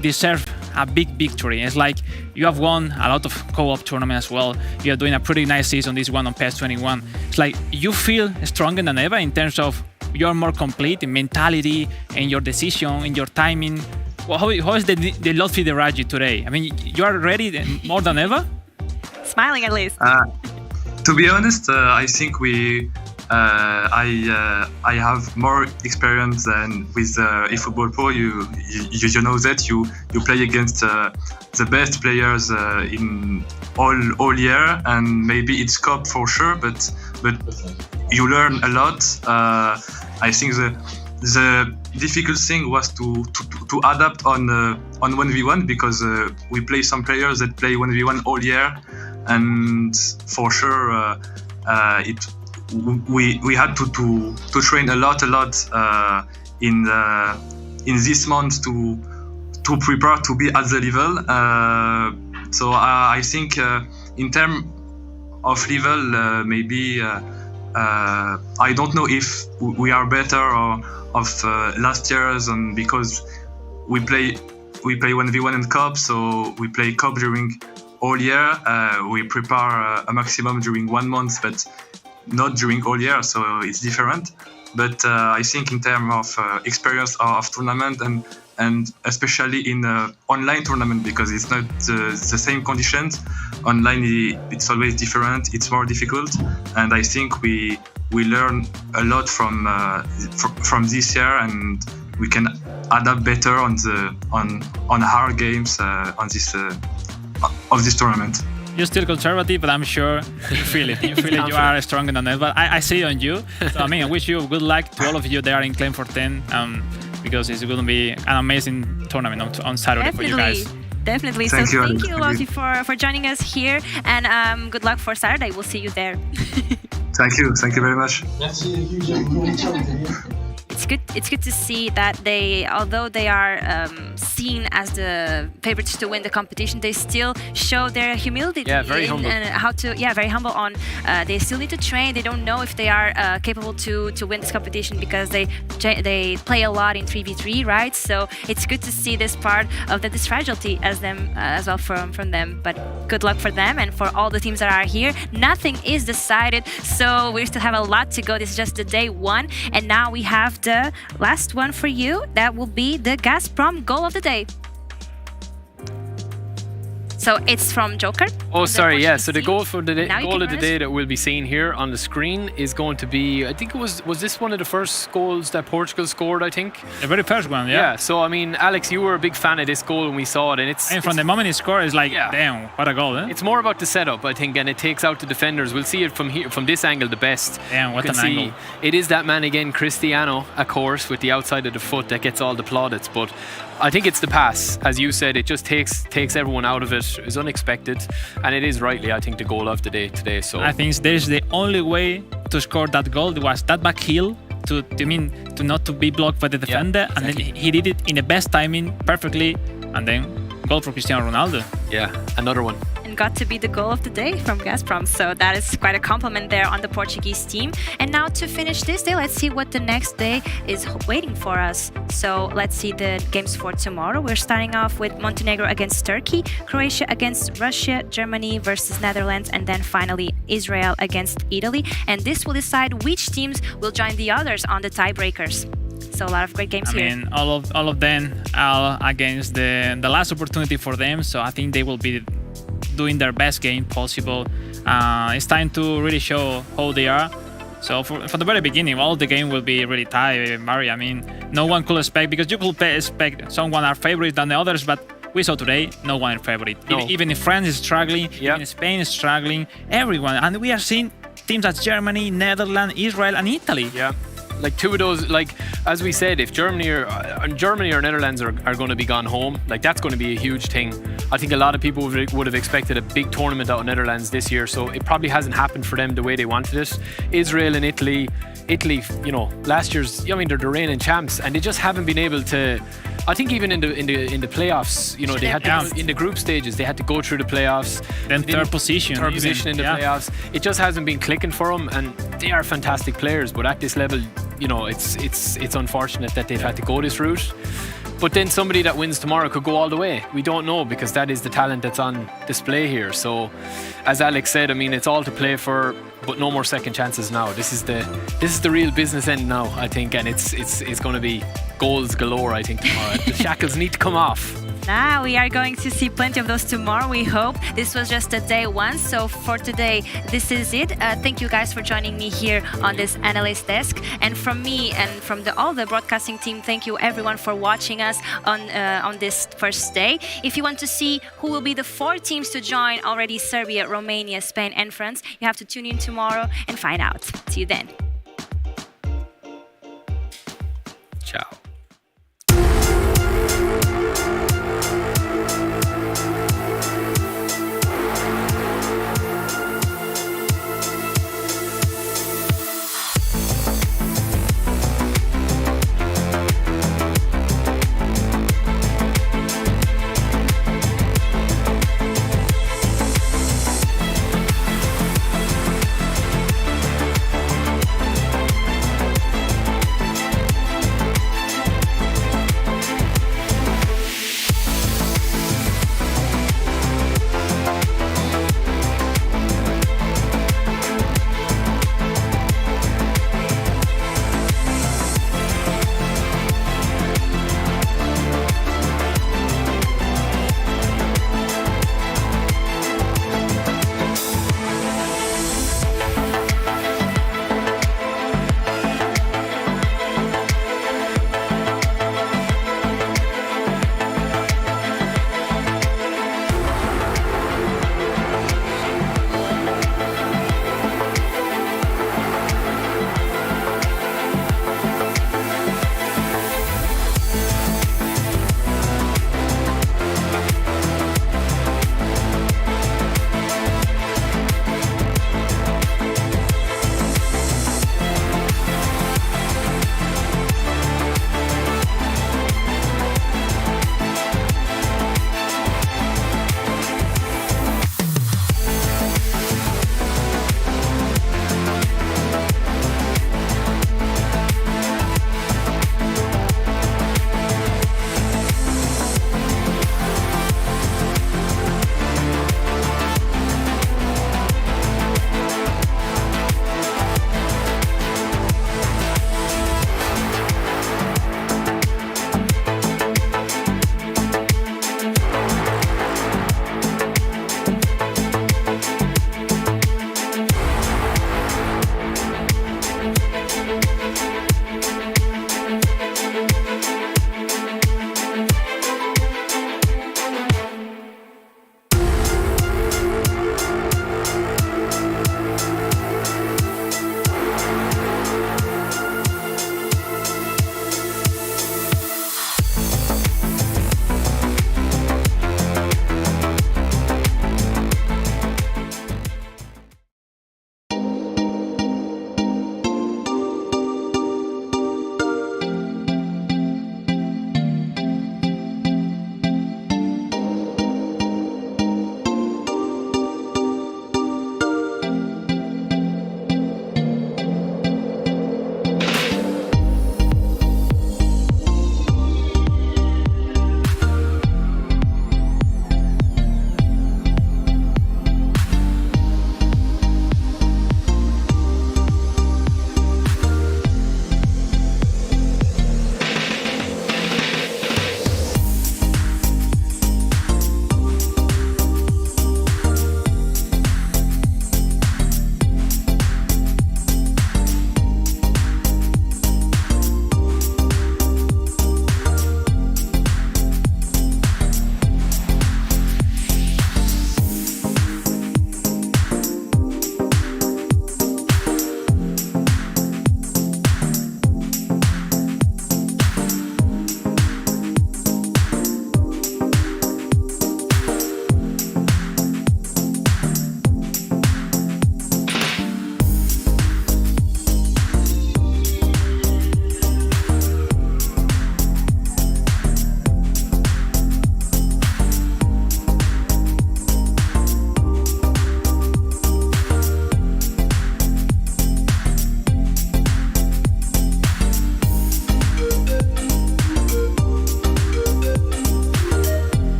deserve a big victory. It's like you have won a lot of co-op tournaments as well. You are doing a pretty nice season, this one on PES 21. It's like you feel stronger than ever in terms of you're more complete in mentality, in your decision, in your timing. Well, how is the Lotfi Deraji today? I mean, you are ready more than ever? Smiling at least. To be honest, I think I have more experience than with eFootball Pro. You know that you play against the best players in all year, and maybe it's cup for sure, but you learn a lot. I think the difficult thing was to adapt on 1v1, because we play some players that play 1v1 all year, and for sure we had to train a lot in this month to prepare to be at the level. So I think in terms of level, maybe I don't know if we are better or of last year's, and because we play 1v1 in cup, so we play cup during all year. We prepare a maximum during 1 month, but not during all year, so it's different. But I think in terms of experience of tournament, and especially in online tournament, because it's not the same conditions. Online, it's always different. It's more difficult, and I think we learn a lot from this year, and we can adapt better on hard games on this of this tournament. You're still conservative, but I'm sure you feel it. You feel it. You are stronger than ever. I see it on you. So I mean, I wish you good luck to all of you there in Claim for 10, because it's going to be an amazing tournament on Saturday for you guys. Definitely. Thank you, Lotfi, for joining us here, and good luck for Saturday. We'll see you there. Thank you very much. It's good to see that they, although they are seen as the favorites to win the competition, they still show their humility. Yeah, very humble. And how to, very humble on. They still need to train. They don't know if they are capable to win this competition, because they play a lot in 3v3, right? So it's good to see this part of this fragility as well from them. But good luck for them and for all the teams that are here. Nothing is decided, so we still have a lot to go. This is just the day one, and now we have the last one for you. That will be the Gazprom goal of the day. So it's from Joker. Oh, sorry, yeah. So the goal for the goal of the day that we'll be seeing here on the screen is going to be, I think it was this one of the first goals that Portugal scored, I think? The very first one, yeah. Yeah, so I mean, Alex, you were a big fan of this goal when we saw it, and and from the moment he scored, it's like, damn, what a goal, eh? It's more about the setup, I think, and it takes out the defenders. We'll see it from here, from this angle, the best. Damn, what an angle. It is that man again, Cristiano, of course, with the outside of the foot that gets all the plaudits, but I think it's the pass, as you said. It just takes everyone out of it. It's unexpected, and it is rightly, I think, the goal of the day today. So I think there's the only way to score that goal. It was that back heel to not to be blocked by the defender, and then he did it in the best timing, perfectly, and then goal for Cristiano Ronaldo. Yeah, another one. And got to be the goal of the day from Gazprom. So that is quite a compliment there on the Portuguese team. And now to finish this day, let's see what the next day is waiting for us. So let's see the games for tomorrow. We're starting off with Montenegro against Turkey, Croatia against Russia, Germany versus Netherlands, and then finally Israel against Italy. And this will decide which teams will join the others on the tiebreakers. So a lot of great games here. I mean, all of them are against the last opportunity for them. So I think they will be doing their best game possible. It's time to really show how they are. So for the very beginning, all the game will be really tight, Mari. I mean, no one could expect, because you could expect someone are favorite than the others, but we saw today, no one is favorite. No. Even if France is struggling, even Spain is struggling, everyone. And we are seeing teams like Germany, Netherlands, Israel, and Italy. Yeah. Like two of those, like as we said, if Germany or Netherlands are going to be gone home, like that's going to be a huge thing. I think a lot of people would have expected a big tournament out of Netherlands this year, so it probably hasn't happened for them the way they wanted it. Israel and Italy, you know, last year's, I mean, they're the reigning champs, and they just haven't been able to. I think even in the playoffs, you know, they had to, in the group stages, they had to go through the playoffs. Then third position in the playoffs. It just hasn't been clicking for them, and they are fantastic players. But at this level, you know, it's unfortunate that they've had to go this route. But then somebody that wins tomorrow could go all the way. We don't know, because that is the talent that's on display here. So, as Alex said, I mean, it's all to play for, but no more second chances now. This is the real business end now, I think, and it's going to be goals galore, I think, tomorrow. The shackles need to come off. Now we are going to see plenty of those tomorrow, we hope. This was just a day one, so for today, this is it. Thank you guys for joining me here on this analyst desk. And from me and from all the broadcasting team, thank you everyone for watching us on this first day. If you want to see who will be the 4 teams to join already, Serbia, Romania, Spain and France, you have to tune in tomorrow and find out. See you then.